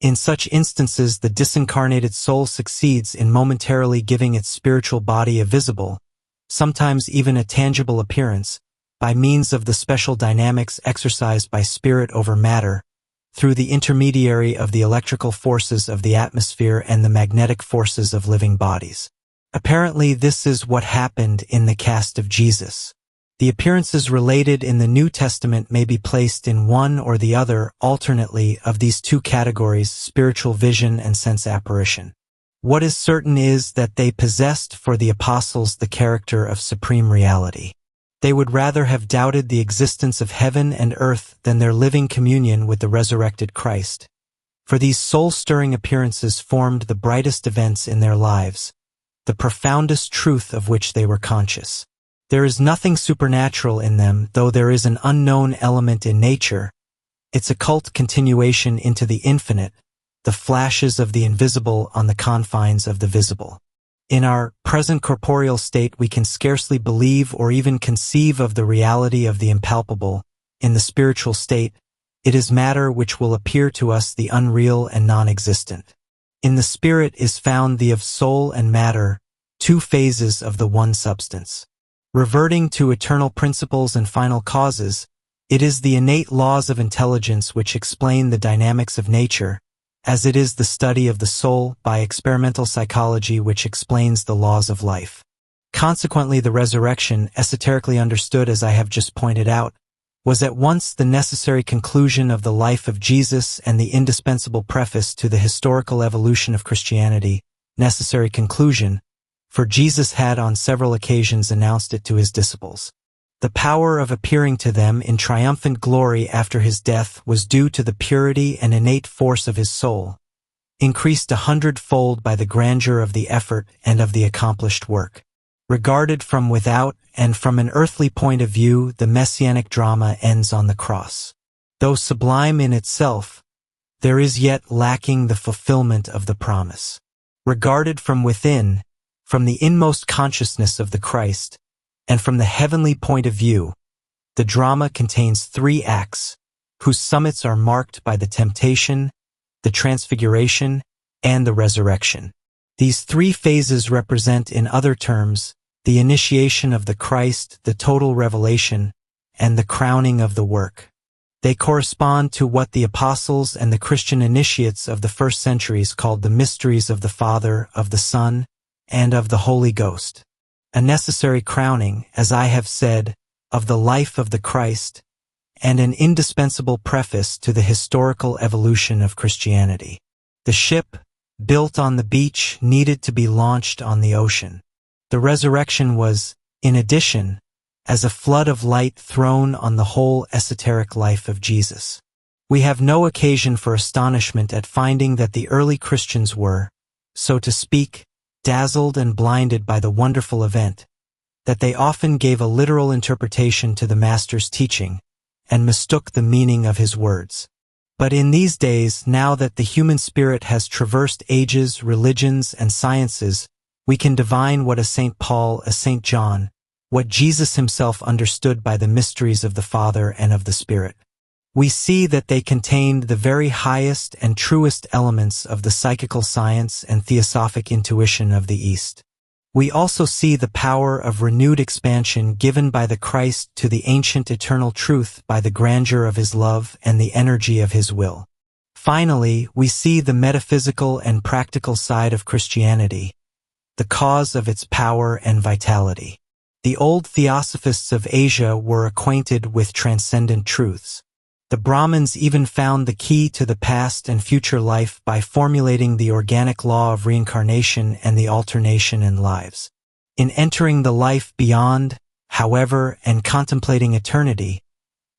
A: In such instances, the disincarnated soul succeeds in momentarily giving its spiritual body a visible, sometimes even a tangible appearance, by means of the special dynamics exercised by spirit over matter, through the intermediary of the electrical forces of the atmosphere and the magnetic forces of living bodies. Apparently, this is what happened in the cast of Jesus. The appearances related in the New Testament may be placed in one or the other alternately of these two categories, spiritual vision and sense apparition. What is certain is that they possessed for the apostles the character of supreme reality. They would rather have doubted the existence of heaven and earth than their living communion with the resurrected Christ. For these soul-stirring appearances formed the brightest events in their lives, the profoundest truth of which they were conscious. There is nothing supernatural in them, though there is an unknown element in nature, its occult continuation into the infinite, the flashes of the invisible on the confines of the visible. In our present corporeal state, we can scarcely believe or even conceive of the reality of the impalpable. In the spiritual state, it is matter which will appear to us the unreal and non-existent. In the spirit is found the of soul and matter, two phases of the one substance. Reverting to eternal principles and final causes, it is the innate laws of intelligence which explain the dynamics of nature, as it is the study of the soul by experimental psychology which explains the laws of life. Consequently, the resurrection, esoterically understood as I have just pointed out, was at once the necessary conclusion of the life of Jesus and the indispensable preface to the historical evolution of Christianity. Necessary conclusion, for Jesus had on several occasions announced it to his disciples. The power of appearing to them in triumphant glory after his death was due to the purity and innate force of his soul, increased 100-fold by the grandeur of the effort and of the accomplished work. Regarded from without and from an earthly point of view, the messianic drama ends on the cross. Though sublime in itself, there is yet lacking the fulfillment of the promise. Regarded from within, from the inmost consciousness of the Christ, and from the heavenly point of view, the drama contains 3 acts, whose summits are marked by the temptation, the transfiguration, and the resurrection. These 3 phases represent, in other terms, the initiation of the Christ, the total revelation, and the crowning of the work. They correspond to what the apostles and the Christian initiates of the first centuries called the mysteries of the Father, of the Son, and of the Holy Ghost. A necessary crowning, as I have said, of the life of the Christ, and an indispensable preface to the historical evolution of Christianity. The ship, built on the beach, needed to be launched on the ocean. The resurrection was, in addition, as a flood of light thrown on the whole esoteric life of Jesus. We have no occasion for astonishment at finding that the early Christians were, so to speak, dazzled and blinded by the wonderful event, that they often gave a literal interpretation to the Master's teaching, and mistook the meaning of his words. But in these days, now that the human spirit has traversed ages, religions, and sciences, we can divine what a St. Paul, a St. John, what Jesus himself understood by the mysteries of the Father and of the Spirit. We see that they contained the very highest and truest elements of the psychical science and theosophic intuition of the East. We also see the power of renewed expansion given by the Christ to the ancient eternal truth by the grandeur of his love and the energy of his will. Finally, we see the metaphysical and practical side of Christianity, the cause of its power and vitality. The old theosophists of Asia were acquainted with transcendent truths. The Brahmins even found the key to the past and future life by formulating the organic law of reincarnation and the alternation in lives. In entering the life beyond, however, and contemplating eternity,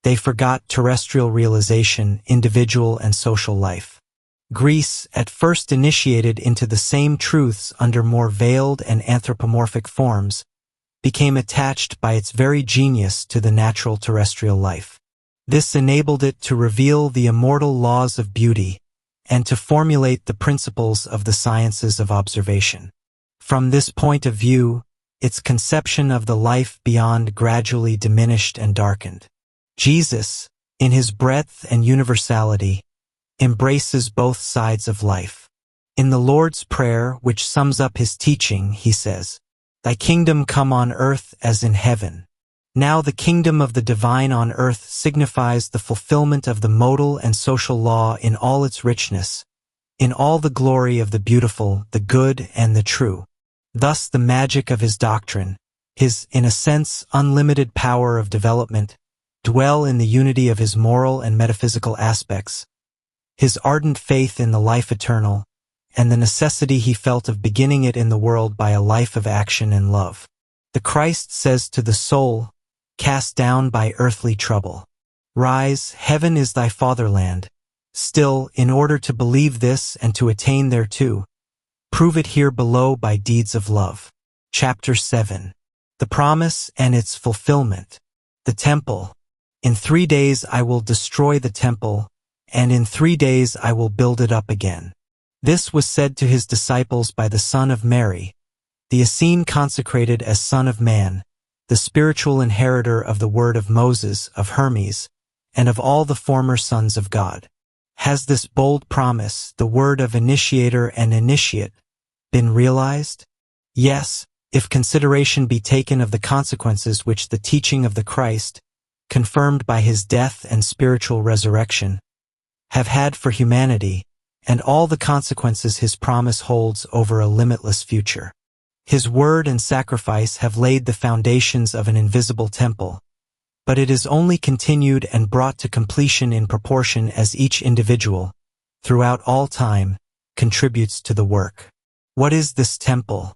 A: they forgot terrestrial realization, individual and social life. Greece, at first initiated into the same truths under more veiled and anthropomorphic forms, became attached by its very genius to the natural terrestrial life. This enabled it to reveal the immortal laws of beauty and to formulate the principles of the sciences of observation. From this point of view, its conception of the life beyond gradually diminished and darkened. Jesus, in his breadth and universality, embraces both sides of life. In the Lord's Prayer, which sums up his teaching, he says, "Thy kingdom come on earth as in heaven." Now the kingdom of the divine on earth signifies the fulfillment of the modal and social law in all its richness, in all the glory of the beautiful, the good, and the true. Thus the magic of his doctrine, his, in a sense, unlimited power of development, dwell in the unity of his moral and metaphysical aspects, his ardent faith in the life eternal, and the necessity he felt of beginning it in the world by a life of action and love. The Christ says to the soul, cast down by earthly trouble, "Rise, heaven is thy fatherland." Still, in order to believe this and to attain thereto, prove it here below by deeds of love. Chapter 7. The Promise and its Fulfillment. The Temple. In 3 days I will destroy the temple, and in 3 days I will build it up again. This was said to his disciples by the Son of Mary, the Essene consecrated as Son of Man, the spiritual inheritor of the word of Moses, of Hermes, and of all the former sons of God. Has this bold promise, the word of initiator and initiate, been realized? Yes, if consideration be taken of the consequences which the teaching of the Christ, confirmed by his death and spiritual resurrection, have had for humanity, and all the consequences his promise holds over a limitless future. His word and sacrifice have laid the foundations of an invisible temple, but it is only continued and brought to completion in proportion as each individual, throughout all time, contributes to the work. What is this temple?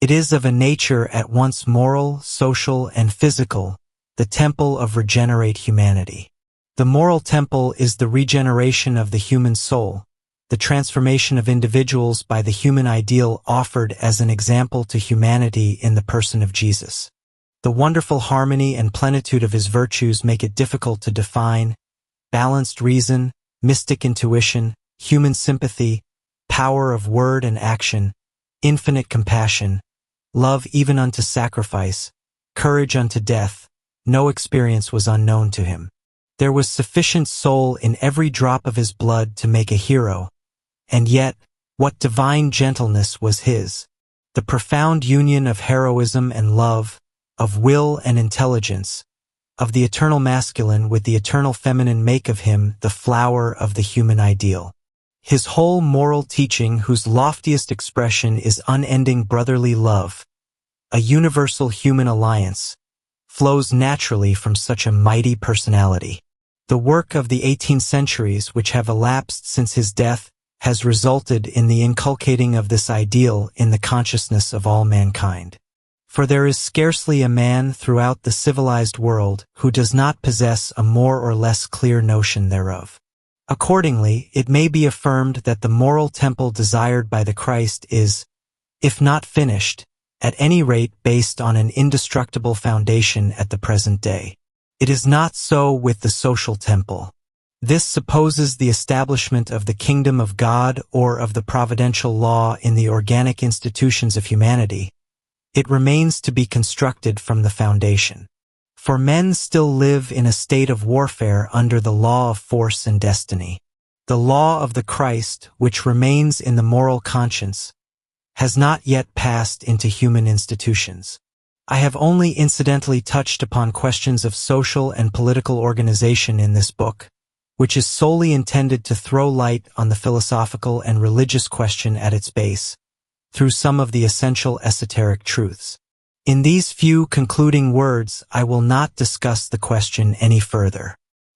A: It is of a nature at once moral, social, and physical, the temple of regenerate humanity. The moral temple is the regeneration of the human soul, the transformation of individuals by the human ideal offered as an example to humanity in the person of Jesus. The wonderful harmony and plenitude of his virtues make it difficult to define: balanced reason, mystic intuition, human sympathy, power of word and action, infinite compassion, love even unto sacrifice, courage unto death. No experience was unknown to him. There was sufficient soul in every drop of his blood to make a hero, and yet, what divine gentleness was his! The profound union of heroism and love, of will and intelligence, of the eternal masculine with the eternal feminine make of him the flower of the human ideal. His whole moral teaching, whose loftiest expression is unending brotherly love, a universal human alliance, flows naturally from such a mighty personality. The work of the 18 centuries which have elapsed since his death has resulted in the inculcating of this ideal in the consciousness of all mankind. For there is scarcely a man throughout the civilized world who does not possess a more or less clear notion thereof. Accordingly, it may be affirmed that the moral temple desired by the Christ is, if not finished, at any rate based on an indestructible foundation at the present day. It is not so with the social temple. This supposes the establishment of the kingdom of God or of the providential law in the organic institutions of humanity, It remains to be constructed from the foundation. For men still live in a state of warfare under the law of force and destiny. The law of the Christ, which remains in the moral conscience, has not yet passed into human institutions. I have only incidentally touched upon questions of social and political organization in this book, which is solely intended to throw light on the philosophical and religious question at its base, through some of the essential esoteric truths. In these few concluding words, I will not discuss the question any further.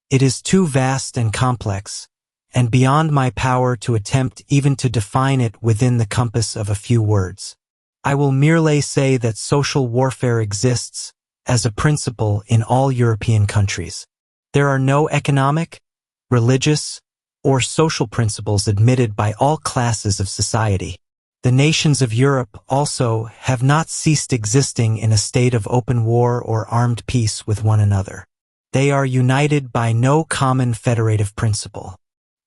A: It is too vast and complex, and beyond my power to attempt even to define it within the compass of a few words. I will merely say that social warfare exists, as a principle, in all European countries. There are no economic, religious, or social principles admitted by all classes of society. The nations of Europe also have not ceased existing in a state of open war or armed peace with one another. They are united by no common federative principle.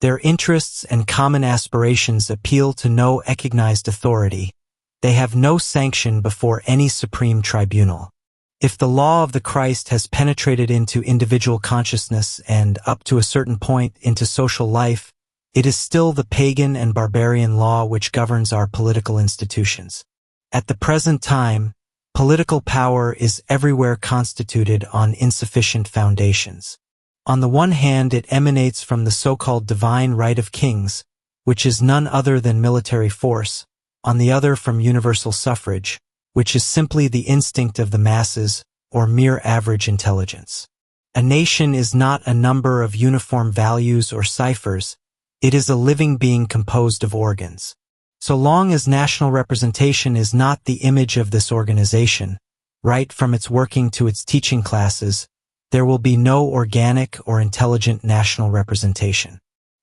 A: Their interests and common aspirations appeal to no recognized authority. They have no sanction before any supreme tribunal. If the law of the Christ has penetrated into individual consciousness and, up to a certain point, into social life, it is still the pagan and barbarian law which governs our political institutions. At the present time, political power is everywhere constituted on insufficient foundations. On the one hand, it emanates from the so-called divine right of kings, which is none other than military force, on the other from universal suffrage, which is simply the instinct of the masses, or mere average intelligence. A nation is not a number of uniform values or ciphers. It is a living being composed of organs. So long as national representation is not the image of this organization, right from its working to its teaching classes, there will be no organic or intelligent national representation.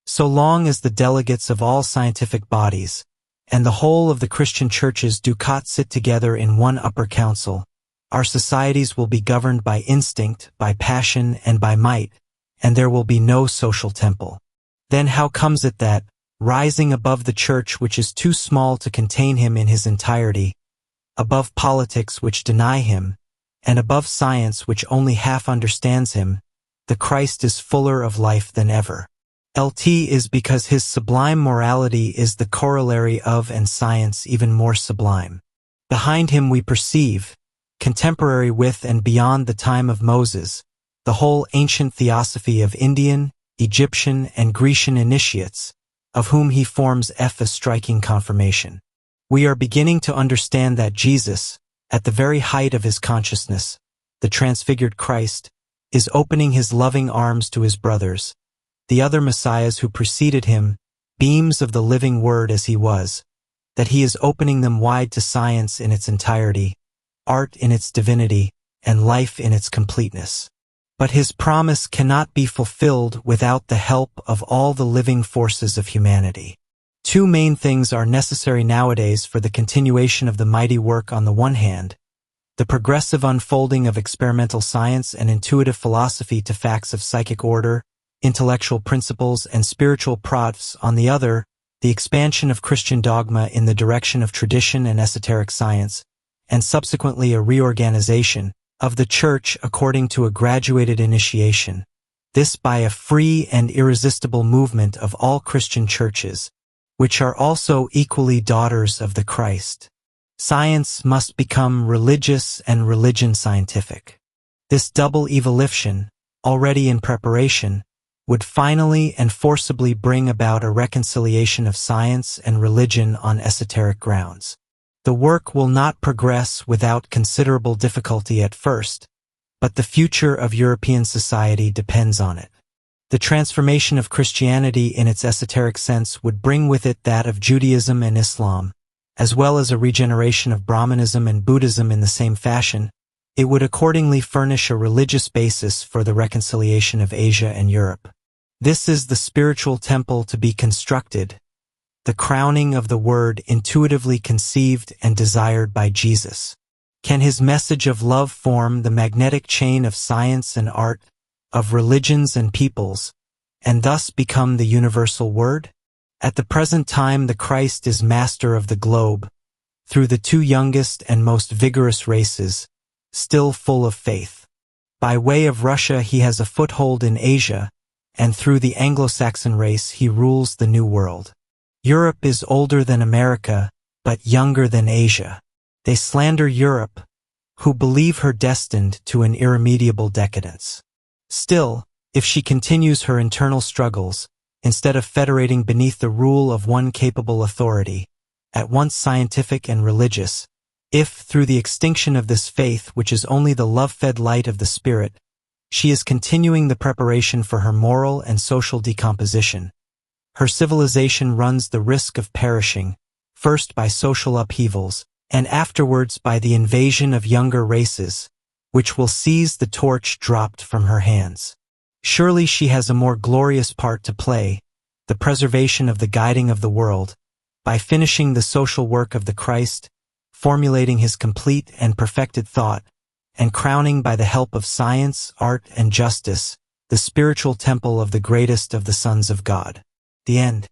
A: So long as the delegates of all scientific bodies, and the whole of the Christian churches do not sit together in one upper council, our societies will be governed by instinct, by passion, and by might, and there will be no social temple. Then how comes it that, rising above the church which is too small to contain him in his entirety, above politics which deny him, and above science which only half understands him, the Christ is fuller of life than ever? LT is because his sublime morality is the corollary of and science even more sublime. Behind him we perceive, contemporary with and beyond the time of Moses, the whole ancient theosophy of Indian, Egyptian, and Grecian initiates, of whom he forms a striking confirmation. We are beginning to understand that Jesus, at the very height of his consciousness, the transfigured Christ, is opening his loving arms to his brothers, the other messiahs who preceded him, beams of the living word as he was, that he is opening them wide to science in its entirety, art in its divinity, and life in its completeness. But his promise cannot be fulfilled without the help of all the living forces of humanity. Two main things are necessary nowadays for the continuation of the mighty work. On the one hand, the progressive unfolding of experimental science and intuitive philosophy to facts of psychic order, intellectual principles, and spiritual prods. On the other, the expansion of Christian dogma in the direction of tradition and esoteric science, and subsequently a reorganization of the Church according to a graduated initiation, this by a free and irresistible movement of all Christian churches, which are also equally daughters of the Christ. Science must become religious and religion scientific. This double evolution, already in preparation, would finally and forcibly bring about a reconciliation of science and religion on esoteric grounds. The work will not progress without considerable difficulty at first, but the future of European society depends on it. The transformation of Christianity in its esoteric sense would bring with it that of Judaism and Islam, as well as a regeneration of Brahmanism and Buddhism in the same fashion. It would accordingly furnish a religious basis for the reconciliation of Asia and Europe. This is the spiritual temple to be constructed, the crowning of the Word intuitively conceived and desired by Jesus. Can his message of love form the magnetic chain of science and art, of religions and peoples, and thus become the universal Word? At the present time the Christ is master of the globe, through the two youngest and most vigorous races, still full of faith. By way of Russia he has a foothold in Asia, and through the Anglo-Saxon race he rules the New World. Europe is older than America, but younger than Asia. They slander Europe, who believe her destined to an irremediable decadence. Still, if she continues her internal struggles, instead of federating beneath the rule of one capable authority, at once scientific and religious, if, through the extinction of this faith which is only the love-fed light of the spirit, she is continuing the preparation for her moral and social decomposition, her civilization runs the risk of perishing, first by social upheavals, and afterwards by the invasion of younger races, which will seize the torch dropped from her hands. Surely she has a more glorious part to play, the preservation of the guiding of the world, by finishing the social work of the Christ, formulating his complete and perfected thought, and crowning by the help of science, art, and justice, the spiritual temple of the greatest of the sons of God. The end.